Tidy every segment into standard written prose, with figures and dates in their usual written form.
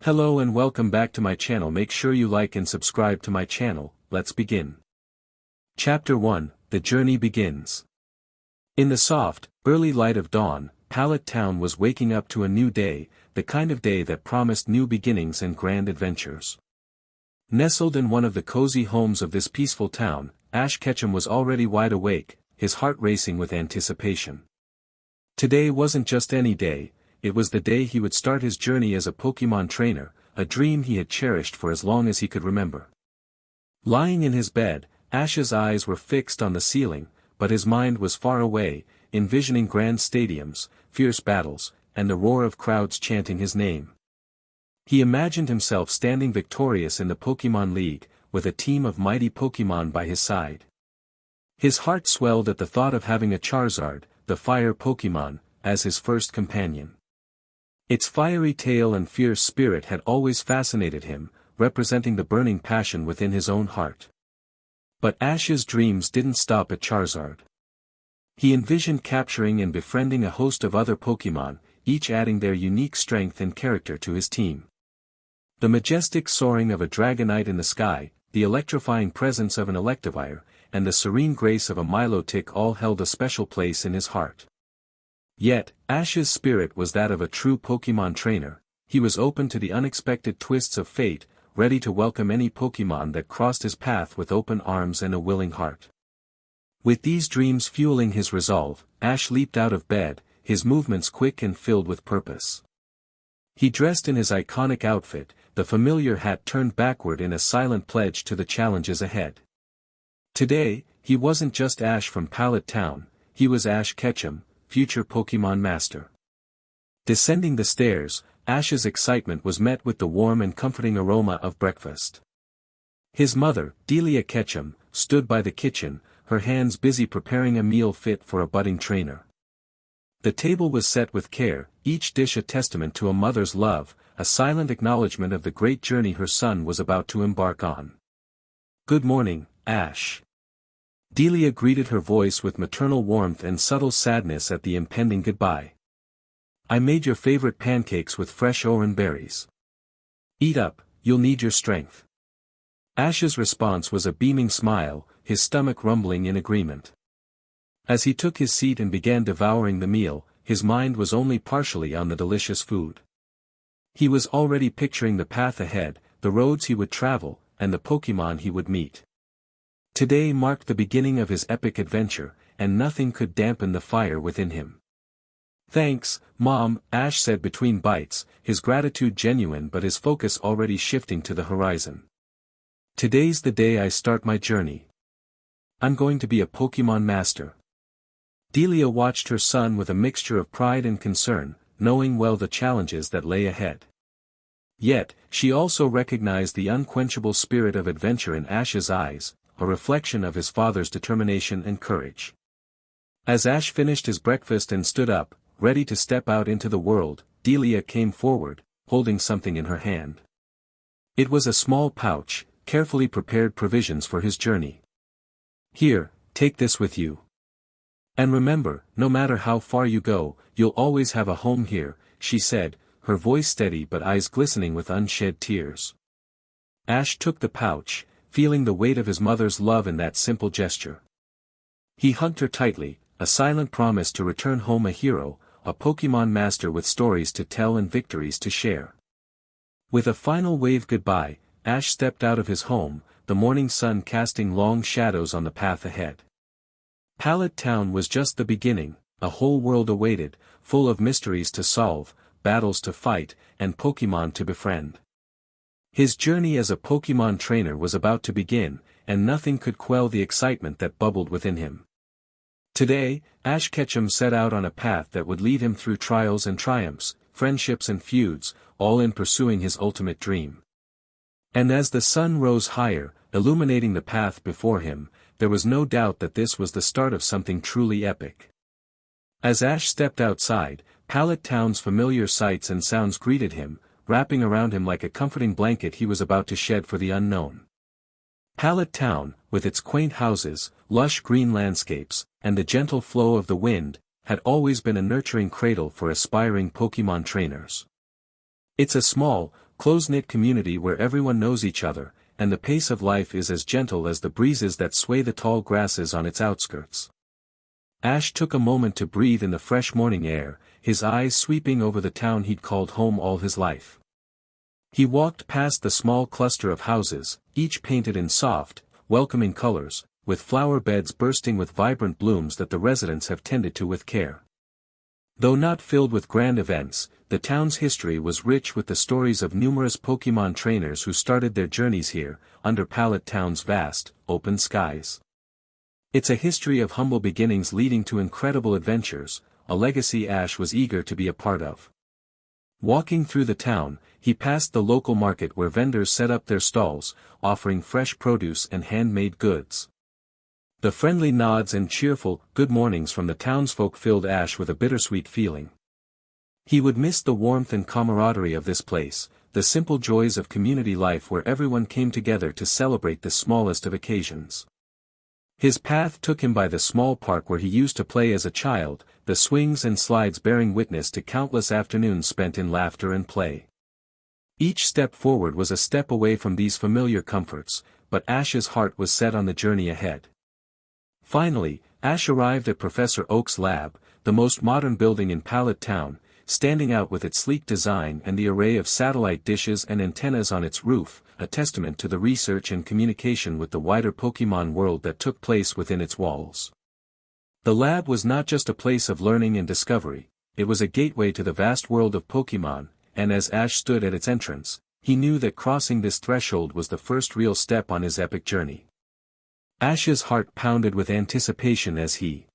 Hello and welcome back to my channel. Make sure you like and subscribe to my channel. Let's begin. Chapter 1, The Journey Begins. In the soft, early light of dawn, Pallet Town was waking up to a new day, the kind of day that promised new beginnings and grand adventures. Nestled in one of the cozy homes of this peaceful town, Ash Ketchum was already wide awake, his heart racing with anticipation. Today wasn't just any day. It was the day he would start his journey as a Pokemon trainer, a dream he had cherished for as long as he could remember. Lying in his bed, Ash's eyes were fixed on the ceiling, but his mind was far away, envisioning grand stadiums, fierce battles, and the roar of crowds chanting his name. He imagined himself standing victorious in the Pokemon League, with a team of mighty Pokemon by his side. His heart swelled at the thought of having a Charizard, the fire Pokemon, as his first companion. Its fiery tail and fierce spirit had always fascinated him, representing the burning passion within his own heart. But Ash's dreams didn't stop at Charizard. He envisioned capturing and befriending a host of other Pokemon, each adding their unique strength and character to his team. The majestic soaring of a Dragonite in the sky, the electrifying presence of an Electivire, and the serene grace of a Milotic all held a special place in his heart. Yet, Ash's spirit was that of a true Pokemon trainer. He was open to the unexpected twists of fate, ready to welcome any Pokemon that crossed his path with open arms and a willing heart. With these dreams fueling his resolve, Ash leaped out of bed, his movements quick and filled with purpose. He dressed in his iconic outfit, the familiar hat turned backward in a silent pledge to the challenges ahead. Today, he wasn't just Ash from Pallet Town, he was Ash Ketchum, future Pokemon Master. Descending the stairs, Ash's excitement was met with the warm and comforting aroma of breakfast. His mother, Delia Ketchum, stood by the kitchen, her hands busy preparing a meal fit for a budding trainer. The table was set with care, each dish a testament to a mother's love, a silent acknowledgement of the great journey her son was about to embark on. "Good morning, Ash." Delia greeted her voice with maternal warmth and subtle sadness at the impending goodbye. "I made your favorite pancakes with fresh oran berries. Eat up, you'll need your strength." Ash's response was a beaming smile, his stomach rumbling in agreement. As he took his seat and began devouring the meal, his mind was only partially on the delicious food. He was already picturing the path ahead, the roads he would travel, and the Pokemon he would meet. Today marked the beginning of his epic adventure, and nothing could dampen the fire within him. "Thanks, Mom," Ash said between bites, his gratitude genuine but his focus already shifting to the horizon. "Today's the day I start my journey. I'm going to be a Pokemon Master." Delia watched her son with a mixture of pride and concern, knowing well the challenges that lay ahead. Yet, she also recognized the unquenchable spirit of adventure in Ash's eyes, a reflection of his father's determination and courage. As Ash finished his breakfast and stood up, ready to step out into the world, Delia came forward, holding something in her hand. It was a small pouch, carefully prepared provisions for his journey. "Here, take this with you. And remember, no matter how far you go, you'll always have a home here," she said, her voice steady but eyes glistening with unshed tears. Ash took the pouch, feeling the weight of his mother's love in that simple gesture. He hugged her tightly, a silent promise to return home a hero, a Pokemon Master with stories to tell and victories to share. With a final wave goodbye, Ash stepped out of his home, the morning sun casting long shadows on the path ahead. Pallet Town was just the beginning, a whole world awaited, full of mysteries to solve, battles to fight, and Pokemon to befriend. His journey as a Pokemon trainer was about to begin, and nothing could quell the excitement that bubbled within him. Today, Ash Ketchum set out on a path that would lead him through trials and triumphs, friendships and feuds, all in pursuing his ultimate dream. And as the sun rose higher, illuminating the path before him, there was no doubt that this was the start of something truly epic. As Ash stepped outside, Pallet Town's familiar sights and sounds greeted him, wrapping around him like a comforting blanket he was about to shed for the unknown. Pallet Town, with its quaint houses, lush green landscapes, and the gentle flow of the wind, had always been a nurturing cradle for aspiring Pokemon trainers. It's a small, close-knit community where everyone knows each other, and the pace of life is as gentle as the breezes that sway the tall grasses on its outskirts. Ash took a moment to breathe in the fresh morning air, his eyes sweeping over the town he'd called home all his life. He walked past the small cluster of houses, each painted in soft, welcoming colors, with flower beds bursting with vibrant blooms that the residents have tended to with care. Though not filled with grand events, the town's history was rich with the stories of numerous Pokémon trainers who started their journeys here, under Pallet Town's vast, open skies. It's a history of humble beginnings leading to incredible adventures, a legacy Ash was eager to be a part of. Walking through the town, he passed the local market where vendors set up their stalls, offering fresh produce and handmade goods. The friendly nods and cheerful good mornings from the townsfolk filled Ash with a bittersweet feeling. He would miss the warmth and camaraderie of this place, the simple joys of community life where everyone came together to celebrate the smallest of occasions. His path took him by the small park where he used to play as a child, the swings and slides bearing witness to countless afternoons spent in laughter and play. Each step forward was a step away from these familiar comforts, but Ash's heart was set on the journey ahead. Finally, Ash arrived at Professor Oak's lab, the most modern building in Pallet Town, standing out with its sleek design and the array of satellite dishes and antennas on its roof, a testament to the research and communication with the wider Pokémon world that took place within its walls. The lab was not just a place of learning and discovery, it was a gateway to the vast world of Pokémon, and as Ash stood at its entrance, he knew that crossing this threshold was the first real step on his epic journey. Ash's heart pounded with anticipation as he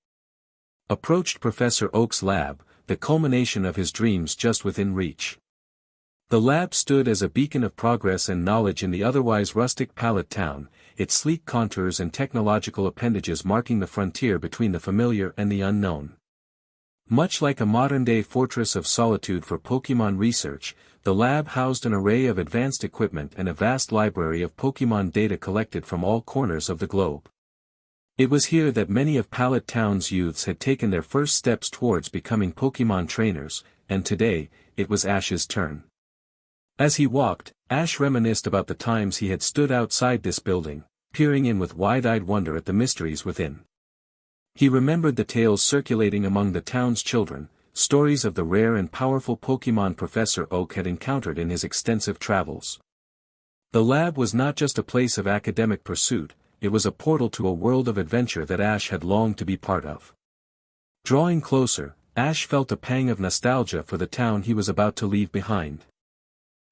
approached Professor Oak's lab, the culmination of his dreams just within reach. The lab stood as a beacon of progress and knowledge in the otherwise rustic Pallet Town, its sleek contours and technological appendages marking the frontier between the familiar and the unknown. Much like a modern-day fortress of solitude for Pokémon research, the lab housed an array of advanced equipment and a vast library of Pokémon data collected from all corners of the globe. It was here that many of Pallet Town's youths had taken their first steps towards becoming Pokémon trainers, and today, it was Ash's turn. As he walked, Ash reminisced about the times he had stood outside this building, peering in with wide-eyed wonder at the mysteries within. He remembered the tales circulating among the town's children, stories of the rare and powerful Pokémon Professor Oak had encountered in his extensive travels. The lab was not just a place of academic pursuit, it was a portal to a world of adventure that Ash had longed to be part of. Drawing closer, Ash felt a pang of nostalgia for the town he was about to leave behind.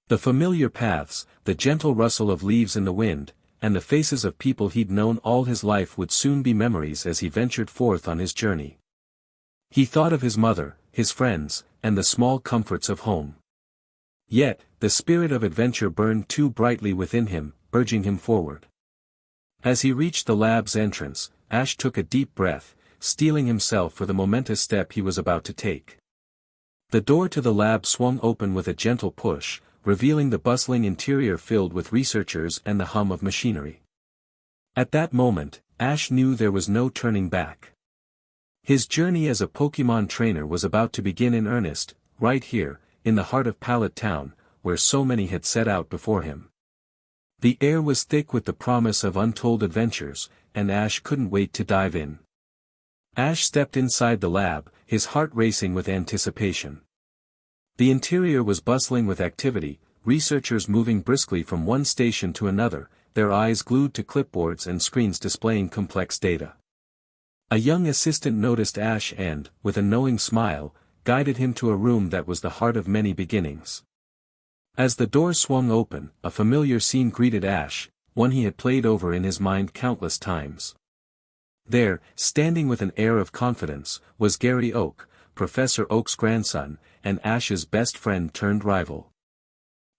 The familiar paths, the gentle rustle of leaves in the wind, and the faces of people he'd known all his life would soon be memories as he ventured forth on his journey. He thought of his mother, his friends, and the small comforts of home. Yet, the spirit of adventure burned too brightly within him, urging him forward. As he reached the lab's entrance, Ash took a deep breath, steeling himself for the momentous step he was about to take. The door to the lab swung open with a gentle push, revealing the bustling interior filled with researchers and the hum of machinery. At that moment, Ash knew there was no turning back. His journey as a Pokémon trainer was about to begin in earnest, right here, in the heart of Pallet Town, where so many had set out before him. The air was thick with the promise of untold adventures, and Ash couldn't wait to dive in. Ash stepped inside the lab, his heart racing with anticipation. The interior was bustling with activity, researchers moving briskly from one station to another, their eyes glued to clipboards and screens displaying complex data. A young assistant noticed Ash and, with a knowing smile, guided him to a room that was the heart of many beginnings. As the door swung open, a familiar scene greeted Ash, one he had played over in his mind countless times. There, standing with an air of confidence, was Gary Oak, Professor Oak's grandson, and Ash's best friend turned rival.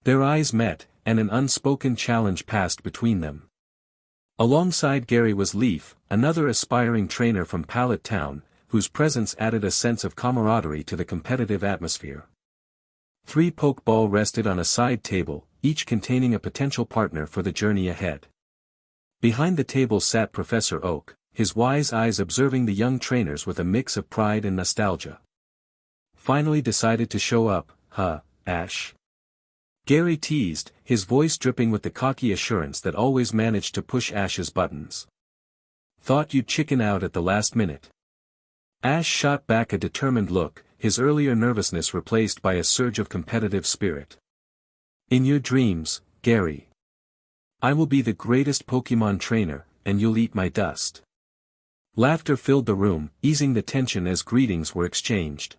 Their eyes met, and an unspoken challenge passed between them. Alongside Gary was Leaf, another aspiring trainer from Pallet Town, whose presence added a sense of camaraderie to the competitive atmosphere. 3 Pokeball rested on a side table, each containing a potential partner for the journey ahead. Behind the table sat Professor Oak, his wise eyes observing the young trainers with a mix of pride and nostalgia. Finally decided to show up, huh, Ash? Gary teased, his voice dripping with the cocky assurance that always managed to push Ash's buttons. Thought you'd chicken out at the last minute. Ash shot back a determined look, his earlier nervousness replaced by a surge of competitive spirit. In your dreams, Gary. I will be the greatest Pokemon trainer, and you'll eat my dust. Laughter filled the room, easing the tension as greetings were exchanged.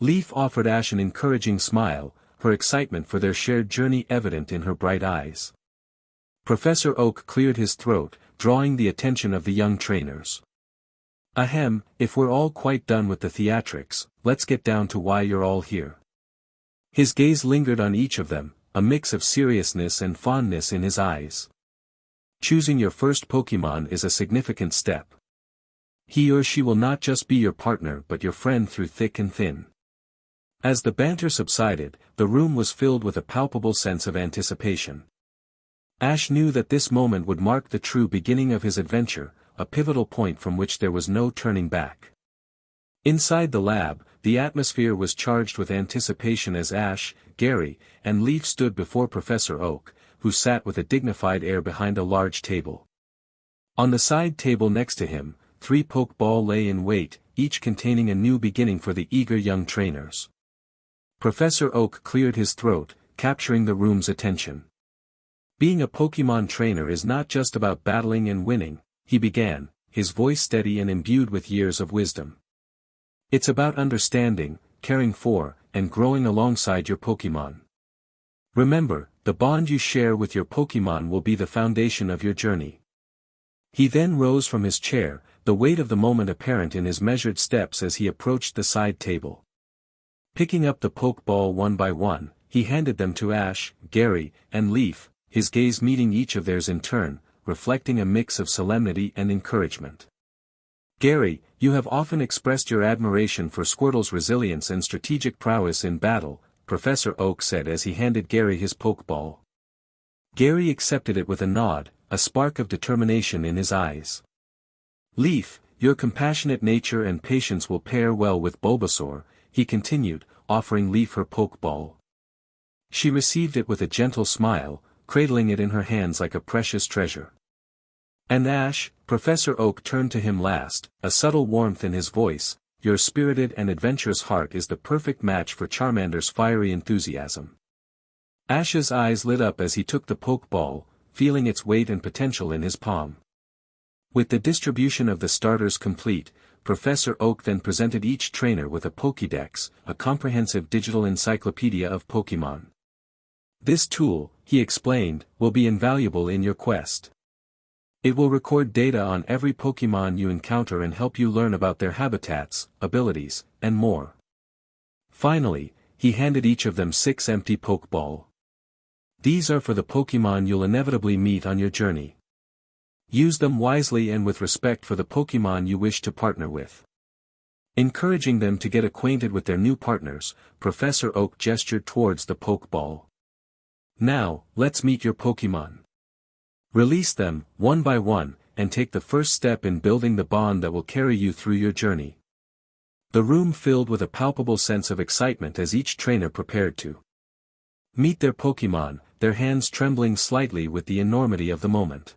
Leaf offered Ash an encouraging smile, her excitement for their shared journey evident in her bright eyes. Professor Oak cleared his throat, drawing the attention of the young trainers. Ahem, if we're all quite done with the theatrics, let's get down to why you're all here. His gaze lingered on each of them, a mix of seriousness and fondness in his eyes. Choosing your first Pokemon is a significant step. He or she will not just be your partner but your friend through thick and thin. As the banter subsided, the room was filled with a palpable sense of anticipation. Ash knew that this moment would mark the true beginning of his adventure, a pivotal point from which there was no turning back. Inside the lab, the atmosphere was charged with anticipation as Ash, Gary, and Leaf stood before Professor Oak, who sat with a dignified air behind a large table. On the side table next to him, 3 Pokeballs lay in wait, each containing a new beginning for the eager young trainers. Professor Oak cleared his throat, capturing the room's attention. Being a Pokemon trainer is not just about battling and winning, he began, his voice steady and imbued with years of wisdom. It's about understanding, caring for, and growing alongside your Pokemon. Remember, the bond you share with your Pokemon will be the foundation of your journey. He then rose from his chair, the weight of the moment apparent in his measured steps as he approached the side table. Picking up the Pokeball one by one, he handed them to Ash, Gary, and Leaf, his gaze meeting each of theirs in turn, reflecting a mix of solemnity and encouragement. Gary, you have often expressed your admiration for Squirtle's resilience and strategic prowess in battle, Professor Oak said as he handed Gary his Pokeball. Gary accepted it with a nod, a spark of determination in his eyes. Leaf, your compassionate nature and patience will pair well with Bulbasaur, he continued, offering Leaf her Pokeball. She received it with a gentle smile, cradling it in her hands like a precious treasure. And Ash, Professor Oak turned to him last, a subtle warmth in his voice, your spirited and adventurous heart is the perfect match for Charmander's fiery enthusiasm. Ash's eyes lit up as he took the Pokeball, feeling its weight and potential in his palm. With the distribution of the starters complete, Professor Oak then presented each trainer with a Pokédex, a comprehensive digital encyclopedia of Pokémon. This tool, he explained, will be invaluable in your quest. It will record data on every Pokémon you encounter and help you learn about their habitats, abilities, and more. Finally, he handed each of them 6 empty Pokeballs. These are for the Pokémon you'll inevitably meet on your journey. Use them wisely and with respect for the Pokémon you wish to partner with. Encouraging them to get acquainted with their new partners, Professor Oak gestured towards the Pokeball. Now, let's meet your Pokémon. Release them, one by one, and take the first step in building the bond that will carry you through your journey. The room filled with a palpable sense of excitement as each trainer prepared to meet their Pokémon, their hands trembling slightly with the enormity of the moment.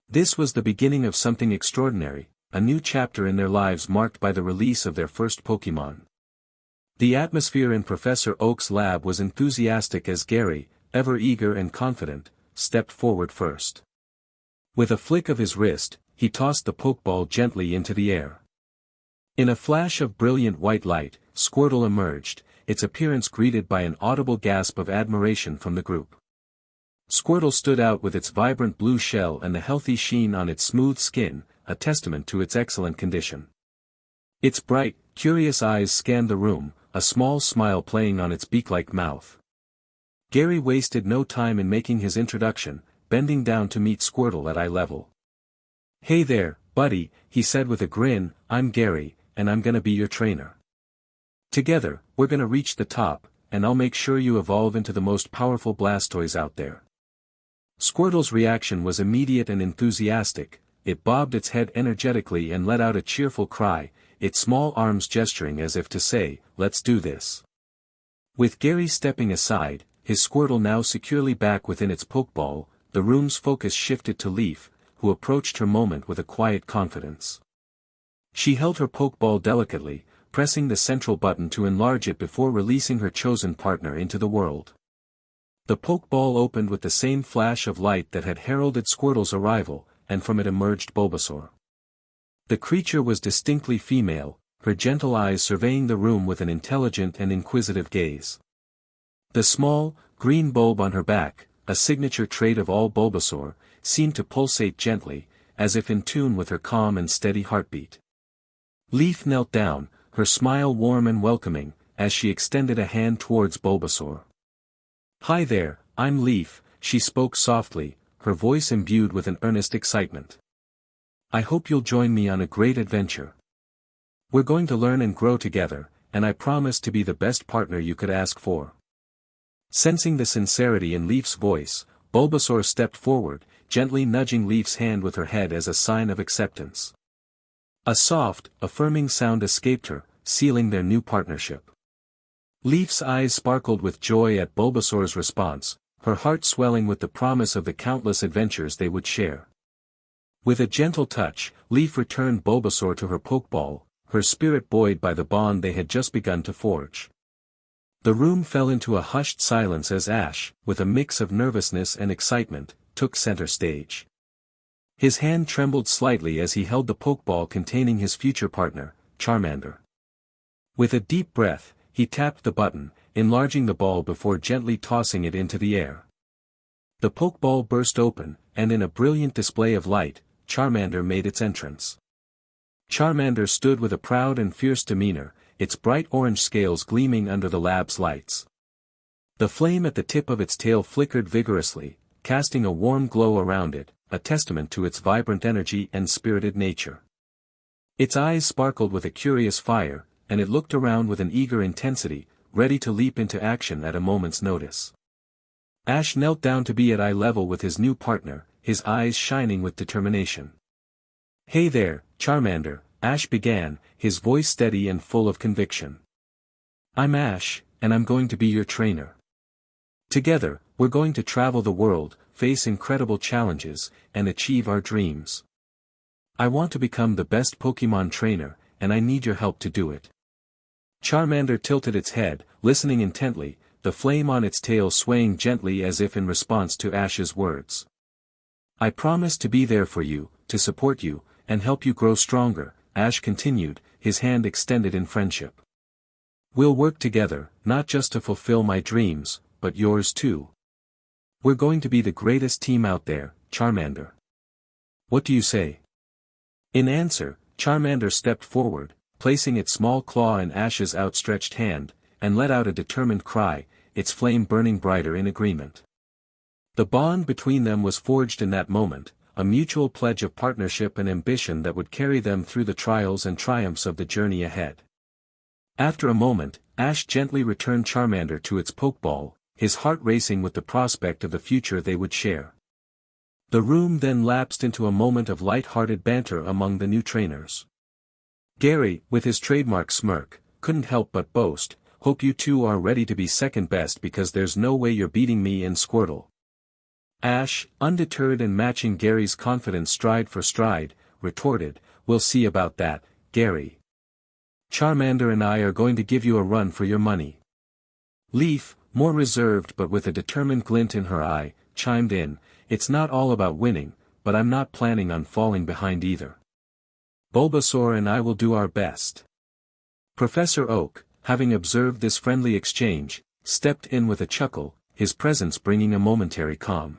This was the beginning of something extraordinary, a new chapter in their lives marked by the release of their first Pokémon. The atmosphere in Professor Oak's lab was enthusiastic as Gary, ever eager and confident, stepped forward first. With a flick of his wrist, he tossed the Pokeball gently into the air. In a flash of brilliant white light, Squirtle emerged, its appearance greeted by an audible gasp of admiration from the group. Squirtle stood out with its vibrant blue shell and the healthy sheen on its smooth skin, a testament to its excellent condition. Its bright, curious eyes scanned the room, a small smile playing on its beak-like mouth. Gary wasted no time in making his introduction, bending down to meet Squirtle at eye level. Hey there, buddy, he said with a grin, I'm Gary, and I'm gonna be your trainer. Together, we're gonna reach the top, and I'll make sure you evolve into the most powerful Blastoise out there. Squirtle's reaction was immediate and enthusiastic, it bobbed its head energetically and let out a cheerful cry, its small arms gesturing as if to say, let's do this. With Gary stepping aside, his Squirtle now securely back within its Pokeball, the room's focus shifted to Leaf, who approached her moment with a quiet confidence. She held her Pokeball delicately, pressing the central button to enlarge it before releasing her chosen partner into the world. The Pokeball opened with the same flash of light that had heralded Squirtle's arrival, and from it emerged Bulbasaur. The creature was distinctly female, her gentle eyes surveying the room with an intelligent and inquisitive gaze. The small, green bulb on her back, a signature trait of all Bulbasaur, seemed to pulsate gently, as if in tune with her calm and steady heartbeat. Leaf knelt down, her smile warm and welcoming, as she extended a hand towards Bulbasaur. "Hi there, I'm Leaf," she spoke softly, her voice imbued with an earnest excitement. "I hope you'll join me on a great adventure. We're going to learn and grow together, and I promise to be the best partner you could ask for." Sensing the sincerity in Leaf's voice, Bulbasaur stepped forward, gently nudging Leaf's hand with her head as a sign of acceptance. A soft, affirming sound escaped her, sealing their new partnership. Leaf's eyes sparkled with joy at Bulbasaur's response, her heart swelling with the promise of the countless adventures they would share. With a gentle touch, Leaf returned Bulbasaur to her Pokeball, her spirit buoyed by the bond they had just begun to forge. The room fell into a hushed silence as Ash, with a mix of nervousness and excitement, took center stage. His hand trembled slightly as he held the Pokeball containing his future partner, Charmander. With a deep breath, he tapped the button, enlarging the ball before gently tossing it into the air. The Pokeball burst open, and in a brilliant display of light, Charmander made its entrance. Charmander stood with a proud and fierce demeanor, its bright orange scales gleaming under the lab's lights. The flame at the tip of its tail flickered vigorously, casting a warm glow around it, a testament to its vibrant energy and spirited nature. Its eyes sparkled with a curious fire, and it looked around with an eager intensity, ready to leap into action at a moment's notice. Ash knelt down to be at eye level with his new partner, his eyes shining with determination. "Hey there, Charmander," Ash began, his voice steady and full of conviction. "I'm Ash, and I'm going to be your trainer. Together, we're going to travel the world, face incredible challenges, and achieve our dreams. I want to become the best Pokémon trainer, and I need your help to do it." Charmander tilted its head, listening intently, the flame on its tail swaying gently as if in response to Ash's words. "I promise to be there for you, to support you, and help you grow stronger," Ash continued, his hand extended in friendship. "We'll work together, not just to fulfill my dreams, but yours too. We're going to be the greatest team out there, Charmander. What do you say?" In answer, Charmander stepped forward, placing its small claw in Ash's outstretched hand, and let out a determined cry, its flame burning brighter in agreement. The bond between them was forged in that moment, a mutual pledge of partnership and ambition that would carry them through the trials and triumphs of the journey ahead. After a moment, Ash gently returned Charmander to its Pokeball, his heart racing with the prospect of the future they would share. The room then lapsed into a moment of light-hearted banter among the new trainers. Gary, with his trademark smirk, couldn't help but boast, "Hope you two are ready to be second best because there's no way you're beating me in Squirtle." Ash, undeterred and matching Gary's confidence stride for stride, retorted, "We'll see about that, Gary. Charmander and I are going to give you a run for your money." Leaf, more reserved but with a determined glint in her eye, chimed in, "It's not all about winning, but I'm not planning on falling behind either. Bulbasaur and I will do our best." Professor Oak, having observed this friendly exchange, stepped in with a chuckle, his presence bringing a momentary calm.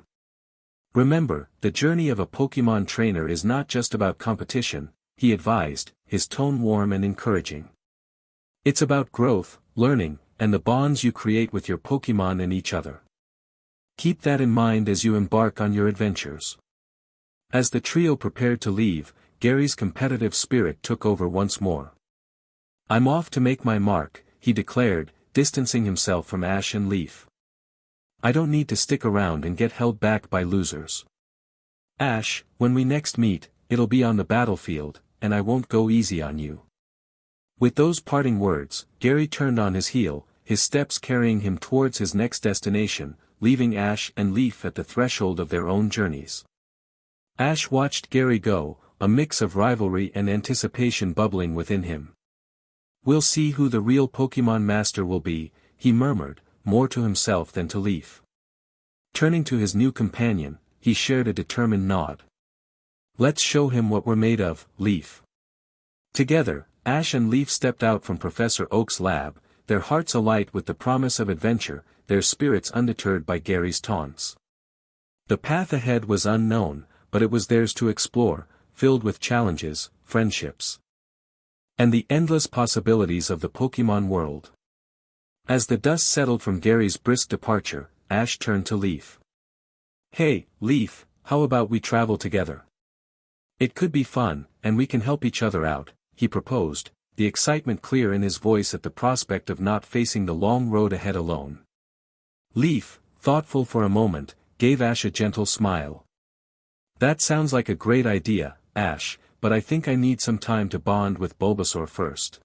"Remember, the journey of a Pokémon trainer is not just about competition," he advised, his tone warm and encouraging. "It's about growth, learning, and the bonds you create with your Pokémon and each other. Keep that in mind as you embark on your adventures." As the trio prepared to leave, Gary's competitive spirit took over once more. "I'm off to make my mark," he declared, distancing himself from Ash and Leaf. "I don't need to stick around and get held back by losers. Ash, when we next meet, it'll be on the battlefield, and I won't go easy on you." With those parting words, Gary turned on his heel, his steps carrying him towards his next destination, leaving Ash and Leaf at the threshold of their own journeys. Ash watched Gary go, a mix of rivalry and anticipation bubbling within him. "We'll see who the real Pokemon Master will be," he murmured, more to himself than to Leaf. Turning to his new companion, he shared a determined nod. "Let's show him what we're made of, Leaf." Together, Ash and Leaf stepped out from Professor Oak's lab, their hearts alight with the promise of adventure, their spirits undeterred by Gary's taunts. The path ahead was unknown, but it was theirs to explore, filled with challenges, friendships, and the endless possibilities of the Pokemon world. As the dust settled from Gary's brisk departure, Ash turned to Leaf. "Hey, Leaf, how about we travel together? It could be fun, and we can help each other out," he proposed, the excitement clear in his voice at the prospect of not facing the long road ahead alone. Leaf, thoughtful for a moment, gave Ash a gentle smile. "That sounds like a great idea, Ash, but I think I need some time to bond with Bulbasaur first.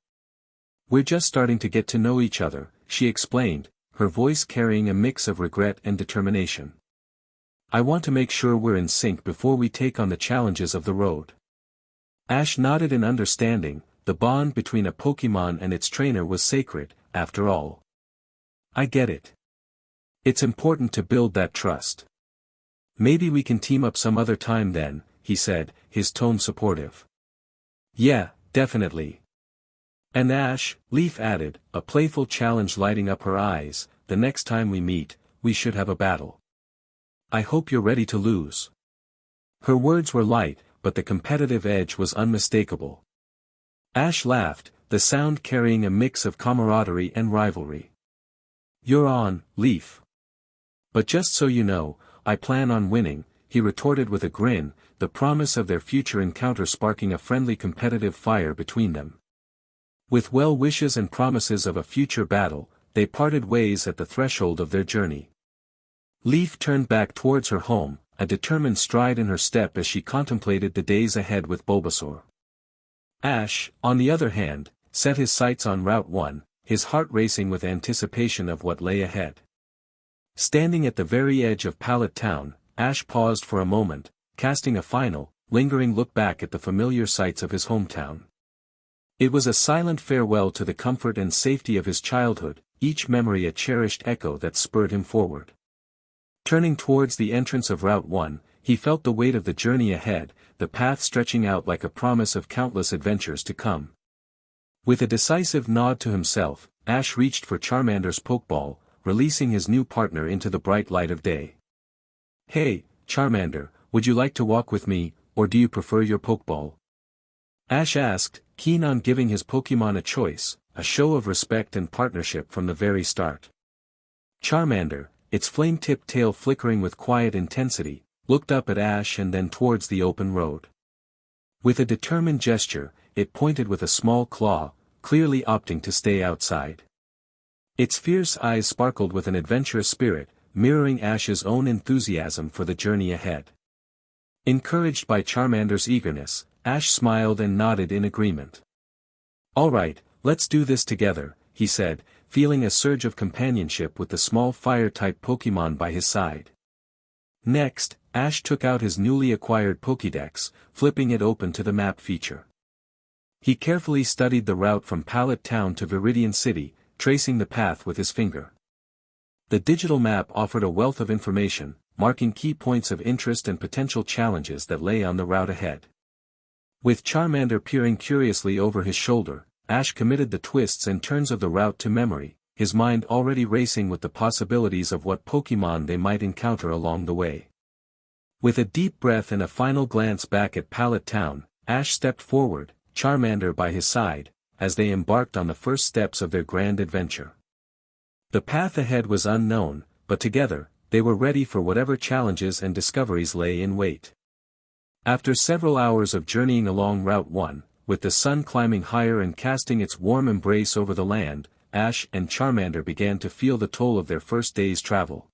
We're just starting to get to know each other," she explained, her voice carrying a mix of regret and determination. "I want to make sure we're in sync before we take on the challenges of the road." Ash nodded in understanding. The bond between a Pokemon and its trainer was sacred, after all. "I get it. It's important to build that trust. Maybe we can team up some other time then," he said, his tone supportive. "Yeah, definitely." "And Ash," Leaf added, a playful challenge lighting up her eyes, "the next time we meet, we should have a battle. I hope you're ready to lose." Her words were light, but the competitive edge was unmistakable. Ash laughed, the sound carrying a mix of camaraderie and rivalry. "You're on, Leaf. But just so you know, I plan on winning," he retorted with a grin, the promise of their future encounter sparking a friendly competitive fire between them. With well wishes and promises of a future battle, they parted ways at the threshold of their journey. Leaf turned back towards her home, a determined stride in her step as she contemplated the days ahead with Bulbasaur. Ash, on the other hand, set his sights on Route 1, his heart racing with anticipation of what lay ahead. Standing at the very edge of Pallet Town, Ash paused for a moment, casting a final, lingering look back at the familiar sights of his hometown. It was a silent farewell to the comfort and safety of his childhood, each memory a cherished echo that spurred him forward. Turning towards the entrance of Route 1, he felt the weight of the journey ahead, the path stretching out like a promise of countless adventures to come. With a decisive nod to himself, Ash reached for Charmander's Pokeball, releasing his new partner into the bright light of day. "Hey, Charmander, would you like to walk with me, or do you prefer your Pokeball?" Ash asked, keen on giving his Pokemon a choice, a show of respect and partnership from the very start. Charmander, its flame-tipped tail flickering with quiet intensity, looked up at Ash and then towards the open road. With a determined gesture, it pointed with a small claw, clearly opting to stay outside. Its fierce eyes sparkled with an adventurous spirit, mirroring Ash's own enthusiasm for the journey ahead. Encouraged by Charmander's eagerness, Ash smiled and nodded in agreement. "All right, let's do this together," he said, feeling a surge of companionship with the small fire-type Pokemon by his side. Next, Ash took out his newly acquired Pokédex, flipping it open to the map feature. He carefully studied the route from Pallet Town to Veridian City, tracing the path with his finger. The digital map offered a wealth of information, marking key points of interest and potential challenges that lay on the route ahead. With Charmander peering curiously over his shoulder, Ash committed the twists and turns of the route to memory, his mind already racing with the possibilities of what Pokemon they might encounter along the way. With a deep breath and a final glance back at Pallet Town, Ash stepped forward, Charmander by his side, as they embarked on the first steps of their grand adventure. The path ahead was unknown, but together, they were ready for whatever challenges and discoveries lay in wait. After several hours of journeying along Route 1, with the sun climbing higher and casting its warm embrace over the land, Ash and Charmander began to feel the toll of their first day's travel.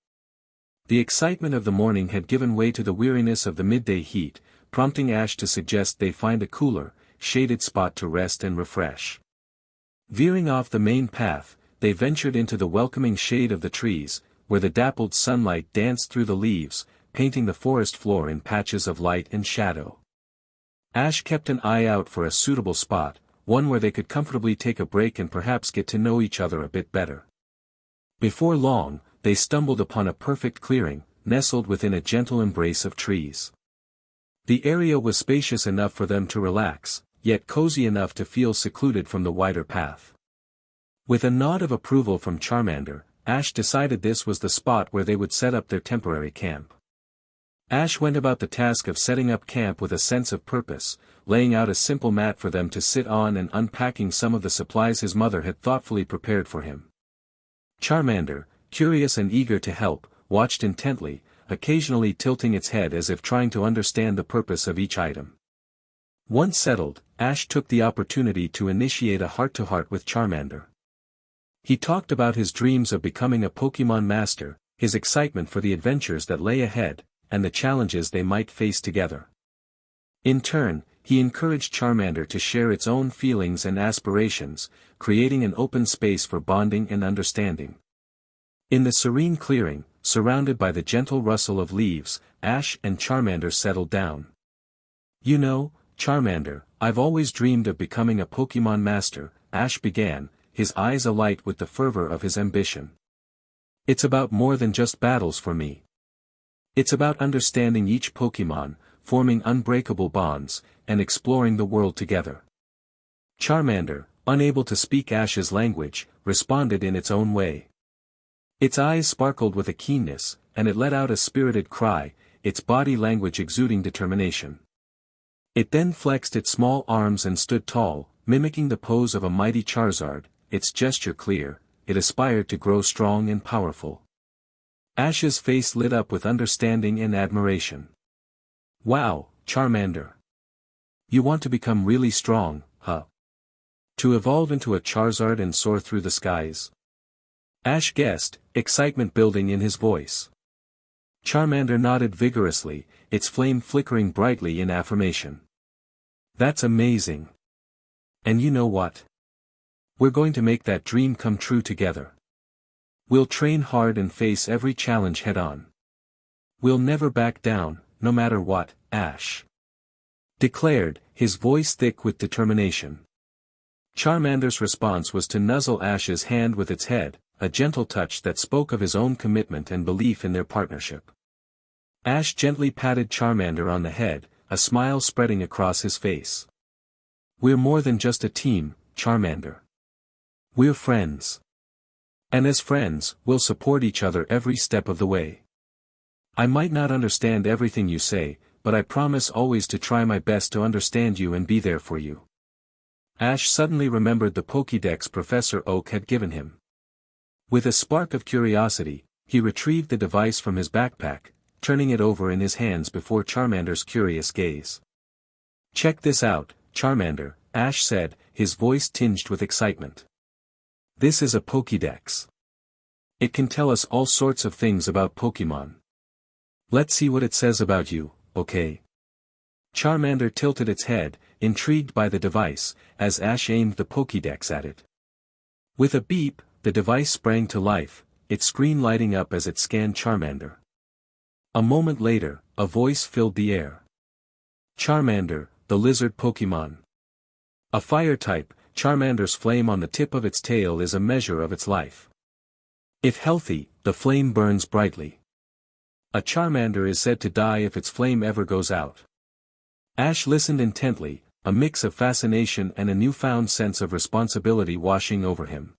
The excitement of the morning had given way to the weariness of the midday heat, prompting Ash to suggest they find a cooler, shaded spot to rest and refresh. Veering off the main path, they ventured into the welcoming shade of the trees, where the dappled sunlight danced through the leaves, painting the forest floor in patches of light and shadow. Ash kept an eye out for a suitable spot, one where they could comfortably take a break and perhaps get to know each other a bit better. Before long, they stumbled upon a perfect clearing, nestled within a gentle embrace of trees. The area was spacious enough for them to relax, yet cozy enough to feel secluded from the wider path. With a nod of approval from Charmander, Ash decided this was the spot where they would set up their temporary camp. Ash went about the task of setting up camp with a sense of purpose, laying out a simple mat for them to sit on and unpacking some of the supplies his mother had thoughtfully prepared for him. Charmander, curious and eager to help, watched intently, occasionally tilting its head as if trying to understand the purpose of each item. Once settled, Ash took the opportunity to initiate a heart-to-heart with Charmander. He talked about his dreams of becoming a Pokémon master, his excitement for the adventures that lay ahead, and the challenges they might face together. In turn, he encouraged Charmander to share its own feelings and aspirations, creating an open space for bonding and understanding. In the serene clearing, surrounded by the gentle rustle of leaves, Ash and Charmander settled down. "You know, Charmander, I've always dreamed of becoming a Pokémon master," Ash began, his eyes alight with the fervor of his ambition. "It's about more than just battles for me. It's about understanding each Pokémon, forming unbreakable bonds, and exploring the world together." Charmander, unable to speak Ash's language, responded in its own way. Its eyes sparkled with a keenness, and it let out a spirited cry, its body language exuding determination. It then flexed its small arms and stood tall, mimicking the pose of a mighty Charizard, its gesture clear. It aspired to grow strong and powerful. Ash's face lit up with understanding and admiration. "Wow, Charmander. You want to become really strong, huh? To evolve into a Charizard and soar through the skies?" Ash guessed, excitement building in his voice. Charmander nodded vigorously, its flame flickering brightly in affirmation. "That's amazing. And you know what? We're going to make that dream come true together. We'll train hard and face every challenge head-on. We'll never back down, no matter what," Ash declared, his voice thick with determination. Charmander's response was to nuzzle Ash's hand with its head, a gentle touch that spoke of his own commitment and belief in their partnership. Ash gently patted Charmander on the head, a smile spreading across his face. "We're more than just a team, Charmander. We're friends. And as friends, we'll support each other every step of the way. I might not understand everything you say, but I promise always to try my best to understand you and be there for you." Ash suddenly remembered the Pokédex Professor Oak had given him. With a spark of curiosity, he retrieved the device from his backpack, turning it over in his hands before Charmander's curious gaze. "Check this out, Charmander," Ash said, his voice tinged with excitement. "This is a Pokédex. It can tell us all sorts of things about Pokémon. Let's see what it says about you, okay?" Charmander tilted its head, intrigued by the device, as Ash aimed the Pokédex at it. With a beep, the device sprang to life, its screen lighting up as it scanned Charmander. A moment later, a voice filled the air. "Charmander, the lizard Pokémon. A fire type, Charmander's flame on the tip of its tail is a measure of its life. If healthy, the flame burns brightly. A Charmander is said to die if its flame ever goes out." Ash listened intently, a mix of fascination and a newfound sense of responsibility washing over him.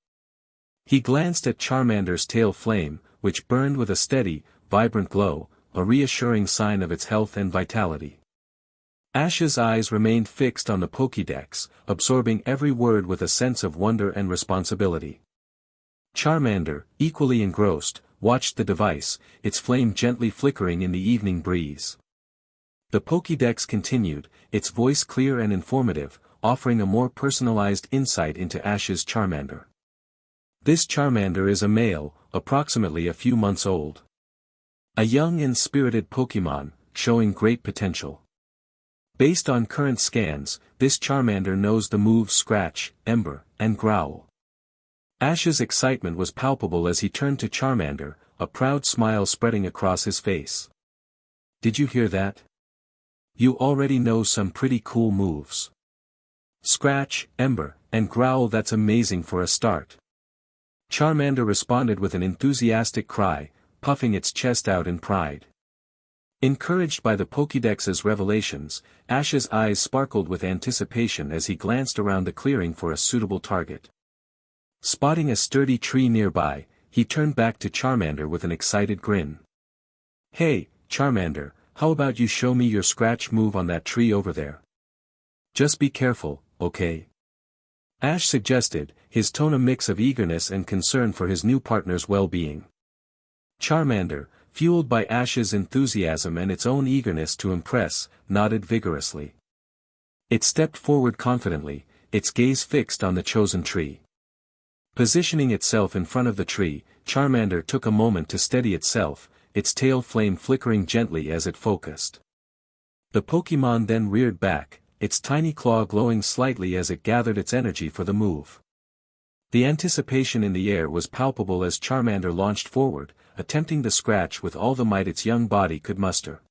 He glanced at Charmander's tail flame, which burned with a steady, vibrant glow, a reassuring sign of its health and vitality. Ash's eyes remained fixed on the Pokédex, absorbing every word with a sense of wonder and responsibility. Charmander, equally engrossed, watched the device, its flame gently flickering in the evening breeze. The Pokédex continued, its voice clear and informative, offering a more personalized insight into Ash's Charmander. "This Charmander is a male, approximately a few months old. A young and spirited Pokémon, showing great potential. Based on current scans, this Charmander knows the moves Scratch, Ember, and Growl. Ash's excitement was palpable as he turned to Charmander, a proud smile spreading across his face. Did you hear that? You already know some pretty cool moves. Scratch, Ember, and Growl. That's amazing for a start. Charmander responded with an enthusiastic cry, puffing its chest out in pride. Encouraged by the Pokédex's revelations, Ash's eyes sparkled with anticipation as he glanced around the clearing for a suitable target. Spotting a sturdy tree nearby, he turned back to Charmander with an excited grin. Hey, Charmander, how about you show me your scratch move on that tree over there? Just be careful, okay? Ash suggested, his tone a mix of eagerness and concern for his new partner's well-being. Charmander, fueled by Ash's enthusiasm and its own eagerness to impress, nodded vigorously. It stepped forward confidently, its gaze fixed on the chosen tree. Positioning itself in front of the tree, Charmander took a moment to steady itself, its tail flame flickering gently as it focused. The Pokémon then reared back, its tiny claw glowing slightly as it gathered its energy for the move. The anticipation in the air was palpable as Charmander launched forward, attempting to scratch with all the might its young body could muster.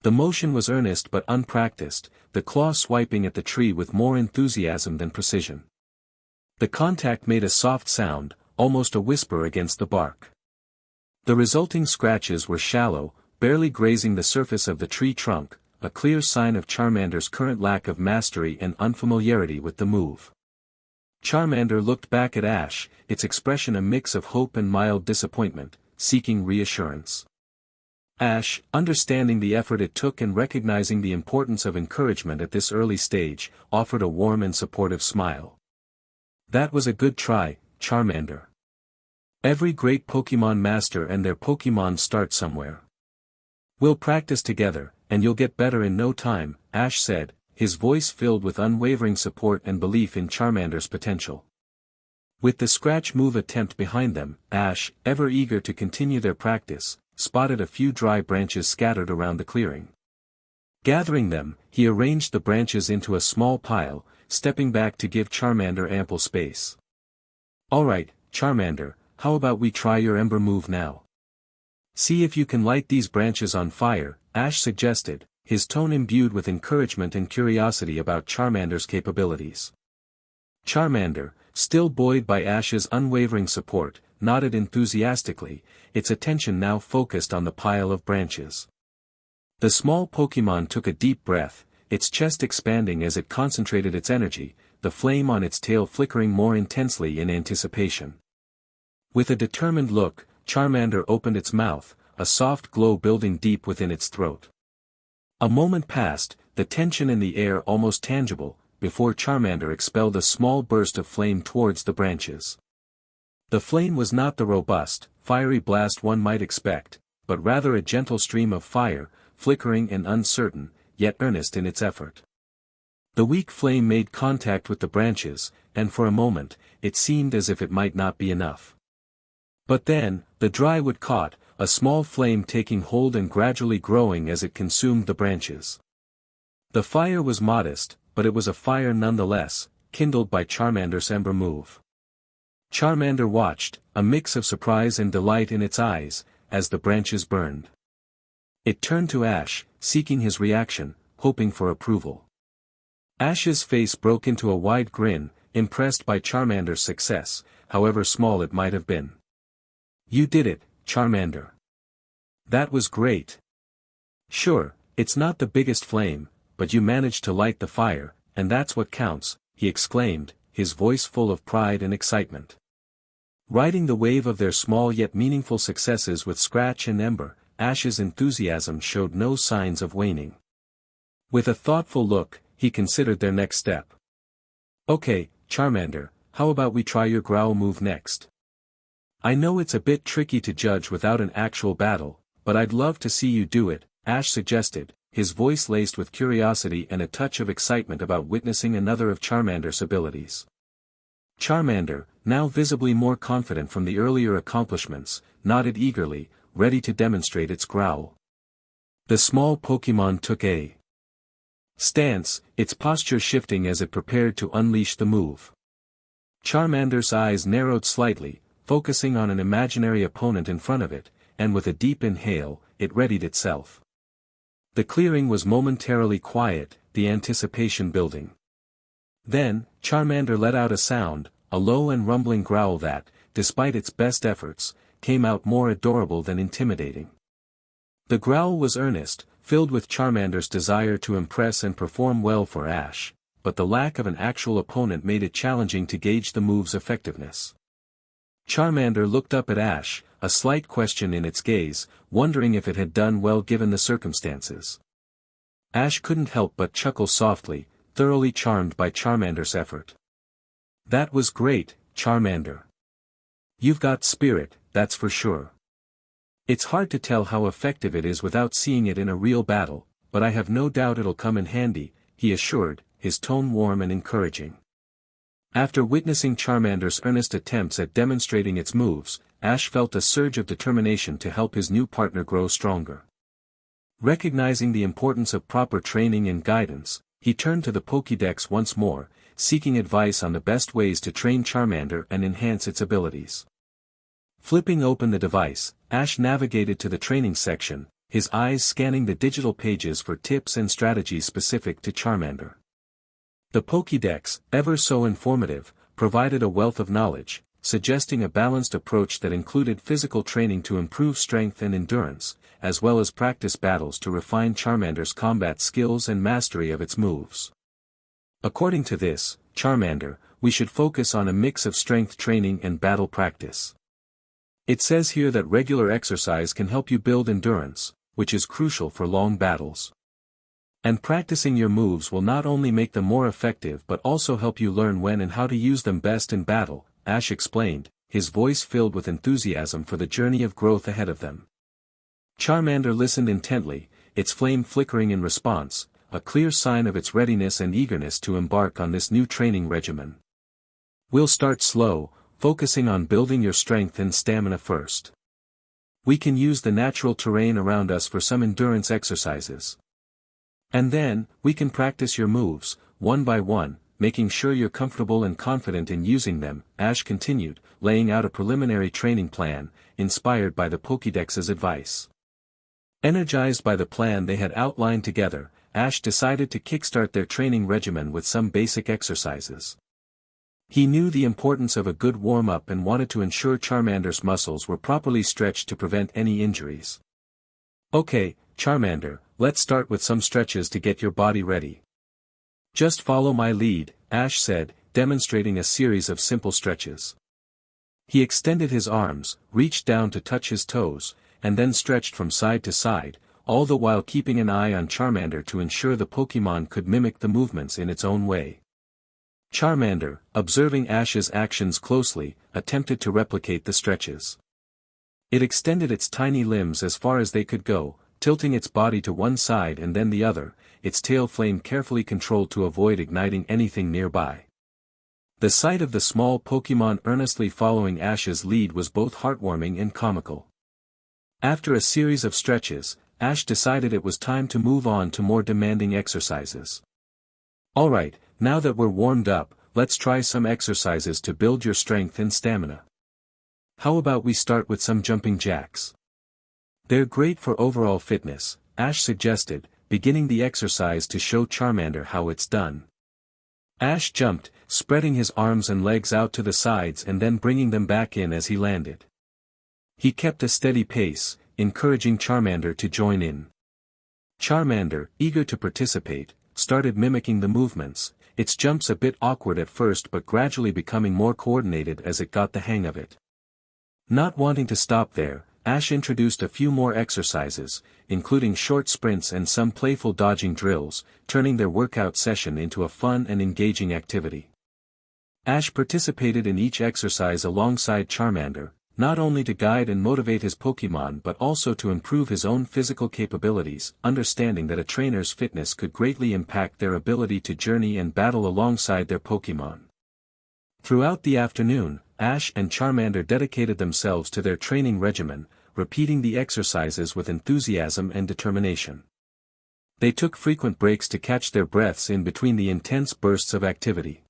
The motion was earnest but unpracticed, the claw swiping at the tree with more enthusiasm than precision. The contact made a soft sound, almost a whisper against the bark. The resulting scratches were shallow, barely grazing the surface of the tree trunk, a clear sign of Charmander's current lack of mastery and unfamiliarity with the move. Charmander looked back at Ash, its expression a mix of hope and mild disappointment, seeking reassurance. Ash, understanding the effort it took and recognizing the importance of encouragement at this early stage, offered a warm and supportive smile. That was a good try, Charmander. Every great Pokémon master and their Pokémon start somewhere. We'll practice together, and you'll get better in no time, Ash said, his voice filled with unwavering support and belief in Charmander's potential. With the scratch move attempt behind them, Ash, ever eager to continue their practice, spotted a few dry branches scattered around the clearing. Gathering them, he arranged the branches into a small pile, stepping back to give Charmander ample space. Alright, Charmander, how about we try your Ember move now? See if you can light these branches on fire, Ash suggested, his tone imbued with encouragement and curiosity about Charmander's capabilities. Charmander, still buoyed by Ash's unwavering support, nodded enthusiastically, its attention now focused on the pile of branches. The small Pokémon took a deep breath, its chest expanding as it concentrated its energy, the flame on its tail flickering more intensely in anticipation. With a determined look, Charmander opened its mouth, a soft glow building deep within its throat. A moment passed, the tension in the air almost tangible, before Charmander expelled a small burst of flame towards the branches. The flame was not the robust, fiery blast one might expect, but rather a gentle stream of fire, flickering and uncertain, yet earnest in its effort. The weak flame made contact with the branches, and for a moment, it seemed as if it might not be enough. But then, the dry wood caught, a small flame taking hold and gradually growing as it consumed the branches. The fire was modest, but it was a fire nonetheless, kindled by Charmander's Ember move. Charmander watched, a mix of surprise and delight in its eyes, as the branches burned. It turned to Ash, seeking his reaction, hoping for approval. Ash's face broke into a wide grin, impressed by Charmander's success, however small it might have been. You did it, Charmander. That was great. Sure, it's not the biggest flame, but you managed to light the fire, and that's what counts, he exclaimed, his voice full of pride and excitement. Riding the wave of their small yet meaningful successes with Scratch and Ember, Ash's enthusiasm showed no signs of waning. With a thoughtful look, he considered their next step. Okay, Charmander, how about we try your Growl move next? I know it's a bit tricky to judge without an actual battle, but I'd love to see you do it, Ash suggested, his voice laced with curiosity and a touch of excitement about witnessing another of Charmander's abilities. Charmander, now visibly more confident from the earlier accomplishments, nodded eagerly, ready to demonstrate its growl. The small Pokémon took a stance, its posture shifting as it prepared to unleash the move. Charmander's eyes narrowed slightly, focusing on an imaginary opponent in front of it, and with a deep inhale, it readied itself. The clearing was momentarily quiet, the anticipation building. Then, Charmander let out a sound, a low and rumbling growl that, despite its best efforts, came out more adorable than intimidating. The growl was earnest, filled with Charmander's desire to impress and perform well for Ash, but the lack of an actual opponent made it challenging to gauge the move's effectiveness. Charmander looked up at Ash, a slight question in its gaze, wondering if it had done well given the circumstances. Ash couldn't help but chuckle softly, thoroughly charmed by Charmander's effort. "That was great, Charmander. You've got spirit, that's for sure. It's hard to tell how effective it is without seeing it in a real battle, but I have no doubt it'll come in handy," he assured, his tone warm and encouraging. After witnessing Charmander's earnest attempts at demonstrating its moves, Ash felt a surge of determination to help his new partner grow stronger. Recognizing the importance of proper training and guidance, he turned to the Pokédex once more, seeking advice on the best ways to train Charmander and enhance its abilities. Flipping open the device, Ash navigated to the training section, his eyes scanning the digital pages for tips and strategies specific to Charmander. The Pokédex, ever so informative, provided a wealth of knowledge, suggesting a balanced approach that included physical training to improve strength and endurance, as well as practice battles to refine Charmander's combat skills and mastery of its moves. According to this, Charmander, we should focus on a mix of strength training and battle practice. It says here that regular exercise can help you build endurance, which is crucial for long battles. And practicing your moves will not only make them more effective but also help you learn when and how to use them best in battle, Ash explained, his voice filled with enthusiasm for the journey of growth ahead of them. Charmander listened intently, its flame flickering in response, a clear sign of its readiness and eagerness to embark on this new training regimen. "We'll start slow, focusing on building your strength and stamina first. We can use the natural terrain around us for some endurance exercises. And then, we can practice your moves, one by one, making sure you're comfortable and confident in using them," Ash continued, laying out a preliminary training plan, inspired by the Pokédex's advice. Energized by the plan they had outlined together, Ash decided to kickstart their training regimen with some basic exercises. He knew the importance of a good warm-up and wanted to ensure Charmander's muscles were properly stretched to prevent any injuries. "Okay, Charmander, let's start with some stretches to get your body ready. Just follow my lead," Ash said, demonstrating a series of simple stretches. He extended his arms, reached down to touch his toes, and then stretched from side to side, all the while keeping an eye on Charmander to ensure the Pokémon could mimic the movements in its own way. Charmander, observing Ash's actions closely, attempted to replicate the stretches. It extended its tiny limbs as far as they could go, tilting its body to one side and then the other, its tail flame carefully controlled to avoid igniting anything nearby. The sight of the small Pokémon earnestly following Ash's lead was both heartwarming and comical. After a series of stretches, Ash decided it was time to move on to more demanding exercises. "Alright, now that we're warmed up, let's try some exercises to build your strength and stamina. How about we start with some jumping jacks? They're great for overall fitness," Ash suggested, beginning the exercise to show Charmander how it's done. Ash jumped, spreading his arms and legs out to the sides and then bringing them back in as he landed. He kept a steady pace, encouraging Charmander to join in. Charmander, eager to participate, started mimicking the movements, its jumps a bit awkward at first but gradually becoming more coordinated as it got the hang of it. Not wanting to stop there, Ash introduced a few more exercises, including short sprints and some playful dodging drills, turning their workout session into a fun and engaging activity. Ash participated in each exercise alongside Charmander, not only to guide and motivate his Pokémon but also to improve his own physical capabilities, understanding that a trainer's fitness could greatly impact their ability to journey and battle alongside their Pokémon. Throughout the afternoon, Ash and Charmander dedicated themselves to their training regimen, repeating the exercises with enthusiasm and determination. They took frequent breaks to catch their breaths in between the intense bursts of activity.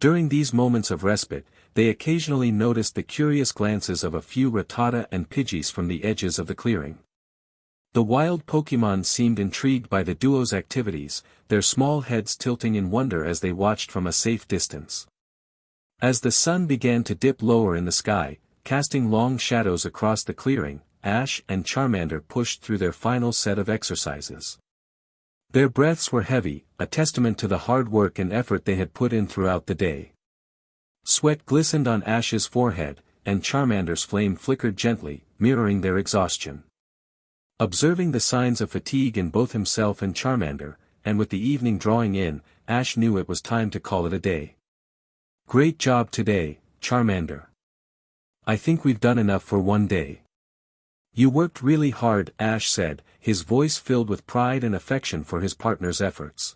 During these moments of respite, they occasionally noticed the curious glances of a few Rattata and Pidgeys from the edges of the clearing. The wild Pokémon seemed intrigued by the duo's activities, their small heads tilting in wonder as they watched from a safe distance. As the sun began to dip lower in the sky, casting long shadows across the clearing, Ash and Charmander pushed through their final set of exercises. Their breaths were heavy, a testament to the hard work and effort they had put in throughout the day. Sweat glistened on Ash's forehead, and Charmander's flame flickered gently, mirroring their exhaustion. Observing the signs of fatigue in both himself and Charmander, and with the evening drawing in, Ash knew it was time to call it a day. "Great job today, Charmander. I think we've done enough for one day." "You worked really hard," Ash said, his voice filled with pride and affection for his partner's efforts.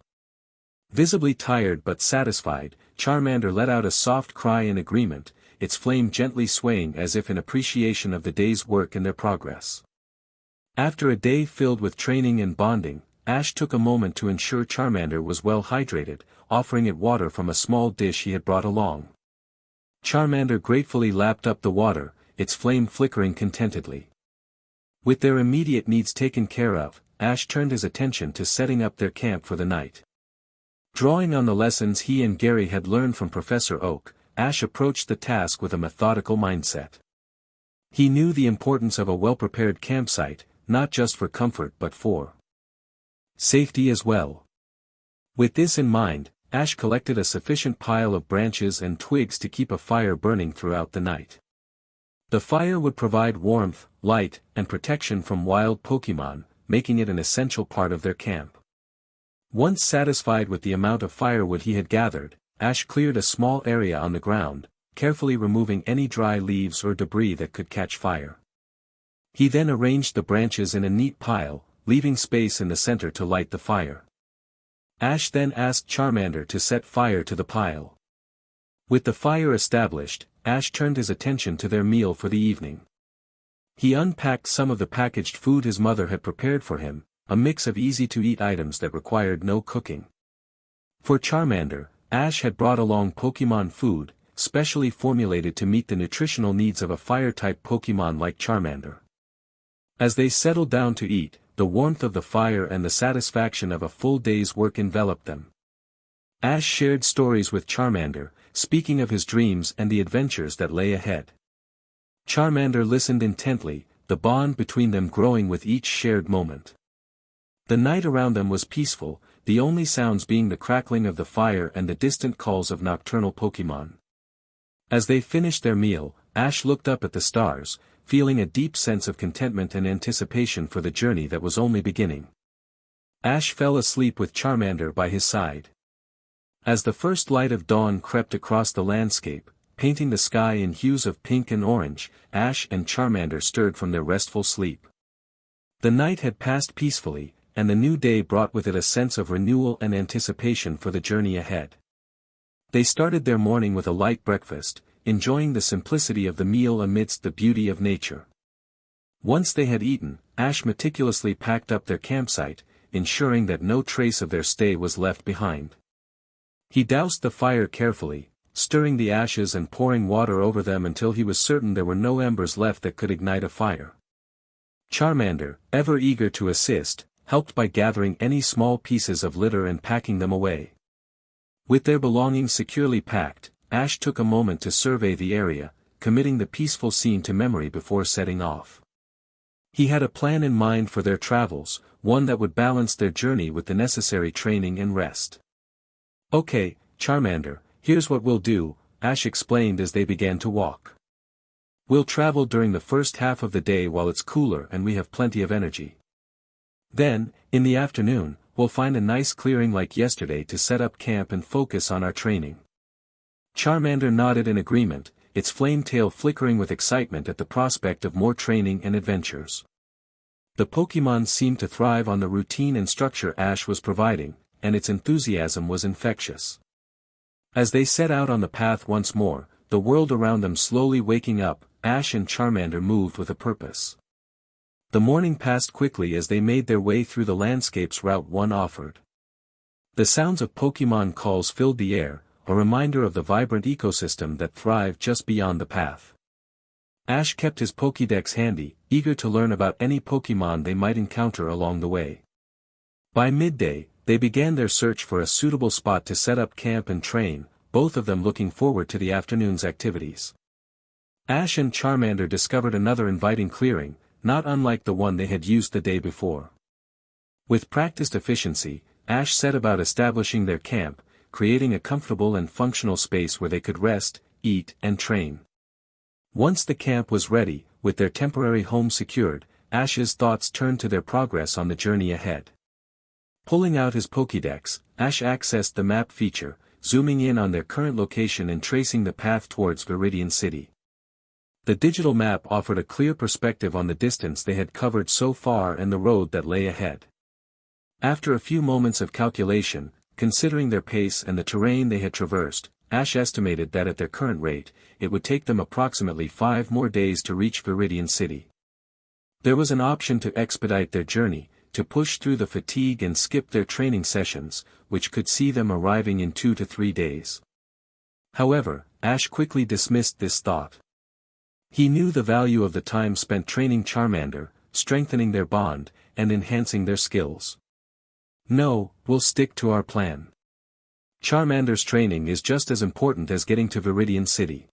Visibly tired but satisfied, Charmander let out a soft cry in agreement, its flame gently swaying as if in appreciation of the day's work and their progress. After a day filled with training and bonding, Ash took a moment to ensure Charmander was well hydrated, offering it water from a small dish he had brought along. Charmander gratefully lapped up the water, its flame flickering contentedly. With their immediate needs taken care of, Ash turned his attention to setting up their camp for the night. Drawing on the lessons he and Gary had learned from Professor Oak, Ash approached the task with a methodical mindset. He knew the importance of a well-prepared campsite, not just for comfort but for safety as well. With this in mind, Ash collected a sufficient pile of branches and twigs to keep a fire burning throughout the night. The fire would provide warmth, light, and protection from wild Pokémon, making it an essential part of their camp. Once satisfied with the amount of firewood he had gathered, Ash cleared a small area on the ground, carefully removing any dry leaves or debris that could catch fire. He then arranged the branches in a neat pile, leaving space in the center to light the fire. Ash then asked Charmander to set fire to the pile. With the fire established, Ash turned his attention to their meal for the evening. He unpacked some of the packaged food his mother had prepared for him, a mix of easy-to-eat items that required no cooking. For Charmander, Ash had brought along Pokémon food, specially formulated to meet the nutritional needs of a fire-type Pokémon like Charmander. As they settled down to eat, the warmth of the fire and the satisfaction of a full day's work enveloped them. Ash shared stories with Charmander, speaking of his dreams and the adventures that lay ahead. Charmander listened intently, the bond between them growing with each shared moment. The night around them was peaceful, the only sounds being the crackling of the fire and the distant calls of nocturnal Pokémon. As they finished their meal, Ash looked up at the stars, feeling a deep sense of contentment and anticipation for the journey that was only beginning. Ash fell asleep with Charmander by his side. As the first light of dawn crept across the landscape, painting the sky in hues of pink and orange, Ash and Charmander stirred from their restful sleep. The night had passed peacefully, and the new day brought with it a sense of renewal and anticipation for the journey ahead. They started their morning with a light breakfast, enjoying the simplicity of the meal amidst the beauty of nature. Once they had eaten, Ash meticulously packed up their campsite, ensuring that no trace of their stay was left behind. He doused the fire carefully, stirring the ashes and pouring water over them until he was certain there were no embers left that could ignite a fire. Charmander, ever eager to assist, helped by gathering any small pieces of litter and packing them away. With their belongings securely packed, Ash took a moment to survey the area, committing the peaceful scene to memory before setting off. He had a plan in mind for their travels, one that would balance their journey with the necessary training and rest. "Okay, Charmander, here's what we'll do," Ash explained as they began to walk. "We'll travel during the first half of the day while it's cooler and we have plenty of energy. Then, in the afternoon, we'll find a nice clearing like yesterday to set up camp and focus on our training." Charmander nodded in agreement, its flame tail flickering with excitement at the prospect of more training and adventures. The Pokémon seemed to thrive on the routine and structure Ash was providing, and its enthusiasm was infectious. As they set out on the path once more, the world around them slowly waking up, Ash and Charmander moved with a purpose. The morning passed quickly as they made their way through the landscapes Route 1 offered. The sounds of Pokémon calls filled the air, a reminder of the vibrant ecosystem that thrived just beyond the path. Ash kept his Pokédex handy, eager to learn about any Pokémon they might encounter along the way. By midday, they began their search for a suitable spot to set up camp and train, both of them looking forward to the afternoon's activities. Ash and Charmander discovered another inviting clearing, not unlike the one they had used the day before. With practiced efficiency, Ash set about establishing their camp, creating a comfortable and functional space where they could rest, eat, and train. Once the camp was ready, with their temporary home secured, Ash's thoughts turned to their progress on the journey ahead. Pulling out his Pokédex, Ash accessed the map feature, zooming in on their current location and tracing the path towards Viridian City. The digital map offered a clear perspective on the distance they had covered so far and the road that lay ahead. After a few moments of calculation, considering their pace and the terrain they had traversed, Ash estimated that at their current rate, it would take them approximately 5 more days to reach Viridian City. There was an option to expedite their journey, to push through the fatigue and skip their training sessions, which could see them arriving in 2 to 3 days. However, Ash quickly dismissed this thought. He knew the value of the time spent training Charmander, strengthening their bond, and enhancing their skills. "No, we'll stick to our plan. Charmander's training is just as important as getting to Viridian City.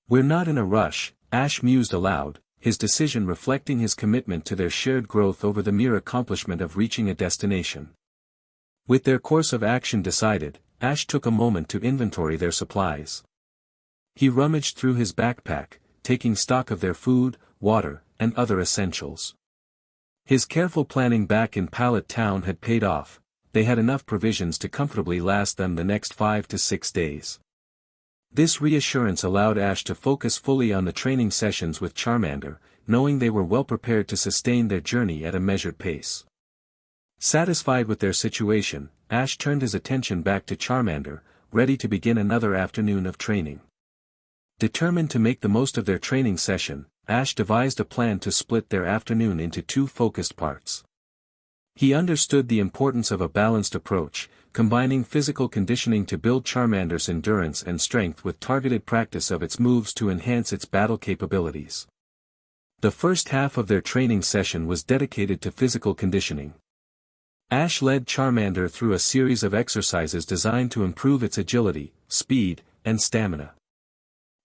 We're not in a rush," Ash mused aloud, his decision reflecting his commitment to their shared growth over the mere accomplishment of reaching a destination. With their course of action decided, Ash took a moment to inventory their supplies. He rummaged through his backpack, taking stock of their food, water, and other essentials. His careful planning back in Pallet town had paid off. They had enough provisions to comfortably last them the next 5 to 6 days. This reassurance allowed Ash to focus fully on the training sessions with Charmander, knowing they were well prepared to sustain their journey at a measured pace. Satisfied with their situation, Ash turned his attention back to Charmander, ready to begin another afternoon of training. Determined to make the most of their training session, Ash devised a plan to split their afternoon into 2 focused parts. He understood the importance of a balanced approach, combining physical conditioning to build Charmander's endurance and strength with targeted practice of its moves to enhance its battle capabilities. The first half of their training session was dedicated to physical conditioning. Ash led Charmander through a series of exercises designed to improve its agility, speed, and stamina.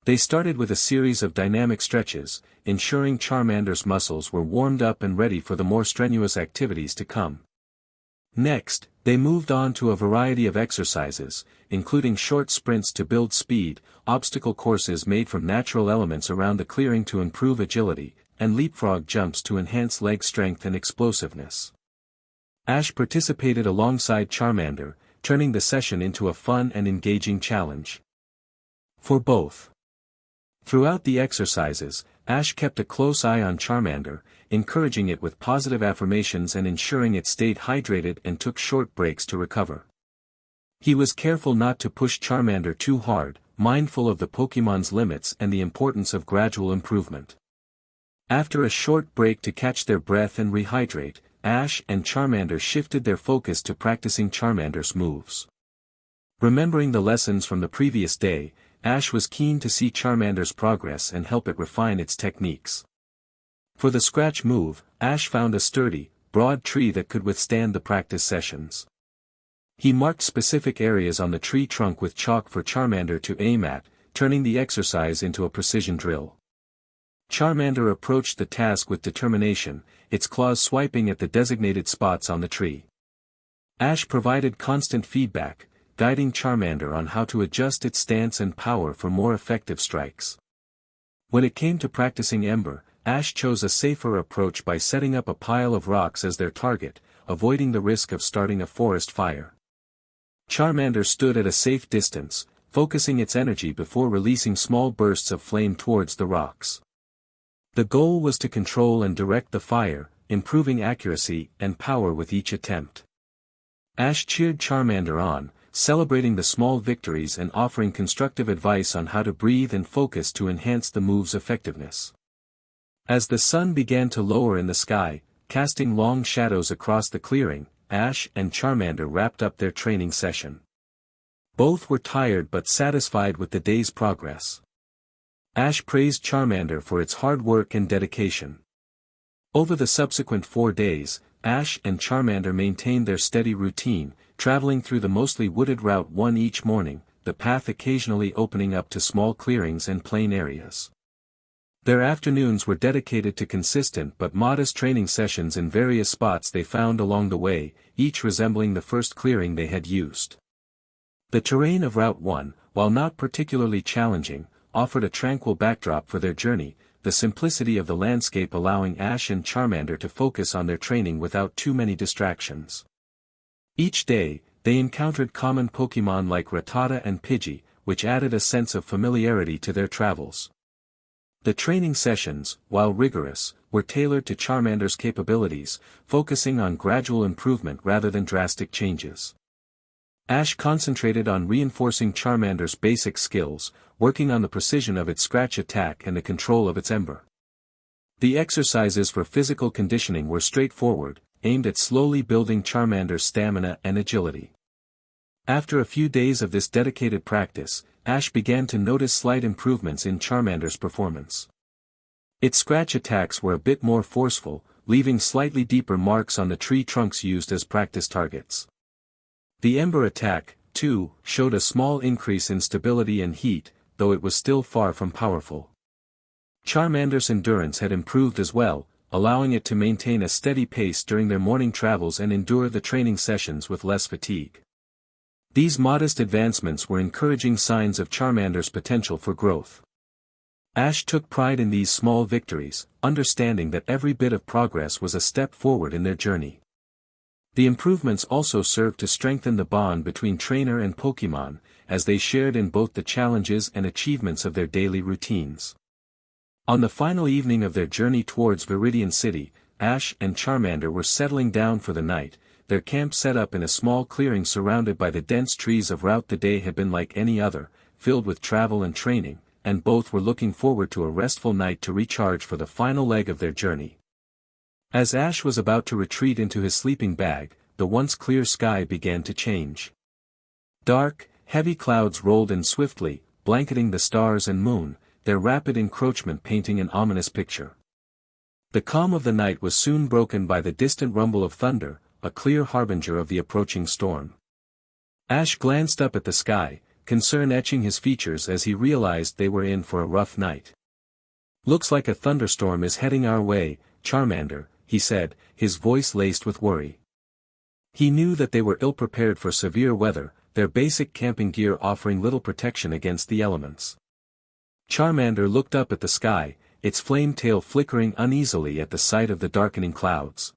They started with a series of dynamic stretches, ensuring Charmander's muscles were warmed up and ready for the more strenuous activities to come. Next, they moved on to a variety of exercises, including short sprints to build speed, obstacle courses made from natural elements around the clearing to improve agility, and leapfrog jumps to enhance leg strength and explosiveness. Ash participated alongside Charmander, turning the session into a fun and engaging challenge for both. Throughout the exercises, Ash kept a close eye on Charmander, encouraging it with positive affirmations and ensuring it stayed hydrated and took short breaks to recover. He was careful not to push Charmander too hard, mindful of the Pokémon's limits and the importance of gradual improvement. After a short break to catch their breath and rehydrate, Ash and Charmander shifted their focus to practicing Charmander's moves. Remembering the lessons from the previous day, Ash was keen to see Charmander's progress and help it refine its techniques. For the scratch move, Ash found a sturdy, broad tree that could withstand the practice sessions. He marked specific areas on the tree trunk with chalk for Charmander to aim at, turning the exercise into a precision drill. Charmander approached the task with determination, its claws swiping at the designated spots on the tree. Ash provided constant feedback, guiding Charmander on how to adjust its stance and power for more effective strikes. When it came to practicing Ember, Ash chose a safer approach by setting up a pile of rocks as their target, avoiding the risk of starting a forest fire. Charmander stood at a safe distance, focusing its energy before releasing small bursts of flame towards the rocks. The goal was to control and direct the fire, improving accuracy and power with each attempt. Ash cheered Charmander on, celebrating the small victories and offering constructive advice on how to breathe and focus to enhance the move's effectiveness. As the sun began to lower in the sky, casting long shadows across the clearing, Ash and Charmander wrapped up their training session. Both were tired but satisfied with the day's progress. Ash praised Charmander for its hard work and dedication. Over the subsequent 4 days, Ash and Charmander maintained their steady routine, traveling through the mostly wooded Route 1 each morning, the path occasionally opening up to small clearings and plain areas. Their afternoons were dedicated to consistent but modest training sessions in various spots they found along the way, each resembling the first clearing they had used. The terrain of Route 1, while not particularly challenging, offered a tranquil backdrop for their journey, the simplicity of the landscape allowing Ash and Charmander to focus on their training without too many distractions. Each day, they encountered common Pokémon like Rattata and Pidgey, which added a sense of familiarity to their travels. The training sessions, while rigorous, were tailored to Charmander's capabilities, focusing on gradual improvement rather than drastic changes. Ash concentrated on reinforcing Charmander's basic skills, working on the precision of its scratch attack and the control of its ember. The exercises for physical conditioning were straightforward, aimed at slowly building Charmander's stamina and agility. After a few days of this dedicated practice, Ash began to notice slight improvements in Charmander's performance. Its scratch attacks were a bit more forceful, leaving slightly deeper marks on the tree trunks used as practice targets. The ember attack, too, showed a small increase in stability and heat, though it was still far from powerful. Charmander's endurance had improved as well, allowing it to maintain a steady pace during their morning travels and endure the training sessions with less fatigue. These modest advancements were encouraging signs of Charmander's potential for growth. Ash took pride in these small victories, understanding that every bit of progress was a step forward in their journey. The improvements also served to strengthen the bond between trainer and Pokémon, as they shared in both the challenges and achievements of their daily routines. On the final evening of their journey towards Veridian City, Ash and Charmander were settling down for the night, their camp set up in a small clearing surrounded by the dense trees of Route. The day had been like any other, filled with travel and training, and both were looking forward to a restful night to recharge for the final leg of their journey. As Ash was about to retreat into his sleeping bag, the once clear sky began to change. Dark, heavy clouds rolled in swiftly, blanketing the stars and moon, their rapid encroachment painting an ominous picture. The calm of the night was soon broken by the distant rumble of thunder, a clear harbinger of the approaching storm. Ash glanced up at the sky, concern etching his features as he realized they were in for a rough night. "Looks like a thunderstorm is heading our way, Charmander," he said, his voice laced with worry. He knew that they were ill-prepared for severe weather, their basic camping gear offering little protection against the elements. Charmander looked up at the sky, its flame tail flickering uneasily at the sight of the darkening clouds.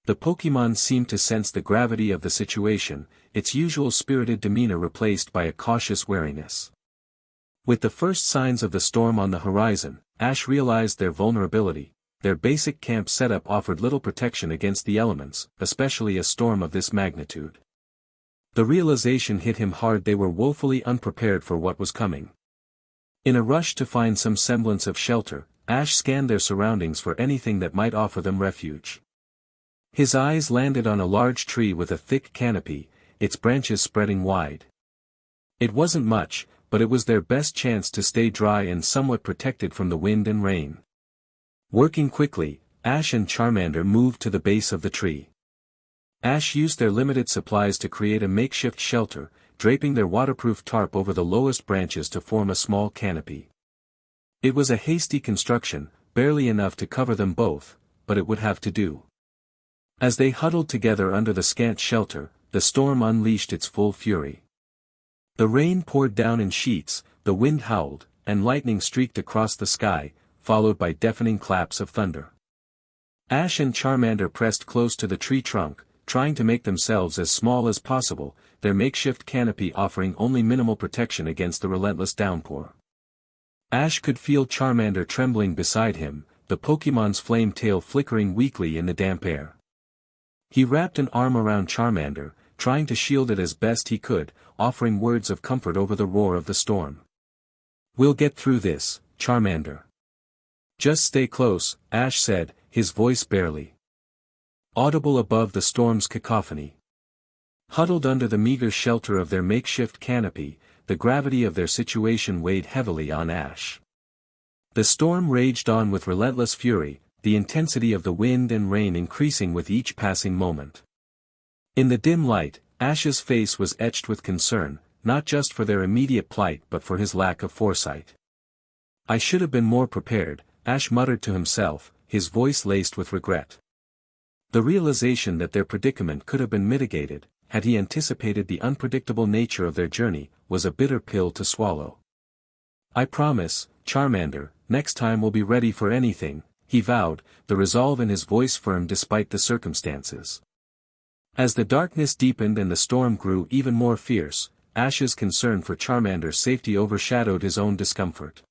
The Pokémon seemed to sense the gravity of the situation, its usual spirited demeanor replaced by a cautious wariness. With the first signs of the storm on the horizon, Ash realized their vulnerability. Their basic camp setup offered little protection against the elements, especially a storm of this magnitude. The realization hit him hard. They were woefully unprepared for what was coming. In a rush to find some semblance of shelter, Ash scanned their surroundings for anything that might offer them refuge. His eyes landed on a large tree with a thick canopy, its branches spreading wide. It wasn't much, but it was their best chance to stay dry and somewhat protected from the wind and rain. Working quickly, Ash and Charmander moved to the base of the tree. Ash used their limited supplies to create a makeshift shelter, draping their waterproof tarp over the lowest branches to form a small canopy. It was a hasty construction, barely enough to cover them both, but it would have to do. As they huddled together under the scant shelter, the storm unleashed its full fury. The rain poured down in sheets, the wind howled, and lightning streaked across the sky, followed by deafening claps of thunder. Ash and Charmander pressed close to the tree trunk, trying to make themselves as small as possible, their makeshift canopy offering only minimal protection against the relentless downpour. Ash could feel Charmander trembling beside him, the Pokémon's flame tail flickering weakly in the damp air. He wrapped an arm around Charmander, trying to shield it as best he could, offering words of comfort over the roar of the storm. "We'll get through this, Charmander. Just stay close," Ash said, his voice barely audible above the storm's cacophony. Huddled under the meager shelter of their makeshift canopy, the gravity of their situation weighed heavily on Ash. The storm raged on with relentless fury, the intensity of the wind and rain increasing with each passing moment. In the dim light, Ash's face was etched with concern, not just for their immediate plight but for his lack of foresight. "I should have been more prepared," Ash muttered to himself, his voice laced with regret. The realization that their predicament could have been mitigated, had he anticipated the unpredictable nature of their journey, was a bitter pill to swallow. "I promise, Charmander, next time we'll be ready for anything," he vowed, the resolve in his voice firm despite the circumstances. As the darkness deepened and the storm grew even more fierce, Ash's concern for Charmander's safety overshadowed his own discomfort.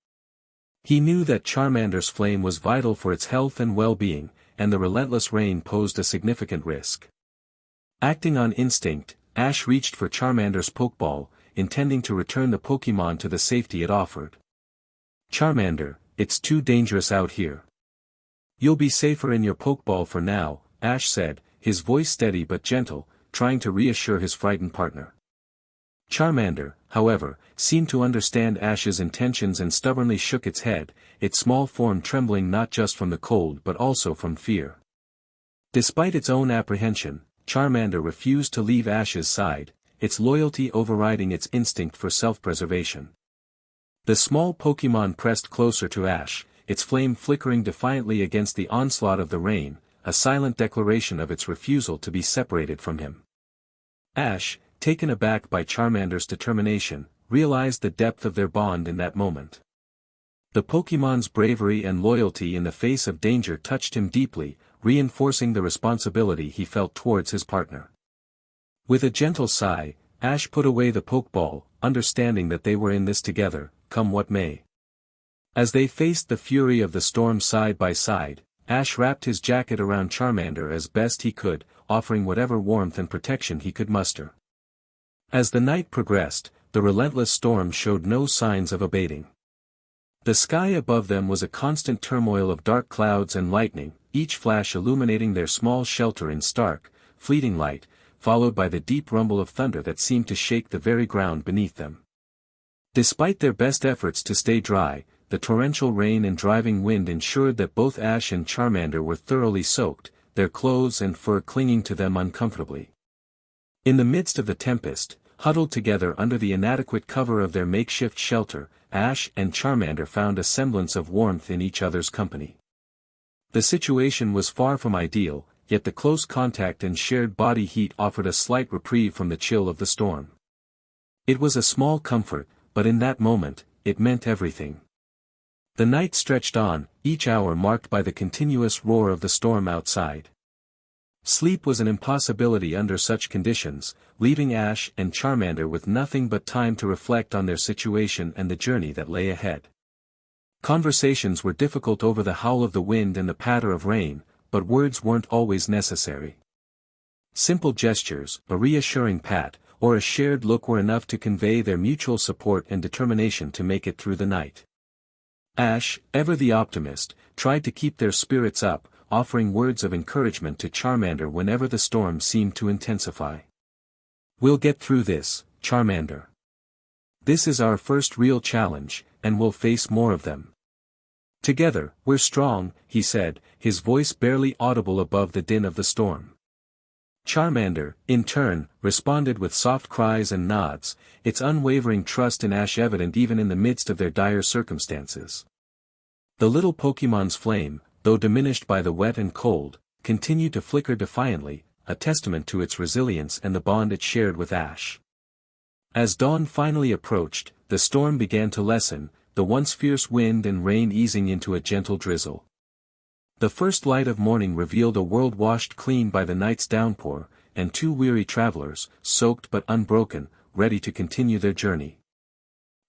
He knew that Charmander's flame was vital for its health and well-being, and the relentless rain posed a significant risk. Acting on instinct, Ash reached for Charmander's Pokeball, intending to return the Pokémon to the safety it offered. "Charmander, it's too dangerous out here. You'll be safer in your Pokeball for now," Ash said, his voice steady but gentle, trying to reassure his frightened partner. Charmander, however, seemed to understand Ash's intentions and stubbornly shook its head, its small form trembling not just from the cold but also from fear. Despite its own apprehension, Charmander refused to leave Ash's side, its loyalty overriding its instinct for self-preservation. The small Pokémon pressed closer to Ash, its flame flickering defiantly against the onslaught of the rain, a silent declaration of its refusal to be separated from him. Ash, taken aback by Charmander's determination, realized the depth of their bond in that moment. The Pokémon's bravery and loyalty in the face of danger touched him deeply, reinforcing the responsibility he felt towards his partner. With a gentle sigh, Ash put away the Pokeball, understanding that they were in this together, come what may. As they faced the fury of the storm side by side, Ash wrapped his jacket around Charmander as best he could, offering whatever warmth and protection he could muster. As the night progressed, the relentless storm showed no signs of abating. The sky above them was a constant turmoil of dark clouds and lightning, each flash illuminating their small shelter in stark, fleeting light, followed by the deep rumble of thunder that seemed to shake the very ground beneath them. Despite their best efforts to stay dry, the torrential rain and driving wind ensured that both Ash and Charmander were thoroughly soaked, their clothes and fur clinging to them uncomfortably. In the midst of the tempest, huddled together under the inadequate cover of their makeshift shelter, Ash and Charmander found a semblance of warmth in each other's company. The situation was far from ideal, yet the close contact and shared body heat offered a slight reprieve from the chill of the storm. It was a small comfort, but in that moment, it meant everything. The night stretched on, each hour marked by the continuous roar of the storm outside. Sleep was an impossibility under such conditions, leaving Ash and Charmander with nothing but time to reflect on their situation and the journey that lay ahead. Conversations were difficult over the howl of the wind and the patter of rain, but words weren't always necessary. Simple gestures, a reassuring pat, or a shared look were enough to convey their mutual support and determination to make it through the night. Ash, ever the optimist, tried to keep their spirits up, offering words of encouragement to Charmander whenever the storm seemed to intensify. "We'll get through this, Charmander. This is our first real challenge, and we'll face more of them. Together, we're strong," he said, his voice barely audible above the din of the storm. Charmander, in turn, responded with soft cries and nods, its unwavering trust in Ash evident even in the midst of their dire circumstances. The little Pokémon's flame, though diminished by the wet and cold, continued to flicker defiantly, a testament to its resilience and the bond it shared with Ash. As dawn finally approached, the storm began to lessen, the once fierce wind and rain easing into a gentle drizzle. The first light of morning revealed a world washed clean by the night's downpour, and two weary travelers, soaked but unbroken, ready to continue their journey.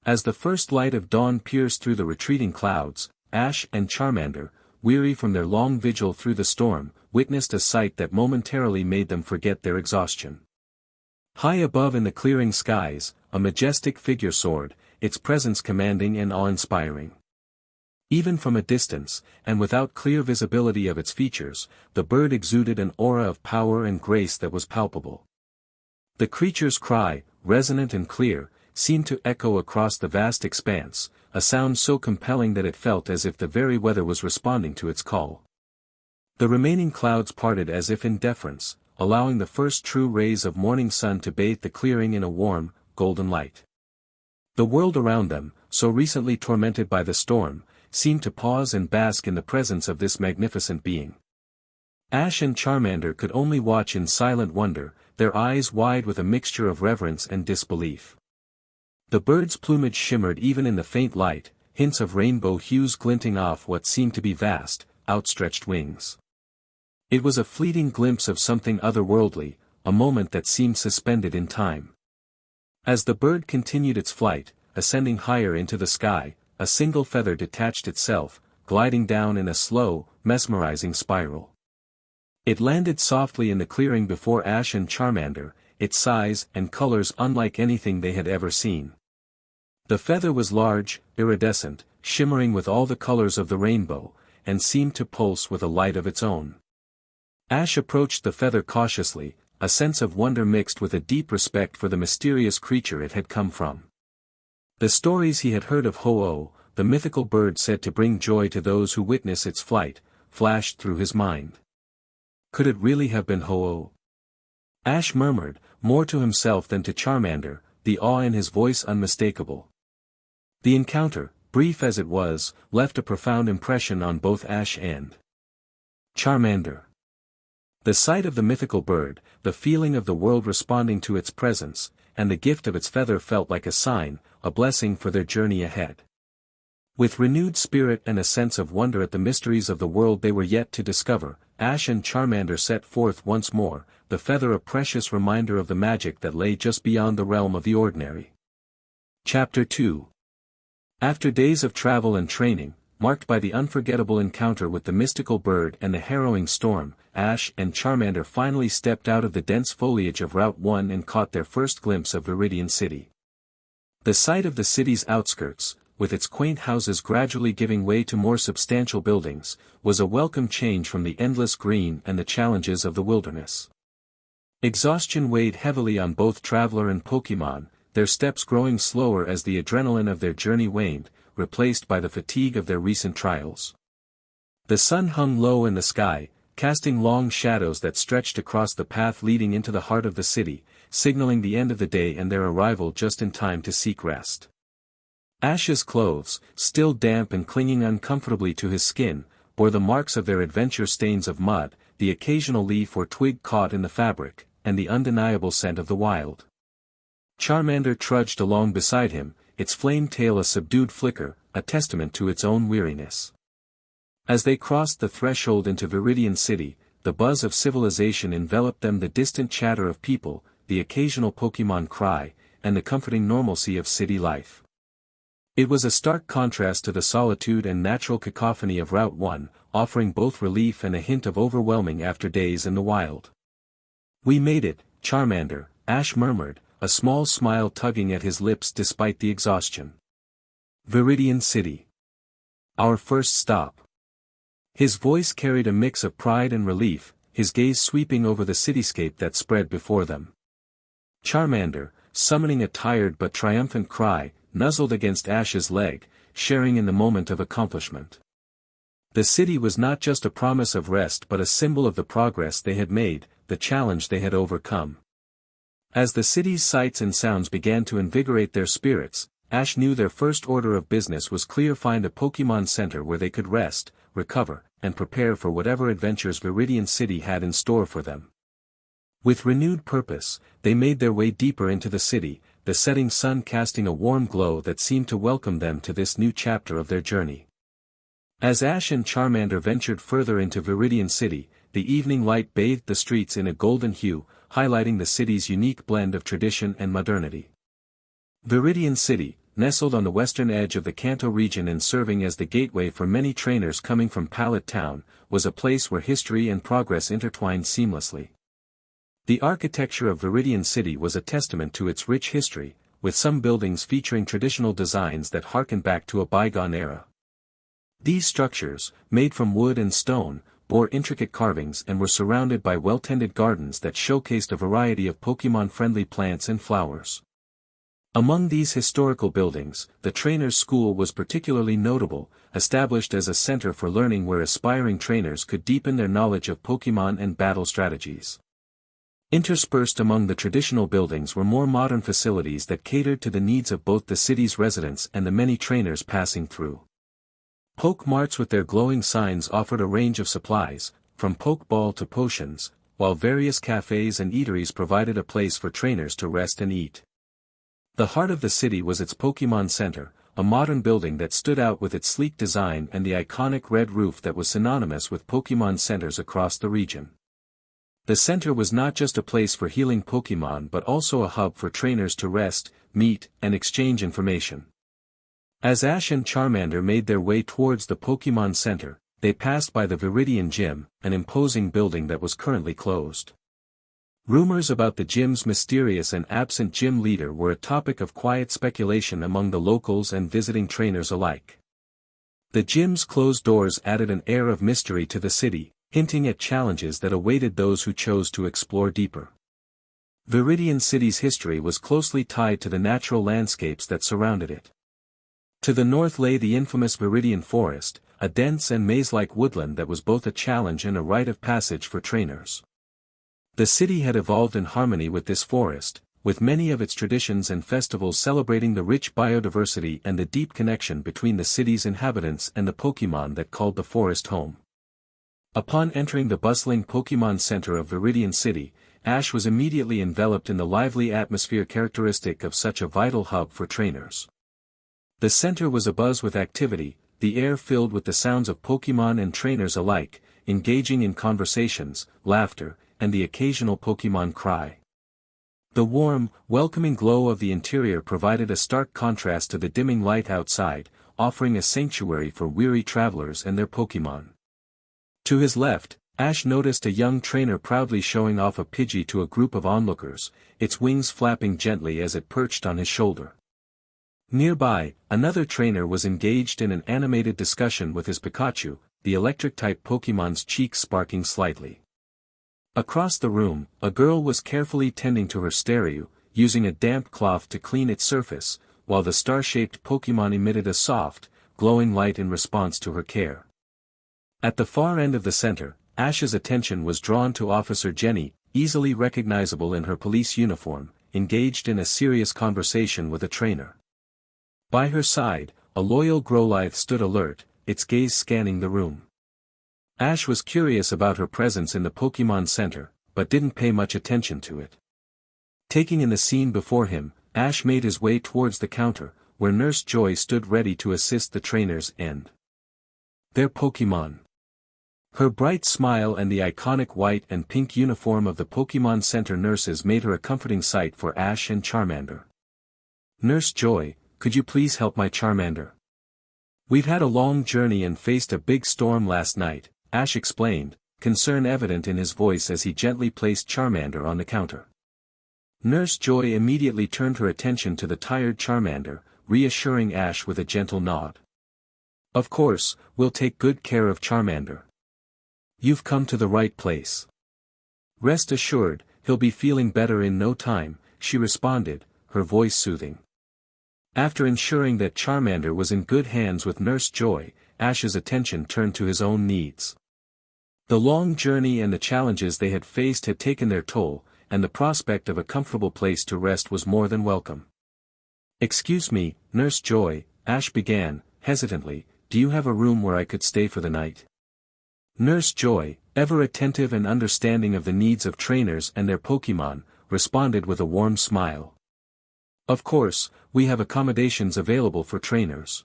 As the first light of dawn pierced through the retreating clouds, Ash and Charmander, weary from their long vigil through the storm, witnessed a sight that momentarily made them forget their exhaustion. High above in the clearing skies, a majestic figure soared, its presence commanding and awe-inspiring. Even from a distance, and without clear visibility of its features, the bird exuded an aura of power and grace that was palpable. The creature's cry, resonant and clear, seemed to echo across the vast expanse, a sound so compelling that it felt as if the very weather was responding to its call. The remaining clouds parted as if in deference, allowing the first true rays of morning sun to bathe the clearing in a warm, golden light. The world around them, so recently tormented by the storm, seemed to pause and bask in the presence of this magnificent being. Ash and Charmander could only watch in silent wonder, their eyes wide with a mixture of reverence and disbelief. The bird's plumage shimmered even in the faint light, hints of rainbow hues glinting off what seemed to be vast, outstretched wings. It was a fleeting glimpse of something otherworldly, a moment that seemed suspended in time. As the bird continued its flight, ascending higher into the sky, a single feather detached itself, gliding down in a slow, mesmerizing spiral. It landed softly in the clearing before Ash and Charmander, its size and colors unlike anything they had ever seen. The feather was large, iridescent, shimmering with all the colors of the rainbow, and seemed to pulse with a light of its own. Ash approached the feather cautiously, a sense of wonder mixed with a deep respect for the mysterious creature it had come from. The stories he had heard of Ho-Oh, the mythical bird said to bring joy to those who witness its flight, flashed through his mind. Could it really have been Ho-Oh? Ash murmured, more to himself than to Charmander, the awe in his voice unmistakable. The encounter, brief as it was, left a profound impression on both Ash and Charmander. The sight of the mythical bird, the feeling of the world responding to its presence, and the gift of its feather felt like a sign, a blessing for their journey ahead. With renewed spirit and a sense of wonder at the mysteries of the world they were yet to discover, Ash and Charmander set forth once more, the feather a precious reminder of the magic that lay just beyond the realm of the ordinary. Chapter 2. After days of travel and training, marked by the unforgettable encounter with the mystical bird and the harrowing storm, Ash and Charmander finally stepped out of the dense foliage of Route 1 and caught their first glimpse of Viridian City. The sight of the city's outskirts, with its quaint houses gradually giving way to more substantial buildings, was a welcome change from the endless green and the challenges of the wilderness. Exhaustion weighed heavily on both traveler and Pokémon, their steps growing slower as the adrenaline of their journey waned, replaced by the fatigue of their recent trials. The sun hung low in the sky, casting long shadows that stretched across the path leading into the heart of the city, signaling the end of the day and their arrival just in time to seek rest. Ash's clothes, still damp and clinging uncomfortably to his skin, bore the marks of their adventure stains of mud, the occasional leaf or twig caught in the fabric, and the undeniable scent of the wild. Charmander trudged along beside him, its flame tail a subdued flicker, a testament to its own weariness. As they crossed the threshold into Viridian City, the buzz of civilization enveloped them, the distant chatter of people, the occasional Pokémon cry, and the comforting normalcy of city life. It was a stark contrast to the solitude and natural cacophony of Route 1, offering both relief and a hint of overwhelming after days in the wild. "We made it, Charmander," Ash murmured, a small smile tugging at his lips despite the exhaustion. "Viridian City. Our first stop." His voice carried a mix of pride and relief, his gaze sweeping over the cityscape that spread before them. Charmander, summoning a tired but triumphant cry, nuzzled against Ash's leg, sharing in the moment of accomplishment. The city was not just a promise of rest but a symbol of the progress they had made, the challenge they had overcome. As the city's sights and sounds began to invigorate their spirits, Ash knew their first order of business was clear: find a Pokémon Center where they could rest, recover, and prepare for whatever adventures Viridian City had in store for them. With renewed purpose, they made their way deeper into the city, the setting sun casting a warm glow that seemed to welcome them to this new chapter of their journey. As Ash and Charmander ventured further into Viridian City, the evening light bathed the streets in a golden hue, highlighting the city's unique blend of tradition and modernity. Viridian City, nestled on the western edge of the Kanto region and serving as the gateway for many trainers coming from Pallet Town, was a place where history and progress intertwined seamlessly. The architecture of Viridian City was a testament to its rich history, with some buildings featuring traditional designs that harken back to a bygone era. These structures, made from wood and stone, bore intricate carvings and were surrounded by well-tended gardens that showcased a variety of Pokemon-friendly plants and flowers. Among these historical buildings, the trainer's school was particularly notable, established as a center for learning where aspiring trainers could deepen their knowledge of Pokemon and battle strategies. Interspersed among the traditional buildings were more modern facilities that catered to the needs of both the city's residents and the many trainers passing through. Poke marts with their glowing signs offered a range of supplies, from Pokeball to potions, while various cafes and eateries provided a place for trainers to rest and eat. The heart of the city was its Pokemon Center, a modern building that stood out with its sleek design and the iconic red roof that was synonymous with Pokemon centers across the region. The center was not just a place for healing Pokemon but also a hub for trainers to rest, meet, and exchange information. As Ash and Charmander made their way towards the Pokemon Center, they passed by the Veridian Gym, an imposing building that was currently closed. Rumors about the gym's mysterious and absent gym leader were a topic of quiet speculation among the locals and visiting trainers alike. The gym's closed doors added an air of mystery to the city, hinting at challenges that awaited those who chose to explore deeper. Viridian City's history was closely tied to the natural landscapes that surrounded it. To the north lay the infamous Viridian Forest, a dense and maze-like woodland that was both a challenge and a rite of passage for trainers. The city had evolved in harmony with this forest, with many of its traditions and festivals celebrating the rich biodiversity and the deep connection between the city's inhabitants and the Pokemon that called the forest home. Upon entering the bustling Pokemon Center of Veridian City, Ash was immediately enveloped in the lively atmosphere characteristic of such a vital hub for trainers. The center was abuzz with activity, the air filled with the sounds of Pokemon and trainers alike, engaging in conversations, laughter, and the occasional Pokemon cry. The warm, welcoming glow of the interior provided a stark contrast to the dimming light outside, offering a sanctuary for weary travelers and their Pokemon. To his left, Ash noticed a young trainer proudly showing off a Pidgey to a group of onlookers, its wings flapping gently as it perched on his shoulder. Nearby, another trainer was engaged in an animated discussion with his Pikachu, the electric-type Pokemon's cheeks sparking slightly. Across the room, a girl was carefully tending to her stereo, using a damp cloth to clean its surface, while the star-shaped Pokemon emitted a soft, glowing light in response to her care. At the far end of the center, Ash's attention was drawn to Officer Jenny, easily recognizable in her police uniform, engaged in a serious conversation with a trainer. By her side, a loyal Growlithe stood alert, its gaze scanning the room. Ash was curious about her presence in the Pokemon Center, but didn't pay much attention to it. Taking in the scene before him, Ash made his way towards the counter, where Nurse Joy stood ready to assist the trainers and their Pokemon. Her bright smile and the iconic white and pink uniform of the Pokemon Center nurses made her a comforting sight for Ash and Charmander. "Nurse Joy, could you please help my Charmander? We've had a long journey and faced a big storm last night," Ash explained, concern evident in his voice as he gently placed Charmander on the counter. Nurse Joy immediately turned her attention to the tired Charmander, reassuring Ash with a gentle nod. "Of course, we'll take good care of Charmander. You've come to the right place. Rest assured, he'll be feeling better in no time," she responded, her voice soothing. After ensuring that Charmander was in good hands with Nurse Joy, Ash's attention turned to his own needs. The long journey and the challenges they had faced had taken their toll, and the prospect of a comfortable place to rest was more than welcome. "Excuse me, Nurse Joy," Ash began, hesitantly, "do you have a room where I could stay for the night?" Nurse Joy, ever attentive and understanding of the needs of trainers and their Pokemon, responded with a warm smile. "Of course, we have accommodations available for trainers.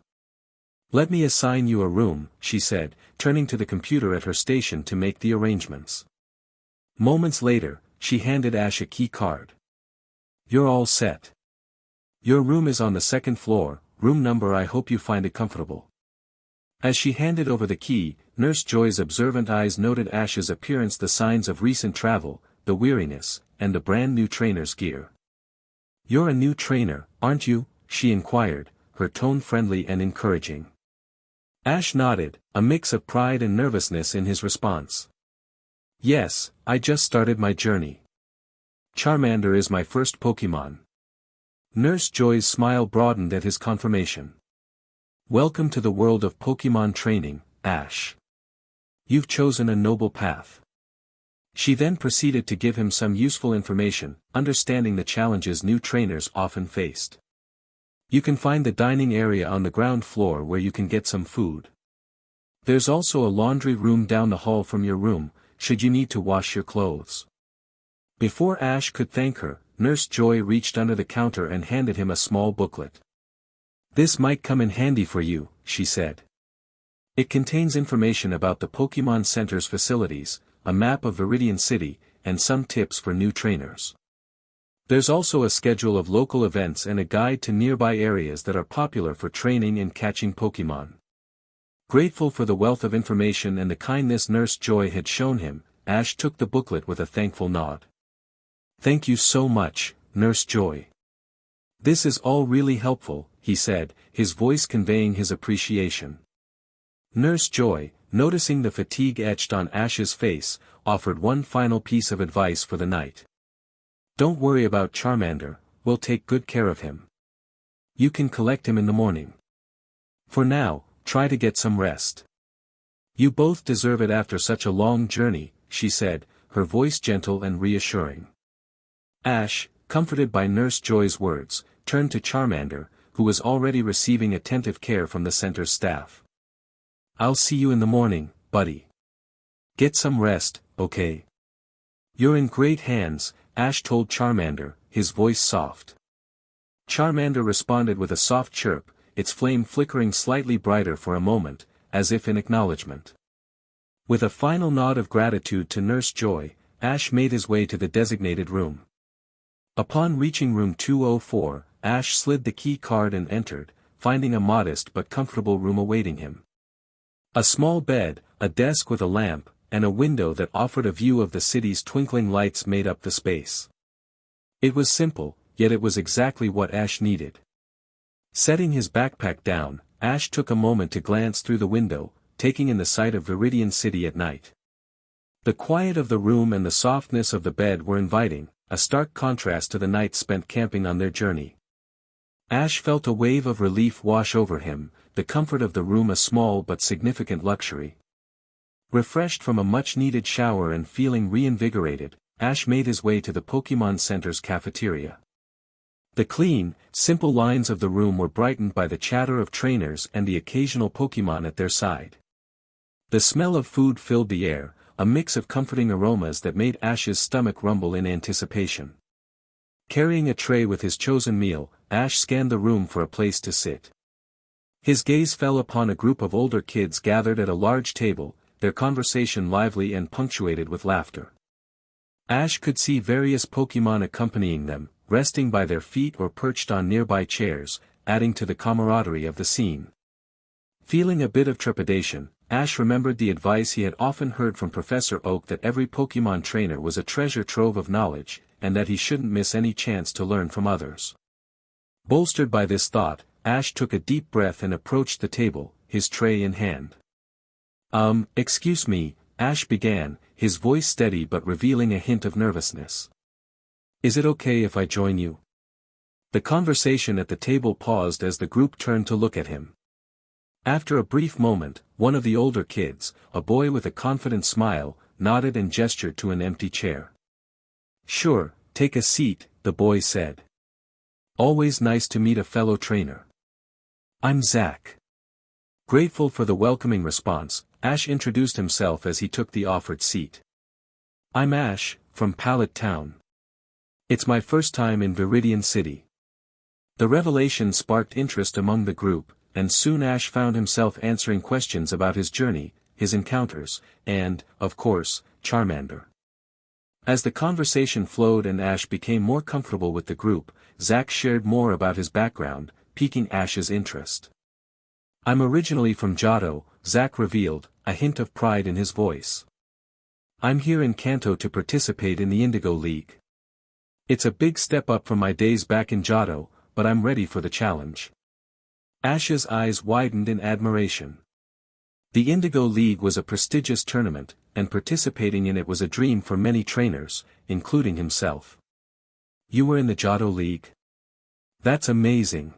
Let me assign you a room," she said, turning to the computer at her station to make the arrangements. Moments later, she handed Ash a key card. "You're all set. Your room is on the second floor, room number. I hope you find it comfortable." As she handed over the key, Nurse Joy's observant eyes noted Ash's appearance, the signs of recent travel, the weariness, and the brand new trainer's gear. "You're a new trainer, aren't you?" she inquired, her tone friendly and encouraging. Ash nodded, a mix of pride and nervousness in his response. Yes, I just started my journey. Charmander is my first Pokémon. Nurse Joy's smile broadened at his confirmation. Welcome to the world of Pokémon training, Ash. You've chosen a noble path. She then proceeded to give him some useful information, understanding the challenges new trainers often faced. You can find the dining area on the ground floor where you can get some food. There's also a laundry room down the hall from your room, should you need to wash your clothes. Before Ash could thank her, Nurse Joy reached under the counter and handed him a small booklet. This might come in handy for you, she said. It contains information about the Pokémon Center's facilities, a map of Veridian City, and some tips for new trainers. There's also a schedule of local events and a guide to nearby areas that are popular for training and catching Pokémon. Grateful for the wealth of information and the kindness Nurse Joy had shown him, Ash took the booklet with a thankful nod. Thank you so much, Nurse Joy. This is all really helpful, he said, his voice conveying his appreciation. Nurse Joy, noticing the fatigue etched on Ash's face, offered one final piece of advice for the night. Don't worry about Charmander, we'll take good care of him. You can collect him in the morning. For now, try to get some rest. You both deserve it after such a long journey, she said, her voice gentle and reassuring. Ash, comforted by Nurse Joy's words, turned to Charmander, who was already receiving attentive care from the center's staff. I'll see you in the morning, buddy. Get some rest, okay? You're in great hands, Ash told Charmander, his voice soft. Charmander responded with a soft chirp, its flame flickering slightly brighter for a moment, as if in acknowledgement. With a final nod of gratitude to Nurse Joy, Ash made his way to the designated room. Upon reaching room 204, Ash slid the key card and entered, finding a modest but comfortable room awaiting him. A small bed, a desk with a lamp, and a window that offered a view of the city's twinkling lights made up the space. It was simple, yet it was exactly what Ash needed. Setting his backpack down, Ash took a moment to glance through the window, taking in the sight of Viridian City at night. The quiet of the room and the softness of the bed were inviting, a stark contrast to the night spent camping on their journey. Ash felt a wave of relief wash over him, the comfort of the room a small but significant luxury. Refreshed from a much-needed shower and feeling reinvigorated, Ash made his way to the Pokémon Center's cafeteria. The clean, simple lines of the room were brightened by the chatter of trainers and the occasional Pokémon at their side. The smell of food filled the air, a mix of comforting aromas that made Ash's stomach rumble in anticipation. Carrying a tray with his chosen meal, Ash scanned the room for a place to sit. His gaze fell upon a group of older kids gathered at a large table, their conversation lively and punctuated with laughter. Ash could see various Pokémon accompanying them, resting by their feet or perched on nearby chairs, adding to the camaraderie of the scene. Feeling a bit of trepidation, Ash remembered the advice he had often heard from Professor Oak that every Pokémon trainer was a treasure trove of knowledge, and that he shouldn't miss any chance to learn from others. Bolstered by this thought, Ash took a deep breath and approached the table, his tray in hand. Excuse me, Ash began, his voice steady but revealing a hint of nervousness. Is it okay if I join you? The conversation at the table paused as the group turned to look at him. After a brief moment, one of the older kids, a boy with a confident smile, nodded and gestured to an empty chair. Sure, take a seat, the boy said. Always nice to meet a fellow trainer. I'm Zach. Grateful for the welcoming response, Ash introduced himself as he took the offered seat. I'm Ash, from Pallet Town. It's my first time in Viridian City. The revelation sparked interest among the group, and soon Ash found himself answering questions about his journey, his encounters, and, of course, Charmander. As the conversation flowed and Ash became more comfortable with the group, Zach shared more about his background, piquing Ash's interest. I'm originally from Johto, Zach revealed, a hint of pride in his voice. I'm here in Kanto to participate in the Indigo League. It's a big step up from my days back in Johto, but I'm ready for the challenge. Ash's eyes widened in admiration. The Indigo League was a prestigious tournament, and participating in it was a dream for many trainers, including himself. You were in the Johto League? That's amazing!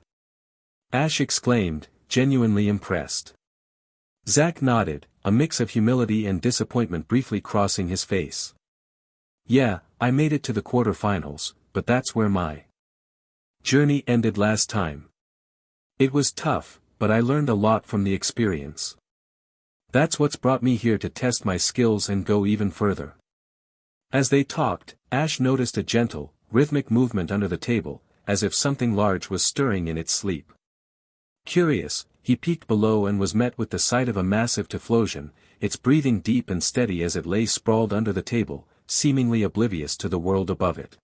Ash exclaimed, genuinely impressed. Zack nodded, a mix of humility and disappointment briefly crossing his face. Yeah, I made it to the quarterfinals, but that's where my journey ended last time. It was tough, but I learned a lot from the experience. That's what's brought me here to test my skills and go even further. As they talked, Ash noticed a gentle, rhythmic movement under the table, as if something large was stirring in its sleep. Curious, he peeked below and was met with the sight of a massive Typhlosion, its breathing deep and steady as it lay sprawled under the table, seemingly oblivious to the world above it.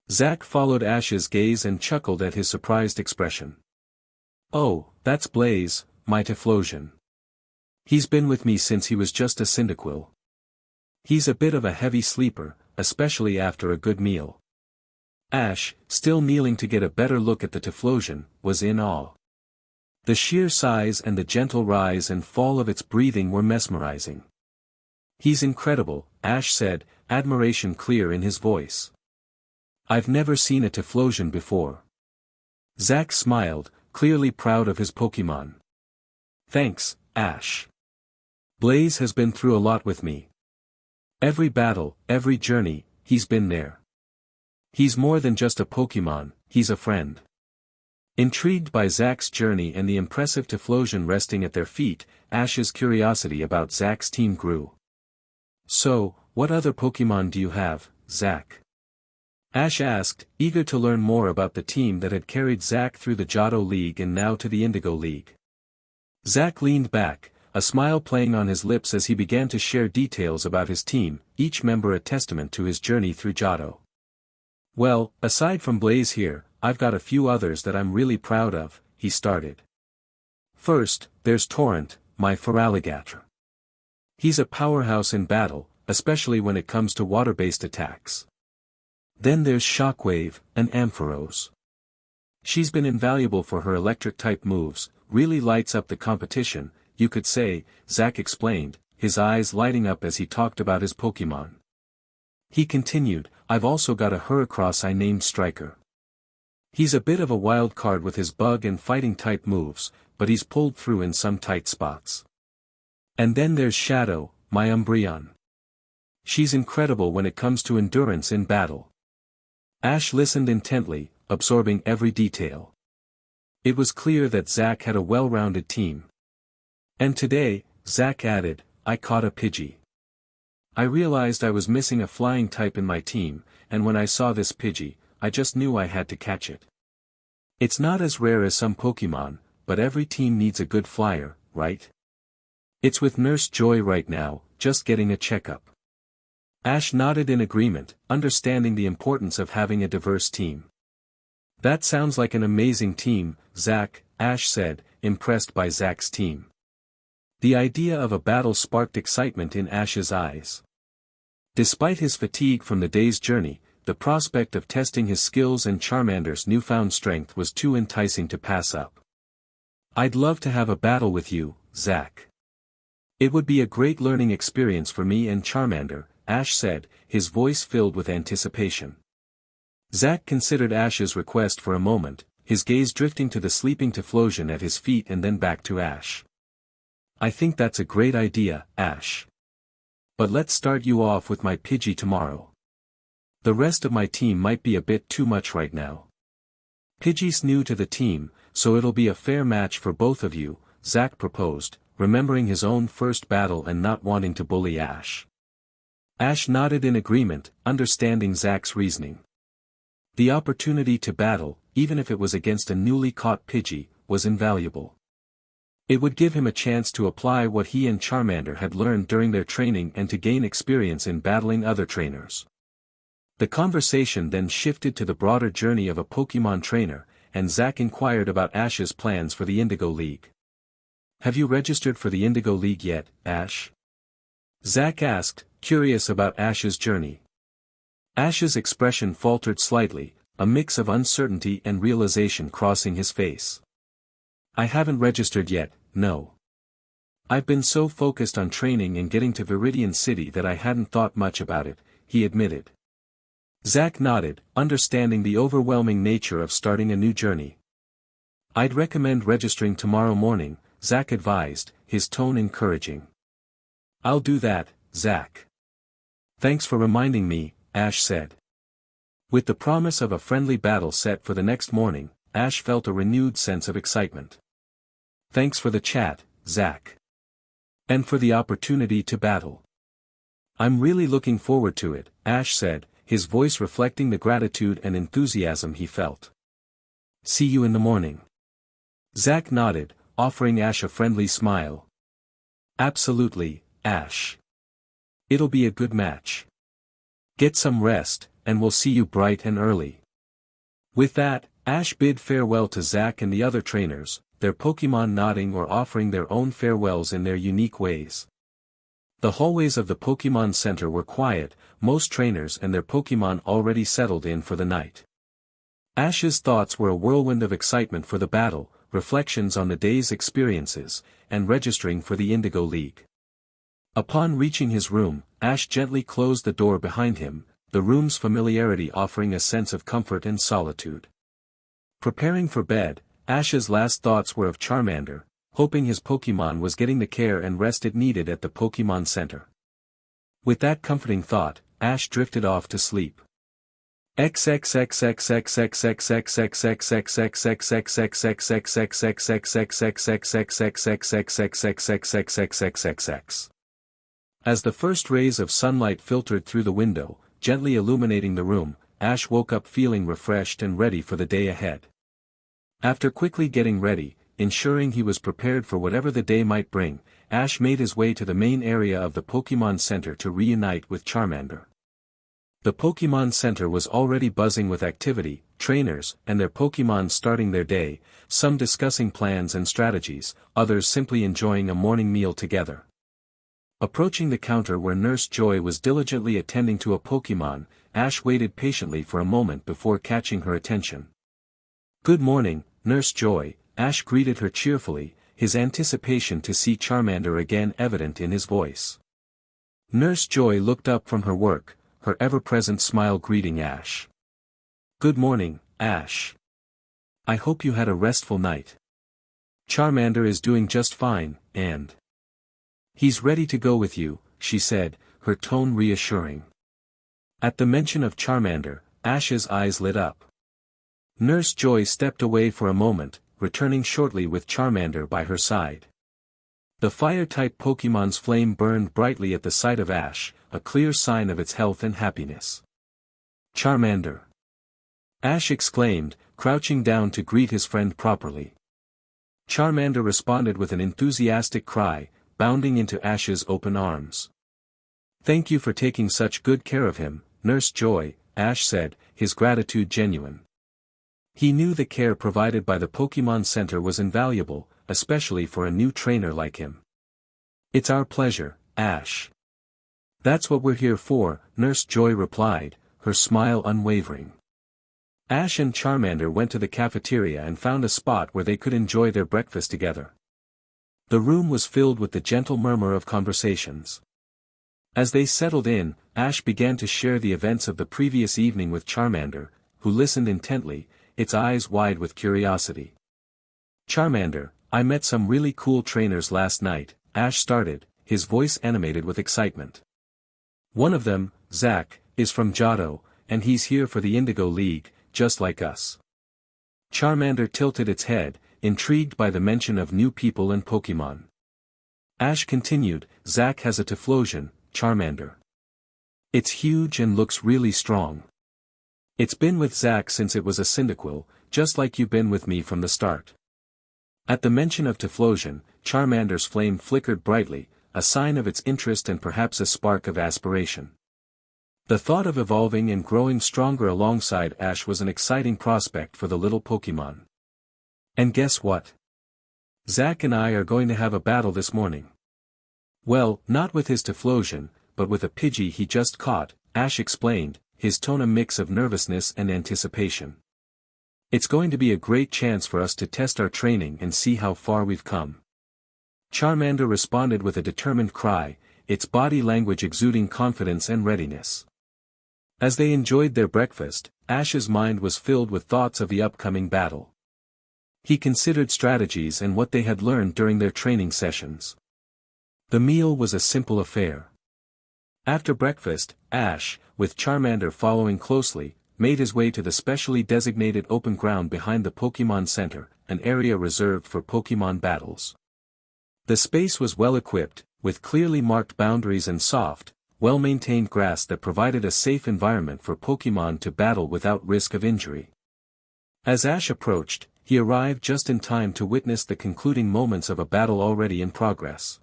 Zack followed Ash's gaze and chuckled at his surprised expression. Oh, that's Blaze, my Typhlosion. He's been with me since he was just a Cyndaquil. He's a bit of a heavy sleeper, especially after a good meal. Ash, still kneeling to get a better look at the Typhlosion, was in awe. The sheer size and the gentle rise and fall of its breathing were mesmerizing. He's incredible, Ash said, admiration clear in his voice. I've never seen a Typhlosion before. Zack smiled, clearly proud of his Pokémon. Thanks, Ash. Blaze has been through a lot with me. Every battle, every journey, he's been there. He's more than just a Pokémon, he's a friend. Intrigued by Zack's journey and the impressive Typhlosion resting at their feet, Ash's curiosity about Zack's team grew. So, what other Pokémon do you have, Zack? Ash asked, eager to learn more about the team that had carried Zack through the Johto League and now to the Indigo League. Zack leaned back, a smile playing on his lips as he began to share details about his team, each member a testament to his journey through Johto. Well, aside from Blaze here, I've got a few others that I'm really proud of, he started. First, there's Torrent, my Feraligatr. He's a powerhouse in battle, especially when it comes to water-based attacks. Then there's Shockwave, an Ampharos. She's been invaluable for her electric-type moves, really lights up the competition, you could say, Zack explained, his eyes lighting up as he talked about his Pokémon. He continued, I've also got a Heracross I named Striker. He's a bit of a wild card with his bug and fighting-type moves, but he's pulled through in some tight spots. And then there's Shadow, my Umbreon. She's incredible when it comes to endurance in battle. Ash listened intently, absorbing every detail. It was clear that Zack had a well-rounded team. And today, Zack added, I caught a Pidgey. I realized I was missing a flying type in my team, and when I saw this Pidgey, I just knew I had to catch it. It's not as rare as some Pokémon, but every team needs a good flyer, right? It's with Nurse Joy right now, just getting a checkup. Ash nodded in agreement, understanding the importance of having a diverse team. That sounds like an amazing team, Zack, Ash said, impressed by Zack's team. The idea of a battle sparked excitement in Ash's eyes. Despite his fatigue from the day's journey, the prospect of testing his skills and Charmander's newfound strength was too enticing to pass up. I'd love to have a battle with you, Zack. It would be a great learning experience for me and Charmander, Ash said, his voice filled with anticipation. Zack considered Ash's request for a moment, his gaze drifting to the sleeping Typhlosion at his feet and then back to Ash. I think that's a great idea, Ash. But let's start you off with my Pidgey tomorrow. The rest of my team might be a bit too much right now. Pidgey's new to the team, so it'll be a fair match for both of you, Zack proposed, remembering his own first battle and not wanting to bully Ash. Ash nodded in agreement, understanding Zack's reasoning. The opportunity to battle, even if it was against a newly caught Pidgey, was invaluable. It would give him a chance to apply what he and Charmander had learned during their training and to gain experience in battling other trainers. The conversation then shifted to the broader journey of a Pokémon trainer, and Zack inquired about Ash's plans for the Indigo League. Have you registered for the Indigo League yet, Ash? Zack asked, curious about Ash's journey. Ash's expression faltered slightly, a mix of uncertainty and realization crossing his face. I haven't registered yet, no. I've been so focused on training and getting to Viridian City that I hadn't thought much about it, he admitted. Zack nodded, understanding the overwhelming nature of starting a new journey. I'd recommend registering tomorrow morning, Zack advised, his tone encouraging. I'll do that, Zack. Thanks for reminding me, Ash said. With the promise of a friendly battle set for the next morning, Ash felt a renewed sense of excitement. Thanks for the chat, Zack. And for the opportunity to battle. I'm really looking forward to it, Ash said, his voice reflecting the gratitude and enthusiasm he felt. See you in the morning. Zack nodded, offering Ash a friendly smile. Absolutely, Ash. It'll be a good match. Get some rest, and we'll see you bright and early. With that, Ash bid farewell to Zack and the other trainers, their Pokémon nodding or offering their own farewells in their unique ways. The hallways of the Pokémon Center were quiet, most trainers and their Pokémon already settled in for the night. Ash's thoughts were a whirlwind of excitement for the battle, reflections on the day's experiences, and registering for the Indigo League. Upon reaching his room, Ash gently closed the door behind him, the room's familiarity offering a sense of comfort and solitude. Preparing for bed, Ash's last thoughts were of Charmander, hoping his Pokémon was getting the care and rest it needed at the Pokémon Center. With that comforting thought, Ash drifted off to sleep. As the first rays of sunlight filtered through the window, gently illuminating the room, Ash woke up feeling refreshed and ready for the day ahead. After quickly getting ready, ensuring he was prepared for whatever the day might bring, Ash made his way to the main area of the Pokémon Center to reunite with Charmander. The Pokémon Center was already buzzing with activity, trainers and their Pokémon starting their day, some discussing plans and strategies, others simply enjoying a morning meal together. Approaching the counter where Nurse Joy was diligently attending to a Pokémon, Ash waited patiently for a moment before catching her attention. Good morning, Nurse Joy, Ash greeted her cheerfully, his anticipation to see Charmander again evident in his voice. Nurse Joy looked up from her work, her ever-present smile greeting Ash. Good morning, Ash. I hope you had a restful night. Charmander is doing just fine, and he's ready to go with you, she said, her tone reassuring. At the mention of Charmander, Ash's eyes lit up. Nurse Joy stepped away for a moment, returning shortly with Charmander by her side. The fire-type Pokémon's flame burned brightly at the sight of Ash, a clear sign of its health and happiness. Charmander! Ash exclaimed, crouching down to greet his friend properly. Charmander responded with an enthusiastic cry, bounding into Ash's open arms. Thank you for taking such good care of him, Nurse Joy, Ash said, his gratitude genuine. He knew the care provided by the Pokémon Center was invaluable, especially for a new trainer like him. It's our pleasure, Ash. That's what we're here for, Nurse Joy replied, her smile unwavering. Ash and Charmander went to the cafeteria and found a spot where they could enjoy their breakfast together. The room was filled with the gentle murmur of conversations. As they settled in, Ash began to share the events of the previous evening with Charmander, who listened intently, its eyes wide with curiosity. Charmander, I met some really cool trainers last night, Ash started, his voice animated with excitement. One of them, Zack, is from Johto, and he's here for the Indigo League, just like us. Charmander tilted its head, intrigued by the mention of new people and Pokémon. Ash continued, Zack has a Typhlosion, Charmander. It's huge and looks really strong. It's been with Zack since it was a Cyndaquil, just like you've been with me from the start. At the mention of Typhlosion, Charmander's flame flickered brightly, a sign of its interest and perhaps a spark of aspiration. The thought of evolving and growing stronger alongside Ash was an exciting prospect for the little Pokémon. And guess what? Zack and I are going to have a battle this morning. Well, not with his Typhlosion, but with a Pidgey he just caught, Ash explained, his tone a mix of nervousness and anticipation. It's going to be a great chance for us to test our training and see how far we've come. Charmander responded with a determined cry, its body language exuding confidence and readiness. As they enjoyed their breakfast, Ash's mind was filled with thoughts of the upcoming battle. He considered strategies and what they had learned during their training sessions. The meal was a simple affair. After breakfast, Ash, with Charmander following closely, made his way to the specially designated open ground behind the Pokémon Center, an area reserved for Pokémon battles. The space was well equipped, with clearly marked boundaries and soft, well-maintained grass that provided a safe environment for Pokémon to battle without risk of injury. As Ash approached, he arrived just in time to witness the concluding moments of a battle already in progress.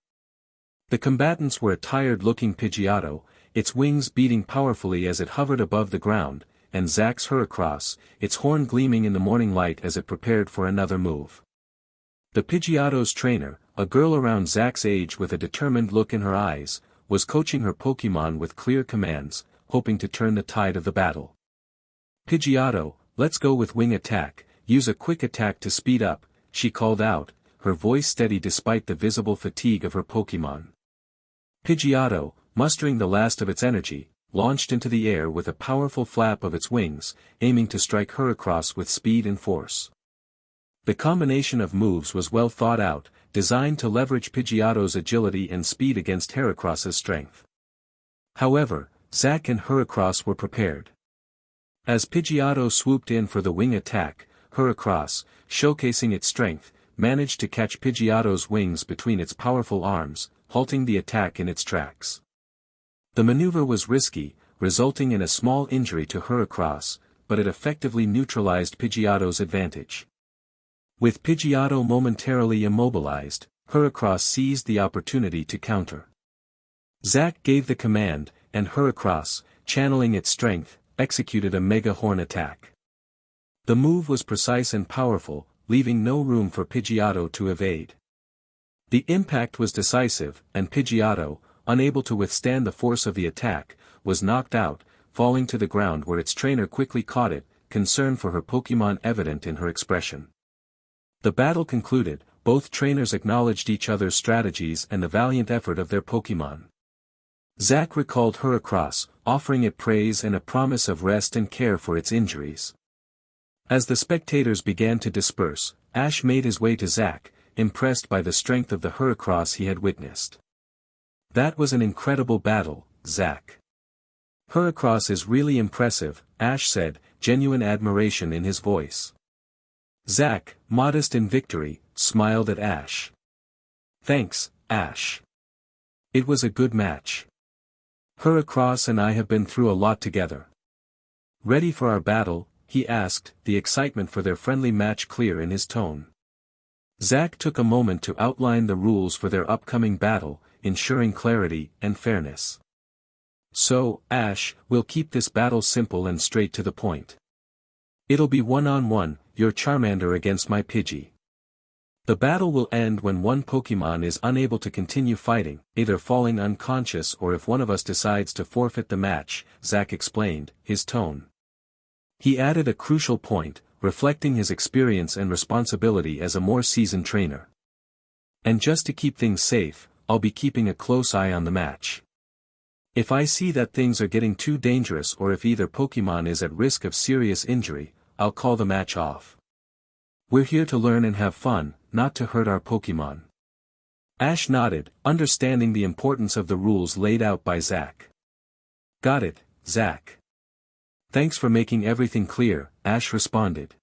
The combatants were a tired-looking Pidgeotto, its wings beating powerfully as it hovered above the ground, and Zack's Heracross, its horn gleaming in the morning light as it prepared for another move. The Pidgeotto's trainer, a girl around Zack's age with a determined look in her eyes, was coaching her Pokémon with clear commands, hoping to turn the tide of the battle. "Pidgeotto, let's go with wing attack, use a quick attack to speed up," she called out, her voice steady despite the visible fatigue of her Pokémon. Pidgeotto, mustering the last of its energy, launched into the air with a powerful flap of its wings, aiming to strike Heracross with speed and force. The combination of moves was well thought out, designed to leverage Pidgeotto's agility and speed against Heracross's strength. However, Zack and Heracross were prepared. As Pidgeotto swooped in for the wing attack, Heracross, showcasing its strength, managed to catch Pidgeotto's wings between its powerful arms, halting the attack in its tracks. The maneuver was risky, resulting in a small injury to Heracross, but it effectively neutralized Pidgeotto's advantage. With Pidgeotto momentarily immobilized, Heracross seized the opportunity to counter. Zack gave the command, and Heracross, channeling its strength, executed a Mega Horn attack. The move was precise and powerful, leaving no room for Pidgeotto to evade. The impact was decisive, and Pidgeotto, unable to withstand the force of the attack, was knocked out, falling to the ground where its trainer quickly caught it, concern for her Pokémon evident in her expression. The battle concluded, both trainers acknowledged each other's strategies and the valiant effort of their Pokémon. Zack recalled Heracross, offering it praise and a promise of rest and care for its injuries. As the spectators began to disperse, Ash made his way to Zack, impressed by the strength of the Heracross he had witnessed. "That was an incredible battle, Zack." "Heracross is really impressive," Ash said, genuine admiration in his voice. Zack, modest in victory, smiled at Ash. "Thanks, Ash. It was a good match. Heracross and I have been through a lot together." "Ready for our battle?" he asked, the excitement for their friendly match clear in his tone. Zack took a moment to outline the rules for their upcoming battle, ensuring clarity and fairness. "So, Ash, we'll keep this battle simple and straight to the point. It'll be one-on-one, your Charmander against my Pidgey. The battle will end when one Pokémon is unable to continue fighting, either falling unconscious or if one of us decides to forfeit the match," Zack explained, his tone. He added a crucial point, reflecting his experience and responsibility as a more seasoned trainer. "And just to keep things safe, I'll be keeping a close eye on the match. If I see that things are getting too dangerous or if either Pokémon is at risk of serious injury, I'll call the match off. We're here to learn and have fun, not to hurt our Pokémon." Ash nodded, understanding the importance of the rules laid out by Zack. "Got it, Zack. Thanks for making everything clear," Ash responded.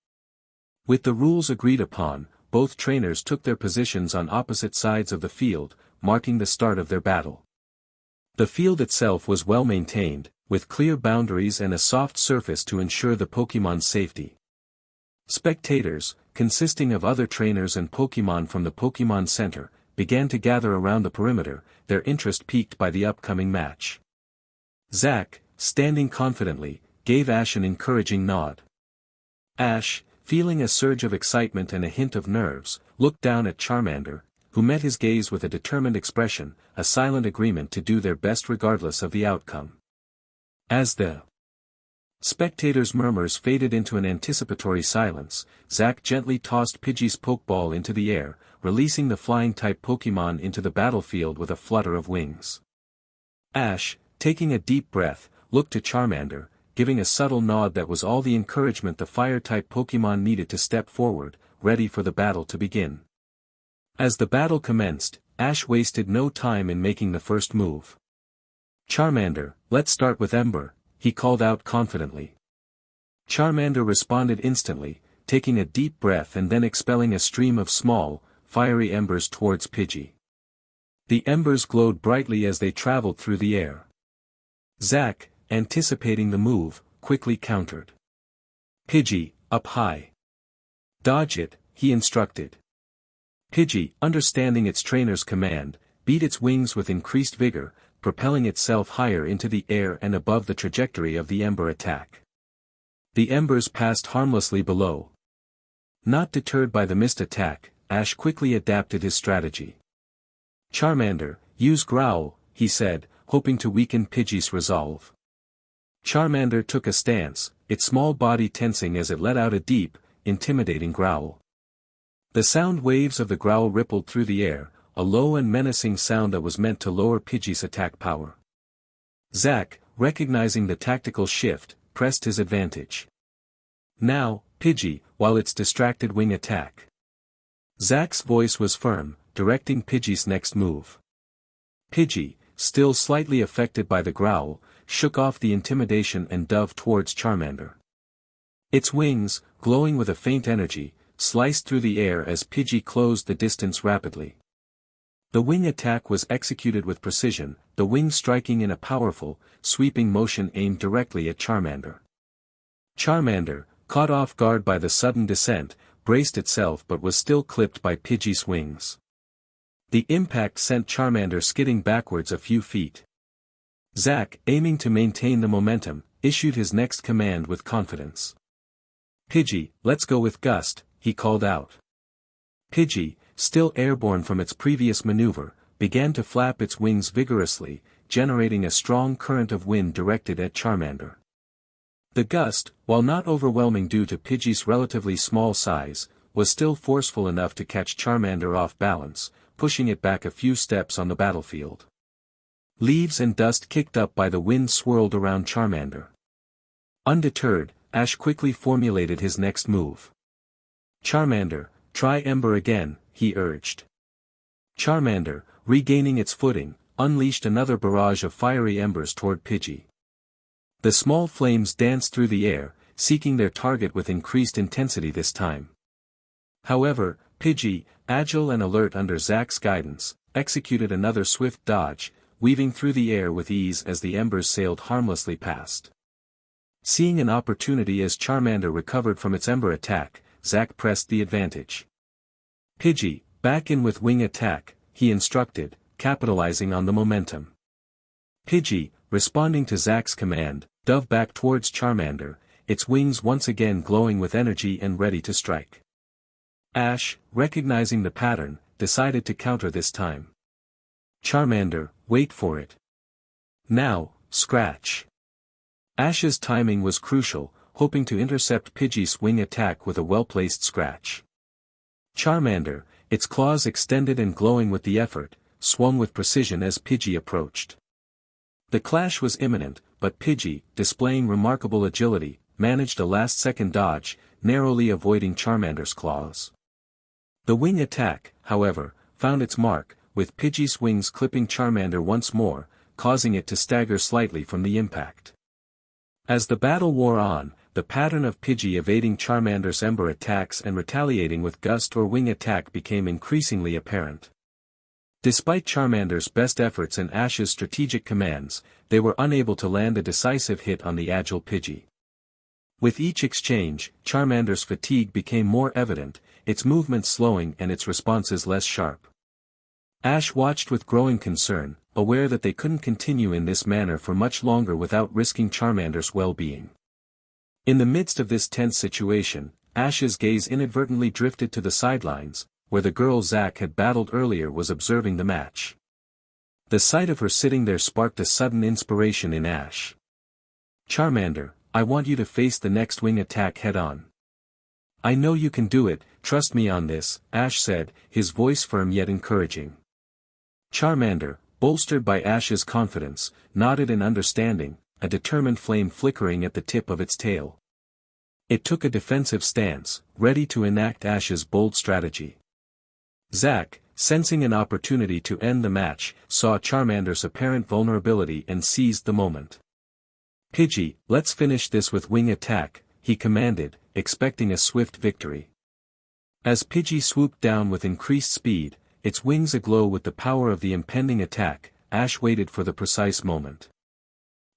With the rules agreed upon, both trainers took their positions on opposite sides of the field, marking the start of their battle. The field itself was well maintained, with clear boundaries and a soft surface to ensure the Pokémon's safety. Spectators, consisting of other trainers and Pokémon from the Pokémon Center, began to gather around the perimeter, their interest piqued by the upcoming match. Zack, standing confidently, gave Ash an encouraging nod. Ash, feeling a surge of excitement and a hint of nerves, looked down at Charmander, who met his gaze with a determined expression, a silent agreement to do their best regardless of the outcome. As the Spectators' murmurs faded into an anticipatory silence. Zack gently tossed Pidgey's Pokeball into the air, releasing the flying-type Pokémon into the battlefield with a flutter of wings. Ash, taking a deep breath, looked to Charmander, giving a subtle nod that was all the encouragement the Fire-type Pokémon needed to step forward, ready for the battle to begin. As the battle commenced, Ash wasted no time in making the first move. "Charmander, let's start with Ember," he called out confidently. Charmander responded instantly, taking a deep breath and then expelling a stream of small, fiery embers towards Pidgey. The embers glowed brightly as they traveled through the air. Zack, anticipating the move, quickly countered. "Pidgey, up high. Dodge it," he instructed. Pidgey, understanding its trainer's command, beat its wings with increased vigor, propelling itself higher into the air and above the trajectory of the ember attack. The embers passed harmlessly below. Not deterred by the missed attack, Ash quickly adapted his strategy. "Charmander, use Growl," he said, hoping to weaken Pidgey's resolve. Charmander took a stance, its small body tensing as it let out a deep, intimidating growl. The sound waves of the growl rippled through the air, a low and menacing sound that was meant to lower Pidgey's attack power. Zack, recognizing the tactical shift, pressed his advantage. "Now, Pidgey, while its distracted wing attack." Zack's voice was firm, directing Pidgey's next move. Pidgey, still slightly affected by the growl, shook off the intimidation and dove towards Charmander. Its wings, glowing with a faint energy, sliced through the air as Pidgey closed the distance rapidly. The wing attack was executed with precision, the wing striking in a powerful, sweeping motion aimed directly at Charmander. Charmander, caught off guard by the sudden descent, braced itself but was still clipped by Pidgey's wings. The impact sent Charmander skidding backwards a few feet. Zack, aiming to maintain the momentum, issued his next command with confidence. "Pidgey, let's go with Gust," he called out. Pidgey, still airborne from its previous maneuver, began to flap its wings vigorously, generating a strong current of wind directed at Charmander. The gust, while not overwhelming due to Pidgey's relatively small size, was still forceful enough to catch Charmander off balance, pushing it back a few steps on the battlefield. Leaves and dust kicked up by the wind swirled around Charmander. Undeterred, Ash quickly formulated his next move. "Charmander, try Ember again," he urged. Charmander, regaining its footing, unleashed another barrage of fiery embers toward Pidgey. The small flames danced through the air, seeking their target with increased intensity this time. However, Pidgey, agile and alert under Zack's guidance, executed another swift dodge, weaving through the air with ease as the embers sailed harmlessly past. Seeing an opportunity as Charmander recovered from its ember attack, Zack pressed the advantage. "Pidgey, back in with wing attack," he instructed, capitalizing on the momentum. Pidgey, responding to Zack's command, dove back towards Charmander, its wings once again glowing with energy and ready to strike. Ash, recognizing the pattern, decided to counter this time. "Charmander, wait for it. Now, scratch." Ash's timing was crucial, hoping to intercept Pidgey's wing attack with a well-placed scratch. Charmander, its claws extended and glowing with the effort, swung with precision as Pidgey approached. The clash was imminent, but Pidgey, displaying remarkable agility, managed a last-second dodge, narrowly avoiding Charmander's claws. The wing attack, however, found its mark, with Pidgey's wings clipping Charmander once more, causing it to stagger slightly from the impact. As the battle wore on, the pattern of Pidgey evading Charmander's ember attacks and retaliating with gust or wing attack became increasingly apparent. Despite Charmander's best efforts and Ash's strategic commands, they were unable to land a decisive hit on the agile Pidgey. With each exchange, Charmander's fatigue became more evident, its movements slowing and its responses less sharp. Ash watched with growing concern, aware that they couldn't continue in this manner for much longer without risking Charmander's well-being. In the midst of this tense situation, Ash's gaze inadvertently drifted to the sidelines, where the girl Zack had battled earlier was observing the match. The sight of her sitting there sparked a sudden inspiration in Ash. "Charmander, I want you to face the next wing attack head-on. I know you can do it, trust me on this, Ash said, his voice firm yet encouraging. Charmander, bolstered by Ash's confidence, nodded in understanding, a determined flame flickering at the tip of its tail. It took a defensive stance, ready to enact Ash's bold strategy. Zack, sensing an opportunity to end the match, saw Charmander's apparent vulnerability and seized the moment. Pidgey, let's finish this with wing attack, he commanded, expecting a swift victory. As Pidgey swooped down with increased speed, its wings aglow with the power of the impending attack, Ash waited for the precise moment.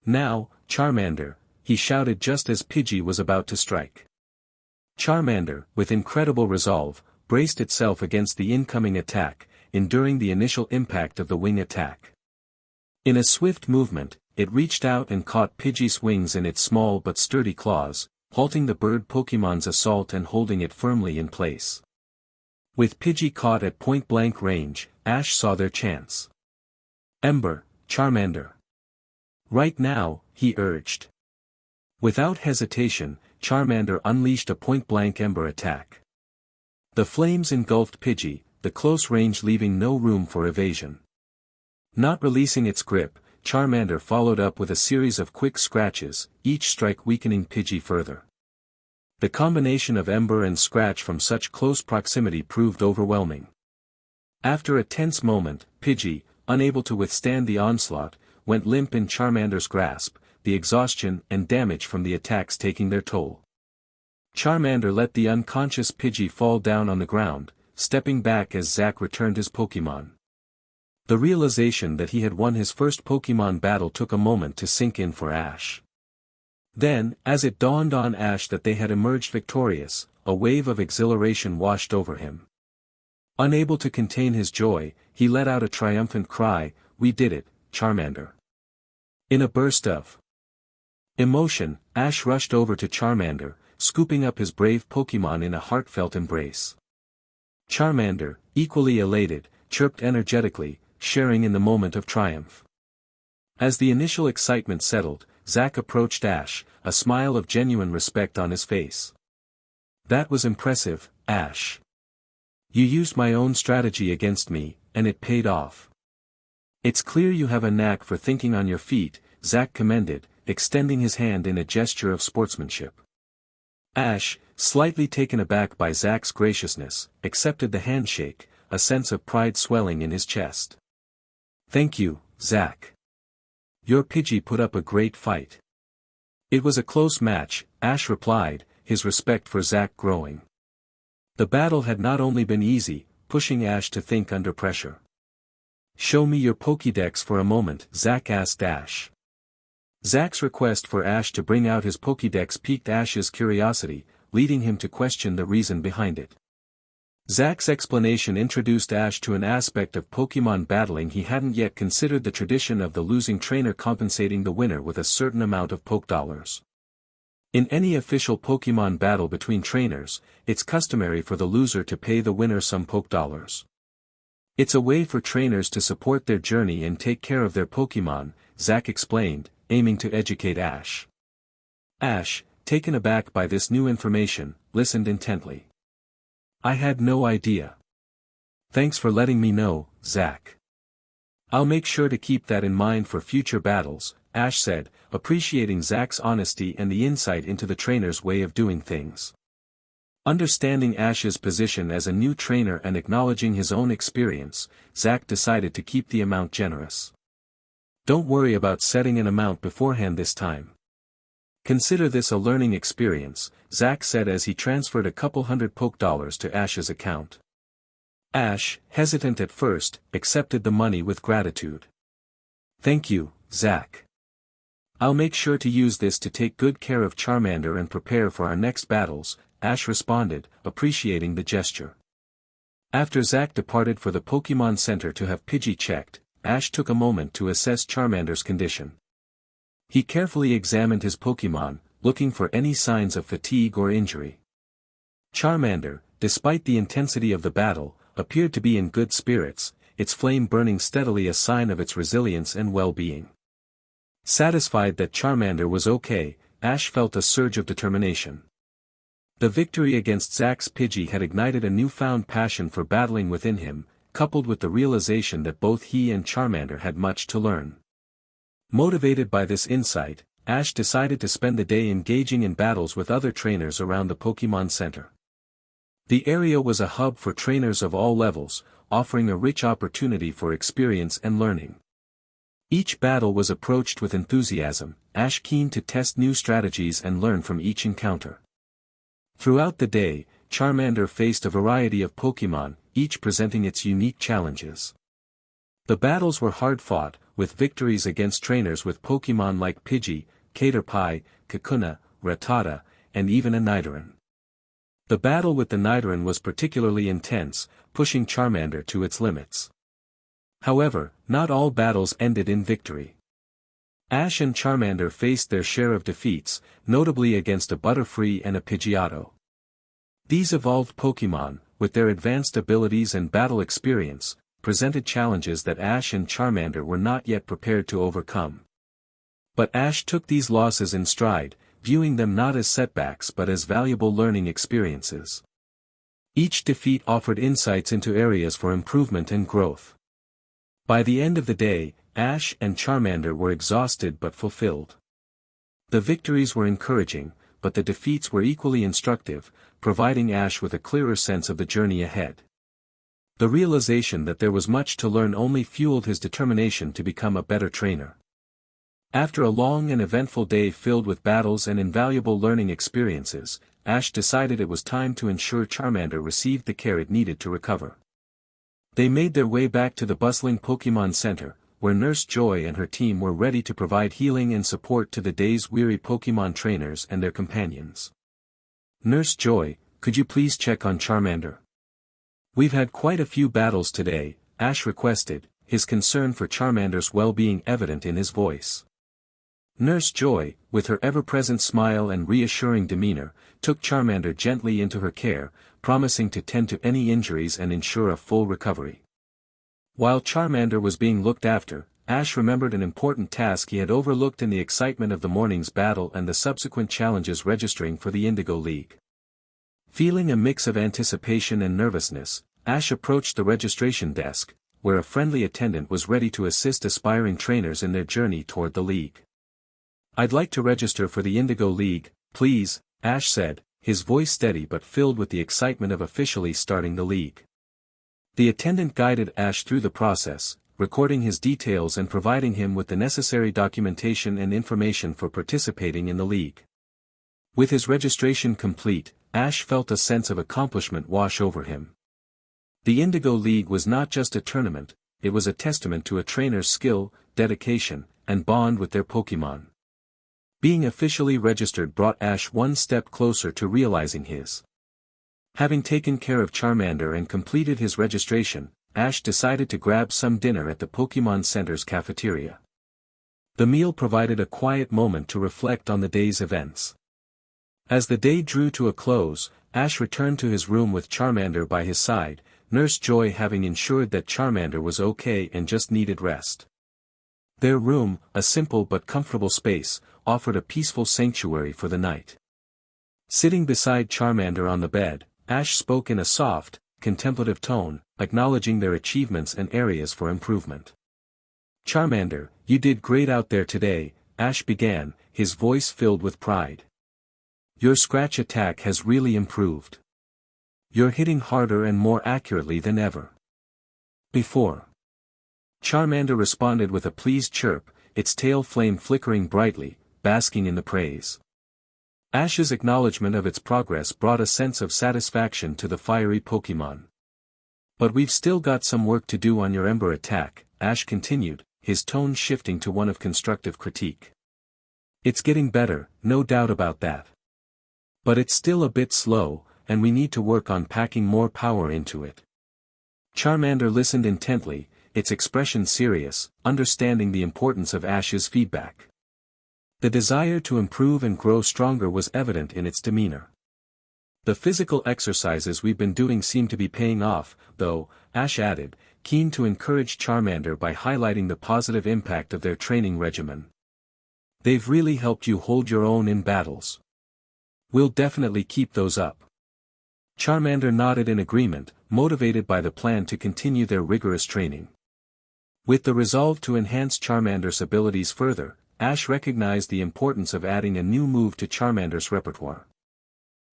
Now, Charmander, he shouted just as Pidgey was about to strike. Charmander, with incredible resolve, braced itself against the incoming attack, enduring the initial impact of the wing attack. In a swift movement, it reached out and caught Pidgey's wings in its small but sturdy claws, halting the bird Pokémon's assault and holding it firmly in place. With Pidgey caught at point-blank range, Ash saw their chance. Ember, Charmander. Right now, he urged. Without hesitation, Charmander unleashed a point-blank Ember attack. The flames engulfed Pidgey, the close range leaving no room for evasion. Not releasing its grip, Charmander followed up with a series of quick scratches, each strike weakening Pidgey further. The combination of Ember and Scratch from such close proximity proved overwhelming. After a tense moment, Pidgey, unable to withstand the onslaught, went limp in Charmander's grasp, the exhaustion and damage from the attacks taking their toll. Charmander let the unconscious Pidgey fall down on the ground, stepping back as Zack returned his Pokémon. The realization that he had won his first Pokémon battle took a moment to sink in for Ash. Then, as it dawned on Ash that they had emerged victorious, a wave of exhilaration washed over him. Unable to contain his joy, he let out a triumphant cry, "We did it, Charmander." In a burst of emotion, Ash rushed over to Charmander, scooping up his brave Pokémon in a heartfelt embrace. Charmander, equally elated, chirped energetically, sharing in the moment of triumph. As the initial excitement settled, Zack approached Ash, a smile of genuine respect on his face. "That was impressive, Ash. You used my own strategy against me, and it paid off. It's clear you have a knack for thinking on your feet," Zack commended, extending his hand in a gesture of sportsmanship. Ash, slightly taken aback by Zack's graciousness, accepted the handshake, a sense of pride swelling in his chest. "Thank you, Zack. Your Pidgey put up a great fight." "It was a close match," Ash replied, his respect for Zack growing. The battle had not only been easy, pushing Ash to think under pressure. "Show me your Pokédex for a moment," Zack asked Ash. Zack's request for Ash to bring out his Pokédex piqued Ash's curiosity, leading him to question the reason behind it. Zack's explanation introduced Ash to an aspect of Pokémon battling he hadn't yet considered: the tradition of the losing trainer compensating the winner with a certain amount of Pokédollars. In any official Pokémon battle between trainers, it's customary for the loser to pay the winner some Pokédollars. It's a way for trainers to support their journey and take care of their Pokémon, Zack explained, aiming to educate Ash. Ash, taken aback by this new information, listened intently. "I had no idea. Thanks for letting me know, Zack. I'll make sure to keep that in mind for future battles," Ash said, appreciating Zack's honesty and the insight into the trainer's way of doing things. Understanding Ash's position as a new trainer and acknowledging his own experience, Zack decided to keep the amount generous. "Don't worry about setting an amount beforehand this time. Consider this a learning experience," Zack said as he transferred a couple hundred Pokédollars to Ash's account. Ash, hesitant at first, accepted the money with gratitude. "Thank you, Zack. I'll make sure to use this to take good care of Charmander and prepare for our next battles," Ash responded, appreciating the gesture. After Zack departed for the Pokémon Center to have Pidgey checked, Ash took a moment to assess Charmander's condition. He carefully examined his Pokémon, looking for any signs of fatigue or injury. Charmander, despite the intensity of the battle, appeared to be in good spirits, its flame burning steadily, a sign of its resilience and well-being. Satisfied that Charmander was okay, Ash felt a surge of determination. The victory against Zack's Pidgey had ignited a newfound passion for battling within him, coupled with the realization that both he and Charmander had much to learn. Motivated by this insight, Ash decided to spend the day engaging in battles with other trainers around the Pokémon Center. The area was a hub for trainers of all levels, offering a rich opportunity for experience and learning. Each battle was approached with enthusiasm, Ash keen to test new strategies and learn from each encounter. Throughout the day, Charmander faced a variety of Pokémon, each presenting its unique challenges. The battles were hard-fought, with victories against trainers with Pokémon like Pidgey, Caterpie, Kakuna, Rattata, and even a Nidoran. The battle with the Nidoran was particularly intense, pushing Charmander to its limits. However, not all battles ended in victory. Ash and Charmander faced their share of defeats, notably against a Butterfree and a Pidgeotto. These evolved Pokémon, with their advanced abilities and battle experience, presented challenges that Ash and Charmander were not yet prepared to overcome. But Ash took these losses in stride, viewing them not as setbacks but as valuable learning experiences. Each defeat offered insights into areas for improvement and growth. By the end of the day, Ash and Charmander were exhausted but fulfilled. The victories were encouraging, but the defeats were equally instructive, providing Ash with a clearer sense of the journey ahead. The realization that there was much to learn only fueled his determination to become a better trainer. After a long and eventful day filled with battles and invaluable learning experiences, Ash decided it was time to ensure Charmander received the care it needed to recover. They made their way back to the bustling Pokémon Center, where Nurse Joy and her team were ready to provide healing and support to the day's weary Pokémon trainers and their companions. "Nurse Joy, could you please check on Charmander? We've had quite a few battles today," Ash requested, his concern for Charmander's well-being evident in his voice. Nurse Joy, with her ever-present smile and reassuring demeanor, took Charmander gently into her care, promising to tend to any injuries and ensure a full recovery. While Charmander was being looked after, Ash remembered an important task he had overlooked in the excitement of the morning's battle and the subsequent challenges registering for the Indigo League. Feeling a mix of anticipation and nervousness, Ash approached the registration desk, where a friendly attendant was ready to assist aspiring trainers in their journey toward the league. "I'd like to register for the Indigo League, please," Ash said, his voice steady but filled with the excitement of officially starting the league. The attendant guided Ash through the process, recording his details and providing him with the necessary documentation and information for participating in the league. With his registration complete, Ash felt a sense of accomplishment wash over him. The Indigo League was not just a tournament, it was a testament to a trainer's skill, dedication, and bond with their Pokémon. Being officially registered brought Ash one step closer to realizing his. Having taken care of Charmander and completed his registration, Ash decided to grab some dinner at the Pokémon Center's cafeteria. The meal provided a quiet moment to reflect on the day's events. As the day drew to a close, Ash returned to his room with Charmander by his side, Nurse Joy having ensured that Charmander was okay and just needed rest. Their room, a simple but comfortable space, offered a peaceful sanctuary for the night. Sitting beside Charmander on the bed, Ash spoke in a soft, contemplative tone, acknowledging their achievements and areas for improvement. "Charmander, you did great out there today," Ash began, his voice filled with pride. "Your scratch attack has really improved. You're hitting harder and more accurately than ever before." Charmander responded with a pleased chirp, its tail flame flickering brightly, basking in the praise. Ash's acknowledgement of its progress brought a sense of satisfaction to the fiery Pokémon. "But we've still got some work to do on your Ember attack," Ash continued, his tone shifting to one of constructive critique. "It's getting better, no doubt about that. But it's still a bit slow, and we need to work on packing more power into it." Charmander listened intently, its expression serious, understanding the importance of Ash's feedback. The desire to improve and grow stronger was evident in its demeanor. "The physical exercises we've been doing seem to be paying off, though," Ash added, keen to encourage Charmander by highlighting the positive impact of their training regimen. They've really helped you hold your own in battles. We'll definitely keep those up. Charmander nodded in agreement, motivated by the plan to continue their rigorous training. With the resolve to enhance Charmander's abilities further, Ash recognized the importance of adding a new move to Charmander's repertoire.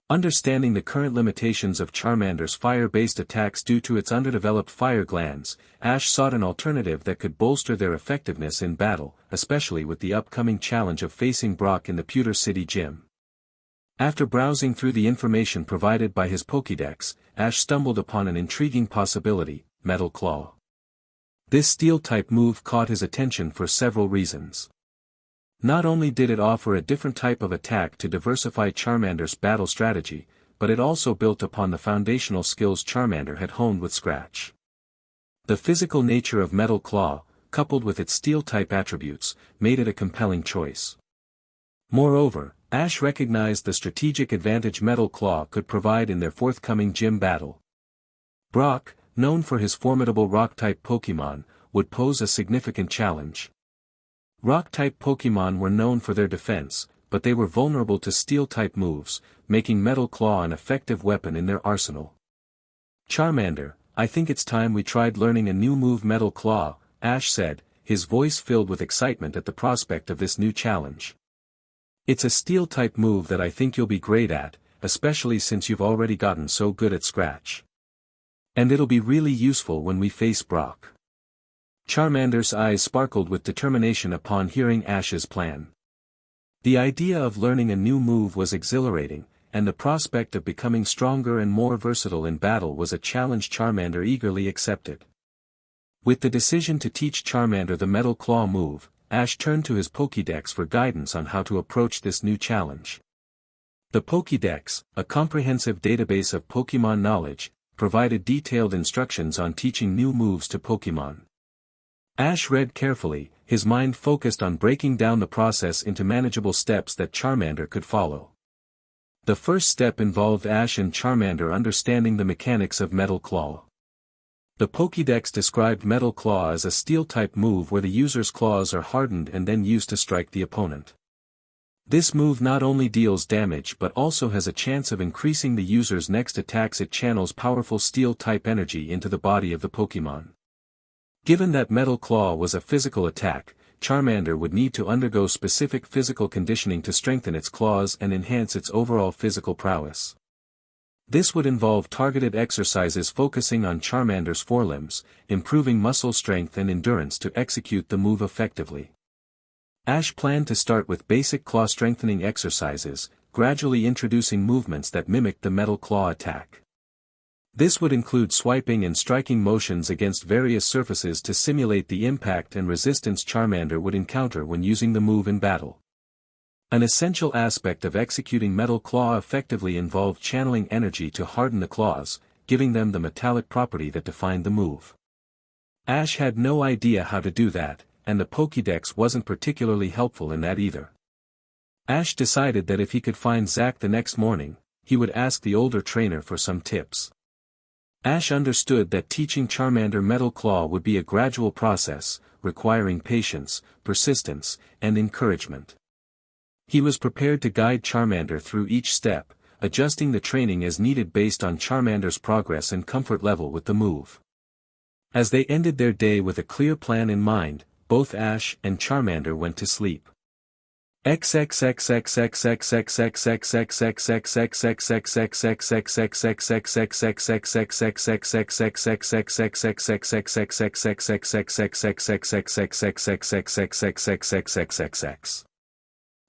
Understanding the current limitations of Charmander's fire-based attacks due to its underdeveloped fire glands, Ash sought an alternative that could bolster their effectiveness in battle, especially with the upcoming challenge of facing Brock in the Pewter City Gym. After browsing through the information provided by his Pokédex, Ash stumbled upon an intriguing possibility: Metal Claw. This Steel-type move caught his attention for several reasons. Not only did it offer a different type of attack to diversify Charmander's battle strategy, but it also built upon the foundational skills Charmander had honed with Scratch. The physical nature of Metal Claw, coupled with its Steel-type attributes, made it a compelling choice. Moreover, Ash recognized the strategic advantage Metal Claw could provide in their forthcoming gym battle. Brock, known for his formidable Rock-type Pokémon, would pose a significant challenge. Rock-type Pokémon were known for their defense, but they were vulnerable to Steel-type moves, making Metal Claw an effective weapon in their arsenal. Charmander, I think it's time we tried learning a new move. Metal Claw, Ash said, his voice filled with excitement at the prospect of this new challenge. It's a Steel-type move that I think you'll be great at, especially since you've already gotten so good at Scratch. And it'll be really useful when we face Brock. Charmander's eyes sparkled with determination upon hearing Ash's plan. The idea of learning a new move was exhilarating, and the prospect of becoming stronger and more versatile in battle was a challenge Charmander eagerly accepted. With the decision to teach Charmander the Metal Claw move, Ash turned to his Pokédex for guidance on how to approach this new challenge. The Pokédex, a comprehensive database of Pokémon knowledge, provided detailed instructions on teaching new moves to Pokémon. Ash read carefully, his mind focused on breaking down the process into manageable steps that Charmander could follow. The first step involved Ash and Charmander understanding the mechanics of Metal Claw. The Pokédex described Metal Claw as a Steel-type move where the user's claws are hardened and then used to strike the opponent. This move not only deals damage but also has a chance of increasing the user's next attacks. It channels powerful Steel-type energy into the body of the Pokémon. Given that Metal Claw was a physical attack, Charmander would need to undergo specific physical conditioning to strengthen its claws and enhance its overall physical prowess. This would involve targeted exercises focusing on Charmander's forelimbs, improving muscle strength and endurance to execute the move effectively. Ash planned to start with basic claw strengthening exercises, gradually introducing movements that mimicked the Metal Claw attack. This would include swiping and striking motions against various surfaces to simulate the impact and resistance Charmander would encounter when using the move in battle. An essential aspect of executing Metal Claw effectively involved channeling energy to harden the claws, giving them the metallic property that defined the move. Ash had no idea how to do that, and the Pokédex wasn't particularly helpful in that either. Ash decided that if he could find Zack the next morning, he would ask the older trainer for some tips. Ash understood that teaching Charmander Metal Claw would be a gradual process, requiring patience, persistence, and encouragement. He was prepared to guide Charmander through each step, adjusting the training as needed based on Charmander's progress and comfort level with the move. As they ended their day with a clear plan in mind, both Ash and Charmander went to sleep.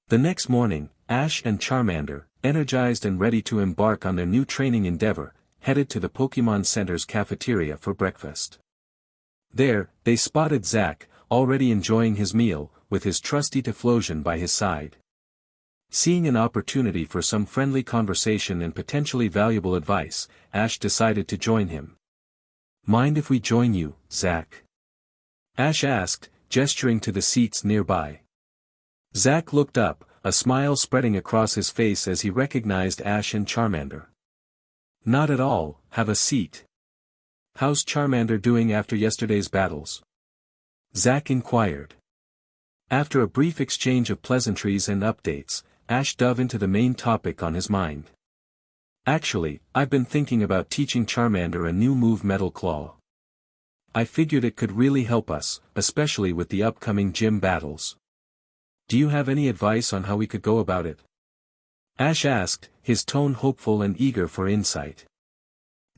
The next morning, Ash and Charmander, energized and ready to embark on their new training endeavor, headed to the Pokémon Center's cafeteria for breakfast. There, they spotted Zack, already enjoying his meal, with his trusty Typhlosion by his side. Seeing an opportunity for some friendly conversation and potentially valuable advice, Ash decided to join him. "Mind if we join you, Zack?" Ash asked, gesturing to the seats nearby. Zack looked up, a smile spreading across his face as he recognized Ash and Charmander. "Not at all, have a seat." "How's Charmander doing after yesterday's battles?" Zack inquired. After a brief exchange of pleasantries and updates, Ash dove into the main topic on his mind. Actually, I've been thinking about teaching Charmander a new move, Metal Claw. I figured it could really help us, especially with the upcoming gym battles. Do you have any advice on how we could go about it? Ash asked, his tone hopeful and eager for insight.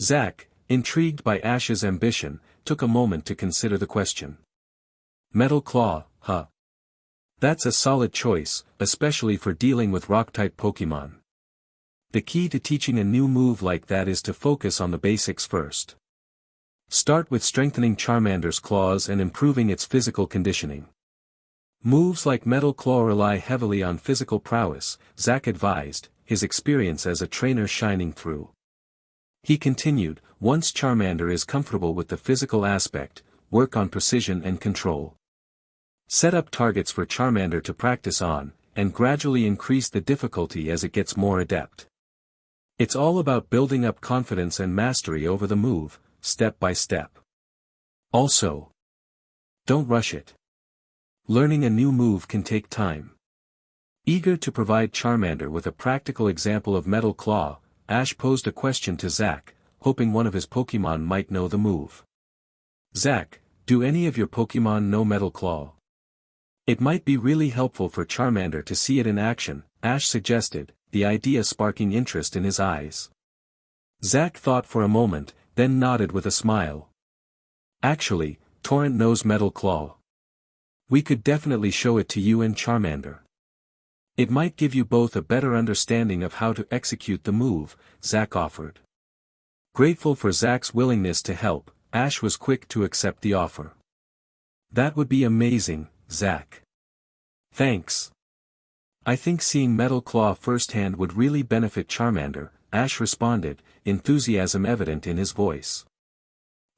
Zack, intrigued by Ash's ambition, took a moment to consider the question. Metal Claw, huh? That's a solid choice, especially for dealing with rock-type Pokémon. The key to teaching a new move like that is to focus on the basics first. Start with strengthening Charmander's claws and improving its physical conditioning. Moves like Metal Claw rely heavily on physical prowess, Zack advised, his experience as a trainer shining through. He continued, once Charmander is comfortable with the physical aspect, work on precision and control. Set up targets for Charmander to practice on, and gradually increase the difficulty as it gets more adept. It's all about building up confidence and mastery over the move, step by step. Also, don't rush it. Learning a new move can take time. Eager to provide Charmander with a practical example of Metal Claw, Ash posed a question to Zack, hoping one of his Pokémon might know the move. Zack, do any of your Pokémon know Metal Claw? It might be really helpful for Charmander to see it in action, Ash suggested, the idea sparking interest in his eyes. Zack thought for a moment, then nodded with a smile. Actually, Torrent knows Metal Claw. We could definitely show it to you and Charmander. It might give you both a better understanding of how to execute the move, Zack offered. Grateful for Zack's willingness to help, Ash was quick to accept the offer. That would be amazing, Zack. Thanks. I think seeing Metal Claw firsthand would really benefit Charmander, Ash responded, enthusiasm evident in his voice.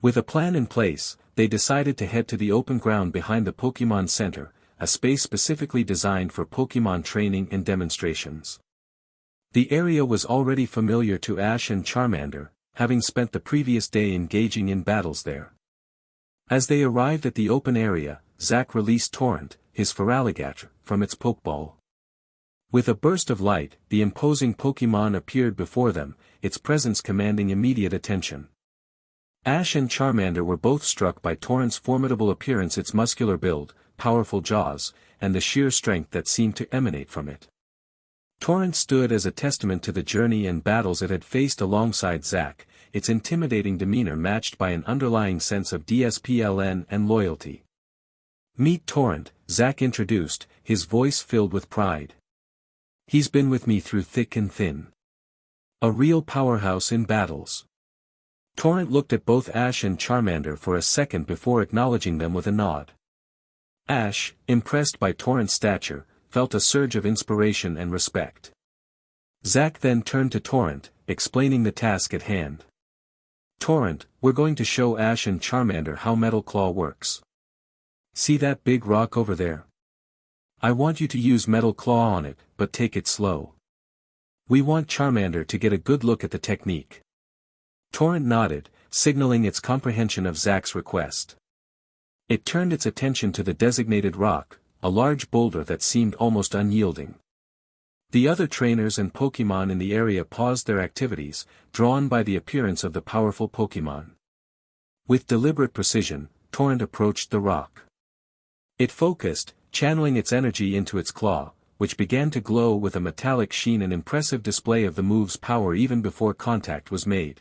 With a plan in place, they decided to head to the open ground behind the Pokémon Center, a space specifically designed for Pokémon training and demonstrations. The area was already familiar to Ash and Charmander, having spent the previous day engaging in battles there. As they arrived at the open area, Zack released Torrent, his Feraligatr, from its Pokeball. With a burst of light, the imposing Pokémon appeared before them, its presence commanding immediate attention. Ash and Charmander were both struck by Torrent's formidable appearance, its muscular build, powerful jaws, and the sheer strength that seemed to emanate from it. Torrent stood as a testament to the journey and battles it had faced alongside Zack, its intimidating demeanor matched by an underlying sense of discipline and loyalty. Meet Torrent, Zack introduced, his voice filled with pride. He's been with me through thick and thin. A real powerhouse in battles. Torrent looked at both Ash and Charmander for a second before acknowledging them with a nod. Ash, impressed by Torrent's stature, felt a surge of inspiration and respect. Zack then turned to Torrent, explaining the task at hand. Torrent, we're going to show Ash and Charmander how Metal Claw works. See that big rock over there? I want you to use Metal Claw on it, but take it slow. We want Charmander to get a good look at the technique. Torrent nodded, signaling its comprehension of Zack's request. It turned its attention to the designated rock, a large boulder that seemed almost unyielding. The other trainers and Pokémon in the area paused their activities, drawn by the appearance of the powerful Pokémon. With deliberate precision, Torrent approached the rock. It focused, channeling its energy into its claw, which began to glow with a metallic sheen, an impressive display of the move's power even before contact was made.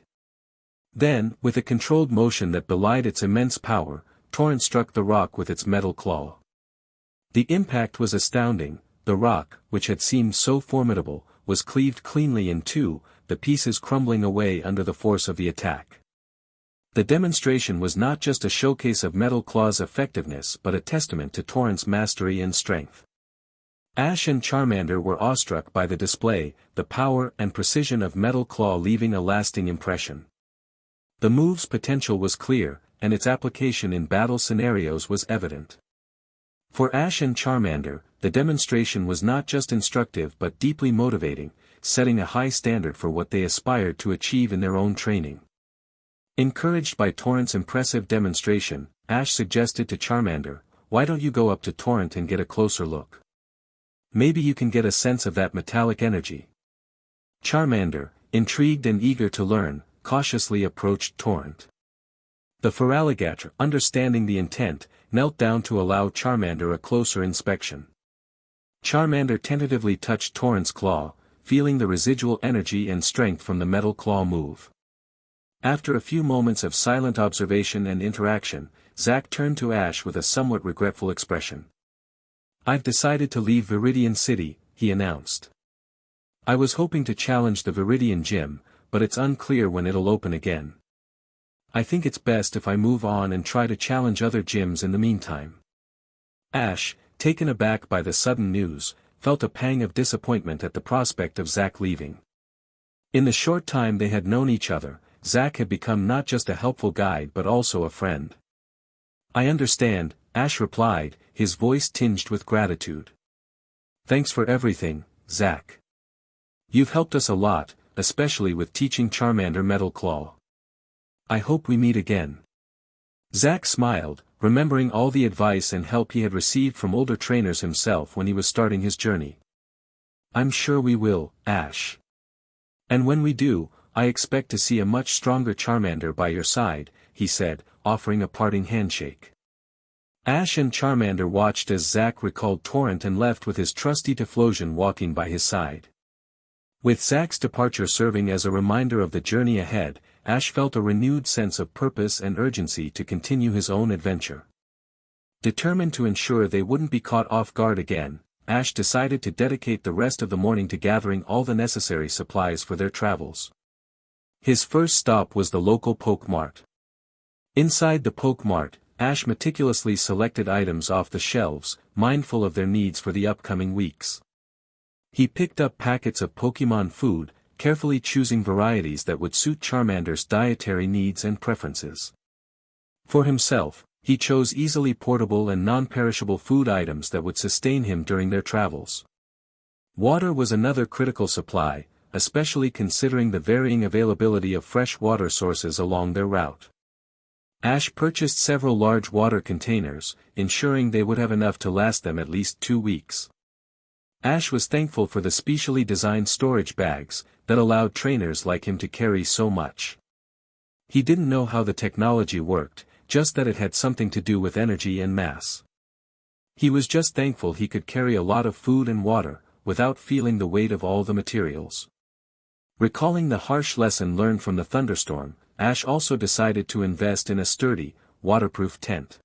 Then, with a controlled motion that belied its immense power, Torrent struck the rock with its metal claw. The impact was astounding. The rock, which had seemed so formidable, was cleaved cleanly in two, the pieces crumbling away under the force of the attack. The demonstration was not just a showcase of Metal Claw's effectiveness but a testament to Torrent's mastery and strength. Ash and Charmander were awestruck by the display, the power and precision of Metal Claw leaving a lasting impression. The move's potential was clear, and its application in battle scenarios was evident. For Ash and Charmander, the demonstration was not just instructive but deeply motivating, setting a high standard for what they aspired to achieve in their own training. Encouraged by Torrent's impressive demonstration, Ash suggested to Charmander, why don't you go up to Torrent and get a closer look? Maybe you can get a sense of that metallic energy. Charmander, intrigued and eager to learn, cautiously approached Torrent. The Feraligatr, understanding the intent, knelt down to allow Charmander a closer inspection. Charmander tentatively touched Torrent's claw, feeling the residual energy and strength from the metal claw move. After a few moments of silent observation and interaction, Zack turned to Ash with a somewhat regretful expression. "I've decided to leave Viridian City," he announced. "I was hoping to challenge the Veridian Gym, but it's unclear when it'll open again. I think it's best if I move on and try to challenge other gyms in the meantime." Ash, taken aback by the sudden news, felt a pang of disappointment at the prospect of Zack leaving. In the short time they had known each other, Zack had become not just a helpful guide but also a friend. "I understand," Ash replied, his voice tinged with gratitude. "Thanks for everything, Zack. You've helped us a lot, especially with teaching Charmander Metal Claw. I hope we meet again." Zack smiled, remembering all the advice and help he had received from older trainers himself when he was starting his journey. "I'm sure we will, Ash. And when we do, I expect to see a much stronger Charmander by your side," he said, offering a parting handshake. Ash and Charmander watched as Zack recalled Torrent and left with his trusty Typhlosion walking by his side. With Zack's departure serving as a reminder of the journey ahead, Ash felt a renewed sense of purpose and urgency to continue his own adventure. Determined to ensure they wouldn't be caught off guard again, Ash decided to dedicate the rest of the morning to gathering all the necessary supplies for their travels. His first stop was the local Poke Mart. Inside the Poke Mart, Ash meticulously selected items off the shelves, mindful of their needs for the upcoming weeks. He picked up packets of Pokemon food, carefully choosing varieties that would suit Charmander's dietary needs and preferences. For himself, he chose easily portable and non-perishable food items that would sustain him during their travels. Water was another critical supply, especially considering the varying availability of fresh water sources along their route. Ash purchased several large water containers, ensuring they would have enough to last them at least 2 weeks. Ash was thankful for the specially designed storage bags that allowed trainers like him to carry so much. He didn't know how the technology worked, just that it had something to do with energy and mass. He was just thankful he could carry a lot of food and water, without feeling the weight of all the materials. Recalling the harsh lesson learned from the thunderstorm, Ash also decided to invest in a sturdy, waterproof tent.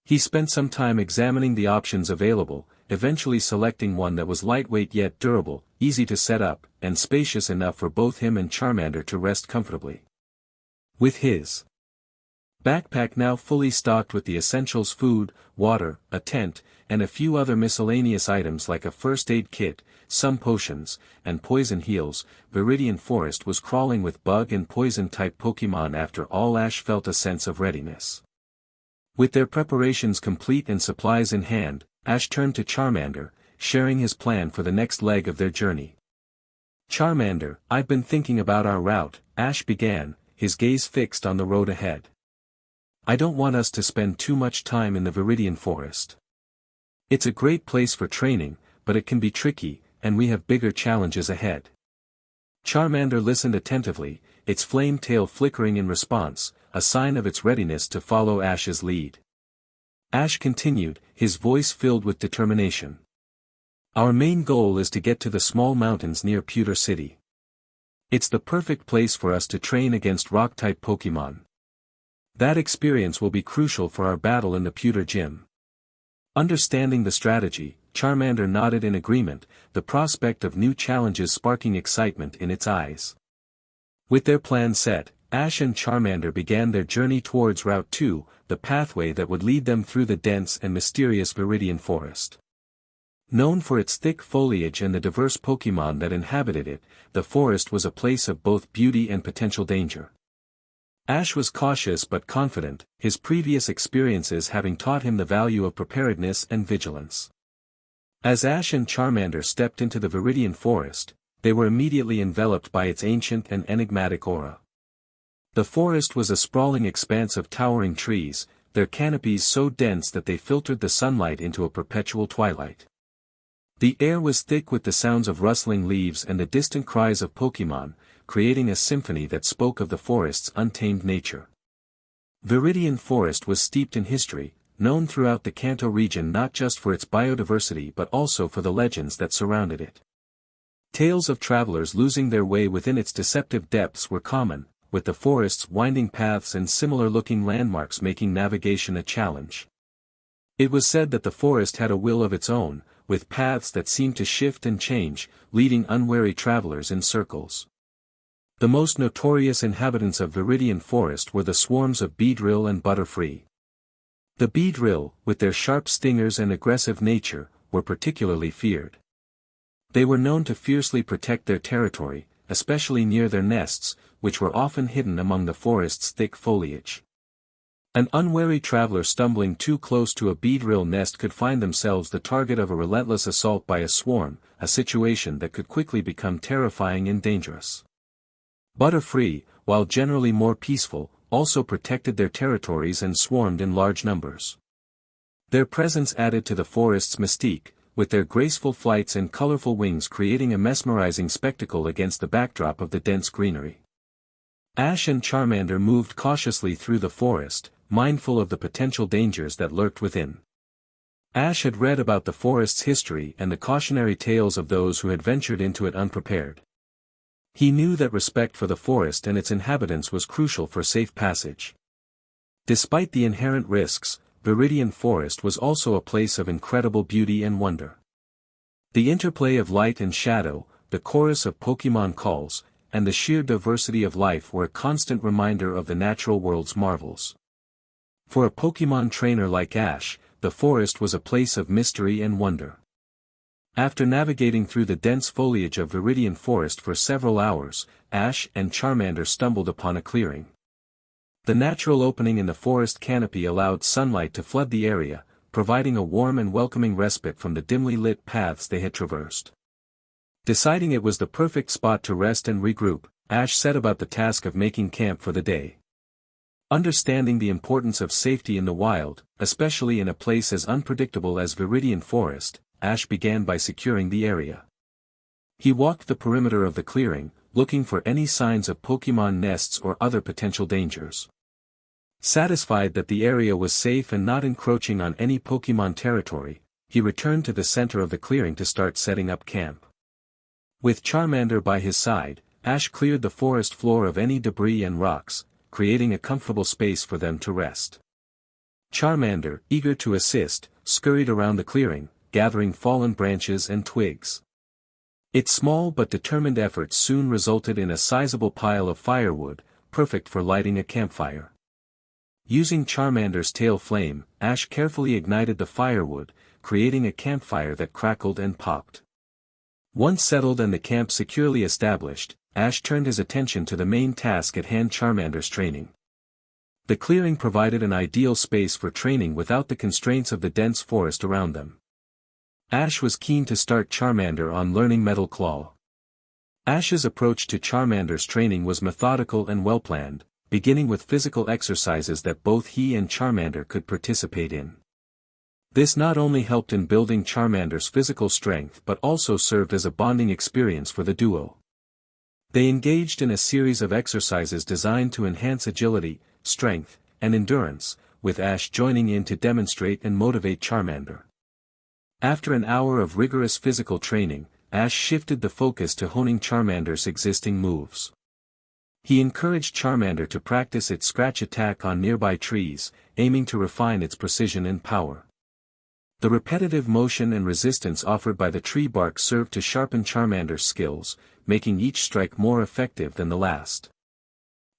He spent some time examining the options available, eventually selecting one that was lightweight yet durable, easy to set up, and spacious enough for both him and Charmander to rest comfortably. With his backpack now fully stocked with the essentials: food, water, a tent, and a few other miscellaneous items like a first aid kit, some potions, and poison heals, Viridian Forest was crawling with bug and poison-type Pokemon. After all, Ash felt a sense of readiness. With their preparations complete and supplies in hand, Ash turned to Charmander, sharing his plan for the next leg of their journey. "Charmander, I've been thinking about our route," Ash began, his gaze fixed on the road ahead. "I don't want us to spend too much time in the Viridian Forest. It's a great place for training, but it can be tricky, and we have bigger challenges ahead." Charmander listened attentively, its flame tail flickering in response, a sign of its readiness to follow Ash's lead. Ash continued, his voice filled with determination. "Our main goal is to get to the small mountains near Pewter City. It's the perfect place for us to train against rock-type Pokemon. That experience will be crucial for our battle in the Pewter Gym." Understanding the strategy, Charmander nodded in agreement, the prospect of new challenges sparking excitement in its eyes. With their plan set, Ash and Charmander began their journey towards Route 2, the pathway that would lead them through the dense and mysterious Viridian Forest. Known for its thick foliage and the diverse Pokemon that inhabited it, the forest was a place of both beauty and potential danger. Ash was cautious but confident, his previous experiences having taught him the value of preparedness and vigilance. As Ash and Charmander stepped into the Viridian Forest, they were immediately enveloped by its ancient and enigmatic aura. The forest was a sprawling expanse of towering trees, their canopies so dense that they filtered the sunlight into a perpetual twilight. The air was thick with the sounds of rustling leaves and the distant cries of Pokémon, creating a symphony that spoke of the forest's untamed nature. Viridian Forest was steeped in history, known throughout the Kanto region not just for its biodiversity but also for the legends that surrounded it. Tales of travelers losing their way within its deceptive depths were common, with the forest's winding paths and similar-looking landmarks making navigation a challenge. It was said that the forest had a will of its own, with paths that seemed to shift and change, leading unwary travelers in circles. The most notorious inhabitants of Viridian Forest were the swarms of Beedrill and Butterfree. The Beedrill, with their sharp stingers and aggressive nature, were particularly feared. They were known to fiercely protect their territory, especially near their nests, which were often hidden among the forest's thick foliage. An unwary traveler stumbling too close to a Beedrill nest could find themselves the target of a relentless assault by a swarm, a situation that could quickly become terrifying and dangerous. Butterfree, while generally more peaceful, also protected their territories and swarmed in large numbers. Their presence added to the forest's mystique, with their graceful flights and colorful wings creating a mesmerizing spectacle against the backdrop of the dense greenery. Ash and Charmander moved cautiously through the forest, mindful of the potential dangers that lurked within. Ash had read about the forest's history and the cautionary tales of those who had ventured into it unprepared. He knew that respect for the forest and its inhabitants was crucial for safe passage. Despite the inherent risks, Viridian Forest was also a place of incredible beauty and wonder. The interplay of light and shadow, the chorus of Pokémon calls, and the sheer diversity of life were a constant reminder of the natural world's marvels. For a Pokémon trainer like Ash, the forest was a place of mystery and wonder. After navigating through the dense foliage of Viridian Forest for several hours, Ash and Charmander stumbled upon a clearing. The natural opening in the forest canopy allowed sunlight to flood the area, providing a warm and welcoming respite from the dimly lit paths they had traversed. Deciding it was the perfect spot to rest and regroup, Ash set about the task of making camp for the day. Understanding the importance of safety in the wild, especially in a place as unpredictable as Viridian Forest, Ash began by securing the area. He walked the perimeter of the clearing, looking for any signs of Pokémon nests or other potential dangers. Satisfied that the area was safe and not encroaching on any Pokémon territory, he returned to the center of the clearing to start setting up camp. With Charmander by his side, Ash cleared the forest floor of any debris and rocks, creating a comfortable space for them to rest. Charmander, eager to assist, scurried around the clearing, gathering fallen branches and twigs. Its small but determined efforts soon resulted in a sizable pile of firewood, perfect for lighting a campfire. Using Charmander's tail flame, Ash carefully ignited the firewood, creating a campfire that crackled and popped. Once settled and the camp securely established, Ash turned his attention to the main task at hand: Charmander's training. The clearing provided an ideal space for training without the constraints of the dense forest around them. Ash was keen to start Charmander on learning Metal Claw. Ash's approach to Charmander's training was methodical and well-planned, beginning with physical exercises that both he and Charmander could participate in. This not only helped in building Charmander's physical strength but also served as a bonding experience for the duo. They engaged in a series of exercises designed to enhance agility, strength, and endurance, with Ash joining in to demonstrate and motivate Charmander. After an hour of rigorous physical training, Ash shifted the focus to honing Charmander's existing moves. He encouraged Charmander to practice its scratch attack on nearby trees, aiming to refine its precision and power. The repetitive motion and resistance offered by the tree bark served to sharpen Charmander's skills, making each strike more effective than the last.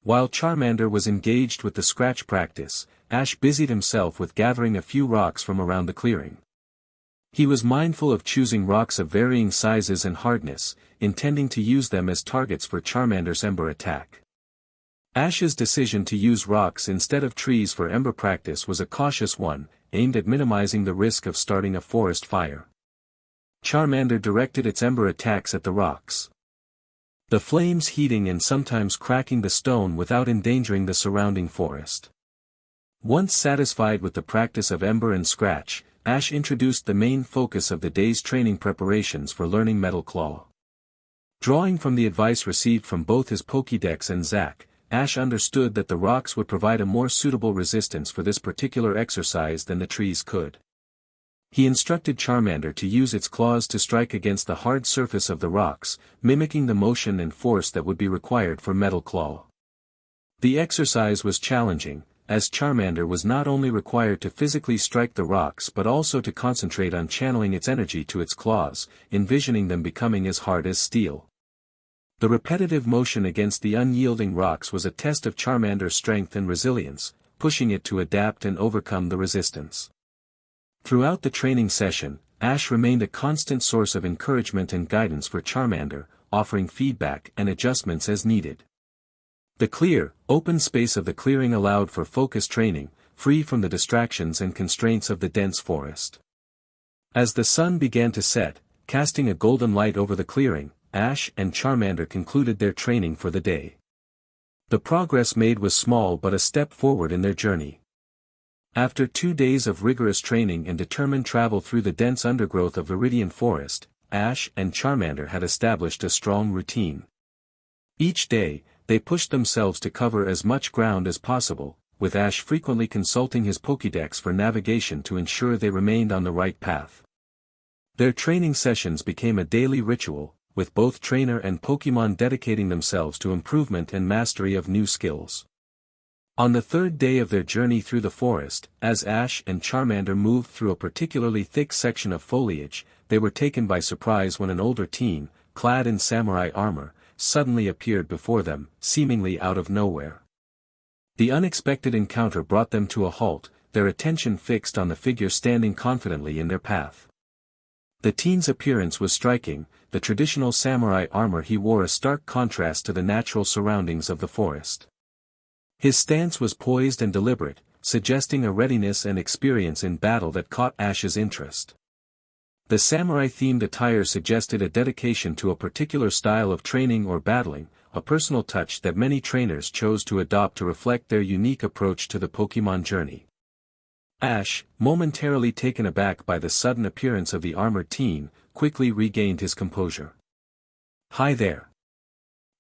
While Charmander was engaged with the scratch practice, Ash busied himself with gathering a few rocks from around the clearing. He was mindful of choosing rocks of varying sizes and hardness, intending to use them as targets for Charmander's ember attack. Ash's decision to use rocks instead of trees for ember practice was a cautious one, aimed at minimizing the risk of starting a forest fire. Charmander directed its ember attacks at the rocks, the flames heating and sometimes cracking the stone without endangering the surrounding forest. Once satisfied with the practice of Ember and Scratch, Ash introduced the main focus of the day's training preparations for learning Metal Claw. Drawing from the advice received from both his Pokédex and Zack, Ash understood that the rocks would provide a more suitable resistance for this particular exercise than the trees could. He instructed Charmander to use its claws to strike against the hard surface of the rocks, mimicking the motion and force that would be required for Metal Claw. The exercise was challenging, as Charmander was not only required to physically strike the rocks but also to concentrate on channeling its energy to its claws, envisioning them becoming as hard as steel. The repetitive motion against the unyielding rocks was a test of Charmander's strength and resilience, pushing it to adapt and overcome the resistance. Throughout the training session, Ash remained a constant source of encouragement and guidance for Charmander, offering feedback and adjustments as needed. The clear, open space of the clearing allowed for focused training, free from the distractions and constraints of the dense forest. As the sun began to set, casting a golden light over the clearing, Ash and Charmander concluded their training for the day. The progress made was small but a step forward in their journey. After 2 days of rigorous training and determined travel through the dense undergrowth of Viridian forest, Ash and Charmander had established a strong routine. Each day, they pushed themselves to cover as much ground as possible, with Ash frequently consulting his Pokédex for navigation to ensure they remained on the right path. Their training sessions became a daily ritual, with both trainer and Pokémon dedicating themselves to improvement and mastery of new skills. On the 3rd day of their journey through the forest, as Ash and Charmander moved through a particularly thick section of foliage, they were taken by surprise when an older teen, clad in samurai armor, suddenly appeared before them, seemingly out of nowhere. The unexpected encounter brought them to a halt, their attention fixed on the figure standing confidently in their path. The teen's appearance was striking, the traditional samurai armor he wore a stark contrast to the natural surroundings of the forest. His stance was poised and deliberate, suggesting a readiness and experience in battle that caught Ash's interest. The samurai-themed attire suggested a dedication to a particular style of training or battling, a personal touch that many trainers chose to adopt to reflect their unique approach to the Pokémon journey. Ash, momentarily taken aback by the sudden appearance of the armored teen, quickly regained his composure. "Hi there.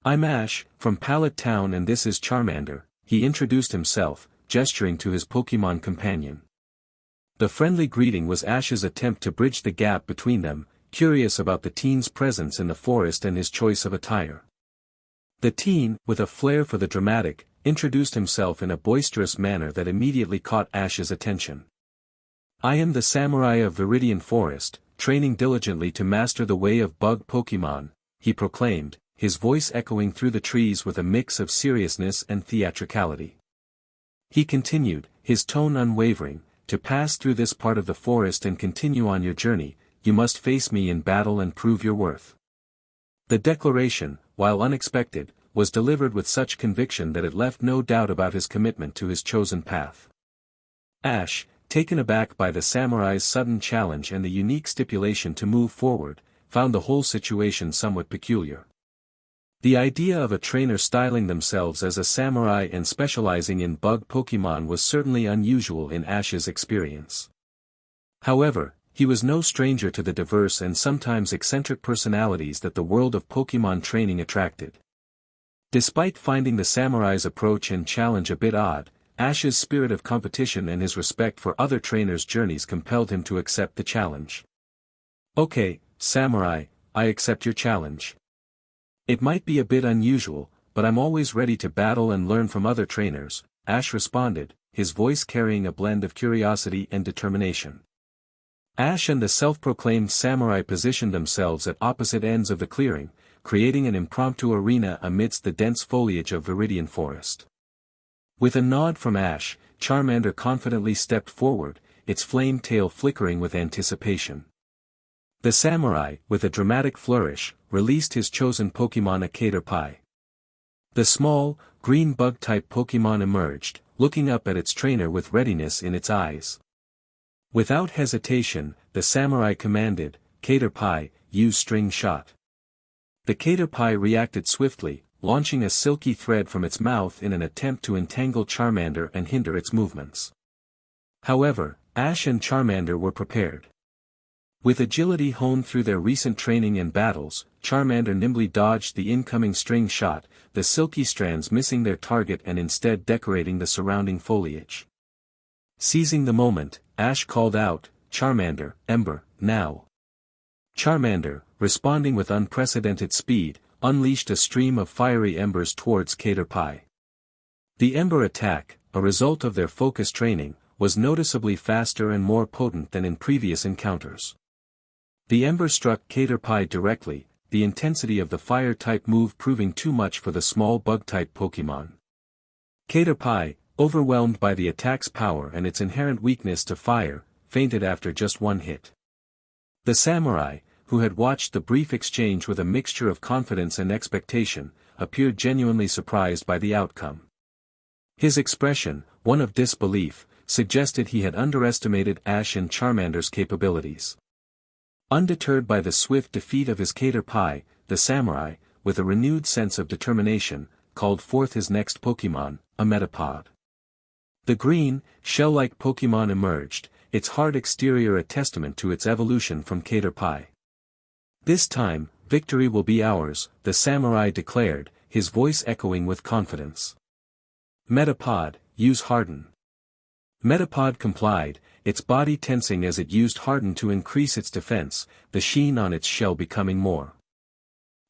I'm Ash, from Pallet Town, and this is Charmander," he introduced himself, gesturing to his Pokémon companion. The friendly greeting was Ash's attempt to bridge the gap between them, curious about the teen's presence in the forest and his choice of attire. The teen, with a flair for the dramatic, introduced himself in a boisterous manner that immediately caught Ash's attention. "I am the samurai of Viridian Forest, training diligently to master the way of bug Pokémon," he proclaimed, his voice echoing through the trees with a mix of seriousness and theatricality. He continued, his tone unwavering, "To pass through this part of the forest and continue on your journey, you must face me in battle and prove your worth." The declaration, while unexpected, was delivered with such conviction that it left no doubt about his commitment to his chosen path. Ash, taken aback by the samurai's sudden challenge and the unique stipulation to move forward, found the whole situation somewhat peculiar. The idea of a trainer styling themselves as a samurai and specializing in bug Pokémon was certainly unusual in Ash's experience. However, he was no stranger to the diverse and sometimes eccentric personalities that the world of Pokémon training attracted. Despite finding the samurai's approach and challenge a bit odd, Ash's spirit of competition and his respect for other trainers' journeys compelled him to accept the challenge. "Okay, samurai, I accept your challenge. It might be a bit unusual, but I'm always ready to battle and learn from other trainers," Ash responded, his voice carrying a blend of curiosity and determination. Ash and the self-proclaimed samurai positioned themselves at opposite ends of the clearing, creating an impromptu arena amidst the dense foliage of Viridian Forest. With a nod from Ash, Charmander confidently stepped forward, its flame tail flickering with anticipation. The samurai, with a dramatic flourish, released his chosen Pokémon, a Caterpie. The small, green bug-type Pokémon emerged, looking up at its trainer with readiness in its eyes. Without hesitation, the samurai commanded, "Caterpie, use String Shot." The Caterpie reacted swiftly, launching a silky thread from its mouth in an attempt to entangle Charmander and hinder its movements. However, Ash and Charmander were prepared. With agility honed through their recent training and battles, Charmander nimbly dodged the incoming string shot, the silky strands missing their target and instead decorating the surrounding foliage. Seizing the moment, Ash called out, "Charmander, Ember, now!" Charmander, responding with unprecedented speed, unleashed a stream of fiery embers towards Caterpie. The Ember attack, a result of their focus training, was noticeably faster and more potent than in previous encounters. The Ember struck Caterpie directly, the intensity of the Fire-type move proving too much for the small Bug-type Pokémon. Caterpie, overwhelmed by the attack's power and its inherent weakness to fire, fainted after just one hit. The Samurai, who had watched the brief exchange with a mixture of confidence and expectation, appeared genuinely surprised by the outcome. His expression, one of disbelief, suggested he had underestimated Ash and Charmander's capabilities. Undeterred by the swift defeat of his Caterpie, the Samurai, with a renewed sense of determination, called forth his next Pokémon, a Metapod. The green, shell-like Pokémon emerged, its hard exterior a testament to its evolution from Caterpie. "This time, victory will be ours," the Samurai declared, his voice echoing with confidence. "Metapod, use Harden." Metapod complied, its body tensing as it used Harden to increase its defense, the sheen on its shell becoming more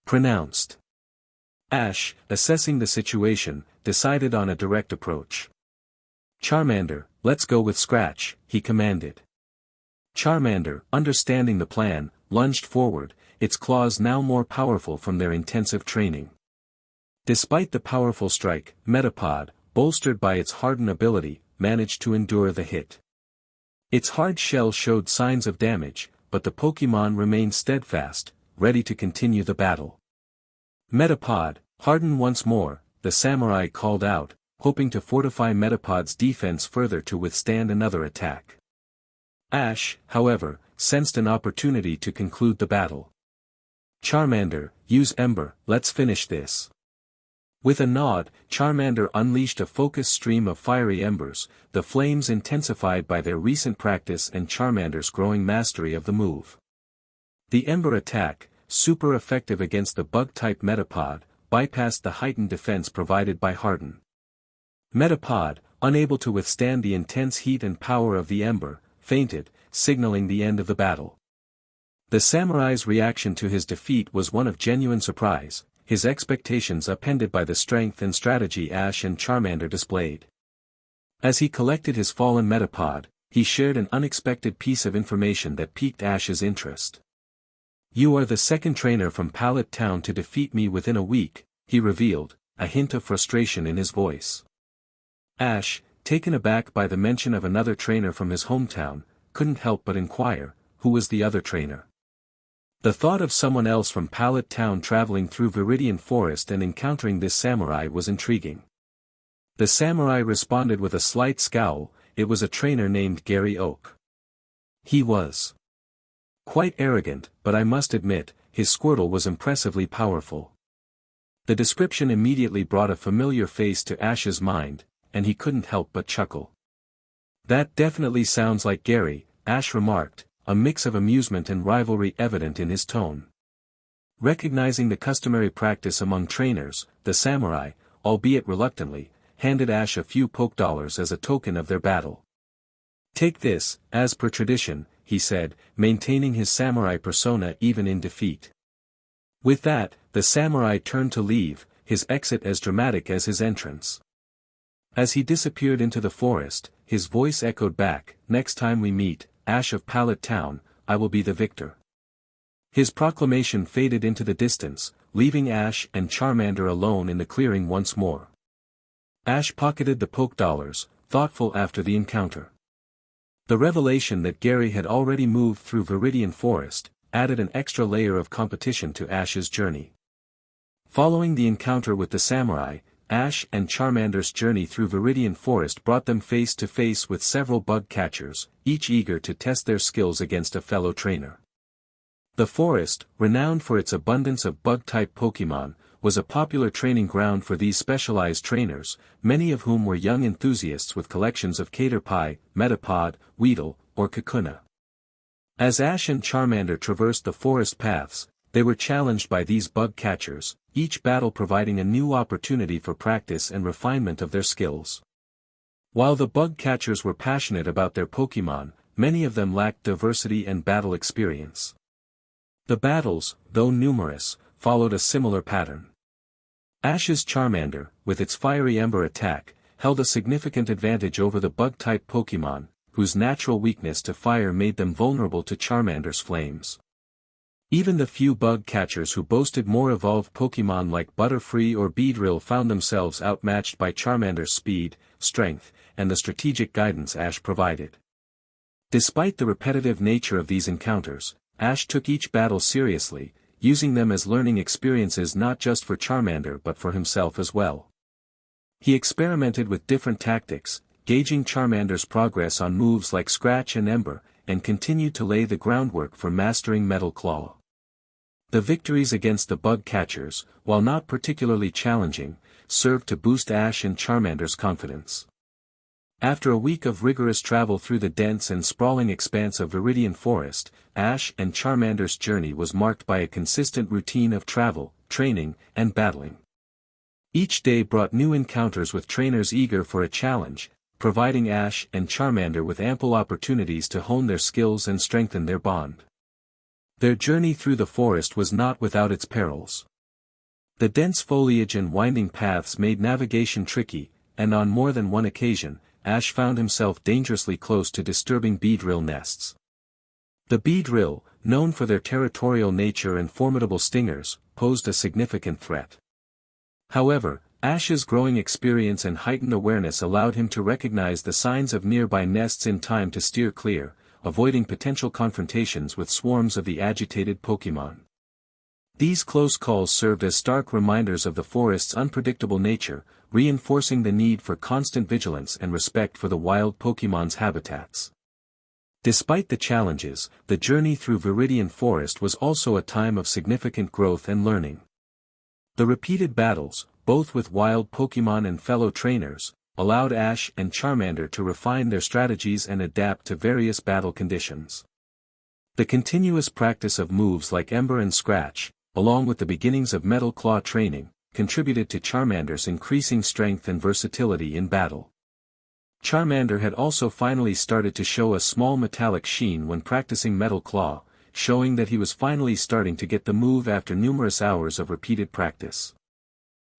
pronounced. Ash, assessing the situation, decided on a direct approach. "Charmander, let's go with Scratch," he commanded. Charmander, understanding the plan, lunged forward, its claws now more powerful from their intensive training. Despite the powerful strike, Metapod, bolstered by its Harden ability, managed to endure the hit. Its hard shell showed signs of damage, but the Pokémon remained steadfast, ready to continue the battle. "Metapod, harden once more," the Samurai called out, hoping to fortify Metapod's defense further to withstand another attack. Ash, however, sensed an opportunity to conclude the battle. "Charmander, use Ember, let's finish this." With a nod, Charmander unleashed a focused stream of fiery embers, the flames intensified by their recent practice and Charmander's growing mastery of the move. The Ember attack, super effective against the Bug-type Metapod, bypassed the heightened defense provided by Harden. Metapod, unable to withstand the intense heat and power of the Ember, fainted, signaling the end of the battle. The Samurai's reaction to his defeat was one of genuine surprise, his expectations upended by the strength and strategy Ash and Charmander displayed. As he collected his fallen Metapod, he shared an unexpected piece of information that piqued Ash's interest. "You are the second trainer from Pallet Town to defeat me within a week," he revealed, a hint of frustration in his voice. Ash, taken aback by the mention of another trainer from his hometown, couldn't help but inquire, who was the other trainer? The thought of someone else from Pallet Town traveling through Viridian Forest and encountering this samurai was intriguing. The samurai responded with a slight scowl, it was a trainer named Gary Oak. He was quite arrogant, but I must admit, his Squirtle was impressively powerful. The description immediately brought a familiar face to Ash's mind, and he couldn't help but chuckle. "That definitely sounds like Gary," Ash remarked, a mix of amusement and rivalry evident in his tone. Recognizing the customary practice among trainers, the samurai, albeit reluctantly, handed Ash a few $poke as a token of their battle. "Take this, as per tradition," he said, maintaining his samurai persona even in defeat. With that, the samurai turned to leave, his exit as dramatic as his entrance. As he disappeared into the forest, his voice echoed back, "Next time we meet, Ash of Pallet Town, I will be the victor." His proclamation faded into the distance, leaving Ash and Charmander alone in the clearing once more. Ash pocketed the $poke, thoughtful after the encounter. The revelation that Gary had already moved through Viridian Forest, added an extra layer of competition to Ash's journey. Following the encounter with the samurai, Ash and Charmander's journey through Viridian Forest brought them face to face with several bug catchers, each eager to test their skills against a fellow trainer. The forest, renowned for its abundance of bug-type Pokémon, was a popular training ground for these specialized trainers, many of whom were young enthusiasts with collections of Caterpie, Metapod, Weedle, or Kakuna. As Ash and Charmander traversed the forest paths, they were challenged by these bug catchers, each battle providing a new opportunity for practice and refinement of their skills. While the bug catchers were passionate about their Pokémon, many of them lacked diversity and battle experience. The battles, though numerous, followed a similar pattern. Ash's Charmander, with its fiery ember attack, held a significant advantage over the bug-type Pokémon, whose natural weakness to fire made them vulnerable to Charmander's flames. Even the few bug catchers who boasted more evolved Pokémon like Butterfree or Beedrill found themselves outmatched by Charmander's speed, strength, and the strategic guidance Ash provided. Despite the repetitive nature of these encounters, Ash took each battle seriously, using them as learning experiences not just for Charmander but for himself as well. He experimented with different tactics, gauging Charmander's progress on moves like Scratch and Ember, and continued to lay the groundwork for mastering Metal Claw. The victories against the bug catchers, while not particularly challenging, served to boost Ash and Charmander's confidence. After a week of rigorous travel through the dense and sprawling expanse of Viridian forest, Ash and Charmander's journey was marked by a consistent routine of travel, training, and battling. Each day brought new encounters with trainers eager for a challenge, providing Ash and Charmander with ample opportunities to hone their skills and strengthen their bond. Their journey through the forest was not without its perils. The dense foliage and winding paths made navigation tricky, and on more than one occasion, Ash found himself dangerously close to disturbing Beedrill nests. The Beedrill, known for their territorial nature and formidable stingers, posed a significant threat. However, Ash's growing experience and heightened awareness allowed him to recognize the signs of nearby nests in time to steer clear, avoiding potential confrontations with swarms of the agitated Pokémon. These close calls served as stark reminders of the forest's unpredictable nature, reinforcing the need for constant vigilance and respect for the wild Pokémon's habitats. Despite the challenges, the journey through Viridian Forest was also a time of significant growth and learning. The repeated battles, both with wild Pokémon and fellow trainers, allowed Ash and Charmander to refine their strategies and adapt to various battle conditions. The continuous practice of moves like Ember and Scratch, along with the beginnings of Metal Claw training, contributed to Charmander's increasing strength and versatility in battle. Charmander had also finally started to show a small metallic sheen when practicing Metal Claw, showing that he was finally starting to get the move after numerous hours of repeated practice.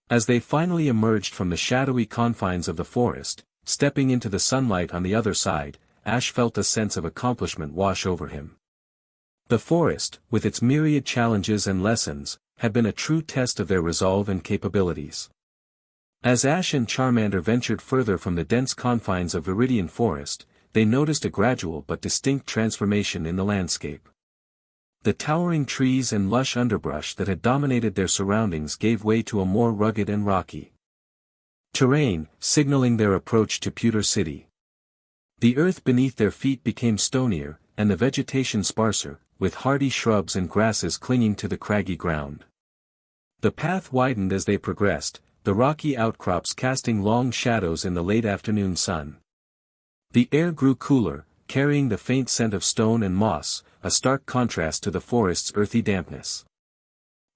As they finally emerged from the shadowy confines of the forest, stepping into the sunlight on the other side, Ash felt a sense of accomplishment wash over him. The forest, with its myriad challenges and lessons, had been a true test of their resolve and capabilities. As Ash and Charmander ventured further from the dense confines of Viridian Forest, they noticed a gradual but distinct transformation in the landscape. The towering trees and lush underbrush that had dominated their surroundings gave way to a more rugged and rocky terrain, signaling their approach to Pewter City. The earth beneath their feet became stonier, and the vegetation sparser, with hardy shrubs and grasses clinging to the craggy ground. The path widened as they progressed, the rocky outcrops casting long shadows in the late afternoon sun. The air grew cooler, carrying the faint scent of stone and moss, a stark contrast to the forest's earthy dampness.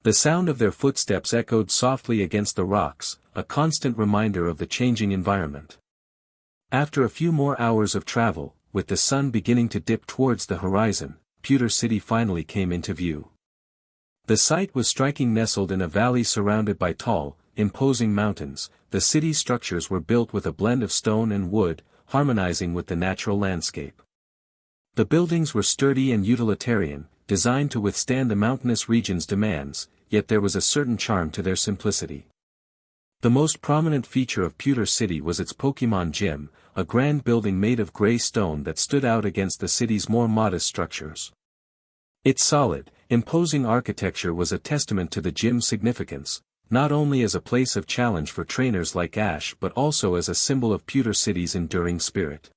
The sound of their footsteps echoed softly against the rocks, a constant reminder of the changing environment. After a few more hours of travel, with the sun beginning to dip towards the horizon, Pewter City finally came into view. The site was striking. Nestled in a valley surrounded by tall, imposing mountains, the city's structures were built with a blend of stone and wood, harmonizing with the natural landscape. The buildings were sturdy and utilitarian, designed to withstand the mountainous region's demands, yet there was a certain charm to their simplicity. The most prominent feature of Pewter City was its Pokémon Gym, a grand building made of gray stone that stood out against the city's more modest structures. Its solid, imposing architecture was a testament to the gym's significance, not only as a place of challenge for trainers like Ash but also as a symbol of Pewter City's enduring spirit.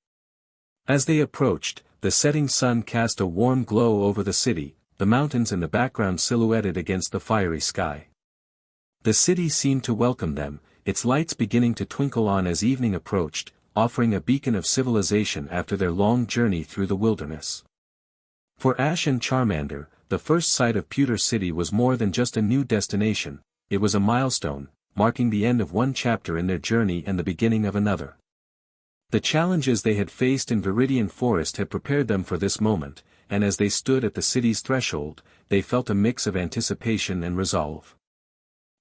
As they approached, the setting sun cast a warm glow over the city, the mountains in the background silhouetted against the fiery sky. The city seemed to welcome them, its lights beginning to twinkle on as evening approached, offering a beacon of civilization after their long journey through the wilderness. For Ash and Charmander, the first sight of Pewter City was more than just a new destination, it was a milestone, marking the end of one chapter in their journey and the beginning of another. The challenges they had faced in Viridian Forest had prepared them for this moment, and as they stood at the city's threshold, they felt a mix of anticipation and resolve.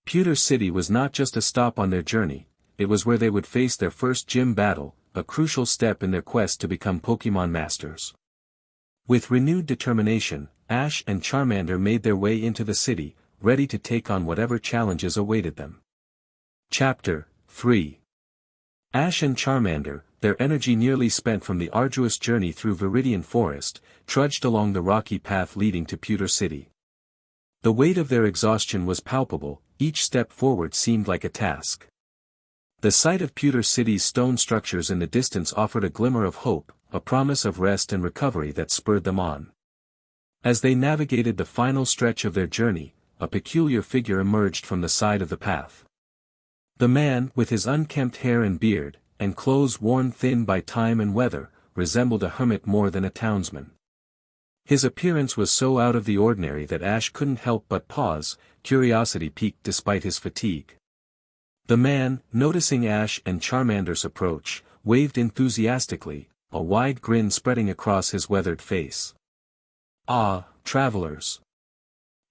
Pewter City was not just a stop on their journey, it was where they would face their first gym battle, a crucial step in their quest to become Pokémon masters. With renewed determination, Ash and Charmander made their way into the city, ready to take on whatever challenges awaited them. Chapter 3. Ash and Charmander, their energy nearly spent from the arduous journey through Viridian Forest, trudged along the rocky path leading to Pewter City. The weight of their exhaustion was palpable, each step forward seemed like a task. The sight of Pewter City's stone structures in the distance offered a glimmer of hope, a promise of rest and recovery that spurred them on. As they navigated the final stretch of their journey, a peculiar figure emerged from the side of the path. The man, with his unkempt hair and beard, and clothes worn thin by time and weather, resembled a hermit more than a townsman. His appearance was so out of the ordinary that Ash couldn't help but pause, curiosity piqued despite his fatigue. The man, noticing Ash and Charmander's approach, waved enthusiastically, a wide grin spreading across his weathered face. "Ah, travelers!"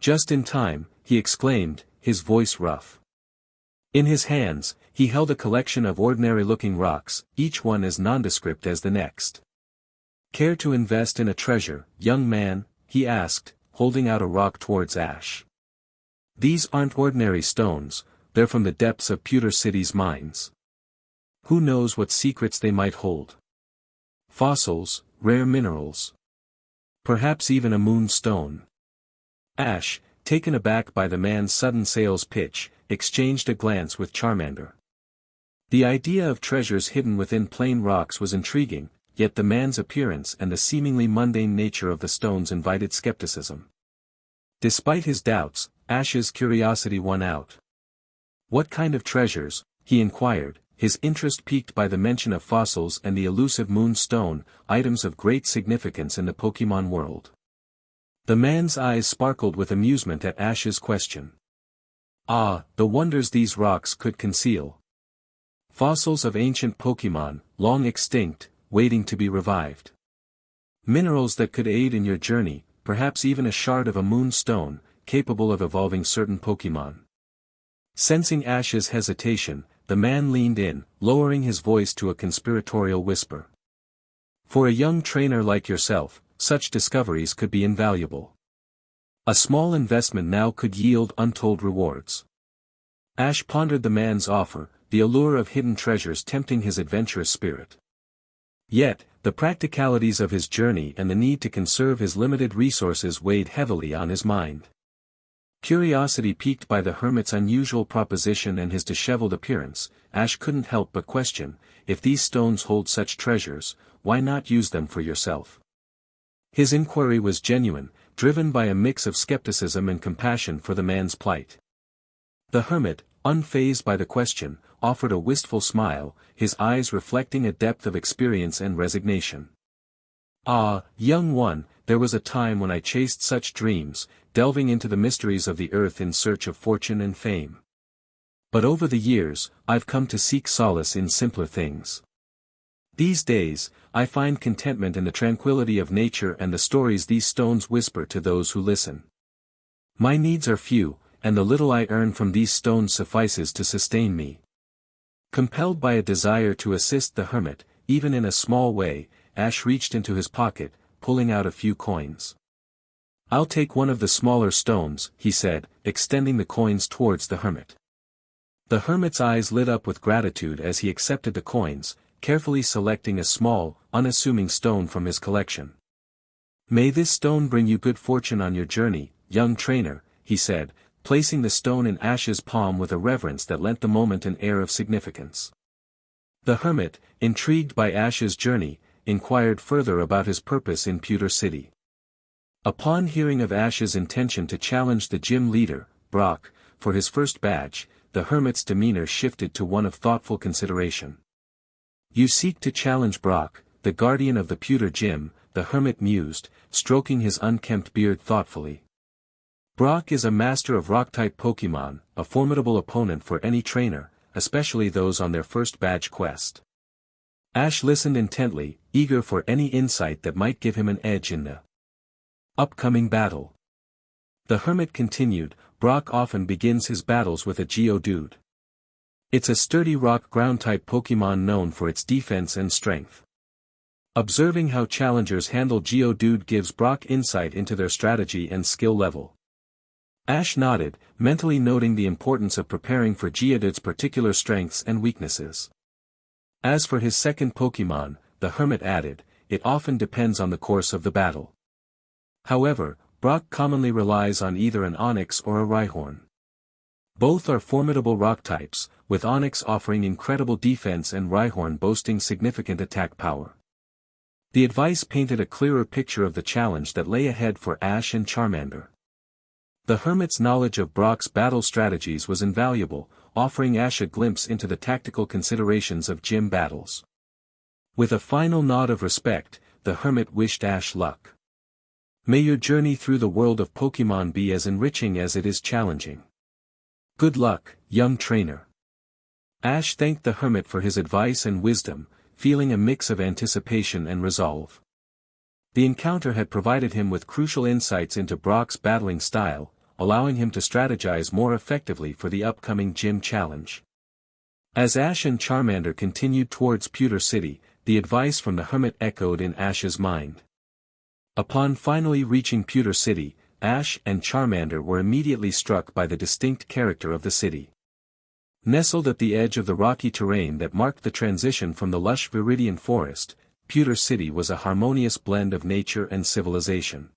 "Just in time," he exclaimed, his voice rough. In his hands, he held a collection of ordinary-looking rocks, each one as nondescript as the next. "Care to invest in a treasure, young man?" he asked, holding out a rock towards Ash. "These aren't ordinary stones, they're from the depths of Pewter City's mines. Who knows what secrets they might hold? Fossils, rare minerals. Perhaps even a moonstone." Ash, taken aback by the man's sudden sales pitch, exchanged a glance with Charmander. The idea of treasures hidden within plain rocks was intriguing, yet the man's appearance and the seemingly mundane nature of the stones invited skepticism. Despite his doubts, Ash's curiosity won out. "What kind of treasures?" he inquired, his interest piqued by the mention of fossils and the elusive moonstone, items of great significance in the Pokémon world. The man's eyes sparkled with amusement at Ash's question. "Ah, the wonders these rocks could conceal. Fossils of ancient Pokémon, long extinct, waiting to be revived. Minerals that could aid in your journey, perhaps even a shard of a moonstone, capable of evolving certain Pokémon." Sensing Ash's hesitation, the man leaned in, lowering his voice to a conspiratorial whisper. "For a young trainer like yourself, such discoveries could be invaluable. A small investment now could yield untold rewards." Ash pondered the man's offer, the allure of hidden treasures tempting his adventurous spirit. Yet, the practicalities of his journey and the need to conserve his limited resources weighed heavily on his mind. Curiosity piqued by the hermit's unusual proposition and his disheveled appearance, Ash couldn't help but question, if these stones hold such treasures, why not use them for yourself? His inquiry was genuine, driven by a mix of skepticism and compassion for the man's plight. The hermit, unfazed by the question, offered a wistful smile, his eyes reflecting a depth of experience and resignation. "Ah, young one, there was a time when I chased such dreams, delving into the mysteries of the earth in search of fortune and fame. But over the years, I've come to seek solace in simpler things. These days, I find contentment in the tranquility of nature and the stories these stones whisper to those who listen. My needs are few, and the little I earn from these stones suffices to sustain me." Compelled by a desire to assist the hermit, even in a small way, Ash reached into his pocket, pulling out a few coins. "I'll take one of the smaller stones," he said, extending the coins towards the hermit. The hermit's eyes lit up with gratitude as he accepted the coins, carefully selecting a small, unassuming stone from his collection. "May this stone bring you good fortune on your journey, young trainer," he said, placing the stone in Ash's palm with a reverence that lent the moment an air of significance. The hermit, intrigued by Ash's journey, inquired further about his purpose in Pewter City. Upon hearing of Ash's intention to challenge the gym leader, Brock, for his first badge, the hermit's demeanor shifted to one of thoughtful consideration. "You seek to challenge Brock, the guardian of the Pewter Gym," the hermit mused, stroking his unkempt beard thoughtfully. "Brock is a master of rock-type Pokemon, a formidable opponent for any trainer, especially those on their first badge quest." Ash listened intently, eager for any insight that might give him an edge in the upcoming battle. The hermit continued, "Brock often begins his battles with a geodude. It's a sturdy rock ground-type Pokemon known for its defense and strength. Observing how challengers handle geodude gives Brock insight into their strategy and skill level." Ash nodded, mentally noting the importance of preparing for Geodude's particular strengths and weaknesses. As for his second Pokemon, the hermit added, "It often depends on the course of the battle. However, Brock commonly relies on either an Onix or a Rhyhorn. Both are formidable rock types, with Onix offering incredible defense and Rhyhorn boasting significant attack power." The advice painted a clearer picture of the challenge that lay ahead for Ash and Charmander. The hermit's knowledge of Brock's battle strategies was invaluable, offering Ash a glimpse into the tactical considerations of gym battles. With a final nod of respect, the hermit wished Ash luck. "May your journey through the world of Pokemon be as enriching as it is challenging." "Good luck, young trainer." Ash thanked the hermit for his advice and wisdom, feeling a mix of anticipation and resolve. The encounter had provided him with crucial insights into Brock's battling style, allowing him to strategize more effectively for the upcoming gym challenge. As Ash and Charmander continued towards Pewter City, the advice from the hermit echoed in Ash's mind. Upon finally reaching Pewter City, Ash and Charmander were immediately struck by the distinct character of the city. Nestled at the edge of the rocky terrain that marked the transition from the lush Viridian forest, Pewter City was a harmonious blend of nature and civilization.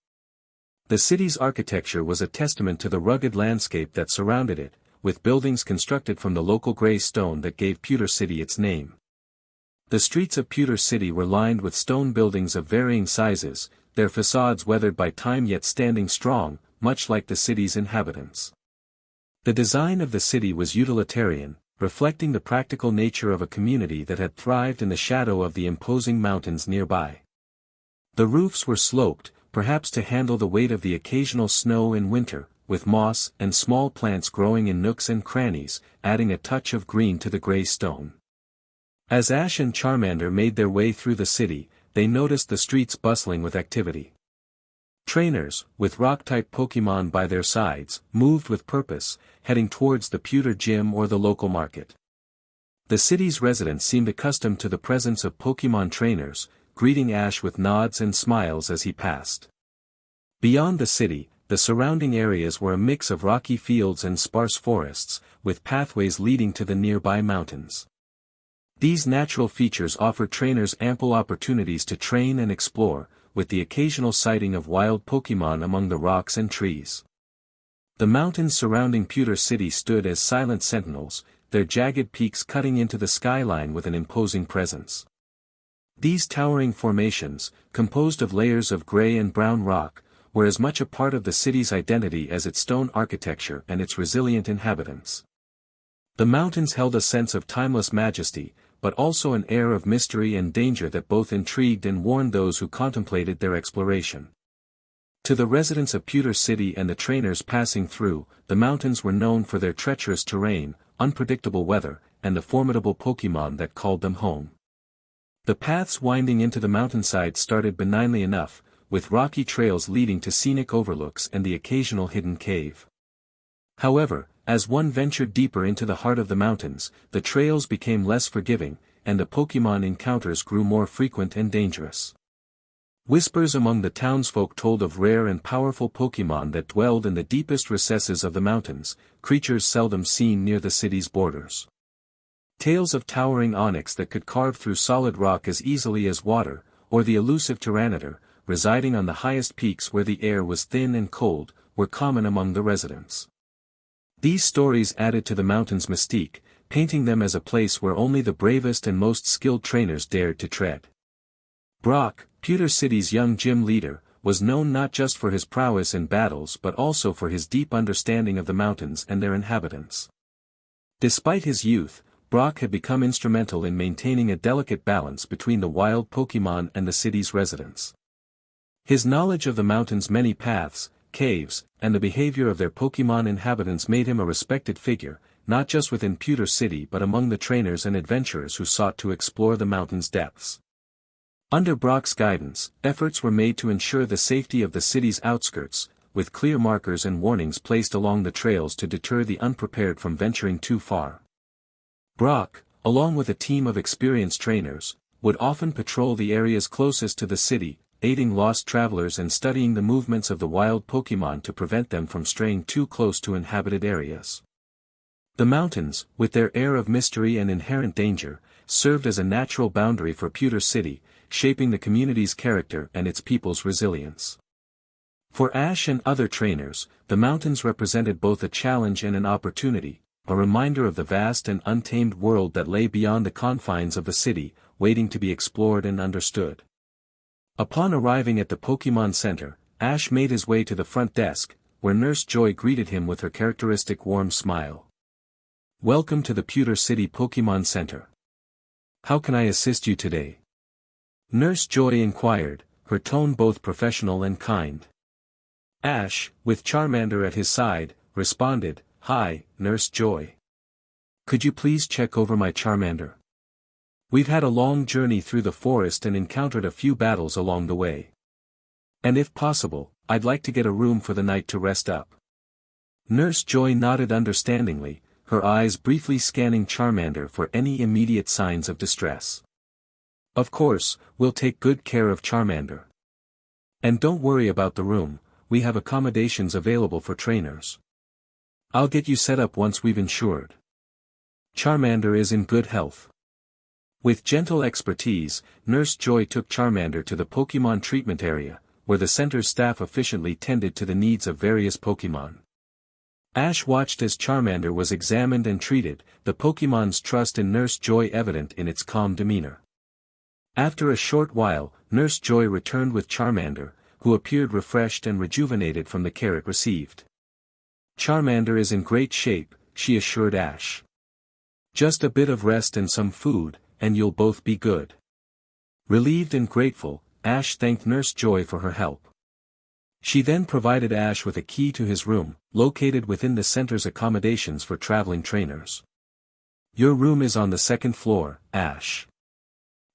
The city's architecture was a testament to the rugged landscape that surrounded it, with buildings constructed from the local gray stone that gave Pewter City its name. The streets of Pewter City were lined with stone buildings of varying sizes, their facades weathered by time yet standing strong, much like the city's inhabitants. The design of the city was utilitarian, reflecting the practical nature of a community that had thrived in the shadow of the imposing mountains nearby. The roofs were sloped, perhaps to handle the weight of the occasional snow in winter, with moss and small plants growing in nooks and crannies, adding a touch of green to the gray stone. As Ash and Charmander made their way through the city, they noticed the streets bustling with activity. Trainers, with rock-type Pokemon by their sides, moved with purpose, heading towards the Pewter Gym or the local market. The city's residents seemed accustomed to the presence of Pokemon trainers, greeting Ash with nods and smiles as he passed. Beyond the city, the surrounding areas were a mix of rocky fields and sparse forests, with pathways leading to the nearby mountains. These natural features offered trainers ample opportunities to train and explore, with the occasional sighting of wild Pokemon among the rocks and trees. The mountains surrounding Pewter City stood as silent sentinels, their jagged peaks cutting into the skyline with an imposing presence. These towering formations, composed of layers of gray and brown rock, were as much a part of the city's identity as its stone architecture and its resilient inhabitants. The mountains held a sense of timeless majesty, but also an air of mystery and danger that both intrigued and warned those who contemplated their exploration. To the residents of Pewter City and the trainers passing through, the mountains were known for their treacherous terrain, unpredictable weather, and the formidable Pokemon that called them home. The paths winding into the mountainside started benignly enough, with rocky trails leading to scenic overlooks and the occasional hidden cave. However, as one ventured deeper into the heart of the mountains, the trails became less forgiving, and the Pokemon encounters grew more frequent and dangerous. Whispers among the townsfolk told of rare and powerful Pokemon that dwelled in the deepest recesses of the mountains, creatures seldom seen near the city's borders. Tales of towering Onix that could carve through solid rock as easily as water, or the elusive Tyranitar, residing on the highest peaks where the air was thin and cold, were common among the residents. These stories added to the mountain's mystique, painting them as a place where only the bravest and most skilled trainers dared to tread. Brock, Pewter City's young gym leader, was known not just for his prowess in battles but also for his deep understanding of the mountains and their inhabitants. Despite his youth, Brock had become instrumental in maintaining a delicate balance between the wild Pokémon and the city's residents. His knowledge of the mountain's many paths, caves, and the behavior of their Pokémon inhabitants made him a respected figure, not just within Pewter City but among the trainers and adventurers who sought to explore the mountain's depths. Under Brock's guidance, efforts were made to ensure the safety of the city's outskirts, with clear markers and warnings placed along the trails to deter the unprepared from venturing too far. Brock, along with a team of experienced trainers, would often patrol the areas closest to the city, aiding lost travelers and studying the movements of the wild Pokémon to prevent them from straying too close to inhabited areas. The mountains, with their air of mystery and inherent danger, served as a natural boundary for Pewter City, shaping the community's character and its people's resilience. For Ash and other trainers, the mountains represented both a challenge and an opportunity, a reminder of the vast and untamed world that lay beyond the confines of the city, waiting to be explored and understood. Upon arriving at the Pokémon Center, Ash made his way to the front desk, where Nurse Joy greeted him with her characteristic warm smile. "Welcome to the Pewter City Pokémon Center. How can I assist you today?" Nurse Joy inquired, her tone both professional and kind. Ash, with Charmander at his side, responded, "Hi, Nurse Joy. Could you please check over my Charmander? We've had a long journey through the forest and encountered a few battles along the way. And if possible, I'd like to get a room for the night to rest up." Nurse Joy nodded understandingly, her eyes briefly scanning Charmander for any immediate signs of distress. "Of course, we'll take good care of Charmander. And don't worry about the room, we have accommodations available for trainers. I'll get you set up once we've ensured Charmander is in good health." With gentle expertise, Nurse Joy took Charmander to the Pokémon treatment area, where the center's staff efficiently tended to the needs of various Pokémon. Ash watched as Charmander was examined and treated, the Pokémon's trust in Nurse Joy evident in its calm demeanor. After a short while, Nurse Joy returned with Charmander, who appeared refreshed and rejuvenated from the care it received. "Charmander is in great shape," she assured Ash. "Just a bit of rest and some food, and you'll both be good." Relieved and grateful, Ash thanked Nurse Joy for her help. She then provided Ash with a key to his room, located within the center's accommodations for traveling trainers. "Your room is on the second floor, Ash.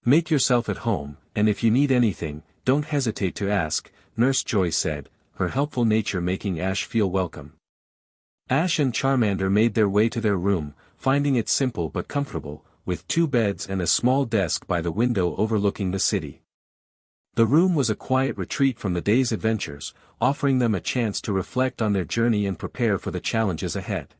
Make yourself at home, and if you need anything, don't hesitate to ask," Nurse Joy said, her helpful nature making Ash feel welcome. Ash and Charmander made their way to their room, finding it simple but comfortable, with 2 beds and a small desk by the window overlooking the city. The room was a quiet retreat from the day's adventures, offering them a chance to reflect on their journey and prepare for the challenges ahead.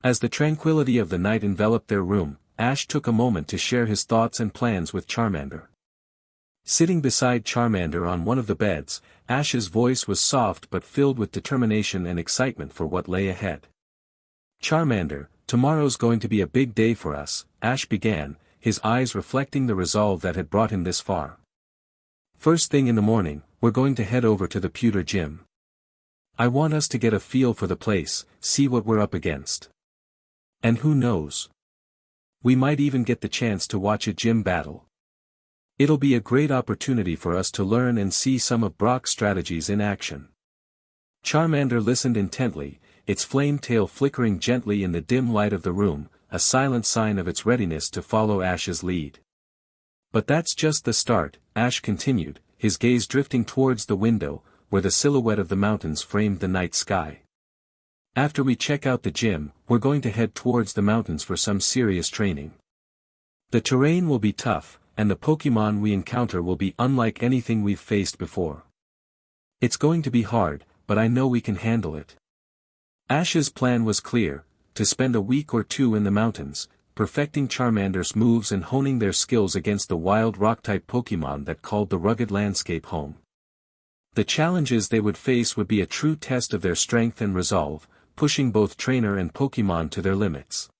As the tranquility of the night enveloped their room, Ash took a moment to share his thoughts and plans with Charmander. Sitting beside Charmander on one of the beds, Ash's voice was soft but filled with determination and excitement for what lay ahead. "Charmander, tomorrow's going to be a big day for us," Ash began, his eyes reflecting the resolve that had brought him this far. "First thing in the morning, we're going to head over to the Pewter Gym. I want us to get a feel for the place, see what we're up against. And who knows? We might even get the chance to watch a gym battle. It'll be a great opportunity for us to learn and see some of Brock's strategies in action." Charmander listened intently, its flame tail flickering gently in the dim light of the room, a silent sign of its readiness to follow Ash's lead. "But that's just the start," Ash continued, his gaze drifting towards the window, where the silhouette of the mountains framed the night sky. "After we check out the gym, we're going to head towards the mountains for some serious training. The terrain will be tough, and the Pokémon we encounter will be unlike anything we've faced before. It's going to be hard, but I know we can handle it." Ash's plan was clear, to spend a week or 2 in the mountains, perfecting Charmander's moves and honing their skills against the wild rock-type Pokémon that called the rugged landscape home. The challenges they would face would be a true test of their strength and resolve, pushing both trainer and Pokémon to their limits.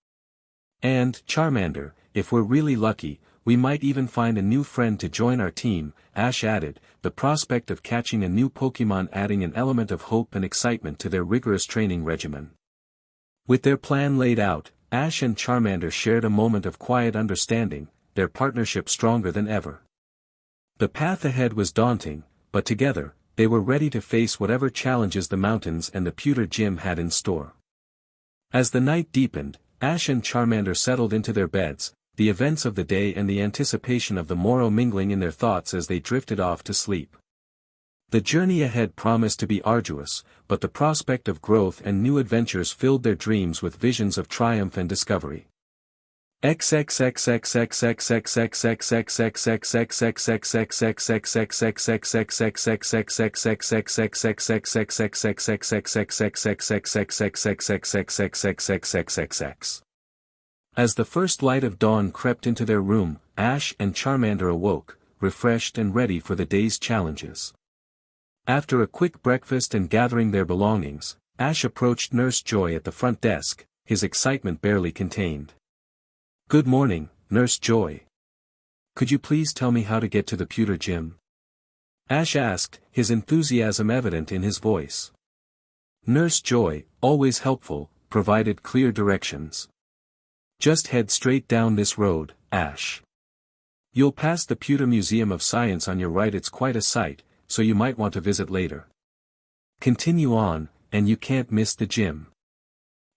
And, Charmander, if we're really lucky, we might even find a new friend to join our team, Ash added, the prospect of catching a new Pokemon adding an element of hope and excitement to their rigorous training regimen. With their plan laid out, Ash and Charmander shared a moment of quiet understanding, their partnership stronger than ever. The path ahead was daunting, but together, they were ready to face whatever challenges the mountains and the Pewter Gym had in store. As the night deepened, Ash and Charmander settled into their beds, the events of the day and the anticipation of the morrow mingling in their thoughts as they drifted off to sleep. The journey ahead promised to be arduous, but the prospect of growth and new adventures filled their dreams with visions of triumph and discovery. As the first light of dawn crept into their room, Ash and Charmander awoke, refreshed and ready for the day's challenges. After a quick breakfast and gathering their belongings, Ash approached Nurse Joy at the front desk, his excitement barely contained. "Good morning, Nurse Joy. Could you please tell me how to get to the Pewter Gym?" Ash asked, his enthusiasm evident in his voice. Nurse Joy, always helpful, provided clear directions. "Just head straight down this road, Ash. You'll pass the Pewter Museum of Science on your right. It's quite a sight, so you might want to visit later. Continue on, and you can't miss the gym.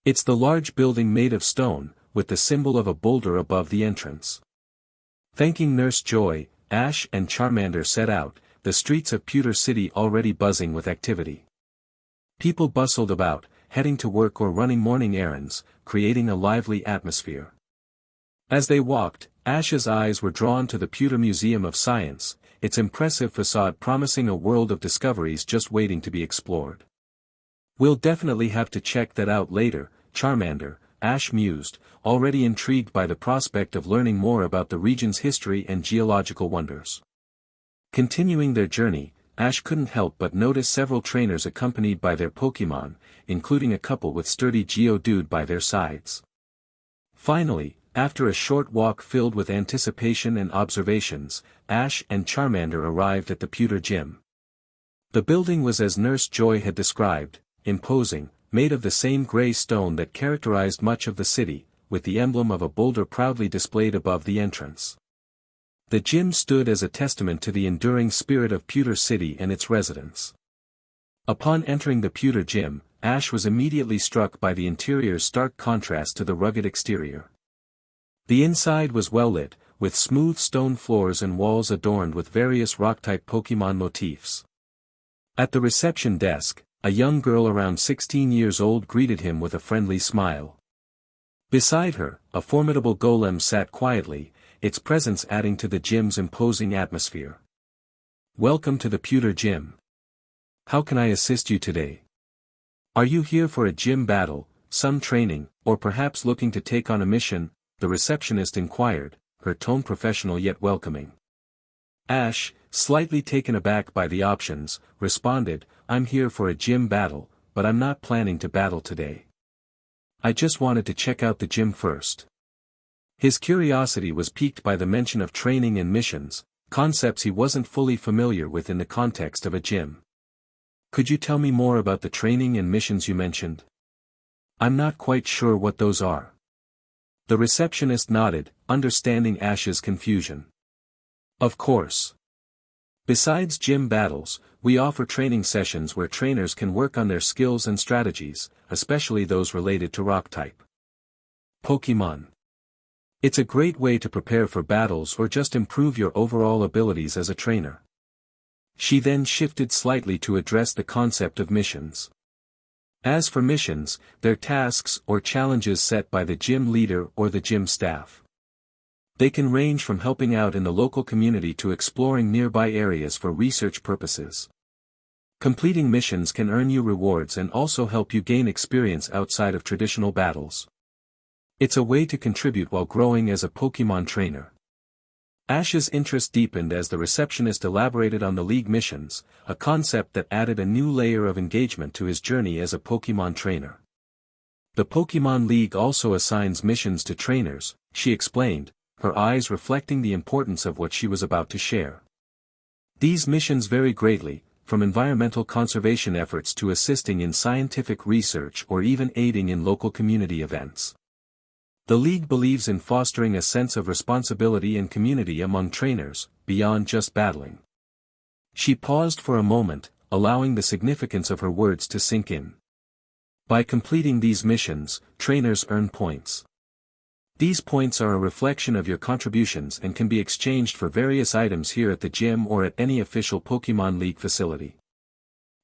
It's the large building made of stone, with the symbol of a boulder above the entrance." Thanking Nurse Joy, Ash and Charmander set out, the streets of Pewter City already buzzing with activity. People bustled about, heading to work or running morning errands, creating a lively atmosphere. As they walked, Ash's eyes were drawn to the Pewter Museum of Science, its impressive facade promising a world of discoveries just waiting to be explored. "We'll definitely have to check that out later, Charmander," Ash mused, already intrigued by the prospect of learning more about the region's history and geological wonders. Continuing their journey, Ash couldn't help but notice several trainers accompanied by their Pokemon, including a couple with sturdy geodude by their sides. Finally, after a short walk filled with anticipation and observations, Ash and Charmander arrived at the Pewter Gym. The building was as Nurse Joy had described, imposing, made of the same gray stone that characterized much of the city, with the emblem of a boulder proudly displayed above the entrance. The gym stood as a testament to the enduring spirit of Pewter City and its residents. Upon entering the Pewter Gym, Ash was immediately struck by the interior's stark contrast to the rugged exterior. The inside was well lit, with smooth stone floors and walls adorned with various rock-type Pokemon motifs. At the reception desk, a young girl around 16 years old greeted him with a friendly smile. Beside her, a formidable golem sat quietly, its presence adding to the gym's imposing atmosphere. "Welcome to the Pewter Gym. How can I assist you today? Are you here for a gym battle, some training, or perhaps looking to take on a mission?" the receptionist inquired, her tone professional yet welcoming. Ash, slightly taken aback by the options, responded, "I'm here for a gym battle, but I'm not planning to battle today. I just wanted to check out the gym first." His curiosity was piqued by the mention of training and missions, concepts he wasn't fully familiar with in the context of a gym. "Could you tell me more about the training and missions you mentioned? I'm not quite sure what those are." The receptionist nodded, understanding Ash's confusion. "Of course. Besides gym battles, we offer training sessions where trainers can work on their skills and strategies, especially those related to rock-type Pokemon. It's a great way to prepare for battles or just improve your overall abilities as a trainer." She then shifted slightly to address the concept of missions. As for missions, they're tasks or challenges set by the gym leader or the gym staff. They can range from helping out in the local community to exploring nearby areas for research purposes. Completing missions can earn you rewards and also help you gain experience outside of traditional battles. It's a way to contribute while growing as a Pokemon trainer. Ash's interest deepened as the receptionist elaborated on the League missions, a concept that added a new layer of engagement to his journey as a Pokemon trainer. "The Pokemon League also assigns missions to trainers," she explained, her eyes reflecting the importance of what she was about to share. These missions vary greatly, from environmental conservation efforts to assisting in scientific research or even aiding in local community events. The League believes in fostering a sense of responsibility and community among trainers, beyond just battling. She paused for a moment, allowing the significance of her words to sink in. By completing these missions, trainers earn points. These points are a reflection of your contributions and can be exchanged for various items here at the gym or at any official Pokémon League facility.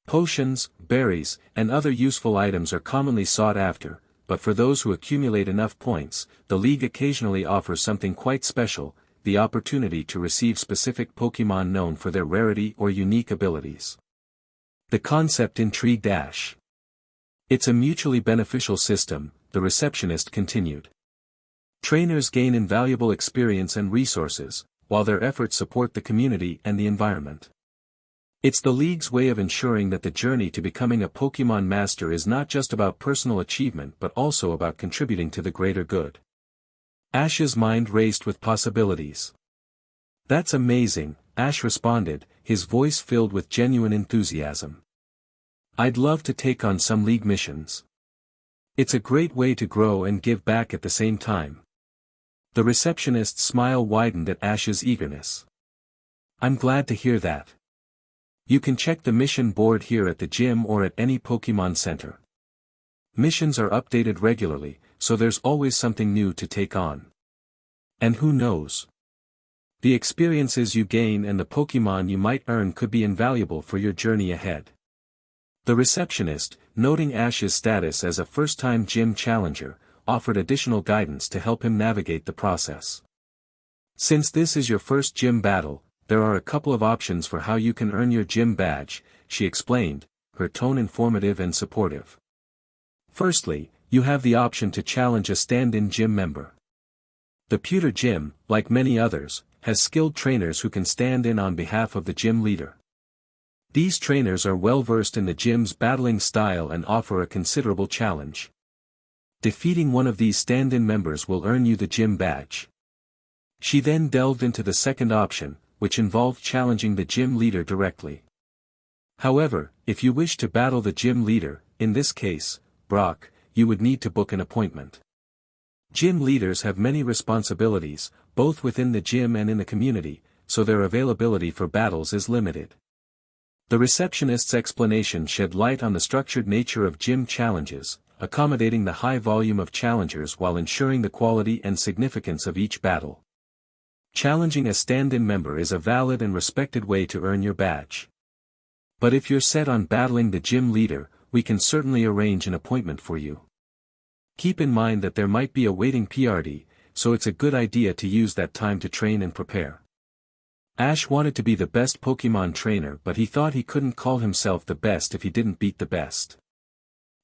Potions, berries, and other useful items are commonly sought after, but for those who accumulate enough points, the League occasionally offers something quite special, the opportunity to receive specific Pokémon known for their rarity or unique abilities. The concept intrigued Ash. It's a mutually beneficial system, the receptionist continued. Trainers gain invaluable experience and resources, while their efforts support the community and the environment. It's the League's way of ensuring that the journey to becoming a Pokémon Master is not just about personal achievement but also about contributing to the greater good. Ash's mind raced with possibilities. That's amazing, Ash responded, his voice filled with genuine enthusiasm. I'd love to take on some League missions. It's a great way to grow and give back at the same time. The receptionist's smile widened at Ash's eagerness. I'm glad to hear that. You can check the mission board here at the gym or at any Pokémon Center. Missions are updated regularly, so there's always something new to take on. And who knows? The experiences you gain and the Pokémon you might earn could be invaluable for your journey ahead. The receptionist, noting Ash's status as a first-time gym challenger, offered additional guidance to help him navigate the process. Since this is your first gym battle, there are a couple of options for how you can earn your gym badge, she explained, her tone informative and supportive. Firstly, you have the option to challenge a stand-in gym member. The Pewter Gym, like many others, has skilled trainers who can stand in on behalf of the gym leader. These trainers are well versed in the gym's battling style and offer a considerable challenge. Defeating one of these stand-in members will earn you the gym badge. She then delved into the second option, which involved challenging the gym leader directly. However, if you wish to battle the gym leader, in this case, Brock, you would need to book an appointment. Gym leaders have many responsibilities, both within the gym and in the community, so their availability for battles is limited. The receptionist's explanation shed light on the structured nature of gym challenges, accommodating the high volume of challengers while ensuring the quality and significance of each battle. Challenging a stand-in member is a valid and respected way to earn your badge. But if you're set on battling the gym leader, we can certainly arrange an appointment for you. Keep in mind that there might be a waiting PRD, so it's a good idea to use that time to train and prepare. Ash wanted to be the best Pokémon trainer, but he thought he couldn't call himself the best if he didn't beat the best.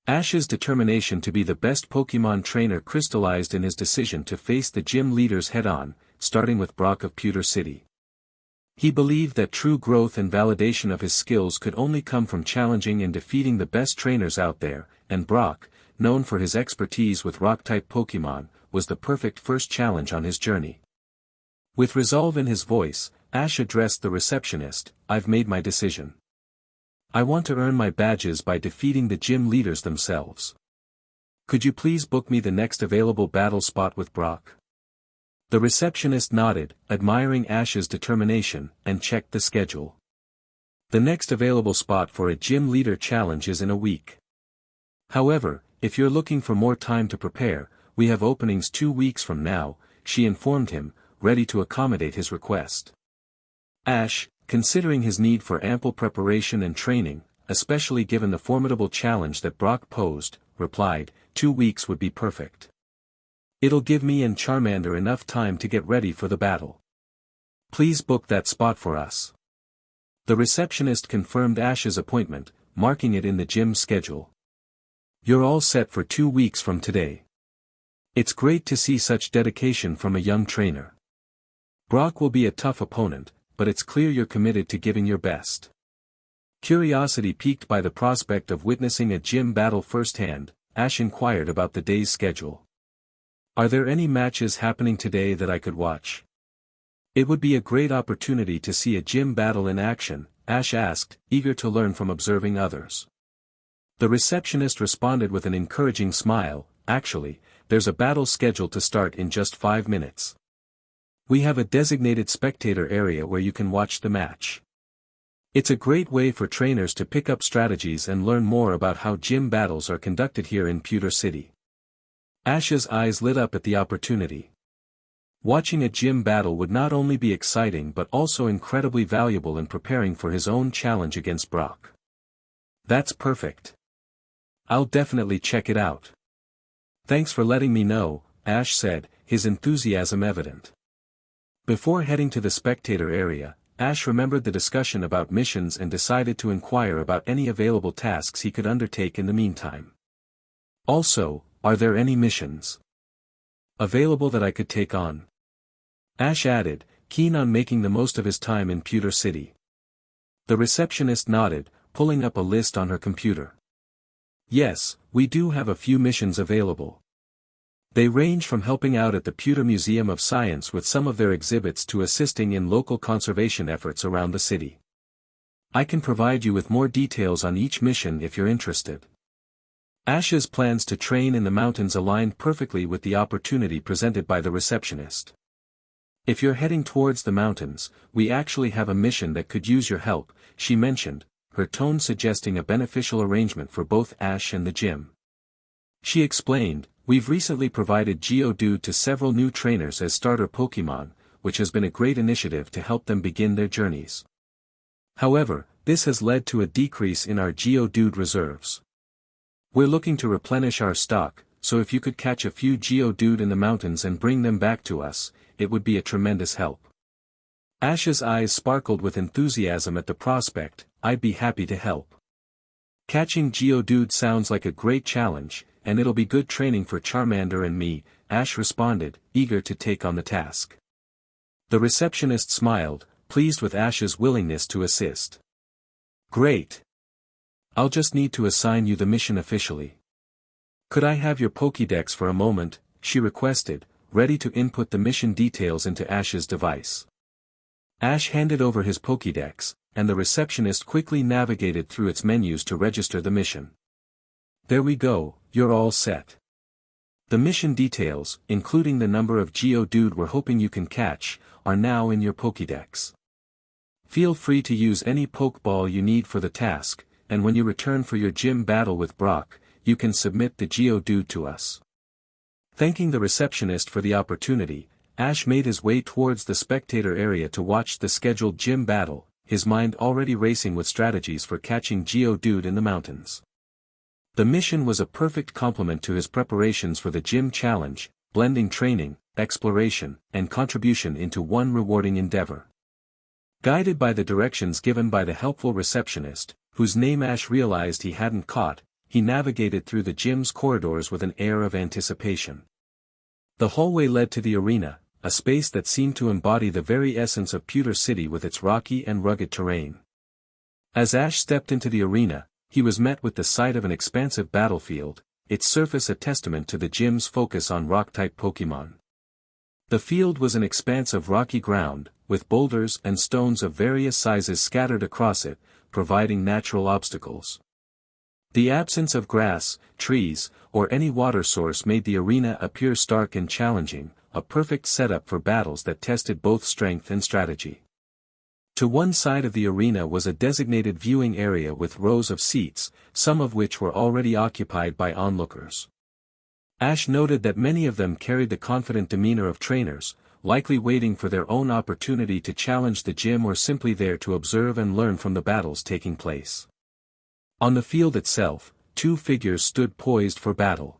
Ash's determination to be the best Pokémon trainer crystallized in his decision to face the gym leaders head-on, starting with Brock of Pewter City. He believed that true growth and validation of his skills could only come from challenging and defeating the best trainers out there, and Brock, known for his expertise with rock-type Pokémon, was the perfect first challenge on his journey. With resolve in his voice, Ash addressed the receptionist, I've made my decision. I want to earn my badges by defeating the gym leaders themselves. Could you please book me the next available battle spot with Brock? The receptionist nodded, admiring Ash's determination, and checked the schedule. The next available spot for a gym leader challenge is in a week. However, if you're looking for more time to prepare, we have openings 2 weeks from now, she informed him, ready to accommodate his request. Ash, considering his need for ample preparation and training, especially given the formidable challenge that Brock posed, replied, 2 weeks would be perfect. It'll give me and Charmander enough time to get ready for the battle. Please book that spot for us. The receptionist confirmed Ash's appointment, marking it in the gym schedule. You're all set for 2 weeks from today. It's great to see such dedication from a young trainer. Brock will be a tough opponent, but it's clear you're committed to giving your best. Curiosity piqued by the prospect of witnessing a gym battle firsthand, Ash inquired about the day's schedule. Are there any matches happening today that I could watch? It would be a great opportunity to see a gym battle in action, Ash asked, eager to learn from observing others. The receptionist responded with an encouraging smile. Actually, there's a battle scheduled to start in just 5 minutes. We have a designated spectator area where you can watch the match. It's a great way for trainers to pick up strategies and learn more about how gym battles are conducted here in Pewter City. Ash's eyes lit up at the opportunity. Watching a gym battle would not only be exciting but also incredibly valuable in preparing for his own challenge against Brock. That's perfect. I'll definitely check it out. Thanks for letting me know, Ash said, his enthusiasm evident. Before heading to the spectator area, Ash remembered the discussion about missions and decided to inquire about any available tasks he could undertake in the meantime. Also, are there any missions available that I could take on? Ash added, keen on making the most of his time in Pewter City. The receptionist nodded, pulling up a list on her computer. Yes, we do have a few missions available. They range from helping out at the Pewter Museum of Science with some of their exhibits to assisting in local conservation efforts around the city. I can provide you with more details on each mission if you're interested. Ash's plans to train in the mountains aligned perfectly with the opportunity presented by the receptionist. If you're heading towards the mountains, we actually have a mission that could use your help, she mentioned, her tone suggesting a beneficial arrangement for both Ash and the gym. She explained, we've recently provided Geodude to several new trainers as starter Pokemon, which has been a great initiative to help them begin their journeys. However, this has led to a decrease in our Geodude reserves. We're looking to replenish our stock, so if you could catch a few Geodude in the mountains and bring them back to us, it would be a tremendous help. Ash's eyes sparkled with enthusiasm at the prospect. I'd be happy to help. Catching Geodude sounds like a great challenge, and it'll be good training for Charmander and me, Ash responded, eager to take on the task. The receptionist smiled, pleased with Ash's willingness to assist. Great. I'll just need to assign you the mission officially. Could I have your Pokédex for a moment, she requested, ready to input the mission details into Ash's device. Ash handed over his Pokédex, and the receptionist quickly navigated through its menus to register the mission. There we go, you're all set. The mission details, including the number of Geodude we're hoping you can catch, are now in your Pokédex. Feel free to use any Pokeball you need for the task, and when you return for your gym battle with Brock, you can submit the Geodude to us. Thanking the receptionist for the opportunity, Ash made his way towards the spectator area to watch the scheduled gym battle, his mind already racing with strategies for catching Geodude in the mountains. The mission was a perfect complement to his preparations for the gym challenge, blending training, exploration, and contribution into one rewarding endeavor. Guided by the directions given by the helpful receptionist, whose name Ash realized he hadn't caught, he navigated through the gym's corridors with an air of anticipation. The hallway led to the arena, a space that seemed to embody the very essence of Pewter City with its rocky and rugged terrain. As Ash stepped into the arena, he was met with the sight of an expansive battlefield, its surface a testament to the gym's focus on rock-type Pokémon. The field was an expanse of rocky ground, with boulders and stones of various sizes scattered across it, providing natural obstacles. The absence of grass, trees, or any water source made the arena appear stark and challenging, a perfect setup for battles that tested both strength and strategy. To one side of the arena was a designated viewing area with rows of seats, some of which were already occupied by onlookers. Ash noted that many of them carried the confident demeanor of trainers, likely waiting for their own opportunity to challenge the gym or simply there to observe and learn from the battles taking place. On the field itself, two figures stood poised for battle.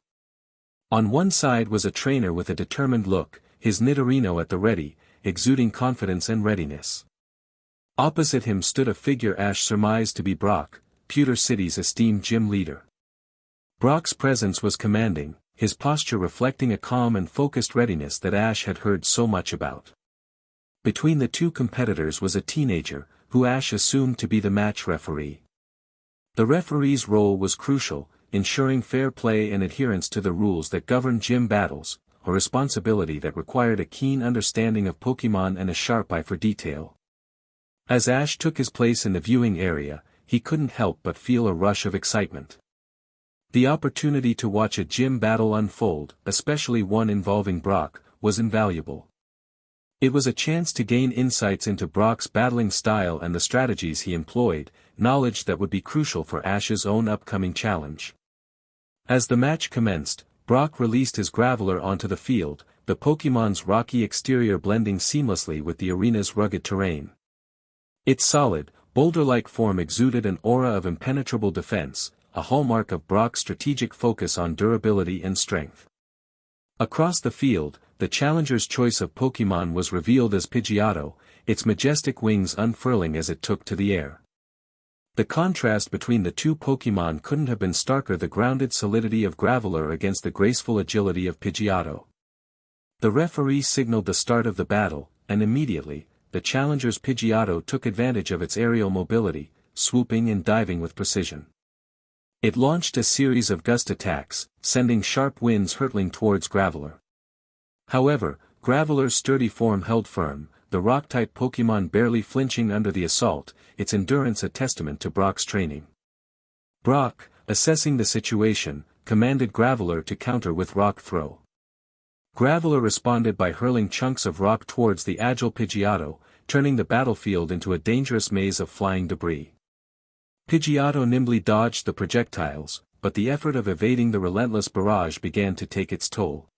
On one side was a trainer with a determined look, his Nidorino at the ready, exuding confidence and readiness. Opposite him stood a figure Ash surmised to be Brock, Pewter City's esteemed gym leader. Brock's presence was commanding, his posture reflecting a calm and focused readiness that Ash had heard so much about. Between the two competitors was a teenager, who Ash assumed to be the match referee. The referee's role was crucial, ensuring fair play and adherence to the rules that govern gym battles, a responsibility that required a keen understanding of Pokémon and a sharp eye for detail. As Ash took his place in the viewing area, he couldn't help but feel a rush of excitement. The opportunity to watch a gym battle unfold, especially one involving Brock, was invaluable. It was a chance to gain insights into Brock's battling style and the strategies he employed, knowledge that would be crucial for Ash's own upcoming challenge. As the match commenced, Brock released his Graveler onto the field, the Pokémon's rocky exterior blending seamlessly with the arena's rugged terrain. Its solid, boulder-like form exuded an aura of impenetrable defense, a hallmark of Brock's strategic focus on durability and strength. Across the field, the challenger's choice of Pokémon was revealed as Pidgeotto, its majestic wings unfurling as it took to the air. The contrast between the two Pokémon couldn't have been starker, the grounded solidity of Graveler against the graceful agility of Pidgeotto. The referee signaled the start of the battle, and immediately, the challenger's Pidgeotto took advantage of its aerial mobility, swooping and diving with precision. It launched a series of gust attacks, sending sharp winds hurtling towards Graveler. However, Graveler's sturdy form held firm, the rock-type Pokémon barely flinching under the assault, its endurance a testament to Brock's training. Brock, assessing the situation, commanded Graveler to counter with Rock Throw. Graveler responded by hurling chunks of rock towards the agile Pidgeotto, turning the battlefield into a dangerous maze of flying debris. Pidgeotto nimbly dodged the projectiles, but the effort of evading the relentless barrage began to take its toll.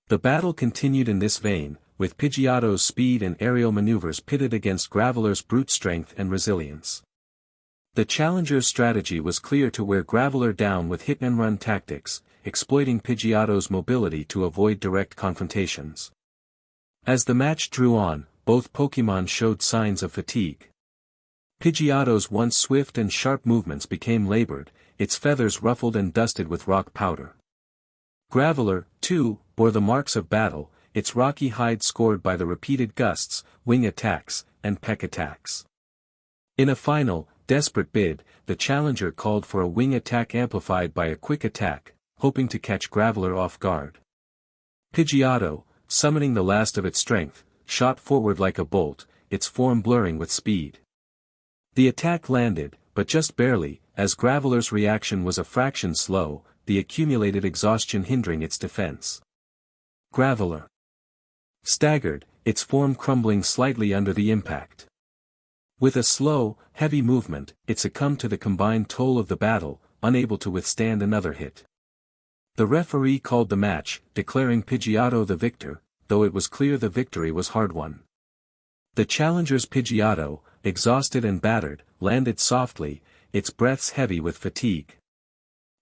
The battle continued in this vein, with Pidgeotto's speed and aerial maneuvers pitted against Graveler's brute strength and resilience. The challenger's strategy was clear: to wear Graveler down with hit-and-run tactics, exploiting Pidgeotto's mobility to avoid direct confrontations. As the match drew on, both Pokémon showed signs of fatigue. Pidgeotto's once swift and sharp movements became labored, its feathers ruffled and dusted with rock powder. Graveler, too, bore the marks of battle, its rocky hide scored by the repeated gusts, wing attacks, and peck attacks. In a final, desperate bid, the challenger called for a wing attack amplified by a quick attack, hoping to catch Graveler off guard. Pidgeotto, summoning the last of its strength, shot forward like a bolt, its form blurring with speed. The attack landed, but just barely, as Graveler's reaction was a fraction slow, the accumulated exhaustion hindering its defense. Graveler staggered, its form crumbling slightly under the impact. With a slow, heavy movement, it succumbed to the combined toll of the battle, unable to withstand another hit. The referee called the match, declaring Pidgeotto the victor, though it was clear the victory was hard-won. The challenger's Pidgeotto, exhausted and battered, landed softly, its breaths heavy with fatigue.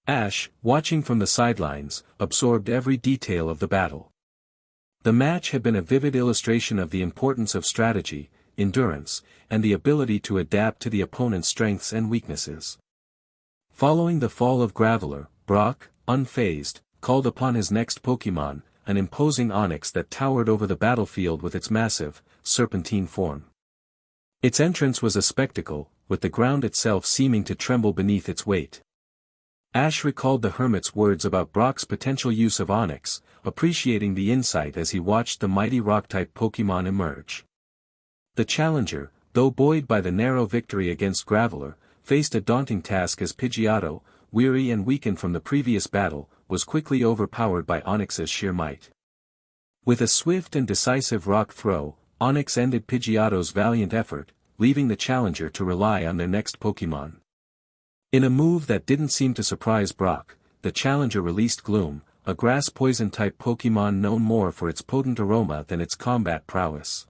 Ash, watching from the sidelines, absorbed every detail of the battle. The match had been a vivid illustration of the importance of strategy, endurance, and the ability to adapt to the opponent's strengths and weaknesses. Following the fall of Graveler, Brock, unfazed, called upon his next Pokémon, an imposing Onix that towered over the battlefield with its massive, serpentine form. Its entrance was a spectacle, with the ground itself seeming to tremble beneath its weight. Ash recalled the hermit's words about Brock's potential use of Onix, appreciating the insight as he watched the mighty rock-type Pokémon emerge. The challenger, though buoyed by the narrow victory against Graveler, faced a daunting task as Pidgeotto, weary and weakened from the previous battle, was quickly overpowered by Onix's sheer might. With a swift and decisive rock throw, Onix ended Pidgeotto's valiant effort, leaving the challenger to rely on their next Pokémon. In a move that didn't seem to surprise Brock, the challenger released Gloom, a grass poison-type Pokémon known more for its potent aroma than its combat prowess.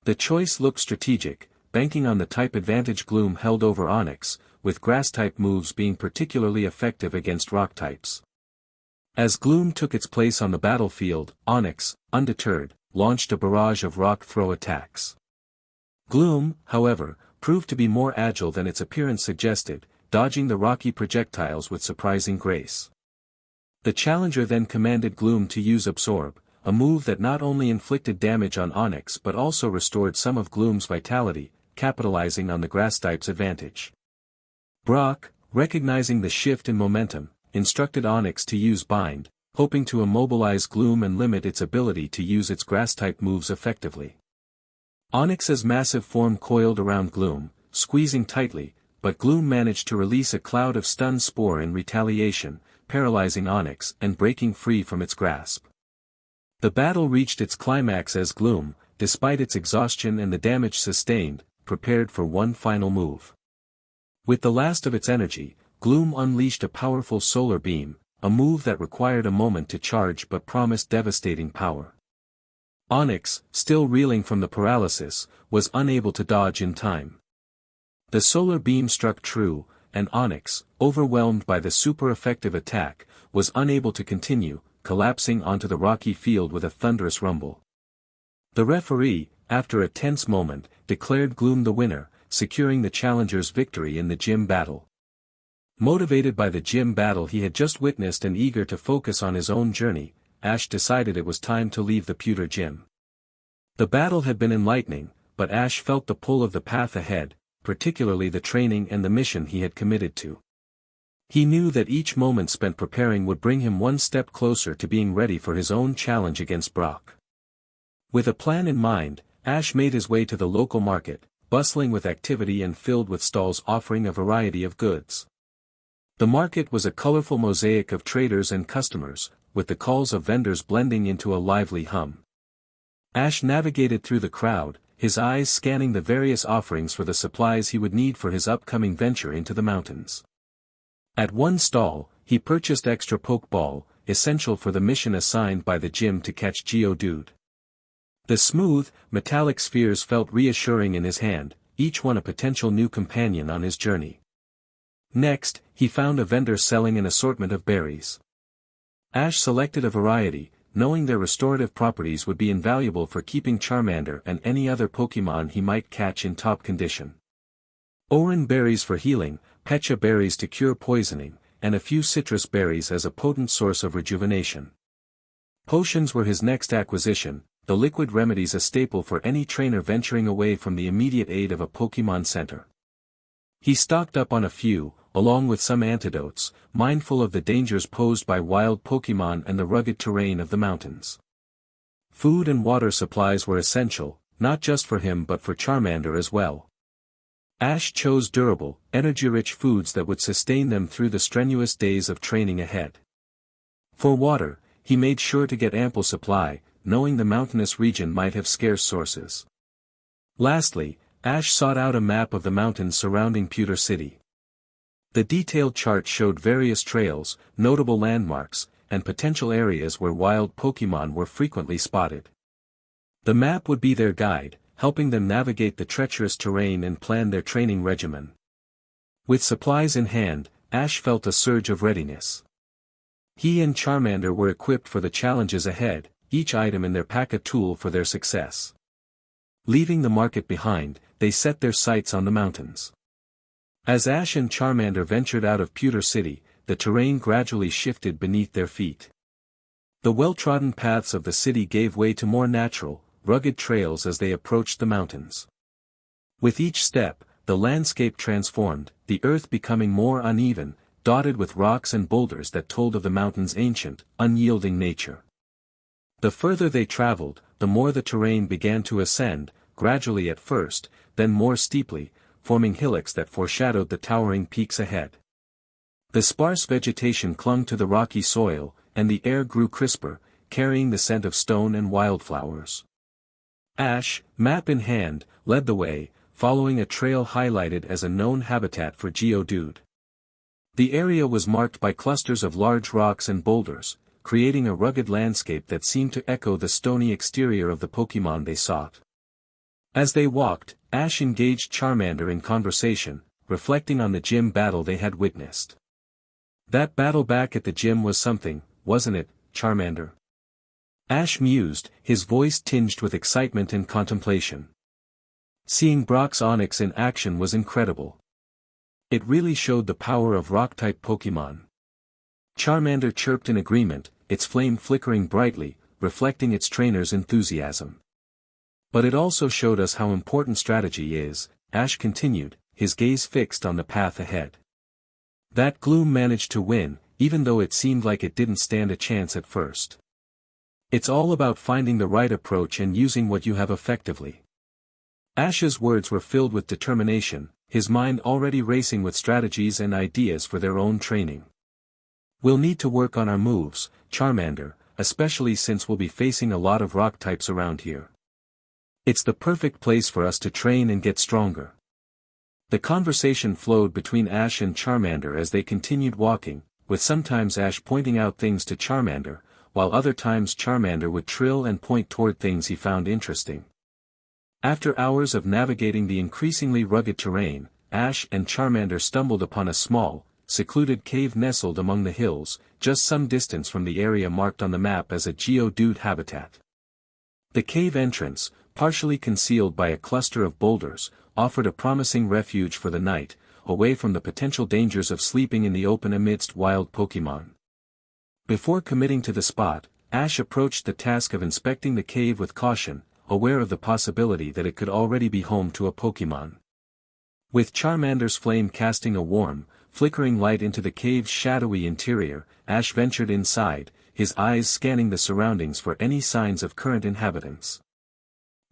The choice looked strategic, banking on the type advantage Gloom held over Onix, with grass-type moves being particularly effective against rock types. As Gloom took its place on the battlefield, Onix, undeterred, launched a barrage of rock throw attacks. Gloom, however, proved to be more agile than its appearance suggested, dodging the rocky projectiles with surprising grace. The challenger then commanded Gloom to use Absorb, a move that not only inflicted damage on Onix but also restored some of Gloom's vitality, capitalizing on the grass type's advantage. Brock, recognizing the shift in momentum, instructed Onix to use Bind, hoping to immobilize Gloom and limit its ability to use its grass-type moves effectively. Onyx's massive form coiled around Gloom, squeezing tightly, but Gloom managed to release a cloud of stun spore in retaliation, paralyzing Onyx and breaking free from its grasp. The battle reached its climax as Gloom, despite its exhaustion and the damage sustained, prepared for one final move. With the last of its energy, Gloom unleashed a powerful solar beam, a move that required a moment to charge but promised devastating power. Onyx, still reeling from the paralysis, was unable to dodge in time. The solar beam struck true, and Onyx, overwhelmed by the super-effective attack, was unable to continue, collapsing onto the rocky field with a thunderous rumble. The referee, after a tense moment, declared Gloom the winner, securing the challenger's victory in the gym battle. Motivated by the gym battle he had just witnessed and eager to focus on his own journey, Ash decided it was time to leave the Pewter Gym. The battle had been enlightening, but Ash felt the pull of the path ahead, particularly the training and the mission he had committed to. He knew that each moment spent preparing would bring him one step closer to being ready for his own challenge against Brock. With a plan in mind, Ash made his way to the local market, bustling with activity and filled with stalls offering a variety of goods. The market was a colorful mosaic of traders and customers, with the calls of vendors blending into a lively hum. Ash navigated through the crowd, his eyes scanning the various offerings for the supplies he would need for his upcoming venture into the mountains. At one stall, he purchased extra Pokeball, essential for the mission assigned by the gym to catch Geodude. The smooth, metallic spheres felt reassuring in his hand, each one a potential new companion on his journey. Next, he found a vendor selling an assortment of berries. Ash selected a variety, knowing their restorative properties would be invaluable for keeping Charmander and any other Pokémon he might catch in top condition. Oran berries for healing, Pecha berries to cure poisoning, and a few citrus berries as a potent source of rejuvenation. Potions were his next acquisition, the liquid remedies a staple for any trainer venturing away from the immediate aid of a Pokémon Center. He stocked up on a few, along with some antidotes, mindful of the dangers posed by wild Pokémon and the rugged terrain of the mountains. Food and water supplies were essential, not just for him but for Charmander as well. Ash chose durable, energy-rich foods that would sustain them through the strenuous days of training ahead. For water, he made sure to get ample supply, knowing the mountainous region might have scarce sources. Lastly, Ash sought out a map of the mountains surrounding Pewter City. The detailed chart showed various trails, notable landmarks, and potential areas where wild Pokémon were frequently spotted. The map would be their guide, helping them navigate the treacherous terrain and plan their training regimen. With supplies in hand, Ash felt a surge of readiness. He and Charmander were equipped for the challenges ahead, each item in their pack a tool for their success. Leaving the market behind, they set their sights on the mountains. As Ash and Charmander ventured out of Pewter City, the terrain gradually shifted beneath their feet. The well-trodden paths of the city gave way to more natural, rugged trails as they approached the mountains. With each step, the landscape transformed, the earth becoming more uneven, dotted with rocks and boulders that told of the mountain's ancient, unyielding nature. The further they traveled, the more the terrain began to ascend, gradually at first, then more steeply, forming hillocks that foreshadowed the towering peaks ahead. The sparse vegetation clung to the rocky soil, and the air grew crisper, carrying the scent of stone and wildflowers. Ash, map in hand, led the way, following a trail highlighted as a known habitat for Geodude. The area was marked by clusters of large rocks and boulders, creating a rugged landscape that seemed to echo the stony exterior of the Pokémon they sought. As they walked, Ash engaged Charmander in conversation, reflecting on the gym battle they had witnessed. That battle back at the gym was something, wasn't it, Charmander? Ash mused, his voice tinged with excitement and contemplation. Seeing Brock's Onix in action was incredible. It really showed the power of rock-type Pokémon. Charmander chirped in agreement, its flame flickering brightly, reflecting its trainer's enthusiasm. But it also showed us how important strategy is, Ash continued, his gaze fixed on the path ahead. That Gloom managed to win, even though it seemed like it didn't stand a chance at first. It's all about finding the right approach and using what you have effectively. Ash's words were filled with determination, his mind already racing with strategies and ideas for their own training. We'll need to work on our moves, Charmander, especially since we'll be facing a lot of rock types around here. It's the perfect place for us to train and get stronger. The conversation flowed between Ash and Charmander as they continued walking, with sometimes Ash pointing out things to Charmander, while other times Charmander would trill and point toward things he found interesting. After hours of navigating the increasingly rugged terrain, Ash and Charmander stumbled upon a small, secluded cave nestled among the hills, just some distance from the area marked on the map as a geodude habitat. The cave entrance, partially concealed by a cluster of boulders, offered a promising refuge for the night, away from the potential dangers of sleeping in the open amidst wild Pokémon. Before committing to the spot, Ash approached the task of inspecting the cave with caution, aware of the possibility that it could already be home to a Pokémon. With Charmander's flame casting a warm, flickering light into the cave's shadowy interior, Ash ventured inside, his eyes scanning the surroundings for any signs of current inhabitants.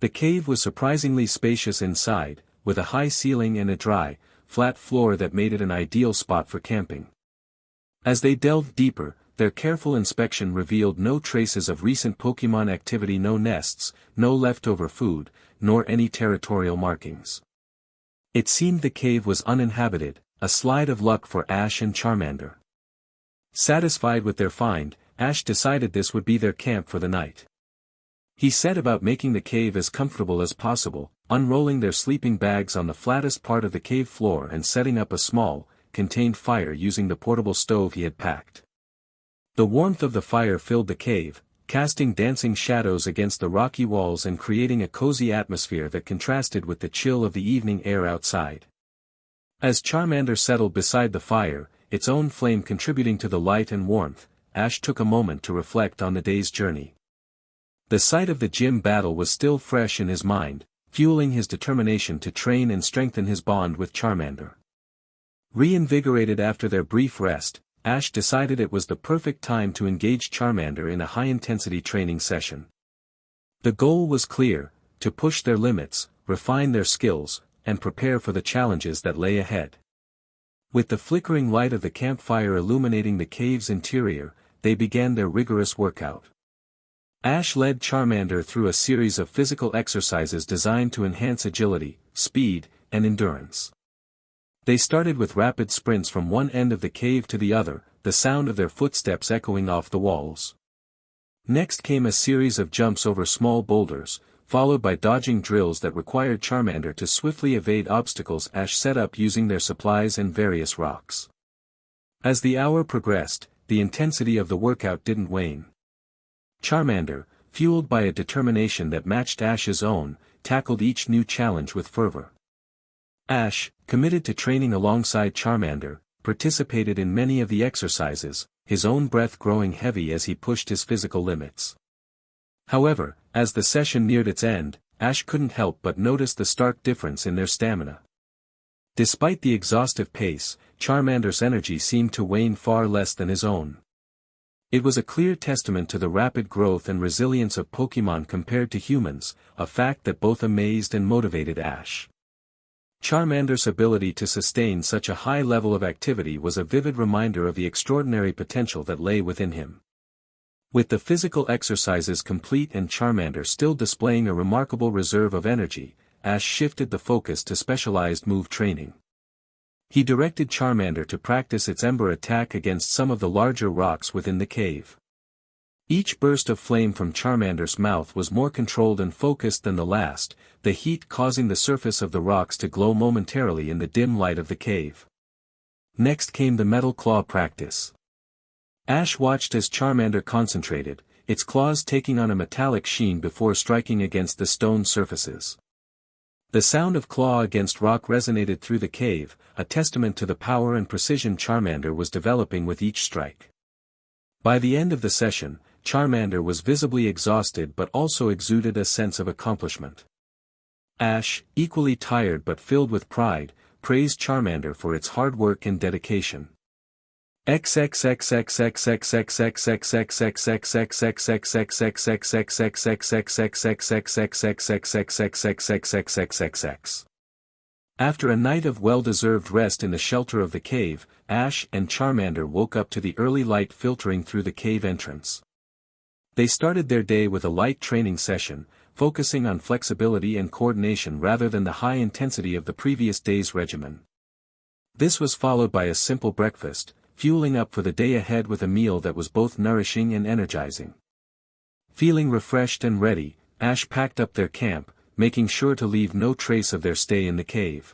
The cave was surprisingly spacious inside, with a high ceiling and a dry, flat floor that made it an ideal spot for camping. As they delved deeper, their careful inspection revealed no traces of recent Pokémon activity, no nests, no leftover food, nor any territorial markings. It seemed the cave was uninhabited, a slide of luck for Ash and Charmander. Satisfied with their find, Ash decided this would be their camp for the night. He set about making the cave as comfortable as possible, unrolling their sleeping bags on the flattest part of the cave floor and setting up a small, contained fire using the portable stove he had packed. The warmth of the fire filled the cave, casting dancing shadows against the rocky walls and creating a cozy atmosphere that contrasted with the chill of the evening air outside. As Charmander settled beside the fire, its own flame contributing to the light and warmth, Ash took a moment to reflect on the day's journey. The sight of the gym battle was still fresh in his mind, fueling his determination to train and strengthen his bond with Charmander. Reinvigorated after their brief rest, Ash decided it was the perfect time to engage Charmander in a high-intensity training session. The goal was clear: to push their limits, refine their skills, and prepare for the challenges that lay ahead. With the flickering light of the campfire illuminating the cave's interior, they began their rigorous workout. Ash led Charmander through a series of physical exercises designed to enhance agility, speed, and endurance. They started with rapid sprints from one end of the cave to the other, the sound of their footsteps echoing off the walls. Next came a series of jumps over small boulders, followed by dodging drills that required Charmander to swiftly evade obstacles Ash set up using their supplies and various rocks. As the hour progressed, the intensity of the workout didn't wane. Charmander, fueled by a determination that matched Ash's own, tackled each new challenge with fervor. Ash, committed to training alongside Charmander, participated in many of the exercises, his own breath growing heavy as he pushed his physical limits. However, as the session neared its end, Ash couldn't help but notice the stark difference in their stamina. Despite the exhaustive pace, Charmander's energy seemed to wane far less than his own. It was a clear testament to the rapid growth and resilience of Pokémon compared to humans, a fact that both amazed and motivated Ash. Charmander's ability to sustain such a high level of activity was a vivid reminder of the extraordinary potential that lay within him. With the physical exercises complete and Charmander still displaying a remarkable reserve of energy, Ash shifted the focus to specialized move training. He directed Charmander to practice its ember attack against some of the larger rocks within the cave. Each burst of flame from Charmander's mouth was more controlled and focused than the last, the heat causing the surface of the rocks to glow momentarily in the dim light of the cave. Next came the metal claw practice. Ash watched as Charmander concentrated, its claws taking on a metallic sheen before striking against the stone surfaces. The sound of claw against rock resonated through the cave, a testament to the power and precision Charmander was developing with each strike. By the end of the session, Charmander was visibly exhausted but also exuded a sense of accomplishment. Ash, equally tired but filled with pride, praised Charmander for its hard work and dedication. After a night of well-deserved rest in the shelter of the cave, Ash and Charmander woke up to the early light filtering through the cave entrance. They started their day with a light training session, focusing on flexibility and coordination rather than the high intensity of the previous day's regimen. This was followed by a simple breakfast, fueling up for the day ahead with a meal that was both nourishing and energizing. Feeling refreshed and ready, Ash packed up their camp, making sure to leave no trace of their stay in the cave.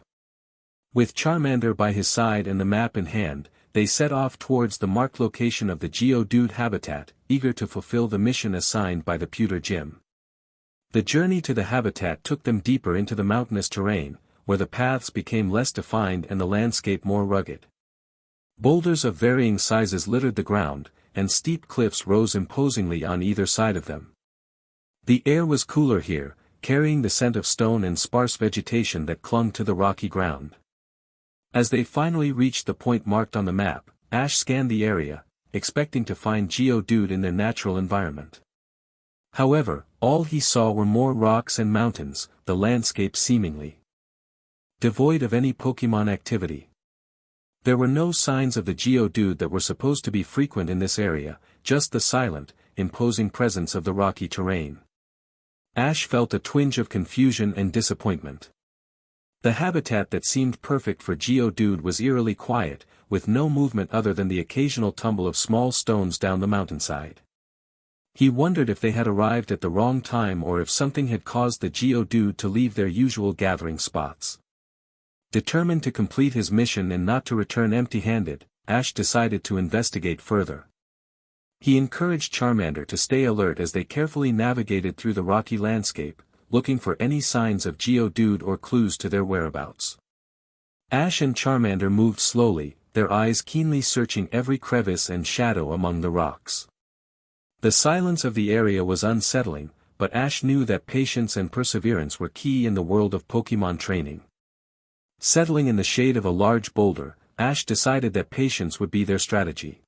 With Charmander by his side and the map in hand, they set off towards the marked location of the geodude habitat, eager to fulfill the mission assigned by the Pewter Gym. The journey to the habitat took them deeper into the mountainous terrain, where the paths became less defined and the landscape more rugged. Boulders of varying sizes littered the ground, and steep cliffs rose imposingly on either side of them. The air was cooler here, carrying the scent of stone and sparse vegetation that clung to the rocky ground. As they finally reached the point marked on the map, Ash scanned the area, expecting to find geodude in their natural environment. However, all he saw were more rocks and mountains, the landscape seemingly devoid of any Pokémon activity. There were no signs of the geodude that were supposed to be frequent in this area, just the silent, imposing presence of the rocky terrain. Ash felt a twinge of confusion and disappointment. The habitat that seemed perfect for geodude was eerily quiet, with no movement other than the occasional tumble of small stones down the mountainside. He wondered if they had arrived at the wrong time or if something had caused the geodude to leave their usual gathering spots. Determined to complete his mission and not to return empty-handed, Ash decided to investigate further. He encouraged Charmander to stay alert as they carefully navigated through the rocky landscape, looking for any signs of geodude or clues to their whereabouts. Ash and Charmander moved slowly, their eyes keenly searching every crevice and shadow among the rocks. The silence of the area was unsettling, but Ash knew that patience and perseverance were key in the world of Pokémon training. Settling in the shade of a large boulder, Ash decided that patience would be their strategy.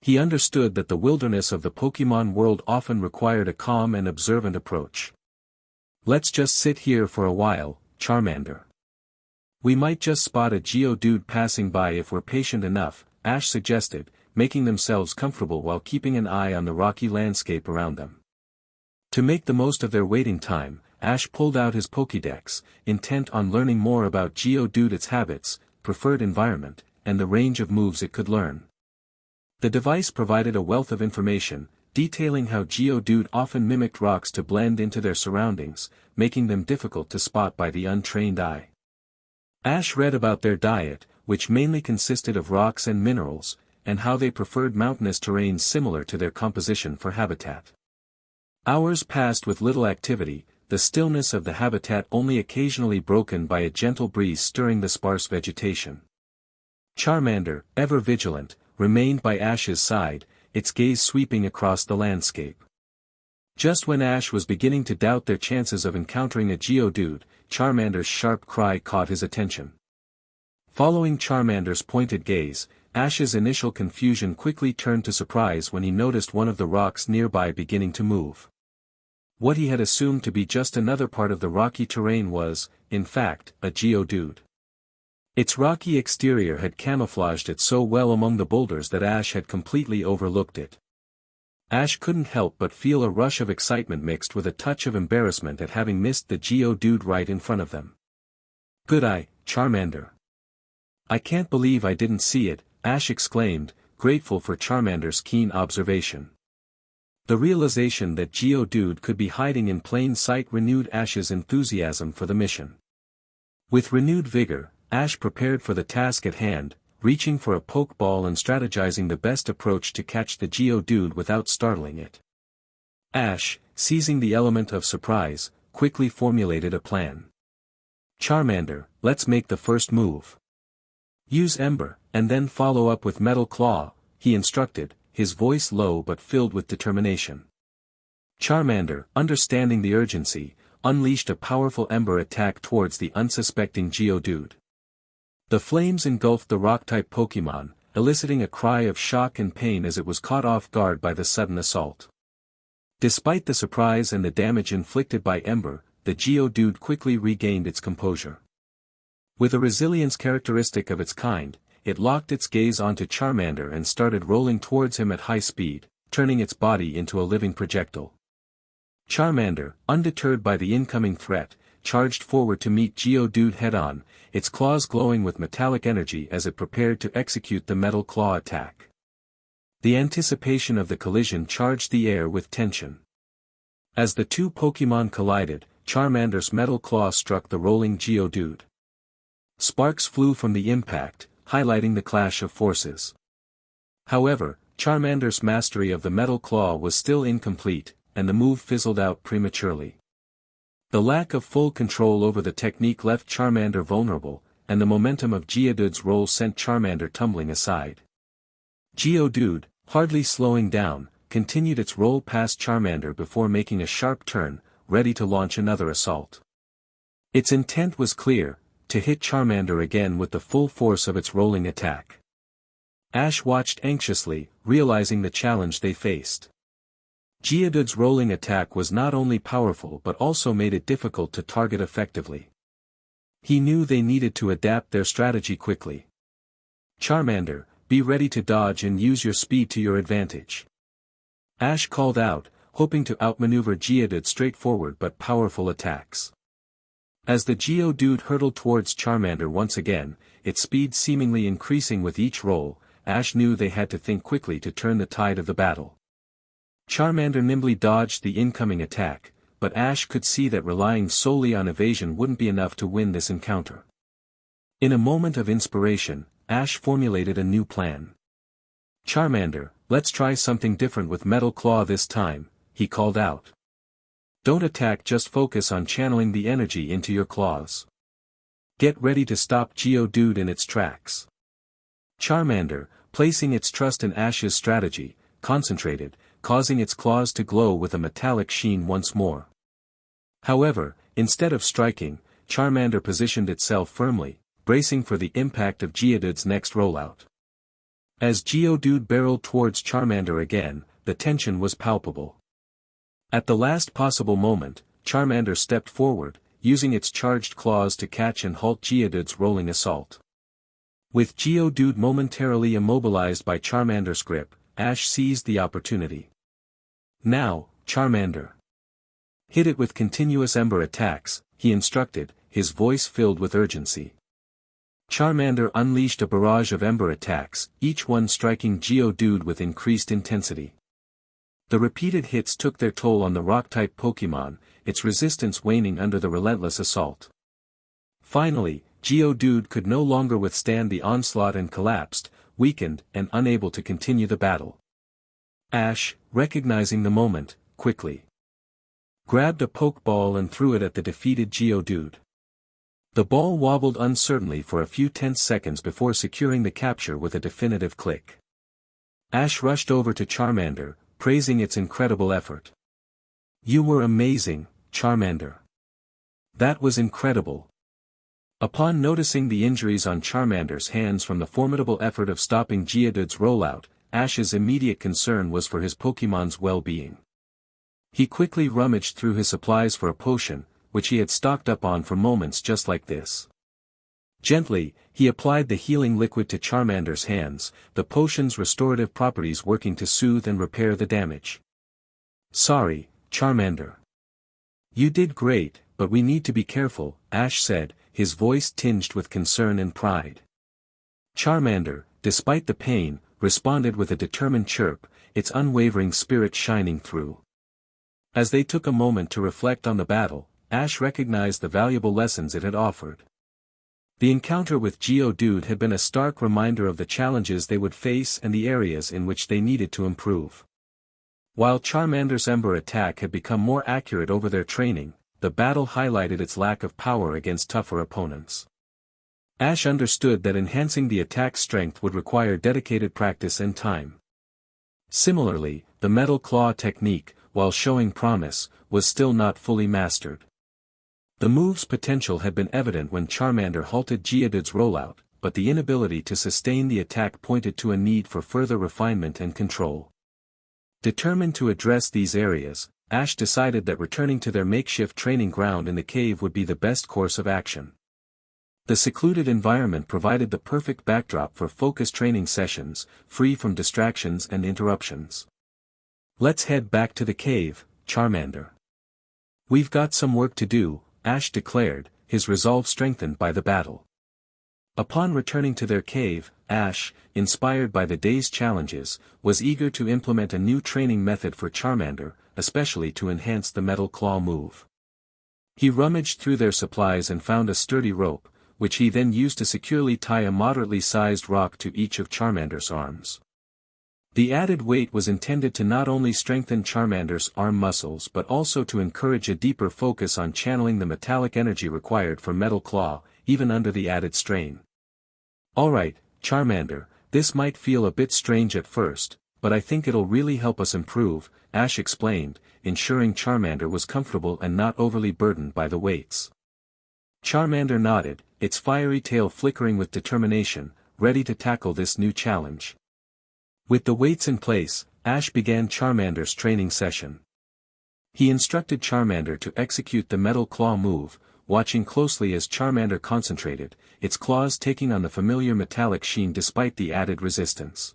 He understood that the wilderness of the Pokémon world often required a calm and observant approach. "Let's just sit here for a while, Charmander. We might just spot a geodude passing by if we're patient enough," Ash suggested, making themselves comfortable while keeping an eye on the rocky landscape around them. To make the most of their waiting time, Ash pulled out his Pokédex, intent on learning more about geodude, its habits, preferred environment, and the range of moves it could learn. The device provided a wealth of information, detailing how geodude often mimicked rocks to blend into their surroundings, making them difficult to spot by the untrained eye. Ash read about their diet, which mainly consisted of rocks and minerals, and how they preferred mountainous terrains similar to their composition for habitat. Hours passed with little activity, the stillness of the habitat only occasionally broken by a gentle breeze stirring the sparse vegetation. Charmander, ever vigilant, remained by Ash's side, its gaze sweeping across the landscape. Just when Ash was beginning to doubt their chances of encountering a geodude, Charmander's sharp cry caught his attention. Following Charmander's pointed gaze, Ash's initial confusion quickly turned to surprise when he noticed one of the rocks nearby beginning to move. What he had assumed to be just another part of the rocky terrain was, in fact, a geodude. Its rocky exterior had camouflaged it so well among the boulders that Ash had completely overlooked it. Ash couldn't help but feel a rush of excitement mixed with a touch of embarrassment at having missed the geodude right in front of them. "Good eye, Charmander. I can't believe I didn't see it," Ash exclaimed, grateful for Charmander's keen observation. The realization that geodude could be hiding in plain sight renewed Ash's enthusiasm for the mission. With renewed vigor, Ash prepared for the task at hand, reaching for a pokeball and strategizing the best approach to catch the geodude without startling it. Ash, seizing the element of surprise, quickly formulated a plan. "Charmander, let's make the first move. Use Ember, and then follow up with Metal Claw," he instructed, his voice low but filled with determination. Charmander, understanding the urgency, unleashed a powerful Ember attack towards the unsuspecting geodude. The flames engulfed the rock-type Pokémon, eliciting a cry of shock and pain as it was caught off guard by the sudden assault. Despite the surprise and the damage inflicted by Ember, the geodude quickly regained its composure. With a resilience characteristic of its kind, it locked its gaze onto Charmander and started rolling towards him at high speed, turning its body into a living projectile. Charmander, undeterred by the incoming threat, charged forward to meet Geodude head-on, its claws glowing with metallic energy as it prepared to execute the metal claw attack. The anticipation of the collision charged the air with tension. As the two Pokémon collided, Charmander's metal claw struck the rolling Geodude. Sparks flew from the impact, highlighting the clash of forces. However, Charmander's mastery of the metal claw was still incomplete, and the move fizzled out prematurely. The lack of full control over the technique left Charmander vulnerable, and the momentum of Geodude's roll sent Charmander tumbling aside. Geodude, hardly slowing down, continued its roll past Charmander before making a sharp turn, ready to launch another assault. Its intent was clear, to hit Charmander again with the full force of its rolling attack. Ash watched anxiously, realizing the challenge they faced. Geodude's rolling attack was not only powerful but also made it difficult to target effectively. He knew they needed to adapt their strategy quickly. Charmander, be ready to dodge and use your speed to your advantage. Ash called out, hoping to outmaneuver Geodude's straightforward but powerful attacks. As the Geodude hurtled towards Charmander once again, its speed seemingly increasing with each roll, Ash knew they had to think quickly to turn the tide of the battle. Charmander nimbly dodged the incoming attack, but Ash could see that relying solely on evasion wouldn't be enough to win this encounter. In a moment of inspiration, Ash formulated a new plan. Charmander, let's try something different with Metal Claw this time, he called out. Don't attack, just focus on channeling the energy into your claws. Get ready to stop Geodude in its tracks. Charmander, placing its trust in Ash's strategy, concentrated, causing its claws to glow with a metallic sheen once more. However, instead of striking, Charmander positioned itself firmly, bracing for the impact of Geodude's next rollout. As Geodude barreled towards Charmander again, the tension was palpable. At the last possible moment, Charmander stepped forward, using its charged claws to catch and halt Geodude's rolling assault. With Geodude momentarily immobilized by Charmander's grip, Ash seized the opportunity. Now, Charmander. Hit it with continuous ember attacks, he instructed, his voice filled with urgency. Charmander unleashed a barrage of ember attacks, each one striking Geodude with increased intensity. The repeated hits took their toll on the rock-type Pokémon, its resistance waning under the relentless assault. Finally, Geodude could no longer withstand the onslaught and collapsed, weakened and unable to continue the battle. Ash, recognizing the moment, quickly grabbed a Pokeball and threw it at the defeated Geodude. The ball wobbled uncertainly for a few tense seconds before securing the capture with a definitive click. Ash rushed over to Charmander, praising its incredible effort. You were amazing, Charmander. That was incredible. Upon noticing the injuries on Charmander's hands from the formidable effort of stopping Geodude's rollout, Ash's immediate concern was for his Pokémon's well-being. He quickly rummaged through his supplies for a potion, which he had stocked up on for moments just like this. Gently, he applied the healing liquid to Charmander's hands, the potion's restorative properties working to soothe and repair the damage. Sorry, Charmander. You did great, but we need to be careful, Ash said, his voice tinged with concern and pride. Charmander, despite the pain, responded with a determined chirp, its unwavering spirit shining through. As they took a moment to reflect on the battle, Ash recognized the valuable lessons it had offered. The encounter with Geodude had been a stark reminder of the challenges they would face and the areas in which they needed to improve. While Charmander's Ember attack had become more accurate over their training, the battle highlighted its lack of power against tougher opponents. Ash understood that enhancing the attack's strength would require dedicated practice and time. Similarly, the Metal Claw technique, while showing promise, was still not fully mastered. The move's potential had been evident when Charmander halted Geodude's rollout, but the inability to sustain the attack pointed to a need for further refinement and control. Determined to address these areas, Ash decided that returning to their makeshift training ground in the cave would be the best course of action. The secluded environment provided the perfect backdrop for focused training sessions, free from distractions and interruptions. "Let's head back to the cave, Charmander. We've got some work to do," Ash declared, his resolve strengthened by the battle. Upon returning to their cave, Ash, inspired by the day's challenges, was eager to implement a new training method for Charmander, especially to enhance the Metal Claw move. He rummaged through their supplies and found a sturdy rope, which he then used to securely tie a moderately sized rock to each of Charmander's arms. The added weight was intended to not only strengthen Charmander's arm muscles but also to encourage a deeper focus on channeling the metallic energy required for Metal Claw, even under the added strain. "Alright, Charmander, this might feel a bit strange at first, but I think it'll really help us improve," Ash explained, ensuring Charmander was comfortable and not overly burdened by the weights. Charmander nodded, its fiery tail flickering with determination, ready to tackle this new challenge. With the weights in place, Ash began Charmander's training session. He instructed Charmander to execute the Metal Claw move, watching closely as Charmander concentrated, its claws taking on the familiar metallic sheen despite the added resistance.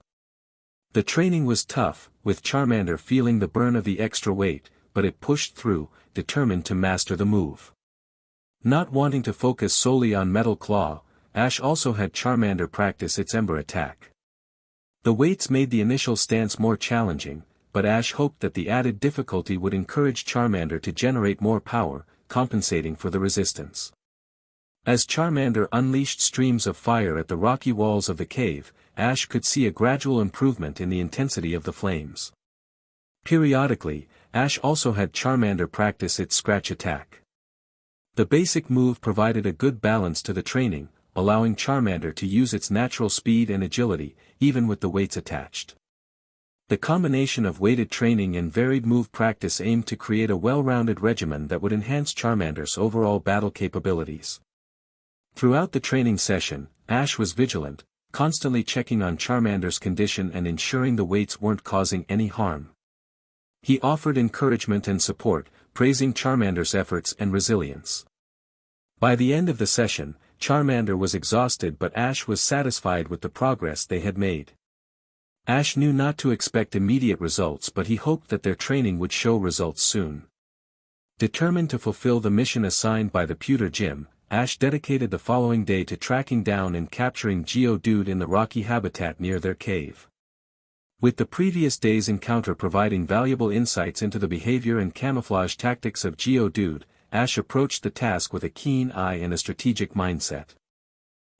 The training was tough, with Charmander feeling the burn of the extra weight, but it pushed through, determined to master the move. Not wanting to focus solely on Metal Claw, Ash also had Charmander practice its Ember attack. The weights made the initial stance more challenging, but Ash hoped that the added difficulty would encourage Charmander to generate more power, compensating for the resistance. As Charmander unleashed streams of fire at the rocky walls of the cave, Ash could see a gradual improvement in the intensity of the flames. Periodically, Ash also had Charmander practice its scratch attack. The basic move provided a good balance to the training, allowing Charmander to use its natural speed and agility, even with the weights attached. The combination of weighted training and varied move practice aimed to create a well-rounded regimen that would enhance Charmander's overall battle capabilities. Throughout the training session, Ash was vigilant, constantly checking on Charmander's condition and ensuring the weights weren't causing any harm. He offered encouragement and support, praising Charmander's efforts and resilience. By the end of the session, Charmander was exhausted but Ash was satisfied with the progress they had made. Ash knew not to expect immediate results but he hoped that their training would show results soon. Determined to fulfill the mission assigned by the Pewter Gym, Ash dedicated the following day to tracking down and capturing Geodude in the rocky habitat near their cave. With the previous day's encounter providing valuable insights into the behavior and camouflage tactics of Geodude, Ash approached the task with a keen eye and a strategic mindset.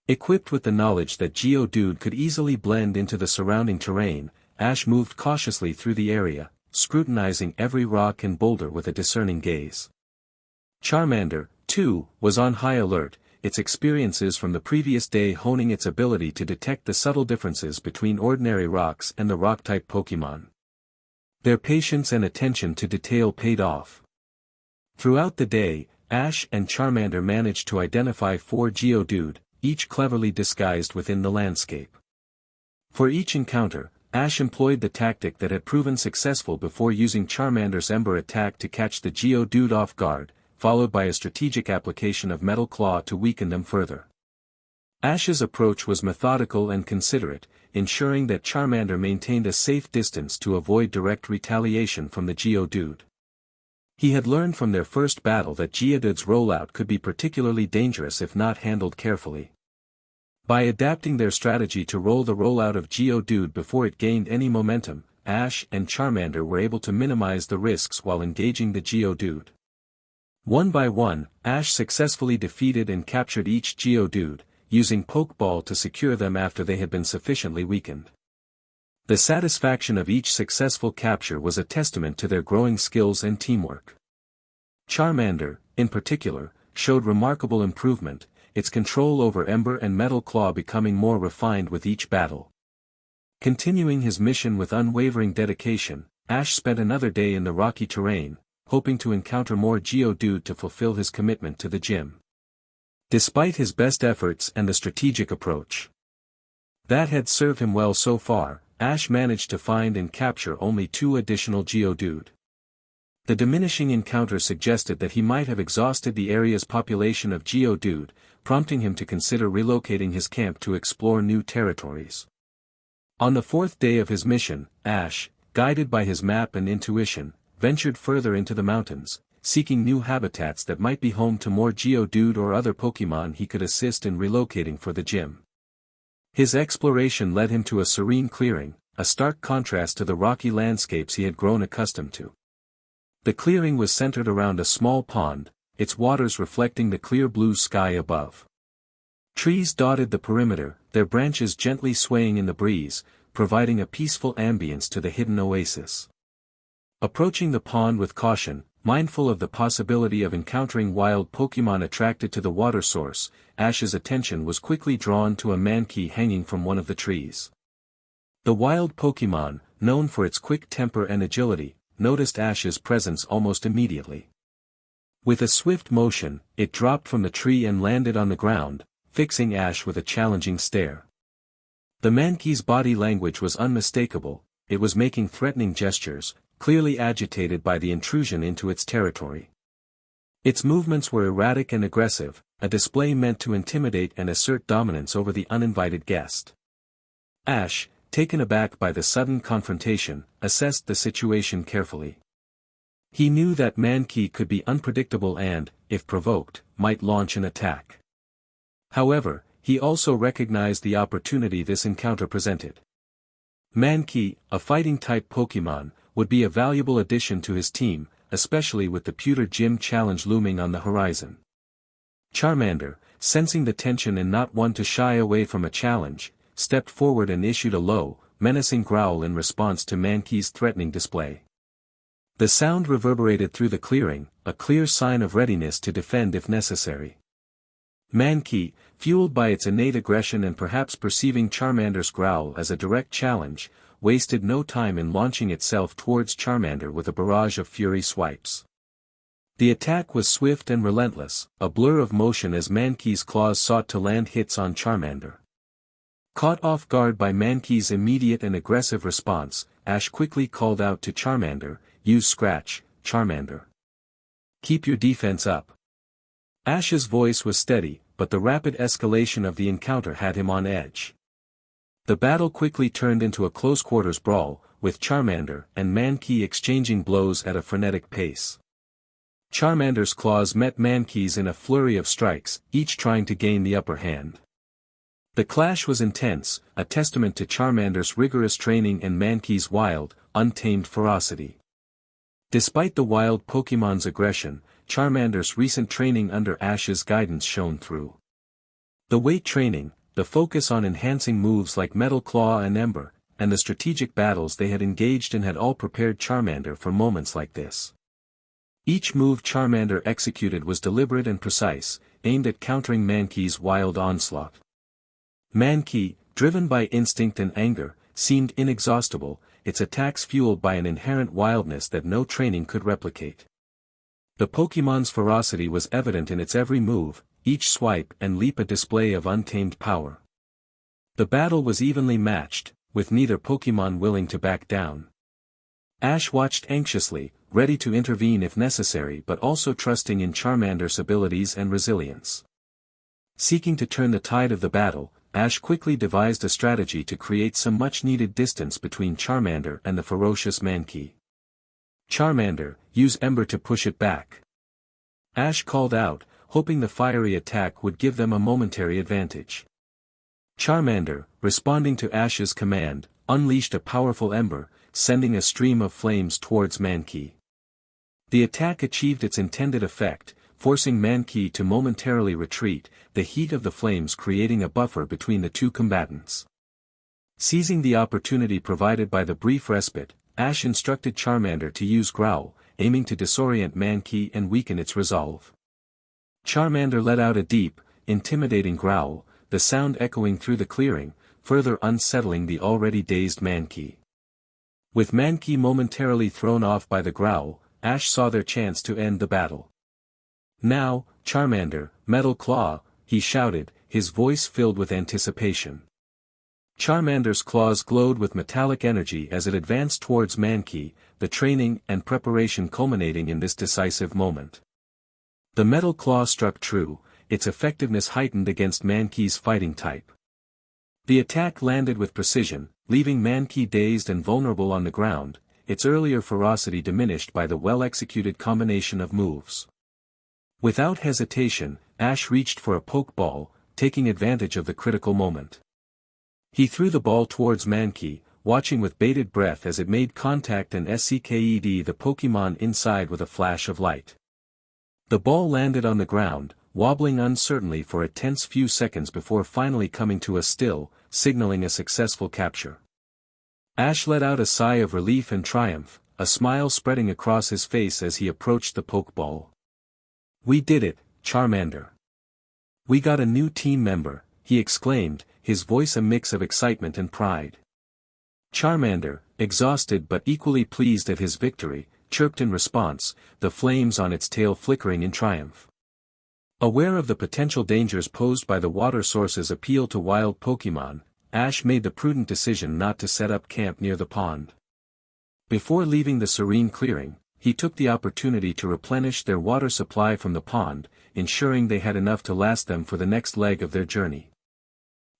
Equipped with the knowledge that Geodude could easily blend into the surrounding terrain, Ash moved cautiously through the area, scrutinizing every rock and boulder with a discerning gaze. Charmander, too, was on high alert, its experiences from the previous day honing its ability to detect the subtle differences between ordinary rocks and the rock-type Pokémon. Their patience and attention to detail paid off. Throughout the day, Ash and Charmander managed to identify 4 Geodude, each cleverly disguised within the landscape. For each encounter, Ash employed the tactic that had proven successful before using Charmander's Ember attack to catch the Geodude off guard, followed by a strategic application of Metal Claw to weaken them further. Ash's approach was methodical and considerate, ensuring that Charmander maintained a safe distance to avoid direct retaliation from the Geodude. He had learned from their first battle that Geodude's rollout could be particularly dangerous if not handled carefully. By adapting their strategy to roll the rollout of Geodude before it gained any momentum, Ash and Charmander were able to minimize the risks while engaging the Geodude. One by one, Ash successfully defeated and captured each Geodude, using Pokeball to secure them after they had been sufficiently weakened. The satisfaction of each successful capture was a testament to their growing skills and teamwork. Charmander, in particular, showed remarkable improvement, its control over Ember and Metal Claw becoming more refined with each battle. Continuing his mission with unwavering dedication, Ash spent another day in the rocky terrain, hoping to encounter more Geodude to fulfill his commitment to the gym. despite his best efforts and the strategic approach that had served him well so far, Ash managed to find and capture only 2 additional geodude. The diminishing encounter suggested that he might have exhausted the area's population of geodude, prompting him to consider relocating his camp to explore new territories. On the 4th day of his mission, Ash, guided by his map and intuition, ventured further into the mountains, seeking new habitats that might be home to more geodude or other Pokemon he could assist in relocating for the gym. His exploration led him to a serene clearing, a stark contrast to the rocky landscapes he had grown accustomed to. The clearing was centered around a small pond, its waters reflecting the clear blue sky above. Trees dotted the perimeter, their branches gently swaying in the breeze, providing a peaceful ambience to the hidden oasis. Approaching the pond with caution, mindful of the possibility of encountering wild Pokemon attracted to the water source, Ash's attention was quickly drawn to a Mankey hanging from one of the trees. The wild Pokemon, known for its quick temper and agility, noticed Ash's presence almost immediately. With a swift motion, it dropped from the tree and landed on the ground, fixing Ash with a challenging stare. The Mankey's body language was unmistakable, it was making threatening gestures, clearly agitated by the intrusion into its territory. Its movements were erratic and aggressive, a display meant to intimidate and assert dominance over the uninvited guest. Ash, taken aback by the sudden confrontation, assessed the situation carefully. He knew that Mankey could be unpredictable and, if provoked, might launch an attack. However, he also recognized the opportunity this encounter presented. Mankey, a fighting-type Pokemon, would be a valuable addition to his team, especially with the Pewter Gym challenge looming on the horizon. Charmander, sensing the tension and not one to shy away from a challenge, stepped forward and issued a low, menacing growl in response to Mankey's threatening display. The sound reverberated through the clearing, a clear sign of readiness to defend if necessary. Mankey, fueled by its innate aggression and perhaps perceiving Charmander's growl as a direct challenge, wasted no time in launching itself towards Charmander with a barrage of fury swipes. The attack was swift and relentless, a blur of motion as Mankey's claws sought to land hits on Charmander. Caught off guard by Mankey's immediate and aggressive response, Ash quickly called out to Charmander, "Use Scratch, Charmander. Keep your defense up." Ash's voice was steady, but the rapid escalation of the encounter had him on edge. The battle quickly turned into a close-quarters brawl, with Charmander and Mankey exchanging blows at a frenetic pace. Charmander's claws met Mankey's in a flurry of strikes, each trying to gain the upper hand. The clash was intense, a testament to Charmander's rigorous training and Mankey's wild, untamed ferocity. Despite the wild Pokemon's aggression, Charmander's recent training under Ash's guidance shone through. The weight training, the focus on enhancing moves like Metal Claw and Ember, and the strategic battles they had engaged in had all prepared Charmander for moments like this. Each move Charmander executed was deliberate and precise, aimed at countering Mankey's wild onslaught. Mankey, driven by instinct and anger, seemed inexhaustible, its attacks fueled by an inherent wildness that no training could replicate. The Pokemon's ferocity was evident in its every move, each swipe and leap a display of untamed power. The battle was evenly matched, with neither Pokemon willing to back down. Ash watched anxiously, ready to intervene if necessary but also trusting in Charmander's abilities and resilience. Seeking to turn the tide of the battle, Ash quickly devised a strategy to create some much-needed distance between Charmander and the ferocious Mankey. "Charmander, use Ember to push it back," Ash called out, hoping the fiery attack would give them a momentary advantage. Charmander, responding to Ash's command, unleashed a powerful Ember, sending a stream of flames towards Mankey. The attack achieved its intended effect, forcing Mankey to momentarily retreat, the heat of the flames creating a buffer between the two combatants. Seizing the opportunity provided by the brief respite, Ash instructed Charmander to use Growl, aiming to disorient Mankey and weaken its resolve. Charmander let out a deep, intimidating growl, the sound echoing through the clearing, further unsettling the already dazed Mankey. With Mankey momentarily thrown off by the growl, Ash saw their chance to end the battle. Now, Charmander, Metal Claw, he shouted, his voice filled with anticipation. Charmander's claws glowed with metallic energy as it advanced towards Mankey, the training and preparation culminating in this decisive moment. The metal claw struck true, its effectiveness heightened against Mankey's fighting type. The attack landed with precision, leaving Mankey dazed and vulnerable on the ground, its earlier ferocity diminished by the well-executed combination of moves. Without hesitation, Ash reached for a pokeball, taking advantage of the critical moment. He threw the ball towards Mankey, watching with bated breath as it made contact and sucked the Pokémon inside with a flash of light. The ball landed on the ground, wobbling uncertainly for a tense few seconds before finally coming to a still, signaling a successful capture. Ash let out a sigh of relief and triumph, a smile spreading across his face as he approached the Pokeball. "We did it, Charmander. We got a new team member," he exclaimed, his voice a mix of excitement and pride. Charmander, exhausted but equally pleased at his victory, chirped in response, the flames on its tail flickering in triumph. Aware of the potential dangers posed by the water source's appeal to wild Pokémon, Ash made the prudent decision not to set up camp near the pond. Before leaving the serene clearing, he took the opportunity to replenish their water supply from the pond, ensuring they had enough to last them for the next leg of their journey.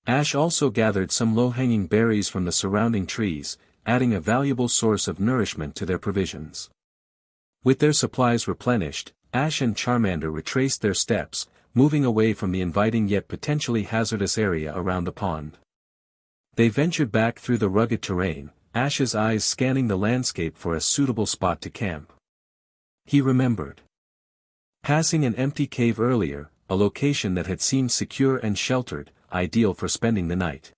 Ash also gathered some low-hanging berries from the surrounding trees, adding a valuable source of nourishment to their provisions. With their supplies replenished, Ash and Charmander retraced their steps, moving away from the inviting yet potentially hazardous area around the pond. They ventured back through the rugged terrain, Ash's eyes scanning the landscape for a suitable spot to camp. He remembered passing an empty cave earlier, a location that had seemed secure and sheltered, ideal for spending the night.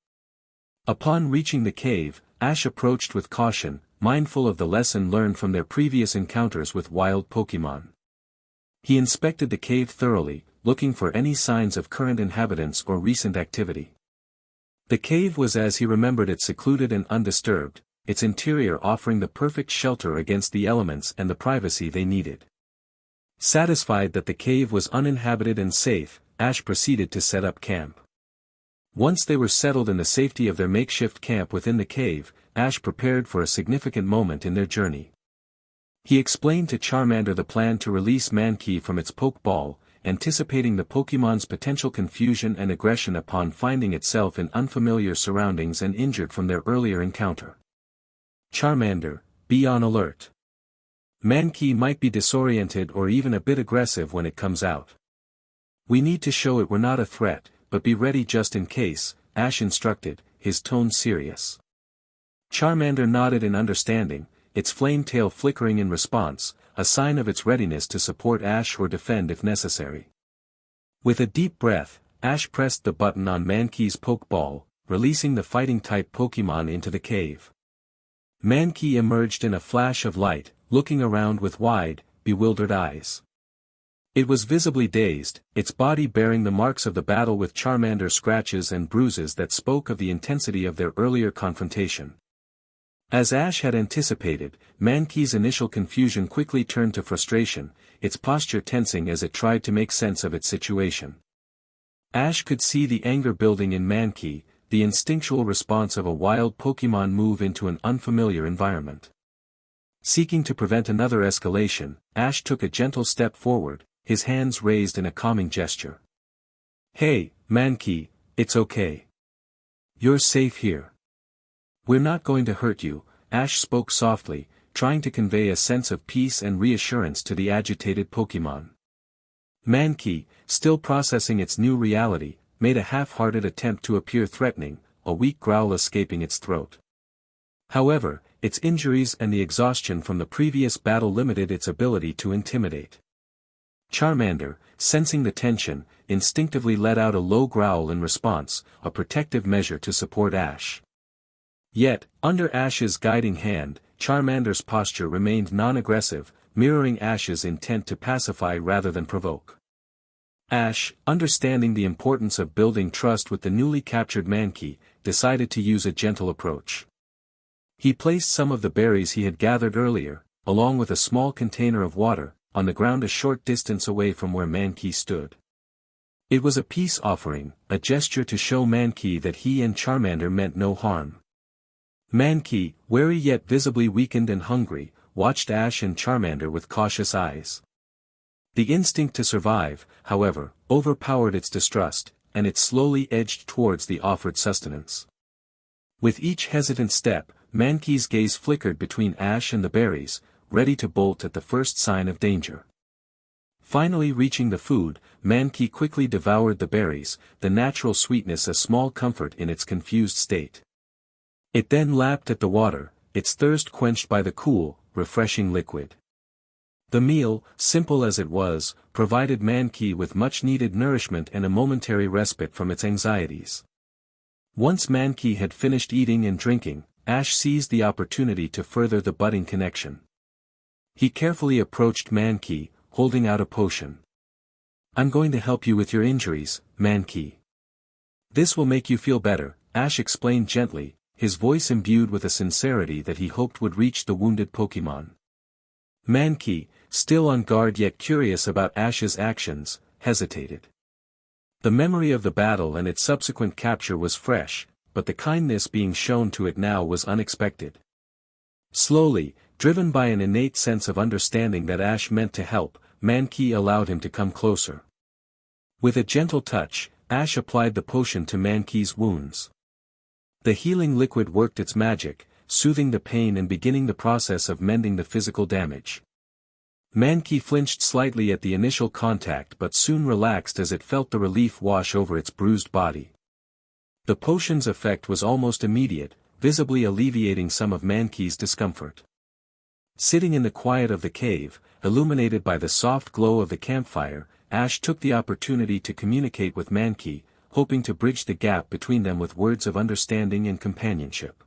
Upon reaching the cave, Ash approached with caution, mindful of the lesson learned from their previous encounters with wild Pokémon. He inspected the cave thoroughly, looking for any signs of current inhabitants or recent activity. The cave was as he remembered it, secluded and undisturbed, its interior offering the perfect shelter against the elements and the privacy they needed. Satisfied that the cave was uninhabited and safe, Ash proceeded to set up camp. Once they were settled in the safety of their makeshift camp within the cave, Ash prepared for a significant moment in their journey. He explained to Charmander the plan to release Mankey from its Pokeball, anticipating the Pokémon's potential confusion and aggression upon finding itself in unfamiliar surroundings and injured from their earlier encounter. "Charmander, be on alert. Mankey might be disoriented or even a bit aggressive when it comes out. We need to show it we're not a threat, but be ready just in case," Ash instructed, his tone serious. Charmander nodded in understanding, its flame tail flickering in response, a sign of its readiness to support Ash or defend if necessary. With a deep breath, Ash pressed the button on Mankey's Pokeball, releasing the fighting-type Pokémon into the cave. Mankey emerged in a flash of light, looking around with wide, bewildered eyes. It was visibly dazed, its body bearing the marks of the battle with Charmander's scratches and bruises that spoke of the intensity of their earlier confrontation. As Ash had anticipated, Mankey's initial confusion quickly turned to frustration, its posture tensing as it tried to make sense of its situation. Ash could see the anger building in Mankey, the instinctual response of a wild Pokémon move into an unfamiliar environment. Seeking to prevent another escalation, Ash took a gentle step forward, his hands raised in a calming gesture. "Hey, Mankey, it's okay. You're safe here. We're not going to hurt you," Ash spoke softly, trying to convey a sense of peace and reassurance to the agitated Pokémon. Mankey, still processing its new reality, made a half-hearted attempt to appear threatening, a weak growl escaping its throat. However, its injuries and the exhaustion from the previous battle limited its ability to intimidate. Charmander, sensing the tension, instinctively let out a low growl in response, a protective measure to support Ash. Yet, under Ash's guiding hand, Charmander's posture remained non-aggressive, mirroring Ash's intent to pacify rather than provoke. Ash, understanding the importance of building trust with the newly captured Mankey, decided to use a gentle approach. He placed some of the berries he had gathered earlier, along with a small container of water, on the ground a short distance away from where Mankey stood. It was a peace offering, a gesture to show Mankey that he and Charmander meant no harm. Mankey, wary yet visibly weakened and hungry, watched Ash and Charmander with cautious eyes. The instinct to survive, however, overpowered its distrust, and it slowly edged towards the offered sustenance. With each hesitant step, Mankey's gaze flickered between Ash and the berries, ready to bolt at the first sign of danger. Finally reaching the food, Mankey quickly devoured the berries, the natural sweetness a small comfort in its confused state. It then lapped at the water, its thirst quenched by the cool, refreshing liquid. The meal, simple as it was, provided Mankey with much-needed nourishment and a momentary respite from its anxieties. Once Mankey had finished eating and drinking, Ash seized the opportunity to further the budding connection. He carefully approached Mankey, holding out a potion. "I'm going to help you with your injuries, Mankey. This will make you feel better," Ash explained gently, his voice imbued with a sincerity that he hoped would reach the wounded Pokémon. Mankey, still on guard yet curious about Ash's actions, hesitated. The memory of the battle and its subsequent capture was fresh, but the kindness being shown to it now was unexpected. Slowly, driven by an innate sense of understanding that Ash meant to help, Mankey allowed him to come closer. With a gentle touch, Ash applied the potion to Mankey's wounds. The healing liquid worked its magic, soothing the pain and beginning the process of mending the physical damage. Mankey flinched slightly at the initial contact but soon relaxed as it felt the relief wash over its bruised body. The potion's effect was almost immediate, visibly alleviating some of Mankey's discomfort. Sitting in the quiet of the cave, illuminated by the soft glow of the campfire, Ash took the opportunity to communicate with Mankey, hoping to bridge the gap between them with words of understanding and companionship.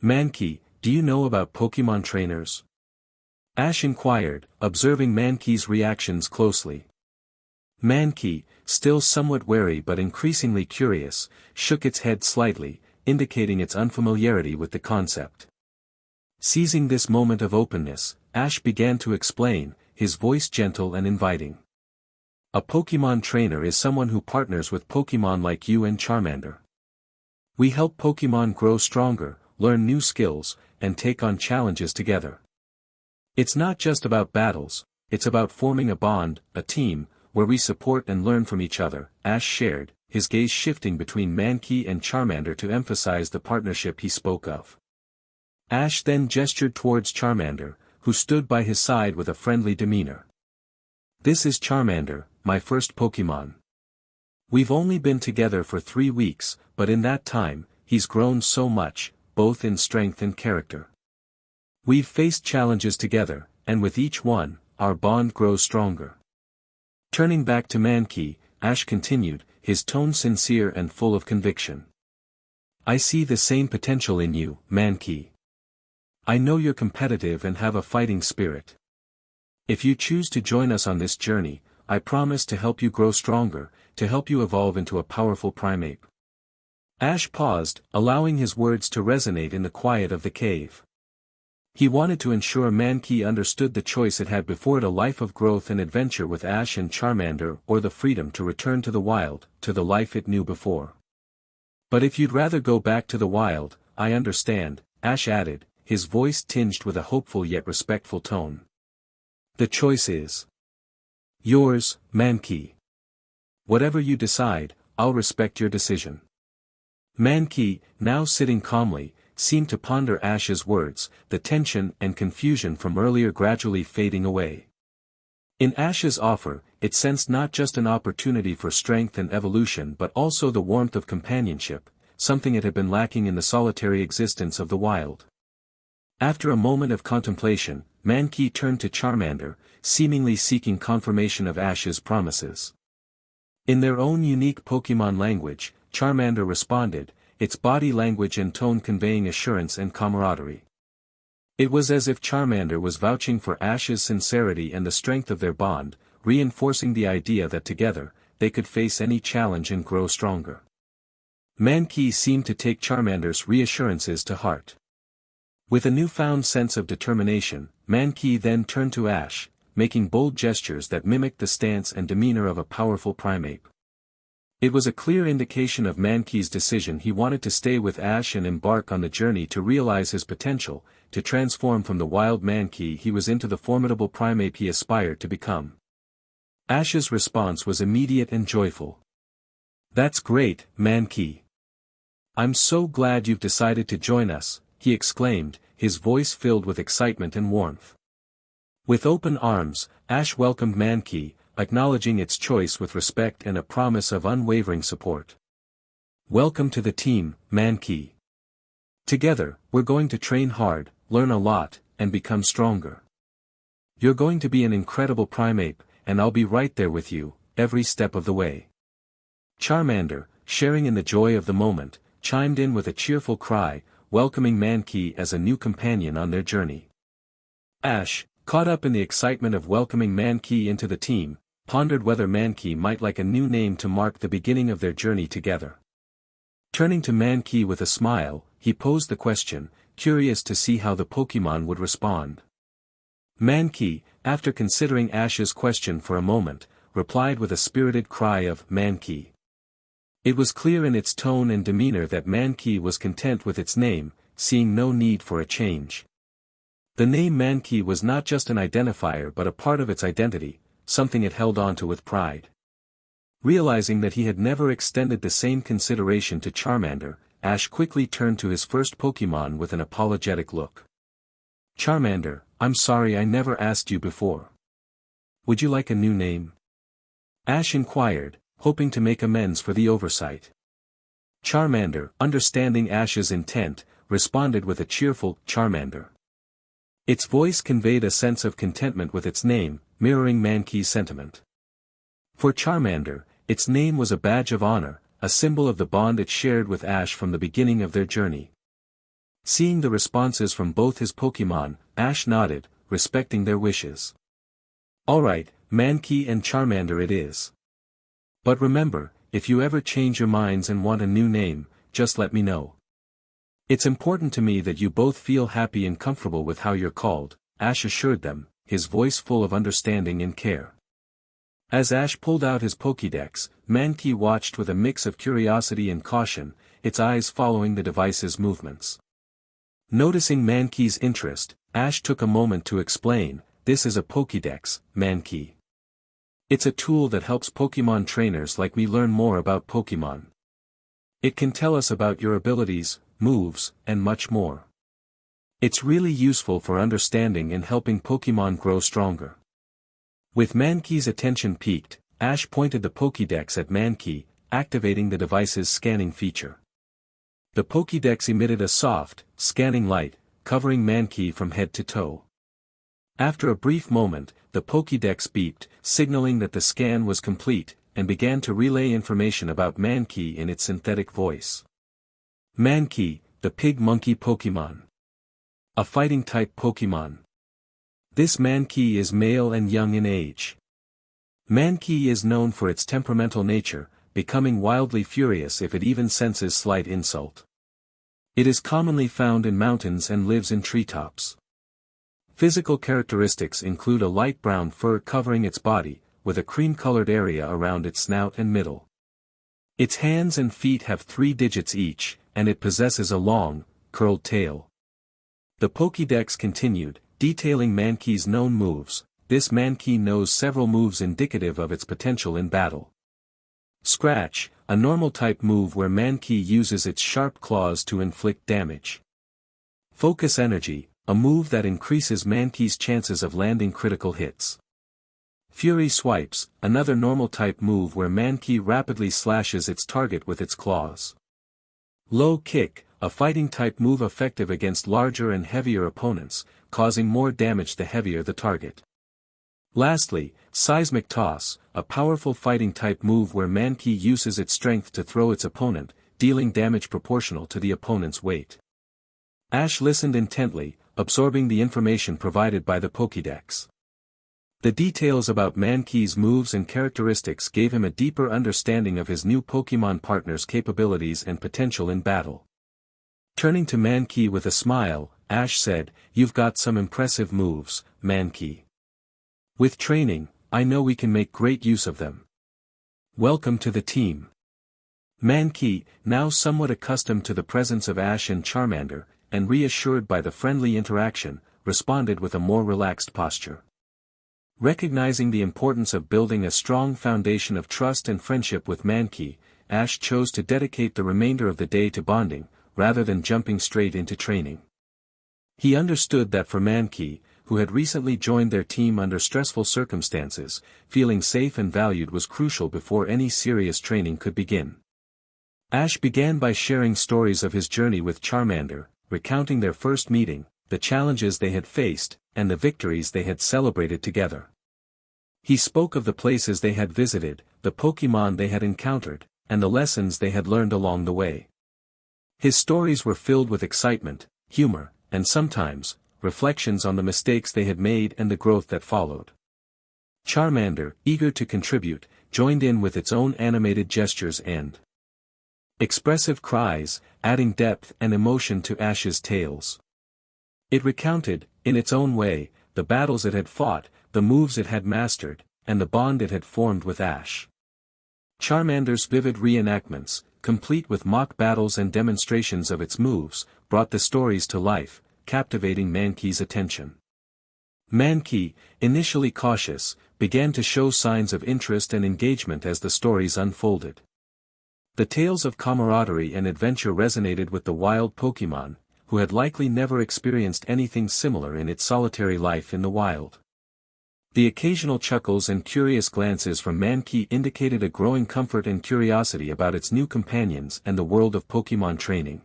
"Mankey, do you know about Pokémon trainers?" Ash inquired, observing Mankey's reactions closely. Mankey, still somewhat wary but increasingly curious, shook its head slightly, indicating its unfamiliarity with the concept. Seizing this moment of openness, Ash began to explain, his voice gentle and inviting. "A Pokémon trainer is someone who partners with Pokémon like you and Charmander. We help Pokémon grow stronger, learn new skills, and take on challenges together. It's not just about battles, it's about forming a bond, a team, where we support and learn from each other," Ash shared, his gaze shifting between Mankey and Charmander to emphasize the partnership he spoke of. Ash then gestured towards Charmander, who stood by his side with a friendly demeanor. "This is Charmander, my first Pokémon. We've only been together for 3 weeks, but in that time, he's grown so much, both in strength and character. We've faced challenges together, and with each one, our bond grows stronger." Turning back to Mankey, Ash continued, his tone sincere and full of conviction. "I see the same potential in you, Mankey. I know you're competitive and have a fighting spirit. If you choose to join us on this journey, I promise to help you grow stronger, to help you evolve into a powerful primate." Ash paused, allowing his words to resonate in the quiet of the cave. He wanted to ensure Mankey understood the choice it had before it: a life of growth and adventure with Ash and Charmander, or the freedom to return to the wild, to the life it knew before. "But if you'd rather go back to the wild, I understand," Ash added, his voice tinged with a hopeful yet respectful tone. "The choice is yours, Mankey. Whatever you decide, I'll respect your decision." Mankey, now sitting calmly, seemed to ponder Ash's words, the tension and confusion from earlier gradually fading away. In Ash's offer, it sensed not just an opportunity for strength and evolution but also the warmth of companionship, something it had been lacking in the solitary existence of the wild. After a moment of contemplation, Mankey turned to Charmander, seemingly seeking confirmation of Ash's promises. In their own unique Pokémon language, Charmander responded, its body language and tone conveying assurance and camaraderie. It was as if Charmander was vouching for Ash's sincerity and the strength of their bond, reinforcing the idea that together, they could face any challenge and grow stronger. Mankey seemed to take Charmander's reassurances to heart. With a newfound sense of determination, Mankey then turned to Ash, making bold gestures that mimicked the stance and demeanor of a powerful primate. It was a clear indication of Mankey's decision. He wanted to stay with Ash and embark on the journey to realize his potential, to transform from the wild Mankey he was into the formidable primate he aspired to become. Ash's response was immediate and joyful. "That's great, Mankey. I'm so glad you've decided to join us," he exclaimed, his voice filled with excitement and warmth. With open arms, Ash welcomed Mankey, acknowledging its choice with respect and a promise of unwavering support. "Welcome to the team, Mankey. Together, we're going to train hard, learn a lot, and become stronger. You're going to be an incredible primate, and I'll be right there with you, every step of the way." Charmander, sharing in the joy of the moment, chimed in with a cheerful cry, welcoming Mankey as a new companion on their journey. Ash, caught up in the excitement of welcoming Mankey into the team, pondered whether Mankey might like a new name to mark the beginning of their journey together. Turning to Mankey with a smile, he posed the question, curious to see how the Pokémon would respond. Mankey, after considering Ash's question for a moment, replied with a spirited cry of "Mankey." It was clear in its tone and demeanor that Mankey was content with its name, seeing no need for a change. The name Mankey was not just an identifier but a part of its identity, something it held onto with pride. Realizing that he had never extended the same consideration to Charmander, Ash quickly turned to his first Pokémon with an apologetic look. "Charmander, I'm sorry I never asked you before. Would you like a new name?" Ash inquired, hoping to make amends for the oversight. Charmander, understanding Ash's intent, responded with a cheerful "Charmander." Its voice conveyed a sense of contentment with its name, mirroring Mankey's sentiment. For Charmander, its name was a badge of honor, a symbol of the bond it shared with Ash from the beginning of their journey. Seeing the responses from both his Pokémon, Ash nodded, respecting their wishes. "Alright, Mankey and Charmander it is. But remember, if you ever change your minds and want a new name, just let me know. It's important to me that you both feel happy and comfortable with how you're called," Ash assured them, his voice full of understanding and care. As Ash pulled out his Pokédex, Mankey watched with a mix of curiosity and caution, its eyes following the device's movements. Noticing Mankey's interest, Ash took a moment to explain, "This is a Pokédex, Mankey. It's a tool that helps Pokémon trainers like me learn more about Pokémon. It can tell us about your abilities, moves, and much more. It's really useful for understanding and helping Pokémon grow stronger." With Mankey's attention piqued, Ash pointed the Pokédex at Mankey, activating the device's scanning feature. The Pokédex emitted a soft, scanning light, covering Mankey from head to toe. After a brief moment, the Pokédex beeped, signaling that the scan was complete, and began to relay information about Mankey in its synthetic voice. Mankey, the pig monkey Pokémon. A fighting-type Pokémon. This Mankey is male and young in age. Mankey is known for its temperamental nature, becoming wildly furious if it even senses slight insult. It is commonly found in mountains and lives in treetops. Physical characteristics include a light brown fur covering its body, with a cream-colored area around its snout and middle. Its hands and feet have 3 digits each, and it possesses a long, curled tail. The Pokédex continued, detailing Mankey's known moves. This Mankey knows several moves indicative of its potential in battle. Scratch, a normal-type move where Mankey uses its sharp claws to inflict damage. Focus Energy, a move that increases Mankey's chances of landing critical hits. Fury Swipes, another normal-type move where Mankey rapidly slashes its target with its claws. Low Kick, a fighting-type move effective against larger and heavier opponents, causing more damage the heavier the target. Lastly, Seismic Toss, a powerful fighting-type move where Mankey uses its strength to throw its opponent, dealing damage proportional to the opponent's weight. Ash listened intently, absorbing the information provided by the Pokédex. The details about Mankey's moves and characteristics gave him a deeper understanding of his new Pokémon partner's capabilities and potential in battle. Turning to Mankey with a smile, Ash said, "You've got some impressive moves, Mankey. With training, I know we can make great use of them. Welcome to the team." Mankey, now somewhat accustomed to the presence of Ash and Charmander, and reassured by the friendly interaction, responded with a more relaxed posture. Recognizing the importance of building a strong foundation of trust and friendship with Mankey, Ash chose to dedicate the remainder of the day to bonding, rather than jumping straight into training. He understood that for Mankey, who had recently joined their team under stressful circumstances, feeling safe and valued was crucial before any serious training could begin. Ash began by sharing stories of his journey with Charmander, recounting their first meeting, the challenges they had faced, and the victories they had celebrated together. He spoke of the places they had visited, the Pokémon they had encountered, and the lessons they had learned along the way. His stories were filled with excitement, humor, and sometimes, reflections on the mistakes they had made and the growth that followed. Charmander, eager to contribute, joined in with its own animated gestures and expressive cries, adding depth and emotion to Ash's tales. It recounted, in its own way, the battles it had fought, the moves it had mastered, and the bond it had formed with Ash. Charmander's vivid reenactments, complete with mock battles and demonstrations of its moves, brought the stories to life, captivating Mankey's attention. Mankey, initially cautious, began to show signs of interest and engagement as the stories unfolded. The tales of camaraderie and adventure resonated with the wild Pokémon, who had likely never experienced anything similar in its solitary life in the wild. The occasional chuckles and curious glances from Mankey indicated a growing comfort and curiosity about its new companions and the world of Pokémon training.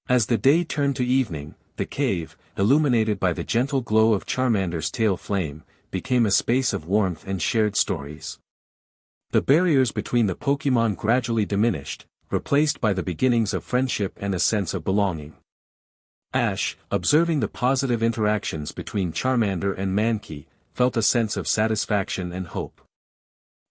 As the day turned to evening, the cave, illuminated by the gentle glow of Charmander's tail flame, became a space of warmth and shared stories. The barriers between the Pokémon gradually diminished, replaced by the beginnings of friendship and a sense of belonging. Ash, observing the positive interactions between Charmander and Mankey, felt a sense of satisfaction and hope.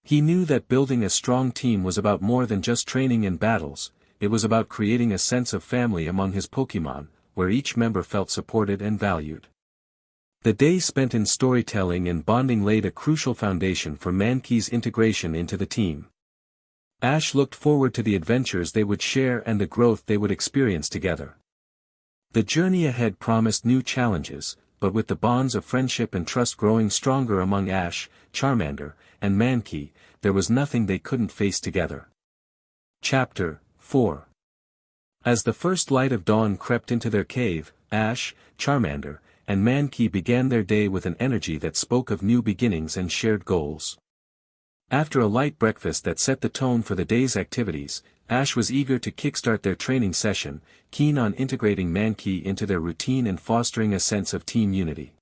He knew that building a strong team was about more than just training in battles, it was about creating a sense of family among his Pokémon, where each member felt supported and valued. The day spent in storytelling and bonding laid a crucial foundation for Mankey's integration into the team. Ash looked forward to the adventures they would share and the growth they would experience together. The journey ahead promised new challenges, but with the bonds of friendship and trust growing stronger among Ash, Charmander, and Mankey, there was nothing they couldn't face together. Chapter 4. As the first light of dawn crept into their cave, Ash, Charmander, and Mankey began their day with an energy that spoke of new beginnings and shared goals. After a light breakfast that set the tone for the day's activities, Ash was eager to kickstart their training session, keen on integrating Mankey into their routine and fostering a sense of team unity.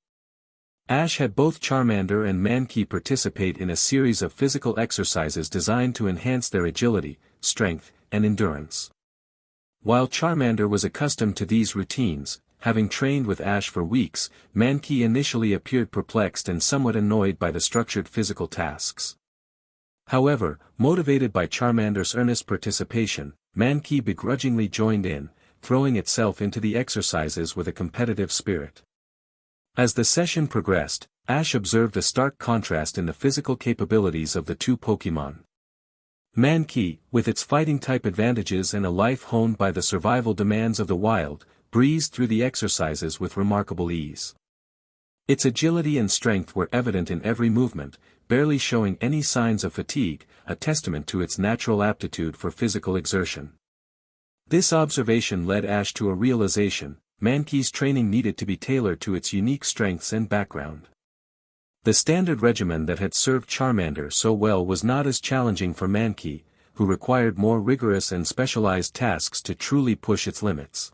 Ash had both Charmander and Mankey participate in a series of physical exercises designed to enhance their agility, strength, and endurance. While Charmander was accustomed to these routines, having trained with Ash for weeks, Mankey initially appeared perplexed and somewhat annoyed by the structured physical tasks. However, motivated by Charmander's earnest participation, Mankey begrudgingly joined in, throwing itself into the exercises with a competitive spirit. As the session progressed, Ash observed a stark contrast in the physical capabilities of the two Pokémon. Mankey, with its fighting-type advantages and a life honed by the survival demands of the wild, breezed through the exercises with remarkable ease. Its agility and strength were evident in every movement, barely showing any signs of fatigue, a testament to its natural aptitude for physical exertion. This observation led Ash to a realization: Mankey's training needed to be tailored to its unique strengths and background. The standard regimen that had served Charmander so well was not as challenging for Mankey, who required more rigorous and specialized tasks to truly push its limits.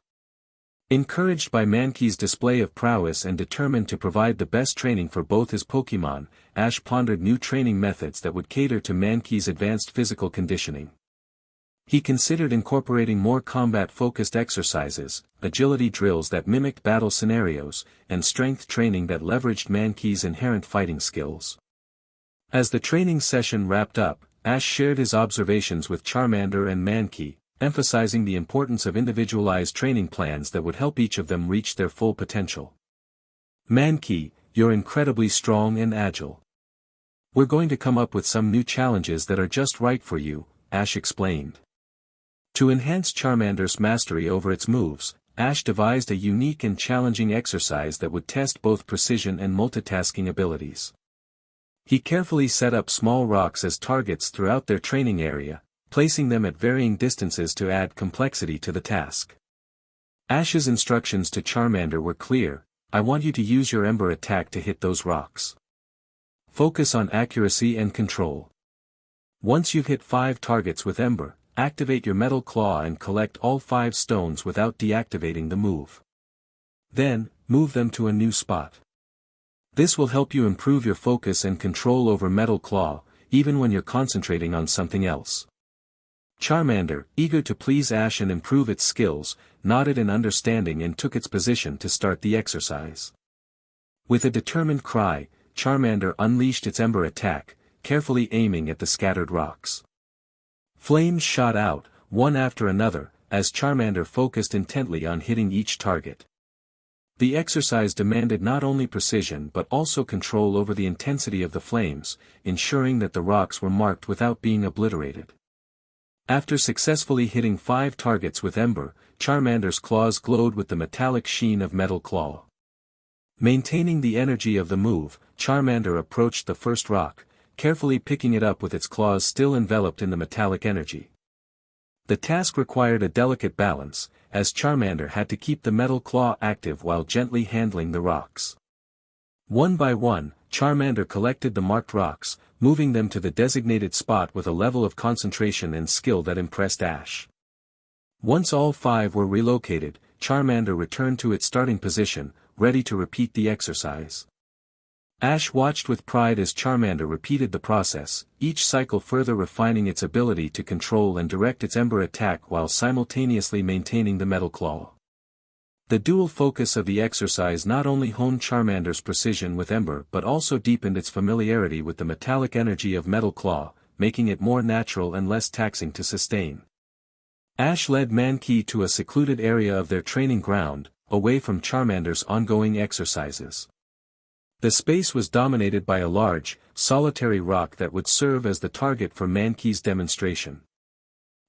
Encouraged by Mankey's display of prowess and determined to provide the best training for both his Pokémon, Ash pondered new training methods that would cater to Mankey's advanced physical conditioning. He considered incorporating more combat-focused exercises, agility drills that mimicked battle scenarios, and strength training that leveraged Mankey's inherent fighting skills. As the training session wrapped up, Ash shared his observations with Charmander and Mankey, emphasizing the importance of individualized training plans that would help each of them reach their full potential. Mankey, you're incredibly strong and agile. We're going to come up with some new challenges that are just right for you, Ash explained. To enhance Charmander's mastery over its moves, Ash devised a unique and challenging exercise that would test both precision and multitasking abilities. He carefully set up small rocks as targets throughout their training area, placing them at varying distances to add complexity to the task. Ash's instructions to Charmander were clear: I want you to use your Ember attack to hit those rocks. Focus on accuracy and control. Once you've hit 5 targets with Ember, activate your Metal Claw and collect all 5 stones without deactivating the move. Then, move them to a new spot. This will help you improve your focus and control over Metal Claw, even when you're concentrating on something else. Charmander, eager to please Ash and improve its skills, nodded in understanding and took its position to start the exercise. With a determined cry, Charmander unleashed its Ember attack, carefully aiming at the scattered rocks. Flames shot out, one after another, as Charmander focused intently on hitting each target. The exercise demanded not only precision but also control over the intensity of the flames, ensuring that the rocks were marked without being obliterated. After successfully hitting 5 targets with Ember, Charmander's claws glowed with the metallic sheen of Metal Claw. Maintaining the energy of the move, Charmander approached the first rock, carefully picking it up with its claws still enveloped in the metallic energy. The task required a delicate balance, as Charmander had to keep the Metal Claw active while gently handling the rocks. One by one, Charmander collected the marked rocks, moving them to the designated spot with a level of concentration and skill that impressed Ash. Once all 5 were relocated, Charmander returned to its starting position, ready to repeat the exercise. Ash watched with pride as Charmander repeated the process, each cycle further refining its ability to control and direct its Ember attack while simultaneously maintaining the Metal Claw. The dual focus of the exercise not only honed Charmander's precision with Ember but also deepened its familiarity with the metallic energy of Metal Claw, making it more natural and less taxing to sustain. Ash led Mankey to a secluded area of their training ground, away from Charmander's ongoing exercises. The space was dominated by a large, solitary rock that would serve as the target for Mankey's demonstration.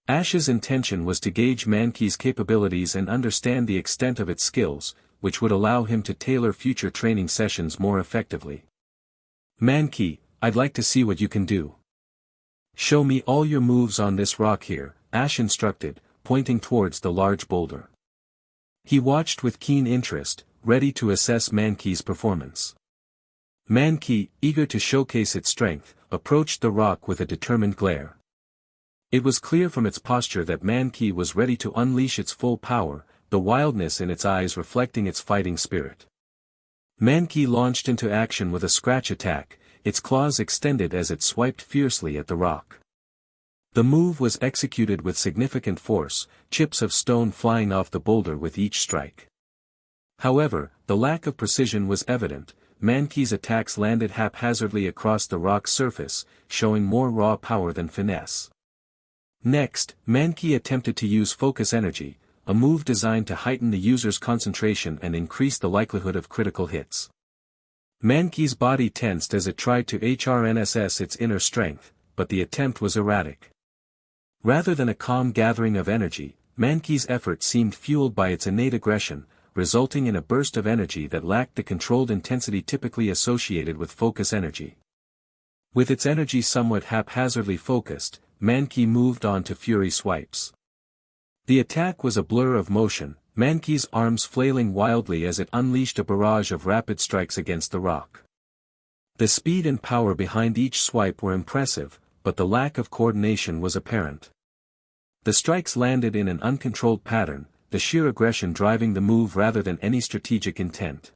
Ash's intention was to gauge Mankey's capabilities and understand the extent of its skills, which would allow him to tailor future training sessions more effectively. Mankey, I'd like to see what you can do. Show me all your moves on this rock here, Ash instructed, pointing towards the large boulder. He watched with keen interest, ready to assess Mankey's performance. Mankey, eager to showcase its strength, approached the rock with a determined glare. It was clear from its posture that Mankey was ready to unleash its full power, the wildness in its eyes reflecting its fighting spirit. Mankey launched into action with a scratch attack, its claws extended as it swiped fiercely at the rock. The move was executed with significant force, chips of stone flying off the boulder with each strike. However, the lack of precision was evident. Mankey's attacks landed haphazardly across the rock's surface, showing more raw power than finesse. Next, Mankey attempted to use focus energy, a move designed to heighten the user's concentration and increase the likelihood of critical hits. Mankey's body tensed as it tried to harness its inner strength, but the attempt was erratic. Rather than a calm gathering of energy, Mankey's effort seemed fueled by its innate aggression, resulting in a burst of energy that lacked the controlled intensity typically associated with focus energy. With its energy somewhat haphazardly focused, Mankey moved on to fury swipes. The attack was a blur of motion, Mankey's arms flailing wildly as it unleashed a barrage of rapid strikes against the rock. The speed and power behind each swipe were impressive, but the lack of coordination was apparent. The strikes landed in an uncontrolled pattern, the sheer aggression driving the move rather than any strategic intent.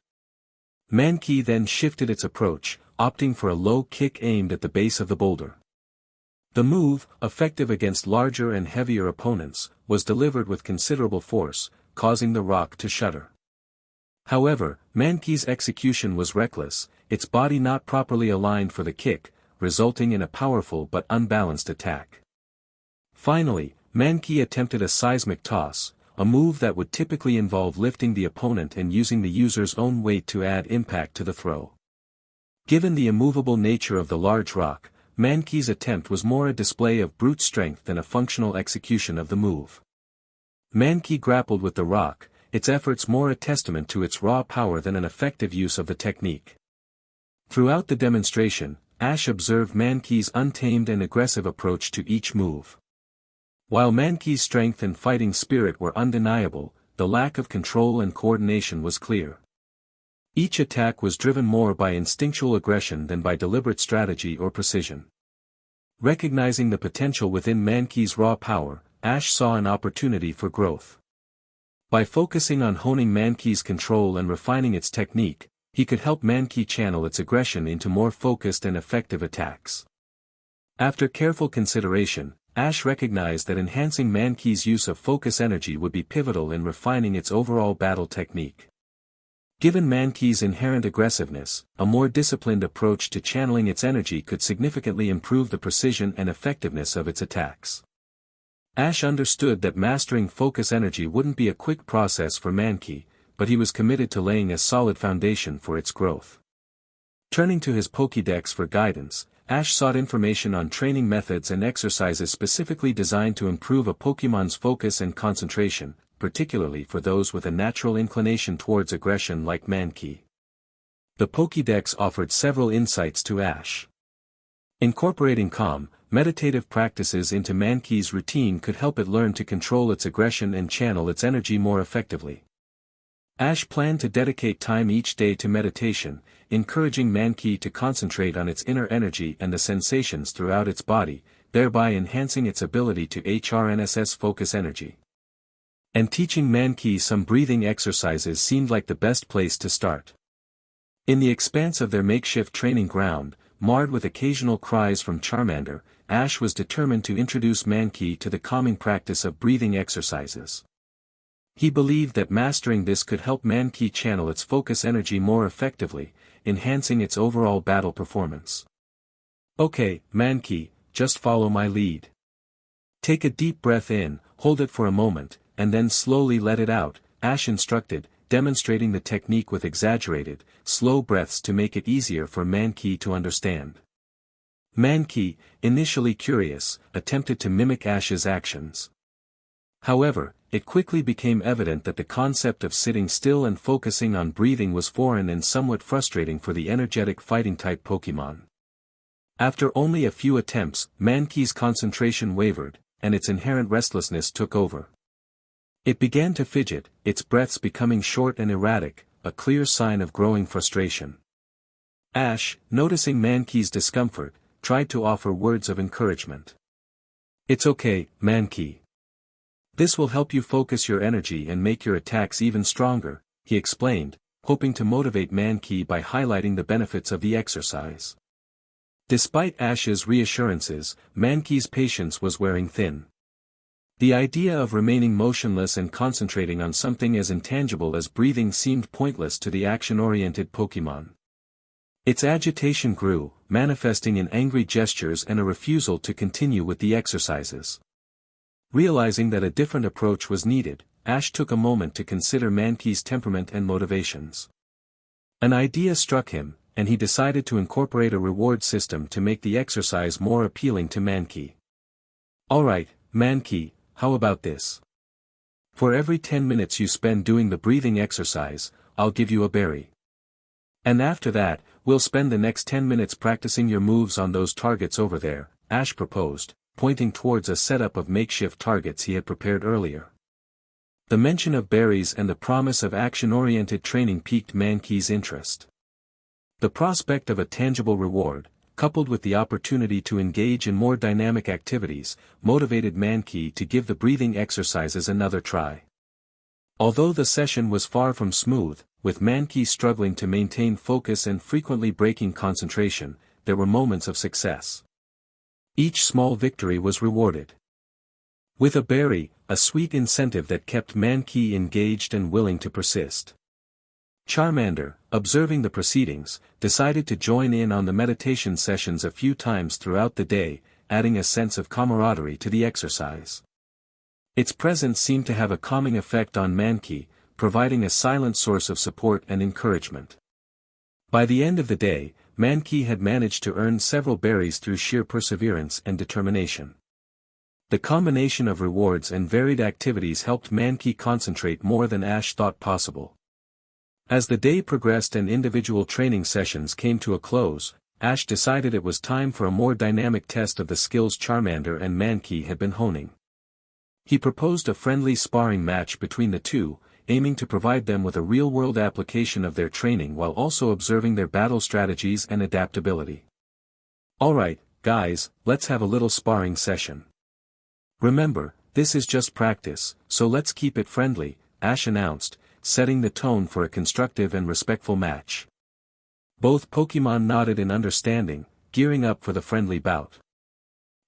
Mankey then shifted its approach, opting for a low kick aimed at the base of the boulder. The move, effective against larger and heavier opponents, was delivered with considerable force, causing the rock to shudder. However, Mankey's execution was reckless, its body not properly aligned for the kick, resulting in a powerful but unbalanced attack. Finally, Mankey attempted a seismic toss, a move that would typically involve lifting the opponent and using the user's own weight to add impact to the throw. Given the immovable nature of the large rock, Mankey's attempt was more a display of brute strength than a functional execution of the move. Mankey grappled with the rock, its efforts more a testament to its raw power than an effective use of the technique. Throughout the demonstration, Ash observed Mankey's untamed and aggressive approach to each move. While Mankey's strength and fighting spirit were undeniable, the lack of control and coordination was clear. Each attack was driven more by instinctual aggression than by deliberate strategy or precision. Recognizing the potential within Mankey's raw power, Ash saw an opportunity for growth. By focusing on honing Mankey's control and refining its technique, he could help Mankey channel its aggression into more focused and effective attacks. After careful consideration, Ash recognized that enhancing Mankey's use of focus energy would be pivotal in refining its overall battle technique. Given Mankey's inherent aggressiveness, a more disciplined approach to channeling its energy could significantly improve the precision and effectiveness of its attacks. Ash understood that mastering focus energy wouldn't be a quick process for Mankey, but he was committed to laying a solid foundation for its growth. Turning to his Pokédex for guidance, Ash sought information on training methods and exercises specifically designed to improve a Pokémon's focus and concentration, particularly for those with a natural inclination towards aggression like Mankey. The Pokédex offered several insights to Ash. Incorporating calm, meditative practices into Mankey's routine could help it learn to control its aggression and channel its energy more effectively. Ash planned to dedicate time each day to meditation, encouraging Mankey to concentrate on its inner energy and the sensations throughout its body, thereby enhancing its ability to HRNSS focus energy. And teaching Mankey some breathing exercises seemed like the best place to start. In the expanse of their makeshift training ground, marred with occasional cries from Charmander, Ash was determined to introduce Mankey to the calming practice of breathing exercises. He believed that mastering this could help Mankey channel its focus energy more effectively, enhancing its overall battle performance. Okay, Mankey, just follow my lead. Take a deep breath in, hold it for a moment, and then slowly let it out, Ash instructed, demonstrating the technique with exaggerated, slow breaths to make it easier for Mankey to understand. Mankey, initially curious, attempted to mimic Ash's actions. However, it quickly became evident that the concept of sitting still and focusing on breathing was foreign and somewhat frustrating for the energetic fighting-type Pokémon. After only a few attempts, Mankey's concentration wavered, and its inherent restlessness took over. It began to fidget, its breaths becoming short and erratic, a clear sign of growing frustration. Ash, noticing Mankey's discomfort, tried to offer words of encouragement. It's okay, Mankey. This will help you focus your energy and make your attacks even stronger, he explained, hoping to motivate Mankey by highlighting the benefits of the exercise. Despite Ash's reassurances, Mankey's patience was wearing thin. The idea of remaining motionless and concentrating on something as intangible as breathing seemed pointless to the action-oriented Pokémon. Its agitation grew, manifesting in angry gestures and a refusal to continue with the exercises. Realizing that a different approach was needed, Ash took a moment to consider Mankey's temperament and motivations. An idea struck him, and he decided to incorporate a reward system to make the exercise more appealing to Mankey. Alright, Mankey, how about this? For every 10 minutes you spend doing the breathing exercise, I'll give you a berry. And after that, we'll spend the next 10 minutes practicing your moves on those targets over there, Ash proposed, pointing towards a setup of makeshift targets he had prepared earlier. The mention of berries and the promise of action-oriented training piqued Mankey's interest. The prospect of a tangible reward, coupled with the opportunity to engage in more dynamic activities, motivated Mankey to give the breathing exercises another try. Although the session was far from smooth, with Mankey struggling to maintain focus and frequently breaking concentration, there were moments of success. Each small victory was rewarded with a berry, a sweet incentive that kept Mankey engaged and willing to persist. Charmander, observing the proceedings, decided to join in on the meditation sessions a few times throughout the day, adding a sense of camaraderie to the exercise. Its presence seemed to have a calming effect on Mankey, providing a silent source of support and encouragement. By the end of the day, Mankey had managed to earn several berries through sheer perseverance and determination. The combination of rewards and varied activities helped Mankey concentrate more than Ash thought possible. As the day progressed and individual training sessions came to a close, Ash decided it was time for a more dynamic test of the skills Charmander and Mankey had been honing. He proposed a friendly sparring match between the two, aiming to provide them with a real-world application of their training while also observing their battle strategies and adaptability. "Alright, guys, let's have a little sparring session. Remember, this is just practice, so let's keep it friendly," Ash announced, setting the tone for a constructive and respectful match. Both Pokémon nodded in understanding, gearing up for the friendly bout.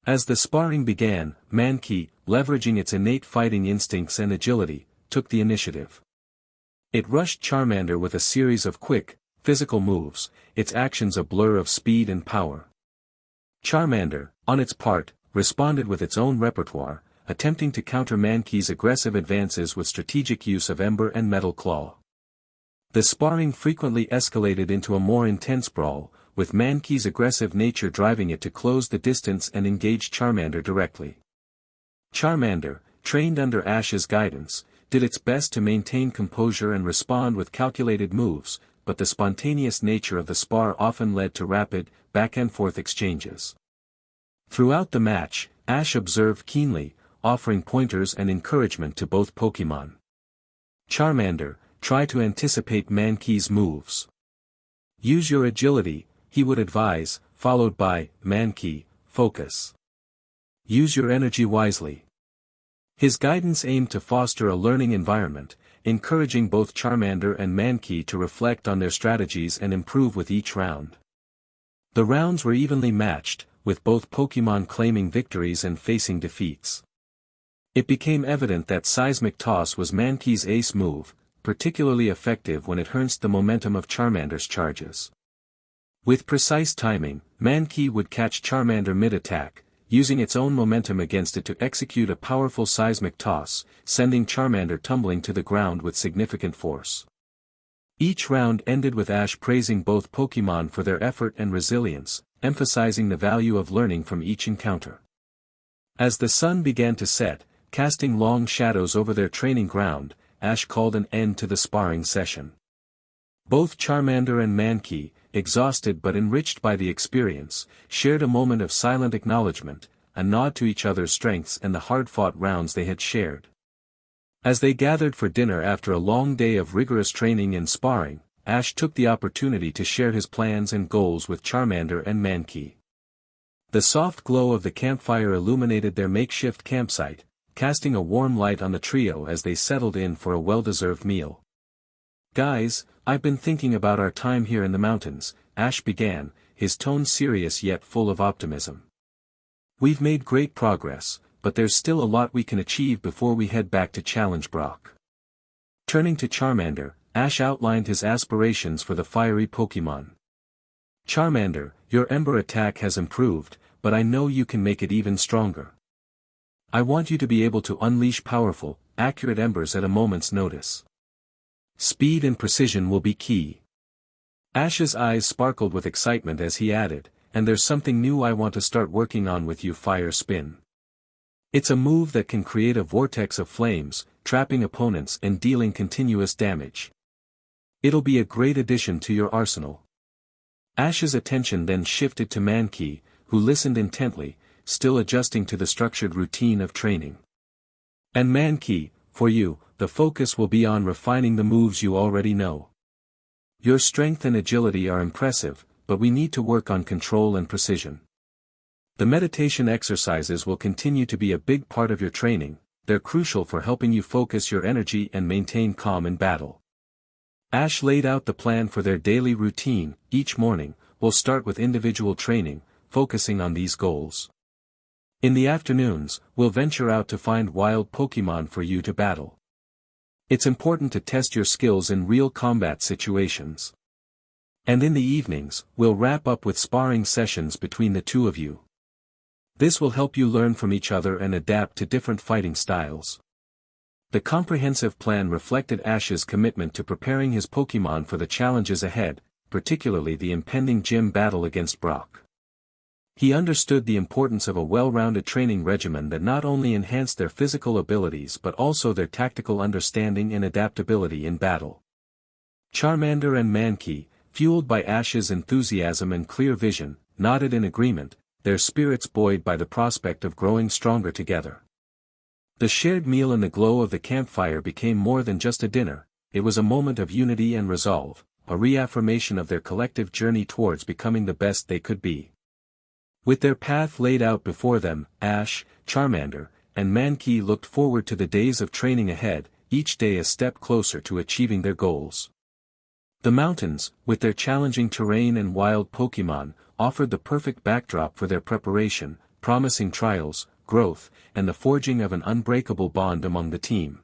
As the sparring began, Mankey, leveraging its innate fighting instincts and agility, took the initiative. It rushed Charmander with a series of quick, physical moves, its actions a blur of speed and power. Charmander, on its part, responded with its own repertoire, attempting to counter Mankey's aggressive advances with strategic use of Ember and Metal Claw. The sparring frequently escalated into a more intense brawl, with Mankey's aggressive nature driving it to close the distance and engage Charmander directly. Charmander, trained under Ash's guidance, did its best to maintain composure and respond with calculated moves, but the spontaneous nature of the spar often led to rapid, back-and-forth exchanges. Throughout the match, Ash observed keenly, offering pointers and encouragement to both Pokémon. Charmander, try to anticipate Mankey's moves. Use your agility, he would advise, followed by, Mankey, focus. Use your energy wisely. His guidance aimed to foster a learning environment, encouraging both Charmander and Mankey to reflect on their strategies and improve with each round. The rounds were evenly matched, with both Pokémon claiming victories and facing defeats. It became evident that Seismic Toss was Mankey's ace move, particularly effective when it harnessed the momentum of Charmander's charges. With precise timing, Mankey would catch Charmander mid-attack, using its own momentum against it to execute a powerful Seismic Toss, sending Charmander tumbling to the ground with significant force. Each round ended with Ash praising both Pokémon for their effort and resilience, emphasizing the value of learning from each encounter. As the sun began to set, casting long shadows over their training ground, Ash called an end to the sparring session. Both Charmander and Mankey, exhausted but enriched by the experience, shared a moment of silent acknowledgement, a nod to each other's strengths and the hard-fought rounds they had shared. As they gathered for dinner after a long day of rigorous training and sparring, Ash took the opportunity to share his plans and goals with Charmander and Mankey. The soft glow of the campfire illuminated their makeshift campsite, casting a warm light on the trio as they settled in for a well-deserved meal. "Guys, I've been thinking about our time here in the mountains," Ash began, his tone serious yet full of optimism. "We've made great progress, but there's still a lot we can achieve before we head back to Challenge Brock." Turning to Charmander, Ash outlined his aspirations for the fiery Pokémon. "Charmander, your Ember attack has improved, but I know you can make it even stronger. I want you to be able to unleash powerful, accurate embers at a moment's notice. Speed and precision will be key." Ash's eyes sparkled with excitement as he added, "And there's something new I want to start working on with you, Fire Spin. It's a move that can create a vortex of flames, trapping opponents and dealing continuous damage. It'll be a great addition to your arsenal." Ash's attention then shifted to Mankey, who listened intently, still adjusting to the structured routine of training. "And Mankey, for you, the focus will be on refining the moves you already know. Your strength and agility are impressive, but we need to work on control and precision. The meditation exercises will continue to be a big part of your training, they're crucial for helping you focus your energy and maintain calm in battle." Ash laid out the plan for their daily routine. "Each morning, we'll start with individual training, focusing on these goals. In the afternoons, we'll venture out to find wild Pokémon for you to battle. It's important to test your skills in real combat situations. And in the evenings, we'll wrap up with sparring sessions between the two of you. This will help you learn from each other and adapt to different fighting styles." The comprehensive plan reflected Ash's commitment to preparing his Pokémon for the challenges ahead, particularly the impending gym battle against Brock. He understood the importance of a well-rounded training regimen that not only enhanced their physical abilities but also their tactical understanding and adaptability in battle. Charmander and Mankey, fueled by Ash's enthusiasm and clear vision, nodded in agreement, their spirits buoyed by the prospect of growing stronger together. The shared meal and the glow of the campfire became more than just a dinner, it was a moment of unity and resolve, a reaffirmation of their collective journey towards becoming the best they could be. With their path laid out before them, Ash, Charmander, and Mankey looked forward to the days of training ahead, each day a step closer to achieving their goals. The mountains, with their challenging terrain and wild Pokémon, offered the perfect backdrop for their preparation, promising trials, growth, and the forging of an unbreakable bond among the team.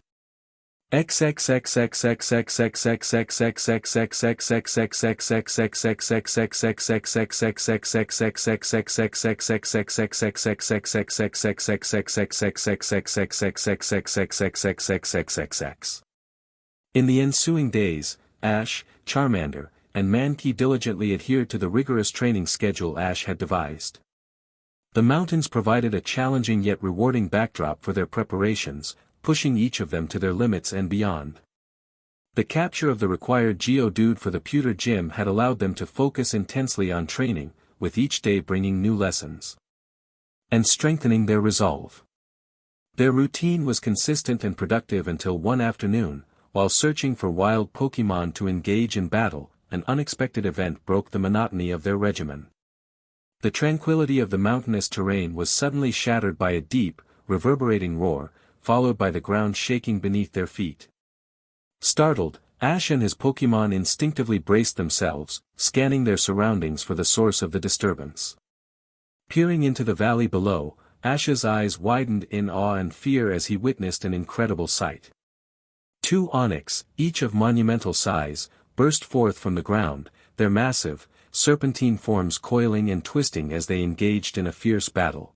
In the ensuing days, Ash, Charmander, and Mankey diligently adhered to the rigorous training schedule Ash had devised. The mountains provided a challenging yet rewarding backdrop for their preparations, pushing each of them to their limits and beyond. The capture of the required geodude for the Pewter Gym had allowed them to focus intensely on training, with each day bringing new lessons and strengthening their resolve. Their routine was consistent and productive until one afternoon, while searching for wild Pokémon to engage in battle, an unexpected event broke the monotony of their regimen. The tranquility of the mountainous terrain was suddenly shattered by a deep, reverberating roar, followed by the ground shaking beneath their feet. Startled, Ash and his Pokémon instinctively braced themselves, scanning their surroundings for the source of the disturbance. Peering into the valley below, Ash's eyes widened in awe and fear as he witnessed an incredible sight. Two Onix, each of monumental size, burst forth from the ground, their massive, serpentine forms coiling and twisting as they engaged in a fierce battle.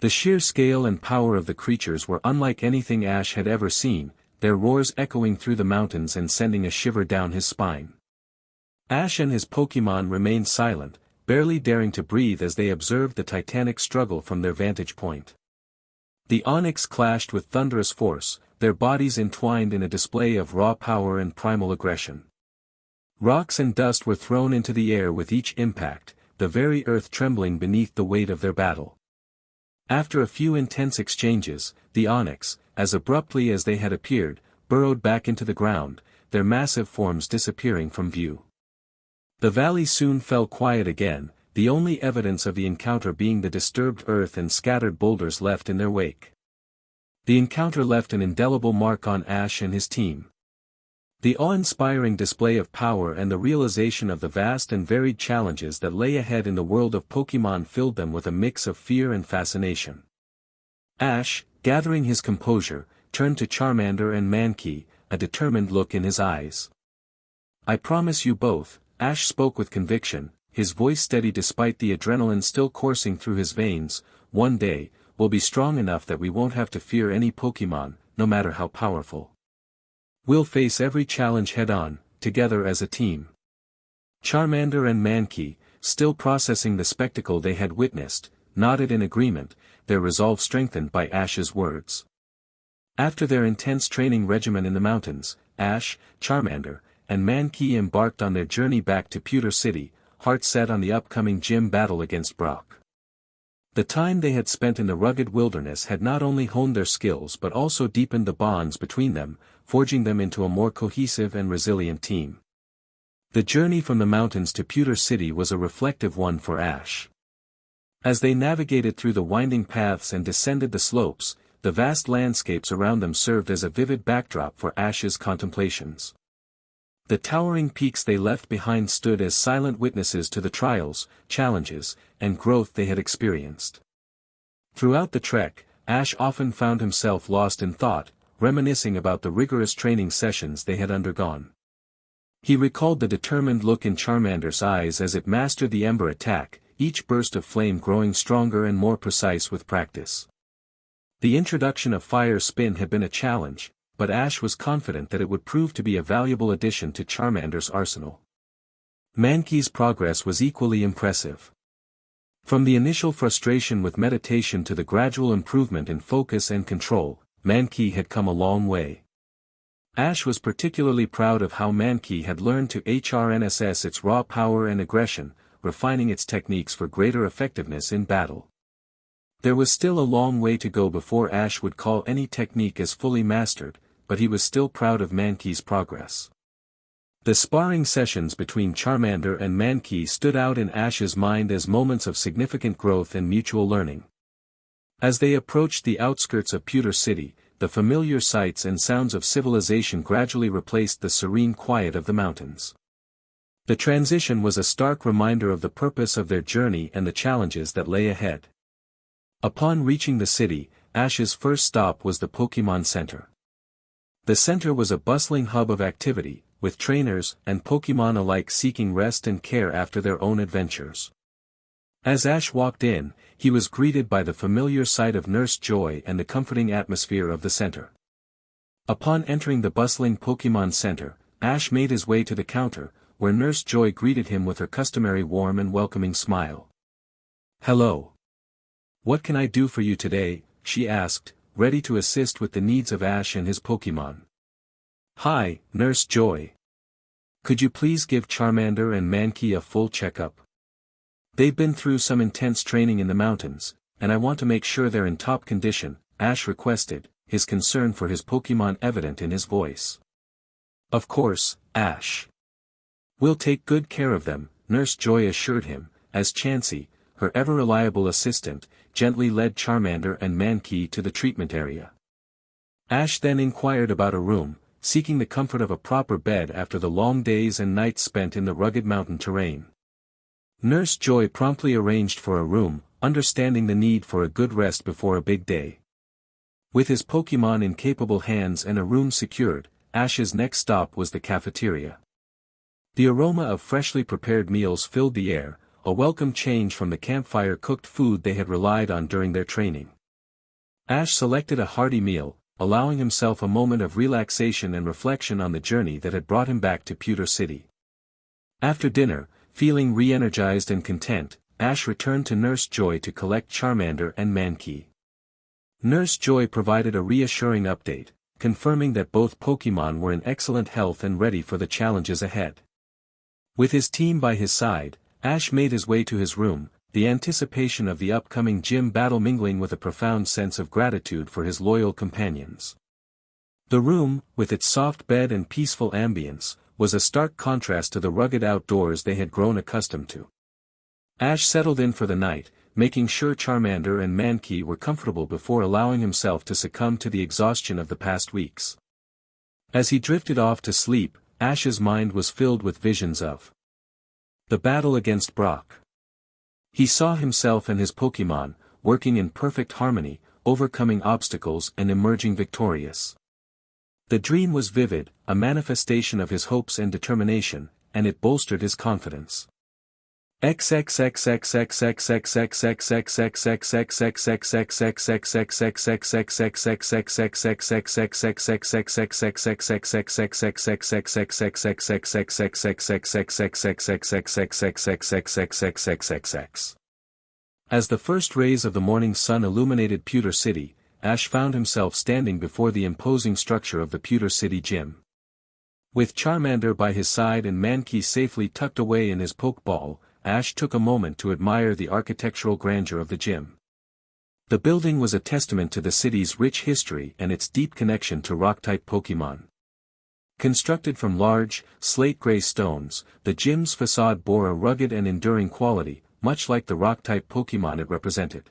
The sheer scale and power of the creatures were unlike anything Ash had ever seen, their roars echoing through the mountains and sending a shiver down his spine. Ash and his Pokémon remained silent, barely daring to breathe as they observed the titanic struggle from their vantage point. The Onix clashed with thunderous force, their bodies entwined in a display of raw power and primal aggression. Rocks and dust were thrown into the air with each impact, the very earth trembling beneath the weight of their battle. After a few intense exchanges, the Onix, as abruptly as they had appeared, burrowed back into the ground, their massive forms disappearing from view. The valley soon fell quiet again, the only evidence of the encounter being the disturbed earth and scattered boulders left in their wake. The encounter left an indelible mark on Ash and his team. The awe-inspiring display of power and the realization of the vast and varied challenges that lay ahead in the world of Pokémon filled them with a mix of fear and fascination. Ash, gathering his composure, turned to Charmander and Mankey, a determined look in his eyes. "I promise you both," Ash spoke with conviction, his voice steady despite the adrenaline still coursing through his veins, "one day, we'll be strong enough that we won't have to fear any Pokémon, no matter how powerful. We'll face every challenge head-on, together as a team." Charmander and Mankey, still processing the spectacle they had witnessed, nodded in agreement, their resolve strengthened by Ash's words. After their intense training regimen in the mountains, Ash, Charmander, and Mankey embarked on their journey back to Pewter City, hearts set on the upcoming gym battle against Brock. The time they had spent in the rugged wilderness had not only honed their skills but also deepened the bonds between them, forging them into a more cohesive and resilient team. The journey from the mountains to Pewter City was a reflective one for Ash. As they navigated through the winding paths and descended the slopes, the vast landscapes around them served as a vivid backdrop for Ash's contemplations. The towering peaks they left behind stood as silent witnesses to the trials, challenges, and growth they had experienced. Throughout the trek, Ash often found himself lost in thought, reminiscing about the rigorous training sessions they had undergone. He recalled the determined look in Charmander's eyes as it mastered the ember attack, each burst of flame growing stronger and more precise with practice. The introduction of Fire Spin had been a challenge, but Ash was confident that it would prove to be a valuable addition to Charmander's arsenal. Mankey's progress was equally impressive. From the initial frustration with meditation to the gradual improvement in focus and control, Mankey had come a long way. Ash was particularly proud of how Mankey had learned to harness its raw power and aggression, refining its techniques for greater effectiveness in battle. There was still a long way to go before Ash would call any technique as fully mastered, but he was still proud of Mankey's progress. The sparring sessions between Charmander and Mankey stood out in Ash's mind as moments of significant growth and mutual learning. As they approached the outskirts of Pewter City, the familiar sights and sounds of civilization gradually replaced the serene quiet of the mountains. The transition was a stark reminder of the purpose of their journey and the challenges that lay ahead. Upon reaching the city, Ash's first stop was the Pokémon Center. The center was a bustling hub of activity, with trainers and Pokémon alike seeking rest and care after their own adventures. As Ash walked in, he was greeted by the familiar sight of Nurse Joy and the comforting atmosphere of the center. Upon entering the bustling Pokémon Center, Ash made his way to the counter, where Nurse Joy greeted him with her customary warm and welcoming smile. "Hello. What can I do for you today?" she asked, ready to assist with the needs of Ash and his Pokémon. "Hi, Nurse Joy. Could you please give Charmander and Mankey a full checkup? They've been through some intense training in the mountains, and I want to make sure they're in top condition," Ash requested, his concern for his Pokémon evident in his voice. "Of course, Ash. We'll take good care of them," Nurse Joy assured him, as Chansey, her ever-reliable assistant, gently led Charmander and Mankey to the treatment area. Ash then inquired about a room, seeking the comfort of a proper bed after the long days and nights spent in the rugged mountain terrain. Nurse Joy promptly arranged for a room, understanding the need for a good rest before a big day. With his Pokémon in capable hands and a room secured, Ash's next stop was the cafeteria. The aroma of freshly prepared meals filled the air, a welcome change from the campfire-cooked food they had relied on during their training. Ash selected a hearty meal, allowing himself a moment of relaxation and reflection on the journey that had brought him back to Pewter City. After dinner, feeling re-energized and content, Ash returned to Nurse Joy to collect Charmander and Mankey. Nurse Joy provided a reassuring update, confirming that both Pokémon were in excellent health and ready for the challenges ahead. With his team by his side, Ash made his way to his room, the anticipation of the upcoming gym battle mingling with a profound sense of gratitude for his loyal companions. The room, with its soft bed and peaceful ambience, was a stark contrast to the rugged outdoors they had grown accustomed to. Ash settled in for the night, making sure Charmander and Mankey were comfortable before allowing himself to succumb to the exhaustion of the past weeks. As he drifted off to sleep, Ash's mind was filled with visions of the battle against Brock. He saw himself and his Pokémon, working in perfect harmony, overcoming obstacles and emerging victorious. The dream was vivid, a manifestation of his hopes and determination, and it bolstered his confidence. As the first rays of the morning sun illuminated Pewter City, Ash found himself standing before the imposing structure of the Pewter City Gym. With Charmander by his side and Mankey safely tucked away in his Pokeball, Ash took a moment to admire the architectural grandeur of the gym. The building was a testament to the city's rich history and its deep connection to rock-type Pokémon. Constructed from large, slate-gray stones, the gym's facade bore a rugged and enduring quality, much like the rock-type Pokémon it represented.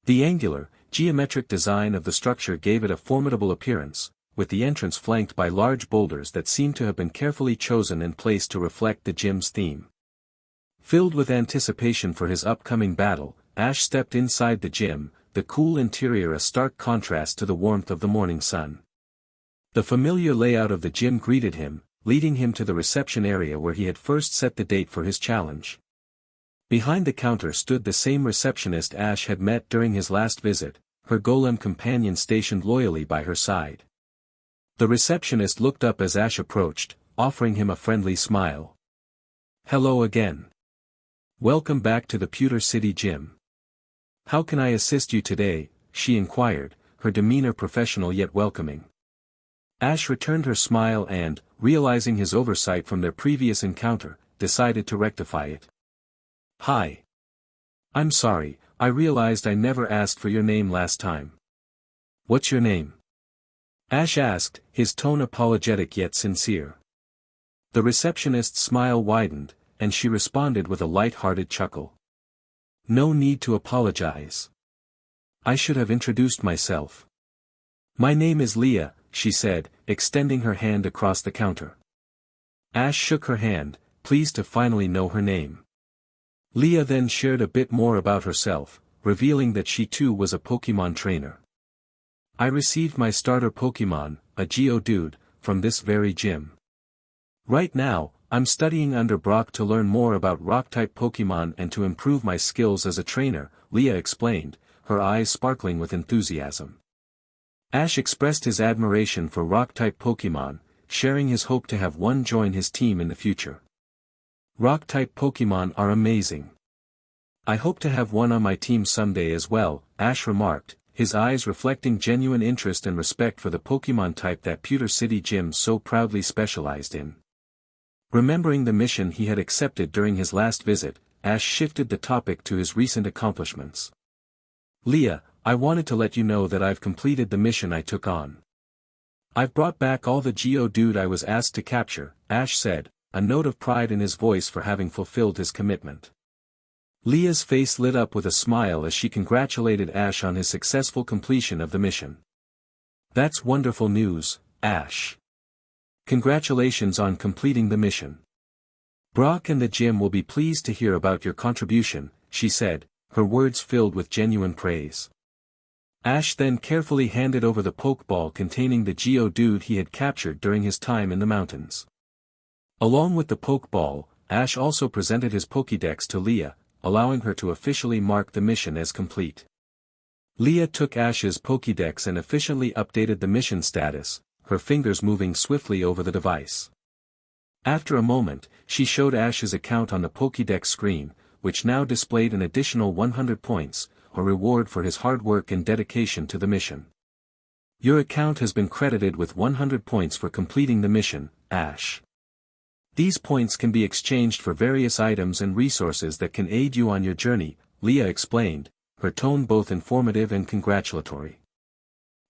The angular, geometric design of the structure gave it a formidable appearance, with the entrance flanked by large boulders that seemed to have been carefully chosen and placed to reflect the gym's theme. Filled with anticipation for his upcoming battle, Ash stepped inside the gym, the cool interior a stark contrast to the warmth of the morning sun. The familiar layout of the gym greeted him, leading him to the reception area where he had first set the date for his challenge. Behind the counter stood the same receptionist Ash had met during his last visit, her golem companion stationed loyally by her side. The receptionist looked up as Ash approached, offering him a friendly smile. Hello again. Welcome back to the Pewter City Gym. How can I assist you today? She inquired, her demeanor professional yet welcoming. Ash returned her smile and, realizing his oversight from their previous encounter, decided to rectify it. Hi. I'm sorry, I realized I never asked for your name last time. What's your name? Ash asked, his tone apologetic yet sincere. The receptionist's smile widened, and she responded with a light-hearted chuckle. No need to apologize. I should have introduced myself. My name is Leah, she said, extending her hand across the counter. Ash shook her hand, pleased to finally know her name. Leah then shared a bit more about herself, revealing that she too was a Pokemon trainer. I received my starter Pokemon, a geodude, from this very gym. Right now, I'm studying under Brock to learn more about rock-type Pokemon and to improve my skills as a trainer, Leah explained, her eyes sparkling with enthusiasm. Ash expressed his admiration for rock-type Pokemon, sharing his hope to have one join his team in the future. Rock-type Pokemon are amazing. I hope to have one on my team someday as well, Ash remarked, his eyes reflecting genuine interest and respect for the Pokemon type that Pewter City Gym so proudly specialized in. Remembering the mission he had accepted during his last visit, Ash shifted the topic to his recent accomplishments. Leah, I wanted to let you know that I've completed the mission I took on. I've brought back all the geodude I was asked to capture, Ash said, a note of pride in his voice for having fulfilled his commitment. Leah's face lit up with a smile as she congratulated Ash on his successful completion of the mission. That's wonderful news, Ash. Congratulations on completing the mission. Brock and the gym will be pleased to hear about your contribution, she said, her words filled with genuine praise. Ash then carefully handed over the Pokeball containing the geodude he had captured during his time in the mountains. Along with the Pokeball, Ash also presented his Pokédex to Leah, allowing her to officially mark the mission as complete. Leah took Ash's Pokédex and efficiently updated the mission status, her fingers moving swiftly over the device. After a moment, she showed Ash's account on the Pokédex screen, which now displayed an additional 100 points, a reward for his hard work and dedication to the mission. Your account has been credited with 100 points for completing the mission, Ash. These points can be exchanged for various items and resources that can aid you on your journey, Leah explained, her tone both informative and congratulatory.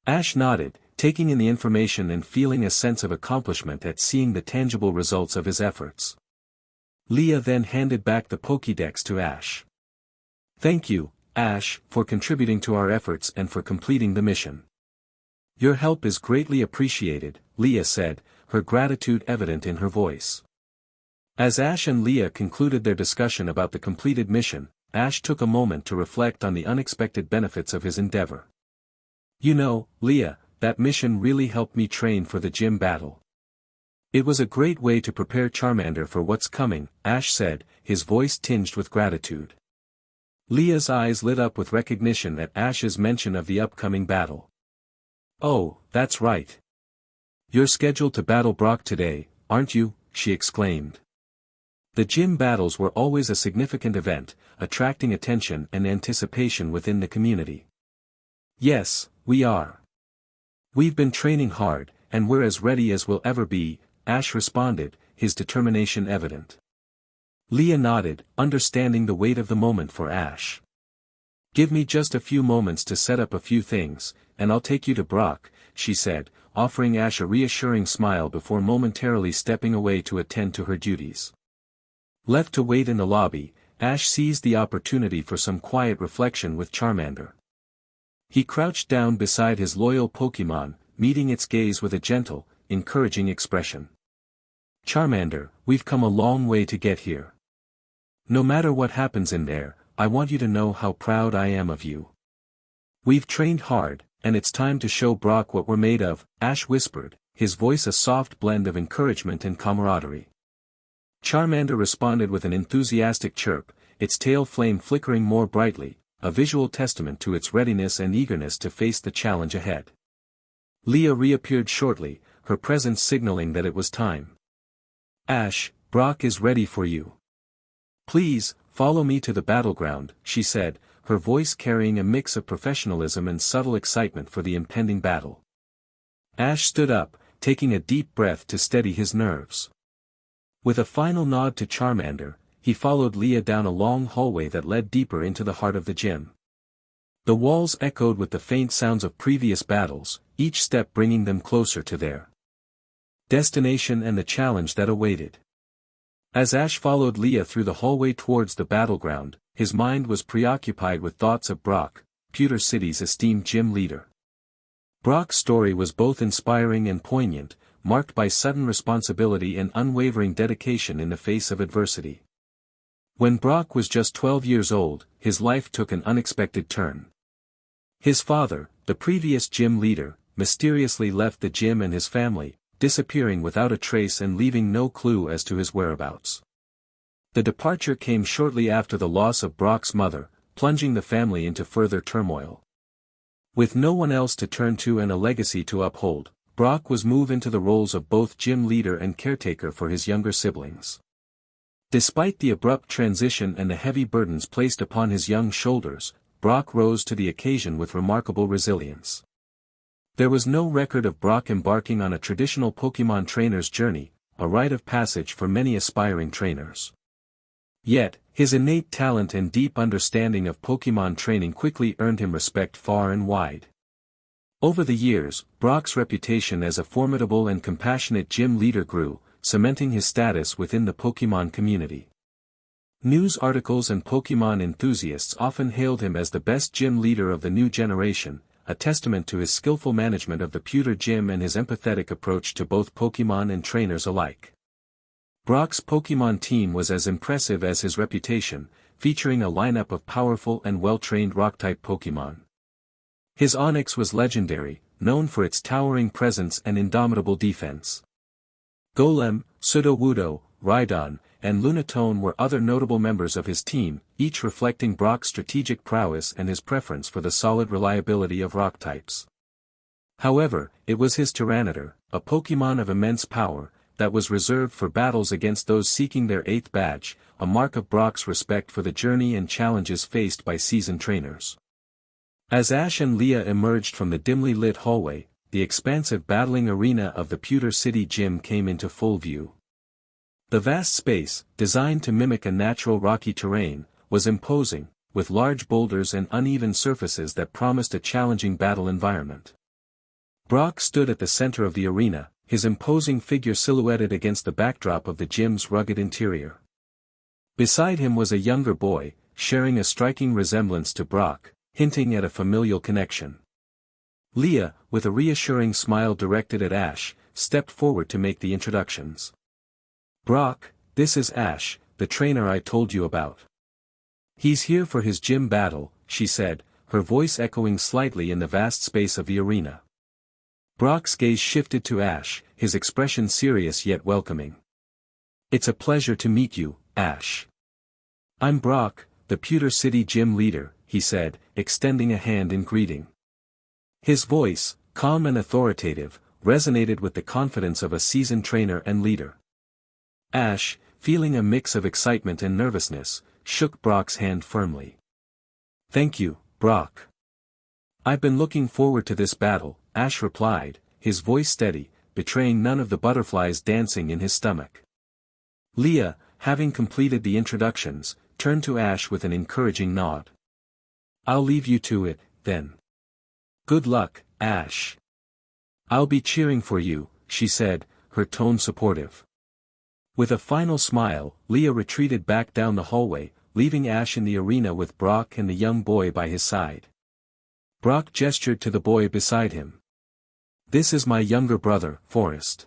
Ash nodded, taking in the information and feeling a sense of accomplishment at seeing the tangible results of his efforts. Leah then handed back the Pokédex to Ash. Thank you, Ash, for contributing to our efforts and for completing the mission. Your help is greatly appreciated, Leah said, her gratitude evident in her voice. As Ash and Leah concluded their discussion about the completed mission, Ash took a moment to reflect on the unexpected benefits of his endeavor. You know, Leah, that mission really helped me train for the gym battle. It was a great way to prepare Charmander for what's coming, Ash said, his voice tinged with gratitude. Leah's eyes lit up with recognition at Ash's mention of the upcoming battle. Oh, that's right. You're scheduled to battle Brock today, aren't you? She exclaimed. The gym battles were always a significant event, attracting attention and anticipation within the community. Yes, we are. We've been training hard, and we're as ready as we'll ever be, Ash responded, his determination evident. Leah nodded, understanding the weight of the moment for Ash. Give me just a few moments to set up a few things, and I'll take you to Brock, she said, offering Ash a reassuring smile before momentarily stepping away to attend to her duties. Left to wait in the lobby, Ash seized the opportunity for some quiet reflection with Charmander. He crouched down beside his loyal Pokemon, meeting its gaze with a gentle, encouraging expression. Charmander, we've come a long way to get here. No matter what happens in there, I want you to know how proud I am of you. We've trained hard, and it's time to show Brock what we're made of, Ash whispered, his voice a soft blend of encouragement and camaraderie. Charmander responded with an enthusiastic chirp, its tail flame flickering more brightly, a visual testament to its readiness and eagerness to face the challenge ahead. Leah reappeared shortly, her presence signaling that it was time. Ash, Brock is ready for you. Please, follow me to the battleground, she said, her voice carrying a mix of professionalism and subtle excitement for the impending battle. Ash stood up, taking a deep breath to steady his nerves. With a final nod to Charmander, he followed Leah down a long hallway that led deeper into the heart of the gym. The walls echoed with the faint sounds of previous battles, each step bringing them closer to their destination and the challenge that awaited. As Ash followed Leah through the hallway towards the battleground, his mind was preoccupied with thoughts of Brock, Pewter City's esteemed gym leader. Brock's story was both inspiring and poignant, marked by sudden responsibility and unwavering dedication in the face of adversity. When Brock was just 12 years old, his life took an unexpected turn. His father, the previous gym leader, mysteriously left the gym and his family, disappearing without a trace and leaving no clue as to his whereabouts. The departure came shortly after the loss of Brock's mother, plunging the family into further turmoil. With no one else to turn to and a legacy to uphold, Brock was moved into the roles of both gym leader and caretaker for his younger siblings. Despite the abrupt transition and the heavy burdens placed upon his young shoulders, Brock rose to the occasion with remarkable resilience. There was no record of Brock embarking on a traditional Pokémon trainer's journey, a rite of passage for many aspiring trainers. Yet, his innate talent and deep understanding of Pokémon training quickly earned him respect far and wide. Over the years, Brock's reputation as a formidable and compassionate gym leader grew, cementing his status within the Pokémon community. News articles and Pokémon enthusiasts often hailed him as the best gym leader of the new generation, a testament to his skillful management of the Pewter Gym and his empathetic approach to both Pokémon and trainers alike. Brock's Pokémon team was as impressive as his reputation, featuring a lineup of powerful and well-trained Rock-type Pokémon. His Onix was legendary, known for its towering presence and indomitable defense. Golem, Sudowoodo, Rhyhorn, and Lunatone were other notable members of his team, each reflecting Brock's strategic prowess and his preference for the solid reliability of rock types. However, it was his Tyranitar, a Pokémon of immense power, that was reserved for battles against those seeking their 8th badge, a mark of Brock's respect for the journey and challenges faced by seasoned trainers. As Ash and Leah emerged from the dimly lit hallway, the expansive battling arena of the Pewter City Gym came into full view. The vast space, designed to mimic a natural rocky terrain, was imposing, with large boulders and uneven surfaces that promised a challenging battle environment. Brock stood at the center of the arena, his imposing figure silhouetted against the backdrop of the gym's rugged interior. Beside him was a younger boy, sharing a striking resemblance to Brock, hinting at a familial connection. Leah, with a reassuring smile directed at Ash, stepped forward to make the introductions. Brock, this is Ash, the trainer I told you about. He's here for his gym battle, she said, her voice echoing slightly in the vast space of the arena. Brock's gaze shifted to Ash, his expression serious yet welcoming. It's a pleasure to meet you, Ash. I'm Brock, the Pewter City Gym leader, he said, extending a hand in greeting. His voice, calm and authoritative, resonated with the confidence of a seasoned trainer and leader. Ash, feeling a mix of excitement and nervousness, shook Brock's hand firmly. Thank you, Brock. I've been looking forward to this battle, Ash replied, his voice steady, betraying none of the butterflies dancing in his stomach. Leah, having completed the introductions, turned to Ash with an encouraging nod. I'll leave you to it, then. Good luck, Ash. I'll be cheering for you, she said, her tone supportive. With a final smile, Leah retreated back down the hallway, leaving Ash in the arena with Brock and the young boy by his side. Brock gestured to the boy beside him. This is my younger brother, Forrest.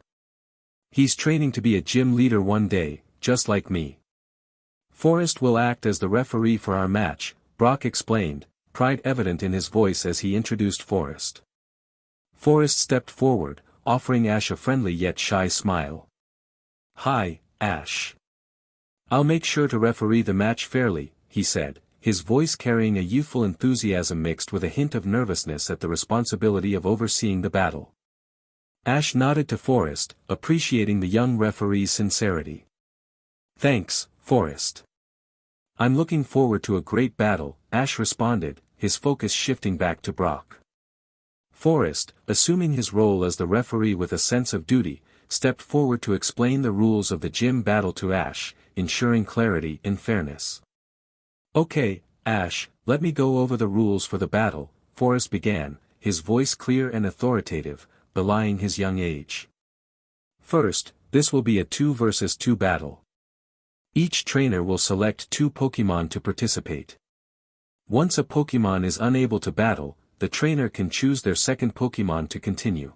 He's training to be a gym leader one day, just like me. Forrest will act as the referee for our match, Brock explained, pride evident in his voice as he introduced Forrest. Forrest stepped forward, offering Ash a friendly yet shy smile. Hi, Ash. I'll make sure to referee the match fairly, he said, his voice carrying a youthful enthusiasm mixed with a hint of nervousness at the responsibility of overseeing the battle. Ash nodded to Forrest, appreciating the young referee's sincerity. Thanks, Forrest. I'm looking forward to a great battle, Ash responded, his focus shifting back to Brock. Forrest, assuming his role as the referee with a sense of duty, stepped forward to explain the rules of the gym battle to Ash, ensuring clarity and fairness. Okay, Ash, let me go over the rules for the battle, Forrest began, his voice clear and authoritative, belying his young age. First, this will be a 2 versus 2 battle. Each trainer will select 2 Pokémon to participate. Once a Pokémon is unable to battle, the trainer can choose their second Pokémon to continue.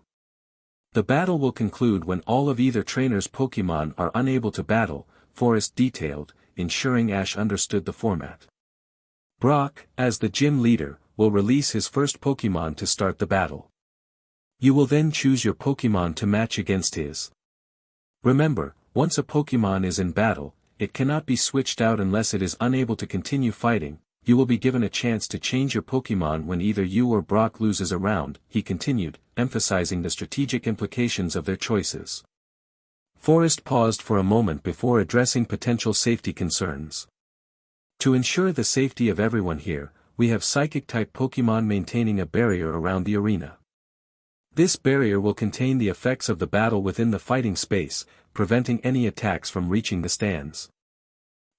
The battle will conclude when all of either trainer's Pokémon are unable to battle, Forrest detailed, ensuring Ash understood the format. Brock, as the gym leader, will release his first Pokémon to start the battle. You will then choose your Pokémon to match against his. Remember, once a Pokémon is in battle, it cannot be switched out unless it is unable to continue fighting. You will be given a chance to change your Pokémon when either you or Brock loses a round, he continued, emphasizing the strategic implications of their choices. Forrest paused for a moment before addressing potential safety concerns. To ensure the safety of everyone here, we have Psychic-type Pokémon maintaining a barrier around the arena. This barrier will contain the effects of the battle within the fighting space, preventing any attacks from reaching the stands.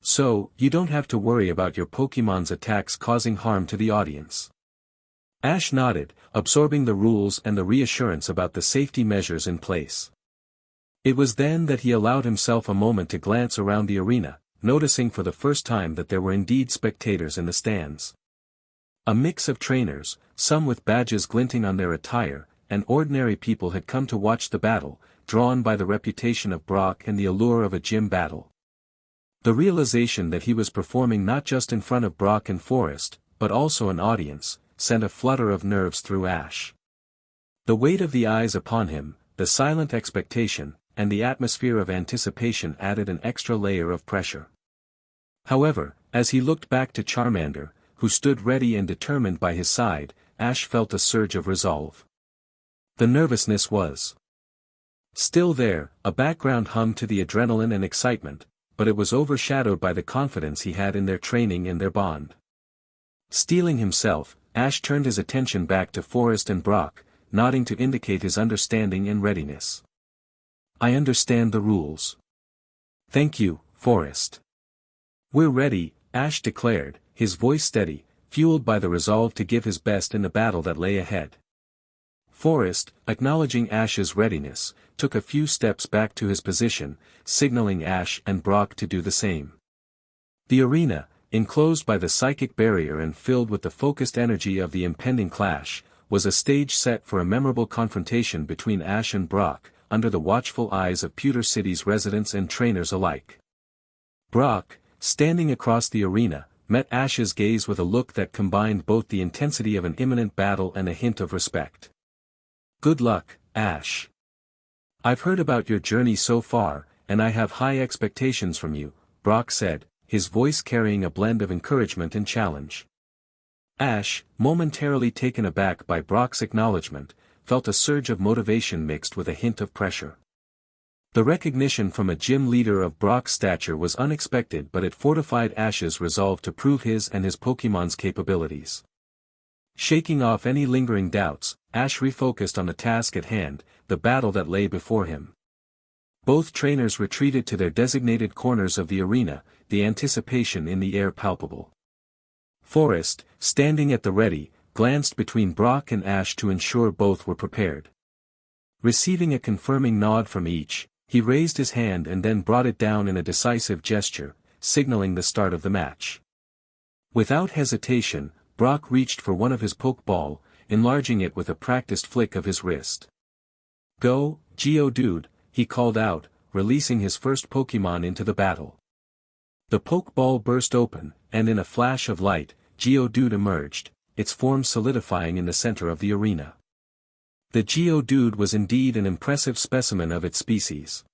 So, you don't have to worry about your Pokémon's attacks causing harm to the audience. Ash nodded, absorbing the rules and the reassurance about the safety measures in place. It was then that he allowed himself a moment to glance around the arena, noticing for the first time that there were indeed spectators in the stands. A mix of trainers, some with badges glinting on their attire, and ordinary people had come to watch the battle, drawn by the reputation of Brock and the allure of a gym battle. The realization that he was performing not just in front of Brock and Forrest, but also an audience, sent a flutter of nerves through Ash. The weight of the eyes upon him, the silent expectation, and the atmosphere of anticipation added an extra layer of pressure. However, as he looked back to Charmander, who stood ready and determined by his side, Ash felt a surge of resolve. The nervousness was still there, a background hum to the adrenaline and excitement, but it was overshadowed by the confidence he had in their training and their bond. Steeling himself, Ash turned his attention back to Forrest and Brock, nodding to indicate his understanding and readiness. I understand the rules. Thank you, Forrest. We're ready, Ash declared, his voice steady, fueled by the resolve to give his best in the battle that lay ahead. Forrest, acknowledging Ash's readiness, took a few steps back to his position, signaling Ash and Brock to do the same. The arena, enclosed by the psychic barrier and filled with the focused energy of the impending clash, was a stage set for a memorable confrontation between Ash and Brock, under the watchful eyes of Pewter City's residents and trainers alike. Brock, standing across the arena, met Ash's gaze with a look that combined both the intensity of an imminent battle and a hint of respect. Good luck, Ash. I've heard about your journey so far, and I have high expectations from you, Brock said, his voice carrying a blend of encouragement and challenge. Ash, momentarily taken aback by Brock's acknowledgement, felt a surge of motivation mixed with a hint of pressure. The recognition from a gym leader of Brock's stature was unexpected, but it fortified Ash's resolve to prove his and his Pokémon's capabilities. Shaking off any lingering doubts, Ash refocused on the task at hand, the battle that lay before him. Both trainers retreated to their designated corners of the arena, the anticipation in the air palpable. Forrest, standing at the ready, glanced between Brock and Ash to ensure both were prepared. Receiving a confirming nod from each, he raised his hand and then brought it down in a decisive gesture, signaling the start of the match. Without hesitation, Brock reached for one of his Pokeball, enlarging it with a practiced flick of his wrist. Go, Geodude, he called out, releasing his first Pokémon into the battle. The Pokeball burst open, and in a flash of light, Geodude emerged, its form solidifying in the center of the arena. The Geodude was indeed an impressive specimen of its species.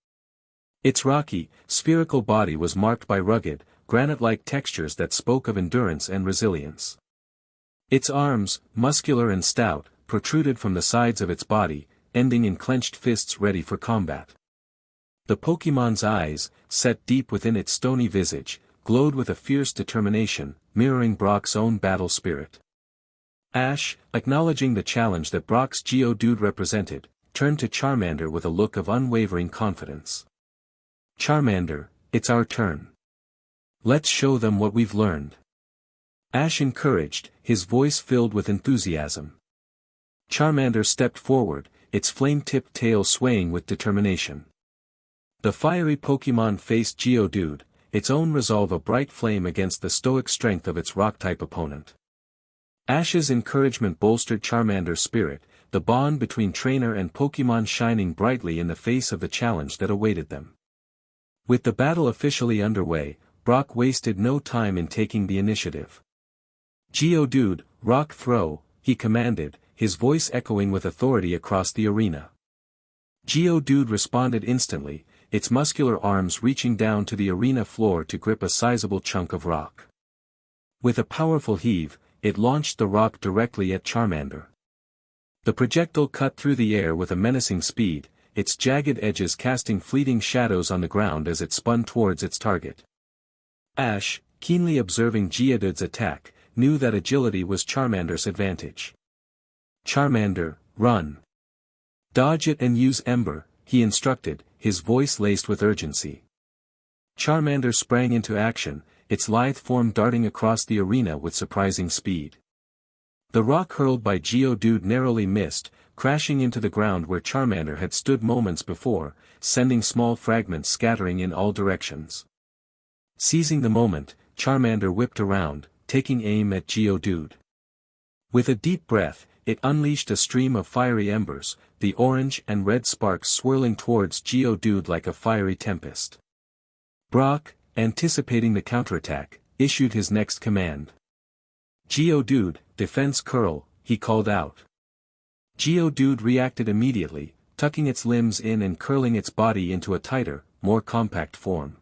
Its rocky, spherical body was marked by rugged, granite-like textures that spoke of endurance and resilience. Its arms, muscular and stout, protruded from the sides of its body, ending in clenched fists ready for combat. The Pokémon's eyes, set deep within its stony visage, glowed with a fierce determination, mirroring Brock's own battle spirit. Ash, acknowledging the challenge that Brock's geodude represented, turned to Charmander with a look of unwavering confidence. "Charmander, it's our turn. Let's show them what we've learned." Ash encouraged, his voice filled with enthusiasm. Charmander stepped forward, its flame-tipped tail swaying with determination. The fiery Pokémon faced Geodude, its own resolve a bright flame against the stoic strength of its rock-type opponent. Ash's encouragement bolstered Charmander's spirit, the bond between trainer and Pokémon shining brightly in the face of the challenge that awaited them. With the battle officially underway, Brock wasted no time in taking the initiative. "Geodude, rock throw," he commanded, his voice echoing with authority across the arena. Geodude responded instantly, its muscular arms reaching down to the arena floor to grip a sizable chunk of rock. With a powerful heave, it launched the rock directly at Charmander. The projectile cut through the air with a menacing speed, its jagged edges casting fleeting shadows on the ground as it spun towards its target. Ash, keenly observing Geodude's attack, knew that agility was Charmander's advantage. "Charmander, run. Dodge it and use Ember," he instructed, his voice laced with urgency. Charmander sprang into action, its lithe form darting across the arena with surprising speed. The rock hurled by Geodude narrowly missed, crashing into the ground where Charmander had stood moments before, sending small fragments scattering in all directions. Seizing the moment, Charmander whipped around, taking aim at Geodude. With a deep breath, it unleashed a stream of fiery embers, the orange and red sparks swirling towards Geodude like a fiery tempest. Brock, anticipating the counterattack, issued his next command. "Geodude, defense curl," he called out. Geodude reacted immediately, tucking its limbs in and curling its body into a tighter, more compact form.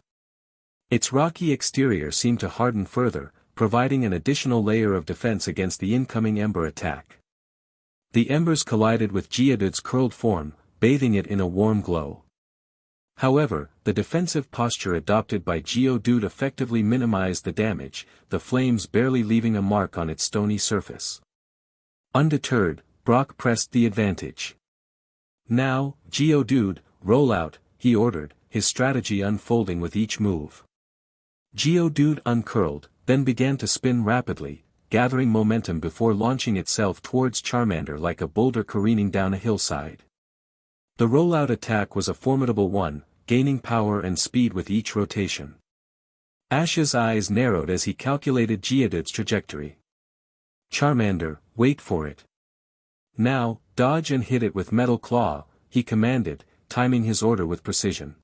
Its rocky exterior seemed to harden further, providing an additional layer of defense against the incoming ember attack. The embers collided with Geodude's curled form, bathing it in a warm glow. However, the defensive posture adopted by Geodude effectively minimized the damage, the flames barely leaving a mark on its stony surface. Undeterred, Brock pressed the advantage. "Now, Geodude, roll out," he ordered, his strategy unfolding with each move. Geodude uncurled, then began to spin rapidly, gathering momentum before launching itself towards Charmander like a boulder careening down a hillside. The rollout attack was a formidable one, gaining power and speed with each rotation. Ash's eyes narrowed as he calculated Geodude's trajectory. "Charmander, wait for it. Now, dodge and hit it with Metal Claw," he commanded, timing his order with precision.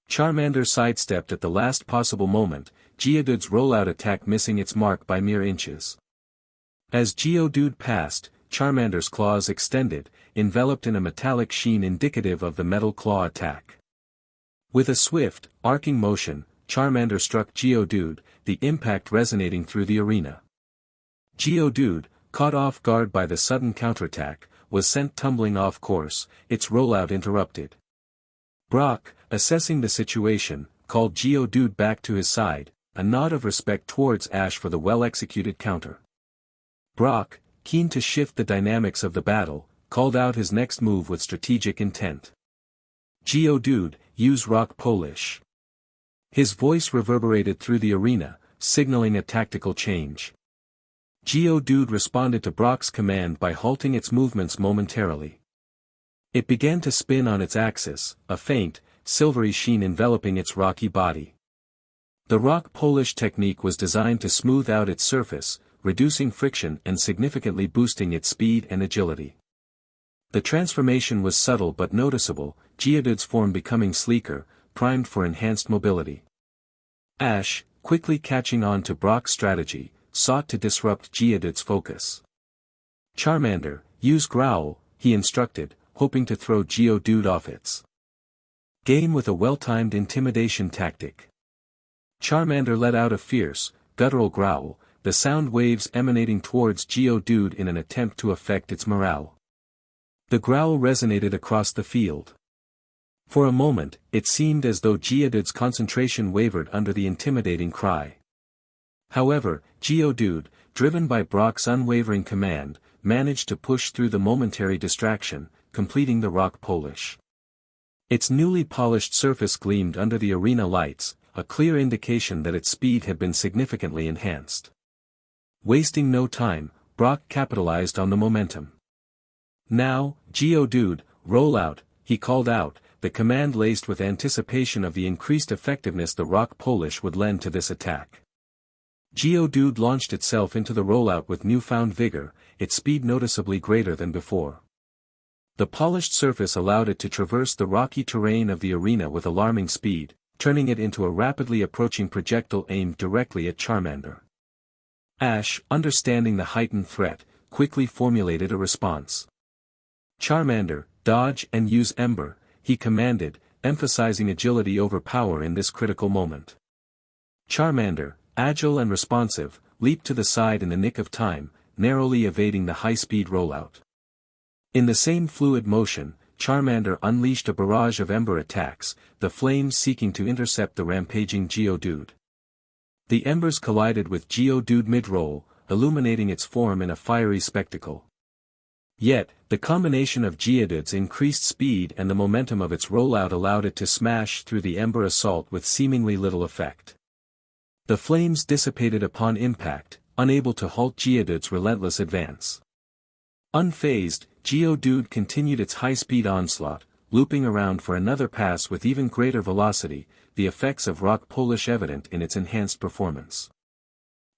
Charmander sidestepped at the last possible moment, Geodude's rollout attack missing its mark by mere inches. As Geodude passed, Charmander's claws extended, enveloped in a metallic sheen indicative of the Metal Claw attack. With a swift, arcing motion, Charmander struck Geodude, the impact resonating through the arena. Geodude, caught off guard by the sudden counterattack, was sent tumbling off course, its rollout interrupted. Brock, assessing the situation, called Geodude back to his side, a nod of respect towards Ash for the well-executed counter. Brock, keen to shift the dynamics of the battle, called out his next move with strategic intent. "Geodude, use Rock Polish." His voice reverberated through the arena, signaling a tactical change. Geodude responded to Brock's command by halting its movements momentarily. It began to spin on its axis, a faint, silvery sheen enveloping its rocky body. The Rock Polish technique was designed to smooth out its surface, reducing friction and significantly boosting its speed and agility. The transformation was subtle but noticeable, Geodude's form becoming sleeker, primed for enhanced mobility. Ash, quickly catching on to Brock's strategy, sought to disrupt Geodude's focus. "Charmander, use Growl," he instructed, hoping to throw Geodude off its game with a well-timed intimidation tactic. Charmander let out a fierce, guttural growl, the sound waves emanating towards Geodude in an attempt to affect its morale. The growl resonated across the field. For a moment, it seemed as though Geodude's concentration wavered under the intimidating cry. However, Geodude, driven by Brock's unwavering command, managed to push through the momentary distraction, completing the rock polish. Its newly polished surface gleamed under the arena lights, a clear indication that its speed had been significantly enhanced. Wasting no time, Brock capitalized on the momentum. "Now, Geodude, roll out," he called out, the command laced with anticipation of the increased effectiveness the rock polish would lend to this attack. Geodude launched itself into the rollout with newfound vigor, its speed noticeably greater than before. The polished surface allowed it to traverse the rocky terrain of the arena with alarming speed, turning it into a rapidly approaching projectile aimed directly at Charmander. Ash, understanding the heightened threat, quickly formulated a response. "Charmander, dodge and use Ember," he commanded, emphasizing agility over power in this critical moment. Charmander, agile and responsive, leaped to the side in the nick of time, narrowly evading the high-speed rollout. In the same fluid motion, Charmander unleashed a barrage of Ember attacks, the flames seeking to intercept the rampaging Geodude. The embers collided with Geodude mid-roll, illuminating its form in a fiery spectacle. Yet, the combination of Geodude's increased speed and the momentum of its rollout allowed it to smash through the Ember assault with seemingly little effect. The flames dissipated upon impact, unable to halt Geodude's relentless advance. Unfazed, Geodude continued its high-speed onslaught, looping around for another pass with even greater velocity, the effects of rock polish evident in its enhanced performance.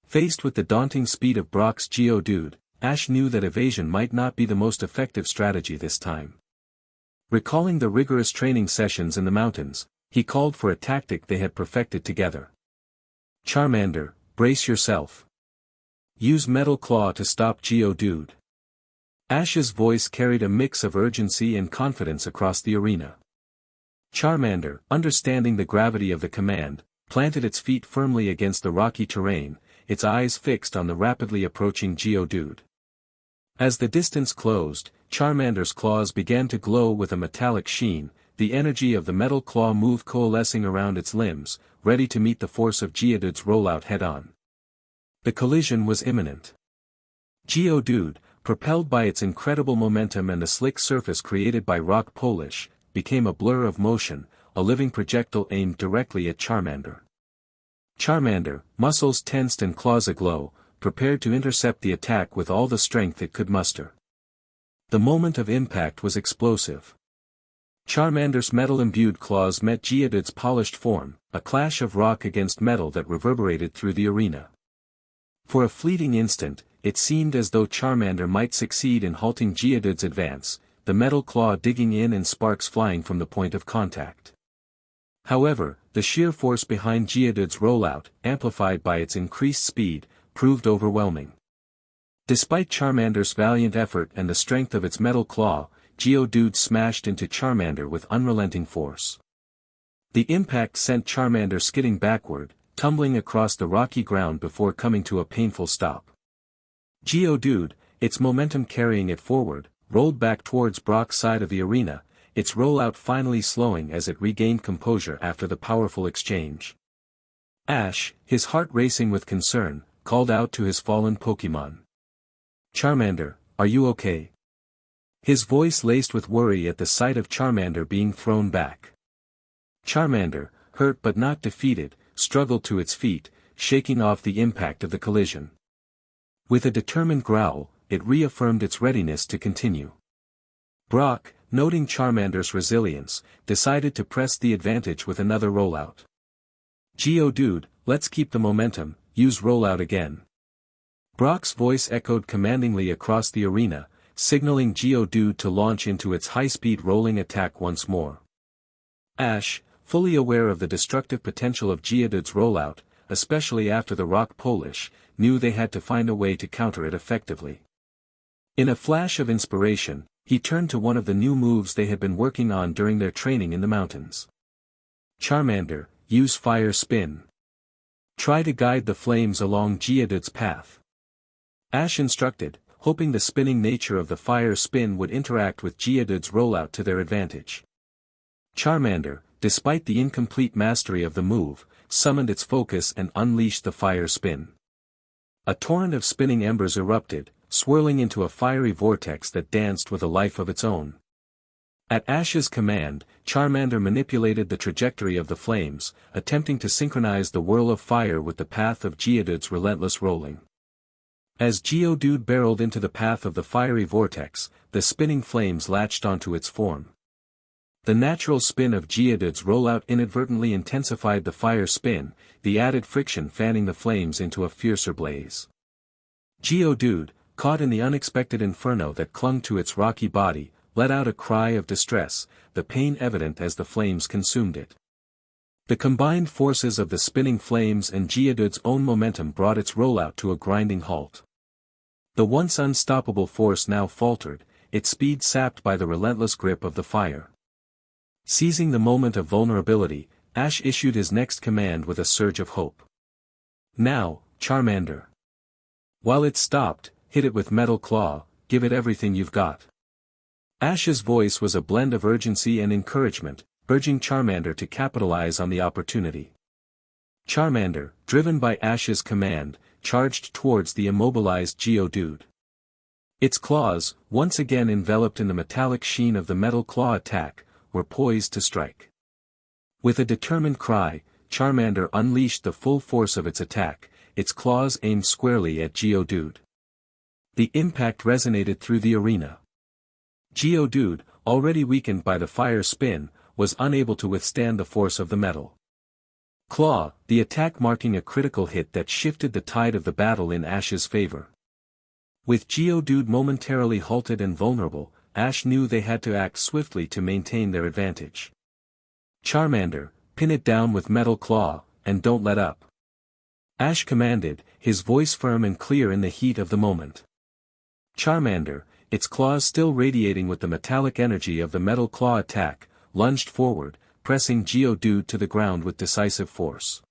Faced with the daunting speed of Brock's Geodude, Ash knew that evasion might not be the most effective strategy this time. Recalling the rigorous training sessions in the mountains, he called for a tactic they had perfected together. "Charmander, brace yourself. Use Metal Claw to stop Geodude." Ash's voice carried a mix of urgency and confidence across the arena. Charmander, understanding the gravity of the command, planted its feet firmly against the rocky terrain, its eyes fixed on the rapidly approaching Geodude. As the distance closed, Charmander's claws began to glow with a metallic sheen, the energy of the Metal Claw moved coalescing around its limbs, ready to meet the force of Geodude's rollout head-on. The collision was imminent. Geodude, propelled by its incredible momentum and the slick surface created by rock polish, became a blur of motion, a living projectile aimed directly at Charmander. Charmander, muscles tensed and claws aglow, prepared to intercept the attack with all the strength it could muster. The moment of impact was explosive. Charmander's metal-imbued claws met Geodude's polished form, a clash of rock against metal that reverberated through the arena. For a fleeting instant, it seemed as though Charmander might succeed in halting Geodude's advance, the metal claw digging in and sparks flying from the point of contact. However, the sheer force behind Geodude's rollout, amplified by its increased speed, proved overwhelming. Despite Charmander's valiant effort and the strength of its metal claw, Geodude smashed into Charmander with unrelenting force. The impact sent Charmander skidding backward, tumbling across the rocky ground before coming to a painful stop. Geodude, its momentum carrying it forward, rolled back towards Brock's side of the arena, its rollout finally slowing as it regained composure after the powerful exchange. Ash, his heart racing with concern, called out to his fallen Pokémon. "Charmander, are you okay?" His voice laced with worry at the sight of Charmander being thrown back. Charmander, hurt but not defeated, struggled to its feet, shaking off the impact of the collision. With a determined growl, it reaffirmed its readiness to continue. Brock, noting Charmander's resilience, decided to press the advantage with another rollout. "Geodude, let's keep the momentum, use rollout again." Brock's voice echoed commandingly across the arena, signaling Geodude to launch into its high-speed rolling attack once more. Ash, fully aware of the destructive potential of Geodude's rollout, especially after the rock polish, knew they had to find a way to counter it effectively. In a flash of inspiration, he turned to one of the new moves they had been working on during their training in the mountains. "Charmander, use Fire Spin. Try to guide the flames along Geodude's path." Ash instructed, hoping the spinning nature of the Fire Spin would interact with Geodude's rollout to their advantage. Charmander, despite the incomplete mastery of the move, summoned its focus and unleashed the fire spin. A torrent of spinning embers erupted, swirling into a fiery vortex that danced with a life of its own. At Ash's command, Charmander manipulated the trajectory of the flames, attempting to synchronize the whirl of fire with the path of Geodude's relentless rolling. As Geodude barreled into the path of the fiery vortex, the spinning flames latched onto its form. The natural spin of Geodude's rollout inadvertently intensified the fire spin, the added friction fanning the flames into a fiercer blaze. Geodude, caught in the unexpected inferno that clung to its rocky body, let out a cry of distress, the pain evident as the flames consumed it. The combined forces of the spinning flames and Geodude's own momentum brought its rollout to a grinding halt. The once unstoppable force now faltered, its speed sapped by the relentless grip of the fire. Seizing the moment of vulnerability, Ash issued his next command with a surge of hope. "Now, Charmander. While it stopped, hit it with Metal Claw, give it everything you've got." Ash's voice was a blend of urgency and encouragement, urging Charmander to capitalize on the opportunity. Charmander, driven by Ash's command, charged towards the immobilized Geodude. Its claws, once again enveloped in the metallic sheen of the Metal Claw attack, were poised to strike. With a determined cry, Charmander unleashed the full force of its attack, its claws aimed squarely at Geodude. The impact resonated through the arena. Geodude, already weakened by the fire spin, was unable to withstand the force of the metal claw, the attack marking a critical hit that shifted the tide of the battle in Ash's favor. With Geodude momentarily halted and vulnerable, Ash knew they had to act swiftly to maintain their advantage. "Charmander, pin it down with Metal Claw, and don't let up," Ash commanded, his voice firm and clear in the heat of the moment. Charmander, its claws still radiating with the metallic energy of the Metal Claw attack, lunged forward, pressing Geodude to the ground with decisive force.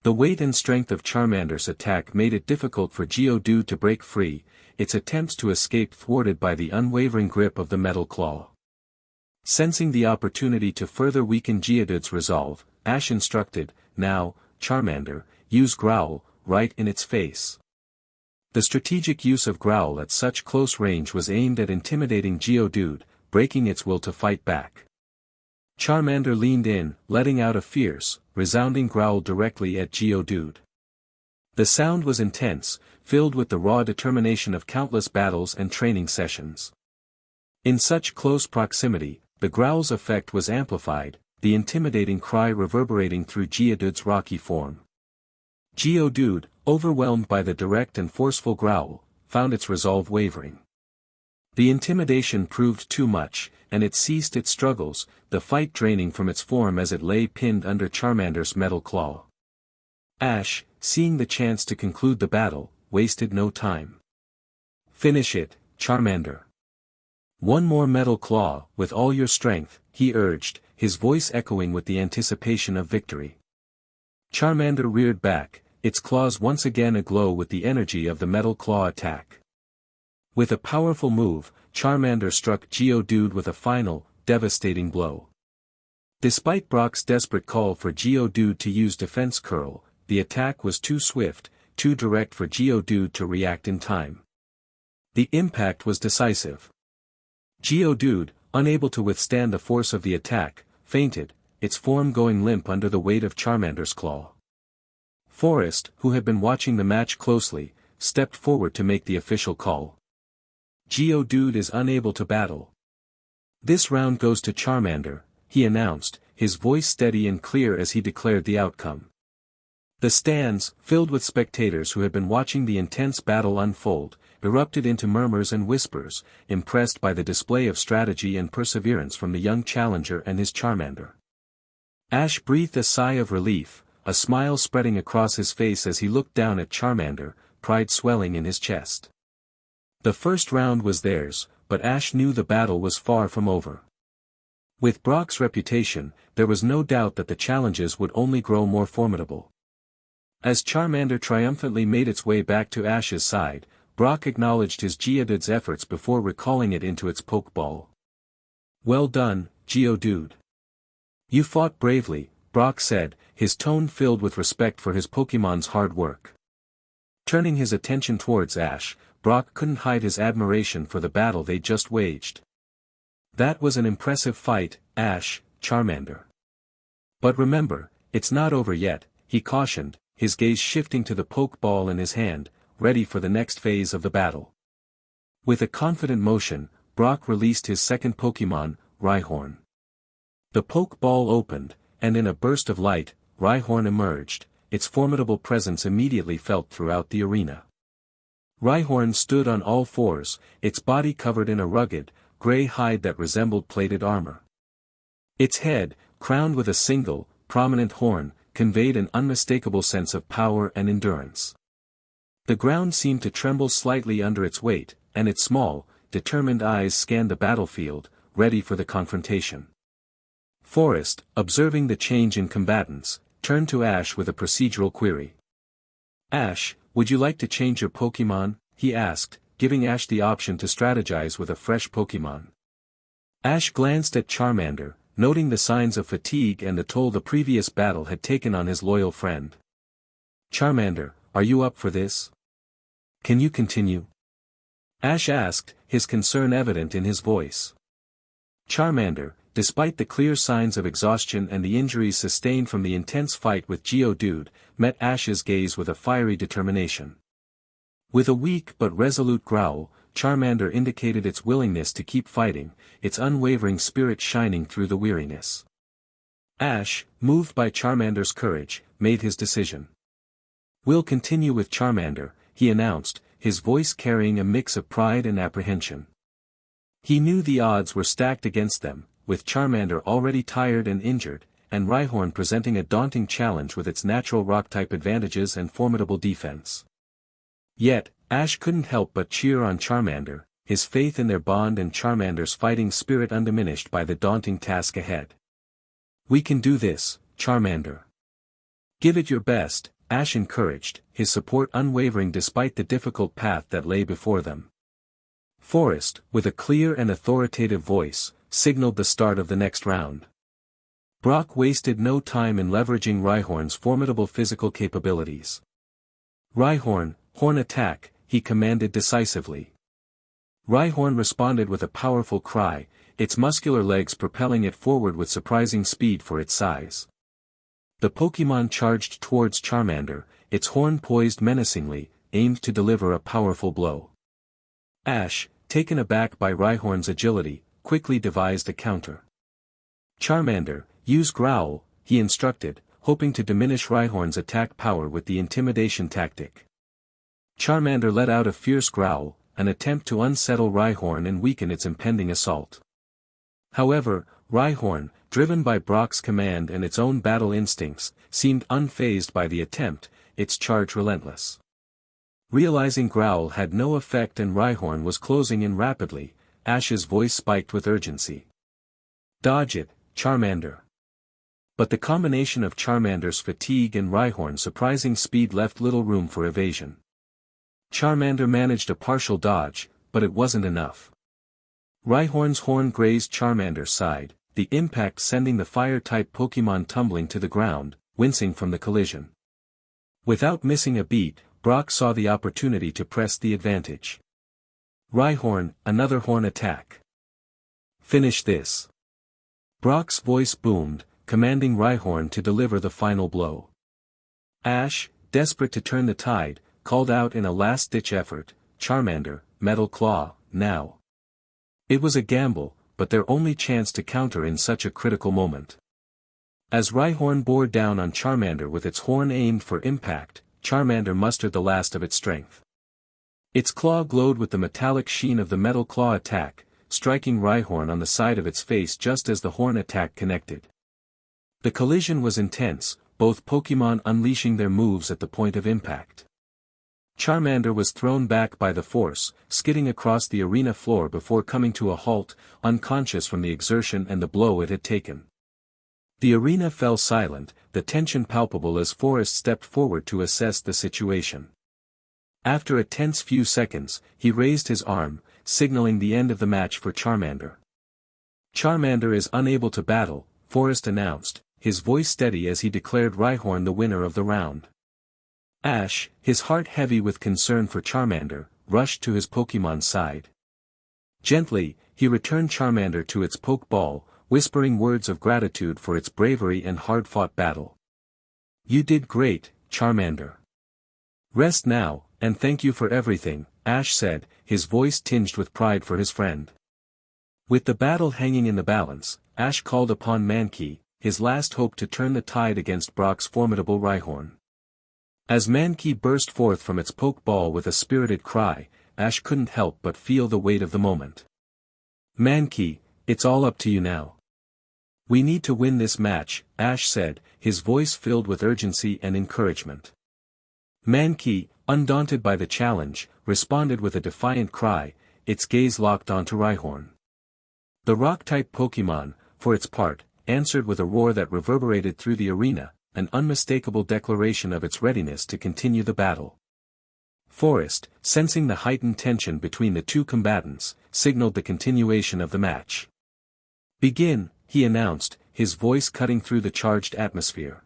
The weight and strength of Charmander's attack made it difficult for Geodude to break free, its attempts to escape thwarted by the unwavering grip of the Metal Claw. Sensing the opportunity to further weaken Geodude's resolve, Ash instructed, "Now, Charmander, use Growl, right in its face." The strategic use of Growl at such close range was aimed at intimidating Geodude, breaking its will to fight back. Charmander leaned in, letting out a fierce, resounding growl directly at Geodude. The sound was intense, filled with the raw determination of countless battles and training sessions. In such close proximity, the growl's effect was amplified, the intimidating cry reverberating through Geodude's rocky form. Geodude, overwhelmed by the direct and forceful growl, found its resolve wavering. The intimidation proved too much, and it ceased its struggles, the fight draining from its form as it lay pinned under Charmander's Metal Claw. Ash, seeing the chance to conclude the battle, wasted no time. "Finish it, Charmander. One more Metal Claw, with all your strength," he urged, his voice echoing with the anticipation of victory. Charmander reared back, its claws once again aglow with the energy of the Metal Claw attack. With a powerful move, Charmander struck Geodude with a final, devastating blow. Despite Brock's desperate call for Geodude to use Defense Curl, the attack was too swift, too direct for Geodude to react in time. The impact was decisive. Geodude, unable to withstand the force of the attack, fainted, its form going limp under the weight of Charmander's claw. Forrest, who had been watching the match closely, stepped forward to make the official call. "Geodude is unable to battle. This round goes to Charmander," he announced, his voice steady and clear as he declared the outcome. The stands, filled with spectators who had been watching the intense battle unfold, erupted into murmurs and whispers, impressed by the display of strategy and perseverance from the young challenger and his Charmander. Ash breathed a sigh of relief, a smile spreading across his face as he looked down at Charmander, pride swelling in his chest. The first round was theirs, but Ash knew the battle was far from over. With Brock's reputation, there was no doubt that the challenges would only grow more formidable. As Charmander triumphantly made its way back to Ash's side, Brock acknowledged his Geodude's efforts before recalling it into its pokeball. "Well done, Geodude. You fought bravely, Brock said, his tone filled with respect for his Pokémon's hard work. Turning his attention towards Ash, Brock couldn't hide his admiration for the battle they just waged. That was an impressive fight, Ash, Charmander. But remember, it's not over yet, he cautioned, his gaze shifting to the Pokeball in his hand, ready for the next phase of the battle. With a confident motion, Brock released his second Pokémon, Rhyhorn. The Pokeball opened, and in a burst of light, Rhyhorn emerged, its formidable presence immediately felt throughout the arena. Rhyhorn stood on all fours, its body covered in a rugged, gray hide that resembled plated armor. Its head, crowned with a single, prominent horn, conveyed an unmistakable sense of power and endurance. The ground seemed to tremble slightly under its weight, and its small, determined eyes scanned the battlefield, ready for the confrontation. Forrest, observing the change in combatants, turned to Ash with a procedural query. Ash, would you like to change your Pokémon? He asked, giving Ash the option to strategize with a fresh Pokémon. Ash glanced at Charmander, noting the signs of fatigue and the toll the previous battle had taken on his loyal friend. Charmander, are you up for this? Can you continue? Ash asked, his concern evident in his voice. Charmander, despite the clear signs of exhaustion and the injuries sustained from the intense fight with Geodude, met Ash's gaze with a fiery determination. With a weak but resolute growl, Charmander indicated its willingness to keep fighting, its unwavering spirit shining through the weariness. Ash, moved by Charmander's courage, made his decision. We'll continue with Charmander, he announced, his voice carrying a mix of pride and apprehension. He knew the odds were stacked against them, with Charmander already tired and injured, and Rhyhorn presenting a daunting challenge with its natural rock-type advantages and formidable defense. Yet, Ash couldn't help but cheer on Charmander, his faith in their bond and Charmander's fighting spirit undiminished by the daunting task ahead. We can do this, Charmander. Give it your best, Ash encouraged, his support unwavering despite the difficult path that lay before them. Forrest, with a clear and authoritative voice, signaled the start of the next round. Brock wasted no time in leveraging Rhyhorn's formidable physical capabilities. Rhyhorn, horn attack, he commanded decisively. Rhyhorn responded with a powerful cry, its muscular legs propelling it forward with surprising speed for its size. The Pokémon charged towards Charmander, its horn poised menacingly, aimed to deliver a powerful blow. Ash, taken aback by Rhyhorn's agility, quickly devised a counter. Charmander, use Growl, he instructed, hoping to diminish Rhyhorn's attack power with the intimidation tactic. Charmander let out a fierce growl, an attempt to unsettle Rhyhorn and weaken its impending assault. However, Rhyhorn, driven by Brock's command and its own battle instincts, seemed unfazed by the attempt, its charge relentless. Realizing Growl had no effect and Rhyhorn was closing in rapidly, Ash's voice spiked with urgency. Dodge it, Charmander. But the combination of Charmander's fatigue and Rhyhorn's surprising speed left little room for evasion. Charmander managed a partial dodge, but it wasn't enough. Rhyhorn's horn grazed Charmander's side, the impact sending the fire-type Pokémon tumbling to the ground, wincing from the collision. Without missing a beat, Brock saw the opportunity to press the advantage. Rhyhorn, another horn attack. Finish this. Brock's voice boomed, commanding Rhyhorn to deliver the final blow. Ash, desperate to turn the tide, called out in a last-ditch effort, Charmander, Metal Claw, now. It was a gamble, but their only chance to counter in such a critical moment. As Rhyhorn bore down on Charmander with its horn aimed for impact, Charmander mustered the last of its strength. Its claw glowed with the metallic sheen of the Metal Claw attack, striking Rhyhorn on the side of its face just as the horn attack connected. The collision was intense, both Pokémon unleashing their moves at the point of impact. Charmander was thrown back by the force, skidding across the arena floor before coming to a halt, unconscious from the exertion and the blow it had taken. The arena fell silent, the tension palpable as Forrest stepped forward to assess the situation. After a tense few seconds, he raised his arm, signaling the end of the match for Charmander. Charmander is unable to battle, Forest announced, his voice steady as he declared Rhyhorn the winner of the round. Ash, his heart heavy with concern for Charmander, rushed to his Pokémon's side. Gently, he returned Charmander to its Pokeball, whispering words of gratitude for its bravery and hard-fought battle. "You did great, Charmander. Rest now, and thank you for everything," Ash said, his voice tinged with pride for his friend. With the battle hanging in the balance, Ash called upon Mankey, his last hope to turn the tide against Brock's formidable Rhyhorn. As Mankey burst forth from its Pokeball with a spirited cry, Ash couldn't help but feel the weight of the moment. "Mankey, it's all up to you now. We need to win this match," Ash said, his voice filled with urgency and encouragement. Mankey, undaunted by the challenge, responded with a defiant cry, its gaze locked onto Rhyhorn. The rock-type Pokémon, for its part, answered with a roar that reverberated through the arena, an unmistakable declaration of its readiness to continue the battle. Forest, sensing the heightened tension between the two combatants, signaled the continuation of the match. "Begin," he announced, his voice cutting through the charged atmosphere.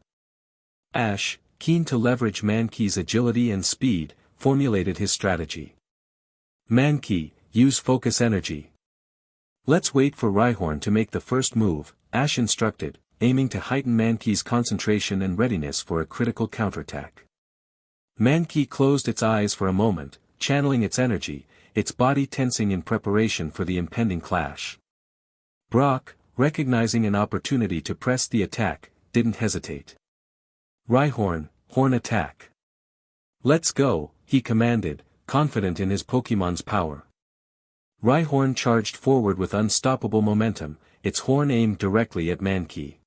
Ash, keen to leverage Mankey's agility and speed, formulated his strategy. "Mankey, use focus energy." "Let's wait for Rhyhorn to make the first move," Ash instructed, aiming to heighten Mankey's concentration and readiness for a critical counterattack. Mankey closed its eyes for a moment, channeling its energy, its body tensing in preparation for the impending clash. Brock, recognizing an opportunity to press the attack, didn't hesitate. "Rhyhorn, horn attack." "Let's go," he commanded, confident in his Pokémon's power. Rhyhorn charged forward with unstoppable momentum, its horn aimed directly at Mankey.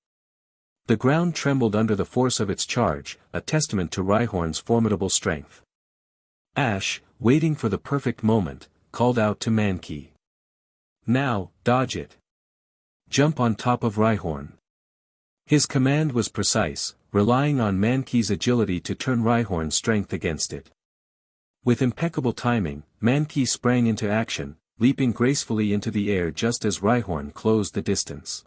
The ground trembled under the force of its charge, a testament to Rhyhorn's formidable strength. Ash, waiting for the perfect moment, called out to Mankey. "Now, dodge it. Jump on top of Rhyhorn." His command was precise, relying on Mankey's agility to turn Rhyhorn's strength against it. With impeccable timing, Mankey sprang into action, leaping gracefully into the air just as Rhyhorn closed the distance.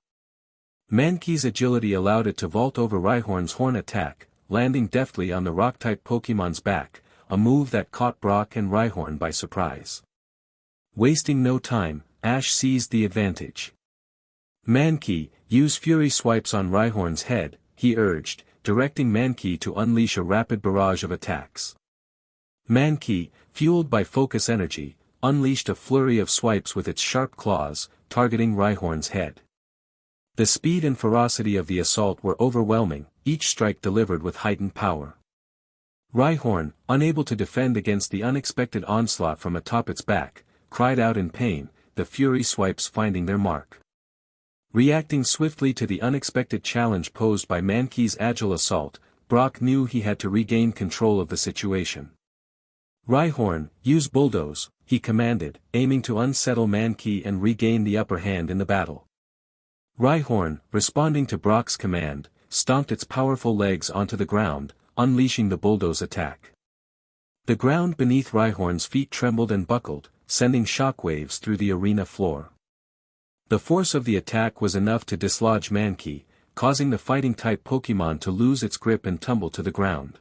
Mankey's agility allowed it to vault over Rhyhorn's horn attack, landing deftly on the rock-type Pokémon's back, a move that caught Brock and Rhyhorn by surprise. Wasting no time, Ash seized the advantage. "Mankey, use Fury Swipes on Rhyhorn's head," he urged, directing Mankey to unleash a rapid barrage of attacks. Mankey, fueled by focus energy, unleashed a flurry of swipes with its sharp claws, targeting Rhyhorn's head. The speed and ferocity of the assault were overwhelming, each strike delivered with heightened power. Rhyhorn, unable to defend against the unexpected onslaught from atop its back, cried out in pain, the Fury Swipes finding their mark. Reacting swiftly to the unexpected challenge posed by Mankey's agile assault, Brock knew he had to regain control of the situation. "Rhyhorn, use Bulldoze," he commanded, aiming to unsettle Mankey and regain the upper hand in the battle. Rhyhorn, responding to Brock's command, stomped its powerful legs onto the ground, unleashing the Bulldoze attack. The ground beneath Rhyhorn's feet trembled and buckled, sending shockwaves through the arena floor. The force of the attack was enough to dislodge Mankey, causing the fighting-type Pokémon to lose its grip and tumble to the ground.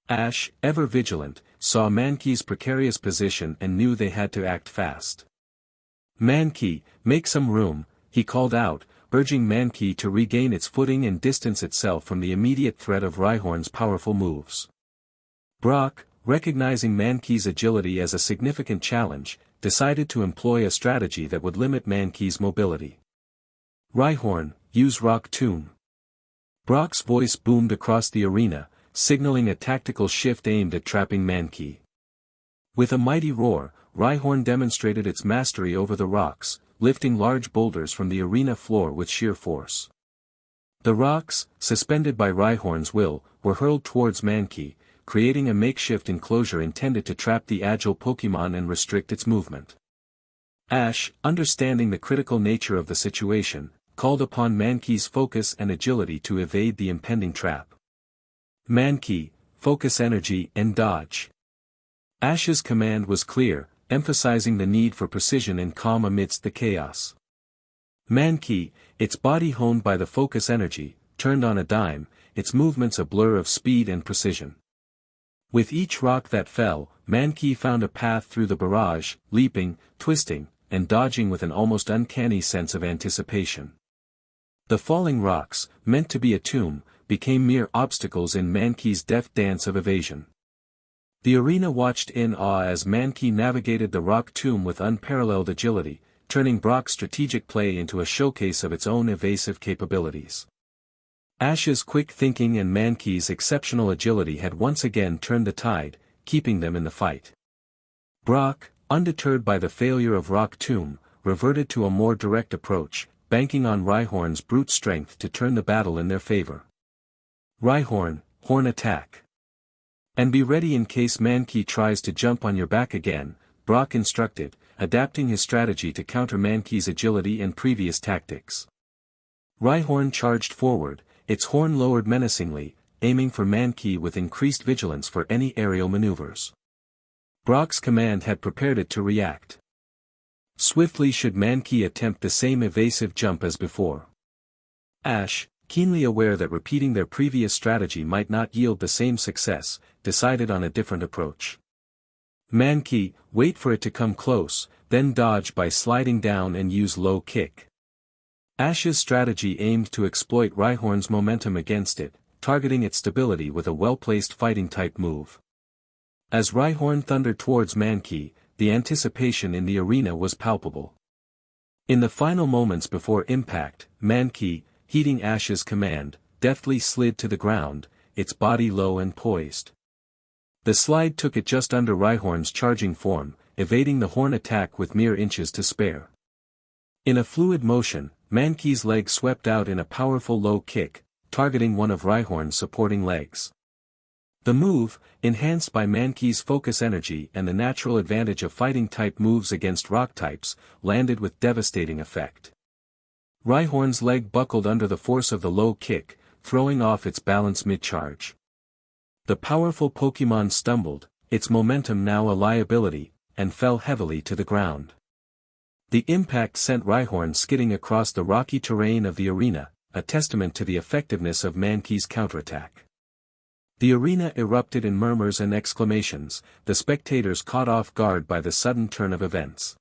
Ash, ever vigilant, saw Mankey's precarious position and knew they had to act fast. "Mankey, make some room," he called out, urging Mankey to regain its footing and distance itself from the immediate threat of Rhyhorn's powerful moves. Brock, recognizing Mankey's agility as a significant challenge, decided to employ a strategy that would limit Mankey's mobility. "Rhyhorn, use Rock Tomb." Brock's voice boomed across the arena, signaling a tactical shift aimed at trapping Mankey. With a mighty roar, Rhyhorn demonstrated its mastery over the rocks, lifting large boulders from the arena floor with sheer force. The rocks, suspended by Rhyhorn's will, were hurled towards Mankey, creating a makeshift enclosure intended to trap the agile Pokémon and restrict its movement. Ash, understanding the critical nature of the situation, called upon Mankey's focus and agility to evade the impending trap. "Mankey, focus energy and dodge." Ash's command was clear, emphasizing the need for precision and calm amidst the chaos. Mankey, its body honed by the focus energy, turned on a dime, its movements a blur of speed and precision. With each rock that fell, Mankey found a path through the barrage, leaping, twisting, and dodging with an almost uncanny sense of anticipation. The falling rocks, meant to be a tomb, became mere obstacles in Mankey's deft dance of evasion. The arena watched in awe as Mankey navigated the rock tomb with unparalleled agility, turning Brock's strategic play into a showcase of its own evasive capabilities. Ash's quick thinking and Mankey's exceptional agility had once again turned the tide, keeping them in the fight. Brock, undeterred by the failure of Rock Tomb, reverted to a more direct approach, banking on Rhyhorn's brute strength to turn the battle in their favor. Rhyhorn, horn attack. And be ready in case Mankey tries to jump on your back again, Brock instructed, adapting his strategy to counter Mankey's agility and previous tactics. Rhyhorn charged forward, its horn lowered menacingly, aiming for Mankey with increased vigilance for any aerial maneuvers. Brock's command had prepared it to react swiftly should Mankey attempt the same evasive jump as before. Ash, keenly aware that repeating their previous strategy might not yield the same success, decided on a different approach. Mankey, wait for it to come close, then dodge by sliding down and use low kick. Ash's strategy aimed to exploit Rhyhorn's momentum against it, targeting its stability with a well-placed fighting-type move. As Rhyhorn thundered towards Mankey, the anticipation in the arena was palpable. In the final moments before impact, Mankey, heeding Ash's command, deftly slid to the ground, its body low and poised. The slide took it just under Rhyhorn's charging form, evading the horn attack with mere inches to spare. In a fluid motion, Mankey's leg swept out in a powerful low kick, targeting one of Rhyhorn's supporting legs. The move, enhanced by Mankey's focus energy and the natural advantage of fighting-type moves against rock types, landed with devastating effect. Rhyhorn's leg buckled under the force of the low kick, throwing off its balance mid-charge. The powerful Pokémon stumbled, its momentum now a liability, and fell heavily to the ground. The impact sent Rhyhorn skidding across the rocky terrain of the arena, a testament to the effectiveness of Mankey's counterattack. The arena erupted in murmurs and exclamations, the spectators caught off guard by the sudden turn of events.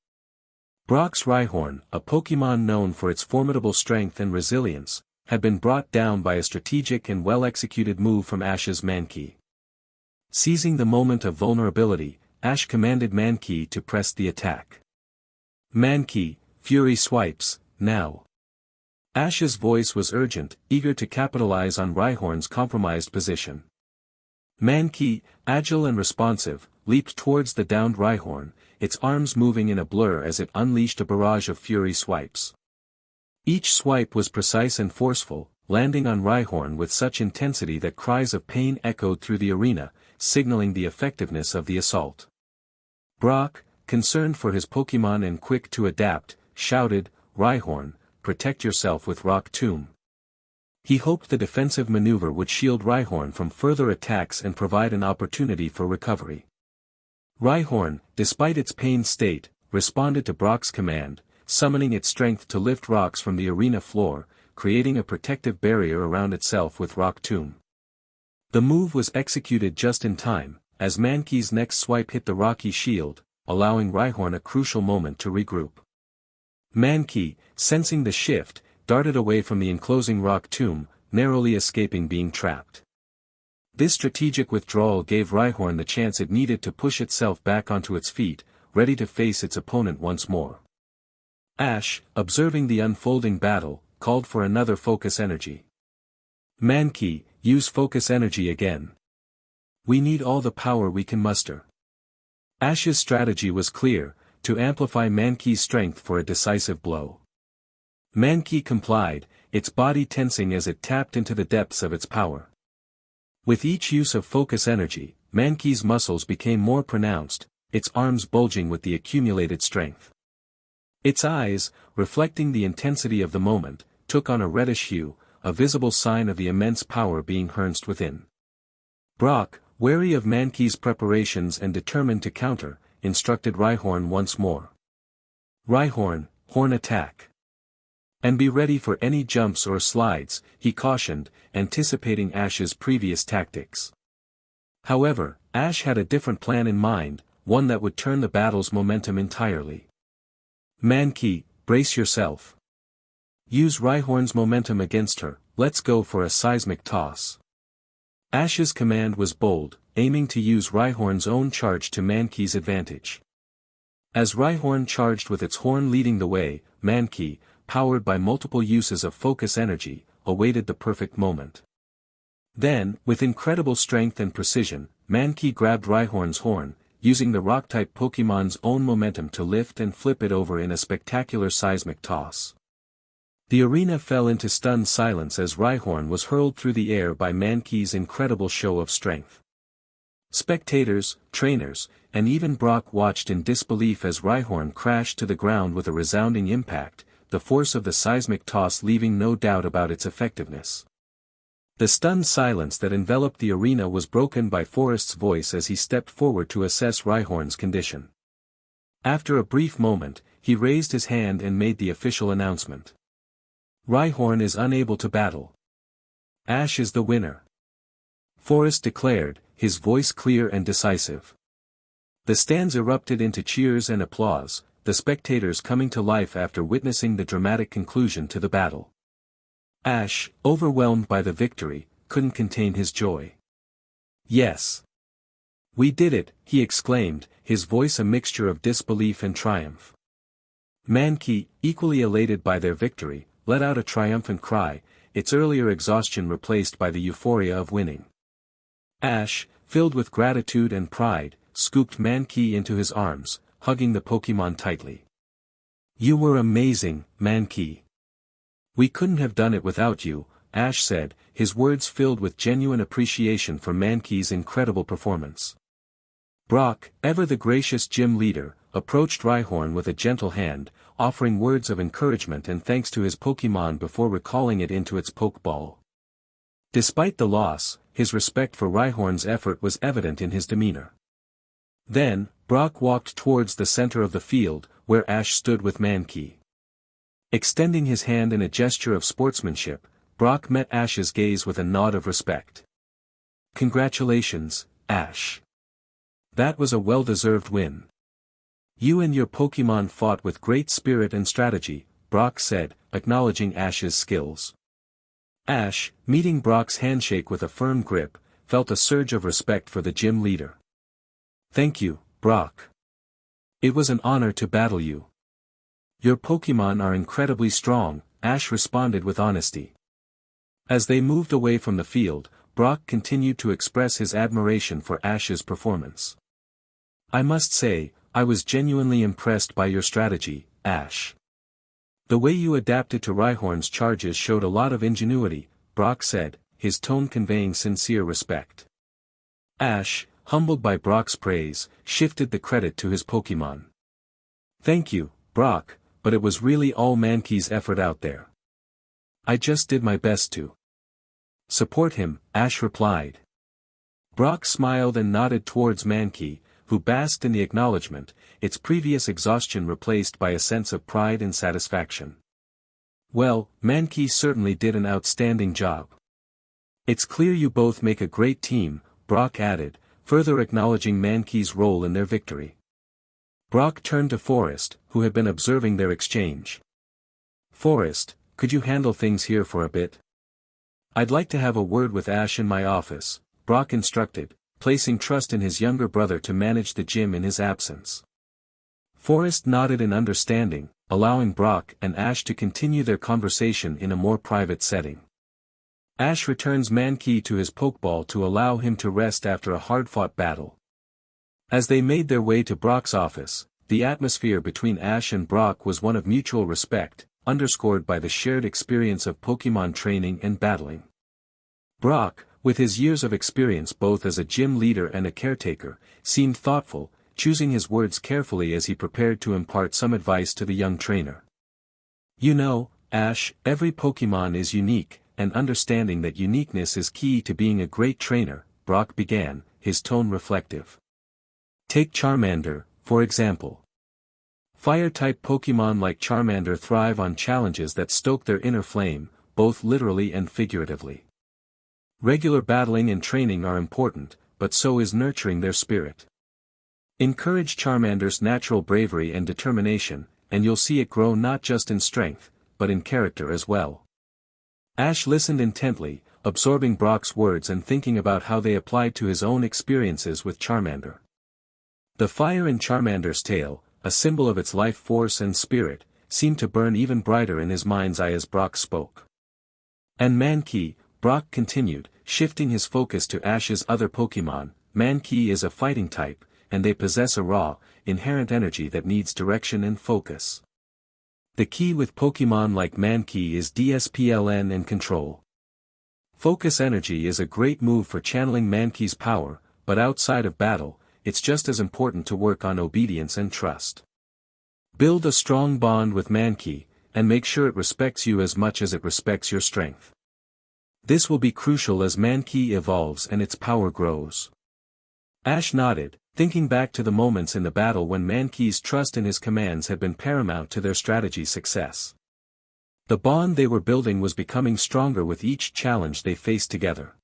Brock's Rhyhorn, a Pokémon known for its formidable strength and resilience, had been brought down by a strategic and well-executed move from Ash's Mankey. Seizing the moment of vulnerability, Ash commanded Mankey to press the attack. Mankey, Fury Swipes, now. Ash's voice was urgent, eager to capitalize on Rhyhorn's compromised position. Mankey, agile and responsive, leaped towards the downed Rhyhorn, its arms moving in a blur as it unleashed a barrage of Fury Swipes. Each swipe was precise and forceful, landing on Rhyhorn with such intensity that cries of pain echoed through the arena, signaling the effectiveness of the assault. Brock, concerned for his Pokémon and quick to adapt, shouted, "Rhyhorn, protect yourself with Rock Tomb." He hoped the defensive maneuver would shield Rhyhorn from further attacks and provide an opportunity for recovery. Rhyhorn, despite its pained state, responded to Brock's command, summoning its strength to lift rocks from the arena floor, creating a protective barrier around itself with Rock Tomb. The move was executed just in time, as Mankey's next swipe hit the rocky shield, allowing Rhyhorn a crucial moment to regroup. Mankey, sensing the shift, darted away from the enclosing Rock Tomb, narrowly escaping being trapped. This strategic withdrawal gave Rhyhorn the chance it needed to push itself back onto its feet, ready to face its opponent once more. Ash, observing the unfolding battle, called for another focus energy. Mankey, use focus energy again. We need all the power we can muster. Ash's strategy was clear, to amplify Mankey's strength for a decisive blow. Mankey complied, its body tensing as it tapped into the depths of its power. With each use of focus energy, Mankey's muscles became more pronounced, its arms bulging with the accumulated strength. Its eyes, reflecting the intensity of the moment, took on a reddish hue, a visible sign of the immense power being harnessed within. Brock, wary of Mankey's preparations and determined to counter, instructed Rhyhorn once more. Rhyhorn, horn attack. And be ready for any jumps or slides, he cautioned, anticipating Ash's previous tactics. However, Ash had a different plan in mind, one that would turn the battle's momentum entirely. Mankey, brace yourself. Use Rhyhorn's momentum against her, let's go for a seismic toss. Ash's command was bold, aiming to use Rhyhorn's own charge to Mankey's advantage. As Rhyhorn charged with its horn leading the way, Mankey, powered by multiple uses of focus energy, awaited the perfect moment. Then, with incredible strength and precision, Mankey grabbed Rhyhorn's horn, using the rock-type Pokémon's own momentum to lift and flip it over in a spectacular seismic toss. The arena fell into stunned silence as Rhyhorn was hurled through the air by Mankey's incredible show of strength. Spectators, trainers, and even Brock watched in disbelief as Rhyhorn crashed to the ground with a resounding impact, the force of the seismic toss leaving no doubt about its effectiveness. The stunned silence that enveloped the arena was broken by Forrest's voice as he stepped forward to assess Rhyhorn's condition. After a brief moment, he raised his hand and made the official announcement. Rhyhorn is unable to battle. Ash is the winner. Forrest declared, his voice clear and decisive. The stands erupted into cheers and applause, the spectators coming to life after witnessing the dramatic conclusion to the battle. Ash, overwhelmed by the victory, couldn't contain his joy. Yes. We did it, he exclaimed, his voice a mixture of disbelief and triumph. Mankey, equally elated by their victory, let out a triumphant cry, its earlier exhaustion replaced by the euphoria of winning. Ash, filled with gratitude and pride, scooped Mankey into his arms, hugging the Pokémon tightly. You were amazing, Mankey. We couldn't have done it without you, Ash said, his words filled with genuine appreciation for Mankey's incredible performance. Brock, ever the gracious gym leader, approached Rhyhorn with a gentle hand, offering words of encouragement and thanks to his Pokémon before recalling it into its Pokeball. Despite the loss, his respect for Rhyhorn's effort was evident in his demeanor. Then, Brock walked towards the center of the field, where Ash stood with Mankey. Extending his hand in a gesture of sportsmanship, Brock met Ash's gaze with a nod of respect. Congratulations, Ash. That was a well-deserved win. You and your Pokémon fought with great spirit and strategy, Brock said, acknowledging Ash's skills. Ash, meeting Brock's handshake with a firm grip, felt a surge of respect for the gym leader. Thank you, Brock. It was an honor to battle you. Your Pokémon are incredibly strong, Ash responded with honesty. As they moved away from the field, Brock continued to express his admiration for Ash's performance. I must say, I was genuinely impressed by your strategy, Ash. The way you adapted to Rhyhorn's charges showed a lot of ingenuity, Brock said, his tone conveying sincere respect. Ash, humbled by Brock's praise, shifted the credit to his Pokémon. Thank you, Brock, but it was really all Mankey's effort out there. I just did my best to support him, Ash replied. Brock smiled and nodded towards Mankey, who basked in the acknowledgement, its previous exhaustion replaced by a sense of pride and satisfaction. Well, Mankey certainly did an outstanding job. It's clear you both make a great team, Brock added, further acknowledging Mankey's role in their victory. Brock turned to Forrest, who had been observing their exchange. Forrest, could you handle things here for a bit? I'd like to have a word with Ash in my office, Brock instructed, placing trust in his younger brother to manage the gym in his absence. Forrest nodded in understanding, allowing Brock and Ash to continue their conversation in a more private setting. Ash returns Mankey to his Pokeball to allow him to rest after a hard-fought battle. As they made their way to Brock's office, the atmosphere between Ash and Brock was one of mutual respect, underscored by the shared experience of Pokemon training and battling. Brock, with his years of experience both as a gym leader and a caretaker, seemed thoughtful, choosing his words carefully as he prepared to impart some advice to the young trainer. You know, Ash, every Pokemon is unique, and understanding that uniqueness is key to being a great trainer, Brock began, his tone reflective. Take Charmander, for example. Fire-type Pokemon like Charmander thrive on challenges that stoke their inner flame, both literally and figuratively. Regular battling and training are important, but so is nurturing their spirit. Encourage Charmander's natural bravery and determination, and you'll see it grow not just in strength, but in character as well. Ash listened intently, absorbing Brock's words and thinking about how they applied to his own experiences with Charmander. The fire in Charmander's tail, a symbol of its life force and spirit, seemed to burn even brighter in his mind's eye as Brock spoke. And Mankey, Brock continued, shifting his focus to Ash's other Pokemon. Mankey is a fighting type, and they possess a raw, inherent energy that needs direction and focus. The key with Pokemon like Mankey is DSPLN and control. Focus energy is a great move for channeling Mankey's power, but outside of battle, it's just as important to work on obedience and trust. Build a strong bond with Mankey, and make sure it respects you as much as it respects your strength. This will be crucial as Mankey evolves and its power grows. Ash nodded, thinking back to the moments in the battle when Mankey's trust in his commands had been paramount to their strategy's success. The bond they were building was becoming stronger with each challenge they faced together.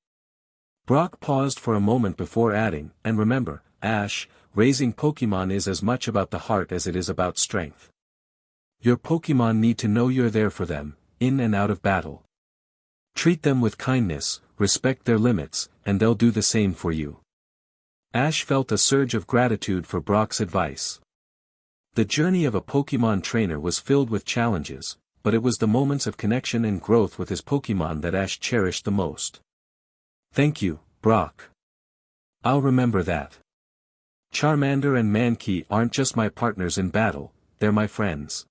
Brock paused for a moment before adding, and remember, Ash, raising Pokemon is as much about the heart as it is about strength. Your Pokemon need to know you're there for them, in and out of battle. Treat them with kindness, respect their limits, and they'll do the same for you. Ash felt a surge of gratitude for Brock's advice. The journey of a Pokemon trainer was filled with challenges, but it was the moments of connection and growth with his Pokemon that Ash cherished the most. Thank you, Brock. I'll remember that. Charmander and Mankey aren't just my partners in battle, they're my friends.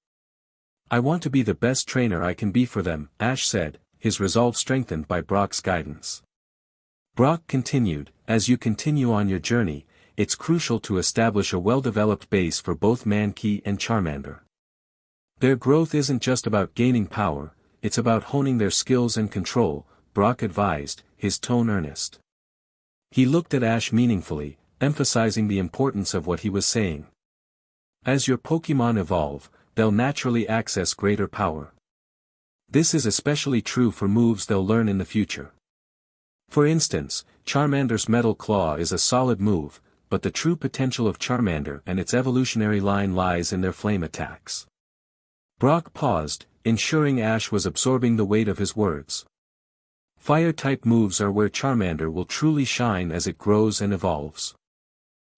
I want to be the best trainer I can be for them, Ash said, his resolve strengthened by Brock's guidance. Brock continued, as you continue on your journey, it's crucial to establish a well-developed base for both Mankey and Charmander. Their growth isn't just about gaining power, it's about honing their skills and control, Brock advised, his tone earnest. He looked at Ash meaningfully, emphasizing the importance of what he was saying. As your Pokemon evolve, they'll naturally access greater power. This is especially true for moves they'll learn in the future. For instance, Charmander's Metal Claw is a solid move, but the true potential of Charmander and its evolutionary line lies in their flame attacks. Brock paused, ensuring Ash was absorbing the weight of his words. Fire-type moves are where Charmander will truly shine as it grows and evolves.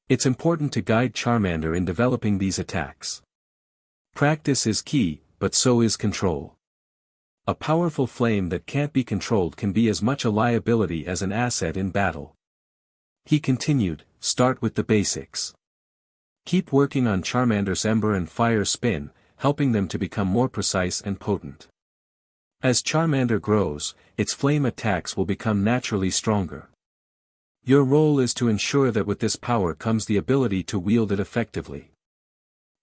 It's important to guide Charmander in developing these attacks. Practice is key, but so is control. A powerful flame that can't be controlled can be as much a liability as an asset in battle. He continued, start with the basics. Keep working on Charmander's Ember and Fire Spin, helping them to become more precise and potent. As Charmander grows, its flame attacks will become naturally stronger. Your role is to ensure that with this power comes the ability to wield it effectively.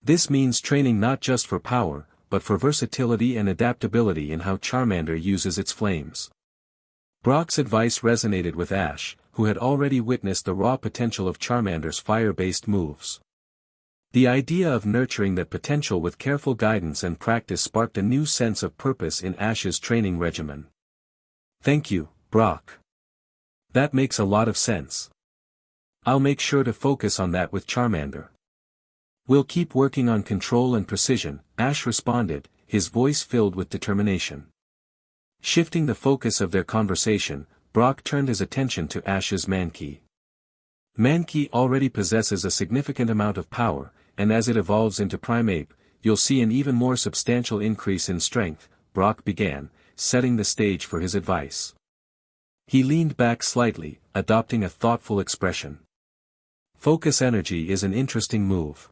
This means training not just for power, but for versatility and adaptability in how Charmander uses its flames. Brock's advice resonated with Ash, who had already witnessed the raw potential of Charmander's fire-based moves. The idea of nurturing that potential with careful guidance and practice sparked a new sense of purpose in Ash's training regimen. Thank you, Brock. That makes a lot of sense. I'll make sure to focus on that with Charmander. We'll keep working on control and precision, Ash responded, his voice filled with determination. Shifting the focus of their conversation, Brock turned his attention to Ash's Mankey. Mankey already possesses a significant amount of power, and as it evolves into Primeape, you'll see an even more substantial increase in strength, Brock began, setting the stage for his advice. He leaned back slightly, adopting a thoughtful expression. Focus energy is an interesting move.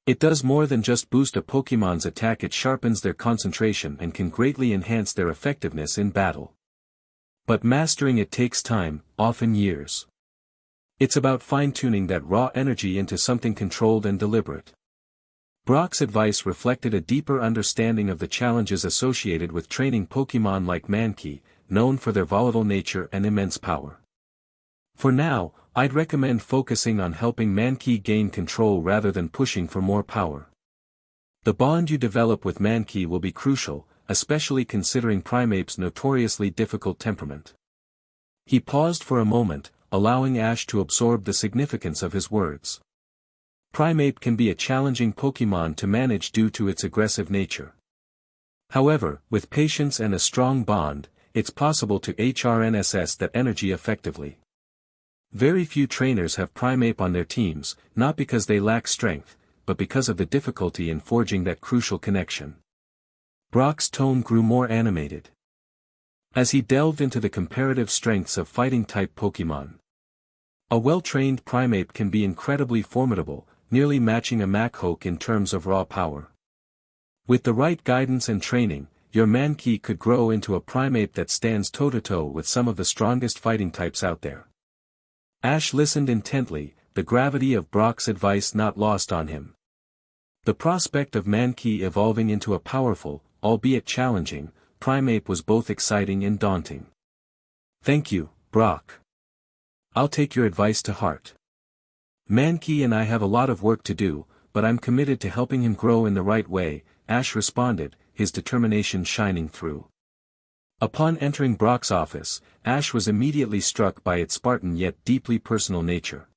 It does more than just boost a Pokemon's attack, it sharpens their concentration and can greatly enhance their effectiveness in battle. But mastering it takes time, often years. It's about fine-tuning that raw energy into something controlled and deliberate. Brock's advice reflected a deeper understanding of the challenges associated with training Pokemon like Mankey, known for their volatile nature and immense power. For now, I'd recommend focusing on helping Mankey gain control rather than pushing for more power. The bond you develop with Mankey will be crucial, especially considering Primeape's notoriously difficult temperament. He paused for a moment, allowing Ash to absorb the significance of his words. Primeape can be a challenging Pokémon to manage due to its aggressive nature. However, with patience and a strong bond, it's possible to harness that energy effectively. Very few trainers have Primeape on their teams, not because they lack strength, but because of the difficulty in forging that crucial connection. Brock's tone grew more animated as he delved into the comparative strengths of fighting-type Pokémon. A well-trained Primeape can be incredibly formidable, nearly matching a Machop in terms of raw power. With the right guidance and training, your Mankey could grow into a Primeape that stands toe-to-toe with some of the strongest fighting types out there. Ash listened intently, the gravity of Brock's advice not lost on him. The prospect of Mankey evolving into a powerful, albeit challenging, Primeape was both exciting and daunting. "Thank you, Brock. I'll take your advice to heart. Mankey and I have a lot of work to do, but I'm committed to helping him grow in the right way," Ash responded, his determination shining through. Upon entering Brock's office, Ash was immediately struck by its Spartan yet deeply personal nature.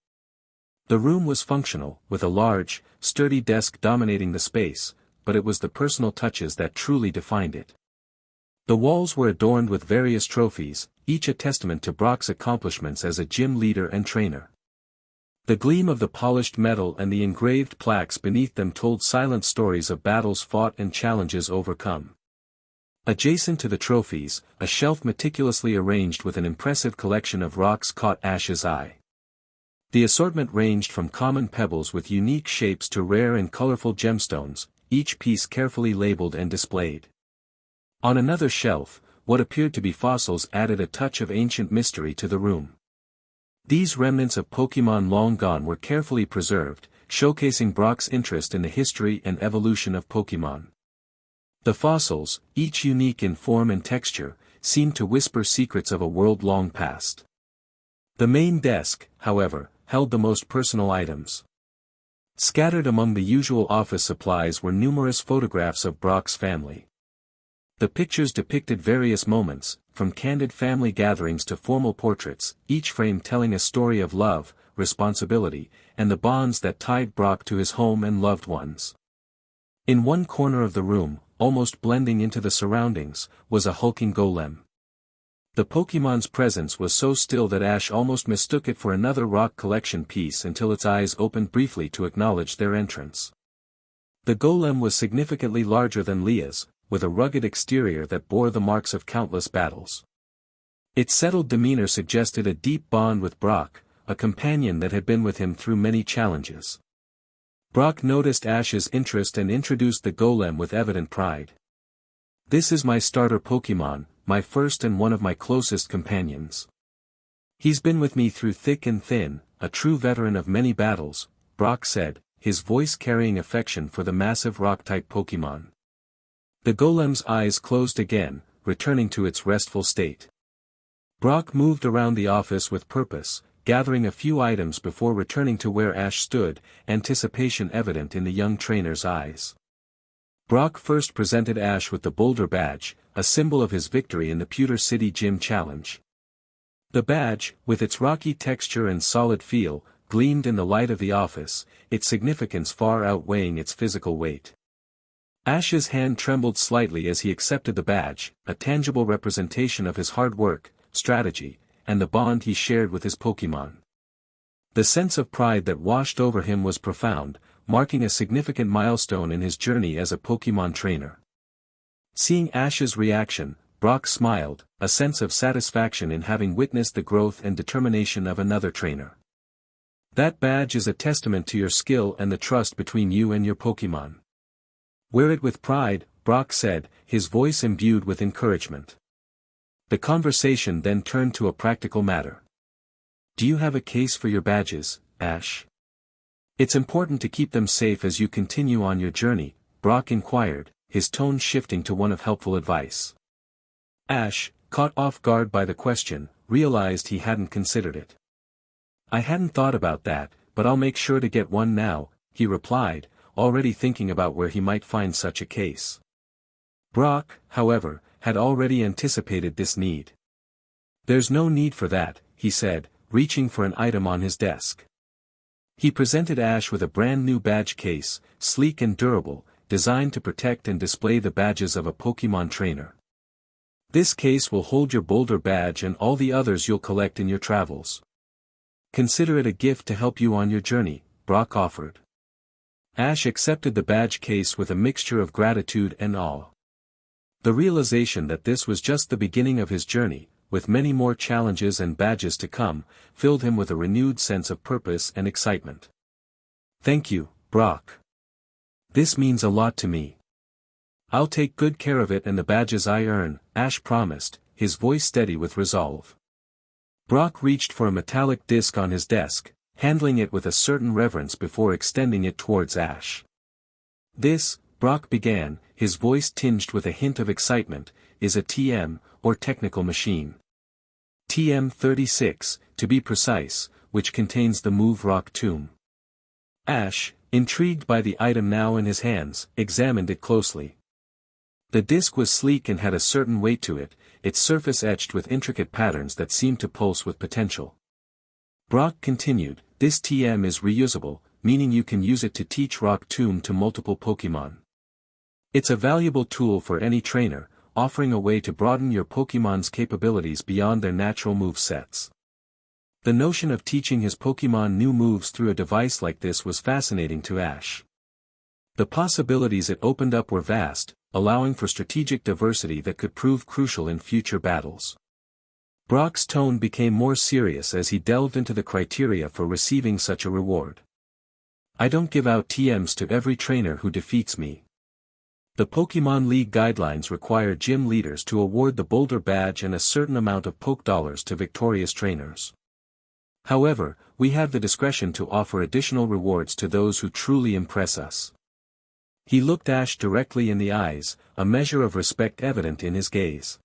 The room was functional, with a large, sturdy desk dominating the space, but it was the personal touches that truly defined it. The walls were adorned with various trophies, each a testament to Brock's accomplishments as a gym leader and trainer. The gleam of the polished metal and the engraved plaques beneath them told silent stories of battles fought and challenges overcome. Adjacent to the trophies, a shelf meticulously arranged with an impressive collection of rocks caught Ash's eye. The assortment ranged from common pebbles with unique shapes to rare and colorful gemstones, each piece carefully labeled and displayed. On another shelf, what appeared to be fossils added a touch of ancient mystery to the room. These remnants of Pokémon long gone were carefully preserved, showcasing Brock's interest in the history and evolution of Pokémon. The fossils, each unique in form and texture, seemed to whisper secrets of a world long past. The main desk, however, held the most personal items. Scattered among the usual office supplies were numerous photographs of Brock's family. The pictures depicted various moments, from candid family gatherings to formal portraits, each frame telling a story of love, responsibility, and the bonds that tied Brock to his home and loved ones. In one corner of the room, almost blending into the surroundings, was a hulking golem. The Pokémon's presence was so still that Ash almost mistook it for another rock collection piece until its eyes opened briefly to acknowledge their entrance. The golem was significantly larger than Leah's, with a rugged exterior that bore the marks of countless battles. Its settled demeanor suggested a deep bond with Brock, a companion that had been with him through many challenges. Brock noticed Ash's interest and introduced the golem with evident pride. "This is my starter Pokémon, my first and one of my closest companions. He's been with me through thick and thin, a true veteran of many battles," Brock said, his voice carrying affection for the massive rock-type Pokémon. The golem's eyes closed again, returning to its restful state. Brock moved around the office with purpose, gathering a few items before returning to where Ash stood, anticipation evident in the young trainer's eyes. Brock first presented Ash with the Boulder badge, a symbol of his victory in the Pewter City Gym Challenge. The badge, with its rocky texture and solid feel, gleamed in the light of the office, its significance far outweighing its physical weight. Ash's hand trembled slightly as he accepted the badge, a tangible representation of his hard work, strategy, and the bond he shared with his Pokémon. The sense of pride that washed over him was profound, marking a significant milestone in his journey as a Pokémon trainer. Seeing Ash's reaction, Brock smiled, a sense of satisfaction in having witnessed the growth and determination of another trainer. "That badge is a testament to your skill and the trust between you and your Pokémon. Wear it with pride," Brock said, his voice imbued with encouragement. The conversation then turned to a practical matter. "Do you have a case for your badges, Ash? It's important to keep them safe as you continue on your journey," Brock inquired, his tone shifting to one of helpful advice. Ash, caught off guard by the question, realized he hadn't considered it. "I hadn't thought about that, but I'll make sure to get one now," he replied, already thinking about where he might find such a case. Brock, however, had already anticipated this need. "There's no need for that," he said, reaching for an item on his desk. He presented Ash with a brand new badge case, sleek and durable, designed to protect and display the badges of a Pokémon trainer. "This case will hold your Boulder badge and all the others you'll collect in your travels. Consider it a gift to help you on your journey," Brock offered. Ash accepted the badge case with a mixture of gratitude and awe. The realization that this was just the beginning of his journey, with many more challenges and badges to come, filled him with a renewed sense of purpose and excitement. "Thank you, Brock. This means a lot to me. I'll take good care of it and the badges I earn," Ash promised, his voice steady with resolve. Brock reached for a metallic disc on his desk, handling it with a certain reverence before extending it towards Ash. "This," Brock began, his voice tinged with a hint of excitement, "is a TM, or technical machine. TM-36, to be precise, which contains the move Rock Tomb." Ash, intrigued by the item now in his hands, examined it closely. The disc was sleek and had a certain weight to it, its surface etched with intricate patterns that seemed to pulse with potential. Brock continued, "This TM is reusable, meaning you can use it to teach Rock Tomb to multiple Pokémon. It's a valuable tool for any trainer, offering a way to broaden your Pokémon's capabilities beyond their natural move sets." The notion of teaching his Pokémon new moves through a device like this was fascinating to Ash. The possibilities it opened up were vast, allowing for strategic diversity that could prove crucial in future battles. Brock's tone became more serious as he delved into the criteria for receiving such a reward. "I don't give out TMs to every trainer who defeats me. The Pokémon League guidelines require gym leaders to award the Boulder badge and a certain amount of Poke Dollars to victorious trainers. However, we have the discretion to offer additional rewards to those who truly impress us." He looked Ash directly in the eyes, a measure of respect evident in his gaze.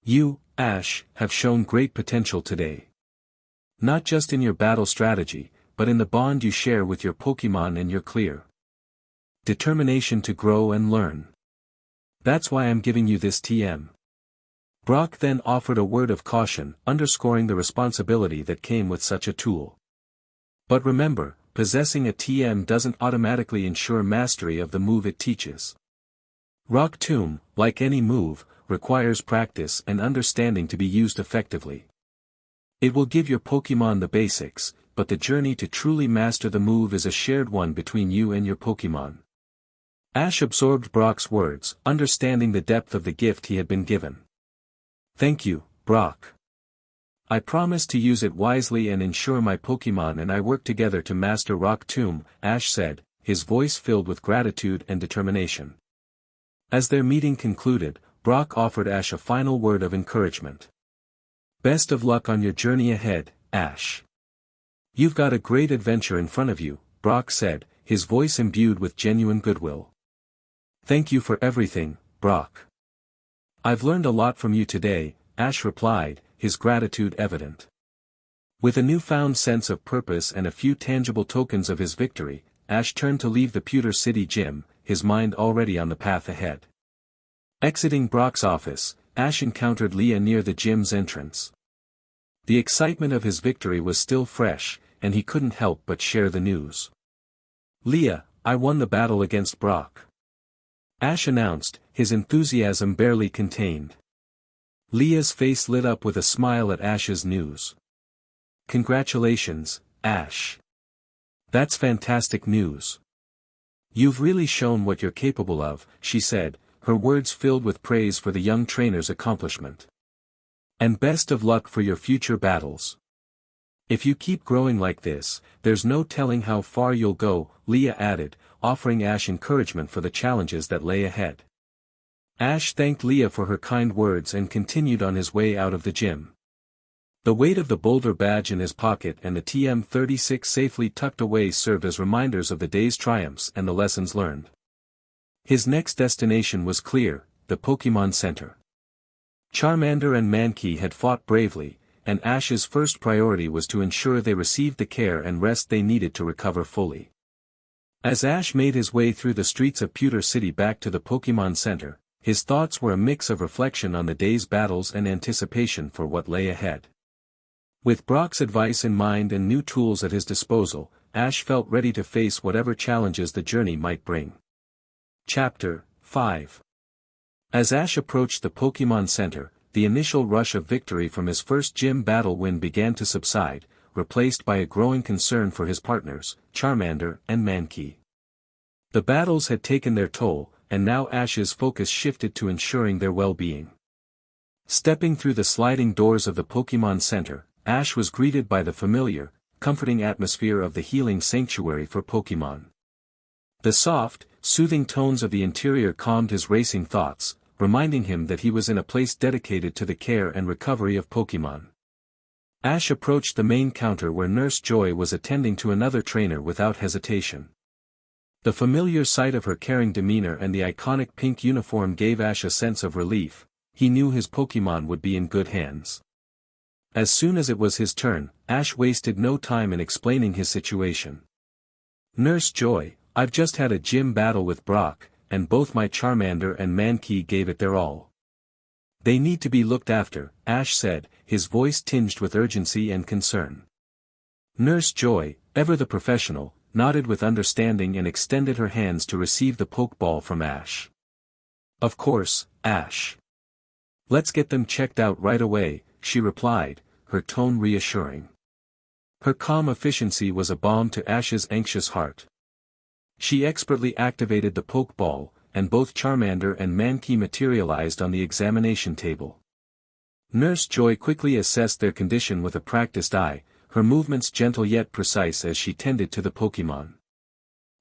"You, Ash, have shown great potential today. Not just in your battle strategy, but in the bond you share with your Pokémon and your clear determination to grow and learn. That's why I'm giving you this TM." Brock then offered a word of caution, underscoring the responsibility that came with such a tool. "But remember, possessing a TM doesn't automatically ensure mastery of the move it teaches. Rock Tomb, like any move, requires practice and understanding to be used effectively. It will give your Pokémon the basics, but the journey to truly master the move is a shared one between you and your Pokémon." Ash absorbed Brock's words, understanding the depth of the gift he had been given. "Thank you, Brock. I promise to use it wisely and ensure my Pokémon and I work together to master Rock Tomb," Ash said, his voice filled with gratitude and determination. As their meeting concluded, Brock offered Ash a final word of encouragement. "Best of luck on your journey ahead, Ash. You've got a great adventure in front of you," Brock said, his voice imbued with genuine goodwill. "Thank you for everything, Brock. I've learned a lot from you today," Ash replied, his gratitude evident. With a newfound sense of purpose and a few tangible tokens of his victory, Ash turned to leave the Pewter City gym, his mind already on the path ahead. Exiting Brock's office, Ash encountered Leah near the gym's entrance. The excitement of his victory was still fresh, and he couldn't help but share the news. "Leah, I won the battle against Brock," Ash announced, his enthusiasm barely contained. Leah's face lit up with a smile at Ash's news. "Congratulations, Ash. That's fantastic news. You've really shown what you're capable of," she said, her words filled with praise for the young trainer's accomplishment. "And best of luck for your future battles. If you keep growing like this, there's no telling how far you'll go," Leah added, offering Ash encouragement for the challenges that lay ahead. Ash thanked Leah for her kind words and continued on his way out of the gym. The weight of the Boulder badge in his pocket and the TM-36 safely tucked away served as reminders of the day's triumphs and the lessons learned. His next destination was clear, the Pokémon Center. Charmander and Mankey had fought bravely, and Ash's first priority was to ensure they received the care and rest they needed to recover fully. As Ash made his way through the streets of Pewter City back to the Pokemon Center, his thoughts were a mix of reflection on the day's battles and anticipation for what lay ahead. With Brock's advice in mind and new tools at his disposal, Ash felt ready to face whatever challenges the journey might bring. Chapter 5. As Ash approached the Pokemon Center, the initial rush of victory from his first gym battle win began to subside, replaced by a growing concern for his partners, Charmander and Mankey. The battles had taken their toll, and now Ash's focus shifted to ensuring their well-being. Stepping through the sliding doors of the Pokemon Center, Ash was greeted by the familiar, comforting atmosphere of the healing sanctuary for Pokemon. The soft, soothing tones of the interior calmed his racing thoughts, reminding him that he was in a place dedicated to the care and recovery of Pokemon. Ash approached the main counter where Nurse Joy was attending to another trainer without hesitation. The familiar sight of her caring demeanor and the iconic pink uniform gave Ash a sense of relief. He knew his Pokemon would be in good hands. As soon as it was his turn, Ash wasted no time in explaining his situation. "Nurse Joy, I've just had a gym battle with Brock, and both my Charmander and Mankey gave it their all. They need to be looked after," Ash said, his voice tinged with urgency and concern. Nurse Joy, ever the professional, nodded with understanding and extended her hands to receive the Pokeball from Ash. "Of course, Ash. Let's get them checked out right away," she replied, her tone reassuring. Her calm efficiency was a balm to Ash's anxious heart. She expertly activated the Pokeball, and both Charmander and Mankey materialized on the examination table. Nurse Joy quickly assessed their condition with a practiced eye, her movements gentle yet precise as she tended to the Pokemon.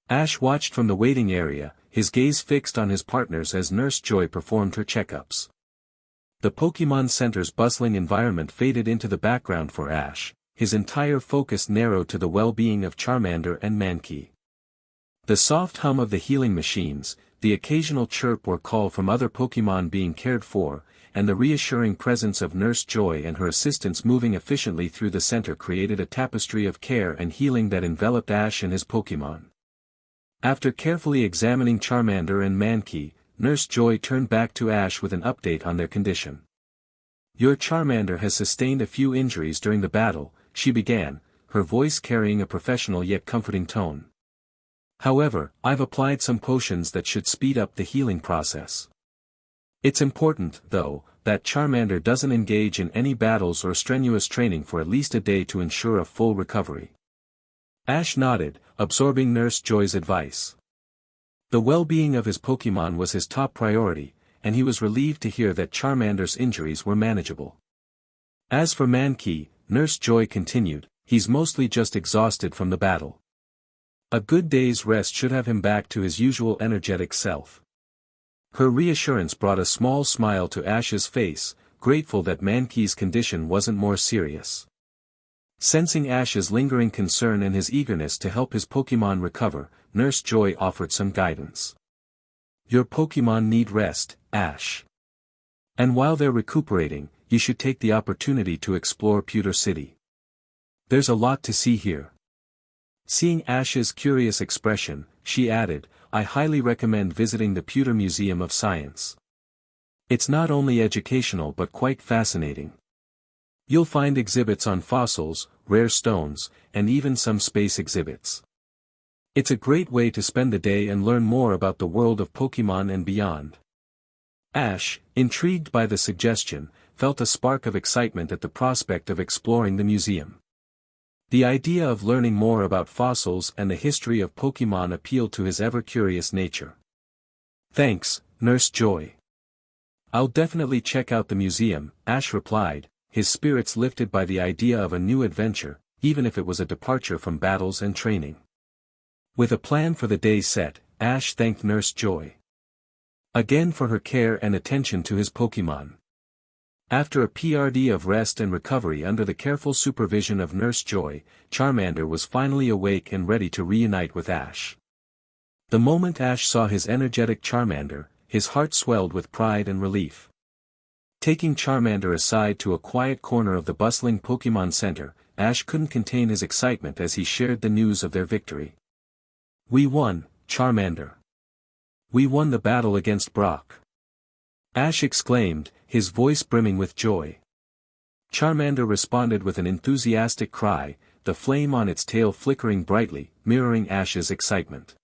Ash watched from the waiting area, his gaze fixed on his partners as Nurse Joy performed her checkups. The Pokemon Center's bustling environment faded into the background for Ash, his entire focus narrowed to the well-being of Charmander and Mankey. The soft hum of the healing machines, the occasional chirp or call from other Pokemon being cared for, and the reassuring presence of Nurse Joy and her assistants moving efficiently through the center created a tapestry of care and healing that enveloped Ash and his Pokemon. After carefully examining Charmander and Mankey, Nurse Joy turned back to Ash with an update on their condition. "Your Charmander has sustained a few injuries during the battle," she began, her voice carrying a professional yet comforting tone. "However, I've applied some potions that should speed up the healing process. It's important, though, that Charmander doesn't engage in any battles or strenuous training for at least a day to ensure a full recovery." Ash nodded, absorbing Nurse Joy's advice. The well-being of his Pokemon was his top priority, and he was relieved to hear that Charmander's injuries were manageable. As for Mankey, Nurse Joy continued, "He's mostly just exhausted from the battle. A good day's rest should have him back to his usual energetic self." Her reassurance brought a small smile to Ash's face, grateful that Mankey's condition wasn't more serious. Sensing Ash's lingering concern and his eagerness to help his Pokemon recover, Nurse Joy offered some guidance. "Your Pokemon need rest, Ash. And while they're recuperating, you should take the opportunity to explore Pewter City. There's a lot to see here." Seeing Ash's curious expression, she added, "I highly recommend visiting the Pewter Museum of Science. It's not only educational but quite fascinating. You'll find exhibits on fossils, rare stones, and even some space exhibits. It's a great way to spend the day and learn more about the world of Pokemon and beyond." Ash, intrigued by the suggestion, felt a spark of excitement at the prospect of exploring the museum. The idea of learning more about fossils and the history of Pokemon appealed to his ever-curious nature. "Thanks, Nurse Joy. I'll definitely check out the museum," Ash replied, his spirits lifted by the idea of a new adventure, even if it was a departure from battles and training. With a plan for the day set, Ash thanked Nurse Joy again for her care and attention to his Pokemon. After a period of rest and recovery under the careful supervision of Nurse Joy, Charmander was finally awake and ready to reunite with Ash. The moment Ash saw his energetic Charmander, his heart swelled with pride and relief. Taking Charmander aside to a quiet corner of the bustling Pokemon Center, Ash couldn't contain his excitement as he shared the news of their victory. We won, Charmander. We won the battle against Brock. Ash exclaimed, his voice brimming with joy. Charmander responded with an enthusiastic cry, the flame on its tail flickering brightly, mirroring Ash's excitement.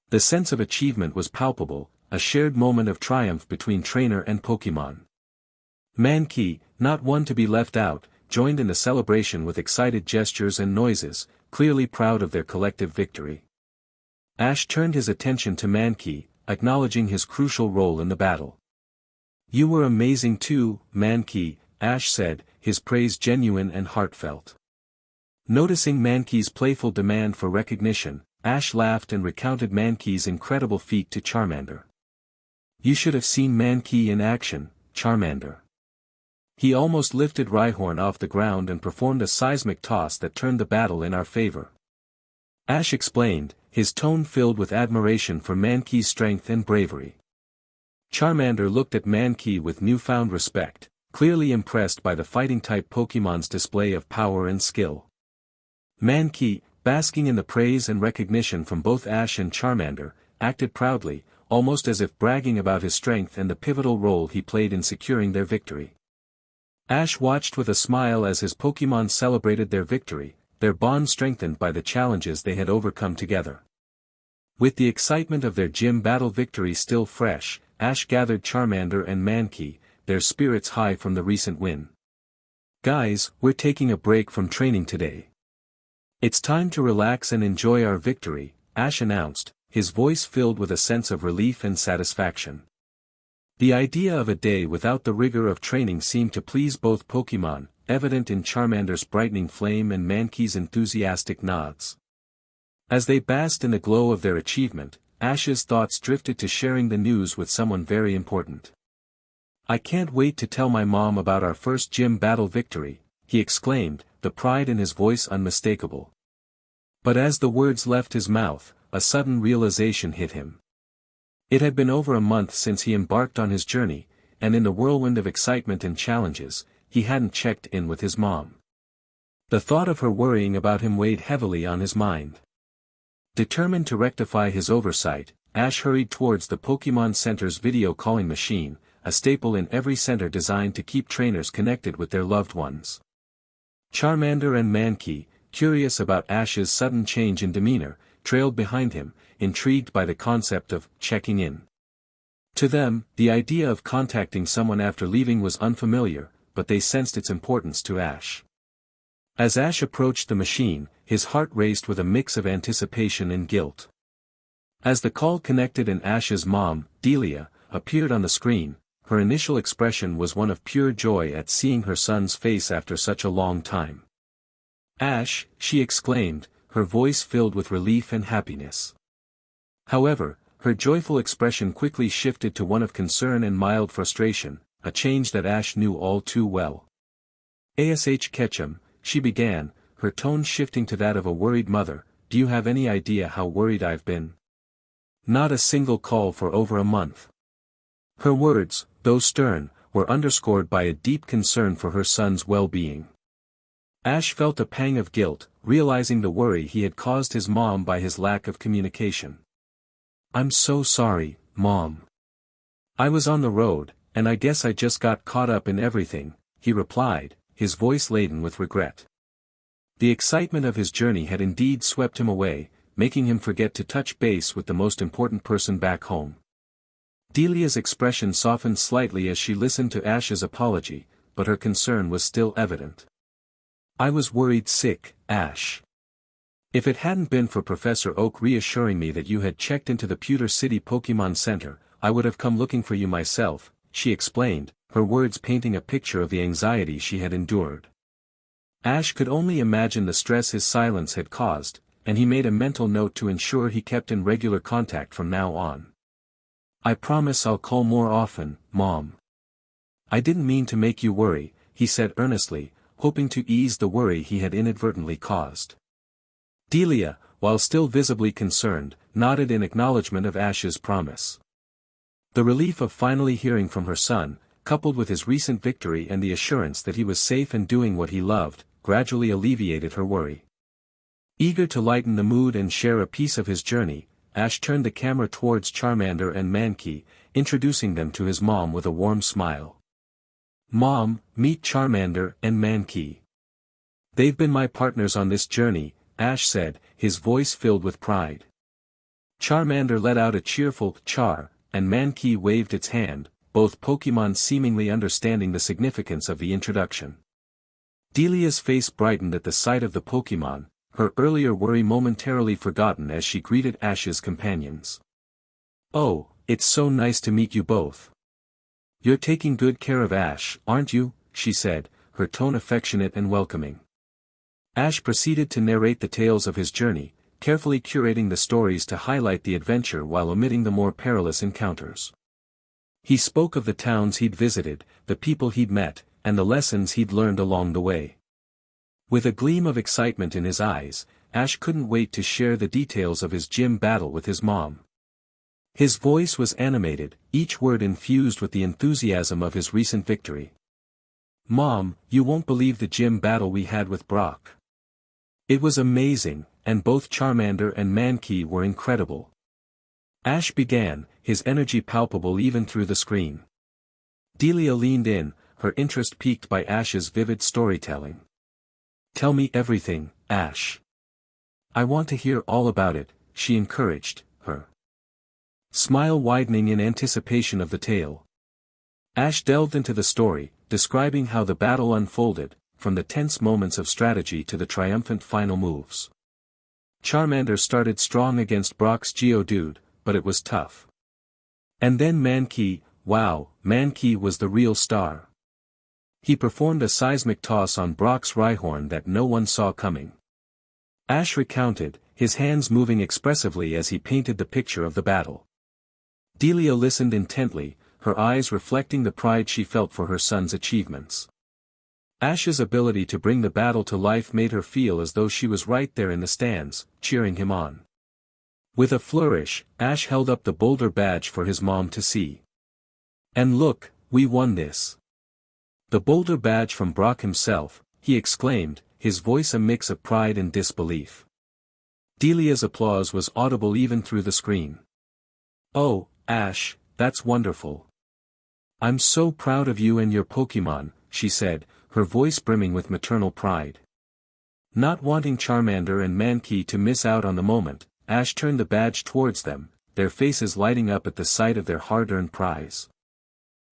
The sense of achievement was palpable, a shared moment of triumph between trainer and Pokémon. Mankey, not one to be left out, joined in the celebration with excited gestures and noises, clearly proud of their collective victory. Ash turned his attention to Mankey, acknowledging his crucial role in the battle. You were amazing too, Mankey, Ash said, his praise genuine and heartfelt. Noticing Mankey's playful demand for recognition, Ash laughed and recounted Mankey's incredible feat to Charmander. You should have seen Mankey in action, Charmander. He almost lifted Rhyhorn off the ground and performed a seismic toss that turned the battle in our favor. Ash explained, his tone filled with admiration for Mankey's strength and bravery. Charmander looked at Mankey with newfound respect, clearly impressed by the fighting-type Pokémon's display of power and skill. Mankey, basking in the praise and recognition from both Ash and Charmander, acted proudly, almost as if bragging about his strength and the pivotal role he played in securing their victory. Ash watched with a smile as his Pokémon celebrated their victory, their bond strengthened by the challenges they had overcome together. With the excitement of their gym battle victory still fresh, Ash gathered Charmander and Mankey, their spirits high from the recent win. Guys, we're taking a break from training today. It's time to relax and enjoy our victory, Ash announced, his voice filled with a sense of relief and satisfaction. The idea of a day without the rigor of training seemed to please both Pokémon, evident in Charmander's brightening flame and Mankey's enthusiastic nods. As they basked in the glow of their achievement, Ash's thoughts drifted to sharing the news with someone very important. I can't wait to tell my mom about our first gym battle victory, he exclaimed, the pride in his voice unmistakable. But as the words left his mouth, a sudden realization hit him. It had been over a month since he embarked on his journey, and in the whirlwind of excitement and challenges, he hadn't checked in with his mom. The thought of her worrying about him weighed heavily on his mind. Determined to rectify his oversight, Ash hurried towards the Pokémon Center's video calling machine, a staple in every center designed to keep trainers connected with their loved ones. Charmander and Mankey, curious about Ash's sudden change in demeanor, trailed behind him, intrigued by the concept of checking in. To them, the idea of contacting someone after leaving was unfamiliar, but they sensed its importance to Ash. As Ash approached the machine, his heart raced with a mix of anticipation and guilt. As the call connected and Ash's mom, Delia, appeared on the screen, her initial expression was one of pure joy at seeing her son's face after such a long time. Ash, she exclaimed, her voice filled with relief and happiness. However, her joyful expression quickly shifted to one of concern and mild frustration, a change that Ash knew all too well. Ash Ketchum, she began, her tone shifting to that of a worried mother, do you have any idea how worried I've been? Not a single call for over a month. Her words, though stern, were underscored by a deep concern for her son's well-being. Ash felt a pang of guilt, realizing the worry he had caused his mom by his lack of communication. I'm so sorry, Mom. I was on the road, and I guess I just got caught up in everything, he replied, his voice laden with regret. The excitement of his journey had indeed swept him away, making him forget to touch base with the most important person back home. Delia's expression softened slightly as she listened to Ash's apology, but her concern was still evident. I was worried sick, Ash. If it hadn't been for Professor Oak reassuring me that you had checked into the Pewter City Pokémon Center, I would have come looking for you myself, she explained, her words painting a picture of the anxiety she had endured. Ash could only imagine the stress his silence had caused, and he made a mental note to ensure he kept in regular contact from now on. I promise I'll call more often, Mom. I didn't mean to make you worry, he said earnestly, hoping to ease the worry he had inadvertently caused. Delia, while still visibly concerned, nodded in acknowledgement of Ash's promise. The relief of finally hearing from her son, coupled with his recent victory and the assurance that he was safe and doing what he loved, gradually alleviated her worry. Eager to lighten the mood and share a piece of his journey, Ash turned the camera towards Charmander and Mankey, introducing them to his mom with a warm smile. "Mom, meet Charmander and Mankey. They've been my partners on this journey," Ash said, his voice filled with pride. Charmander let out a cheerful "char," and Mankey waved its hand, both Pokémon seemingly understanding the significance of the introduction. Delia's face brightened at the sight of the Pokémon, her earlier worry momentarily forgotten as she greeted Ash's companions. "Oh, it's so nice to meet you both. You're taking good care of Ash, aren't you?" she said, her tone affectionate and welcoming. Ash proceeded to narrate the tales of his journey, carefully curating the stories to highlight the adventure while omitting the more perilous encounters. He spoke of the towns he'd visited, the people he'd met, and the lessons he'd learned along the way. With a gleam of excitement in his eyes, Ash couldn't wait to share the details of his gym battle with his mom. His voice was animated, each word infused with the enthusiasm of his recent victory. "Mom, you won't believe the gym battle we had with Brock. It was amazing, and both Charmander and Mankey were incredible." Ash began, his energy palpable even through the screen. Delia leaned in, her interest piqued by Ash's vivid storytelling. "Tell me everything, Ash. I want to hear all about it," she encouraged, her smile widening in anticipation of the tale. Ash delved into the story, describing how the battle unfolded, from the tense moments of strategy to the triumphant final moves. Charmander started strong against Brock's Geodude, but it was tough. And then Mankey, wow, Mankey was the real star. He performed a seismic toss on Brock's Rhyhorn that no one saw coming. Ash recounted, his hands moving expressively as he painted the picture of the battle. Delia listened intently, her eyes reflecting the pride she felt for her son's achievements. Ash's ability to bring the battle to life made her feel as though she was right there in the stands, cheering him on. With a flourish, Ash held up the Boulder badge for his mom to see. "And look, we won this. The Boulder badge from Brock himself," he exclaimed, his voice a mix of pride and disbelief. Delia's applause was audible even through the screen. "Oh, Ash, that's wonderful. I'm so proud of you and your Pokémon," she said, her voice brimming with maternal pride. Not wanting Charmander and Mankey to miss out on the moment, Ash turned the badge towards them, their faces lighting up at the sight of their hard-earned prize.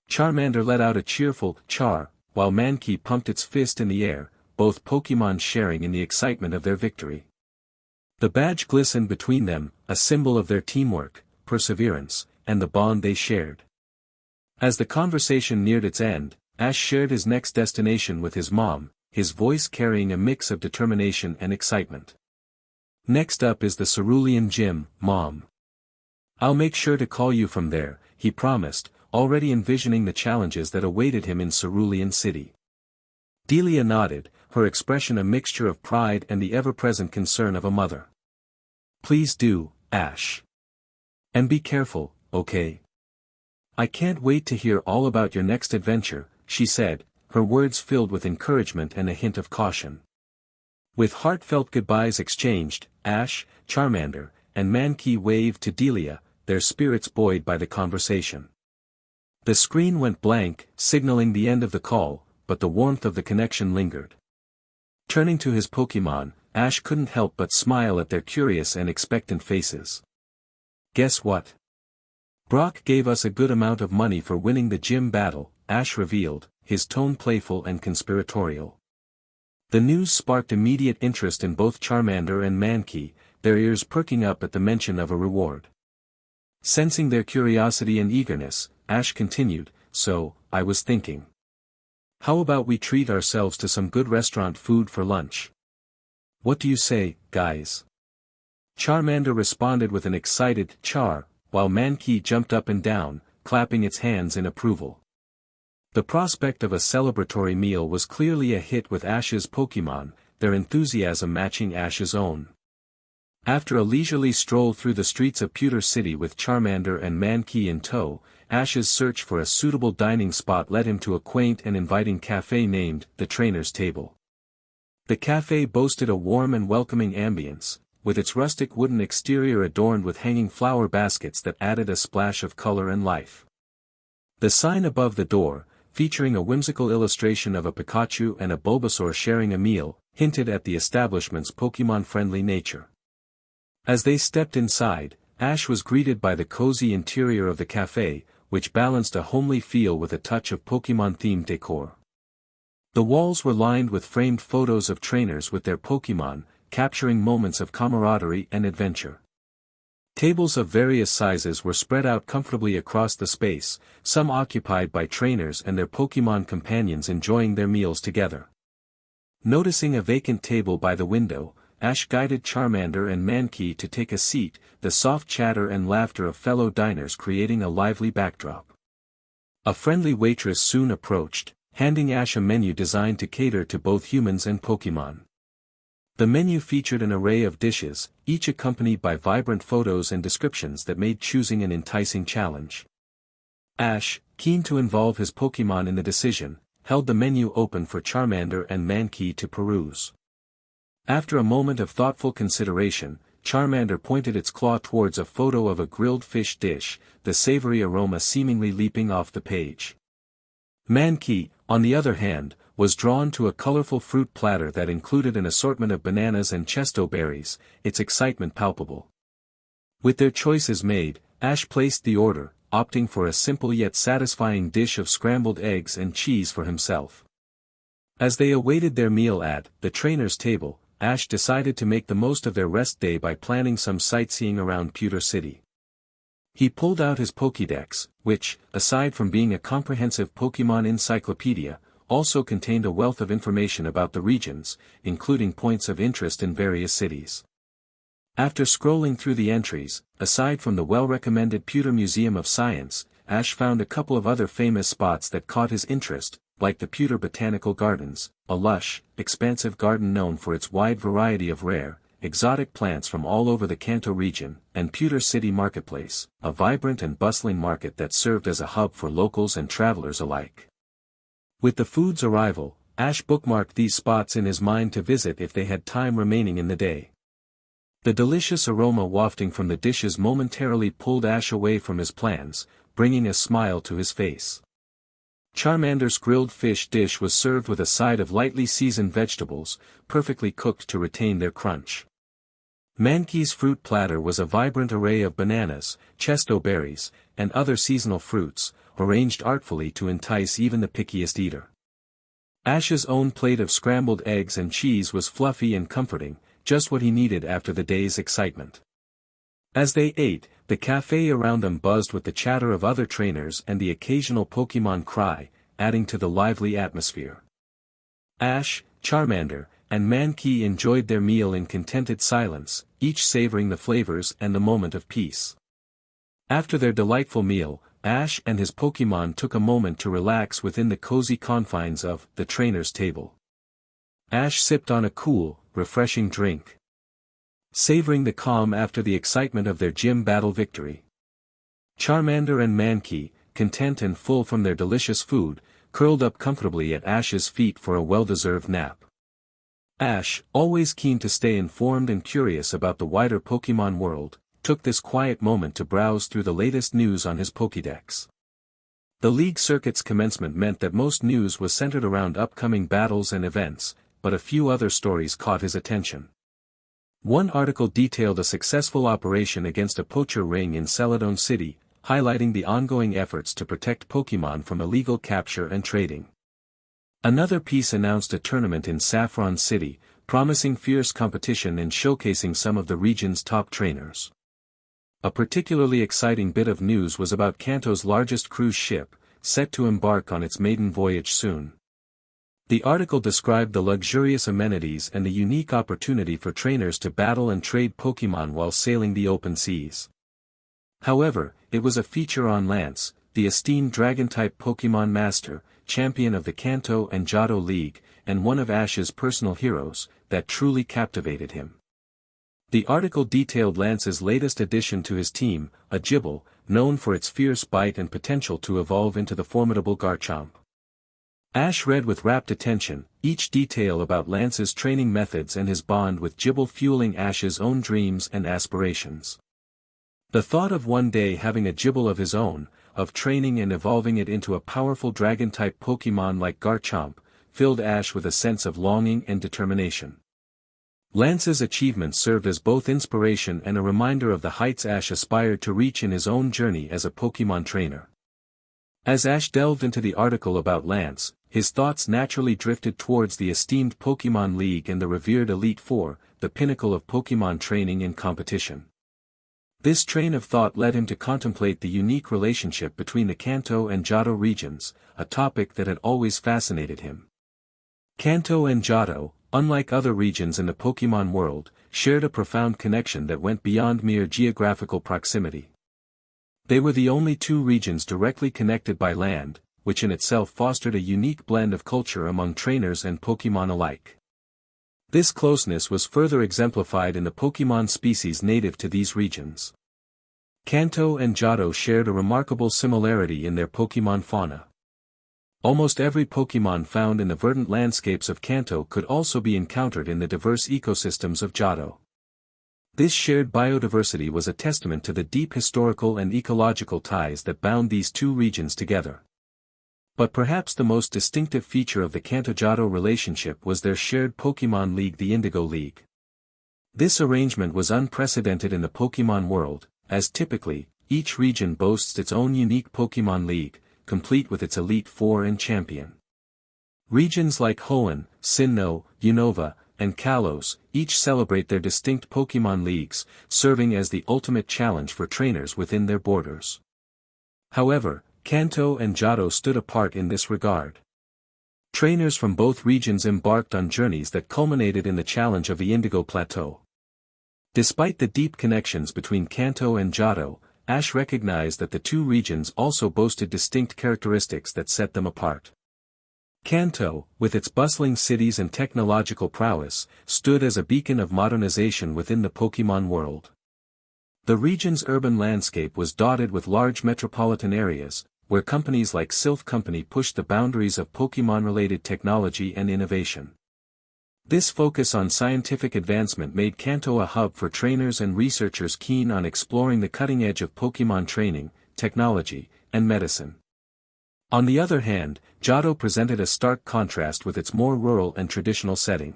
Charmander let out a cheerful "char," while Mankey pumped its fist in the air, both Pokémon sharing in the excitement of their victory. The badge glistened between them, a symbol of their teamwork, perseverance, and the bond they shared. As the conversation neared its end, Ash shared his next destination with his mom, his voice carrying a mix of determination and excitement. "Next up is the Cerulean Gym, Mom. I'll make sure to call you from there," he promised, already envisioning the challenges that awaited him in Cerulean City. Delia nodded, her expression a mixture of pride and the ever-present concern of a mother. "Please do, Ash. And be careful, okay? I can't wait to hear all about your next adventure," she said, her words filled with encouragement and a hint of caution. With heartfelt goodbyes exchanged, Ash, Charmander, and Mankey waved to Delia, their spirits buoyed by the conversation. The screen went blank, signaling the end of the call, but the warmth of the connection lingered. Turning to his Pokémon, Ash couldn't help but smile at their curious and expectant faces. "Guess what? Brock gave us a good amount of money for winning the gym battle," Ash revealed, his tone playful and conspiratorial. The news sparked immediate interest in both Charmander and Mankey, their ears perking up at the mention of a reward. Sensing their curiosity and eagerness, Ash continued, "So, I was thinking. How about we treat ourselves to some good restaurant food for lunch? What do you say, guys?" Charmander responded with an excited "char," while Mankey jumped up and down, clapping its hands in approval. The prospect of a celebratory meal was clearly a hit with Ash's Pokémon, their enthusiasm matching Ash's own. After a leisurely stroll through the streets of Pewter City with Charmander and Mankey in tow, Ash's search for a suitable dining spot led him to a quaint and inviting café named The Trainer's Table. The cafe boasted a warm and welcoming ambience, with its rustic wooden exterior adorned with hanging flower baskets that added a splash of color and life. The sign above the door, featuring a whimsical illustration of a Pikachu and a Bulbasaur sharing a meal, hinted at the establishment's Pokémon-friendly nature. As they stepped inside, Ash was greeted by the cozy interior of the cafe, which balanced a homely feel with a touch of Pokémon-themed decor. The walls were lined with framed photos of trainers with their Pokémon, capturing moments of camaraderie and adventure. Tables of various sizes were spread out comfortably across the space, some occupied by trainers and their Pokémon companions enjoying their meals together. Noticing a vacant table by the window, Ash guided Charmander and Mankey to take a seat, the soft chatter and laughter of fellow diners creating a lively backdrop. A friendly waitress soon approached, handing Ash a menu designed to cater to both humans and Pokémon. The menu featured an array of dishes, each accompanied by vibrant photos and descriptions that made choosing an enticing challenge. Ash, keen to involve his Pokémon in the decision, held the menu open for Charmander and Mankey to peruse. After a moment of thoughtful consideration, Charmander pointed its claw towards a photo of a grilled fish dish, the savory aroma seemingly leaping off the page. Mankey, on the other hand, was drawn to a colorful fruit platter that included an assortment of bananas and chesto berries, its excitement palpable. With their choices made, Ash placed the order, opting for a simple yet satisfying dish of scrambled eggs and cheese for himself. As they awaited their meal at the trainer's table, Ash decided to make the most of their rest day by planning some sightseeing around Pewter City. He pulled out his Pokédex, which, aside from being a comprehensive Pokémon encyclopedia, also contained a wealth of information about the regions, including points of interest in various cities. After scrolling through the entries, aside from the well-recommended Pewter Museum of Science, Ash found a couple of other famous spots that caught his interest, like the Pewter Botanical Gardens, a lush, expansive garden known for its wide variety of rare, exotic plants from all over the Kanto region, and Pewter City Marketplace, a vibrant and bustling market that served as a hub for locals and travelers alike. With the food's arrival, Ash bookmarked these spots in his mind to visit if they had time remaining in the day. The delicious aroma wafting from the dishes momentarily pulled Ash away from his plans, bringing a smile to his face. Charmander's grilled fish dish was served with a side of lightly seasoned vegetables, perfectly cooked to retain their crunch. Mankey's fruit platter was a vibrant array of bananas, chesto berries, and other seasonal fruits, arranged artfully to entice even the pickiest eater. Ash's own plate of scrambled eggs and cheese was fluffy and comforting, just what he needed after the day's excitement. As they ate, the cafe around them buzzed with the chatter of other trainers and the occasional Pokémon cry, adding to the lively atmosphere. Ash, Charmander, and Mankey enjoyed their meal in contented silence, each savoring the flavors and the moment of peace. After their delightful meal, Ash and his Pokémon took a moment to relax within the cozy confines of the trainer's table. Ash sipped on a cool, refreshing drink, savoring the calm after the excitement of their gym battle victory. Charmander and Mankey, content and full from their delicious food, curled up comfortably at Ash's feet for a well-deserved nap. Ash, always keen to stay informed and curious about the wider Pokémon world, took this quiet moment to browse through the latest news on his Pokédex. The League Circuit's commencement meant that most news was centered around upcoming battles and events, but a few other stories caught his attention. One article detailed a successful operation against a poacher ring in Celadon City, highlighting the ongoing efforts to protect Pokémon from illegal capture and trading. Another piece announced a tournament in Saffron City, promising fierce competition and showcasing some of the region's top trainers. A particularly exciting bit of news was about Kanto's largest cruise ship, set to embark on its maiden voyage soon. The article described the luxurious amenities and the unique opportunity for trainers to battle and trade Pokémon while sailing the open seas. However, it was a feature on Lance, the esteemed Dragon-type Pokémon master, champion of the Kanto and Johto League, and one of Ash's personal heroes, that truly captivated him. The article detailed Lance's latest addition to his team, a Gible, known for its fierce bite and potential to evolve into the formidable Garchomp. Ash read with rapt attention, each detail about Lance's training methods and his bond with Gibble fueling Ash's own dreams and aspirations. The thought of one day having a Gibble of his own, of training and evolving it into a powerful dragon-type Pokémon like Garchomp, filled Ash with a sense of longing and determination. Lance's achievements served as both inspiration and a reminder of the heights Ash aspired to reach in his own journey as a Pokémon trainer. As Ash delved into the article about Lance, his thoughts naturally drifted towards the esteemed Pokémon League and the revered Elite Four, the pinnacle of Pokémon training and competition. This train of thought led him to contemplate the unique relationship between the Kanto and Johto regions, a topic that had always fascinated him. Kanto and Johto, unlike other regions in the Pokémon world, shared a profound connection that went beyond mere geographical proximity. They were the only two regions directly connected by land, which in itself fostered a unique blend of culture among trainers and Pokémon alike. This closeness was further exemplified in the Pokémon species native to these regions. Kanto and Johto shared a remarkable similarity in their Pokémon fauna. Almost every Pokémon found in the verdant landscapes of Kanto could also be encountered in the diverse ecosystems of Johto. This shared biodiversity was a testament to the deep historical and ecological ties that bound these two regions together. But perhaps the most distinctive feature of the Kanto-Johto relationship was their shared Pokémon League, the Indigo League. This arrangement was unprecedented in the Pokémon world, as typically, each region boasts its own unique Pokémon League, complete with its Elite Four and champion. Regions like Hoenn, Sinnoh, Unova, and Kalos, each celebrate their distinct Pokémon leagues, serving as the ultimate challenge for trainers within their borders. However, Kanto and Johto stood apart in this regard. Trainers from both regions embarked on journeys that culminated in the challenge of the Indigo Plateau. Despite the deep connections between Kanto and Johto, Ash recognized that the two regions also boasted distinct characteristics that set them apart. Kanto, with its bustling cities and technological prowess, stood as a beacon of modernization within the Pokémon world. The region's urban landscape was dotted with large metropolitan areas, where companies like Sylph Company pushed the boundaries of Pokémon-related technology and innovation. This focus on scientific advancement made Kanto a hub for trainers and researchers keen on exploring the cutting edge of Pokémon training, technology, and medicine. On the other hand, Johto presented a stark contrast with its more rural and traditional setting.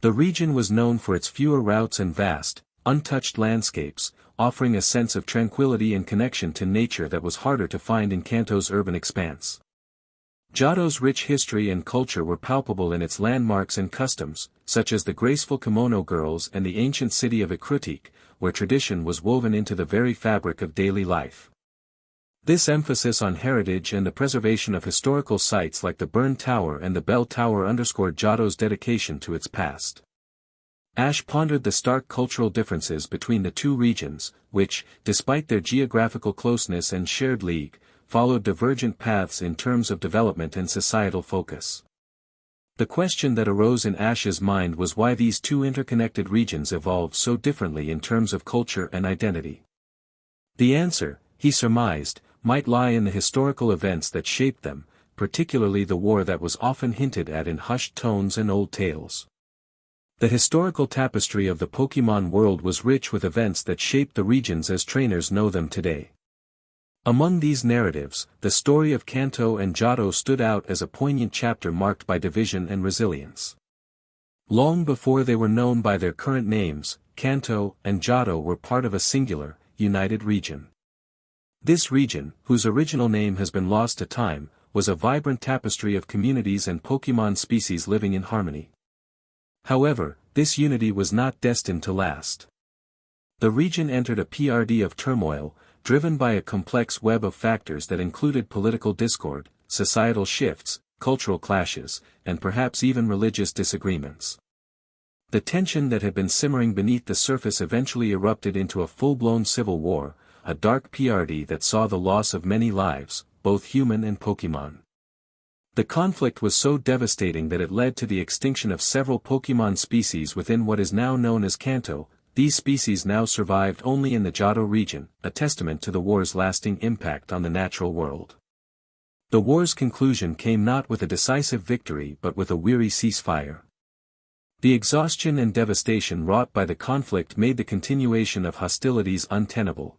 The region was known for its fewer routes and vast, untouched landscapes, offering a sense of tranquility and connection to nature that was harder to find in Kanto's urban expanse. Johto's rich history and culture were palpable in its landmarks and customs, such as the graceful kimono girls and the ancient city of Ikrutik, where tradition was woven into the very fabric of daily life. This emphasis on heritage and the preservation of historical sites like the Burn Tower and the Bell Tower underscored Johto's dedication to its past. Ash pondered the stark cultural differences between the two regions, which, despite their geographical closeness and shared league, followed divergent paths in terms of development and societal focus. The question that arose in Ash's mind was why these two interconnected regions evolved so differently in terms of culture and identity. The answer, he surmised, might lie in the historical events that shaped them, particularly the war that was often hinted at in hushed tones and old tales. The historical tapestry of the Pokémon world was rich with events that shaped the regions as trainers know them today. Among these narratives, the story of Kanto and Johto stood out as a poignant chapter marked by division and resilience. Long before they were known by their current names, Kanto and Johto were part of a singular, united region. This region, whose original name has been lost to time, was a vibrant tapestry of communities and Pokémon species living in harmony. However, this unity was not destined to last. The region entered a period of turmoil, driven by a complex web of factors that included political discord, societal shifts, cultural clashes, and perhaps even religious disagreements. The tension that had been simmering beneath the surface eventually erupted into a full-blown civil war, a dark period that saw the loss of many lives, both human and Pokémon. The conflict was so devastating that it led to the extinction of several Pokémon species within what is now known as Kanto. These species now survived only in the Johto region, a testament to the war's lasting impact on the natural world. The war's conclusion came not with a decisive victory but with a weary ceasefire. The exhaustion and devastation wrought by the conflict made the continuation of hostilities untenable.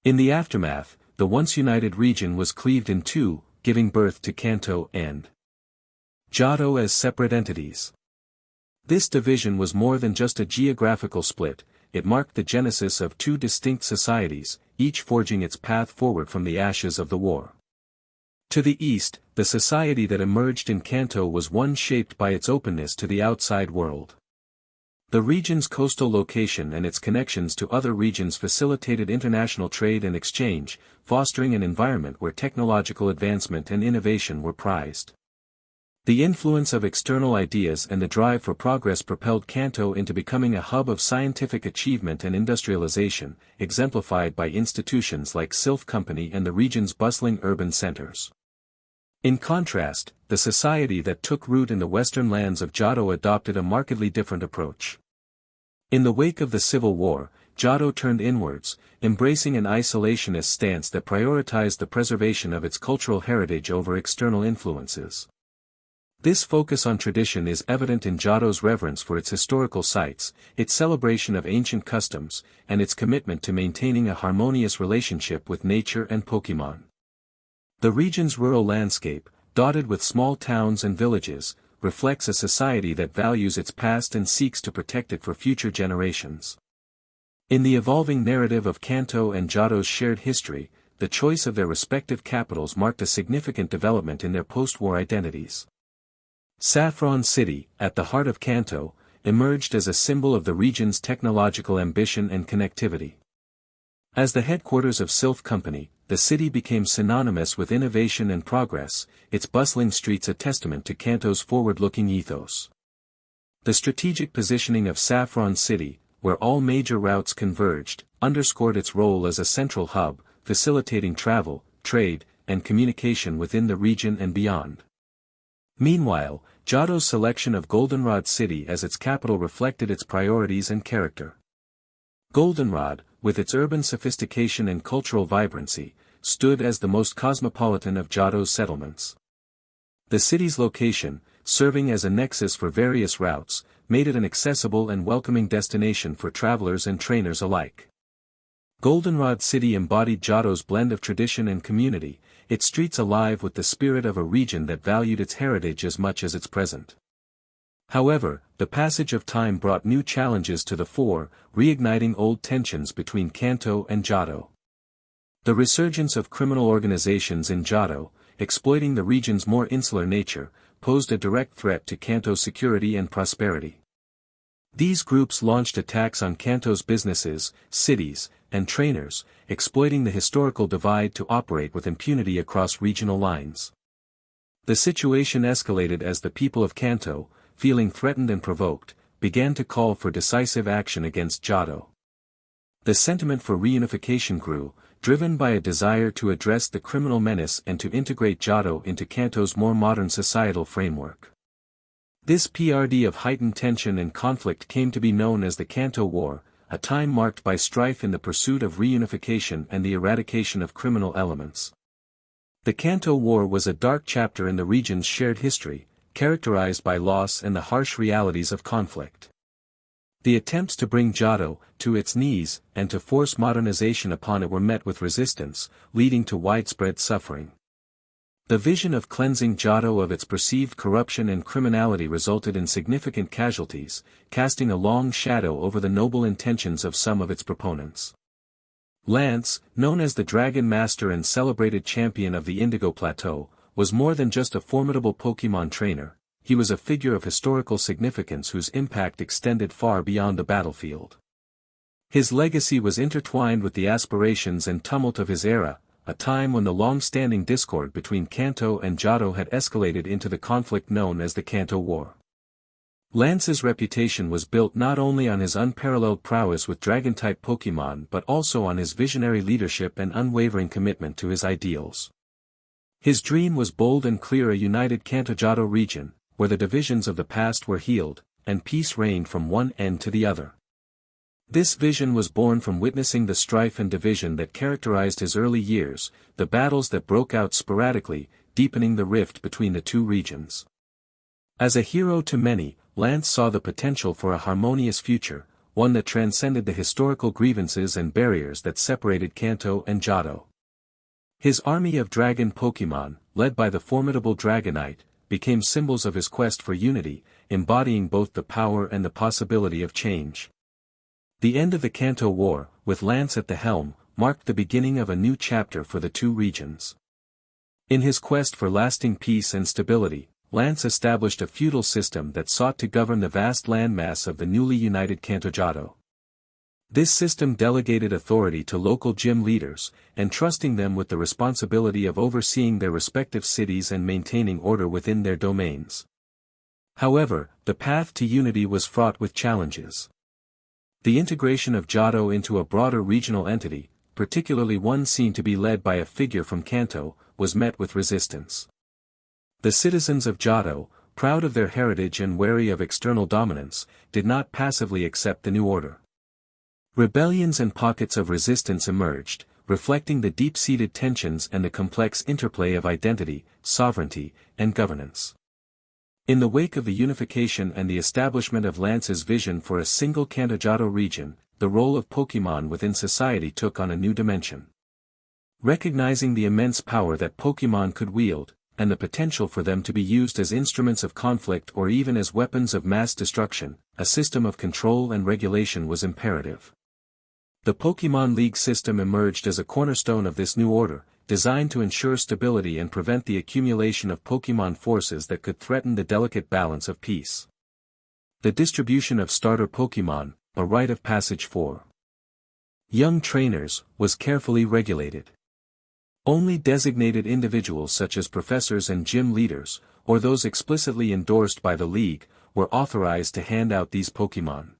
In the aftermath, the once united region was cleaved in two, giving birth to Kanto and Johto as separate entities. This division was more than just a geographical split, it marked the genesis of two distinct societies, each forging its path forward from the ashes of the war. To the east, the society that emerged in Kanto was one shaped by its openness to the outside world. The region's coastal location and its connections to other regions facilitated international trade and exchange, fostering an environment where technological advancement and innovation were prized. The influence of external ideas and the drive for progress propelled Kanto into becoming a hub of scientific achievement and industrialization, exemplified by institutions like Sylph Company and the region's bustling urban centers. In contrast, the society that took root in the western lands of Johto adopted a markedly different approach. In the wake of the Civil War, Johto turned inwards, embracing an isolationist stance that prioritized the preservation of its cultural heritage over external influences. This focus on tradition is evident in Johto's reverence for its historical sites, its celebration of ancient customs, and its commitment to maintaining a harmonious relationship with nature and Pokémon. The region's rural landscape, dotted with small towns and villages, reflects a society that values its past and seeks to protect it for future generations. In the evolving narrative of Kanto and Johto's shared history, the choice of their respective capitals marked a significant development in their post-war identities. Saffron City, at the heart of Kanto, emerged as a symbol of the region's technological ambition and connectivity. As the headquarters of Sylph Company, the city became synonymous with innovation and progress, its bustling streets a testament to Kanto's forward-looking ethos. The strategic positioning of Saffron City, where all major routes converged, underscored its role as a central hub, facilitating travel, trade, and communication within the region and beyond. Meanwhile, Johto's selection of Goldenrod City as its capital reflected its priorities and character. Goldenrod, with its urban sophistication and cultural vibrancy, stood as the most cosmopolitan of Johto's settlements. The city's location, serving as a nexus for various routes, made it an accessible and welcoming destination for travelers and trainers alike. Goldenrod City embodied Johto's blend of tradition and community, its streets alive with the spirit of a region that valued its heritage as much as its present. However, the passage of time brought new challenges to the fore, reigniting old tensions between Kanto and Johto. The resurgence of criminal organizations in Johto, exploiting the region's more insular nature, posed a direct threat to Kanto's security and prosperity. These groups launched attacks on Kanto's businesses, cities, and trainers, exploiting the historical divide to operate with impunity across regional lines. The situation escalated as the people of Kanto, feeling threatened and provoked, began to call for decisive action against Johto. The sentiment for reunification grew, driven by a desire to address the criminal menace and to integrate Johto into Kanto's more modern societal framework. This period of heightened tension and conflict came to be known as the Kanto War, a time marked by strife in the pursuit of reunification and the eradication of criminal elements. The Kanto War was a dark chapter in the region's shared history, characterized by loss and the harsh realities of conflict. The attempts to bring Johto to its knees and to force modernization upon it were met with resistance, leading to widespread suffering. The vision of cleansing Johto of its perceived corruption and criminality resulted in significant casualties, casting a long shadow over the noble intentions of some of its proponents. Lance, known as the Dragon Master and celebrated champion of the Indigo Plateau, was more than just a formidable Pokémon trainer, he was a figure of historical significance whose impact extended far beyond the battlefield. His legacy was intertwined with the aspirations and tumult of his era, a time when the long-standing discord between Kanto and Johto had escalated into the conflict known as the Kanto War. Lance's reputation was built not only on his unparalleled prowess with Dragon-type Pokémon but also on his visionary leadership and unwavering commitment to his ideals. His dream was bold and clear: a united Kanto-Johto region, where the divisions of the past were healed, and peace reigned from one end to the other. This vision was born from witnessing the strife and division that characterized his early years, the battles that broke out sporadically, deepening the rift between the two regions. As a hero to many, Lance saw the potential for a harmonious future, one that transcended the historical grievances and barriers that separated Kanto and Johto. His army of dragon Pokémon, led by the formidable Dragonite, became symbols of his quest for unity, embodying both the power and the possibility of change. The end of the Kanto War, with Lance at the helm, marked the beginning of a new chapter for the two regions. In his quest for lasting peace and stability, Lance established a feudal system that sought to govern the vast landmass of the newly united Kanto-Johto. This system delegated authority to local gym leaders, entrusting them with the responsibility of overseeing their respective cities and maintaining order within their domains. However, the path to unity was fraught with challenges. The integration of Johto into a broader regional entity, particularly one seen to be led by a figure from Kanto, was met with resistance. The citizens of Johto, proud of their heritage and wary of external dominance, did not passively accept the new order. Rebellions and pockets of resistance emerged, reflecting the deep-seated tensions and the complex interplay of identity, sovereignty, and governance. In the wake of the unification and the establishment of Lance's vision for a single Kanto-Johto region, the role of Pokémon within society took on a new dimension. Recognizing the immense power that Pokémon could wield, and the potential for them to be used as instruments of conflict or even as weapons of mass destruction, a system of control and regulation was imperative. The Pokémon League system emerged as a cornerstone of this new order, designed to ensure stability and prevent the accumulation of Pokémon forces that could threaten the delicate balance of peace. The distribution of starter Pokémon, a rite of passage for young trainers, was carefully regulated. Only designated individuals such as professors and gym leaders, or those explicitly endorsed by the League, were authorized to hand out these Pokémon.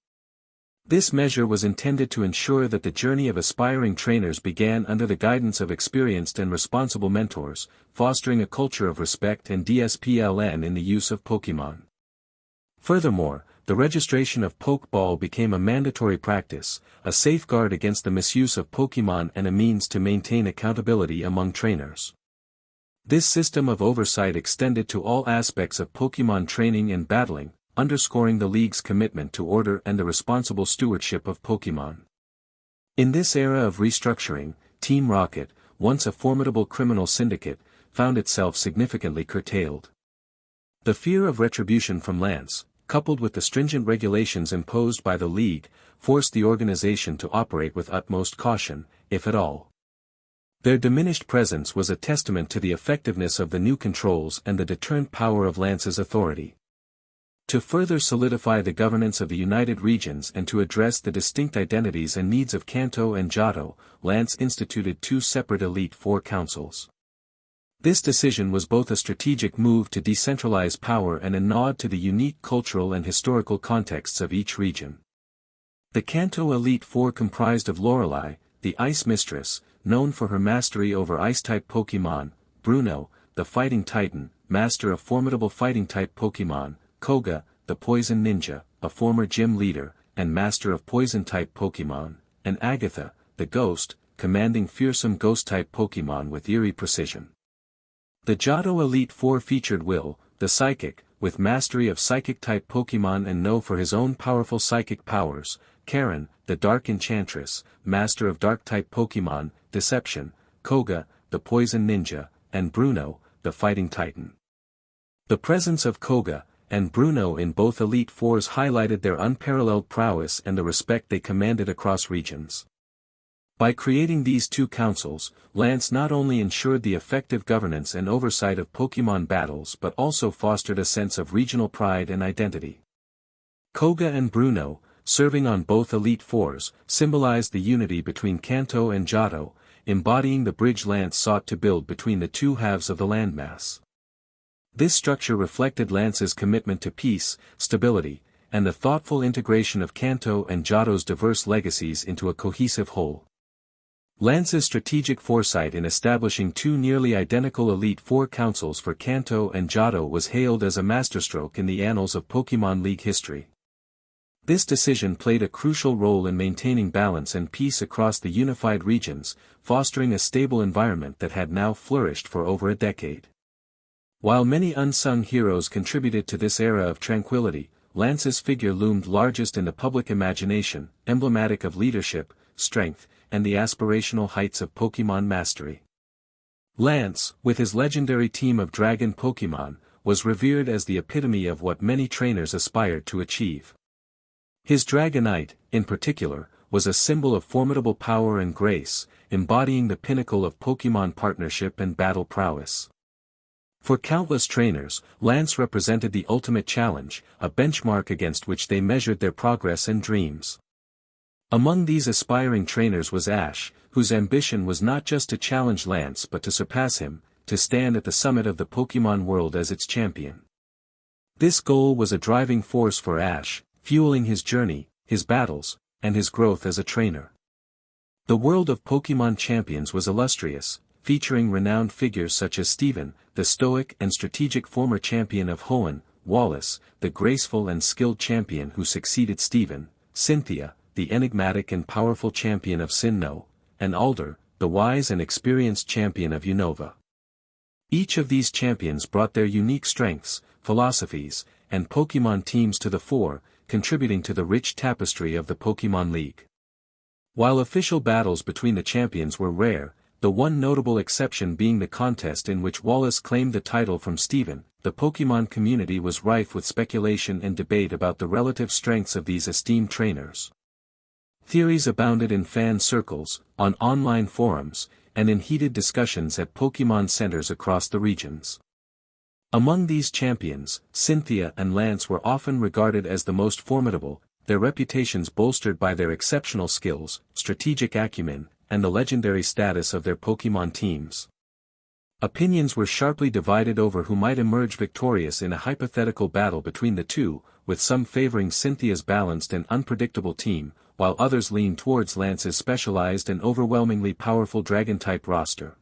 This measure was intended to ensure that the journey of aspiring trainers began under the guidance of experienced and responsible mentors, fostering a culture of respect and discipline in the use of Pokémon. Furthermore, the registration of Pokeball became a mandatory practice, a safeguard against the misuse of Pokémon and a means to maintain accountability among trainers. This system of oversight extended to all aspects of Pokémon training and battling, underscoring the League's commitment to order and the responsible stewardship of Pokémon. In this era of restructuring, Team Rocket, once a formidable criminal syndicate, found itself significantly curtailed. The fear of retribution from Lance, coupled with the stringent regulations imposed by the League, forced the organization to operate with utmost caution, if at all. Their diminished presence was a testament to the effectiveness of the new controls and the deterrent power of Lance's authority. To further solidify the governance of the United Regions and to address the distinct identities and needs of Kanto and Johto, Lance instituted two separate Elite Four councils. This decision was both a strategic move to decentralize power and a nod to the unique cultural and historical contexts of each region. The Kanto Elite Four comprised of Lorelei, the Ice Mistress, known for her mastery over Ice-type Pokémon, Bruno, the Fighting Titan, master of formidable Fighting-type Pokémon, Koga, the Poison Ninja, a former gym leader, and master of Poison-type Pokémon, and Agatha, the Ghost, commanding fearsome Ghost-type Pokémon with eerie precision. The Johto Elite Four featured Will, the Psychic, with mastery of Psychic-type Pokémon and known for his own powerful psychic powers, Karen, the Dark Enchantress, master of Dark-type Pokémon, Deception, Koga, the Poison Ninja, and Bruno, the Fighting Titan. The presence of Koga and Bruno in both Elite Fours highlighted their unparalleled prowess and the respect they commanded across regions. By creating these two councils, Lance not only ensured the effective governance and oversight of Pokémon battles but also fostered a sense of regional pride and identity. Koga and Bruno, serving on both Elite Fours, symbolized the unity between Kanto and Johto, embodying the bridge Lance sought to build between the two halves of the landmass. This structure reflected Lance's commitment to peace, stability, and the thoughtful integration of Kanto and Johto's diverse legacies into a cohesive whole. Lance's strategic foresight in establishing two nearly identical Elite Four councils for Kanto and Johto was hailed as a masterstroke in the annals of Pokémon League history. This decision played a crucial role in maintaining balance and peace across the unified regions, fostering a stable environment that had now flourished for over a decade. While many unsung heroes contributed to this era of tranquility, Lance's figure loomed largest in the public imagination, emblematic of leadership, strength, and the aspirational heights of Pokémon mastery. Lance, with his legendary team of dragon Pokémon, was revered as the epitome of what many trainers aspired to achieve. His Dragonite, in particular, was a symbol of formidable power and grace, embodying the pinnacle of Pokémon partnership and battle prowess. For countless trainers, Lance represented the ultimate challenge, a benchmark against which they measured their progress and dreams. Among these aspiring trainers was Ash, whose ambition was not just to challenge Lance but to surpass him, to stand at the summit of the Pokémon world as its champion. This goal was a driving force for Ash, fueling his journey, his battles, and his growth as a trainer. The world of Pokémon champions was illustrious, featuring renowned figures such as Steven, the stoic and strategic former champion of Hoenn, Wallace, the graceful and skilled champion who succeeded Steven, Cynthia, the enigmatic and powerful champion of Sinnoh, and Alder, the wise and experienced champion of Unova. Each of these champions brought their unique strengths, philosophies, and Pokémon teams to the fore, contributing to the rich tapestry of the Pokémon League. While official battles between the champions were rare, the one notable exception being the contest in which Wallace claimed the title from Steven, the Pokémon community was rife with speculation and debate about the relative strengths of these esteemed trainers. Theories abounded in fan circles, on online forums, and in heated discussions at Pokémon centers across the regions. Among these champions, Cynthia and Lance were often regarded as the most formidable, their reputations bolstered by their exceptional skills, strategic acumen, and the legendary status of their Pokémon teams. Opinions were sharply divided over who might emerge victorious in a hypothetical battle between the two, with some favoring Cynthia's balanced and unpredictable team, while others leaned towards Lance's specialized and overwhelmingly powerful Dragon-type roster.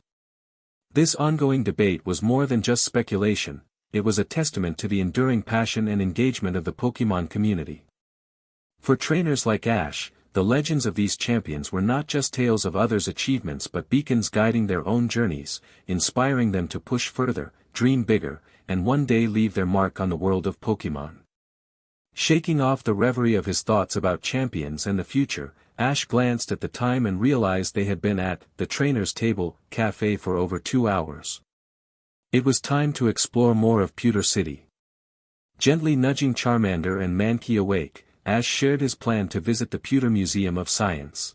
This ongoing debate was more than just speculation, it was a testament to the enduring passion and engagement of the Pokémon community. For trainers like Ash, the legends of these champions were not just tales of others' achievements but beacons guiding their own journeys, inspiring them to push further, dream bigger, and one day leave their mark on the world of Pokémon. Shaking off the reverie of his thoughts about champions and the future, Ash glanced at the time and realized they had been at the trainer's table cafe for over 2 hours. It was time to explore more of Pewter City. Gently nudging Charmander and Mankey awake, Ash shared his plan to visit the Pewter Museum of Science.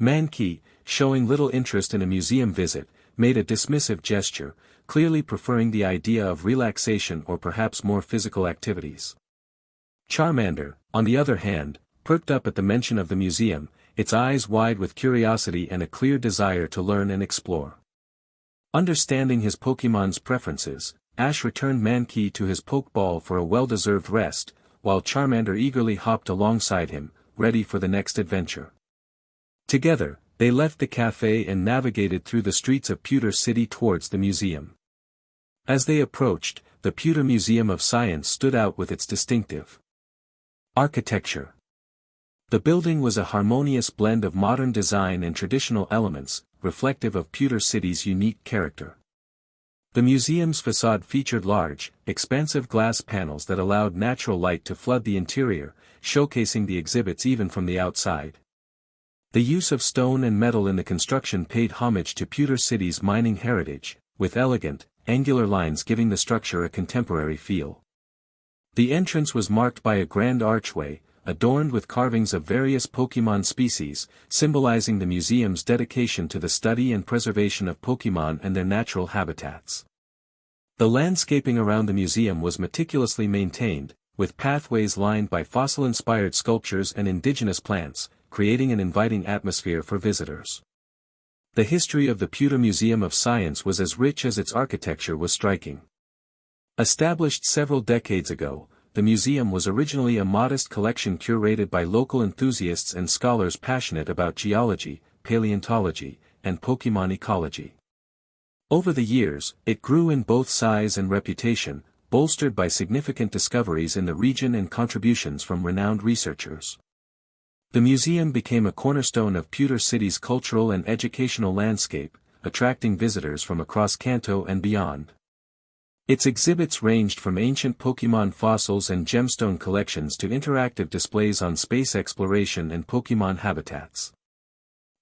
Mankey, showing little interest in a museum visit, made a dismissive gesture, clearly preferring the idea of relaxation or perhaps more physical activities. Charmander, on the other hand, perked up at the mention of the museum, its eyes wide with curiosity and a clear desire to learn and explore. Understanding his Pokémon's preferences, Ash returned Mankey to his Pokeball for a well-deserved rest, while Charmander eagerly hopped alongside him, ready for the next adventure. Together, they left the cafe and navigated through the streets of Pewter City towards the museum. As they approached, the Pewter Museum of Science stood out with its distinctive architecture. The building was a harmonious blend of modern design and traditional elements, reflective of Pewter City's unique character. The museum's facade featured large, expansive glass panels that allowed natural light to flood the interior, showcasing the exhibits even from the outside. The use of stone and metal in the construction paid homage to Pewter City's mining heritage, with elegant, angular lines giving the structure a contemporary feel. The entrance was marked by a grand archway, adorned with carvings of various Pokémon species, symbolizing the museum's dedication to the study and preservation of Pokémon and their natural habitats. The landscaping around the museum was meticulously maintained, with pathways lined by fossil-inspired sculptures and indigenous plants, creating an inviting atmosphere for visitors. The history of the Pewter Museum of Science was as rich as its architecture was striking. Established several decades ago, the museum was originally a modest collection curated by local enthusiasts and scholars passionate about geology, paleontology, and Pokémon ecology. Over the years, it grew in both size and reputation, bolstered by significant discoveries in the region and contributions from renowned researchers. The museum became a cornerstone of Pewter City's cultural and educational landscape, attracting visitors from across Kanto and beyond. Its exhibits ranged from ancient Pokémon fossils and gemstone collections to interactive displays on space exploration and Pokémon habitats.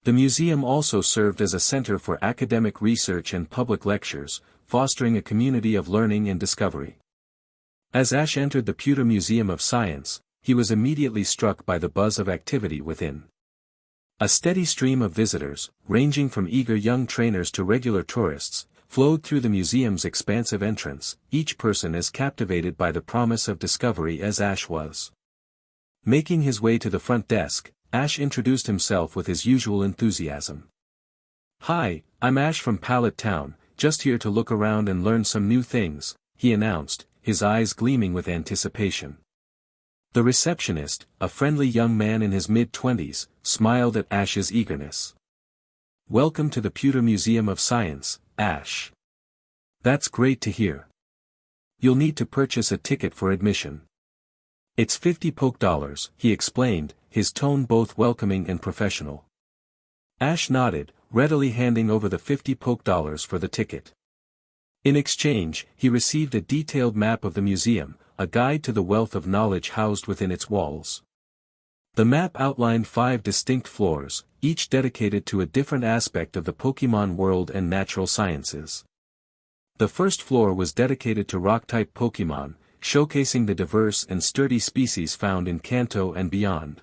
The museum also served as a center for academic research and public lectures, fostering a community of learning and discovery. As Ash entered the Pewter Museum of Science, he was immediately struck by the buzz of activity within. A steady stream of visitors, ranging from eager young trainers to regular tourists, flowed through the museum's expansive entrance, each person as captivated by the promise of discovery as Ash was. Making his way to the front desk, Ash introduced himself with his usual enthusiasm. "Hi, I'm Ash from Pallet Town, just here to look around and learn some new things," he announced, his eyes gleaming with anticipation. The receptionist, a friendly young man in his mid-20s, smiled at Ash's eagerness. "Welcome to the Pewter Museum of Science, Ash. That's great to hear. You'll need to purchase a ticket for admission. It's 50 poke dollars," he explained, his tone both welcoming and professional. Ash nodded, readily handing over the 50 poke dollars for the ticket. In exchange, he received a detailed map of the museum, a guide to the wealth of knowledge housed within its walls. The map outlined 5 distinct floors, each dedicated to a different aspect of the Pokémon world and natural sciences. The first floor was dedicated to rock-type Pokémon, showcasing the diverse and sturdy species found in Kanto and beyond.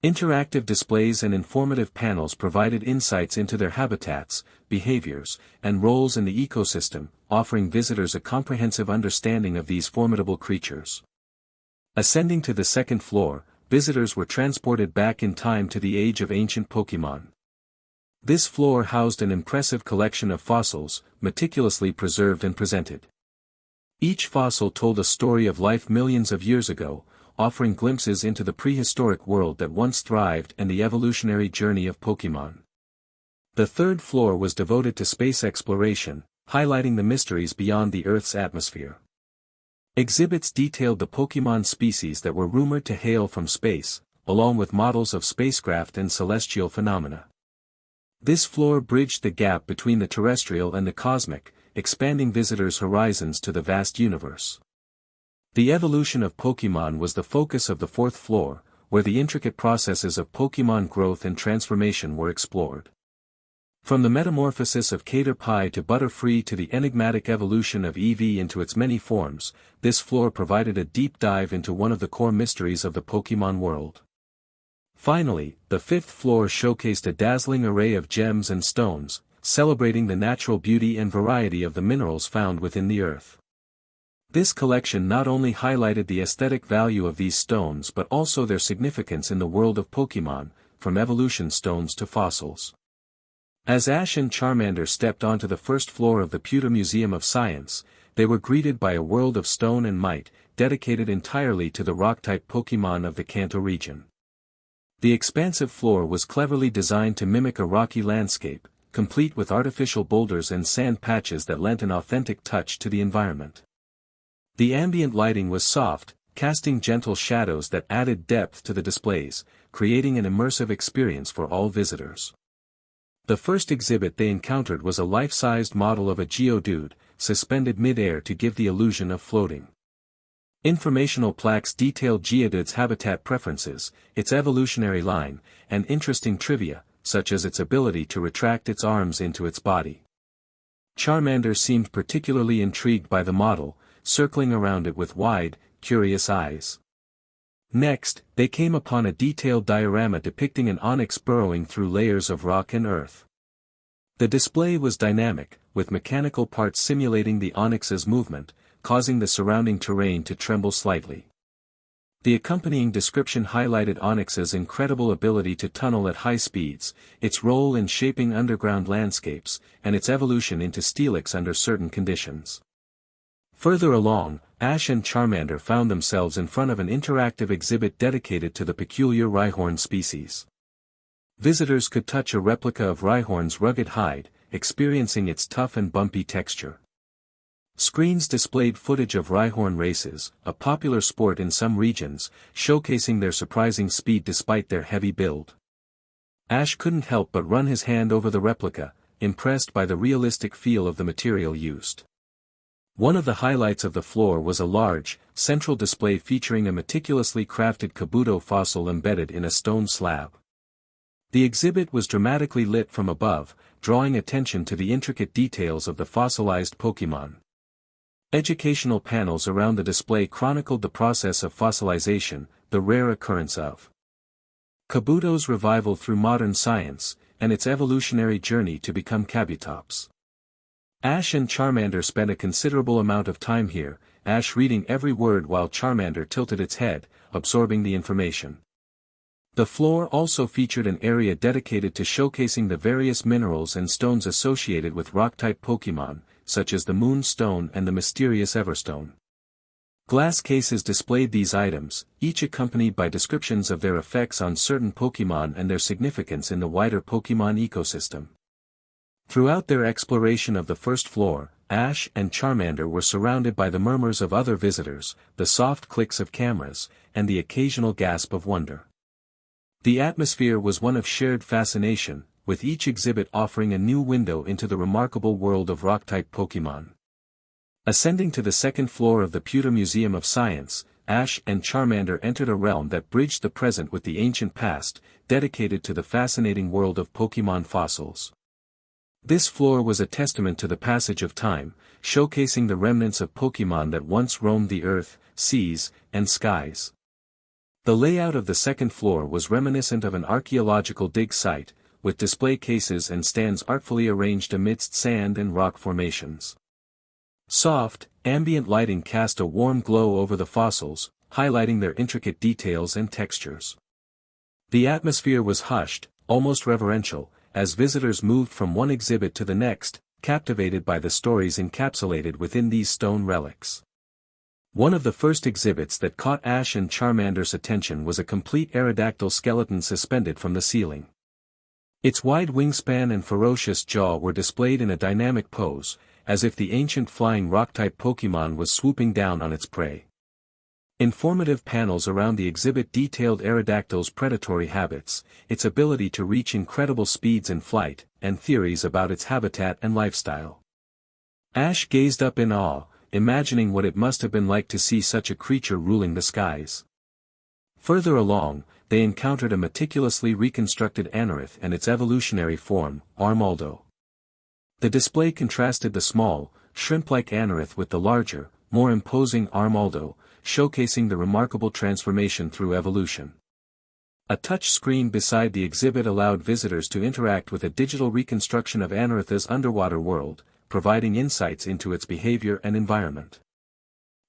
Interactive displays and informative panels provided insights into their habitats, behaviors, and roles in the ecosystem, offering visitors a comprehensive understanding of these formidable creatures. Ascending to the second floor, visitors were transported back in time to the age of ancient Pokémon. This floor housed an impressive collection of fossils, meticulously preserved and presented. Each fossil told a story of life millions of years ago, offering glimpses into the prehistoric world that once thrived and the evolutionary journey of Pokémon. The third floor was devoted to space exploration, highlighting the mysteries beyond the Earth's atmosphere. Exhibits detailed the Pokémon species that were rumored to hail from space, along with models of spacecraft and celestial phenomena. This floor bridged the gap between the terrestrial and the cosmic, expanding visitors' horizons to the vast universe. The evolution of Pokémon was the focus of the fourth floor, where the intricate processes of Pokémon growth and transformation were explored. From the metamorphosis of Caterpie to Butterfree to the enigmatic evolution of Eevee into its many forms, this floor provided a deep dive into one of the core mysteries of the Pokémon world. Finally, the fifth floor showcased a dazzling array of gems and stones, celebrating the natural beauty and variety of the minerals found within the earth. This collection not only highlighted the aesthetic value of these stones but also their significance in the world of Pokémon, from evolution stones to fossils. As Ash and Charmander stepped onto the first floor of the Pewter Museum of Science, they were greeted by a world of stone and might, dedicated entirely to the rock-type Pokémon of the Kanto region. The expansive floor was cleverly designed to mimic a rocky landscape, complete with artificial boulders and sand patches that lent an authentic touch to the environment. The ambient lighting was soft, casting gentle shadows that added depth to the displays, creating an immersive experience for all visitors. The first exhibit they encountered was a life-sized model of a geodude, suspended mid-air to give the illusion of floating. Informational plaques detailed Geodude's habitat preferences, its evolutionary line, and interesting trivia, such as its ability to retract its arms into its body. Charmander seemed particularly intrigued by the model, circling around it with wide, curious eyes. Next, they came upon a detailed diorama depicting an onyx burrowing through layers of rock and earth. The display was dynamic, with mechanical parts simulating the onyx's movement, causing the surrounding terrain to tremble slightly. The accompanying description highlighted onyx's incredible ability to tunnel at high speeds, its role in shaping underground landscapes, and its evolution into Steelix under certain conditions. Further along, Ash and Charmander found themselves in front of an interactive exhibit dedicated to the peculiar Rhyhorn species. Visitors could touch a replica of Rhyhorn's rugged hide, experiencing its tough and bumpy texture. Screens displayed footage of Rhyhorn races, a popular sport in some regions, showcasing their surprising speed despite their heavy build. Ash couldn't help but run his hand over the replica, impressed by the realistic feel of the material used. One of the highlights of the floor was a large, central display featuring a meticulously crafted kabuto fossil embedded in a stone slab. The exhibit was dramatically lit from above, drawing attention to the intricate details of the fossilized Pokémon. Educational panels around the display chronicled the process of fossilization, the rare occurrence of Kabuto's revival through modern science, and its evolutionary journey to become Kabutops. Ash and Charmander spent a considerable amount of time here, Ash reading every word while Charmander tilted its head, absorbing the information. The floor also featured an area dedicated to showcasing the various minerals and stones associated with rock-type Pokémon, such as the moonstone and the mysterious Everstone. Glass cases displayed these items, each accompanied by descriptions of their effects on certain Pokémon and their significance in the wider Pokémon ecosystem. Throughout their exploration of the first floor, Ash and Charmander were surrounded by the murmurs of other visitors, the soft clicks of cameras, and the occasional gasp of wonder. The atmosphere was one of shared fascination, with each exhibit offering a new window into the remarkable world of rock-type Pokémon. Ascending to the second floor of the Pewter Museum of Science, Ash and Charmander entered a realm that bridged the present with the ancient past, dedicated to the fascinating world of Pokémon fossils. This floor was a testament to the passage of time, showcasing the remnants of Pokémon that once roamed the earth, seas, and skies. The layout of the second floor was reminiscent of an archaeological dig site, with display cases and stands artfully arranged amidst sand and rock formations. Soft, ambient lighting cast a warm glow over the fossils, highlighting their intricate details and textures. The atmosphere was hushed, almost reverential, as visitors moved from one exhibit to the next, captivated by the stories encapsulated within these stone relics. One of the first exhibits that caught Ash and Charmander's attention was a complete Aerodactyl skeleton suspended from the ceiling. Its wide wingspan and ferocious jaw were displayed in a dynamic pose, as if the ancient flying rock-type Pokémon was swooping down on its prey. Informative panels around the exhibit detailed Aerodactyl's predatory habits, its ability to reach incredible speeds in flight, and theories about its habitat and lifestyle. Ash gazed up in awe, imagining what it must have been like to see such a creature ruling the skies. Further along, they encountered a meticulously reconstructed Anorith and its evolutionary form, Armaldo. The display contrasted the small, shrimp-like Anorith with the larger, more imposing Armaldo, showcasing the remarkable transformation through evolution. A touch screen beside the exhibit allowed visitors to interact with a digital reconstruction of Anoritha's underwater world, providing insights into its behavior and environment.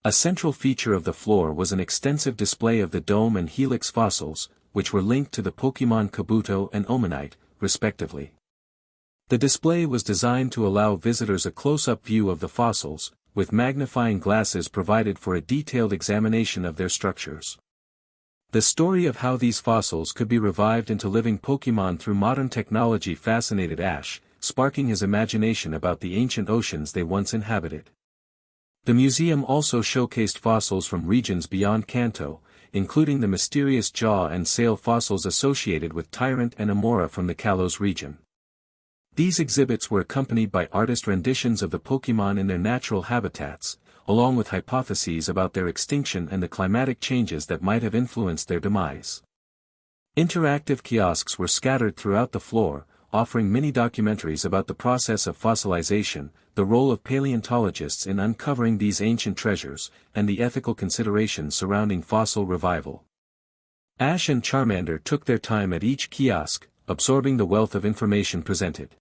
A central feature of the floor was an extensive display of the Dome and Helix fossils, which were linked to the Pokémon Kabuto and Omanite, respectively. The display was designed to allow visitors a close-up view of the fossils, with magnifying glasses provided for a detailed examination of their structures. The story of how these fossils could be revived into living Pokémon through modern technology fascinated Ash, sparking his imagination about the ancient oceans they once inhabited. The museum also showcased fossils from regions beyond Kanto, including the mysterious jaw and sail fossils associated with Tyrant and Amora from the Kalos region. These exhibits were accompanied by artist renditions of the Pokémon in their natural habitats, along with hypotheses about their extinction and the climatic changes that might have influenced their demise. Interactive kiosks were scattered throughout the floor, offering mini-documentaries about the process of fossilization, the role of paleontologists in uncovering these ancient treasures, and the ethical considerations surrounding fossil revival. Ash and Charmander took their time at each kiosk, absorbing the wealth of information presented.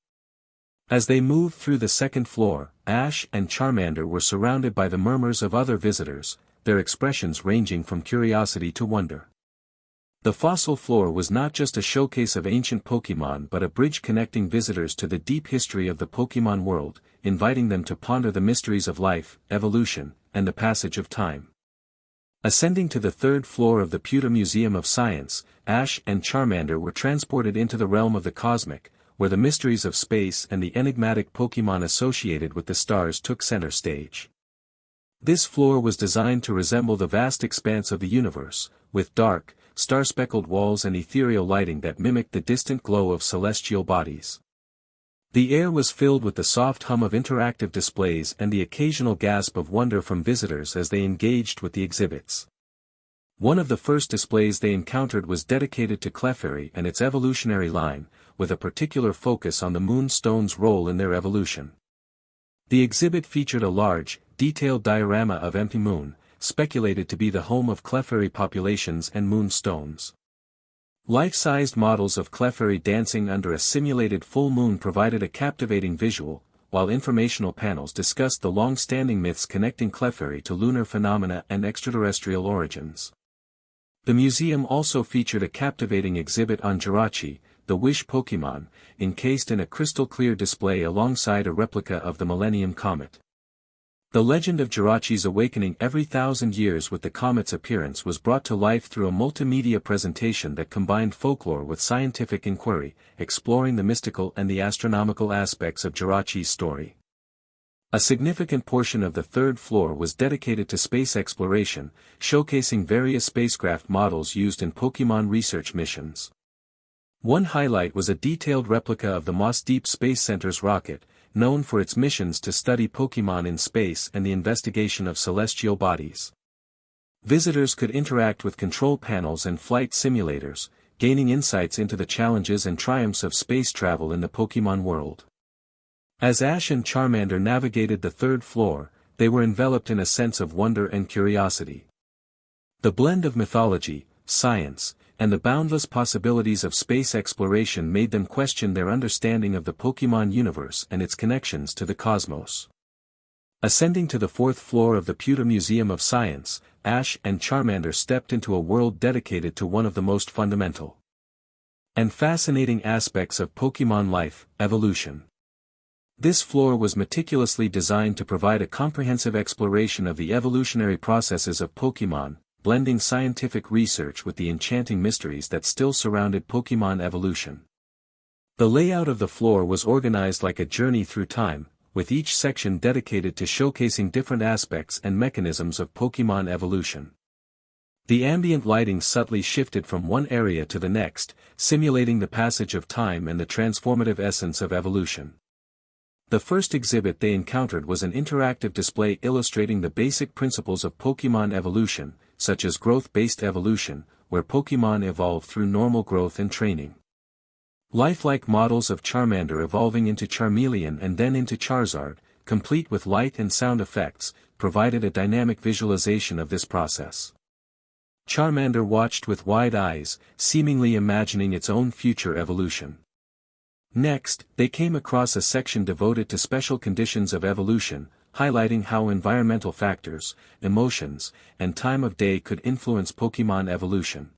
As they moved through the second floor, Ash and Charmander were surrounded by the murmurs of other visitors, their expressions ranging from curiosity to wonder. The fossil floor was not just a showcase of ancient Pokémon but a bridge connecting visitors to the deep history of the Pokémon world, inviting them to ponder the mysteries of life, evolution, and the passage of time. Ascending to the third floor of the Pewter Museum of Science, Ash and Charmander were transported into the realm of the cosmic, where the mysteries of space and the enigmatic Pokémon associated with the stars took center stage. This floor was designed to resemble the vast expanse of the universe, with dark, star-speckled walls and ethereal lighting that mimicked the distant glow of celestial bodies. The air was filled with the soft hum of interactive displays and the occasional gasp of wonder from visitors as they engaged with the exhibits. One of the first displays they encountered was dedicated to Clefairy and its evolutionary line, with a particular focus on the moonstone's role in their evolution. The exhibit featured a large, detailed diorama of empty moon, speculated to be the home of Clefairy populations and moonstones. Life-sized models of Clefairy dancing under a simulated full moon provided a captivating visual, while informational panels discussed the long-standing myths connecting Clefairy to lunar phenomena and extraterrestrial origins. The museum also featured a captivating exhibit on Jirachi, the Wish Pokémon, encased in a crystal-clear display alongside a replica of the Millennium Comet. The legend of Jirachi's awakening every 1,000 years with the comet's appearance was brought to life through a multimedia presentation that combined folklore with scientific inquiry, exploring the mystical and the astronomical aspects of Jirachi's story. A significant portion of the third floor was dedicated to space exploration, showcasing various spacecraft models used in Pokémon research missions. One highlight was a detailed replica of the Moss Deep Space Center's rocket, known for its missions to study Pokémon in space and the investigation of celestial bodies. Visitors could interact with control panels and flight simulators, gaining insights into the challenges and triumphs of space travel in the Pokémon world. As Ash and Charmander navigated the third floor, they were enveloped in a sense of wonder and curiosity. The blend of mythology, science, and the boundless possibilities of space exploration made them question their understanding of the Pokémon universe and its connections to the cosmos. Ascending to the fourth floor of the Pewter Museum of Science, Ash and Charmander stepped into a world dedicated to one of the most fundamental and fascinating aspects of Pokémon life, evolution. This floor was meticulously designed to provide a comprehensive exploration of the evolutionary processes of Pokémon, blending scientific research with the enchanting mysteries that still surrounded Pokémon evolution. The layout of the floor was organized like a journey through time, with each section dedicated to showcasing different aspects and mechanisms of Pokémon evolution. The ambient lighting subtly shifted from one area to the next, simulating the passage of time and the transformative essence of evolution. The first exhibit they encountered was an interactive display illustrating the basic principles of Pokémon evolution, such as growth-based evolution, where Pokémon evolve through normal growth and training. Lifelike models of Charmander evolving into Charmeleon and then into Charizard, complete with light and sound effects, provided a dynamic visualization of this process. Charmander watched with wide eyes, seemingly imagining its own future evolution. Next, they came across a section devoted to special conditions of evolution, highlighting how environmental factors, emotions, and time of day could influence Pokémon evolution.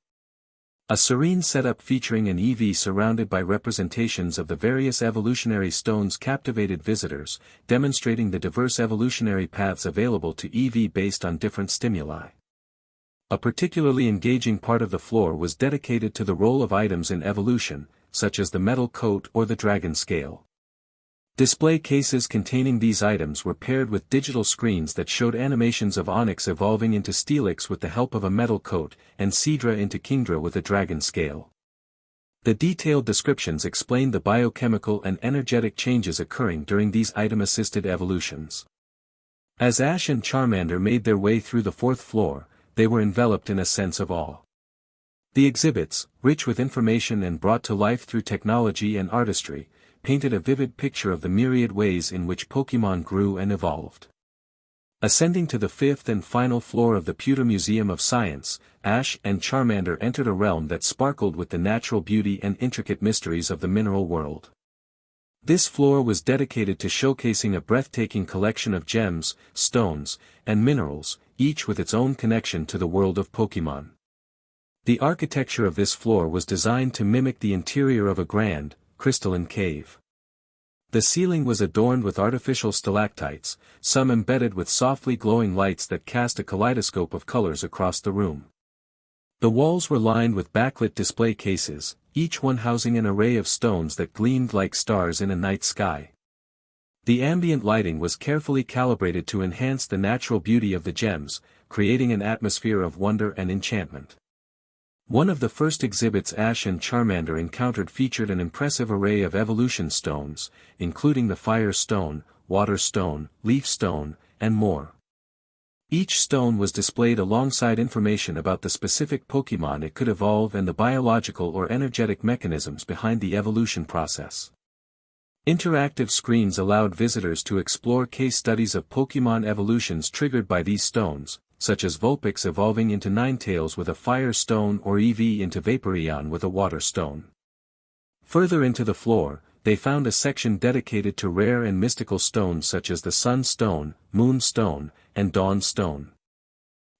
A serene setup featuring an Eevee surrounded by representations of the various evolutionary stones captivated visitors, demonstrating the diverse evolutionary paths available to Eevee based on different stimuli. A particularly engaging part of the floor was dedicated to the role of items in evolution, such as the metal coat or the dragon scale. Display cases containing these items were paired with digital screens that showed animations of Onix evolving into Steelix with the help of a metal coat, and Seadra into Kingdra with a dragon scale. The detailed descriptions explained the biochemical and energetic changes occurring during these item-assisted evolutions. As Ash and Charmander made their way through the fourth floor, they were enveloped in a sense of awe. The exhibits, rich with information and brought to life through technology and artistry, painted a vivid picture of the myriad ways in which Pokémon grew and evolved. Ascending to the fifth and final floor of the Pewter Museum of Science, Ash and Charmander entered a realm that sparkled with the natural beauty and intricate mysteries of the mineral world. This floor was dedicated to showcasing a breathtaking collection of gems, stones, and minerals, each with its own connection to the world of Pokémon. The architecture of this floor was designed to mimic the interior of a grand, crystalline cave. The ceiling was adorned with artificial stalactites, some embedded with softly glowing lights that cast a kaleidoscope of colors across the room. The walls were lined with backlit display cases, each one housing an array of stones that gleamed like stars in a night sky. The ambient lighting was carefully calibrated to enhance the natural beauty of the gems, creating an atmosphere of wonder and enchantment. One of the first exhibits Ash and Charmander encountered featured an impressive array of evolution stones, including the Fire Stone, Water Stone, Leaf Stone, and more. Each stone was displayed alongside information about the specific Pokémon it could evolve and the biological or energetic mechanisms behind the evolution process. Interactive screens allowed visitors to explore case studies of Pokémon evolutions triggered by these stones, such as Vulpix evolving into Ninetales with a Fire Stone or Eevee into Vaporeon with a Water Stone. Further into the floor, they found a section dedicated to rare and mystical stones such as the Sun Stone, Moon Stone, and Dawn Stone.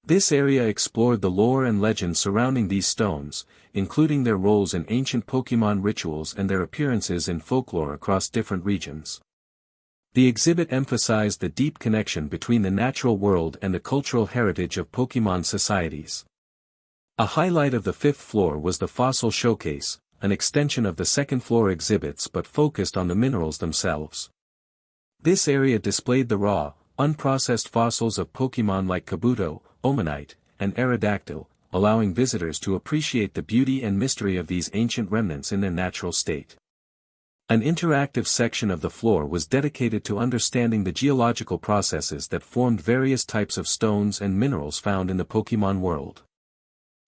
This area explored the lore and legends surrounding these stones, including their roles in ancient Pokémon rituals and their appearances in folklore across different regions. The exhibit emphasized the deep connection between the natural world and the cultural heritage of Pokémon societies. A highlight of the fifth floor was the Fossil Showcase, an extension of the second floor exhibits but focused on the minerals themselves. This area displayed the raw, unprocessed fossils of Pokémon like Kabuto, Omanite, and Aerodactyl, allowing visitors to appreciate the beauty and mystery of these ancient remnants in their natural state. An interactive section of the floor was dedicated to understanding the geological processes that formed various types of stones and minerals found in the Pokémon world.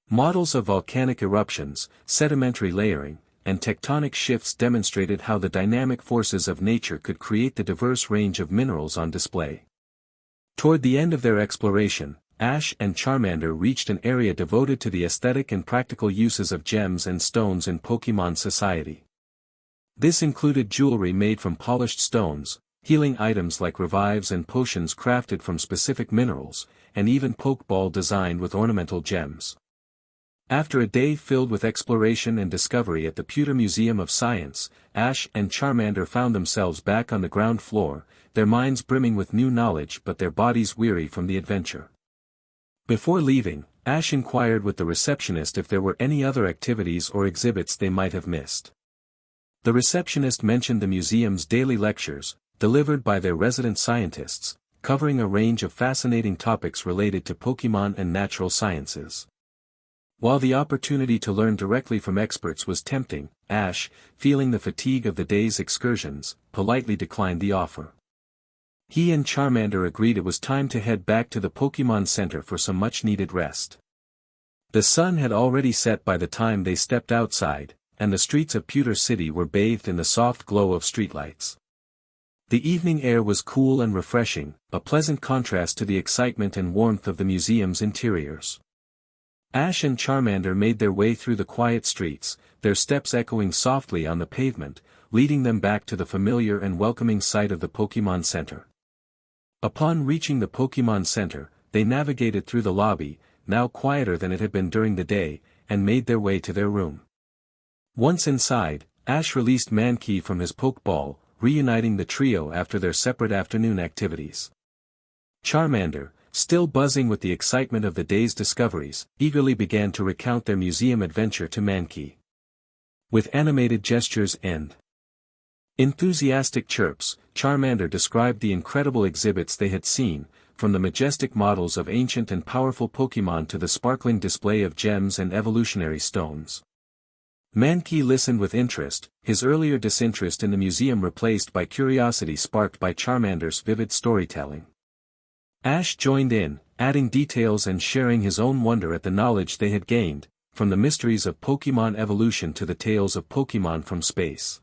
Models of volcanic eruptions, sedimentary layering, and tectonic shifts demonstrated how the dynamic forces of nature could create the diverse range of minerals on display. Toward the end of their exploration, Ash and Charmander reached an area devoted to the aesthetic and practical uses of gems and stones in Pokémon society. This included jewelry made from polished stones, healing items like revives and potions crafted from specific minerals, and even Pokeball designed with ornamental gems. After a day filled with exploration and discovery at the Pewter Museum of Science, Ash and Charmander found themselves back on the ground floor, their minds brimming with new knowledge but their bodies weary from the adventure. Before leaving, Ash inquired with the receptionist if there were any other activities or exhibits they might have missed. The receptionist mentioned the museum's daily lectures, delivered by their resident scientists, covering a range of fascinating topics related to Pokémon and natural sciences. While the opportunity to learn directly from experts was tempting, Ash, feeling the fatigue of the day's excursions, politely declined the offer. He and Charmander agreed it was time to head back to the Pokémon Center for some much-needed rest. The sun had already set by the time they stepped outside, and the streets of Pewter City were bathed in the soft glow of streetlights. The evening air was cool and refreshing, a pleasant contrast to the excitement and warmth of the museum's interiors. Ash and Charmander made their way through the quiet streets, their steps echoing softly on the pavement, leading them back to the familiar and welcoming sight of the Pokémon Center. Upon reaching the Pokémon Center, they navigated through the lobby, now quieter than it had been during the day, and made their way to their room. Once inside, Ash released Mankey from his Pokeball, reuniting the trio after their separate afternoon activities. Charmander, still buzzing with the excitement of the day's discoveries, eagerly began to recount their museum adventure to Mankey. With animated gestures and enthusiastic chirps, Charmander described the incredible exhibits they had seen, from the majestic models of ancient and powerful Pokémon to the sparkling display of gems and evolutionary stones. Mankey listened with interest, his earlier disinterest in the museum replaced by curiosity sparked by Charmander's vivid storytelling. Ash joined in, adding details and sharing his own wonder at the knowledge they had gained, from the mysteries of Pokémon evolution to the tales of Pokémon from space.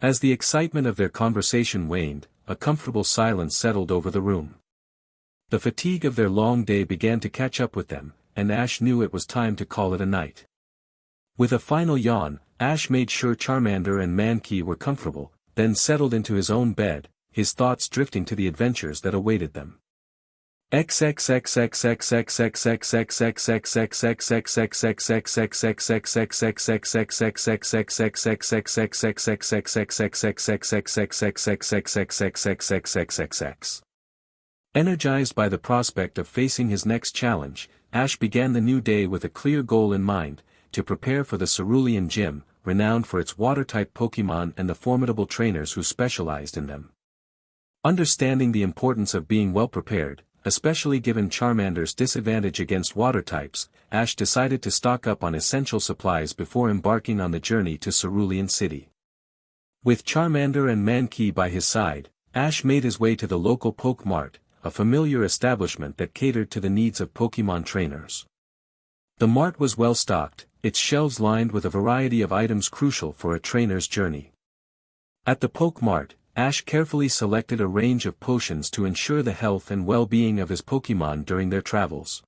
As the excitement of their conversation waned, a comfortable silence settled over the room. The fatigue of their long day began to catch up with them, and Ash knew it was time to call it a night. With a final yawn, Ash made sure Charmander and Mankey were comfortable, then settled into his own bed, his thoughts drifting to the adventures that awaited them. Energized by the prospect of facing his next challenge, Ash began the new day with a clear goal in mind, to prepare for the Cerulean Gym, renowned for its water-type Pokémon and the formidable trainers who specialized in them. Understanding the importance of being well prepared, especially given Charmander's disadvantage against water types, Ash decided to stock up on essential supplies before embarking on the journey to Cerulean City. With Charmander and Mankey by his side, Ash made his way to the local Poke Mart, a familiar establishment that catered to the needs of Pokémon trainers. The mart was well stocked, its shelves lined with a variety of items crucial for a trainer's journey. At the Poke Mart, Ash carefully selected a range of potions to ensure the health and well-being of his Pokémon during their travels.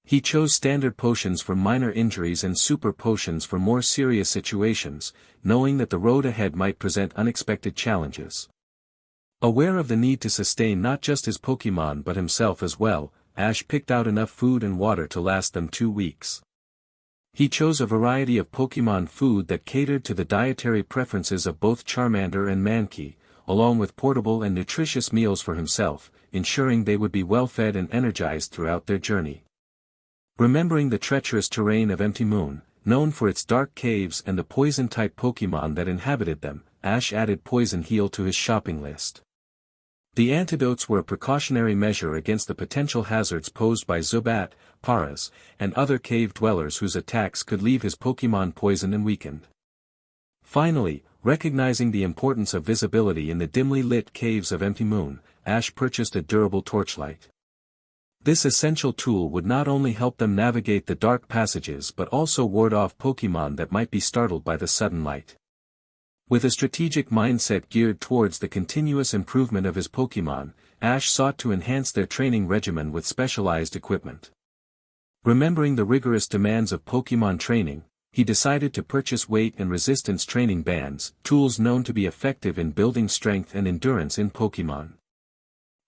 He chose standard potions for minor injuries and super potions for more serious situations, knowing that the road ahead might present unexpected challenges. Aware of the need to sustain not just his Pokémon but himself as well, Ash picked out enough food and water to last them 2 weeks. He chose a variety of Pokémon food that catered to the dietary preferences of both Charmander and Mankey, along with portable and nutritious meals for himself, ensuring they would be well fed and energized throughout their journey. Remembering the treacherous terrain of Empty Moon, known for its dark caves and the poison-type Pokémon that inhabited them, Ash added Poison Heal to his shopping list. The antidotes were a precautionary measure against the potential hazards posed by Zubat, Paras, and other cave dwellers whose attacks could leave his Pokémon poisoned and weakened. Finally, recognizing the importance of visibility in the dimly lit caves of Empty Moon, Ash purchased a durable torchlight. This essential tool would not only help them navigate the dark passages but also ward off Pokémon that might be startled by the sudden light. With a strategic mindset geared towards the continuous improvement of his Pokémon, Ash sought to enhance their training regimen with specialized equipment. Remembering the rigorous demands of Pokémon training, he decided to purchase weight and resistance training bands, tools known to be effective in building strength and endurance in Pokémon.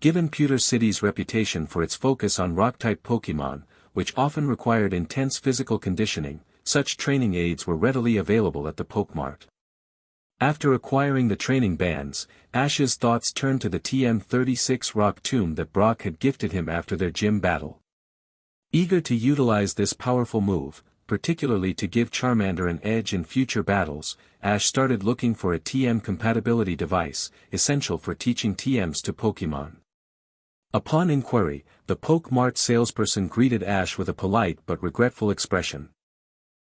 Given Pewter City's reputation for its focus on rock-type Pokémon, which often required intense physical conditioning, such training aids were readily available at the Pokemart. After acquiring the training bands, Ash's thoughts turned to the TM36 rock tomb that Brock had gifted him after their gym battle. Eager to utilize this powerful move, particularly to give Charmander an edge in future battles, Ash started looking for a TM compatibility device, essential for teaching TMs to Pokémon. Upon inquiry, the Pokemart salesperson greeted Ash with a polite but regretful expression.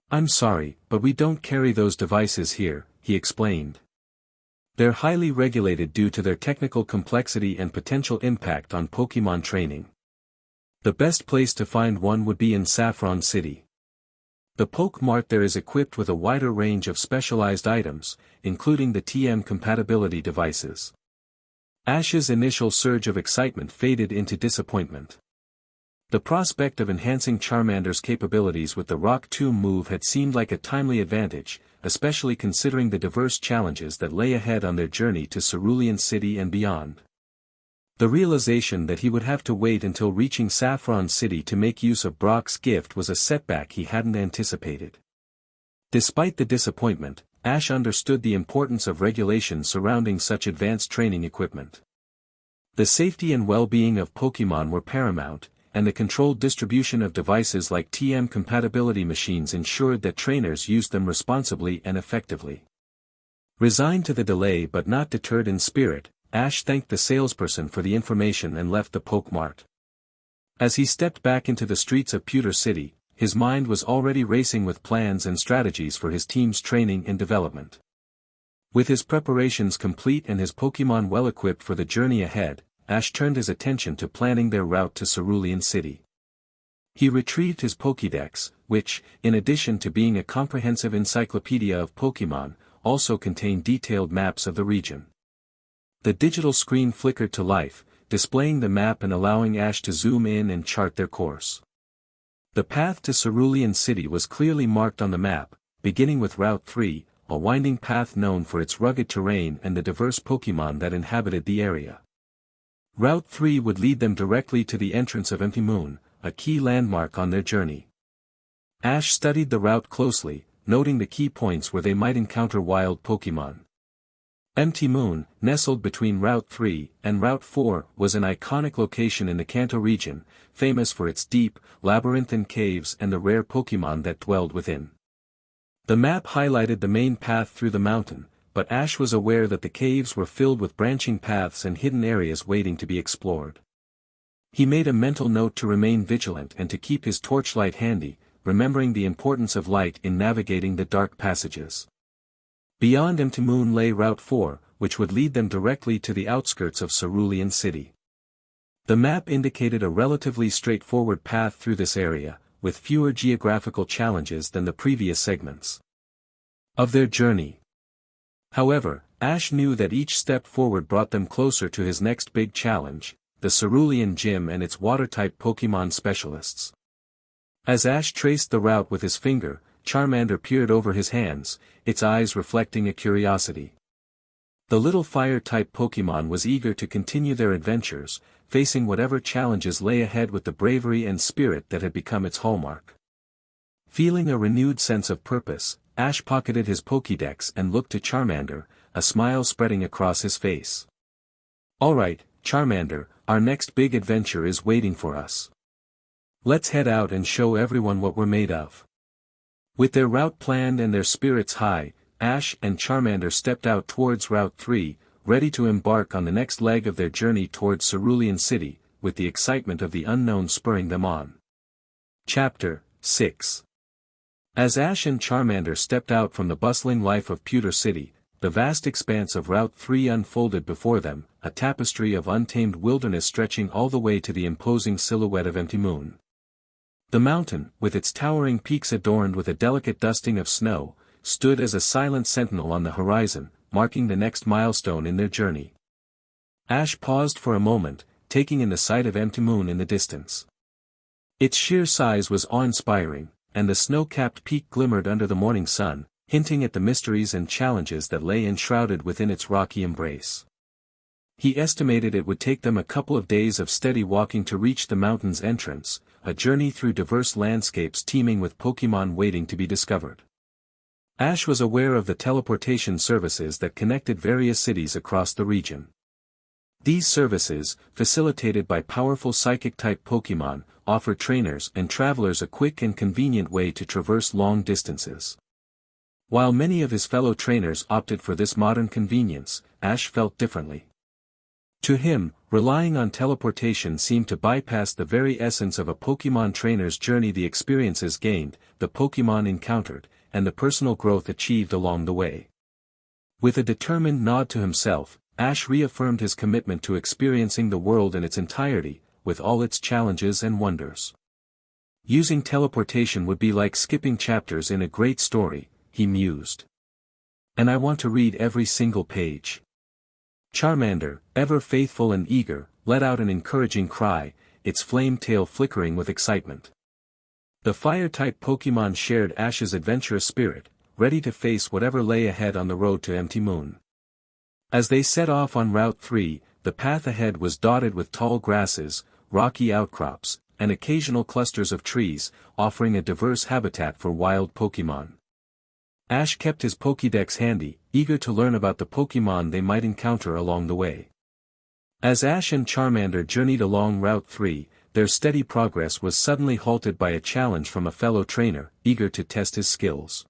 "I'm sorry, but we don't carry those devices here," he explained. "They're highly regulated due to their technical complexity and potential impact on Pokémon training. The best place to find one would be in Saffron City. The Pokemart there is equipped with a wider range of specialized items, including the TM compatibility devices." Ash's initial surge of excitement faded into disappointment. The prospect of enhancing Charmander's capabilities with the Rock Tomb move had seemed like a timely advantage, especially considering the diverse challenges that lay ahead on their journey to Cerulean City and beyond. The realization that he would have to wait until reaching Saffron City to make use of Brock's gift was a setback he hadn't anticipated. Despite the disappointment, Ash understood the importance of regulations surrounding such advanced training equipment. The safety and well-being of Pokémon were paramount, and the controlled distribution of devices like TM compatibility machines ensured that trainers used them responsibly and effectively. Resigned to the delay but not deterred in spirit, Ash thanked the salesperson for the information and left the Pokemart. As he stepped back into the streets of Pewter City, his mind was already racing with plans and strategies for his team's training and development. With his preparations complete and his Pokémon well-equipped for the journey ahead, Ash turned his attention to planning their route to Cerulean City. He retrieved his Pokédex, which, in addition to being a comprehensive encyclopedia of Pokémon, also contained detailed maps of the region. The digital screen flickered to life, displaying the map and allowing Ash to zoom in and chart their course. The path to Cerulean City was clearly marked on the map, beginning with Route 3, a winding path known for its rugged terrain and the diverse Pokémon that inhabited the area. Route 3 would lead them directly to the entrance of Empty Moon, a key landmark on their journey. Ash studied the route closely, noting the key points where they might encounter wild Pokémon. Empty Moon, nestled between Route 3 and Route 4, was an iconic location in the Kanto region, famous for its deep, labyrinthine caves and the rare Pokémon that dwelled within. The map highlighted the main path through the mountain, but Ash was aware that the caves were filled with branching paths and hidden areas waiting to be explored. He made a mental note to remain vigilant and to keep his torchlight handy, remembering the importance of light in navigating the dark passages. Beyond Moon lay Route 4, which would lead them directly to the outskirts of Cerulean City. The map indicated a relatively straightforward path through this area, with fewer geographical challenges than the previous segments of their journey. However, Ash knew that each step forward brought them closer to his next big challenge, the Cerulean Gym and its water-type Pokemon specialists. As Ash traced the route with his finger, Charmander peered over his hands, its eyes reflecting a curiosity. The little fire-type Pokemon was eager to continue their adventures, facing whatever challenges lay ahead with the bravery and spirit that had become its hallmark. Feeling a renewed sense of purpose, Ash pocketed his Pokédex and looked to Charmander, a smile spreading across his face. "Alright, Charmander, our next big adventure is waiting for us. Let's head out and show everyone what we're made of." With their route planned and their spirits high, Ash and Charmander stepped out towards Route 3, ready to embark on the next leg of their journey towards Cerulean City, with the excitement of the unknown spurring them on. Chapter 6. As Ash and Charmander stepped out from the bustling life of Pewter City, the vast expanse of Route 3 unfolded before them, a tapestry of untamed wilderness stretching all the way to the imposing silhouette of Moon. The mountain, with its towering peaks adorned with a delicate dusting of snow, stood as a silent sentinel on the horizon, marking the next milestone in their journey. Ash paused for a moment, taking in the sight of Moon in the distance. Its sheer size was awe-inspiring, and the snow-capped peak glimmered under the morning sun, hinting at the mysteries and challenges that lay enshrouded within its rocky embrace. He estimated it would take them a couple of days of steady walking to reach the mountain's entrance, a journey through diverse landscapes teeming with Pokemon waiting to be discovered. Ash was aware of the teleportation services that connected various cities across the region. These services, facilitated by powerful psychic-type Pokemon, offer trainers and travelers a quick and convenient way to traverse long distances. While many of his fellow trainers opted for this modern convenience, Ash felt differently. To him, relying on teleportation seemed to bypass the very essence of a Pokemon trainer's journey, the experiences gained, the Pokemon encountered, and the personal growth achieved along the way. With a determined nod to himself, Ash reaffirmed his commitment to experiencing the world in its entirety, with all its challenges and wonders. Using teleportation would be like skipping chapters in a great story, he mused. And I want to read every single page. Charmander, ever faithful and eager, let out an encouraging cry, its flame tail flickering with excitement. The fire-type Pokemon shared Ash's adventurous spirit, ready to face whatever lay ahead on the road to Moon. As they set off on Route 3, the path ahead was dotted with tall grasses, rocky outcrops, and occasional clusters of trees, offering a diverse habitat for wild Pokemon. Ash kept his Pokédex handy, eager to learn about the Pokemon they might encounter along the way. As Ash and Charmander journeyed along Route 3, their steady progress was suddenly halted by a challenge from a fellow trainer, eager to test his skills.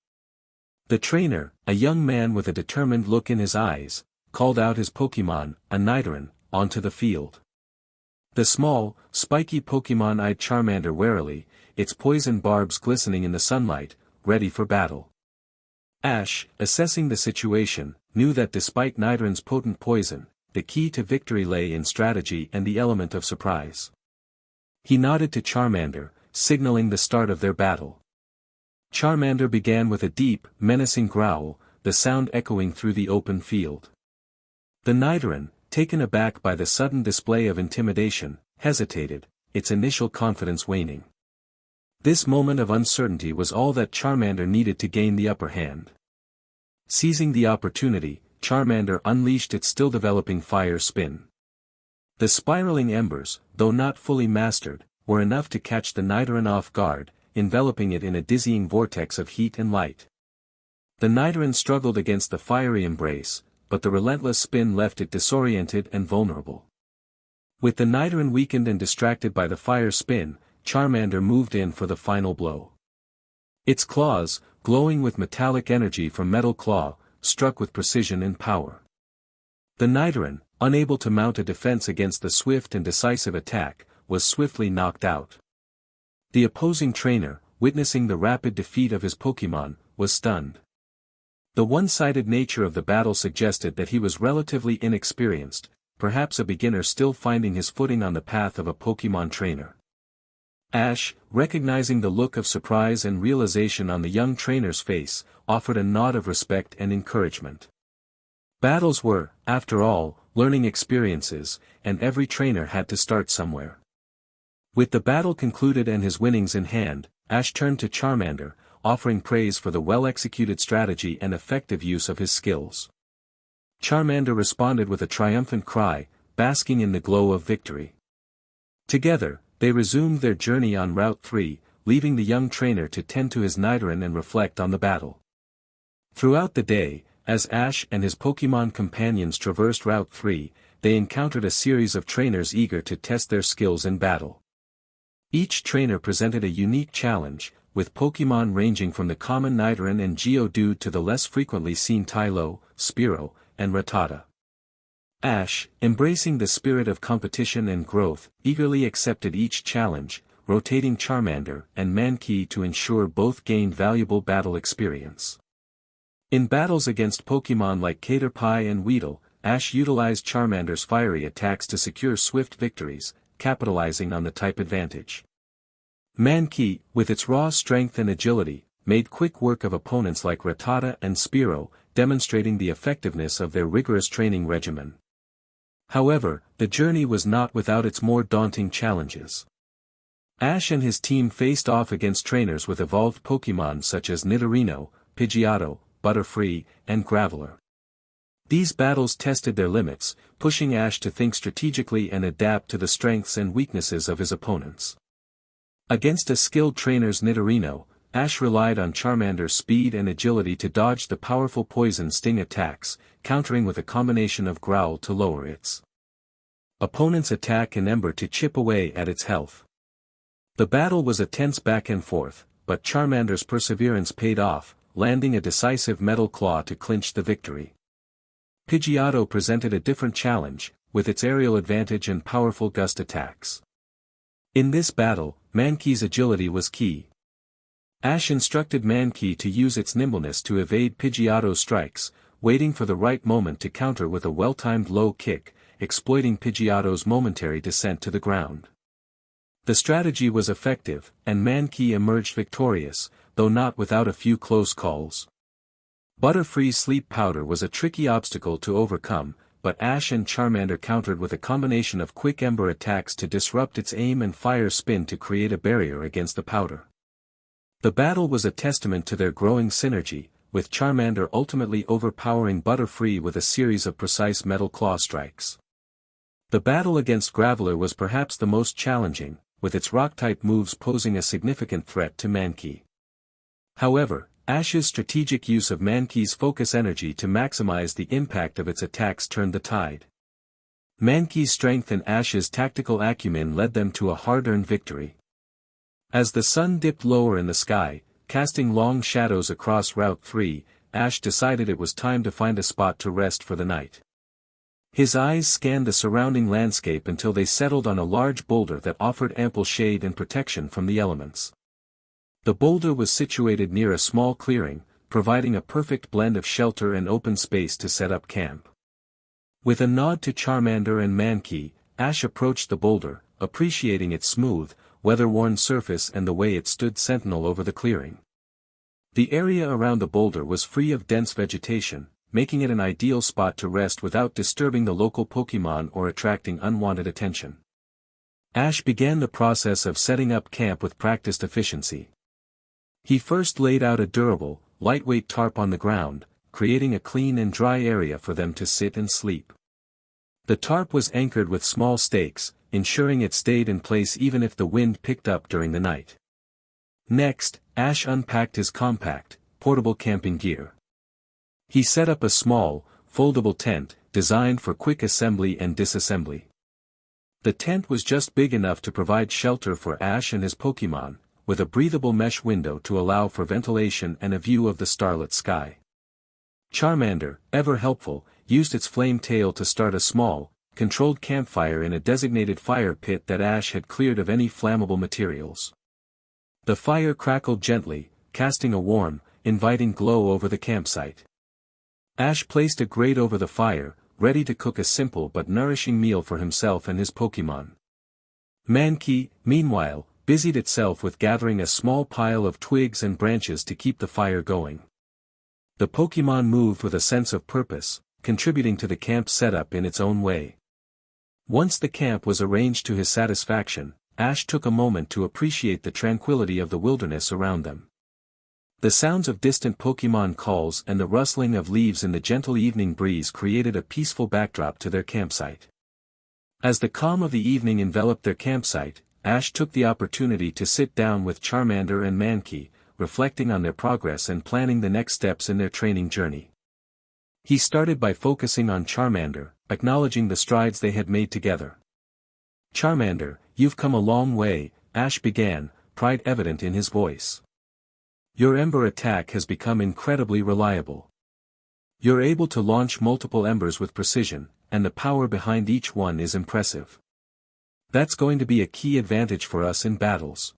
The trainer, a young man with a determined look in his eyes, called out his Pokemon, a Nidoran, onto the field. The small, spiky Pokemon eyed Charmander warily, its poison barbs glistening in the sunlight, ready for battle. Ash, assessing the situation, knew that despite Nidoran's potent poison, the key to victory lay in strategy and the element of surprise. He nodded to Charmander, signaling the start of their battle. Charmander began with a deep, menacing growl, the sound echoing through the open field. The Nidoran, taken aback by the sudden display of intimidation, hesitated, its initial confidence waning. This moment of uncertainty was all that Charmander needed to gain the upper hand. Seizing the opportunity, Charmander unleashed its still-developing fire spin. The spiraling embers, though not fully mastered, were enough to catch the Nidoran off guard, enveloping it in a dizzying vortex of heat and light. The Nidoran struggled against the fiery embrace, but the relentless spin left it disoriented and vulnerable. With the Nidoran weakened and distracted by the fire spin, Charmander moved in for the final blow. Its claws, glowing with metallic energy from Metal Claw, struck with precision and power. The Nidoran, unable to mount a defense against the swift and decisive attack, was swiftly knocked out. The opposing trainer, witnessing the rapid defeat of his Pokémon, was stunned. The one-sided nature of the battle suggested that he was relatively inexperienced, perhaps a beginner still finding his footing on the path of a Pokémon trainer. Ash, recognizing the look of surprise and realization on the young trainer's face, offered a nod of respect and encouragement. Battles were, after all, learning experiences, and every trainer had to start somewhere. With the battle concluded and his winnings in hand, Ash turned to Charmander, offering praise for the well-executed strategy and effective use of his skills. Charmander responded with a triumphant cry, basking in the glow of victory. Together, they resumed their journey on Route 3, leaving the young trainer to tend to his Nidoran and reflect on the battle. Throughout the day, as Ash and his Pokémon companions traversed Route 3, they encountered a series of trainers eager to test their skills in battle. Each trainer presented a unique challenge, with Pokémon ranging from the common Nidoran and Geodude to the less frequently seen Tylo, Spearow, and Rattata. Ash, embracing the spirit of competition and growth, eagerly accepted each challenge, rotating Charmander and Mankey to ensure both gained valuable battle experience. In battles against Pokémon like Caterpie and Weedle, Ash utilized Charmander's fiery attacks to secure swift victories, capitalizing on the type advantage. Mankey, with its raw strength and agility, made quick work of opponents like Rattata and Spearow, demonstrating the effectiveness of their rigorous training regimen. However, the journey was not without its more daunting challenges. Ash and his team faced off against trainers with evolved Pokémon such as Nidorino, Pidgeotto, Butterfree, and Graveler. These battles tested their limits, pushing Ash to think strategically and adapt to the strengths and weaknesses of his opponents. Against a skilled trainer's Nidorino, Ash relied on Charmander's speed and agility to dodge the powerful poison sting attacks, countering with a combination of Growl to lower its opponent's attack and Ember to chip away at its health. The battle was a tense back and forth, but Charmander's perseverance paid off, landing a decisive Metal Claw to clinch the victory. Pidgeotto presented a different challenge, with its aerial advantage and powerful gust attacks. In this battle, Mankey's agility was key. Ash instructed Mankey to use its nimbleness to evade Pidgeotto's strikes, waiting for the right moment to counter with a well-timed low kick, exploiting Pidgeotto's momentary descent to the ground. The strategy was effective, and Mankey emerged victorious, though not without a few close calls. Butterfree's sleep powder was a tricky obstacle to overcome, but Ash and Charmander countered with a combination of quick Ember attacks to disrupt its aim and fire spin to create a barrier against the powder. The battle was a testament to their growing synergy, with Charmander ultimately overpowering Butterfree with a series of precise Metal Claw strikes. The battle against Graveler was perhaps the most challenging, with its rock-type moves posing a significant threat to Mankey. However, Ash's strategic use of Mankey's focus energy to maximize the impact of its attacks turned the tide. Mankey's strength and Ash's tactical acumen led them to a hard-earned victory. As the sun dipped lower in the sky, casting long shadows across Route 3, Ash decided it was time to find a spot to rest for the night. His eyes scanned the surrounding landscape until they settled on a large boulder that offered ample shade and protection from the elements. The boulder was situated near a small clearing, providing a perfect blend of shelter and open space to set up camp. With a nod to Charmander and Mankey, Ash approached the boulder, appreciating its smooth, weather-worn surface and the way it stood sentinel over the clearing. The area around the boulder was free of dense vegetation, making it an ideal spot to rest without disturbing the local Pokémon or attracting unwanted attention. Ash began the process of setting up camp with practiced efficiency. He first laid out a durable, lightweight tarp on the ground, creating a clean and dry area for them to sit and sleep. The tarp was anchored with small stakes, ensuring it stayed in place even if the wind picked up during the night. Next, Ash unpacked his compact, portable camping gear. He set up a small, foldable tent, designed for quick assembly and disassembly. The tent was just big enough to provide shelter for Ash and his Pokémon, with a breathable mesh window to allow for ventilation and a view of the starlit sky. Charmander, ever helpful, used its flame tail to start a small, controlled campfire in a designated fire pit that Ash had cleared of any flammable materials. The fire crackled gently, casting a warm, inviting glow over the campsite. Ash placed a grate over the fire, ready to cook a simple but nourishing meal for himself and his Pokémon. Mankey, meanwhile, busied itself with gathering a small pile of twigs and branches to keep the fire going. The Pokémon moved with a sense of purpose, contributing to the camp setup in its own way. Once the camp was arranged to his satisfaction, Ash took a moment to appreciate the tranquility of the wilderness around them. The sounds of distant Pokémon calls and the rustling of leaves in the gentle evening breeze created a peaceful backdrop to their campsite. As the calm of the evening enveloped their campsite, Ash took the opportunity to sit down with Charmander and Mankey, reflecting on their progress and planning the next steps in their training journey. He started by focusing on Charmander, acknowledging the strides they had made together. "Charmander, you've come a long way," Ash began, pride evident in his voice. "Your Ember attack has become incredibly reliable. You're able to launch multiple embers with precision, and the power behind each one is impressive. That's going to be a key advantage for us in battles."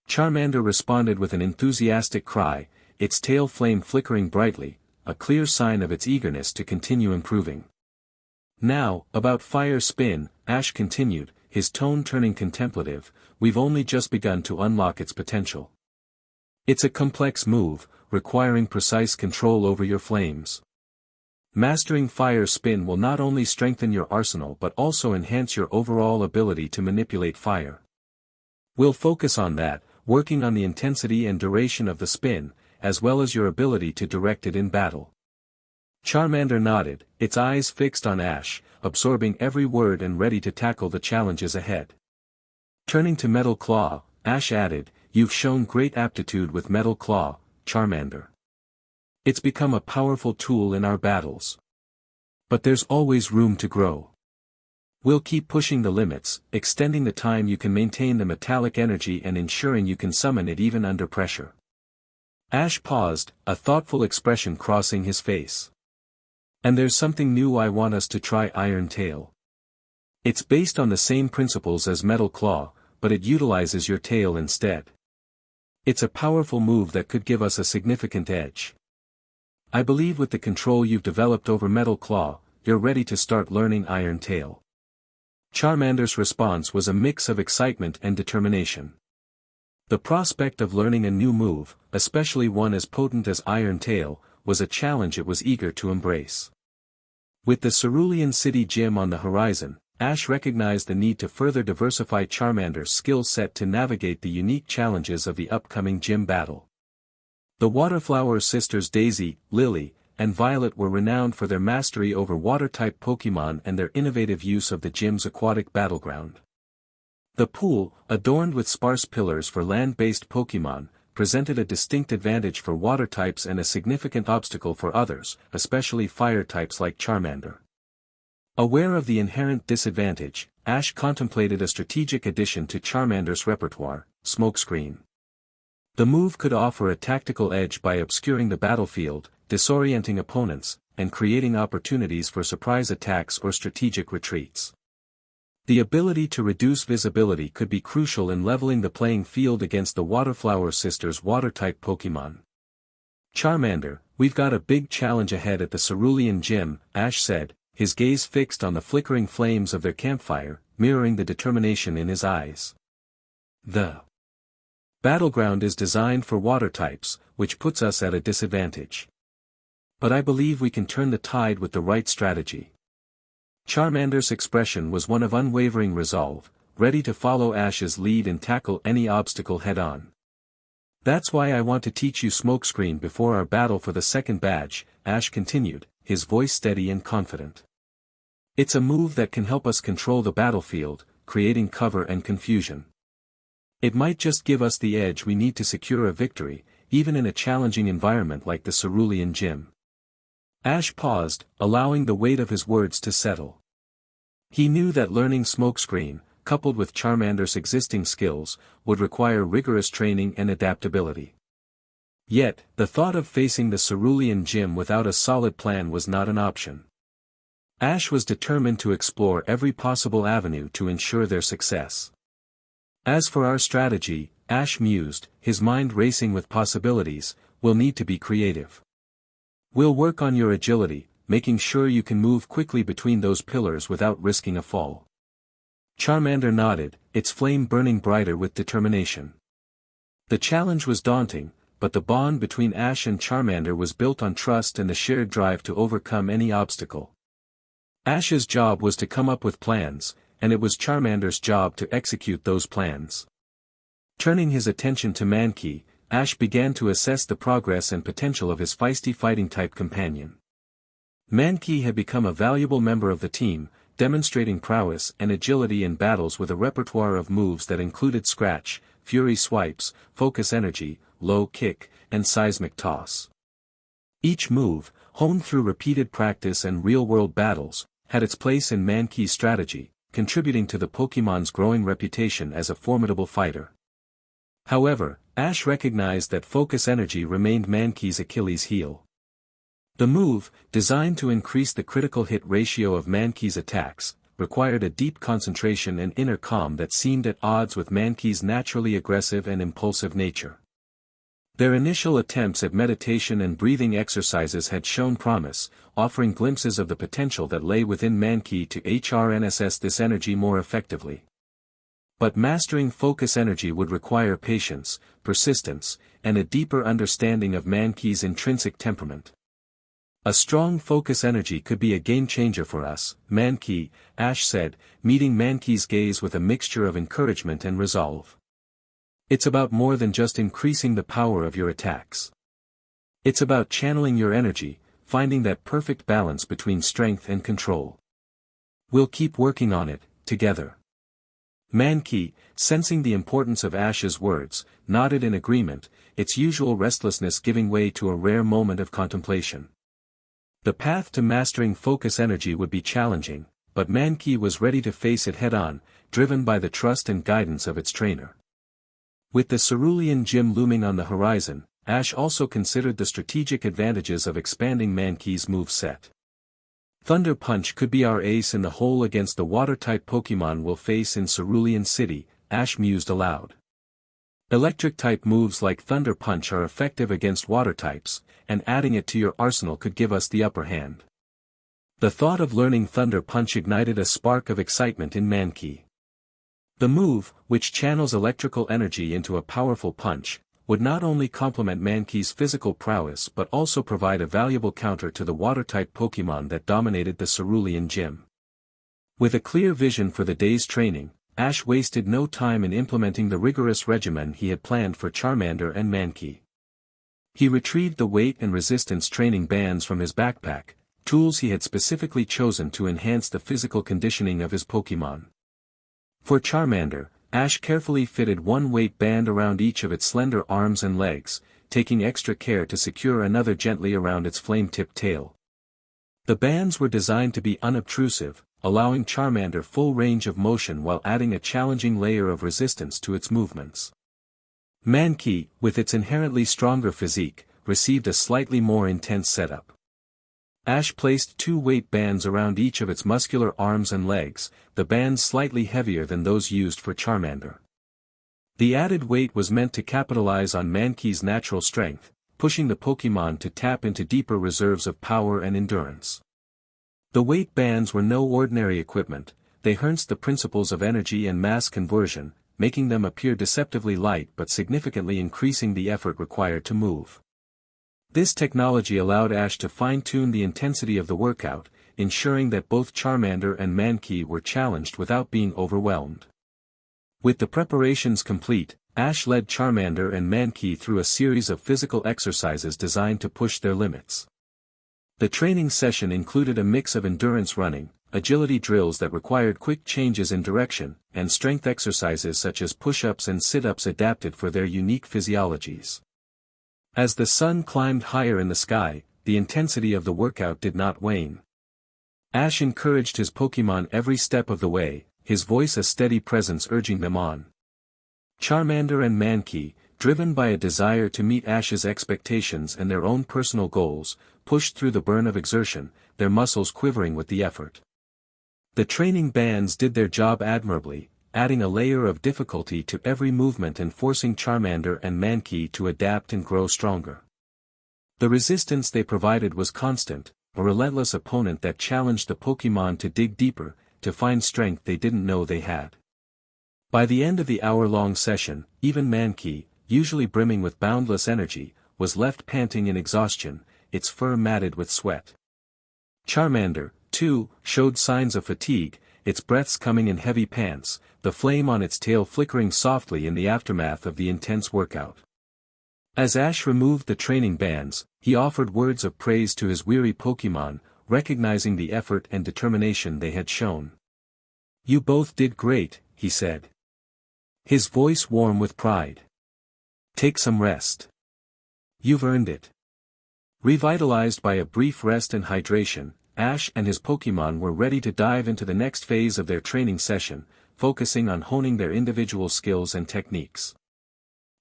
Charmander responded with an enthusiastic cry, its tail flame flickering brightly, a clear sign of its eagerness to continue improving. "Now, about Fire Spin," Ash continued, his tone turning contemplative, "we've only just begun to unlock its potential. It's a complex move, requiring precise control over your flames. Mastering Fire Spin will not only strengthen your arsenal but also enhance your overall ability to manipulate fire. We'll focus on that, working on the intensity and duration of the spin, as well as your ability to direct it in battle." Charmander nodded, its eyes fixed on Ash, absorbing every word and ready to tackle the challenges ahead. Turning to Metal Claw, Ash added, "You've shown great aptitude with Metal Claw, Charmander. It's become a powerful tool in our battles. But there's always room to grow. We'll keep pushing the limits, extending the time you can maintain the metallic energy and ensuring you can summon it even under pressure." Ash paused, a thoughtful expression crossing his face. "And there's something new I want us to try, Iron Tail. It's based on the same principles as Metal Claw, but it utilizes your tail instead. It's a powerful move that could give us a significant edge. I believe with the control you've developed over Metal Claw, you're ready to start learning Iron Tail." Charmander's response was a mix of excitement and determination. The prospect of learning a new move, especially one as potent as Iron Tail, was a challenge it was eager to embrace. With the Cerulean City Gym on the horizon, Ash recognized the need to further diversify Charmander's skill set to navigate the unique challenges of the upcoming gym battle. The Waterflower sisters Daisy, Lily, and Violet were renowned for their mastery over water-type Pokémon and their innovative use of the gym's aquatic battleground. The pool, adorned with sparse pillars for land-based Pokémon, presented a distinct advantage for water types and a significant obstacle for others, especially fire types like Charmander. Aware of the inherent disadvantage, Ash contemplated a strategic addition to Charmander's repertoire, Smokescreen. The move could offer a tactical edge by obscuring the battlefield, disorienting opponents, and creating opportunities for surprise attacks or strategic retreats. The ability to reduce visibility could be crucial in leveling the playing field against the Waterflower sisters' water-type Pokémon. "Charmander, we've got a big challenge ahead at the Cerulean Gym," Ash said, his gaze fixed on the flickering flames of their campfire, mirroring the determination in his eyes. "The battleground is designed for water types, which puts us at a disadvantage. But I believe we can turn the tide with the right strategy." Charmander's expression was one of unwavering resolve, ready to follow Ash's lead and tackle any obstacle head-on. "That's why I want to teach you Smokescreen before our battle for the second badge," Ash continued, his voice steady and confident. "It's a move that can help us control the battlefield, creating cover and confusion. It might just give us the edge we need to secure a victory, even in a challenging environment like the Cerulean Gym." Ash paused, allowing the weight of his words to settle. He knew that learning Smokescreen, coupled with Charmander's existing skills, would require rigorous training and adaptability. Yet, the thought of facing the Cerulean Gym without a solid plan was not an option. Ash was determined to explore every possible avenue to ensure their success. As for our strategy, Ash mused, his mind racing with possibilities, we'll need to be creative. We'll work on your agility, making sure you can move quickly between those pillars without risking a fall. Charmander nodded, its flame burning brighter with determination. The challenge was daunting, but the bond between Ash and Charmander was built on trust and the shared drive to overcome any obstacle. Ash's job was to come up with plans, and it was Charmander's job to execute those plans. Turning his attention to Mankey, Ash began to assess the progress and potential of his feisty fighting-type companion. Mankey had become a valuable member of the team, demonstrating prowess and agility in battles with a repertoire of moves that included Scratch, Fury Swipes, Focus Energy, Low Kick, and Seismic Toss. Each move, honed through repeated practice and real-world battles, had its place in Mankey's strategy, contributing to the Pokémon's growing reputation as a formidable fighter. However, Ash recognized that Focus Energy remained Mankey's Achilles heel. The move, designed to increase the critical hit ratio of Mankey's attacks, required a deep concentration and inner calm that seemed at odds with Mankey's naturally aggressive and impulsive nature. Their initial attempts at meditation and breathing exercises had shown promise, offering glimpses of the potential that lay within Mankey to harness this energy more effectively. But mastering Focus Energy would require patience, persistence, and a deeper understanding of Mankey's intrinsic temperament. A strong Focus Energy could be a game-changer for us, Mankey, Ash said, meeting Mankey's gaze with a mixture of encouragement and resolve. It's about more than just increasing the power of your attacks. It's about channeling your energy, finding that perfect balance between strength and control. We'll keep working on it, together. Mankey, sensing the importance of Ash's words, nodded in agreement, its usual restlessness giving way to a rare moment of contemplation. The path to mastering Focus Energy would be challenging, but Mankey was ready to face it head-on, driven by the trust and guidance of its trainer. With the Cerulean Gym looming on the horizon, Ash also considered the strategic advantages of expanding Mankey's moveset. Thunder Punch could be our ace in the hole against the water-type Pokémon we'll face in Cerulean City, Ash mused aloud. Electric-type moves like Thunder Punch are effective against water types, and adding it to your arsenal could give us the upper hand. The thought of learning Thunder Punch ignited a spark of excitement in Mankey. The move, which channels electrical energy into a powerful punch, would not only complement Mankey's physical prowess but also provide a valuable counter to the water-type Pokémon that dominated the Cerulean Gym. With a clear vision for the day's training, Ash wasted no time in implementing the rigorous regimen he had planned for Charmander and Mankey. He retrieved the weight and resistance training bands from his backpack, tools he had specifically chosen to enhance the physical conditioning of his Pokémon. For Charmander, Ash carefully fitted one weight band around each of its slender arms and legs, taking extra care to secure another gently around its flame-tipped tail. The bands were designed to be unobtrusive, allowing Charmander full range of motion while adding a challenging layer of resistance to its movements. Mankey, with its inherently stronger physique, received a slightly more intense setup. Ash placed 2 weight bands around each of its muscular arms and legs, the bands slightly heavier than those used for Charmander. The added weight was meant to capitalize on Mankey's natural strength, pushing the Pokémon to tap into deeper reserves of power and endurance. The weight bands were no ordinary equipment, they harnessed the principles of energy and mass conversion, making them appear deceptively light but significantly increasing the effort required to move. This technology allowed Ash to fine-tune the intensity of the workout, ensuring that both Charmander and Mankey were challenged without being overwhelmed. With the preparations complete, Ash led Charmander and Mankey through a series of physical exercises designed to push their limits. The training session included a mix of endurance running, agility drills that required quick changes in direction, and strength exercises such as push-ups and sit-ups adapted for their unique physiologies. As the sun climbed higher in the sky, the intensity of the workout did not wane. Ash encouraged his Pokémon every step of the way, his voice a steady presence urging them on. Charmander and Mankey, driven by a desire to meet Ash's expectations and their own personal goals, pushed through the burn of exertion, their muscles quivering with the effort. The training bands did their job admirably, adding a layer of difficulty to every movement and forcing Charmander and Mankey to adapt and grow stronger. The resistance they provided was constant, a relentless opponent that challenged the Pokémon to dig deeper, to find strength they didn't know they had. By the end of the hour-long session, even Mankey, usually brimming with boundless energy, was left panting in exhaustion, its fur matted with sweat. Charmander, too, showed signs of fatigue, its breaths coming in heavy pants, the flame on its tail flickering softly in the aftermath of the intense workout. As Ash removed the training bands, he offered words of praise to his weary Pokémon, recognizing the effort and determination they had shown. "You both did great," he said. His voice warm with pride. "Take some rest. You've earned it." Revitalized by a brief rest and hydration, Ash and his Pokémon were ready to dive into the next phase of their training session, focusing on honing their individual skills and techniques.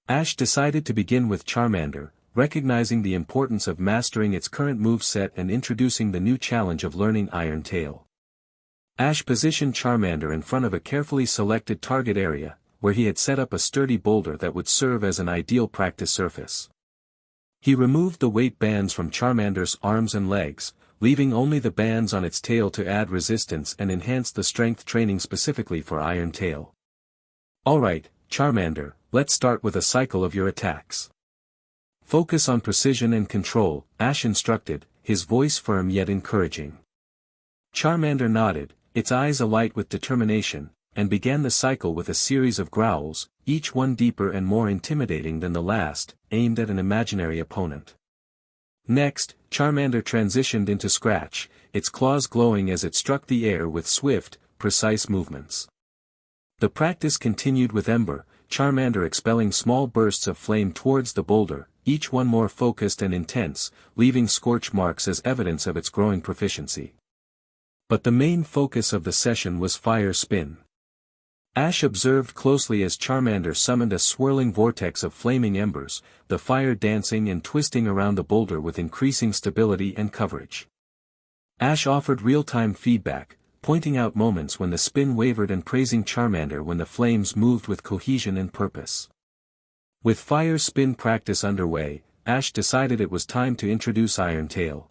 Ash decided to begin with Charmander, recognizing the importance of mastering its current moveset and introducing the new challenge of learning Iron Tail. Ash positioned Charmander in front of a carefully selected target area, where he had set up a sturdy boulder that would serve as an ideal practice surface. He removed the weight bands from Charmander's arms and legs, leaving only the bands on its tail to add resistance and enhance the strength training specifically for Iron Tail. "Alright, Charmander, let's start with a cycle of your attacks. Focus on precision and control," Ash instructed, his voice firm yet encouraging. Charmander nodded, its eyes alight with determination, and began the cycle with a series of growls, each one deeper and more intimidating than the last, aimed at an imaginary opponent. Next, Charmander transitioned into Scratch, its claws glowing as it struck the air with swift, precise movements. The practice continued with Ember, Charmander expelling small bursts of flame towards the boulder, each one more focused and intense, leaving scorch marks as evidence of its growing proficiency. But the main focus of the session was Fire Spin. Ash observed closely as Charmander summoned a swirling vortex of flaming embers, the fire dancing and twisting around the boulder with increasing stability and coverage. Ash offered real-time feedback, pointing out moments when the spin wavered and praising Charmander when the flames moved with cohesion and purpose. With Fire Spin practice underway, Ash decided it was time to introduce Iron Tail.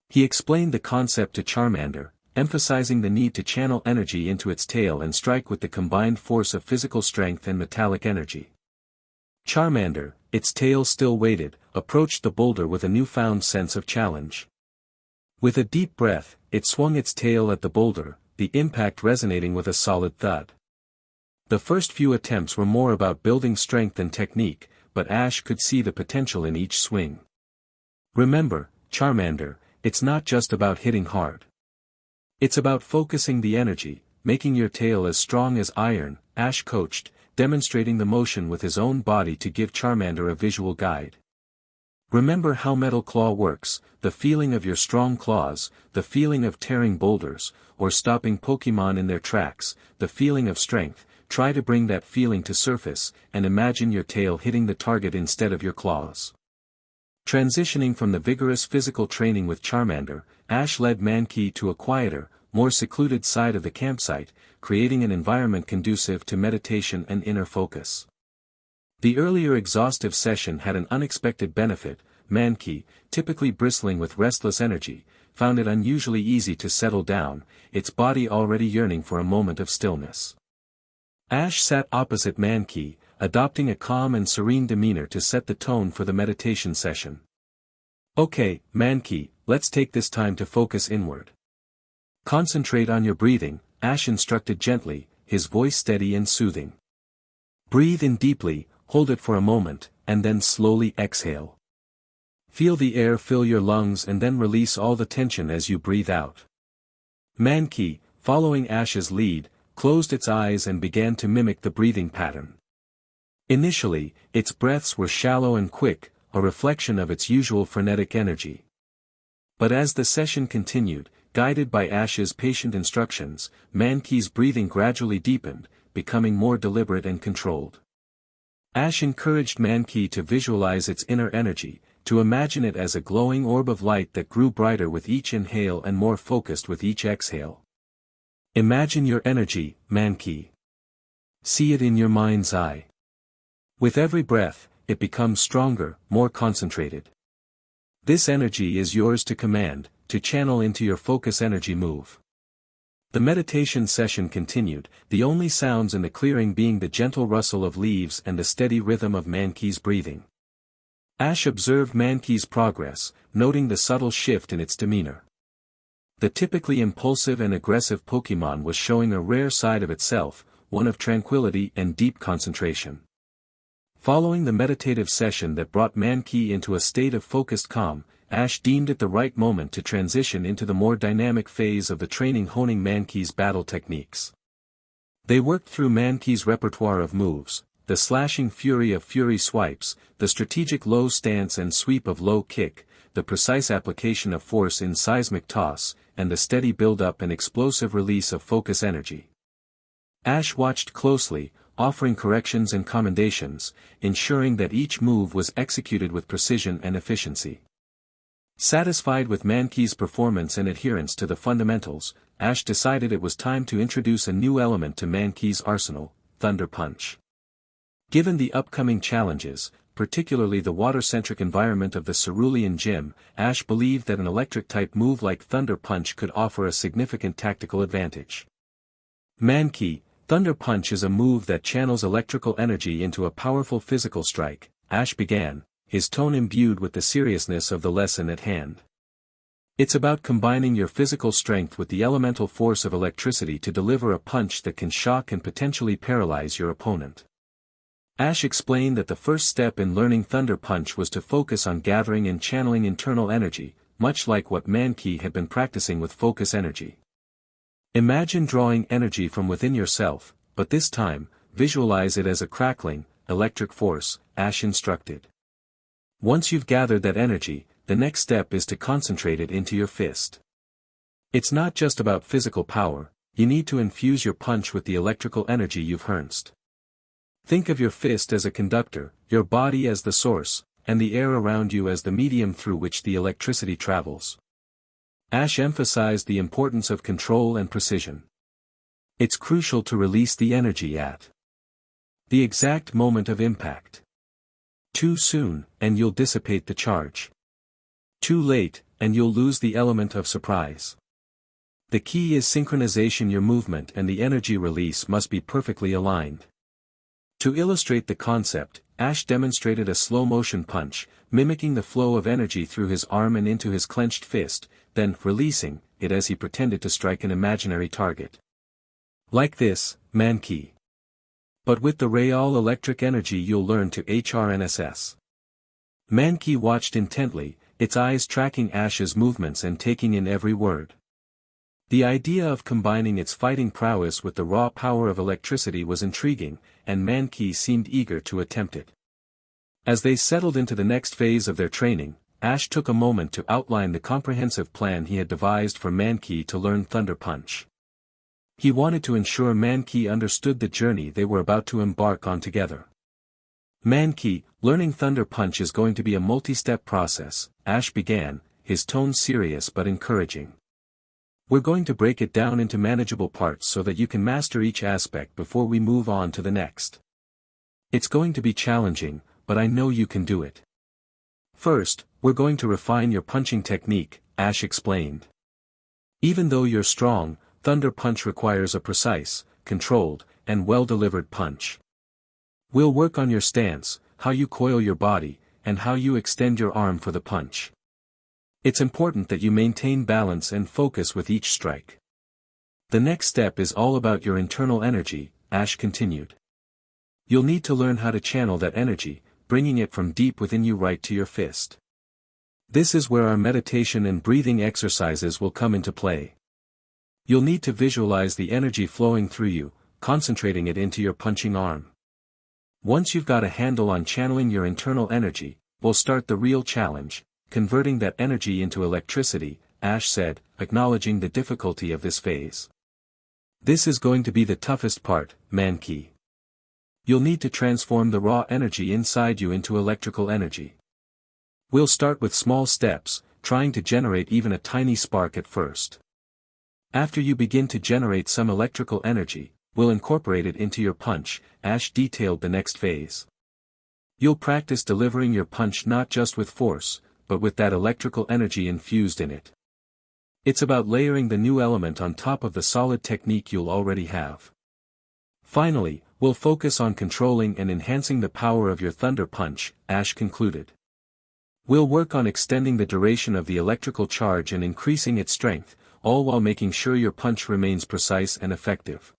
He explained the concept to Charmander, emphasizing the need to channel energy into its tail and strike with the combined force of physical strength and metallic energy. Charmander, its tail still weighted, approached the boulder with a newfound sense of challenge. With a deep breath, it swung its tail at the boulder, the impact resonating with a solid thud. The first few attempts were more about building strength and technique, but Ash could see the potential in each swing. "Remember, Charmander, it's not just about hitting hard. It's about focusing the energy, making your tail as strong as iron," Ash coached, demonstrating the motion with his own body to give Charmander a visual guide. "Remember how Metal Claw works, the feeling of your strong claws, the feeling of tearing boulders, or stopping Pokémon in their tracks, the feeling of strength. Try to bring that feeling to surface, and imagine your tail hitting the target instead of your claws." Transitioning from the vigorous physical training with Charmander, Ash led Mankey to a quieter, more secluded side of the campsite, creating an environment conducive to meditation and inner focus. The earlier exhaustive session had an unexpected benefit. Mankey, typically bristling with restless energy, found it unusually easy to settle down, its body already yearning for a moment of stillness. Ash sat opposite Mankey, adopting a calm and serene demeanor to set the tone for the meditation session. "Okay, Mankey, let's take this time to focus inward. Concentrate on your breathing," Ash instructed gently, his voice steady and soothing. "Breathe in deeply, hold it for a moment, and then slowly exhale. Feel the air fill your lungs and then release all the tension as you breathe out." Mankey, following Ash's lead, closed its eyes and began to mimic the breathing pattern. Initially, its breaths were shallow and quick, a reflection of its usual frenetic energy. But as the session continued, guided by Ash's patient instructions, Mankey's breathing gradually deepened, becoming more deliberate and controlled. Ash encouraged Mankey to visualize its inner energy, to imagine it as a glowing orb of light that grew brighter with each inhale and more focused with each exhale. Imagine your energy, Mankey. See it in your mind's eye. With every breath, it becomes stronger, more concentrated. This energy is yours to command, to channel into your focus energy move. The meditation session continued, the only sounds in the clearing being the gentle rustle of leaves and the steady rhythm of Mankey's breathing. Ash observed Mankey's progress, noting the subtle shift in its demeanor. The typically impulsive and aggressive Pokémon was showing a rare side of itself, one of tranquility and deep concentration. Following the meditative session that brought Mankey into a state of focused calm, Ash deemed it the right moment to transition into the more dynamic phase of the training, honing Mankey's battle techniques. They worked through Mankey's repertoire of moves, the slashing fury of fury swipes, the strategic low stance and sweep of low kick, the precise application of force in seismic toss, and the steady build-up and explosive release of focus energy. Ash watched closely, offering corrections and commendations, ensuring that each move was executed with precision and efficiency. Satisfied with Mankey's performance and adherence to the fundamentals, Ash decided it was time to introduce a new element to Mankey's arsenal, Thunder Punch. Given the upcoming challenges, particularly the water-centric environment of the Cerulean Gym, Ash believed that an electric-type move like Thunder Punch could offer a significant tactical advantage. Mankey, Thunder Punch is a move that channels electrical energy into a powerful physical strike, Ash began, his tone imbued with the seriousness of the lesson at hand. It's about combining your physical strength with the elemental force of electricity to deliver a punch that can shock and potentially paralyze your opponent. Ash explained that the first step in learning Thunder Punch was to focus on gathering and channeling internal energy, much like what Mankey had been practicing with focus energy. Imagine drawing energy from within yourself, but this time, visualize it as a crackling, electric force, Ash instructed. Once you've gathered that energy, the next step is to concentrate it into your fist. It's not just about physical power, you need to infuse your punch with the electrical energy you've harnessed. Think of your fist as a conductor, your body as the source, and the air around you as the medium through which the electricity travels. Ash emphasized the importance of control and precision. It's crucial to release the energy at the exact moment of impact. Too soon, and you'll dissipate the charge. Too late, and you'll lose the element of surprise. The key is synchronization. Your movement and the energy release must be perfectly aligned. To illustrate the concept, Ash demonstrated a slow-motion punch, mimicking the flow of energy through his arm and into his clenched fist, then releasing it as he pretended to strike an imaginary target. Like this, Mankey. But with the Real electric energy you'll learn to HRNSS. Mankey watched intently, its eyes tracking Ash's movements and taking in every word. The idea of combining its fighting prowess with the raw power of electricity was intriguing, and Mankey seemed eager to attempt it. As they settled into the next phase of their training, Ash took a moment to outline the comprehensive plan he had devised for Mankey to learn Thunder Punch. He wanted to ensure Mankey understood the journey they were about to embark on together. Mankey, learning Thunder Punch is going to be a multi-step process, Ash began, his tone serious but encouraging. We're going to break it down into manageable parts so that you can master each aspect before we move on to the next. It's going to be challenging, but I know you can do it. First, we're going to refine your punching technique, Ash explained. Even though you're strong, Thunder Punch requires a precise, controlled, and well-delivered punch. We'll work on your stance, how you coil your body, and how you extend your arm for the punch. It's important that you maintain balance and focus with each strike. The next step is all about your internal energy, Ash continued. You'll need to learn how to channel that energy, bringing it from deep within you right to your fist. This is where our meditation and breathing exercises will come into play. You'll need to visualize the energy flowing through you, concentrating it into your punching arm. Once you've got a handle on channeling your internal energy, we'll start the real challenge, converting that energy into electricity, Ash said, acknowledging the difficulty of this phase. This is going to be the toughest part, Mankey. You'll need to transform the raw energy inside you into electrical energy. We'll start with small steps, trying to generate even a tiny spark at first. After you begin to generate some electrical energy, we'll incorporate it into your punch. Ash detailed the next phase. You'll practice delivering your punch not just with force, but with that electrical energy infused in it. It's about layering the new element on top of the solid technique you'll already have. Finally, we'll focus on controlling and enhancing the power of your thunder punch, Ash concluded. We'll work on extending the duration of the electrical charge and increasing its strength, all while making sure your punch remains precise and effective.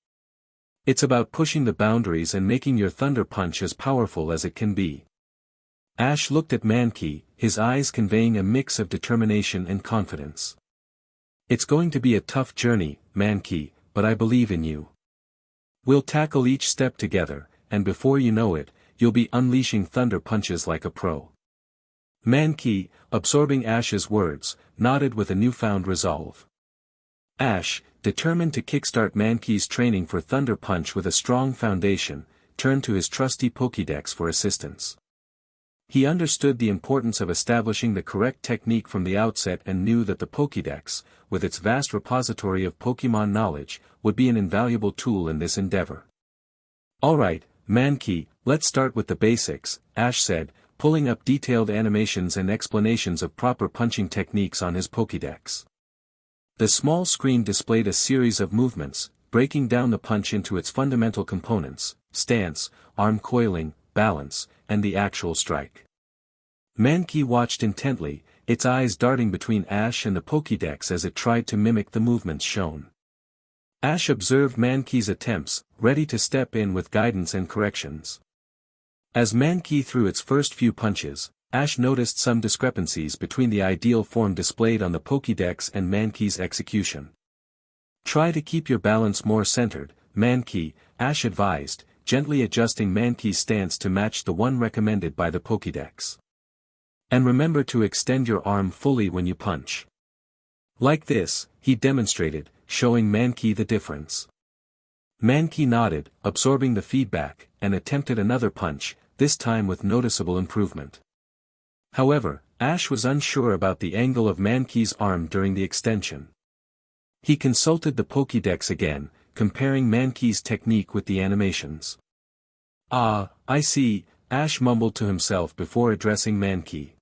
It's about pushing the boundaries and making your thunder punch as powerful as it can be. Ash looked at Mankey, his eyes conveying a mix of determination and confidence. It's going to be a tough journey, Mankey, but I believe in you. We'll tackle each step together, and before you know it, you'll be unleashing thunder punches like a pro. Mankey, absorbing Ash's words, nodded with a newfound resolve. Ash, determined to kickstart Mankey's training for Thunder Punch with a strong foundation, turned to his trusty Pokédex for assistance. He understood the importance of establishing the correct technique from the outset and knew that the Pokédex, with its vast repository of Pokémon knowledge, would be an invaluable tool in this endeavor. Alright, Mankey, let's start with the basics, Ash said, pulling up detailed animations and explanations of proper punching techniques on his Pokédex. The small screen displayed a series of movements, breaking down the punch into its fundamental components: stance, arm coiling, balance, and the actual strike. Mankey watched intently, its eyes darting between Ash and the Pokédex as it tried to mimic the movements shown. Ash observed Mankey's attempts, ready to step in with guidance and corrections. As Mankey threw its first few punches, Ash noticed some discrepancies between the ideal form displayed on the Pokédex and Mankey's execution. Try to keep your balance more centered, Mankey, Ash advised, gently adjusting Mankey's stance to match the one recommended by the Pokédex. And remember to extend your arm fully when you punch. Like this, he demonstrated, showing Mankey the difference. Mankey nodded, absorbing the feedback, and attempted another punch, this time with noticeable improvement. However, Ash was unsure about the angle of Mankey's arm during the extension. He consulted the Pokédex again, comparing Mankey's technique with the animations. Ah, I see, Ash mumbled to himself before addressing Mankey.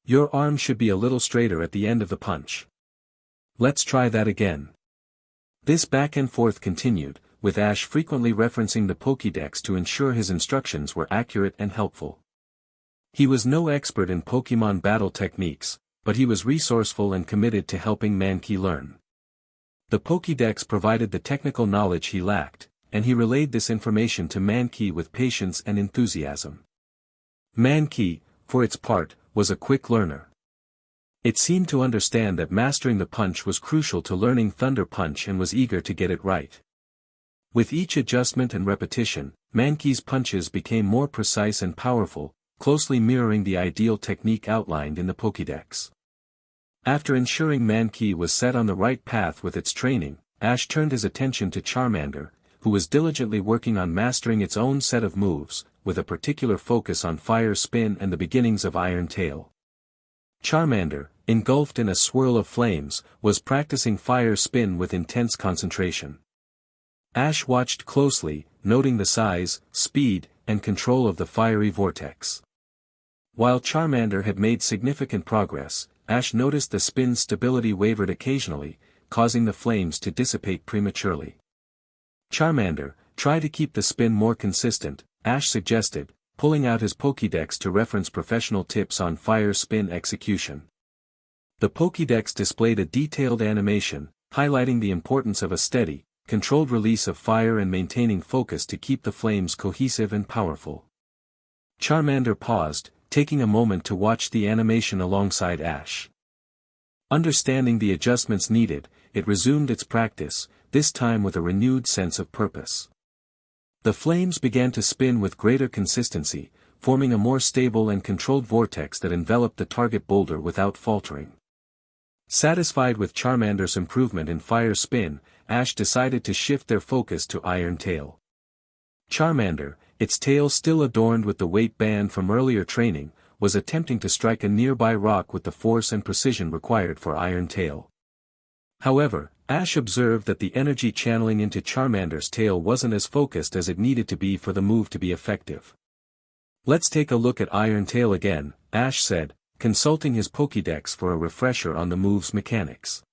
Your arm should be a little straighter at the end of the punch. Let's try that again. This back and forth continued, with Ash frequently referencing the Pokédex to ensure his instructions were accurate and helpful. He was no expert in Pokémon battle techniques, but he was resourceful and committed to helping Mankey learn. The Pokédex provided the technical knowledge he lacked, and he relayed this information to Mankey with patience and enthusiasm. Mankey, for its part, was a quick learner. It seemed to understand that mastering the punch was crucial to learning Thunder Punch and was eager to get it right. With each adjustment and repetition, Mankey's punches became more precise and powerful, closely mirroring the ideal technique outlined in the Pokédex. After ensuring Mankey was set on the right path with its training, Ash turned his attention to Charmander, who was diligently working on mastering its own set of moves, with a particular focus on Fire Spin and the beginnings of Iron Tail. Charmander, engulfed in a swirl of flames, was practicing Fire Spin with intense concentration. Ash watched closely, noting the size, speed, and control of the fiery vortex. While Charmander had made significant progress, Ash noticed the spin's stability wavered occasionally, causing the flames to dissipate prematurely. Charmander, try to keep the spin more consistent, Ash suggested, pulling out his Pokédex to reference professional tips on Fire Spin execution. The Pokédex displayed a detailed animation, highlighting the importance of a steady, controlled release of fire and maintaining focus to keep the flames cohesive and powerful. Charmander paused, taking a moment to watch the animation alongside Ash. Understanding the adjustments needed, it resumed its practice, this time with a renewed sense of purpose. The flames began to spin with greater consistency, forming a more stable and controlled vortex that enveloped the target Boulder without faltering. Satisfied with Charmander's improvement in Fire Spin, Ash decided to shift their focus to Iron Tail. Charmander, its tail still adorned with the weight band from earlier training, was attempting to strike a nearby rock with the force and precision required for Iron Tail. However, Ash observed that the energy channeling into Charmander's tail wasn't as focused as it needed to be for the move to be effective. "Let's take a look at Iron Tail again," Ash said, consulting his Pokédex for a refresher on the move's mechanics.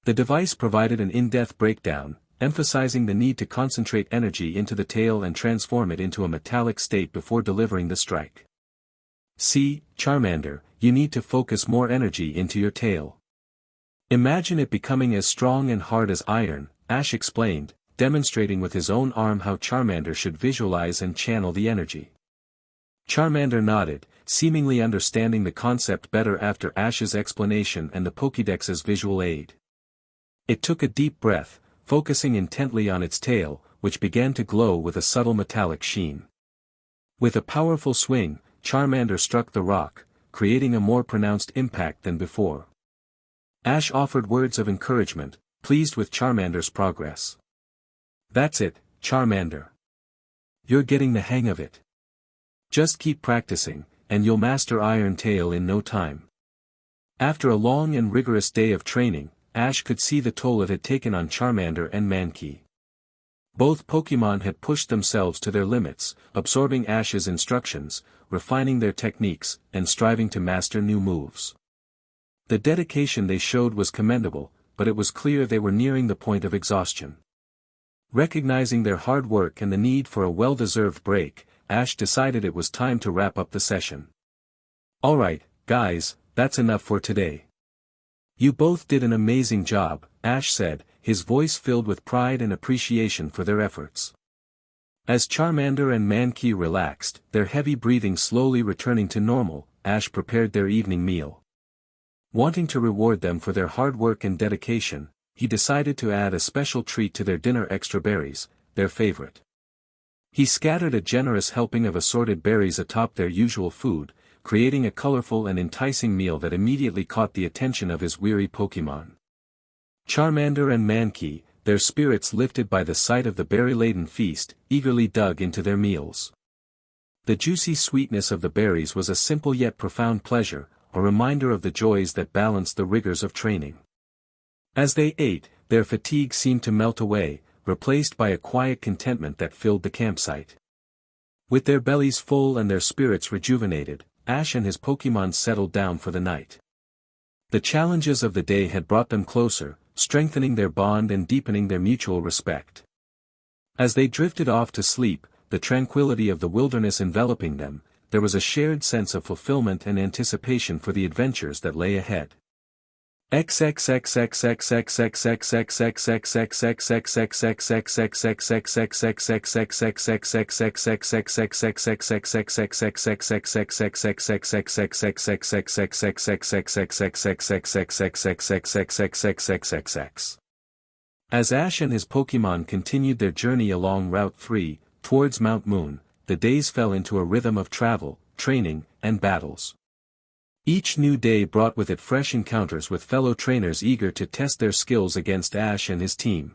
The device provided an in-depth breakdown, emphasizing the need to concentrate energy into the tail and transform it into a metallic state before delivering the strike. "See, Charmander, you need to focus more energy into your tail. Imagine it becoming as strong and hard as iron," Ash explained, demonstrating with his own arm how Charmander should visualize and channel the energy. Charmander nodded, seemingly understanding the concept better after Ash's explanation and the Pokédex's visual aid. It took a deep breath, focusing intently on its tail, which began to glow with a subtle metallic sheen. With a powerful swing, Charmander struck the rock, creating a more pronounced impact than before. Ash offered words of encouragement, pleased with Charmander's progress. "That's it, Charmander. You're getting the hang of it. Just keep practicing, and you'll master Iron Tail in no time." After a long and rigorous day of training, Ash could see the toll it had taken on Charmander and Mankey. Both Pokémon had pushed themselves to their limits, absorbing Ash's instructions, refining their techniques, and striving to master new moves. The dedication they showed was commendable, but it was clear they were nearing the point of exhaustion. Recognizing their hard work and the need for a well-deserved break, Ash decided it was time to wrap up the session. "Alright, guys, that's enough for today. You both did an amazing job," Ash said, his voice filled with pride and appreciation for their efforts. As Charmander and Mankey relaxed, their heavy breathing slowly returning to normal, Ash prepared their evening meal. Wanting to reward them for their hard work and dedication, he decided to add a special treat to their dinner: extra berries, their favorite. He scattered a generous helping of assorted berries atop their usual food, creating a colorful and enticing meal that immediately caught the attention of his weary Pokémon. Charmander and Mankey, their spirits lifted by the sight of the berry-laden feast, eagerly dug into their meals. The juicy sweetness of the berries was a simple yet profound pleasure, a reminder of the joys that balance the rigors of training. As they ate, their fatigue seemed to melt away, replaced by a quiet contentment that filled the campsite. With their bellies full and their spirits rejuvenated, Ash and his Pokémon settled down for the night. The challenges of the day had brought them closer, strengthening their bond and deepening their mutual respect. As they drifted off to sleep, the tranquility of the wilderness enveloping them, there was a shared sense of fulfillment and anticipation for the adventures that lay ahead. As Ash and his Pokémon continued their journey along Route 3, towards Mount Moon, the days fell into a rhythm of travel, training, and battles. Each new day brought with it fresh encounters with fellow trainers eager to test their skills against Ash and his team.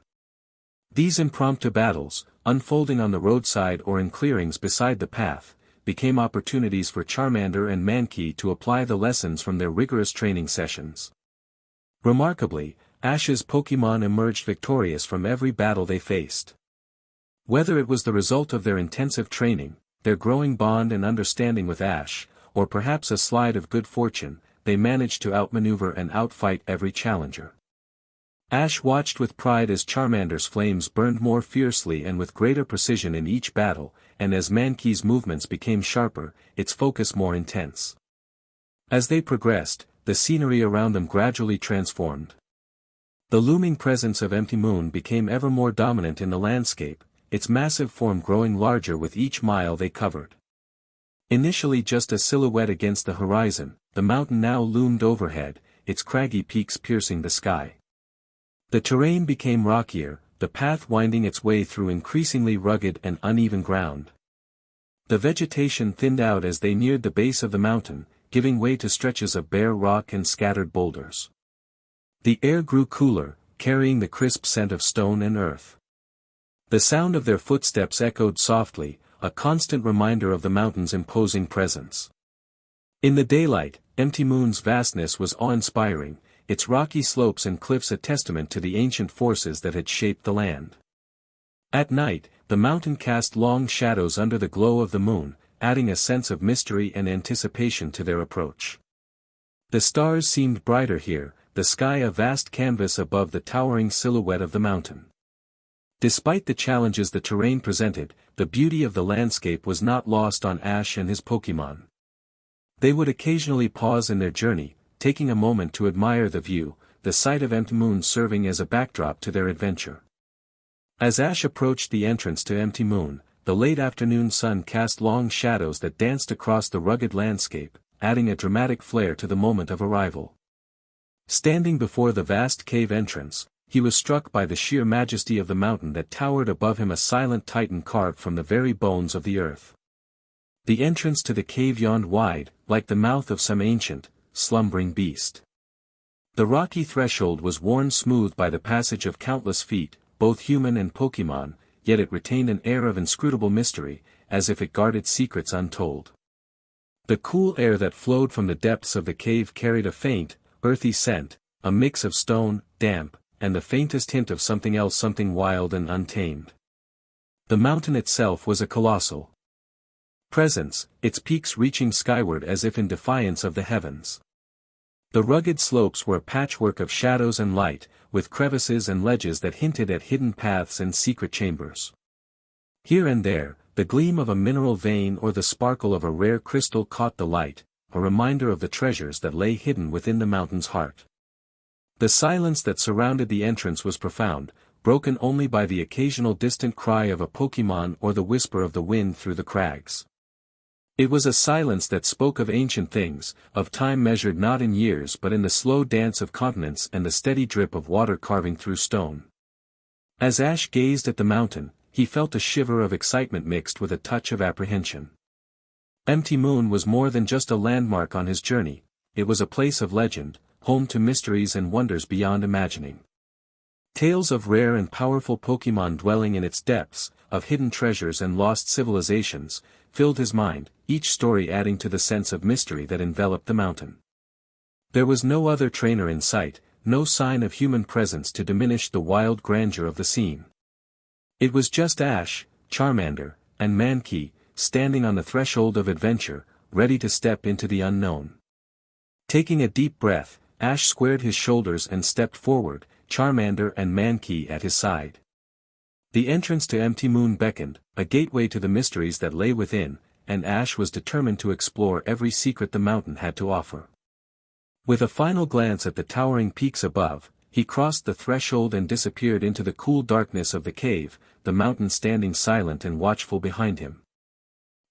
These impromptu battles, unfolding on the roadside or in clearings beside the path, became opportunities for Charmander and Mankey to apply the lessons from their rigorous training sessions. Remarkably, Ash's Pokémon emerged victorious from every battle they faced. Whether it was the result of their intensive training, their growing bond and understanding with Ash, or perhaps a slide of good fortune, they managed to outmaneuver and outfight every challenger. Ash watched with pride as Charmander's flames burned more fiercely and with greater precision in each battle, and as Mankey's movements became sharper, its focus more intense. As they progressed, the scenery around them gradually transformed. The looming presence of Empty Moon became ever more dominant in the landscape, its massive form growing larger with each mile they covered. Initially just a silhouette against the horizon, the mountain now loomed overhead, its craggy peaks piercing the sky. The terrain became rockier, the path winding its way through increasingly rugged and uneven ground. The vegetation thinned out as they neared the base of the mountain, giving way to stretches of bare rock and scattered boulders. The air grew cooler, carrying the crisp scent of stone and earth. The sound of their footsteps echoed softly, a constant reminder of the mountain's imposing presence. In the daylight, Empty Moon's vastness was awe-inspiring, its rocky slopes and cliffs a testament to the ancient forces that had shaped the land. At night, the mountain cast long shadows under the glow of the moon, adding a sense of mystery and anticipation to their approach. The stars seemed brighter here, the sky a vast canvas above the towering silhouette of the mountain. Despite the challenges the terrain presented, the beauty of the landscape was not lost on Ash and his Pokémon. They would occasionally pause in their journey, taking a moment to admire the view, the sight of Empty Moon serving as a backdrop to their adventure. As Ash approached the entrance to Empty Moon, the late afternoon sun cast long shadows that danced across the rugged landscape, adding a dramatic flair to the moment of arrival. Standing before the vast cave entrance, he was struck by the sheer majesty of the mountain that towered above him, a silent titan carved from the very bones of the earth. The entrance to the cave yawned wide, like the mouth of some ancient, slumbering beast. The rocky threshold was worn smooth by the passage of countless feet, both human and Pokémon, yet it retained an air of inscrutable mystery, as if it guarded secrets untold. The cool air that flowed from the depths of the cave carried a faint, earthy scent, a mix of stone, damp, and the faintest hint of something else, something wild and untamed. The mountain itself was a colossal presence, its peaks reaching skyward as if in defiance of the heavens. The rugged slopes were a patchwork of shadows and light, with crevices and ledges that hinted at hidden paths and secret chambers. Here and there, the gleam of a mineral vein or the sparkle of a rare crystal caught the light, a reminder of the treasures that lay hidden within the mountain's heart. The silence that surrounded the entrance was profound, broken only by the occasional distant cry of a Pokémon or the whisper of the wind through the crags. It was a silence that spoke of ancient things, of time measured not in years but in the slow dance of continents and the steady drip of water carving through stone. As Ash gazed at the mountain, he felt a shiver of excitement mixed with a touch of apprehension. Empty Moon was more than just a landmark on his journey, it was a place of legend, home to mysteries and wonders beyond imagining. Tales of rare and powerful Pokémon dwelling in its depths, of hidden treasures and lost civilizations, filled his mind, each story adding to the sense of mystery that enveloped the mountain. There was no other trainer in sight, no sign of human presence to diminish the wild grandeur of the scene. It was just Ash, Charmander, and Mankey, standing on the threshold of adventure, ready to step into the unknown. Taking a deep breath, Ash squared his shoulders and stepped forward, Charmander and Mankey at his side. The entrance to Empty Moon beckoned, a gateway to the mysteries that lay within, and Ash was determined to explore every secret the mountain had to offer. With a final glance at the towering peaks above, he crossed the threshold and disappeared into the cool darkness of the cave, the mountain standing silent and watchful behind him.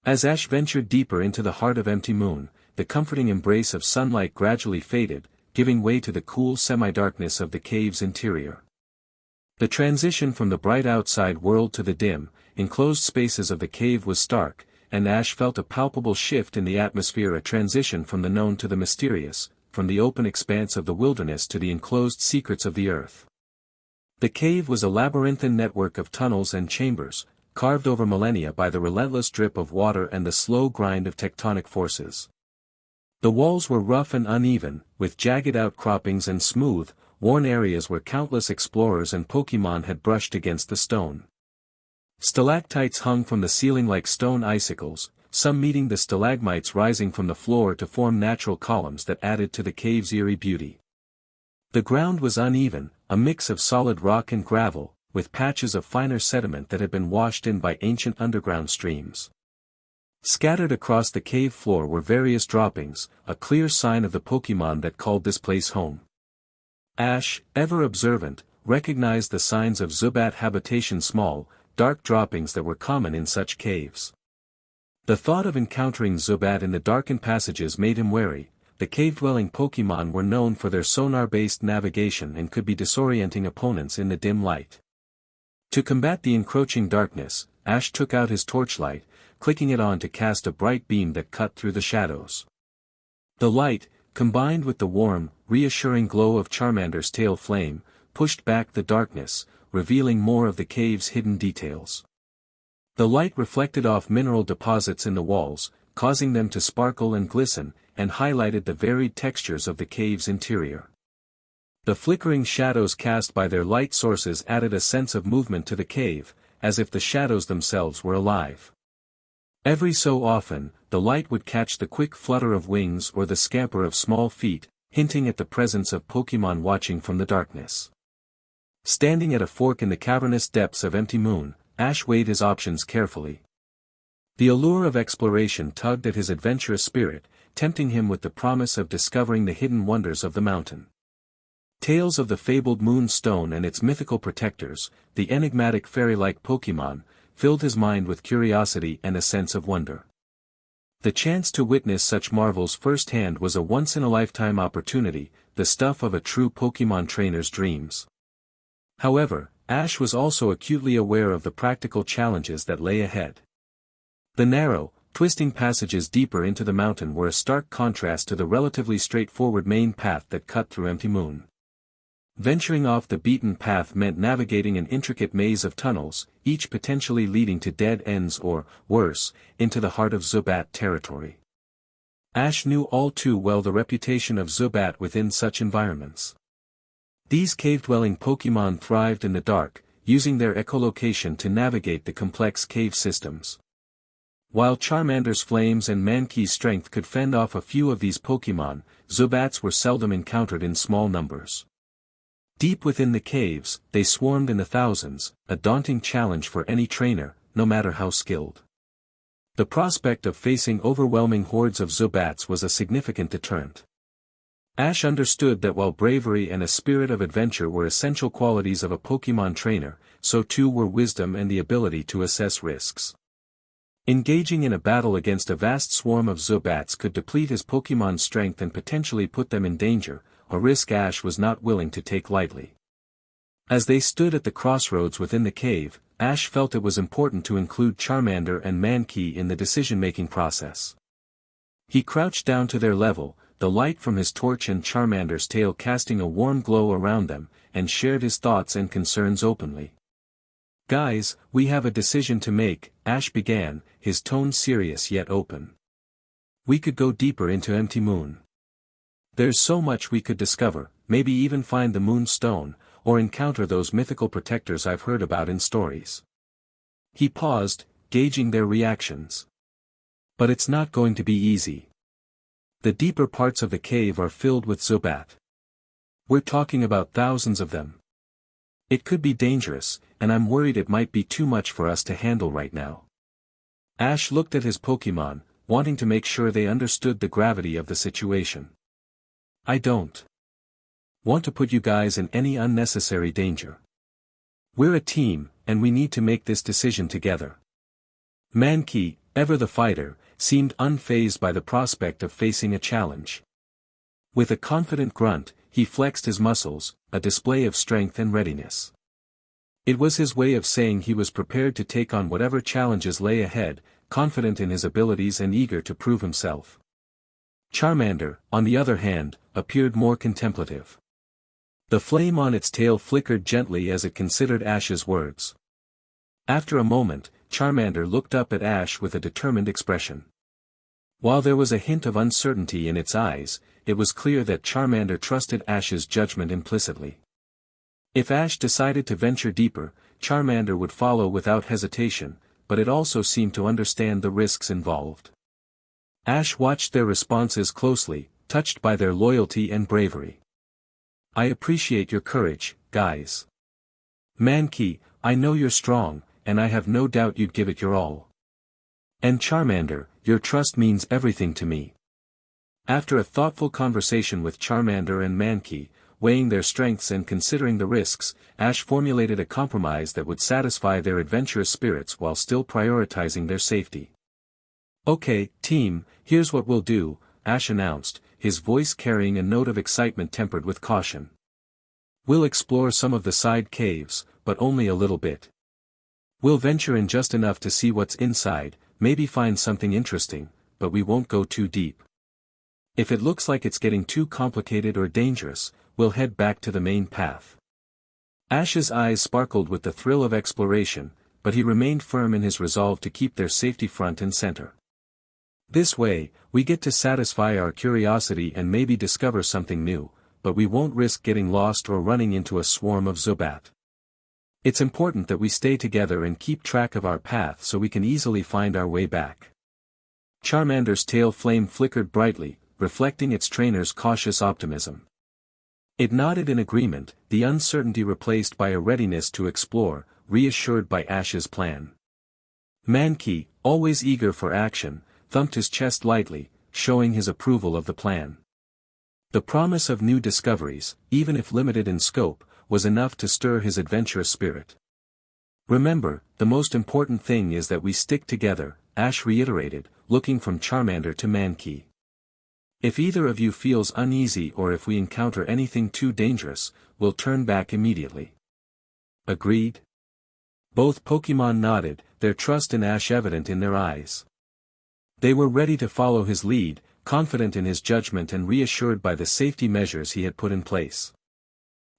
As Ash ventured deeper into the heart of Empty Moon, the comforting embrace of sunlight gradually faded, giving way to the cool semi-darkness of the cave's interior. The transition from the bright outside world to the dim, enclosed spaces of the cave was stark, and Ash felt a palpable shift in the atmosphere, a transition from the known to the mysterious, from the open expanse of the wilderness to the enclosed secrets of the earth. The cave was a labyrinthine network of tunnels and chambers, carved over millennia by the relentless drip of water and the slow grind of tectonic forces. The walls were rough and uneven, with jagged outcroppings and smooth, worn areas where countless explorers and Pokémon had brushed against the stone. Stalactites hung from the ceiling like stone icicles, some meeting the stalagmites rising from the floor to form natural columns that added to the cave's eerie beauty. The ground was uneven, a mix of solid rock and gravel, with patches of finer sediment that had been washed in by ancient underground streams. Scattered across the cave floor were various droppings, a clear sign of the Pokémon that called this place home. Ash, ever observant, recognized the signs of Zubat habitation, small, dark droppings that were common in such caves. The thought of encountering Zubat in the darkened passages made him wary. The cave-dwelling Pokémon were known for their sonar-based navigation and could be disorienting opponents in the dim light. To combat the encroaching darkness, Ash took out his torchlight, clicking it on to cast a bright beam that cut through the shadows. The light, combined with the warm, reassuring glow of Charmander's tail flame, pushed back the darkness, revealing more of the cave's hidden details. The light reflected off mineral deposits in the walls, causing them to sparkle and glisten, and highlighted the varied textures of the cave's interior. The flickering shadows cast by their light sources added a sense of movement to the cave, as if the shadows themselves were alive. Every so often, the light would catch the quick flutter of wings or the scamper of small feet, hinting at the presence of Pokémon watching from the darkness. Standing at a fork in the cavernous depths of Empty Moon, Ash weighed his options carefully. The allure of exploration tugged at his adventurous spirit, tempting him with the promise of discovering the hidden wonders of the mountain. Tales of the fabled moonstone and its mythical protectors, the enigmatic fairy-like Pokémon, filled his mind with curiosity and a sense of wonder. The chance to witness such marvels firsthand was a once-in-a-lifetime opportunity, the stuff of a true Pokémon trainer's dreams. However, Ash was also acutely aware of the practical challenges that lay ahead. The narrow, twisting passages deeper into the mountain were a stark contrast to the relatively straightforward main path that cut through Empty Moon. Venturing off the beaten path meant navigating an intricate maze of tunnels, each potentially leading to dead ends or, worse, into the heart of Zubat territory. Ash knew all too well the reputation of Zubat within such environments. These cave-dwelling Pokémon thrived in the dark, using their echolocation to navigate the complex cave systems. While Charmander's flames and Mankey's strength could fend off a few of these Pokémon, Zubats were seldom encountered in small numbers. Deep within the caves, they swarmed in the thousands, a daunting challenge for any trainer, no matter how skilled. The prospect of facing overwhelming hordes of Zubats was a significant deterrent. Ash understood that while bravery and a spirit of adventure were essential qualities of a Pokémon trainer, so too were wisdom and the ability to assess risks. Engaging in a battle against a vast swarm of Zubats could deplete his Pokémon's strength and potentially put them in danger, a risk Ash was not willing to take lightly. As they stood at the crossroads within the cave, Ash felt it was important to include Charmander and Mankey in the decision-making process. He crouched down to their level, the light from his torch and Charmander's tail casting a warm glow around them, and shared his thoughts and concerns openly. "Guys, we have a decision to make," Ash began, his tone serious yet open. "We could go deeper into Empty Moon. There's so much we could discover, maybe even find the moonstone, or encounter those mythical protectors I've heard about in stories." He paused, gauging their reactions. "But it's not going to be easy. The deeper parts of the cave are filled with Zubat. We're talking about thousands of them. It could be dangerous, and I'm worried it might be too much for us to handle right now." Ash looked at his Pokémon, wanting to make sure they understood the gravity of the situation. "I don't want to put you guys in any unnecessary danger. We're a team, and we need to make this decision together." Mankey, ever the fighter, seemed unfazed by the prospect of facing a challenge. With a confident grunt, he flexed his muscles, a display of strength and readiness. It was his way of saying he was prepared to take on whatever challenges lay ahead, confident in his abilities and eager to prove himself. Charmander, on the other hand, appeared more contemplative. The flame on its tail flickered gently as it considered Ash's words. After a moment, Charmander looked up at Ash with a determined expression. While there was a hint of uncertainty in its eyes, it was clear that Charmander trusted Ash's judgment implicitly. If Ash decided to venture deeper, Charmander would follow without hesitation, but it also seemed to understand the risks involved. Ash watched their responses closely, touched by their loyalty and bravery. "I appreciate your courage, guys. Mankey, I know you're strong, and I have no doubt you'd give it your all. And Charmander, your trust means everything to me." After a thoughtful conversation with Charmander and Mankey, weighing their strengths and considering the risks, Ash formulated a compromise that would satisfy their adventurous spirits while still prioritizing their safety. "Okay, team, here's what we'll do," Ash announced, his voice carrying a note of excitement tempered with caution. "We'll explore some of the side caves, but only a little bit. We'll venture in just enough to see what's inside, maybe find something interesting, but we won't go too deep. If it looks like it's getting too complicated or dangerous, we'll head back to the main path." Ash's eyes sparkled with the thrill of exploration, but he remained firm in his resolve to keep their safety front and center. This way, we get to satisfy our curiosity and maybe discover something new, but we won't risk getting lost or running into a swarm of Zubat. It's important that we stay together and keep track of our path so we can easily find our way back. Charmander's tail flame flickered brightly, reflecting its trainer's cautious optimism. It nodded in agreement, the uncertainty replaced by a readiness to explore, reassured by Ash's plan. Mankey, always eager for action, thumped his chest lightly, showing his approval of the plan. The promise of new discoveries, even if limited in scope, was enough to stir his adventurous spirit. Remember, the most important thing is that we stick together, Ash reiterated, looking from Charmander to Mankey. If either of you feels uneasy or if we encounter anything too dangerous, we'll turn back immediately. Agreed? Both Pokémon nodded, their trust in Ash evident in their eyes. They were ready to follow his lead, confident in his judgment and reassured by the safety measures he had put in place.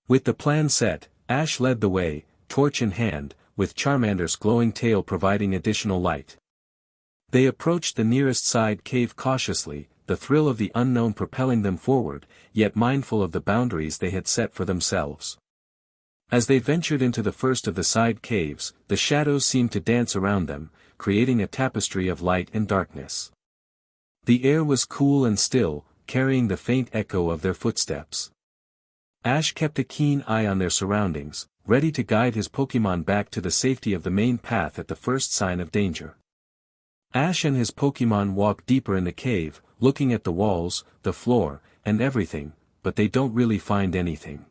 With the plan set, Ash led the way, torch in hand, with Charmander's glowing tail providing additional light. They approached the nearest side cave cautiously, the thrill of the unknown propelling them forward, yet mindful of the boundaries they had set for themselves. As they ventured into the first of the side caves, the shadows seemed to dance around them, creating a tapestry of light and darkness. The air was cool and still, carrying the faint echo of their footsteps. Ash kept a keen eye on their surroundings, ready to guide his Pokémon back to the safety of the main path at the first sign of danger. Ash and his Pokémon walk deeper in the cave, looking at the walls, the floor, and everything, but they don't really find anything.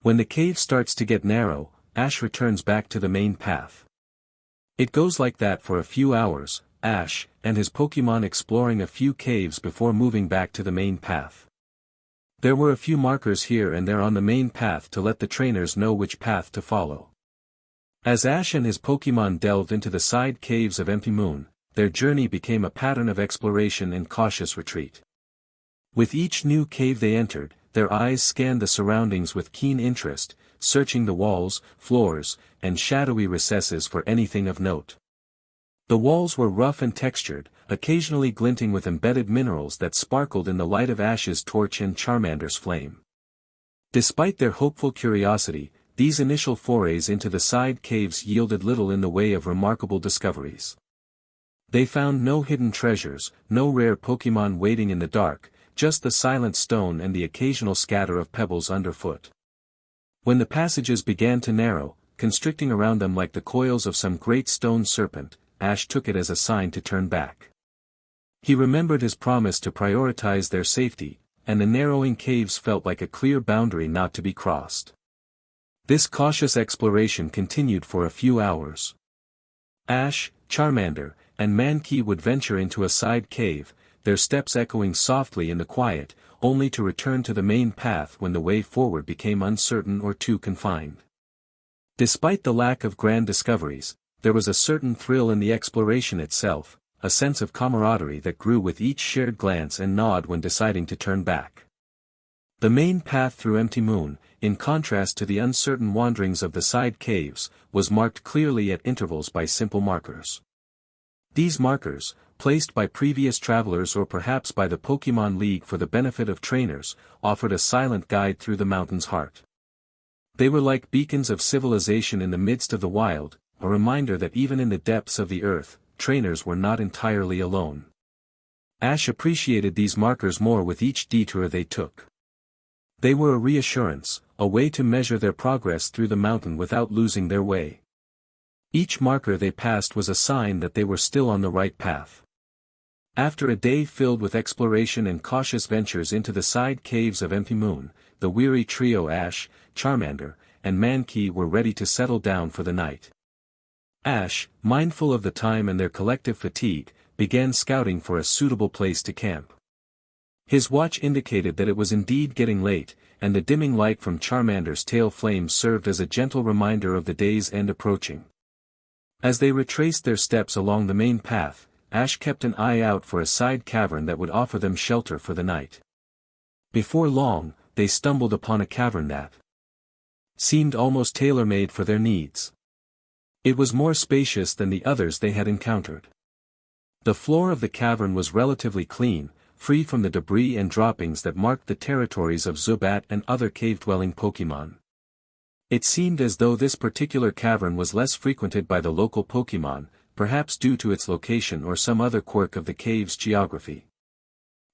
When the cave starts to get narrow, Ash returns back to the main path. It goes like that for a few hours, Ash and his Pokémon exploring a few caves before moving back to the main path. There were a few markers here and there on the main path to let the trainers know which path to follow. As Ash and his Pokémon delved into the side caves of Empty Moon, their journey became a pattern of exploration and cautious retreat. With each new cave they entered, their eyes scanned the surroundings with keen interest, searching the walls, floors, and shadowy recesses for anything of note. The walls were rough and textured, occasionally glinting with embedded minerals that sparkled in the light of Ash's torch and Charmander's flame. Despite their hopeful curiosity, these initial forays into the side caves yielded little in the way of remarkable discoveries. They found no hidden treasures, no rare Pokémon waiting in the dark, just the silent stone and the occasional scatter of pebbles underfoot. When the passages began to narrow, constricting around them like the coils of some great stone serpent, Ash took it as a sign to turn back. He remembered his promise to prioritize their safety, and the narrowing caves felt like a clear boundary not to be crossed. This cautious exploration continued for a few hours. Ash, Charmander, and Mankey would venture into a side cave, their steps echoing softly in the quiet, only to return to the main path when the way forward became uncertain or too confined. Despite the lack of grand discoveries, there was a certain thrill in the exploration itself, a sense of camaraderie that grew with each shared glance and nod when deciding to turn back. The main path through Empty Moon, in contrast to the uncertain wanderings of the side caves, was marked clearly at intervals by simple markers. These markers, placed by previous travelers or perhaps by the Pokémon League for the benefit of trainers, offered a silent guide through the mountain's heart. They were like beacons of civilization in the midst of the wild, a reminder that even in the depths of the earth, trainers were not entirely alone. Ash appreciated these markers more with each detour they took. They were a reassurance, a way to measure their progress through the mountain without losing their way. Each marker they passed was a sign that they were still on the right path. After a day filled with exploration and cautious ventures into the side caves of Empty Moon, the weary trio Ash, Charmander, and Mankey were ready to settle down for the night. Ash, mindful of the time and their collective fatigue, began scouting for a suitable place to camp. His watch indicated that it was indeed getting late, and the dimming light from Charmander's tail flame served as a gentle reminder of the day's end approaching. As they retraced their steps along the main path, Ash kept an eye out for a side cavern that would offer them shelter for the night. Before long, they stumbled upon a cavern that seemed almost tailor-made for their needs. It was more spacious than the others they had encountered. The floor of the cavern was relatively clean, free from the debris and droppings that marked the territories of Zubat and other cave-dwelling Pokémon. It seemed as though this particular cavern was less frequented by the local Pokémon, perhaps due to its location or some other quirk of the cave's geography.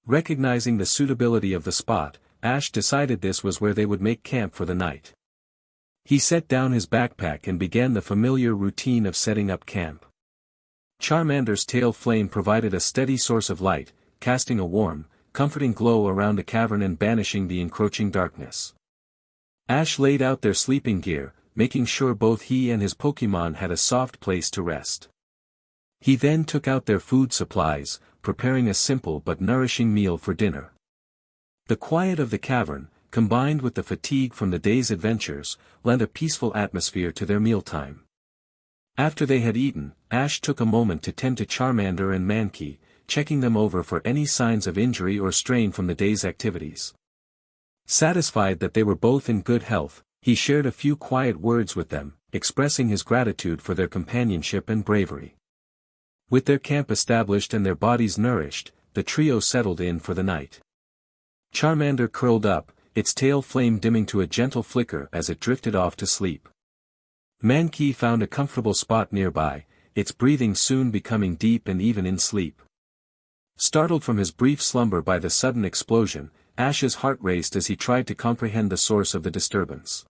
Recognizing the suitability of the spot, Ash decided this was where they would make camp for the night. He set down his backpack and began the familiar routine of setting up camp. Charmander's tail flame provided a steady source of light, casting a warm, comforting glow around the cavern and banishing the encroaching darkness. Ash laid out their sleeping gear, making sure both he and his Pokémon had a soft place to rest. He then took out their food supplies, preparing a simple but nourishing meal for dinner. The quiet of the cavern, combined with the fatigue from the day's adventures, lent a peaceful atmosphere to their mealtime. After they had eaten, Ash took a moment to tend to Charmander and Mankey, checking them over for any signs of injury or strain from the day's activities. Satisfied that they were both in good health, he shared a few quiet words with them, expressing his gratitude for their companionship and bravery. With their camp established and their bodies nourished, the trio settled in for the night. Charmander curled up, its tail flame dimming to a gentle flicker as it drifted off to sleep. Mankey found a comfortable spot nearby, its breathing soon becoming deep and even in sleep. Startled from his brief slumber by the sudden explosion, Ash's heart raced as he tried to comprehend the source of the disturbance.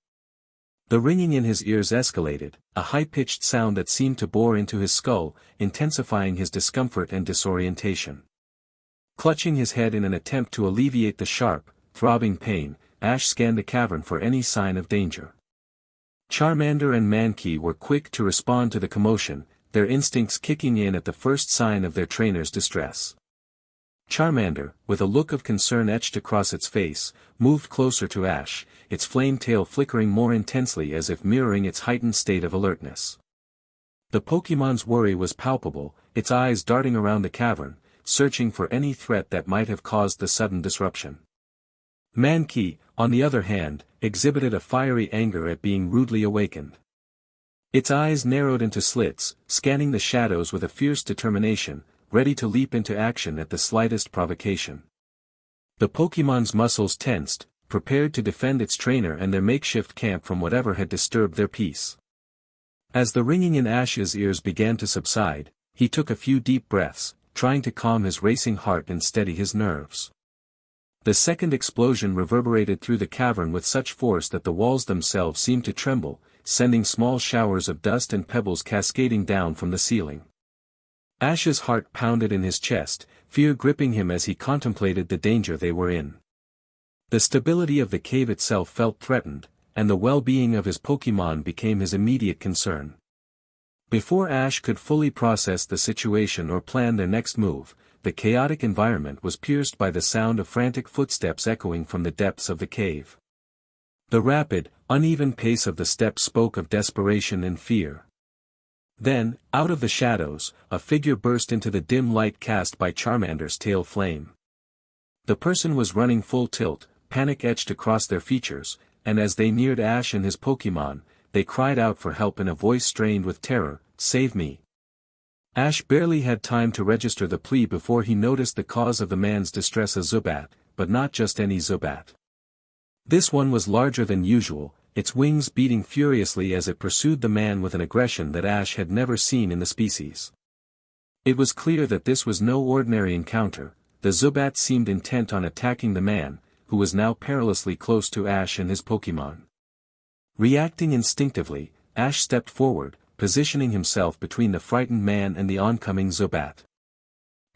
The ringing in his ears escalated, a high-pitched sound that seemed to bore into his skull, intensifying his discomfort and disorientation. Clutching his head in an attempt to alleviate the sharp, throbbing pain, Ash scanned the cavern for any sign of danger. Charmander and Mankey were quick to respond to the commotion, their instincts kicking in at the first sign of their trainer's distress. Charmander, with a look of concern etched across its face, moved closer to Ash, its flame tail flickering more intensely as if mirroring its heightened state of alertness. The Pokémon's worry was palpable, its eyes darting around the cavern, searching for any threat that might have caused the sudden disruption. Mankey, on the other hand, exhibited a fiery anger at being rudely awakened. Its eyes narrowed into slits, scanning the shadows with a fierce determination, ready to leap into action at the slightest provocation. The Pokémon's muscles tensed, prepared to defend its trainer and their makeshift camp from whatever had disturbed their peace. As the ringing in Ash's ears began to subside, he took a few deep breaths, trying to calm his racing heart and steady his nerves. The second explosion reverberated through the cavern with such force that the walls themselves seemed to tremble, sending small showers of dust and pebbles cascading down from the ceiling. Ash's heart pounded in his chest, fear gripping him as he contemplated the danger they were in. The stability of the cave itself felt threatened, and the well-being of his Pokémon became his immediate concern. Before Ash could fully process the situation or plan their next move, the chaotic environment was pierced by the sound of frantic footsteps echoing from the depths of the cave. The rapid, uneven pace of the steps spoke of desperation and fear. Then, out of the shadows, a figure burst into the dim light cast by Charmander's tail flame. The person was running full tilt, panic etched across their features, and as they neared Ash and his Pokémon, they cried out for help in a voice strained with terror, "Save me!" Ash barely had time to register the plea before he noticed the cause of the man's distress: a Zubat, but not just any Zubat. This one was larger than usual, its wings beating furiously as it pursued the man with an aggression that Ash had never seen in the species. It was clear that this was no ordinary encounter. The Zubat seemed intent on attacking the man, who was now perilously close to Ash and his Pokémon. Reacting instinctively, Ash stepped forward, positioning himself between the frightened man and the oncoming Zubat.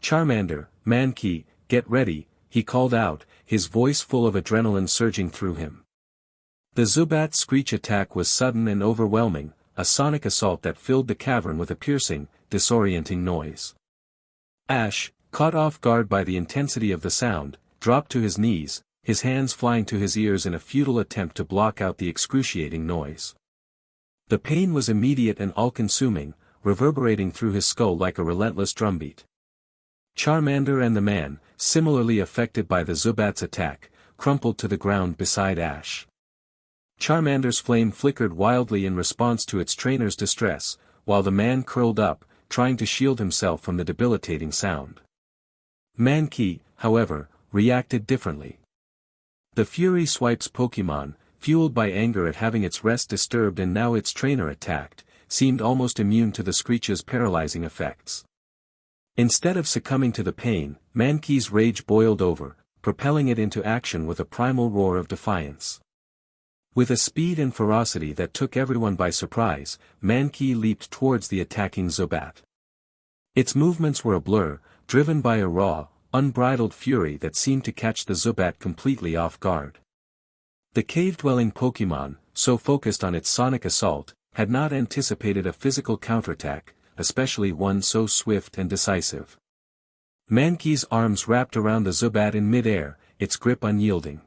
"Charmander, Mankey, get ready," he called out, his voice full of adrenaline surging through him. The Zubat's screech attack was sudden and overwhelming, a sonic assault that filled the cavern with a piercing, disorienting noise. Ash, caught off guard by the intensity of the sound, dropped to his knees, his hands flying to his ears in a futile attempt to block out the excruciating noise. The pain was immediate and all-consuming, reverberating through his skull like a relentless drumbeat. Charmander and the man, similarly affected by the Zubat's attack, crumpled to the ground beside Ash. Charmander's flame flickered wildly in response to its trainer's distress, while the man curled up, trying to shield himself from the debilitating sound. Mankey, however, reacted differently. The Fury Swipe's Pokemon, fueled by anger at having its rest disturbed and now its trainer attacked, seemed almost immune to the Screech's paralyzing effects. Instead of succumbing to the pain, Mankey's rage boiled over, propelling it into action with a primal roar of defiance. With a speed and ferocity that took everyone by surprise, Mankey leaped towards the attacking Zubat. Its movements were a blur, driven by a raw, unbridled fury that seemed to catch the Zubat completely off guard. The cave-dwelling Pokemon, so focused on its sonic assault, had not anticipated a physical counterattack, especially one so swift and decisive. Mankey's arms wrapped around the Zubat in mid-air, its grip unyielding.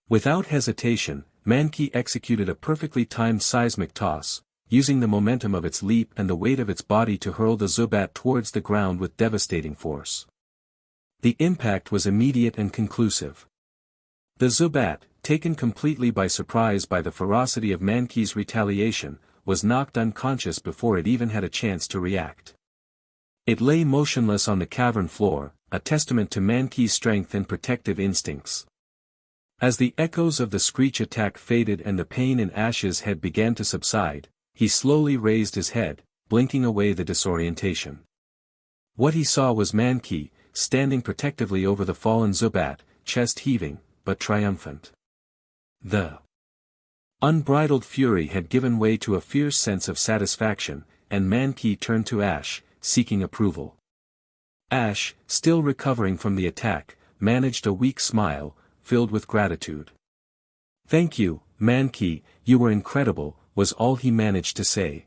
Without hesitation, Mankey executed a perfectly timed seismic toss, using the momentum of its leap and the weight of its body to hurl the Zubat towards the ground with devastating force. The impact was immediate and conclusive. The Zubat, taken completely by surprise by the ferocity of Mankey's retaliation, was knocked unconscious before it even had a chance to react. It lay motionless on the cavern floor, a testament to Mankey's strength and protective instincts. As the echoes of the Screech attack faded and the pain in Ash's head began to subside, he slowly raised his head, blinking away the disorientation. What he saw was Mankey, standing protectively over the fallen Zubat, chest heaving, but triumphant. The unbridled fury had given way to a fierce sense of satisfaction, and Mankey turned to Ash, seeking approval. Ash, still recovering from the attack, managed a weak smile, filled with gratitude. "Thank you, Mankey, you were incredible," was all he managed to say.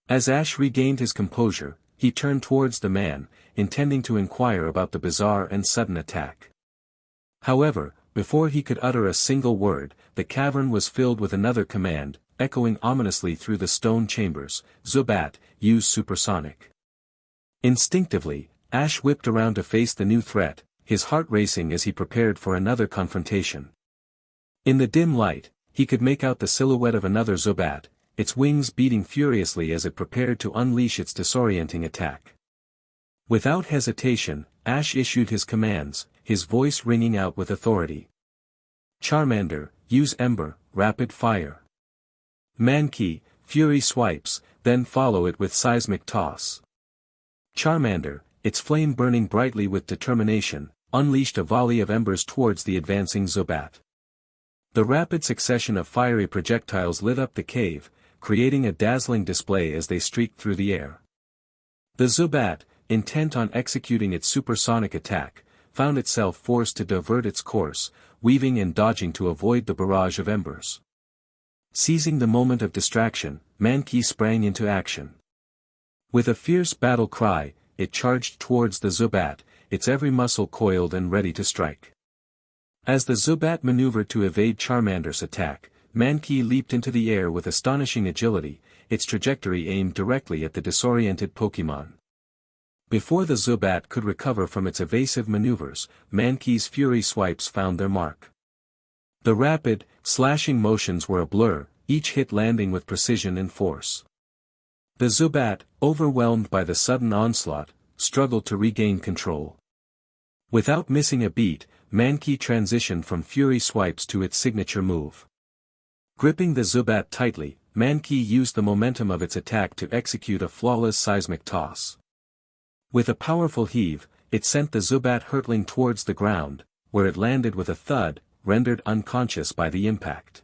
As Ash regained his composure, he turned towards the man, intending to inquire about the bizarre and sudden attack. However, before he could utter a single word, the cavern was filled with another command, echoing ominously through the stone chambers: "Zubat, use supersonic." Instinctively, Ash whipped around to face the new threat, his heart racing as he prepared for another confrontation. In the dim light, he could make out the silhouette of another Zubat, its wings beating furiously as it prepared to unleash its disorienting attack. Without hesitation, Ash issued his commands, his voice ringing out with authority. "Charmander, use Ember, rapid fire. Mankey, Fury Swipes, then follow it with Seismic Toss." Charmander, its flame burning brightly with determination, unleashed a volley of embers towards the advancing Zubat. The rapid succession of fiery projectiles lit up the cave, creating a dazzling display as they streaked through the air. The Zubat, intent on executing its supersonic attack, found itself forced to divert its course, weaving and dodging to avoid the barrage of embers. Seizing the moment of distraction, Mankey sprang into action. With a fierce battle cry, it charged towards the Zubat, its every muscle coiled and ready to strike. As the Zubat maneuvered to evade Charmander's attack, Mankey leaped into the air with astonishing agility, its trajectory aimed directly at the disoriented Pokemon. Before the Zubat could recover from its evasive maneuvers, Mankey's Fury Swipes found their mark. The rapid, slashing motions were a blur, each hit landing with precision and force. The Zubat, overwhelmed by the sudden onslaught, struggled to regain control. Without missing a beat, Mankey transitioned from Fury Swipes to its signature move. Gripping the Zubat tightly, Mankey used the momentum of its attack to execute a flawless seismic toss. With a powerful heave, it sent the Zubat hurtling towards the ground, where it landed with a thud, rendered unconscious by the impact.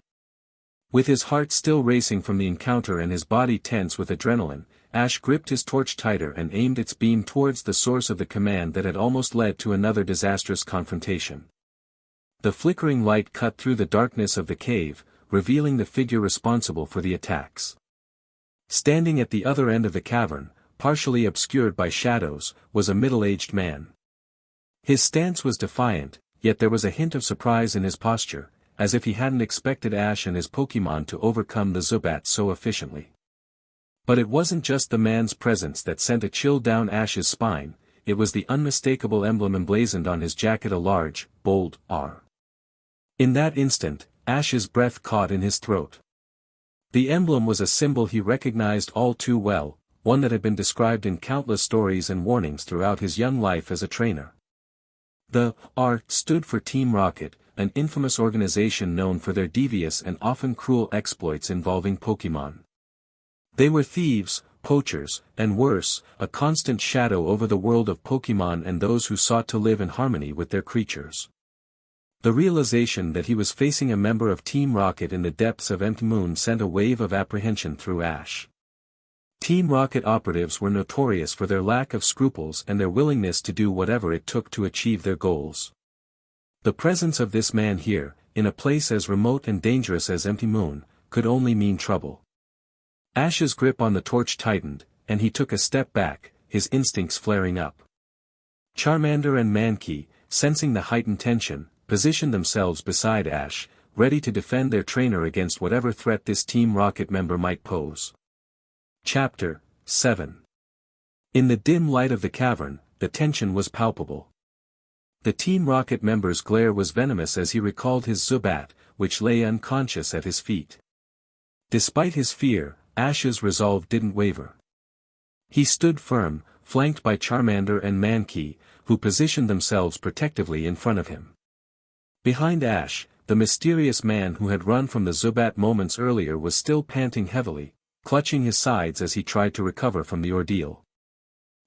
With his heart still racing from the encounter and his body tense with adrenaline, Ash gripped his torch tighter and aimed its beam towards the source of the command that had almost led to another disastrous confrontation. The flickering light cut through the darkness of the cave, revealing the figure responsible for the attacks. Standing at the other end of the cavern, partially obscured by shadows, was a middle-aged man. His stance was defiant, yet there was a hint of surprise in his posture, as if he hadn't expected Ash and his Pokemon to overcome the Zubat so efficiently. But it wasn't just the man's presence that sent a chill down Ash's spine, it was the unmistakable emblem emblazoned on his jacket, a large, bold R. In that instant, Ash's breath caught in his throat. The emblem was a symbol he recognized all too well, one that had been described in countless stories and warnings throughout his young life as a trainer. The R stood for Team Rocket, an infamous organization known for their devious and often cruel exploits involving Pokémon. They were thieves, poachers, and worse, a constant shadow over the world of Pokémon and those who sought to live in harmony with their creatures. The realization that he was facing a member of Team Rocket in the depths of Empty Moon sent a wave of apprehension through Ash. Team Rocket operatives were notorious for their lack of scruples and their willingness to do whatever it took to achieve their goals. The presence of this man here, in a place as remote and dangerous as Empty Moon, could only mean trouble. Ash's grip on the torch tightened, and he took a step back, his instincts flaring up. Charmander and Mankey, sensing the heightened tension, positioned themselves beside Ash, ready to defend their trainer against whatever threat this Team Rocket member might pose. Chapter 7. In the dim light of the cavern, the tension was palpable. The Team Rocket member's glare was venomous as he recalled his Zubat, which lay unconscious at his feet. Despite his fear, Ash's resolve didn't waver. He stood firm, flanked by Charmander and Mankey, who positioned themselves protectively in front of him. Behind Ash, the mysterious man who had run from the Zubat moments earlier was still panting heavily, clutching his sides as he tried to recover from the ordeal.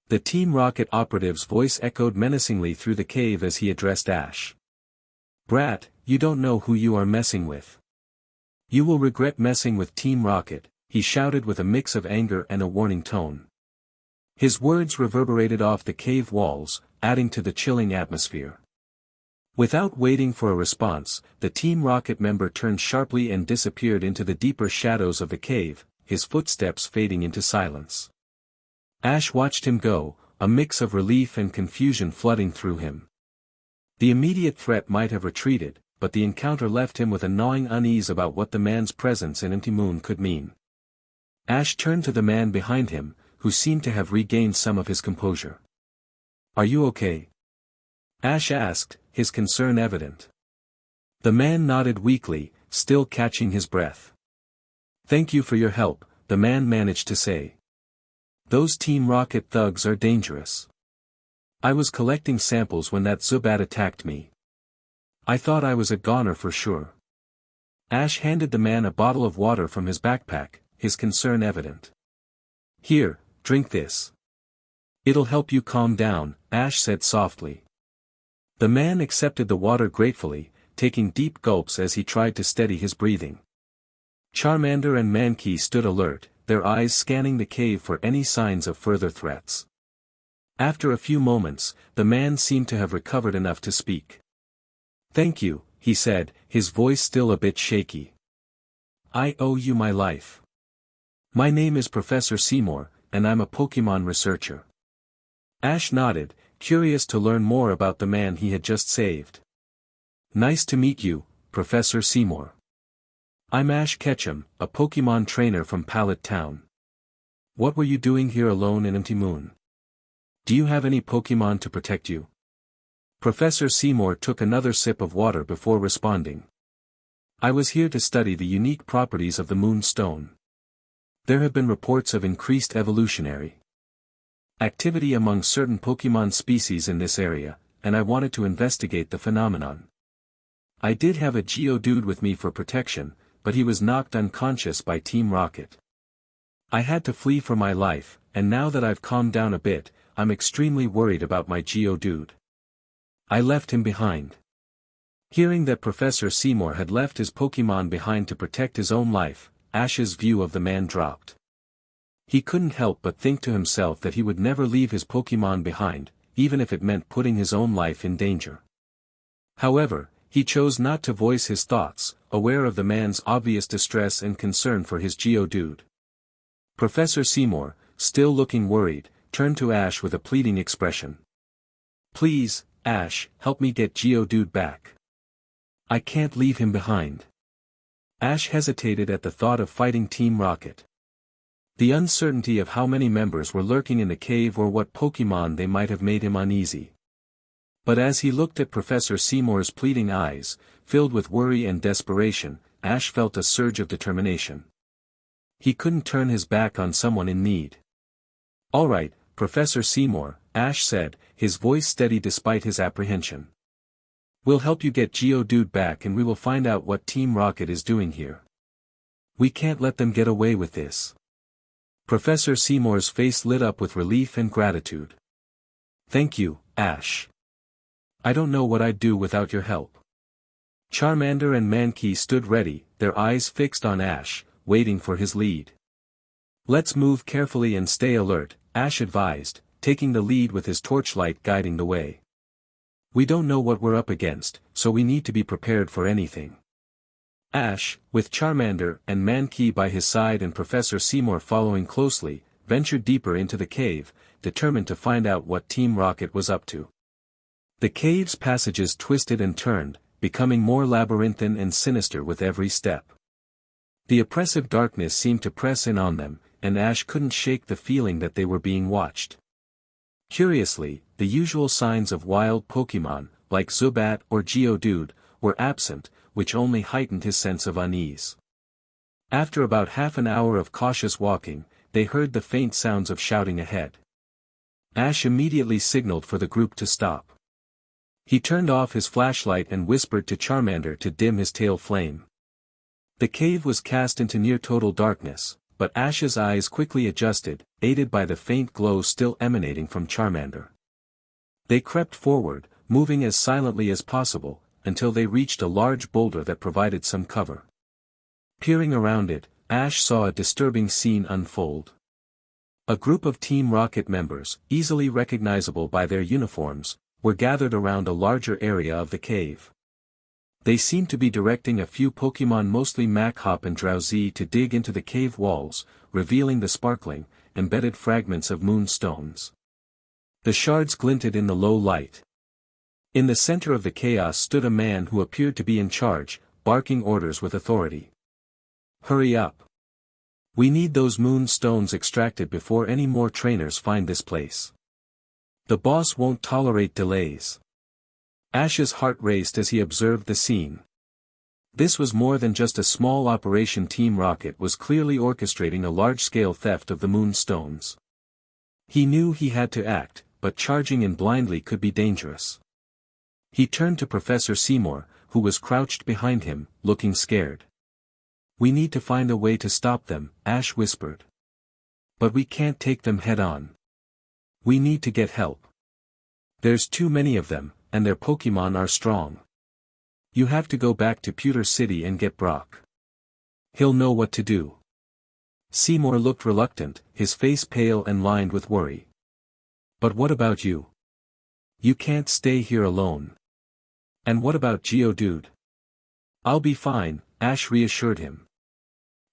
The Team Rocket operative's voice echoed menacingly through the cave as he addressed Ash. "Brat, you don't know who you are messing with. You will regret messing with Team Rocket," he shouted with a mix of anger and a warning tone. His words reverberated off the cave walls, adding to the chilling atmosphere. Without waiting for a response, the Team Rocket member turned sharply and disappeared into the deeper shadows of the cave, his footsteps fading into silence. Ash watched him go, a mix of relief and confusion flooding through him. The immediate threat might have retreated, but the encounter left him with a gnawing unease about what the man's presence in Empty Moon could mean. Ash turned to the man behind him, who seemed to have regained some of his composure. "Are you okay?" Ash asked, his concern evident. The man nodded weakly, still catching his breath. "Thank you for your help," the man managed to say. "Those Team Rocket thugs are dangerous. I was collecting samples when that Zubat attacked me. I thought I was a goner for sure." Ash handed the man a bottle of water from his backpack, his concern evident. "Here, drink this. It'll help you calm down," Ash said softly. The man accepted the water gratefully, taking deep gulps as he tried to steady his breathing. Charmander and Mankey stood alert, their eyes scanning the cave for any signs of further threats. After a few moments, the man seemed to have recovered enough to speak. "Thank you," he said, his voice still a bit shaky. "I owe you my life. My name is Professor Seymour, and I'm a Pokémon researcher." Ash nodded, curious to learn more about the man he had just saved. "Nice to meet you, Professor Seymour. I'm Ash Ketchum, a Pokémon trainer from Pallet Town. What were you doing here alone in Empty Moon? Do you have any Pokémon to protect you?" Professor Seymour took another sip of water before responding. "I was here to study the unique properties of the moonstone. There have been reports of increased evolutionary activity among certain Pokémon species in this area, and I wanted to investigate the phenomenon. I did have a geodude with me for protection, but he was knocked unconscious by Team Rocket. I had to flee for my life, and now that I've calmed down a bit, I'm extremely worried about my geodude. I left him behind." Hearing that Professor Seymour had left his Pokémon behind to protect his own life, Ash's view of the man dropped. He couldn't help but think to himself that he would never leave his Pokémon behind, even if it meant putting his own life in danger. However, he chose not to voice his thoughts, aware of the man's obvious distress and concern for his geodude. Professor Seymour, still looking worried, turned to Ash with a pleading expression. "Please, Ash, help me get geodude back. I can't leave him behind." Ash hesitated at the thought of fighting Team Rocket. The uncertainty of how many members were lurking in the cave or what Pokémon they might have made him uneasy. But as he looked at Professor Seymour's pleading eyes, filled with worry and desperation, Ash felt a surge of determination. He couldn't turn his back on someone in need. "All right, Professor Seymour," Ash said, his voice steady despite his apprehension. "We'll help you get Geodude back and we will find out what Team Rocket is doing here. We can't let them get away with this." Professor Seymour's face lit up with relief and gratitude. "Thank you, Ash. I don't know what I'd do without your help." Charmander and Mankey stood ready, their eyes fixed on Ash, waiting for his lead. "Let's move carefully and stay alert," Ash advised, taking the lead with his torchlight guiding the way. "We don't know what we're up against, so we need to be prepared for anything." Ash, with Charmander and Mankey by his side and Professor Seymour following closely, ventured deeper into the cave, determined to find out what Team Rocket was up to. The cave's passages twisted and turned, becoming more labyrinthine and sinister with every step. The oppressive darkness seemed to press in on them, and Ash couldn't shake the feeling that they were being watched. Curiously, the usual signs of wild Pokémon, like Zubat or Geodude, were absent, which only heightened his sense of unease. After about half an hour of cautious walking, they heard the faint sounds of shouting ahead. Ash immediately signaled for the group to stop. He turned off his flashlight and whispered to Charmander to dim his tail flame. The cave was cast into near-total darkness, but Ash's eyes quickly adjusted, aided by the faint glow still emanating from Charmander. They crept forward, moving as silently as possible, until they reached a large boulder that provided some cover. Peering around it, Ash saw a disturbing scene unfold. A group of Team Rocket members, easily recognizable by their uniforms, were gathered around a larger area of the cave. They seemed to be directing a few Pokémon, mostly Machop and Drowsy, to dig into the cave walls, revealing the sparkling, embedded fragments of moonstones. The shards glinted in the low light. In the center of the chaos stood a man who appeared to be in charge, barking orders with authority. "Hurry up. We need those moonstones extracted before any more trainers find this place. The boss won't tolerate delays." Ash's heart raced as he observed the scene. This was more than just a small operation. Team Rocket was clearly orchestrating a large-scale theft of the moonstones. He knew he had to act, but charging in blindly could be dangerous. He turned to Professor Seymour, who was crouched behind him, looking scared. "We need to find a way to stop them," Ash whispered. "But we can't take them head-on. We need to get help. There's too many of them, and their Pokémon are strong. You have to go back to Pewter City and get Brock. He'll know what to do." Seymour looked reluctant, his face pale and lined with worry. "But what about you? You can't stay here alone. And what about Geodude?" "I'll be fine," Ash reassured him.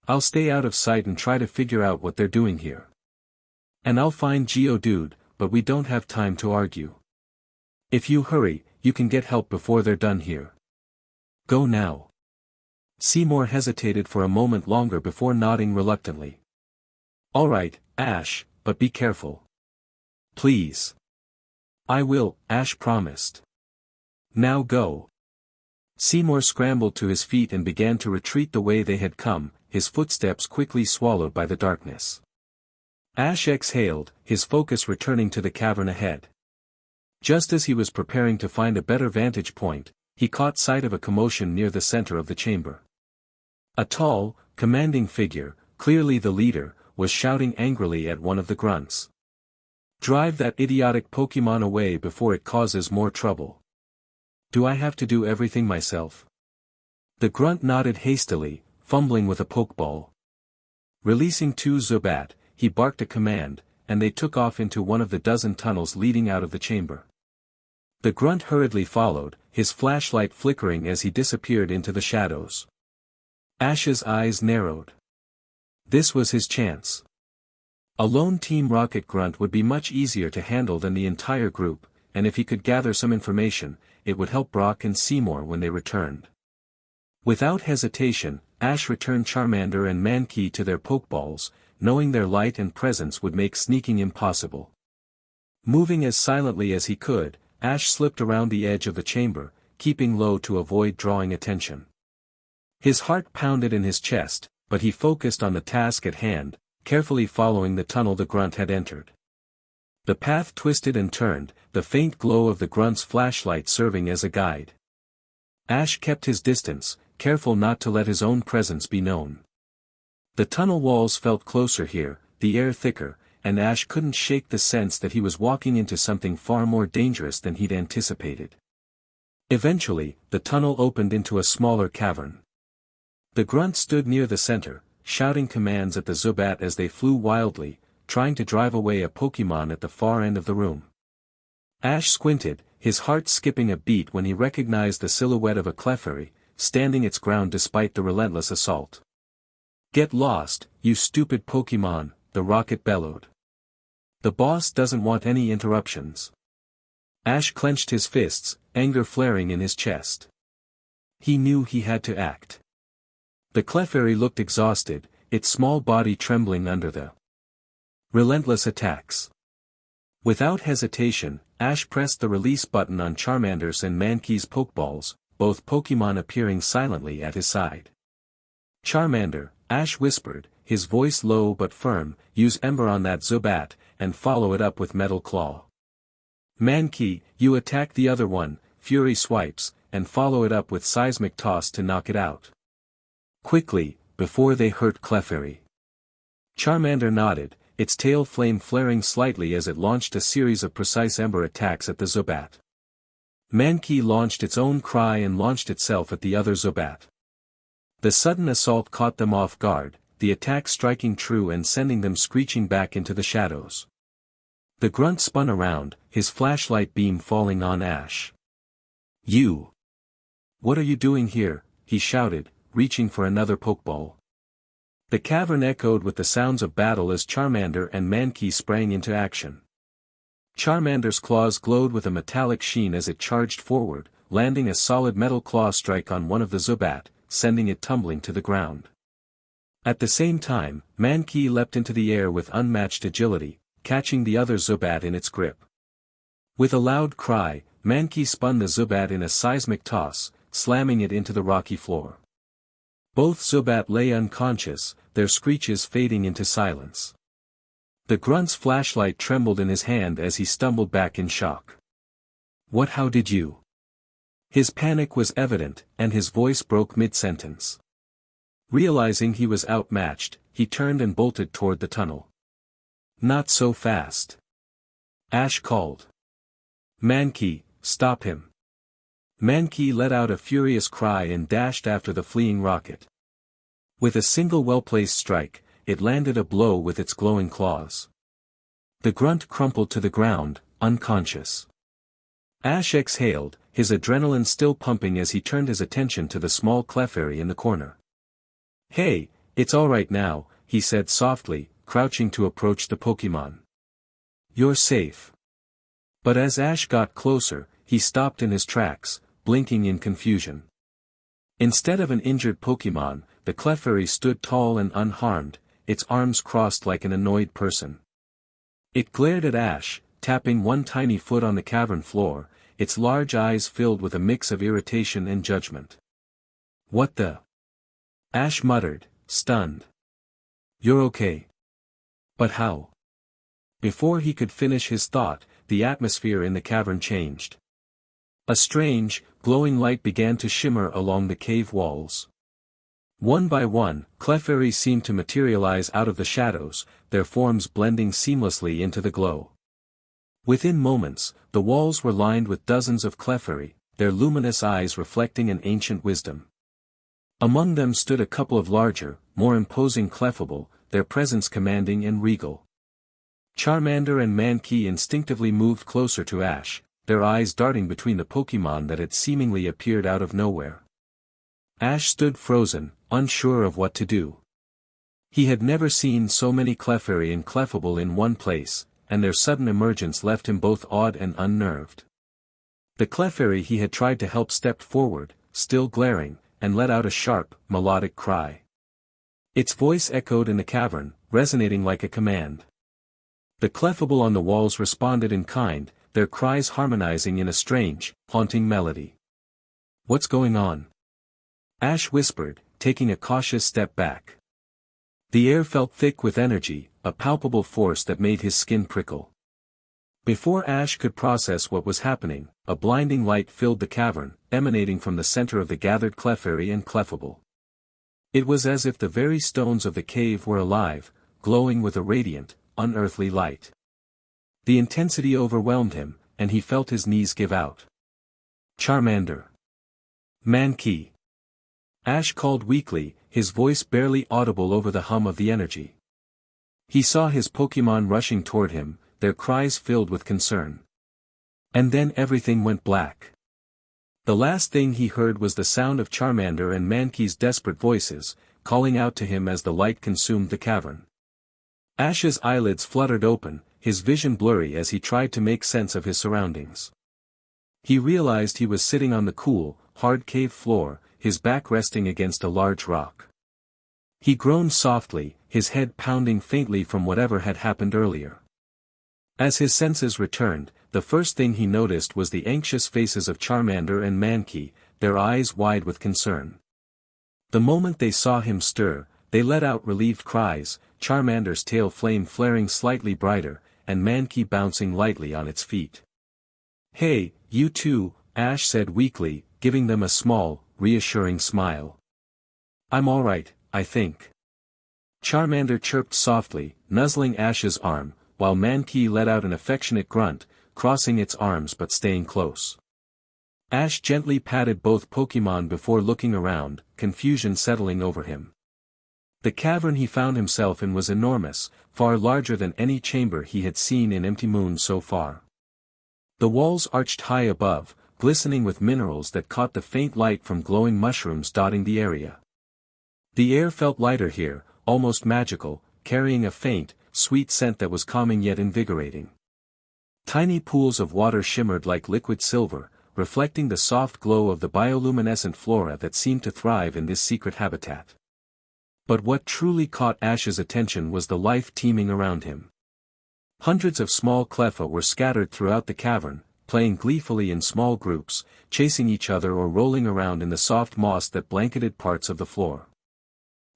"I'll stay out of sight and try to figure out what they're doing here. And I'll find Geodude, but we don't have time to argue. If you hurry, you can get help before they're done here. Go now." Seymour hesitated for a moment longer before nodding reluctantly. "All right, Ash, but be careful. Please." "I will," Ash promised. "Now go." Seymour scrambled to his feet and began to retreat the way they had come, his footsteps quickly swallowed by the darkness. Ash exhaled, his focus returning to the cavern ahead. Just as he was preparing to find a better vantage point, he caught sight of a commotion near the center of the chamber. A tall, commanding figure, clearly the leader, was shouting angrily at one of the grunts. "Drive that idiotic Pokémon away before it causes more trouble. Do I have to do everything myself?" The grunt nodded hastily, fumbling with a Pokeball. Releasing two Zubat, he barked a command, and they took off into one of the dozen tunnels leading out of the chamber. The grunt hurriedly followed, his flashlight flickering as he disappeared into the shadows. Ash's eyes narrowed. This was his chance. A lone Team Rocket grunt would be much easier to handle than the entire group, and if he could gather some information, it would help Brock and Seymour when they returned. Without hesitation, Ash returned Charmander and Mankey to their Pokeballs, knowing their light and presence would make sneaking impossible. Moving as silently as he could, Ash slipped around the edge of the chamber, keeping low to avoid drawing attention. His heart pounded in his chest, but he focused on the task at hand, carefully following the tunnel the grunt had entered. The path twisted and turned, the faint glow of the grunt's flashlight serving as a guide. Ash kept his distance, careful not to let his own presence be known. The tunnel walls felt closer here, the air thicker, and Ash couldn't shake the sense that he was walking into something far more dangerous than he'd anticipated. Eventually, the tunnel opened into a smaller cavern. The grunt stood near the center, shouting commands at the Zubat as they flew wildly, trying to drive away a Pokémon at the far end of the room. Ash squinted, his heart skipping a beat when he recognized the silhouette of a Clefairy, standing its ground despite the relentless assault. "Get lost, you stupid Pokémon," the rocket bellowed. "The boss doesn't want any interruptions." Ash clenched his fists, anger flaring in his chest. He knew he had to act. The Clefairy looked exhausted, its small body trembling under the relentless attacks. Without hesitation, Ash pressed the release button on Charmander's and Mankey's Pokeballs, both Pokémon appearing silently at his side. "Charmander," Ash whispered, his voice low but firm, "use Ember on that Zubat, and follow it up with Metal Claw. Mankey, you attack the other one, Fury Swipes, and follow it up with Seismic Toss to knock it out. Quickly, before they hurt Clefairy." Charmander nodded, its tail flame flaring slightly as it launched a series of precise Ember attacks at the Zubat. Mankey launched its own cry and launched itself at the other Zubat. The sudden assault caught them off guard, the attack striking true and sending them screeching back into the shadows. The grunt spun around, his flashlight beam falling on Ash. "You! What are you doing here?" he shouted, reaching for another Pokeball. The cavern echoed with the sounds of battle as Charmander and Mankey sprang into action. Charmander's claws glowed with a metallic sheen as it charged forward, landing a solid metal claw strike on one of the Zubat, sending it tumbling to the ground. At the same time, Mankey leapt into the air with unmatched agility, catching the other Zubat in its grip. With a loud cry, Mankey spun the Zubat in a seismic toss, slamming it into the rocky floor. Both Zubat lay unconscious, their screeches fading into silence. The grunt's flashlight trembled in his hand as he stumbled back in shock. How did you?" His panic was evident, and his voice broke mid-sentence. Realizing he was outmatched, he turned and bolted toward the tunnel. "Not so fast," Ash called. "Mankey, stop him." Mankey let out a furious cry and dashed after the fleeing rocket. With a single well-placed strike, it landed a blow with its glowing claws. The grunt crumpled to the ground, unconscious. Ash exhaled, his adrenaline still pumping as he turned his attention to the small Clefairy in the corner. "Hey, it's all right now," he said softly, crouching to approach the Pokémon. "You're safe." But as Ash got closer, he stopped in his tracks, blinking in confusion. Instead of an injured Pokémon, the Clefairy stood tall and unharmed, its arms crossed like an annoyed person. It glared at Ash, tapping one tiny foot on the cavern floor, its large eyes filled with a mix of irritation and judgment. "What the?" Ash muttered, stunned. "You're okay." "But how?" Before he could finish his thought, the atmosphere in the cavern changed. A strange, glowing light began to shimmer along the cave walls. One by one, Clefairy seemed to materialize out of the shadows, their forms blending seamlessly into the glow. Within moments, the walls were lined with dozens of Clefairy, their luminous eyes reflecting an ancient wisdom. Among them stood a couple of larger, more imposing Clefable, their presence commanding and regal. Charmander and Mankey instinctively moved closer to Ash, their eyes darting between the Pokémon that had seemingly appeared out of nowhere. Ash stood frozen, unsure of what to do. He had never seen so many Clefairy and Clefable in one place, and their sudden emergence left him both awed and unnerved. The Clefairy he had tried to help stepped forward, still glaring, and let out a sharp, melodic cry. Its voice echoed in the cavern, resonating like a command. The Clefable on the walls responded in kind, their cries harmonizing in a strange, haunting melody. "What's going on?" Ash whispered, taking a cautious step back. The air felt thick with energy, a palpable force that made his skin prickle. Before Ash could process what was happening, a blinding light filled the cavern, emanating from the center of the gathered Clefairy and Clefable. It was as if the very stones of the cave were alive, glowing with a radiant, unearthly light. The intensity overwhelmed him, and he felt his knees give out. "Charmander! Mankey!" Ash called weakly, his voice barely audible over the hum of the energy. He saw his Pokémon rushing toward him, their cries filled with concern. And then everything went black. The last thing he heard was the sound of Charmander and Mankey's desperate voices, calling out to him as the light consumed the cavern. Ash's eyelids fluttered open, his vision blurry as he tried to make sense of his surroundings. He realized he was sitting on the cool, hard cave floor, his back resting against a large rock. He groaned softly, his head pounding faintly from whatever had happened earlier. As his senses returned, the first thing he noticed was the anxious faces of Charmander and Mankey, their eyes wide with concern. The moment they saw him stir, they let out relieved cries, Charmander's tail flame flaring slightly brighter, and Mankey bouncing lightly on its feet. "Hey, you two," Ash said weakly, giving them a small, reassuring smile. "I'm alright, I think." Charmander chirped softly, nuzzling Ash's arm, while Mankey let out an affectionate grunt, crossing its arms but staying close. Ash gently patted both Pokémon before looking around, confusion settling over him. The cavern he found himself in was enormous, far larger than any chamber he had seen in Empty Moon so far. The walls arched high above, glistening with minerals that caught the faint light from glowing mushrooms dotting the area. The air felt lighter here, almost magical, carrying a faint, sweet scent that was calming yet invigorating. Tiny pools of water shimmered like liquid silver, reflecting the soft glow of the bioluminescent flora that seemed to thrive in this secret habitat. But what truly caught Ash's attention was the life teeming around him. Hundreds of small Cleffa were scattered throughout the cavern, playing gleefully in small groups, chasing each other or rolling around in the soft moss that blanketed parts of the floor.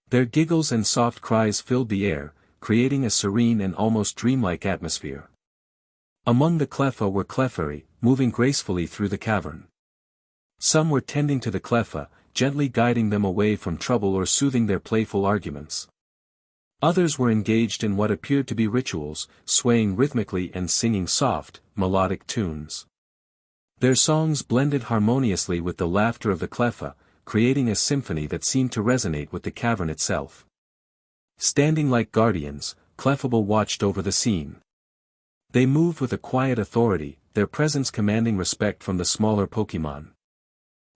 Their giggles and soft cries filled the air, creating a serene and almost dreamlike atmosphere. Among the Cleffa were Clefairy, moving gracefully through the cavern. Some were tending to the Cleffa, gently guiding them away from trouble or soothing their playful arguments. Others were engaged in what appeared to be rituals, swaying rhythmically and singing soft, melodic tunes. Their songs blended harmoniously with the laughter of the Cleffa, creating a symphony that seemed to resonate with the cavern itself. Standing like guardians, Clefable watched over the scene. They moved with a quiet authority, their presence commanding respect from the smaller Pokémon.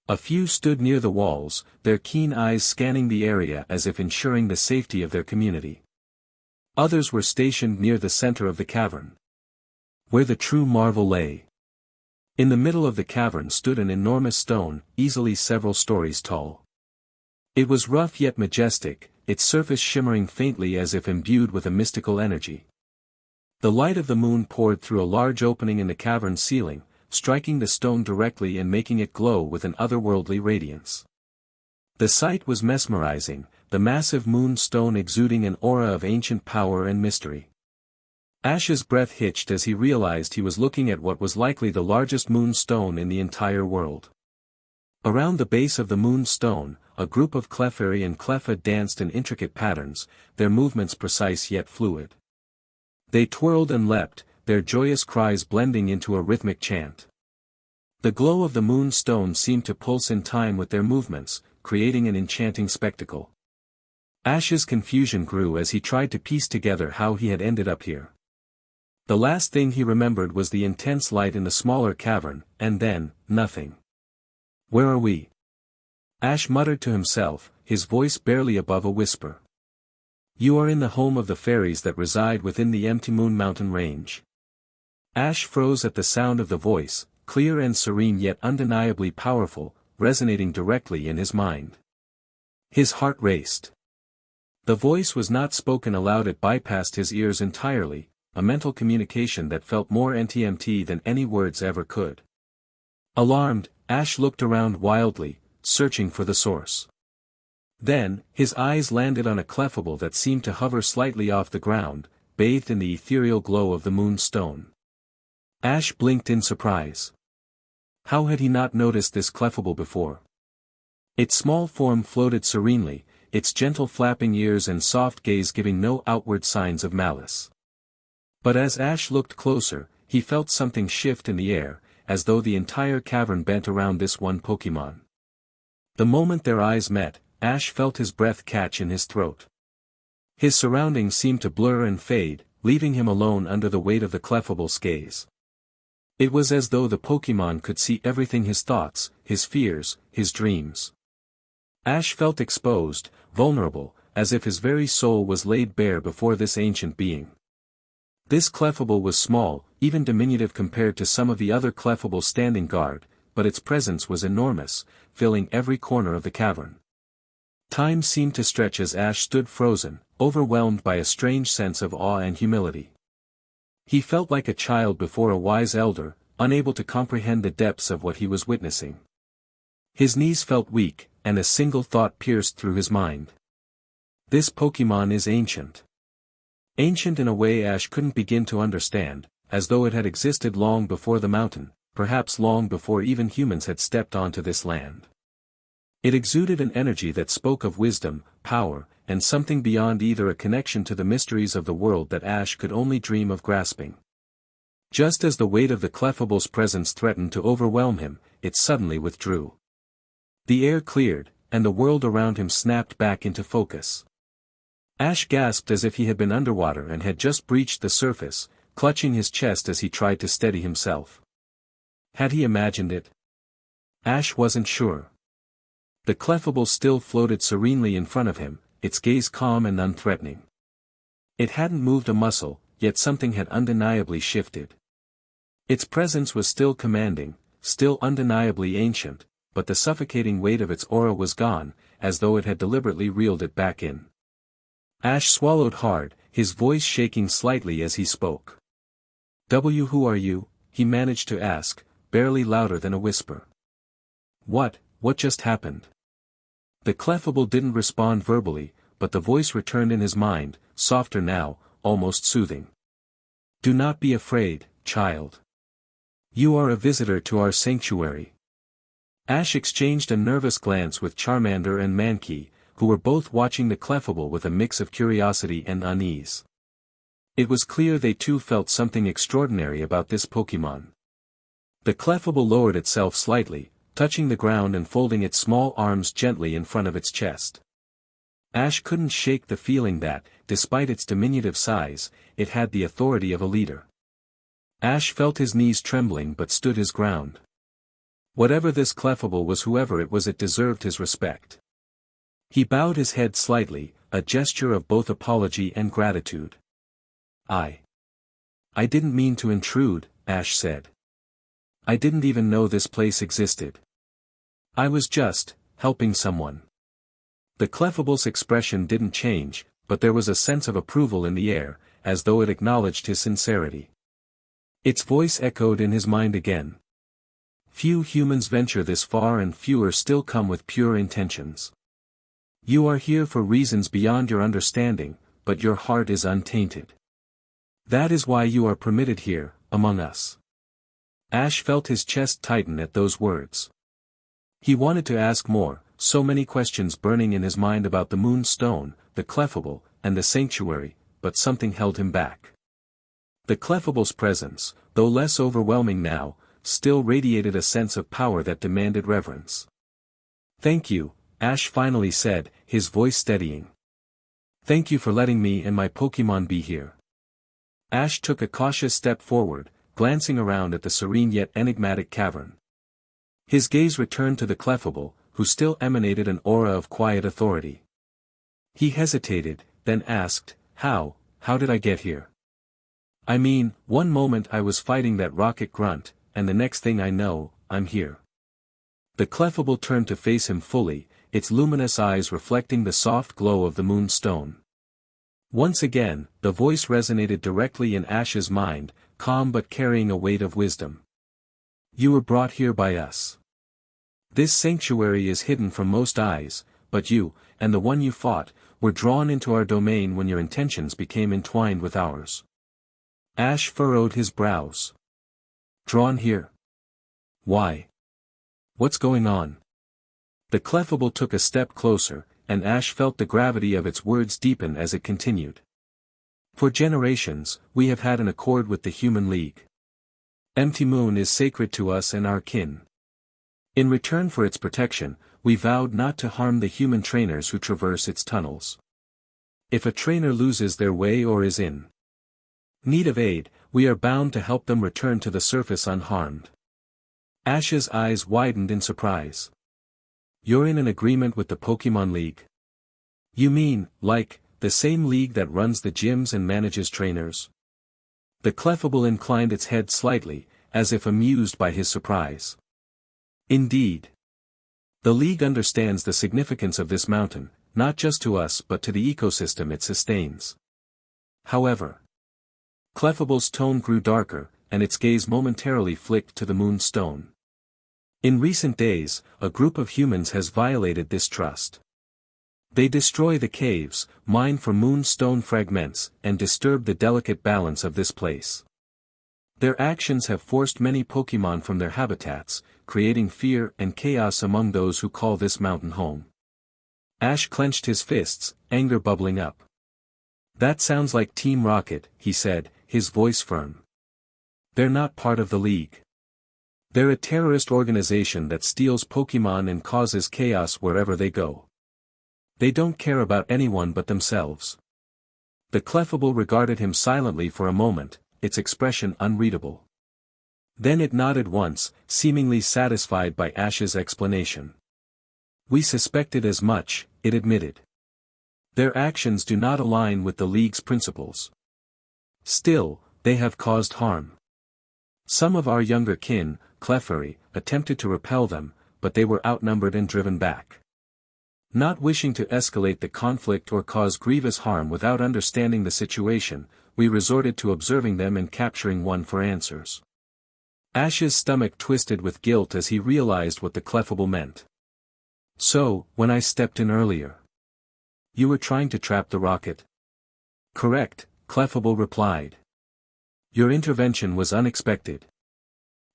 A few stood near the walls, their keen eyes scanning the area as if ensuring the safety of their community. Others were stationed near the center of the cavern, where the true marvel lay. In the middle of the cavern stood an enormous stone, easily several stories tall. It was rough yet majestic, its surface shimmering faintly as if imbued with a mystical energy. The light of the moon poured through a large opening in the cavern's ceiling, striking the stone directly and making it glow with an otherworldly radiance. The sight was mesmerizing, the massive moonstone exuding an aura of ancient power and mystery. Ash's breath hitched as he realized he was looking at what was likely the largest moonstone in the entire world. Around the base of the moonstone, a group of Clefairy and Cleffa danced in intricate patterns, their movements precise yet fluid. They twirled and leapt, their joyous cries blending into a rhythmic chant. The glow of the moonstone seemed to pulse in time with their movements, creating an enchanting spectacle. Ash's confusion grew as he tried to piece together how he had ended up here. The last thing he remembered was the intense light in the smaller cavern, and then, nothing. "Where are we?" Ash muttered to himself, his voice barely above a whisper. "You are in the home of the fairies that reside within the Empty Moon mountain range." Ash froze at the sound of the voice, clear and serene yet undeniably powerful, resonating directly in his mind. His heart raced. The voice was not spoken aloud, it bypassed his ears entirely, a mental communication that felt more NTMT than any words ever could. Alarmed, Ash looked around wildly, searching for the source. Then, his eyes landed on a clefable that seemed to hover slightly off the ground, bathed in the ethereal glow of the moonstone. Ash blinked in surprise. How had he not noticed this clefable before? Its small form floated serenely, its gentle flapping ears and soft gaze giving no outward signs of malice. But as Ash looked closer, he felt something shift in the air, as though the entire cavern bent around this one Pokémon. The moment their eyes met, Ash felt his breath catch in his throat. His surroundings seemed to blur and fade, leaving him alone under the weight of the clefable's gaze. It was as though the Pokémon could see everything: his thoughts, his fears, his dreams. Ash felt exposed, vulnerable, as if his very soul was laid bare before this ancient being. This clefable was small, even diminutive compared to some of the other clefables standing guard, but its presence was enormous, filling every corner of the cavern. Time seemed to stretch as Ash stood frozen, overwhelmed by a strange sense of awe and humility. He felt like a child before a wise elder, unable to comprehend the depths of what he was witnessing. His knees felt weak, and a single thought pierced through his mind. This Pokémon is ancient. Ancient in a way Ash couldn't begin to understand, as though it had existed long before the mountain, perhaps long before even humans had stepped onto this land. It exuded an energy that spoke of wisdom, power, and something beyond, either a connection to the mysteries of the world that Ash could only dream of grasping. Just as the weight of the clefable's presence threatened to overwhelm him, it suddenly withdrew. The air cleared, and the world around him snapped back into focus. Ash gasped as if he had been underwater and had just breached the surface, clutching his chest as he tried to steady himself. Had he imagined it? Ash wasn't sure. The clefable still floated serenely in front of him, its gaze calm and unthreatening. It hadn't moved a muscle, yet something had undeniably shifted. Its presence was still commanding, still undeniably ancient, but the suffocating weight of its aura was gone, as though it had deliberately reeled it back in. Ash swallowed hard, his voice shaking slightly as he spoke. Who are you?" he managed to ask, barely louder than a whisper. What just happened?" The clefable didn't respond verbally, but the voice returned in his mind, softer now, almost soothing. "Do not be afraid, child. You are a visitor to our sanctuary." Ash exchanged a nervous glance with Charmander and Mankey, who were both watching the clefable with a mix of curiosity and unease. It was clear they too felt something extraordinary about this Pokémon. The clefable lowered itself slightly, touching the ground and folding its small arms gently in front of its chest. Ash couldn't shake the feeling that, despite its diminutive size, it had the authority of a leader. Ash felt his knees trembling but stood his ground. Whatever this clefable was, whoever it was, it deserved his respect. He bowed his head slightly, a gesture of both apology and gratitude. I didn't mean to intrude," Ash said. "I didn't even know this place existed. I was just helping someone." The clefable's expression didn't change, but there was a sense of approval in the air, as though it acknowledged his sincerity. Its voice echoed in his mind again. "Few humans venture this far and fewer still come with pure intentions. You are here for reasons beyond your understanding, but your heart is untainted. That is why you are permitted here, among us." Ash felt his chest tighten at those words. He wanted to ask more, so many questions burning in his mind about the moonstone, the clefable, and the sanctuary, but something held him back. The clefable's presence, though less overwhelming now, still radiated a sense of power that demanded reverence. "Thank you," Ash finally said, his voice steadying. "Thank you for letting me and my Pokémon be here." Ash took a cautious step forward, glancing around at the serene yet enigmatic cavern. His gaze returned to the clefable, who still emanated an aura of quiet authority. He hesitated, then asked, How did I get here? I mean, one moment I was fighting that rocket grunt, and the next thing I know, I'm here." The clefable turned to face him fully, its luminous eyes reflecting the soft glow of the moonstone. Once again, the voice resonated directly in Ash's mind, calm but carrying a weight of wisdom. You were brought here by us. This sanctuary is hidden from most eyes, but you, and the one you fought, were drawn into our domain when your intentions became entwined with ours. Ash furrowed his brows. Drawn here? Why? What's going on? The Clefable took a step closer, and Ash felt the gravity of its words deepen as it continued. For generations, we have had an accord with the Human League. Empty Moon is sacred to us and our kin. In return for its protection, we vowed not to harm the human trainers who traverse its tunnels. If a trainer loses their way or is in need of aid, we are bound to help them return to the surface unharmed. Ash's eyes widened in surprise. You're in an agreement with the Pokemon League? You mean, like, the same league that runs the gyms and manages trainers? The Clefable inclined its head slightly, as if amused by his surprise. Indeed. The league understands the significance of this mountain, not just to us but to the ecosystem it sustains. However, Clefable's tone grew darker, and its gaze momentarily flicked to the moonstone. In recent days, a group of humans has violated this trust. They destroy the caves, mine for moonstone fragments, and disturb the delicate balance of this place. Their actions have forced many Pokemon from their habitats, creating fear and chaos among those who call this mountain home. Ash clenched his fists, anger bubbling up. That sounds like Team Rocket, he said, his voice firm. They're not part of the league. They're a terrorist organization that steals Pokemon and causes chaos wherever they go. They don't care about anyone but themselves. The Clefable regarded him silently for a moment, its expression unreadable. Then it nodded once, seemingly satisfied by Ash's explanation. We suspected as much, it admitted. Their actions do not align with the League's principles. Still, they have caused harm. Some of our younger kin, Clefairy, attempted to repel them, but they were outnumbered and driven back. Not wishing to escalate the conflict or cause grievous harm without understanding the situation, we resorted to observing them and capturing one for answers. Ash's stomach twisted with guilt as he realized what the Clefable meant. So, when I stepped in earlier, you were trying to trap the rocket? Correct, Clefable replied. Your intervention was unexpected.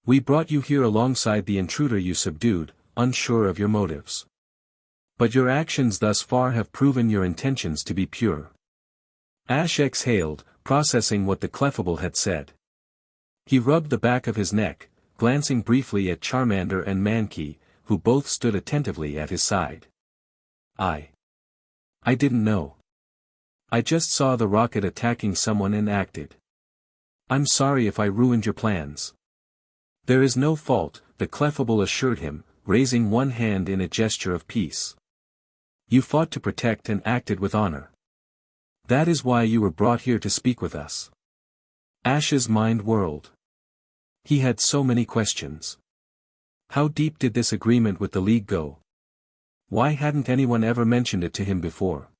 We brought you here alongside the intruder you subdued, unsure of your motives. But your actions thus far have proven your intentions to be pure. Ash exhaled, processing what the Clefable had said. He rubbed the back of his neck, glancing briefly at Charmander and Mankey, who both stood attentively at his side. I didn't know. I just saw the rocket attacking someone and acted. I'm sorry if I ruined your plans. There is no fault, the Clefable assured him, raising one hand in a gesture of peace. You fought to protect and acted with honor. That is why you were brought here to speak with us. Ash's mind whirled. He had so many questions. How deep did this agreement with the League go? Why hadn't anyone ever mentioned it to him before?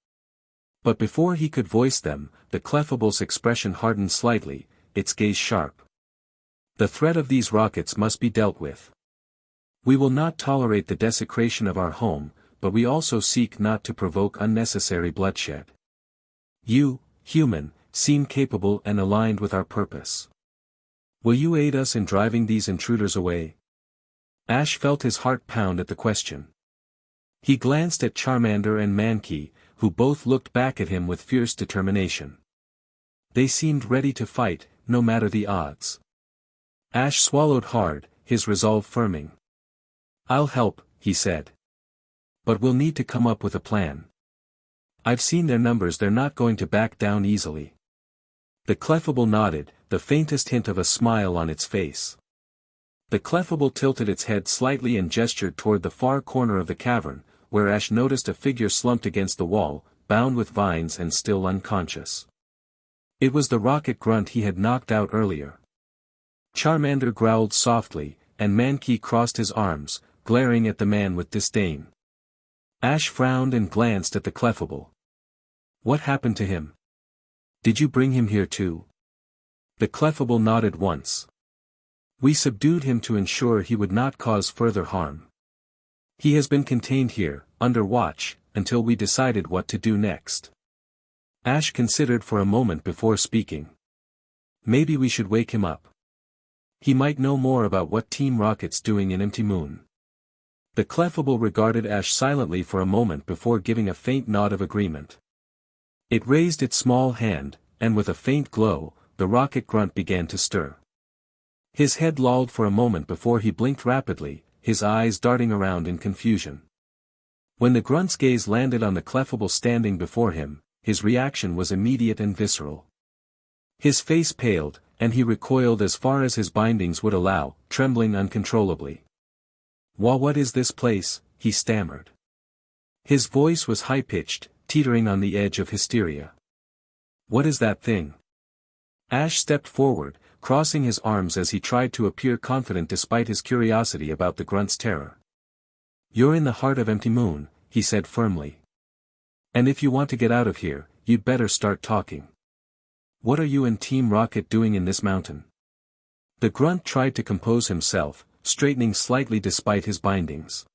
But before he could voice them, the Clefable's expression hardened slightly, its gaze sharp. The threat of these rockets must be dealt with. We will not tolerate the desecration of our home, but we also seek not to provoke unnecessary bloodshed. You, human, seem capable and aligned with our purpose. Will you aid us in driving these intruders away? Ash felt his heart pound at the question. He glanced at Charmander and Mankey, who both looked back at him with fierce determination. They seemed ready to fight, no matter the odds. Ash swallowed hard, his resolve firming. I'll help, he said. But we'll need to come up with a plan. I've seen their numbers, they're not going to back down easily. The Clefable nodded, the faintest hint of a smile on its face. The Clefable tilted its head slightly and gestured toward the far corner of the cavern, where Ash noticed a figure slumped against the wall, bound with vines and still unconscious. It was the rocket grunt he had knocked out earlier. Charmander growled softly, and Mankey crossed his arms, glaring at the man with disdain. Ash frowned and glanced at the Clefable. What happened to him? Did you bring him here too? The Clefable nodded once. We subdued him to ensure he would not cause further harm. He has been contained here, under watch, until we decided what to do next. Ash considered for a moment before speaking. Maybe we should wake him up. He might know more about what Team Rocket's doing in Empty Moon. The Clefable regarded Ash silently for a moment before giving a faint nod of agreement. It raised its small hand, and with a faint glow, the rocket grunt began to stir. His head lolled for a moment before he blinked rapidly, his eyes darting around in confusion. When the grunt's gaze landed on the Clefable standing before him, his reaction was immediate and visceral. His face paled, and he recoiled as far as his bindings would allow, trembling uncontrollably. What is this place?" he stammered. His voice was high-pitched, teetering on the edge of hysteria. "What is that thing?" Ash stepped forward, crossing his arms as he tried to appear confident despite his curiosity about the grunt's terror. "You're in the heart of Empty Moon," he said firmly. "And if you want to get out of here, you'd better start talking. What are you and Team Rocket doing in this mountain?" The grunt tried to compose himself, straightening slightly despite his bindings.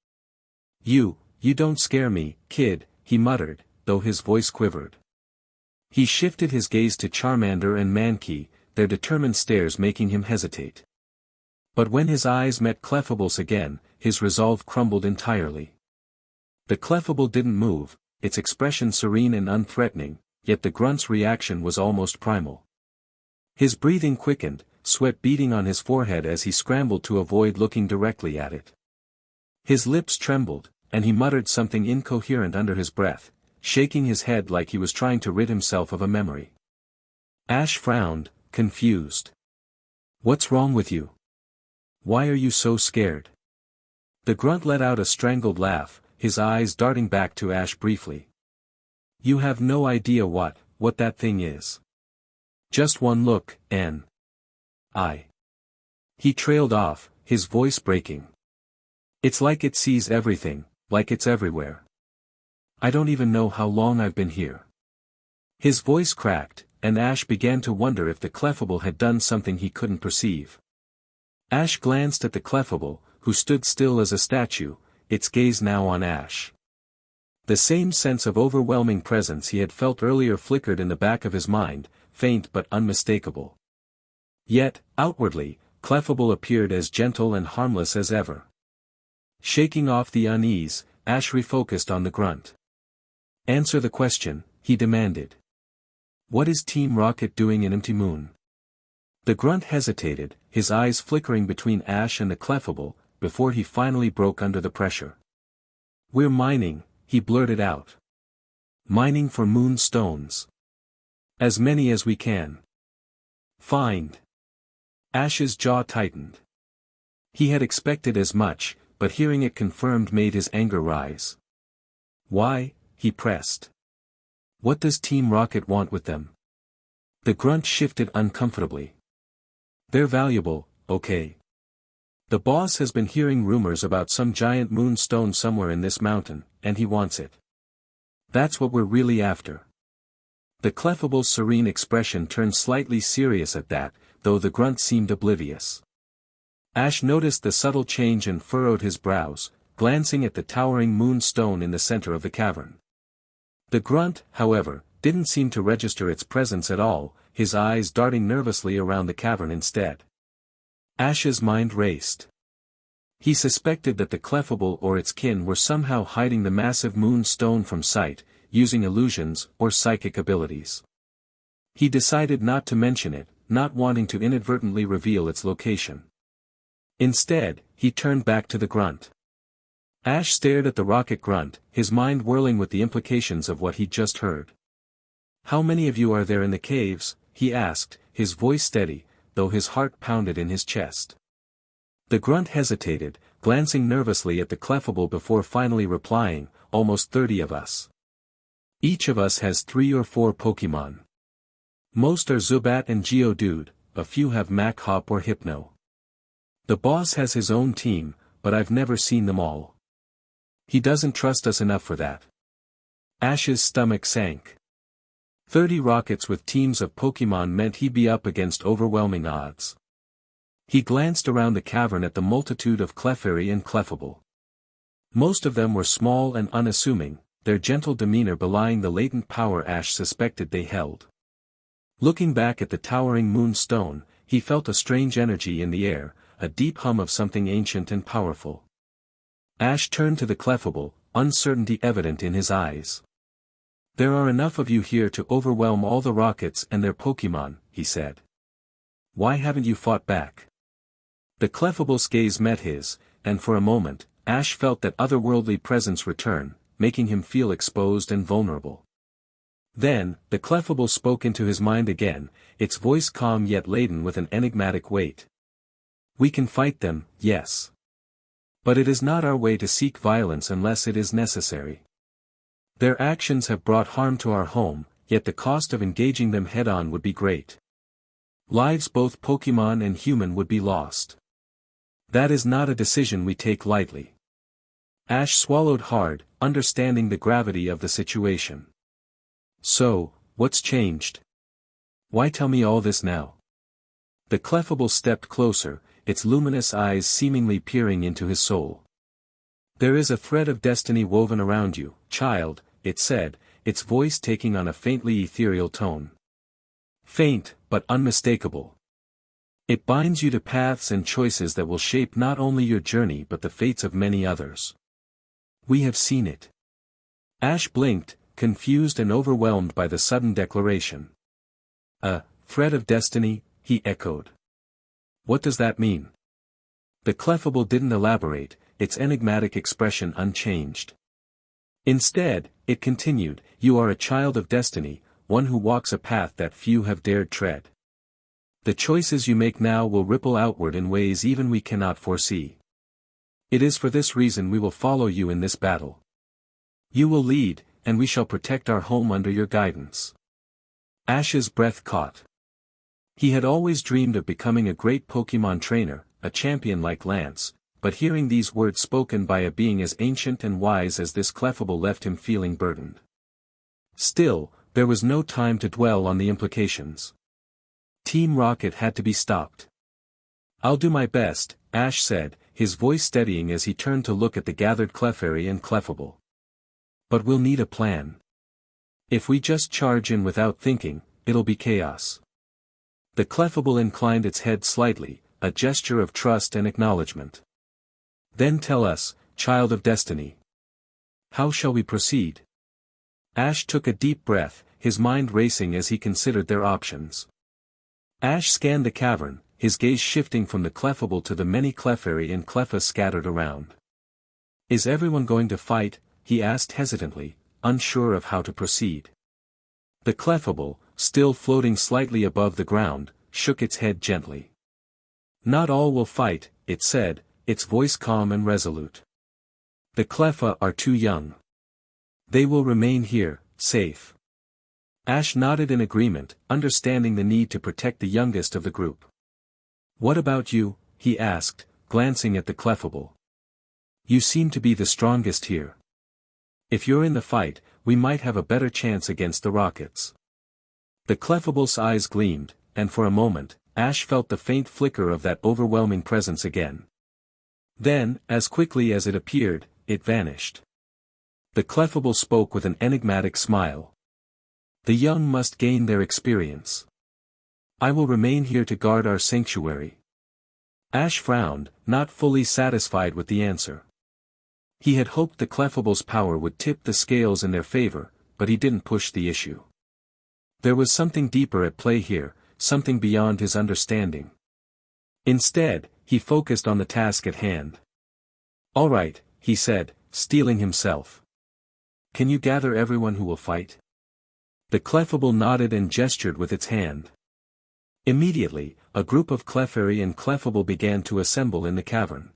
You don't scare me, kid," he muttered, though his voice quivered. He shifted his gaze to Charmander and Mankey, their determined stares making him hesitate. But when his eyes met Clefable's again, his resolve crumbled entirely. The Clefable didn't move, its expression serene and unthreatening, yet the grunt's reaction was almost primal. His breathing quickened, sweat beading on his forehead as he scrambled to avoid looking directly at it. His lips trembled, and he muttered something incoherent under his breath, shaking his head like he was trying to rid himself of a memory. Ash frowned, confused. "What's wrong with you? Why are you so scared?" The grunt let out a strangled laugh, his eyes darting back to Ash briefly. "You have no idea what that thing is. Just one look, and He trailed off, his voice breaking. "It's like it sees everything, like it's everywhere. I don't even know how long I've been here." His voice cracked, and Ash began to wonder if the Clefable had done something he couldn't perceive. Ash glanced at the Clefable, who stood still as a statue, its gaze now on Ash. The same sense of overwhelming presence he had felt earlier flickered in the back of his mind, faint but unmistakable. Yet, outwardly, Clefable appeared as gentle and harmless as ever. Shaking off the unease, Ash refocused on the grunt. "Answer the question," he demanded. "What is Team Rocket doing in Empty Moon?" The grunt hesitated, his eyes flickering between Ash and the Clefable, before he finally broke under the pressure. "We're mining," he blurted out. "Mining for moonstones. As many as we can find." Ash's jaw tightened. He had expected as much, but hearing it confirmed made his anger rise. "Why?" he pressed. "What does Team Rocket want with them?" The grunt shifted uncomfortably. "They're valuable, okay. The boss has been hearing rumors about some giant moonstone somewhere in this mountain, and he wants it. That's what we're really after." The Clefable's serene expression turned slightly serious at that, though the grunt seemed oblivious. Ash noticed the subtle change and furrowed his brows, glancing at the towering moonstone in the center of the cavern. The grunt, however, didn't seem to register its presence at all, his eyes darting nervously around the cavern instead. Ash's mind raced. He suspected that the Clefable or its kin were somehow hiding the massive moonstone from sight, using illusions or psychic abilities. He decided not to mention it, not wanting to inadvertently reveal its location. Instead, he turned back to the grunt. Ash stared at the rocket grunt, his mind whirling with the implications of what he'd just heard. "How many of you are there in the caves?" he asked, his voice steady, though his heart pounded in his chest. The grunt hesitated, glancing nervously at the Clefable before finally replying, "Almost 30 of us. Each of us has 3 or 4 Pokemon. Most are Zubat and Geodude, a few have Mach-Hop or Hypno. The boss has his own team, but I've never seen them all. He doesn't trust us enough for that." Ash's stomach sank. 30 rockets with teams of Pokemon meant he'd be up against overwhelming odds. He glanced around the cavern at the multitude of Clefairy and Clefable. Most of them were small and unassuming, their gentle demeanor belying the latent power Ash suspected they held. Looking back at the towering moonstone, he felt a strange energy in the air, a deep hum of something ancient and powerful. Ash turned to the Clefable, uncertainty evident in his eyes. "There are enough of you here to overwhelm all the rockets and their Pokemon," he said. "Why haven't you fought back?" The Clefable's gaze met his, and for a moment, Ash felt that otherworldly presence return, making him feel exposed and vulnerable. Then, the Clefable spoke into his mind again, its voice calm yet laden with an enigmatic weight. "We can fight them, yes. But it is not our way to seek violence unless it is necessary. Their actions have brought harm to our home, yet the cost of engaging them head-on would be great. Lives both Pokemon and human would be lost. That is not a decision we take lightly." Ash swallowed hard, understanding the gravity of the situation. "So, what's changed? Why tell me all this now?" The Clefable stepped closer, its luminous eyes seemingly peering into his soul. "There is a thread of destiny woven around you, child," it said, its voice taking on a faintly ethereal tone. "Faint, but unmistakable. It binds you to paths and choices that will shape not only your journey but the fates of many others. We have seen it." Ash blinked, confused and overwhelmed by the sudden declaration. "A thread of destiny," he echoed. "What does that mean?" The Clefable didn't elaborate, its enigmatic expression unchanged. Instead, it continued, "You are a child of destiny, one who walks a path that few have dared tread. The choices you make now will ripple outward in ways even we cannot foresee. It is for this reason we will follow you in this battle. You will lead, and we shall protect our home under your guidance." Ash's breath caught. He had always dreamed of becoming a great Pokemon trainer, a champion like Lance, but hearing these words spoken by a being as ancient and wise as this Clefable left him feeling burdened. Still, there was no time to dwell on the implications. Team Rocket had to be stopped. "I'll do my best," Ash said, his voice steadying as he turned to look at the gathered Clefairy and Clefable. "But we'll need a plan. If we just charge in without thinking, it'll be chaos." The Clefable inclined its head slightly, a gesture of trust and acknowledgement. "Then tell us, child of destiny. How shall we proceed?" Ash took a deep breath, his mind racing as he considered their options. Ash scanned the cavern, his gaze shifting from the Clefable to the many Clefairy and Cleffa scattered around. "Is everyone going to fight?" he asked hesitantly, unsure of how to proceed. The Clefable, still floating slightly above the ground, shook its head gently. "Not all will fight," it said, its voice calm and resolute. "The Cleffa are too young. They will remain here, safe." Ash nodded in agreement, understanding the need to protect the youngest of the group. "What about you?" he asked, glancing at the Clefable. "You seem to be the strongest here. If you're in the fight, we might have a better chance against the rockets." The Clefable's eyes gleamed, and for a moment, Ash felt the faint flicker of that overwhelming presence again. Then, as quickly as it appeared, it vanished. The Clefable spoke with an enigmatic smile. "The young must gain their experience. I will remain here to guard our sanctuary." Ash frowned, not fully satisfied with the answer. He had hoped the Clefable's power would tip the scales in their favor, but he didn't push the issue. There was something deeper at play here, something beyond his understanding. Instead, he focused on the task at hand. "All right," he said, steeling himself. "Can you gather everyone who will fight?" The Clefable nodded and gestured with its hand. Immediately, a group of Clefairy and Clefable began to assemble in the cavern.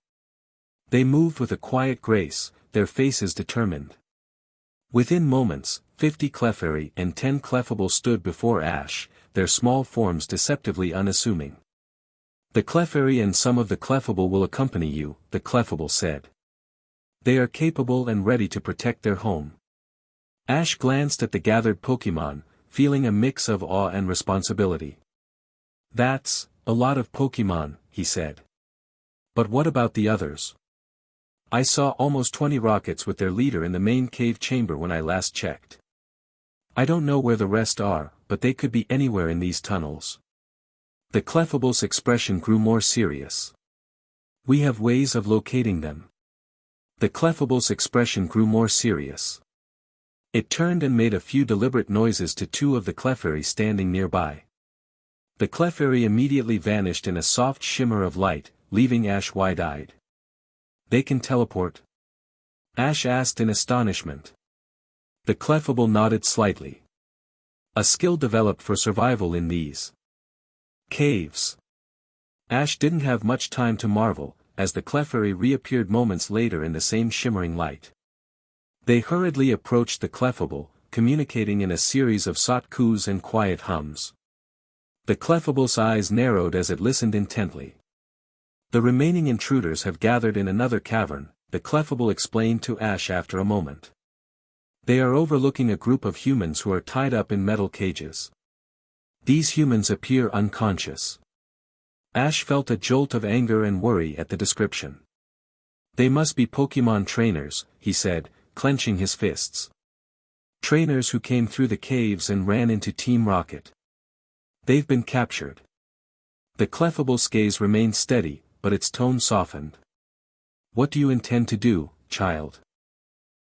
They moved with a quiet grace, their faces determined. Within moments, 50 Clefairy and 10 Clefable stood before Ash, their small forms deceptively unassuming. "The Clefairy and some of the Clefable will accompany you," the Clefable said. "They are capable and ready to protect their home." Ash glanced at the gathered Pokemon, feeling a mix of awe and responsibility. "That's a lot of Pokemon," he said. "But what about the others? I saw almost 20 rockets with their leader in the main cave chamber when I last checked. I don't know where the rest are, but they could be anywhere in these tunnels." The Clefable's expression grew more serious. "We have ways of locating them." The Clefable's expression grew more serious. It turned and made a few deliberate noises to two of the Clefairy standing nearby. The Clefairy immediately vanished in a soft shimmer of light, leaving Ash wide-eyed. "They can teleport?" Ash asked in astonishment. The Clefable nodded slightly. "A skill developed for survival in these caves." Ash didn't have much time to marvel, as the Clefairy reappeared moments later in the same shimmering light. They hurriedly approached the Clefable, communicating in a series of soft coos and quiet hums. The Clefable's eyes narrowed as it listened intently. "The remaining intruders have gathered in another cavern," the Clefable explained to Ash after a moment. "They are overlooking a group of humans who are tied up in metal cages. These humans appear unconscious." Ash felt a jolt of anger and worry at the description. "They must be Pokemon trainers," he said, clenching his fists. "Trainers who came through the caves and ran into Team Rocket. They've been captured." The Clefable's gaze remained steady, but its tone softened. "What do you intend to do, child?"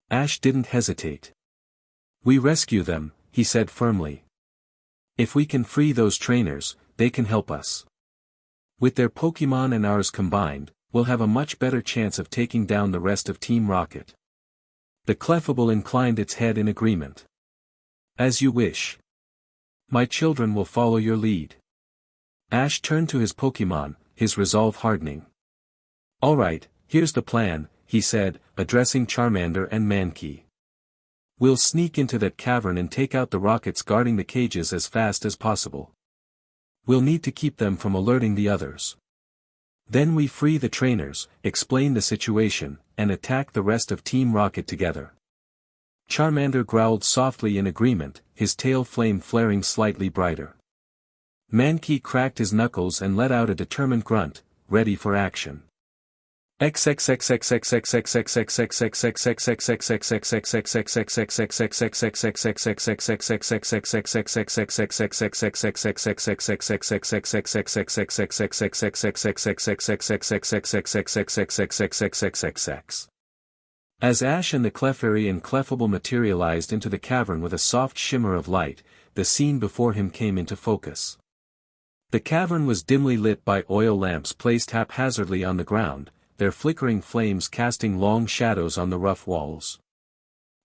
Ash didn't hesitate. "We rescue them," he said firmly. "If we can free those trainers, they can help us. With their Pokemon and ours combined, we'll have a much better chance of taking down the rest of Team Rocket." The Clefable inclined its head in agreement. "As you wish. My children will follow your lead." Ash turned to his Pokemon, his resolve hardening. "All right, here's the plan," he said, addressing Charmander and Mankey. "We'll sneak into that cavern and take out the rockets guarding the cages as fast as possible. We'll need to keep them from alerting the others. Then we free the trainers, explain the situation, and attack the rest of Team Rocket together." Charmander growled softly in agreement, his tail flame flaring slightly brighter. Mankey cracked his knuckles and let out a determined grunt, ready for action. As Ash and the Clefairy and Clefable materialized into the cavern with a soft shimmer of light, the scene before him came into focus. The cavern was dimly lit by oil lamps placed haphazardly on the ground, their flickering flames casting long shadows on the rough walls.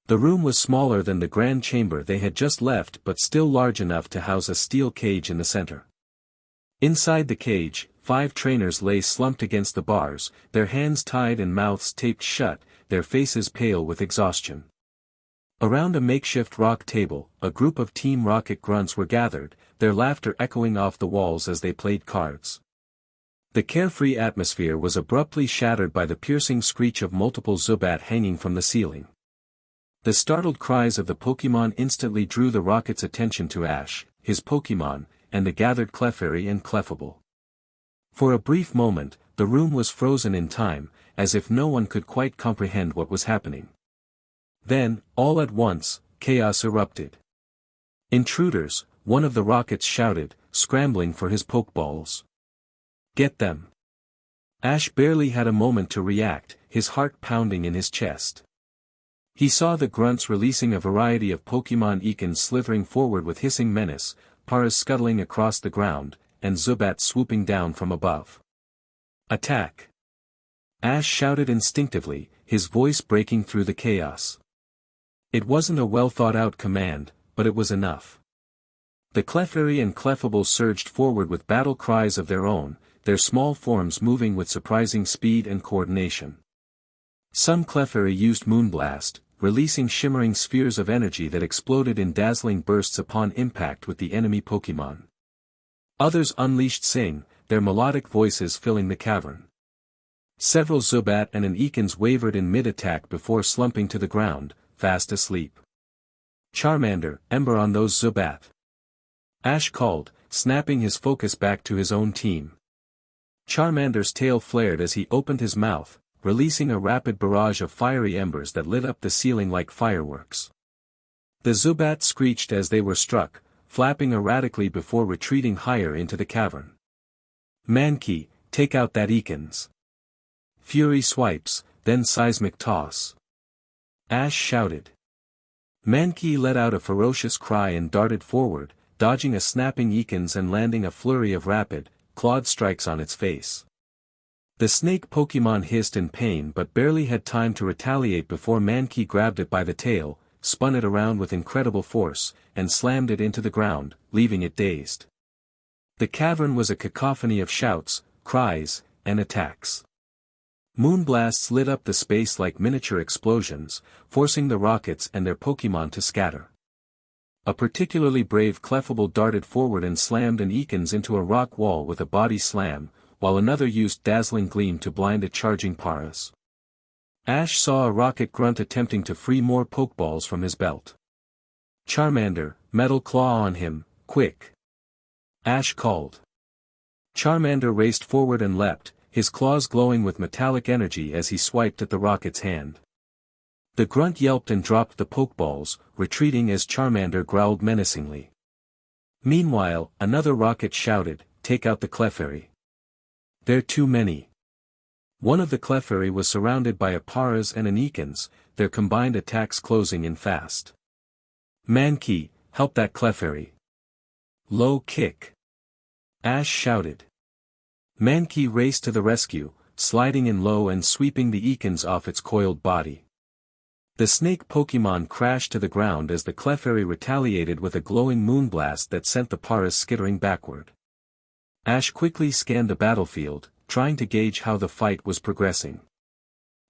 The room was smaller than the grand chamber they had just left but still large enough to house a steel cage in the center. Inside the cage, 5 trainers lay slumped against the bars, their hands tied and mouths taped shut, their faces pale with exhaustion. Around a makeshift rock table, a group of Team Rocket grunts were gathered, their laughter echoing off the walls as they played cards. The carefree atmosphere was abruptly shattered by the piercing screech of multiple Zubat hanging from the ceiling. The startled cries of the Pokemon instantly drew the Rocket's attention to Ash, his Pokemon, and the gathered Clefairy and Clefable. For a brief moment, the room was frozen in time, as if no one could quite comprehend what was happening. Then, all at once, chaos erupted. "Intruders," one of the Rockets shouted, scrambling for his Pokeballs. "Get them!" Ash barely had a moment to react, his heart pounding in his chest. He saw the grunts releasing a variety of Pokemon Ekans slithering forward with hissing menace, Paras scuttling across the ground, and Zubat swooping down from above. "Attack!" Ash shouted instinctively, his voice breaking through the chaos. It wasn't a well-thought-out command, but it was enough. The Clefairy and Clefable surged forward with battle cries of their own, their small forms moving with surprising speed and coordination. Some Clefairy used Moonblast, releasing shimmering spheres of energy that exploded in dazzling bursts upon impact with the enemy Pokemon. Others unleashed Sing, their melodic voices filling the cavern. Several Zubat and an Ekans wavered in mid-attack before slumping to the ground, fast asleep. "Charmander, Ember on those Zubat!" Ash called, snapping his focus back to his own team. Charmander's tail flared as he opened his mouth, releasing a rapid barrage of fiery embers that lit up the ceiling like fireworks. The Zubat screeched as they were struck, flapping erratically before retreating higher into the cavern. Mankey, take out that Ekans. Fury swipes, then seismic toss. Ash shouted. Mankey let out a ferocious cry and darted forward, dodging a snapping Ekans and landing a flurry of rapid, clawed strikes on its face. The snake Pokémon hissed in pain but barely had time to retaliate before Mankey grabbed it by the tail, spun it around with incredible force, and slammed it into the ground, leaving it dazed. The cavern was a cacophony of shouts, cries, and attacks. Moonblasts lit up the space like miniature explosions, forcing the rockets and their Pokémon to scatter. A particularly brave Clefable darted forward and slammed an Ekans into a rock wall with a body slam, while another used Dazzling Gleam to blind a charging Paras. Ash saw a rocket grunt attempting to free more Pokeballs from his belt. Charmander, Metal Claw on him, quick! Ash called. Charmander raced forward and leapt, his claws glowing with metallic energy as he swiped at the rocket's hand. The grunt yelped and dropped the Pokeballs, retreating as Charmander growled menacingly. Meanwhile, another rocket shouted, take out the Clefairy. There are too many. One of the Clefairy was surrounded by a Paras and an Ekans, their combined attacks closing in fast. Mankey, help that Clefairy. Low kick. Ash shouted. Mankey raced to the rescue, sliding in low and sweeping the Ekans off its coiled body. The snake Pokémon crashed to the ground as the Clefairy retaliated with a glowing moonblast that sent the Paras skittering backward. Ash quickly scanned the battlefield, trying to gauge how the fight was progressing.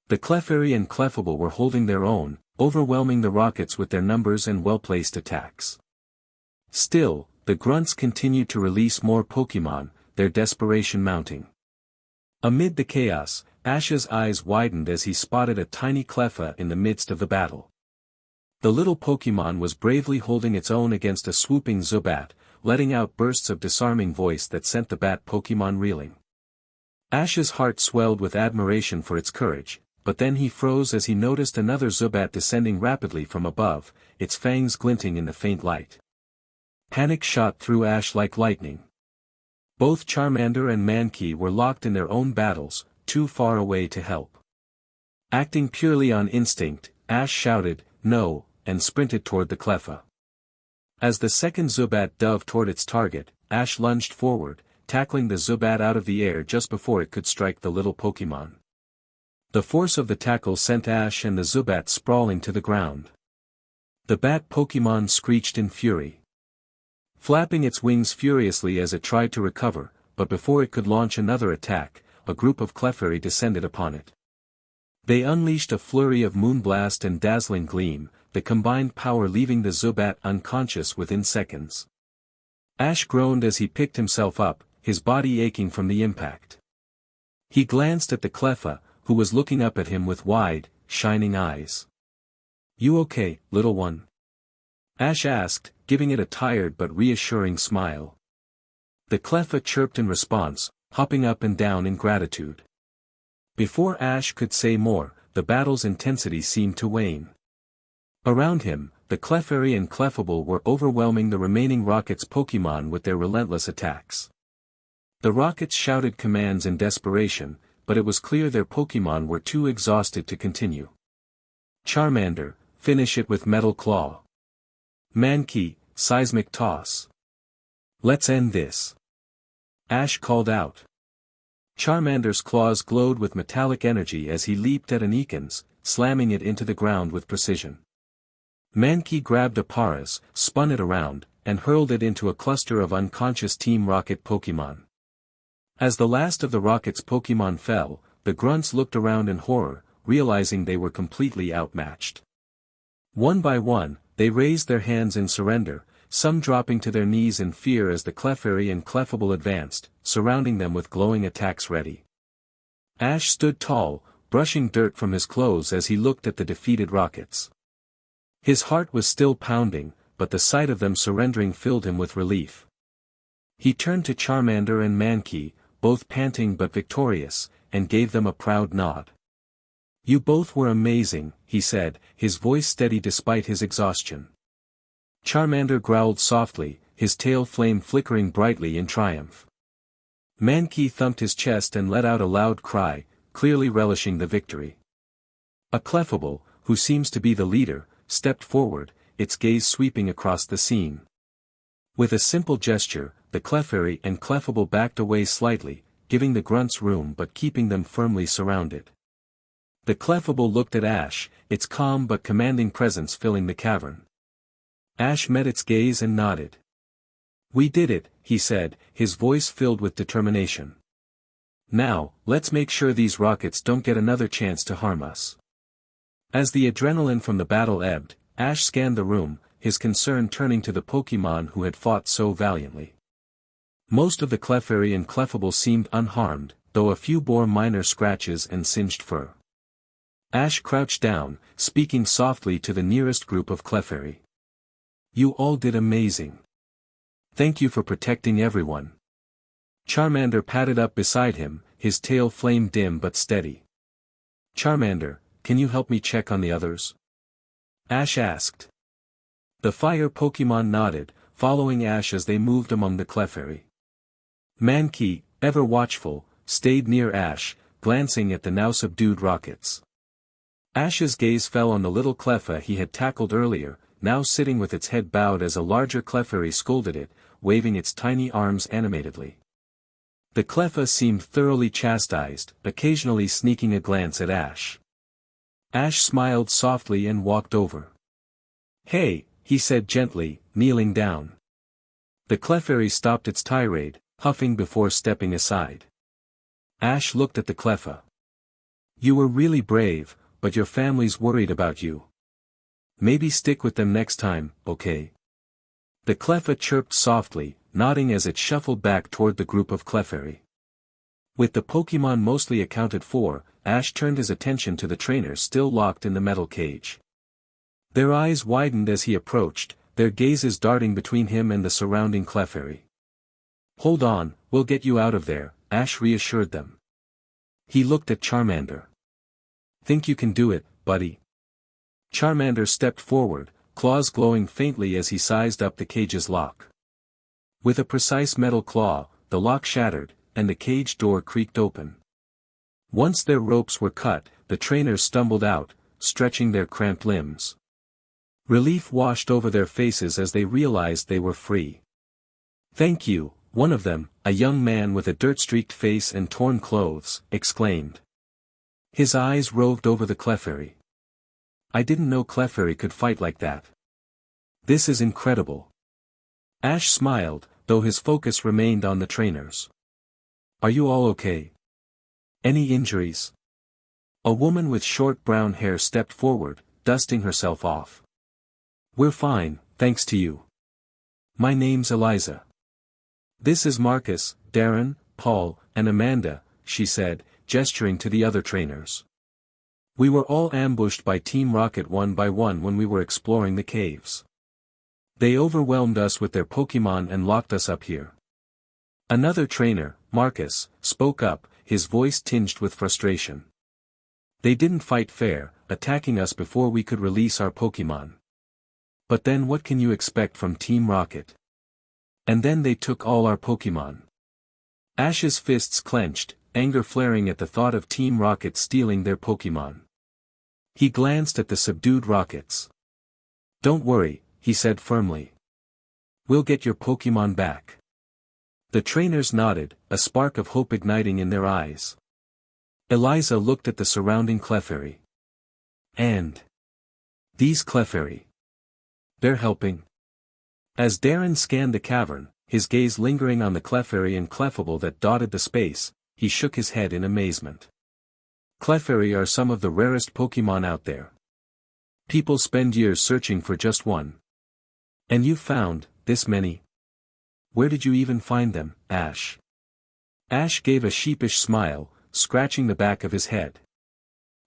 The Clefairy and Clefable were holding their own, overwhelming the rockets with their numbers and well-placed attacks. Still, the grunts continued to release more Pokémon, their desperation mounting. Amid the chaos, Ash's eyes widened as he spotted a tiny Cleffa in the midst of the battle. The little Pokémon was bravely holding its own against a swooping Zubat, letting out bursts of disarming voice that sent the bat Pokémon reeling. Ash's heart swelled with admiration for its courage, but then he froze as he noticed another Zubat descending rapidly from above, its fangs glinting in the faint light. Panic shot through Ash like lightning. Both Charmander and Mankey were locked in their own battles, too far away to help. Acting purely on instinct, Ash shouted, no, and sprinted toward the Cleffa. As the second Zubat dove toward its target, Ash lunged forward, tackling the Zubat out of the air just before it could strike the little Pokémon. The force of the tackle sent Ash and the Zubat sprawling to the ground. The bat Pokémon screeched in fury, flapping its wings furiously as it tried to recover, but before it could launch another attack, a group of Clefairy descended upon it. They unleashed a flurry of Moonblast and Dazzling Gleam, the combined power leaving the Zubat unconscious within seconds. Ash groaned as he picked himself up, his body aching from the impact. He glanced at the Cleffa, who was looking up at him with wide, shining eyes. You okay, little one? Ash asked, giving it a tired but reassuring smile. The Cleffa chirped in response, hopping up and down in gratitude. Before Ash could say more, the battle's intensity seemed to wane. Around him, the Clefairy and Clefable were overwhelming the remaining Rocket's Pokémon with their relentless attacks. The Rockets shouted commands in desperation, but it was clear their Pokémon were too exhausted to continue. Charmander, finish it with Metal Claw. Mankey, Seismic Toss. Let's end this. Ash called out. Charmander's claws glowed with metallic energy as he leaped at an Ekans, slamming it into the ground with precision. Mankey grabbed a Paras, spun it around, and hurled it into a cluster of unconscious Team Rocket Pokémon. As the last of the Rocket's Pokémon fell, the grunts looked around in horror, realizing they were completely outmatched. One by one, they raised their hands in surrender, some dropping to their knees in fear as the Clefairy and Clefable advanced, surrounding them with glowing attacks ready. Ash stood tall, brushing dirt from his clothes as he looked at the defeated Rockets. His heart was still pounding, but the sight of them surrendering filled him with relief. He turned to Charmander and Mankey, both panting but victorious, and gave them a proud nod. You both were amazing, he said, his voice steady despite his exhaustion. Charmander growled softly, his tail flame flickering brightly in triumph. Mankey thumped his chest and let out a loud cry, clearly relishing the victory. A Clefable, who seems to be the leader, stepped forward, its gaze sweeping across the scene. With a simple gesture, the Clefairy and Clefable backed away slightly, giving the grunts room but keeping them firmly surrounded. The Clefable looked at Ash, its calm but commanding presence filling the cavern. Ash met its gaze and nodded. We did it, he said, his voice filled with determination. Now, let's make sure these rockets don't get another chance to harm us. As the adrenaline from the battle ebbed, Ash scanned the room, his concern turning to the Pokémon who had fought so valiantly. Most of the Clefairy and Clefable seemed unharmed, though a few bore minor scratches and singed fur. Ash crouched down, speaking softly to the nearest group of Clefairy. You all did amazing. Thank you for protecting everyone. Charmander padded up beside him, his tail flame dim but steady. Charmander, can you help me check on the others? Ash asked. The fire Pokémon nodded, following Ash as they moved among the Clefairy. Mankey, ever watchful, stayed near Ash, glancing at the now subdued rockets. Ash's gaze fell on the little Cleffa he had tackled earlier, now sitting with its head bowed as a larger Clefairy scolded it, waving its tiny arms animatedly. The Cleffa seemed thoroughly chastised, occasionally sneaking a glance at Ash. Ash smiled softly and walked over. Hey, he said gently, kneeling down. The Clefairy stopped its tirade, huffing before stepping aside. Ash looked at the Cleffa. You were really brave, but your family's worried about you. Maybe stick with them next time, okay? The Cleffa chirped softly, nodding as it shuffled back toward the group of Clefairy. With the Pokémon mostly accounted for, Ash turned his attention to the trainers still locked in the metal cage. Their eyes widened as he approached, their gazes darting between him and the surrounding Clefairy. Hold on, we'll get you out of there, Ash reassured them. He looked at Charmander. Think you can do it, buddy? Charmander stepped forward, claws glowing faintly as he sized up the cage's lock. With a precise metal claw, the lock shattered, and the cage door creaked open. Once their ropes were cut, the trainers stumbled out, stretching their cramped limbs. Relief washed over their faces as they realized they were free. Thank you, one of them, a young man with a dirt-streaked face and torn clothes, exclaimed. His eyes roved over the Clefairy. I didn't know Clefairy could fight like that. This is incredible. Ash smiled, though his focus remained on the trainers. Are you all okay? Any injuries? A woman with short brown hair stepped forward, dusting herself off. We're fine, thanks to you. My name's Eliza. This is Marcus, Darren, Paul, and Amanda, she said, gesturing to the other trainers. We were all ambushed by Team Rocket one by one when we were exploring the caves. They overwhelmed us with their Pokémon and locked us up here. Another trainer, Marcus, spoke up, his voice tinged with frustration. They didn't fight fair, attacking us before we could release our Pokémon. But then what can you expect from Team Rocket? And then they took all our Pokémon. Ash's fists clenched, anger flaring at the thought of Team Rocket stealing their Pokémon. He glanced at the subdued rockets. Don't worry, he said firmly. We'll get your Pokémon back. The trainers nodded, a spark of hope igniting in their eyes. Eliza looked at the surrounding Clefairy. And these Clefairy. They're helping. As Darren scanned the cavern, his gaze lingering on the Clefairy and Clefable that dotted the space, he shook his head in amazement. Clefairy are some of the rarest Pokémon out there. People spend years searching for just one. And you found this many? Where did you even find them, Ash? Ash gave a sheepish smile, scratching the back of his head.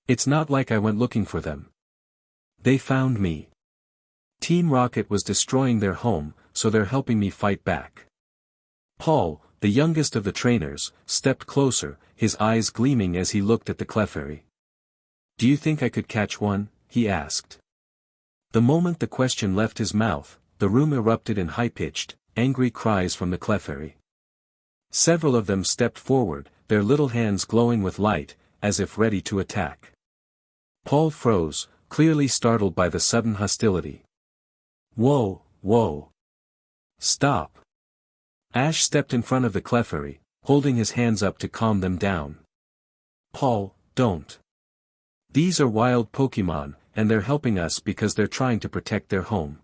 It's not like I went looking for them. They found me. Team Rocket was destroying their home, so they're helping me fight back. Paul, the youngest of the trainers, stepped closer, his eyes gleaming as he looked at the Clefairy. "Do you think I could catch one?" he asked. The moment the question left his mouth, the room erupted in high-pitched, angry cries from the Clefairy. Several of them stepped forward, their little hands glowing with light, as if ready to attack. Paul froze, clearly startled by the sudden hostility. "Whoa, whoa. Stop." Ash stepped in front of the Clefairy, holding his hands up to calm them down. "Paul, don't. These are wild Pokemon, and they're helping us because they're trying to protect their home.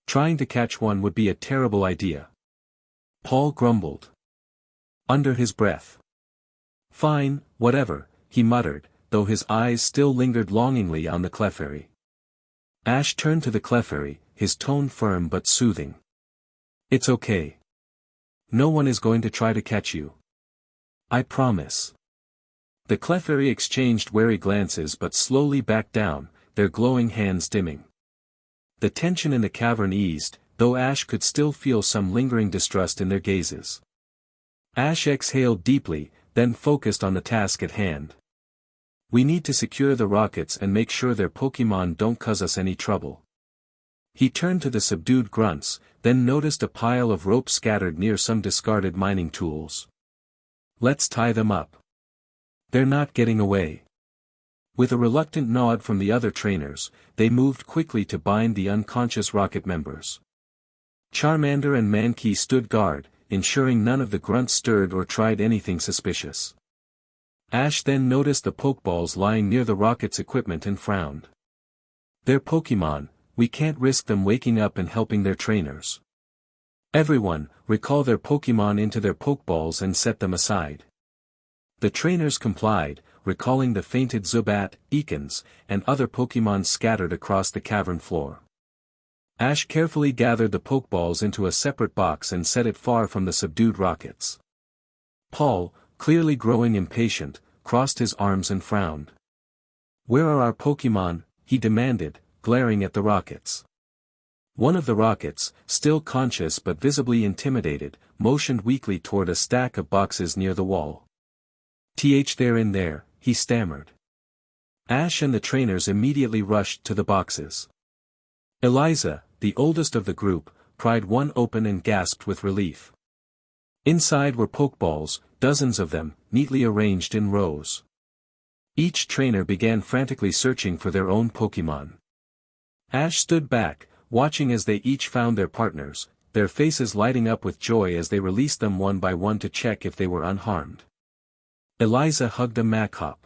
Trying to catch one would be a terrible idea." Paul grumbled under his breath. "Fine, whatever," he muttered, though his eyes still lingered longingly on the Clefairy. Ash turned to the Clefairy, his tone firm but soothing. "It's okay. No one is going to try to catch you. I promise." The Clefairy exchanged wary glances but slowly backed down, their glowing hands dimming. The tension in the cavern eased, though Ash could still feel some lingering distrust in their gazes. Ash exhaled deeply, then focused on the task at hand. "We need to secure the rockets and make sure their Pokemon don't cause us any trouble." He turned to the subdued grunts, then noticed a pile of rope scattered near some discarded mining tools. "Let's tie them up. They're not getting away." With a reluctant nod from the other trainers, they moved quickly to bind the unconscious rocket members. Charmander and Mankey stood guard, ensuring none of the grunts stirred or tried anything suspicious. Ash then noticed the Pokeballs lying near the rocket's equipment and frowned. "They're Pokemon, we can't risk them waking up and helping their trainers. Everyone, recall their Pokemon into their Pokeballs and set them aside." The trainers complied, recalling the fainted Zubat, Ekans, and other Pokemon scattered across the cavern floor. Ash carefully gathered the Pokeballs into a separate box and set it far from the subdued rockets. Paul, clearly growing impatient, crossed his arms and frowned. "Where are our Pokemon?" he demanded, glaring at the rockets. One of the rockets, still conscious but visibly intimidated, motioned weakly toward a stack of boxes near the wall. They're in there," he stammered. Ash and the trainers immediately rushed to the boxes. Eliza, the oldest of the group, pried one open and gasped with relief. Inside were Pokeballs, dozens of them, neatly arranged in rows. Each trainer began frantically searching for their own Pokemon. Ash stood back, watching as they each found their partners, their faces lighting up with joy as they released them one by one to check if they were unharmed. Eliza hugged a Machop.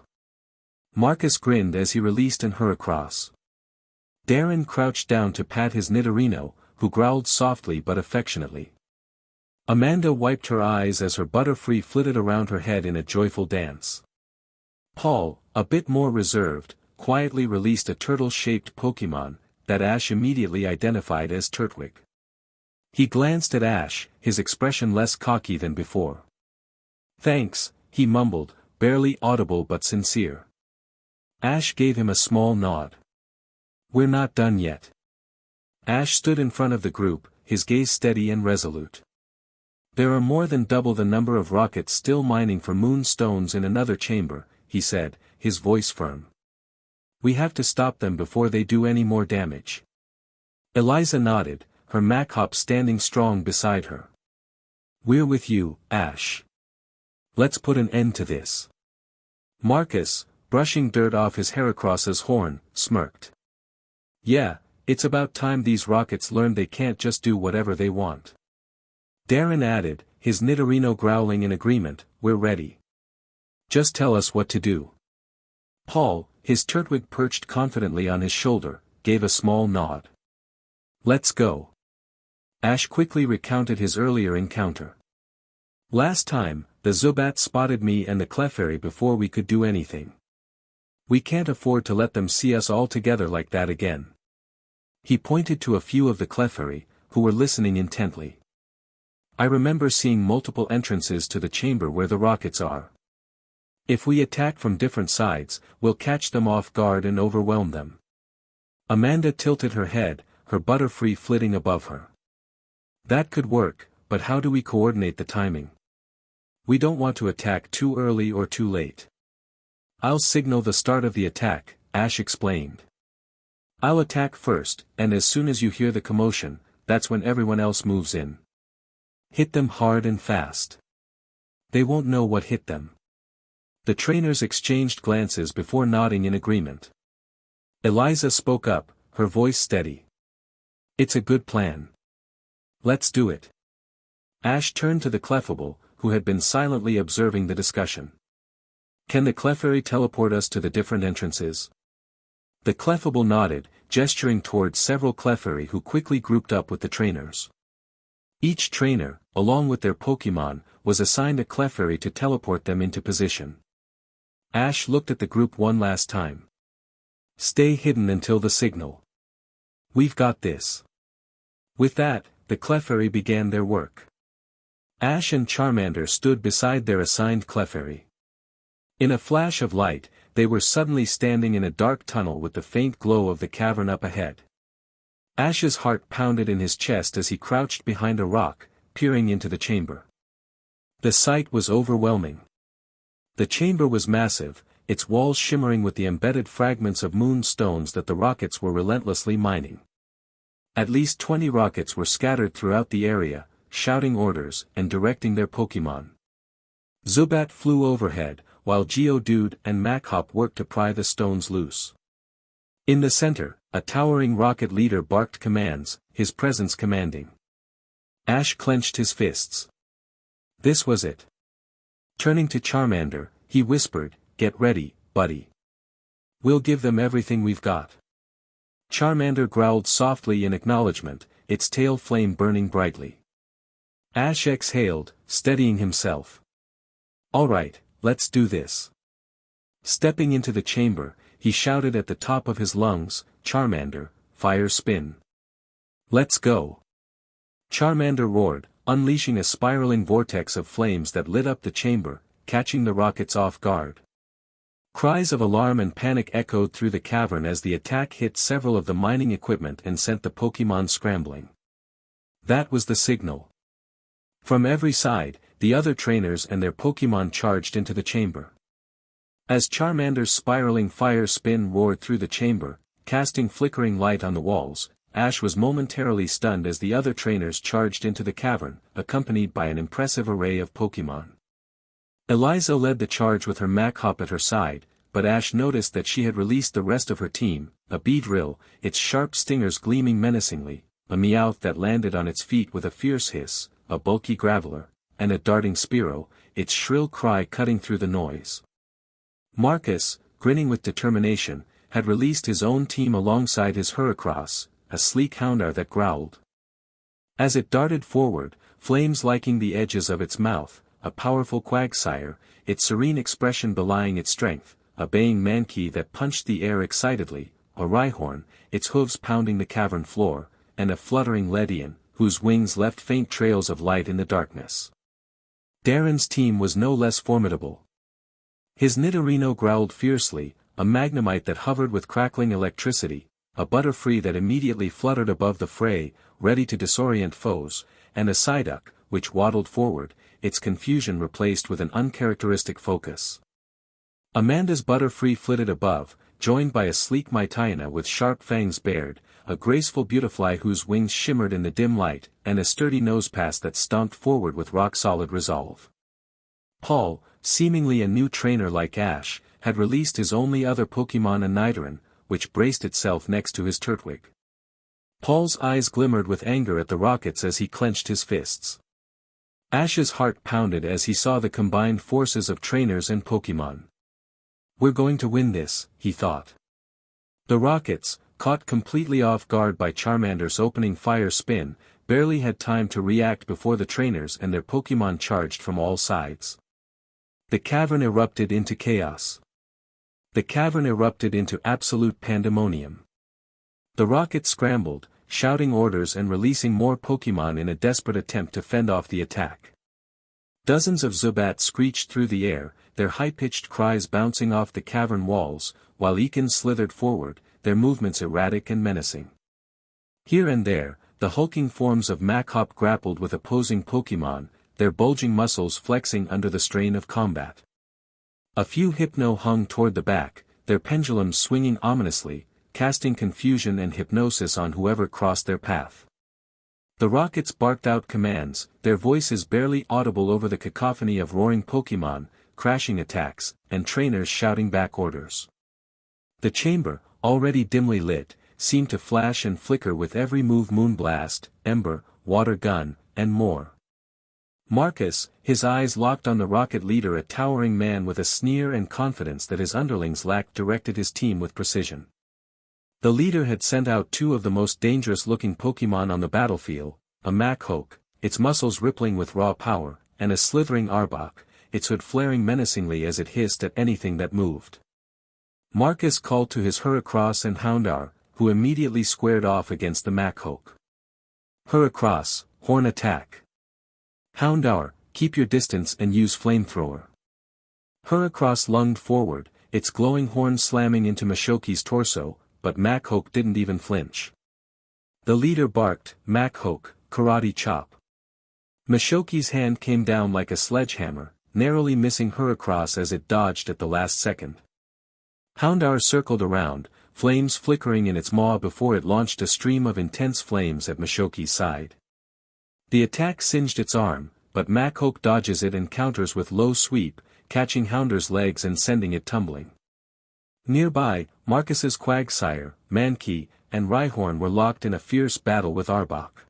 Marcus grinned as he released an Heracross. Darren crouched down to pat his Nidorino, who growled softly but affectionately. Amanda wiped her eyes as her Butterfree flitted around her head in a joyful dance. Paul, a bit more reserved, quietly released a turtle-shaped Pokemon, that Ash immediately identified as Turtwig. He glanced at Ash, his expression less cocky than before. "Thanks," he mumbled, barely audible but sincere. Ash gave him a small nod. "We're not done yet." Ash stood in front of the group, his gaze steady and resolute. "There are more than double the number of rockets still mining for moonstones in another chamber," he said, his voice firm. "We have to stop them before they do any more damage." Eliza nodded, her Machop standing strong beside her. "We're with you, Ash. Let's put an end to this." Marcus, brushing dirt off his Heracross's horn, smirked. "Yeah, it's about time these rockets learned they can't just do whatever they want." Darren added, his Nidorino growling in agreement, "We're ready. Just tell us what to do." Paul, his Turtwig perched confidently on his shoulder, gave a small nod. "Let's go." Ash quickly recounted his earlier encounter. "Last time, the Zubat spotted me and the Clefairy before we could do anything. We can't afford to let them see us all together like that again." He pointed to a few of the Clefairy, who were listening intently. "I remember seeing multiple entrances to the chamber where the rockets are. If we attack from different sides, we'll catch them off guard and overwhelm them." Amanda tilted her head, her Butterfree flitting above her. "That could work, but how do we coordinate the timing? We don't want to attack too early or too late. I'll signal the start of the attack, Ash explained. I'll attack first, and as soon as you hear the commotion, that's when everyone else moves in. Hit them hard and fast. They won't know what hit them. The trainers exchanged glances before nodding in agreement. Eliza spoke up, her voice steady. It's a good plan. Let's do it. Ash turned to the Clefable, who had been silently observing the discussion. Can the Clefairy teleport us to the different entrances? The Clefable nodded, gesturing towards several Clefairy who quickly grouped up with the trainers. Each trainer, along with their Pokémon, was assigned a Clefairy to teleport them into position. Ash looked at the group one last time. Stay hidden until the signal. We've got this. With that, the Clefairy began their work. Ash and Charmander stood beside their assigned Clefairy. In a flash of light, they were suddenly standing in a dark tunnel with the faint glow of the cavern up ahead. Ash's heart pounded in his chest as he crouched behind a rock, peering into the chamber. The sight was overwhelming. The chamber was massive, its walls shimmering with the embedded fragments of moonstones that the rockets were relentlessly mining. At least 20 rockets were scattered throughout the area, shouting orders and directing their Pokémon. Zubat flew overhead, while Geodude and Machop worked to pry the stones loose. In the center, a towering rocket leader barked commands, his presence commanding. Ash clenched his fists. This was it. Turning to Charmander, he whispered, "Get ready, buddy. We'll give them everything we've got." Charmander growled softly in acknowledgement, its tail flame burning brightly. Ash exhaled, steadying himself. "All right, let's do this." Stepping into the chamber, he shouted at the top of his lungs, "Charmander, fire spin. Let's go." Charmander roared, unleashing a spiraling vortex of flames that lit up the chamber, catching the rockets off guard. Cries of alarm and panic echoed through the cavern as the attack hit several of the mining equipment and sent the Pokémon scrambling. That was the signal. From every side, the other trainers and their Pokémon charged into the chamber. As Charmander's spiraling fire spin roared through the chamber, casting flickering light on the walls, Ash was momentarily stunned as the other trainers charged into the cavern, accompanied by an impressive array of Pokémon. Eliza led the charge with her Machop at her side, but Ash noticed that she had released the rest of her team, a Beedrill, its sharp stingers gleaming menacingly, a Meowth that landed on its feet with a fierce hiss, a bulky Graveler, and a darting Spearow, its shrill cry cutting through the noise. Marcus, grinning with determination, had released his own team alongside his Heracross, a sleek Houndour that growled. As it darted forward, flames liking the edges of its mouth, a powerful Quagsire, its serene expression belying its strength, a baying Mankey that punched the air excitedly, a Rhyhorn, its hooves pounding the cavern floor, and a fluttering Viridian, whose wings left faint trails of light in the darkness. Darren's team was no less formidable. His Nidorino growled fiercely, a Magnemite that hovered with crackling electricity, a Butterfree that immediately fluttered above the fray, ready to disorient foes, and a Psyduck, which waddled forward, its confusion replaced with an uncharacteristic focus. Amanda's Butterfree flitted above, joined by a sleek Mytiana with sharp fangs bared, a graceful Beautifly whose wings shimmered in the dim light, and a sturdy Nosepass that stomped forward with rock-solid resolve. Paul, seemingly a new trainer like Ash, had released his only other Pokémon, a Nidoran, which braced itself next to his Turtwig. Paul's eyes glimmered with anger at the rockets as he clenched his fists. Ash's heart pounded as he saw the combined forces of trainers and Pokémon. We're going to win this, he thought. The rockets, caught completely off guard by Charmander's opening fire spin, barely had time to react before the trainers and their Pokémon charged from all sides. The cavern erupted into chaos. The cavern erupted into absolute pandemonium. The rockets scrambled, shouting orders and releasing more Pokémon in a desperate attempt to fend off the attack. Dozens of Zubats screeched through the air, their high-pitched cries bouncing off the cavern walls, while Ekans slithered forward, their movements erratic and menacing. Here and there, the hulking forms of Machop grappled with opposing Pokemon, their bulging muscles flexing under the strain of combat. A few Hypno hung toward the back, their pendulums swinging ominously, casting confusion and hypnosis on whoever crossed their path. The Rockets barked out commands, their voices barely audible over the cacophony of roaring Pokemon, crashing attacks, and trainers shouting back orders. The chamber, already dimly lit, seemed to flash and flicker with every move: Moonblast, Ember, Water Gun, and more. Marcus, his eyes locked on the Rocket leader, a towering man with a sneer and confidence that his underlings lacked, directed his team with precision. The leader had sent out two of the most dangerous-looking Pokemon on the battlefield, a Machoke, its muscles rippling with raw power, and a slithering Arbok, its hood flaring menacingly as it hissed at anything that moved. Marcus called to his Heracross and Houndour, who immediately squared off against the Machoke. Heracross, Horn Attack. Houndour, keep your distance and use Flamethrower. Heracross lunged forward, its glowing horn slamming into Machoke's torso, but Machoke didn't even flinch. The leader barked, Machoke, Karate Chop. Machoke's hand came down like a sledgehammer, narrowly missing Heracross as it dodged at the last second. Houndour circled around, flames flickering in its maw before it launched a stream of intense flames at Machoke's side. The attack singed its arm, but Machoke dodges it and counters with low sweep, catching Houndour's legs and sending it tumbling. Nearby, Marcus's Quagsire, Mankey, and Rhyhorn were locked in a fierce battle with Arbok.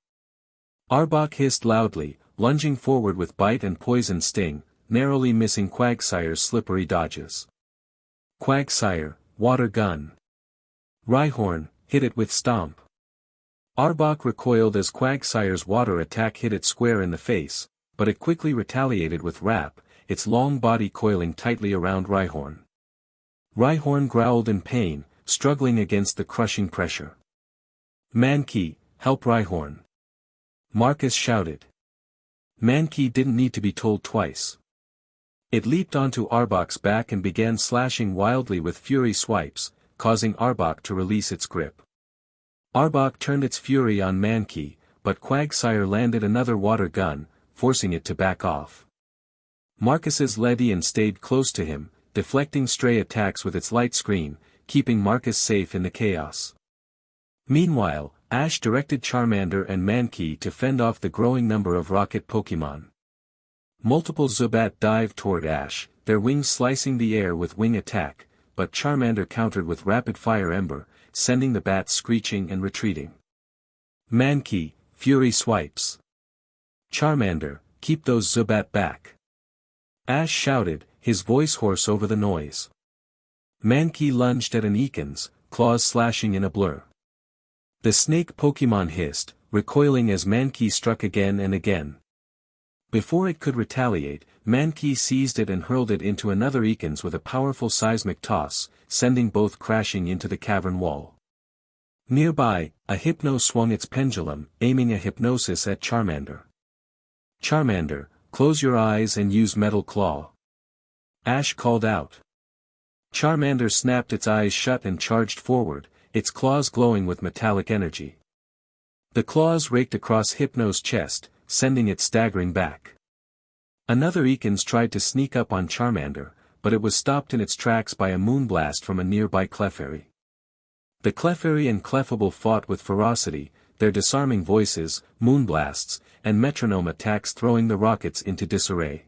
Arbok hissed loudly, lunging forward with Bite and Poison Sting, narrowly missing Quagsire's slippery dodges. Quagsire, Water Gun. Rhyhorn, hit it with Stomp. Arbok recoiled as Quagsire's water attack hit it square in the face, but it quickly retaliated with Wrap, its long body coiling tightly around Rhyhorn. Rhyhorn growled in pain, struggling against the crushing pressure. Mankey, help Rhyhorn. Marcus shouted. Mankey didn't need to be told twice. It leaped onto Arbok's back and began slashing wildly with fury swipes, causing Arbok to release its grip. Arbok turned its fury on Mankey, but Quagsire landed another water gun, forcing it to back off. Marcus's Ledian stayed close to him, deflecting stray attacks with its light screen, keeping Marcus safe in the chaos. Meanwhile, Ash directed Charmander and Mankey to fend off the growing number of Rocket Pokemon. Multiple Zubat dived toward Ash, their wings slicing the air with wing attack, but Charmander countered with rapid-fire Ember, sending the bats screeching and retreating. Mankey, Fury Swipes. Charmander, keep those Zubat back. Ash shouted, his voice hoarse over the noise. Mankey lunged at an Ekans, claws slashing in a blur. The snake Pokemon hissed, recoiling as Mankey struck again and again. Before it could retaliate, Mankey seized it and hurled it into another Ekans with a powerful seismic toss, sending both crashing into the cavern wall. Nearby, a Hypno swung its pendulum, aiming a hypnosis at Charmander. Charmander, close your eyes and use Metal Claw. Ash called out. Charmander snapped its eyes shut and charged forward, its claws glowing with metallic energy. The claws raked across Hypno's chest, sending it staggering back. Another Ekans tried to sneak up on Charmander, but it was stopped in its tracks by a Moonblast from a nearby Clefairy. The Clefairy and Clefable fought with ferocity, their disarming voices, Moonblasts, and metronome attacks throwing the Rockets into disarray.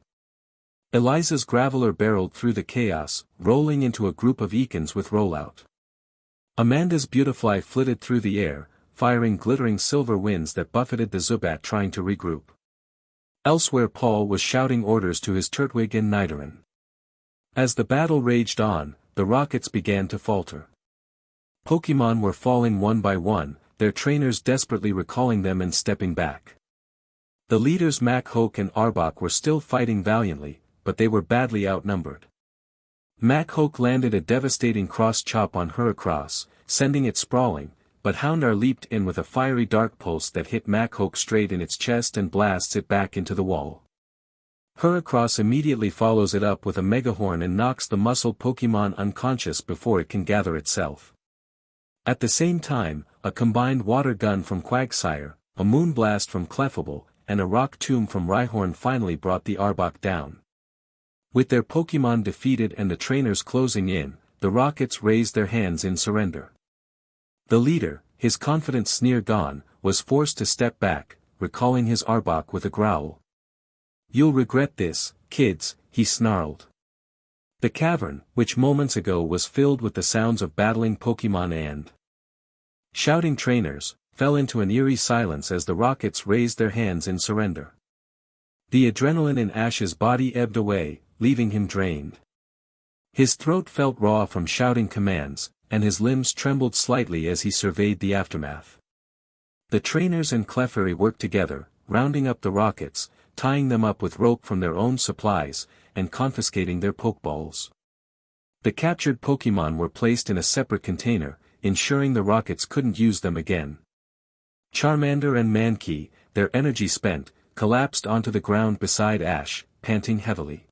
Eliza's Graveler barreled through the chaos, rolling into a group of Ekans with Rollout. Amanda's Beautifly flitted through the air, firing glittering silver winds that buffeted the Zubat trying to regroup. Elsewhere Paul was shouting orders to his Turtwig and Nidoran. As the battle raged on, the Rockets began to falter. Pokemon were falling one by one, their trainers desperately recalling them and stepping back. The leaders Machoke and Arbok were still fighting valiantly, but they were badly outnumbered. Machoke landed a devastating cross-chop on Heracross, sending it sprawling, but Houndour leaped in with a fiery dark pulse that hit Machoke straight in its chest and blasts it back into the wall. Heracross immediately follows it up with a Megahorn and knocks the muscle Pokemon unconscious before it can gather itself. At the same time, a combined water gun from Quagsire, a moonblast from Clefable, and a rock tomb from Rhyhorn finally brought the Arbok down. With their Pokémon defeated and the trainers closing in, the Rockets raised their hands in surrender. The leader, his confident sneer gone, was forced to step back, recalling his Arbok with a growl. "You'll regret this, kids," he snarled. The cavern, which moments ago was filled with the sounds of battling Pokémon and shouting trainers, fell into an eerie silence as the Rockets raised their hands in surrender. The adrenaline in Ash's body ebbed away, leaving him drained. His throat felt raw from shouting commands, and his limbs trembled slightly as he surveyed the aftermath. The trainers and Clefairy worked together, rounding up the Rockets, tying them up with rope from their own supplies, and confiscating their Pokeballs. The captured Pokémon were placed in a separate container, ensuring the Rockets couldn't use them again. Charmander and Mankey, their energy spent, collapsed onto the ground beside Ash, panting heavily.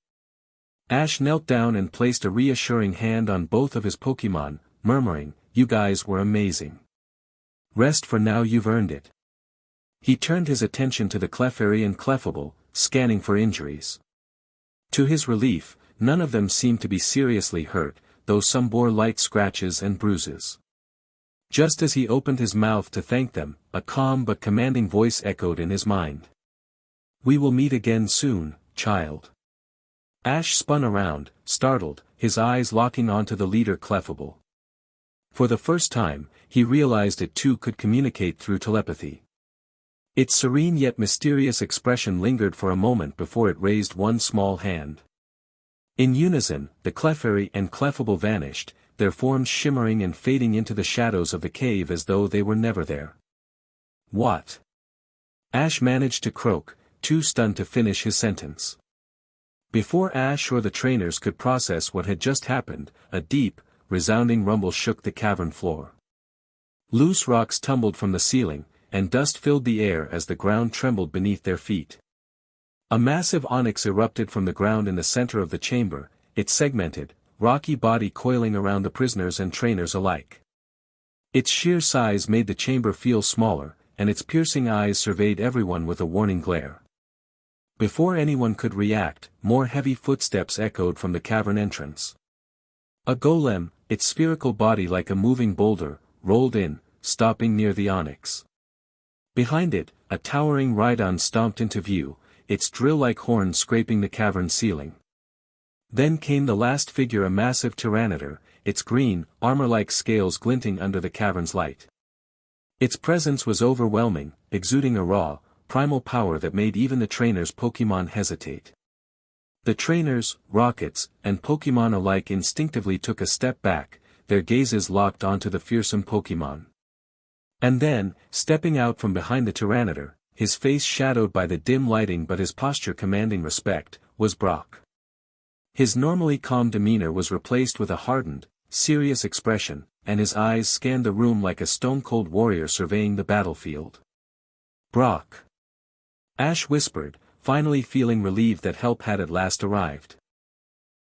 Ash knelt down and placed a reassuring hand on both of his Pokémon, murmuring, "You guys were amazing. Rest for now, you've earned it." He turned his attention to the Clefairy and Clefable, scanning for injuries. To his relief, none of them seemed to be seriously hurt, though some bore light scratches and bruises. Just as he opened his mouth to thank them, a calm but commanding voice echoed in his mind. "We will meet again soon, child." Ash spun around, startled, his eyes locking onto the leader Clefable. For the first time, he realized it too could communicate through telepathy. Its serene yet mysterious expression lingered for a moment before it raised one small hand. In unison, the Clefairy and Clefable vanished, their forms shimmering and fading into the shadows of the cave as though they were never there. "What?" Ash managed to croak, too stunned to finish his sentence. Before Ash or the trainers could process what had just happened, a deep, resounding rumble shook the cavern floor. Loose rocks tumbled from the ceiling, and dust filled the air as the ground trembled beneath their feet. A massive onyx erupted from the ground in the center of the chamber, its segmented, rocky body coiling around the prisoners and trainers alike. Its sheer size made the chamber feel smaller, and its piercing eyes surveyed everyone with a warning glare. Before anyone could react, more heavy footsteps echoed from the cavern entrance. A golem, its spherical body like a moving boulder, rolled in, stopping near the onyx. Behind it, a towering Rhyhorn stomped into view, its drill-like horn scraping the cavern ceiling. Then came the last figure, a massive Tyranitar, its green, armor-like scales glinting under the cavern's light. Its presence was overwhelming, exuding a raw, primal power that made even the trainers' Pokémon hesitate. The trainers, Rockets, and Pokémon alike instinctively took a step back, their gazes locked onto the fearsome Pokémon. And then, stepping out from behind the Tyranitar, his face shadowed by the dim lighting but his posture commanding respect, was Brock. His normally calm demeanor was replaced with a hardened, serious expression, and his eyes scanned the room like a stone-cold warrior surveying the battlefield. "Brock," Ash whispered, finally feeling relieved that help had at last arrived.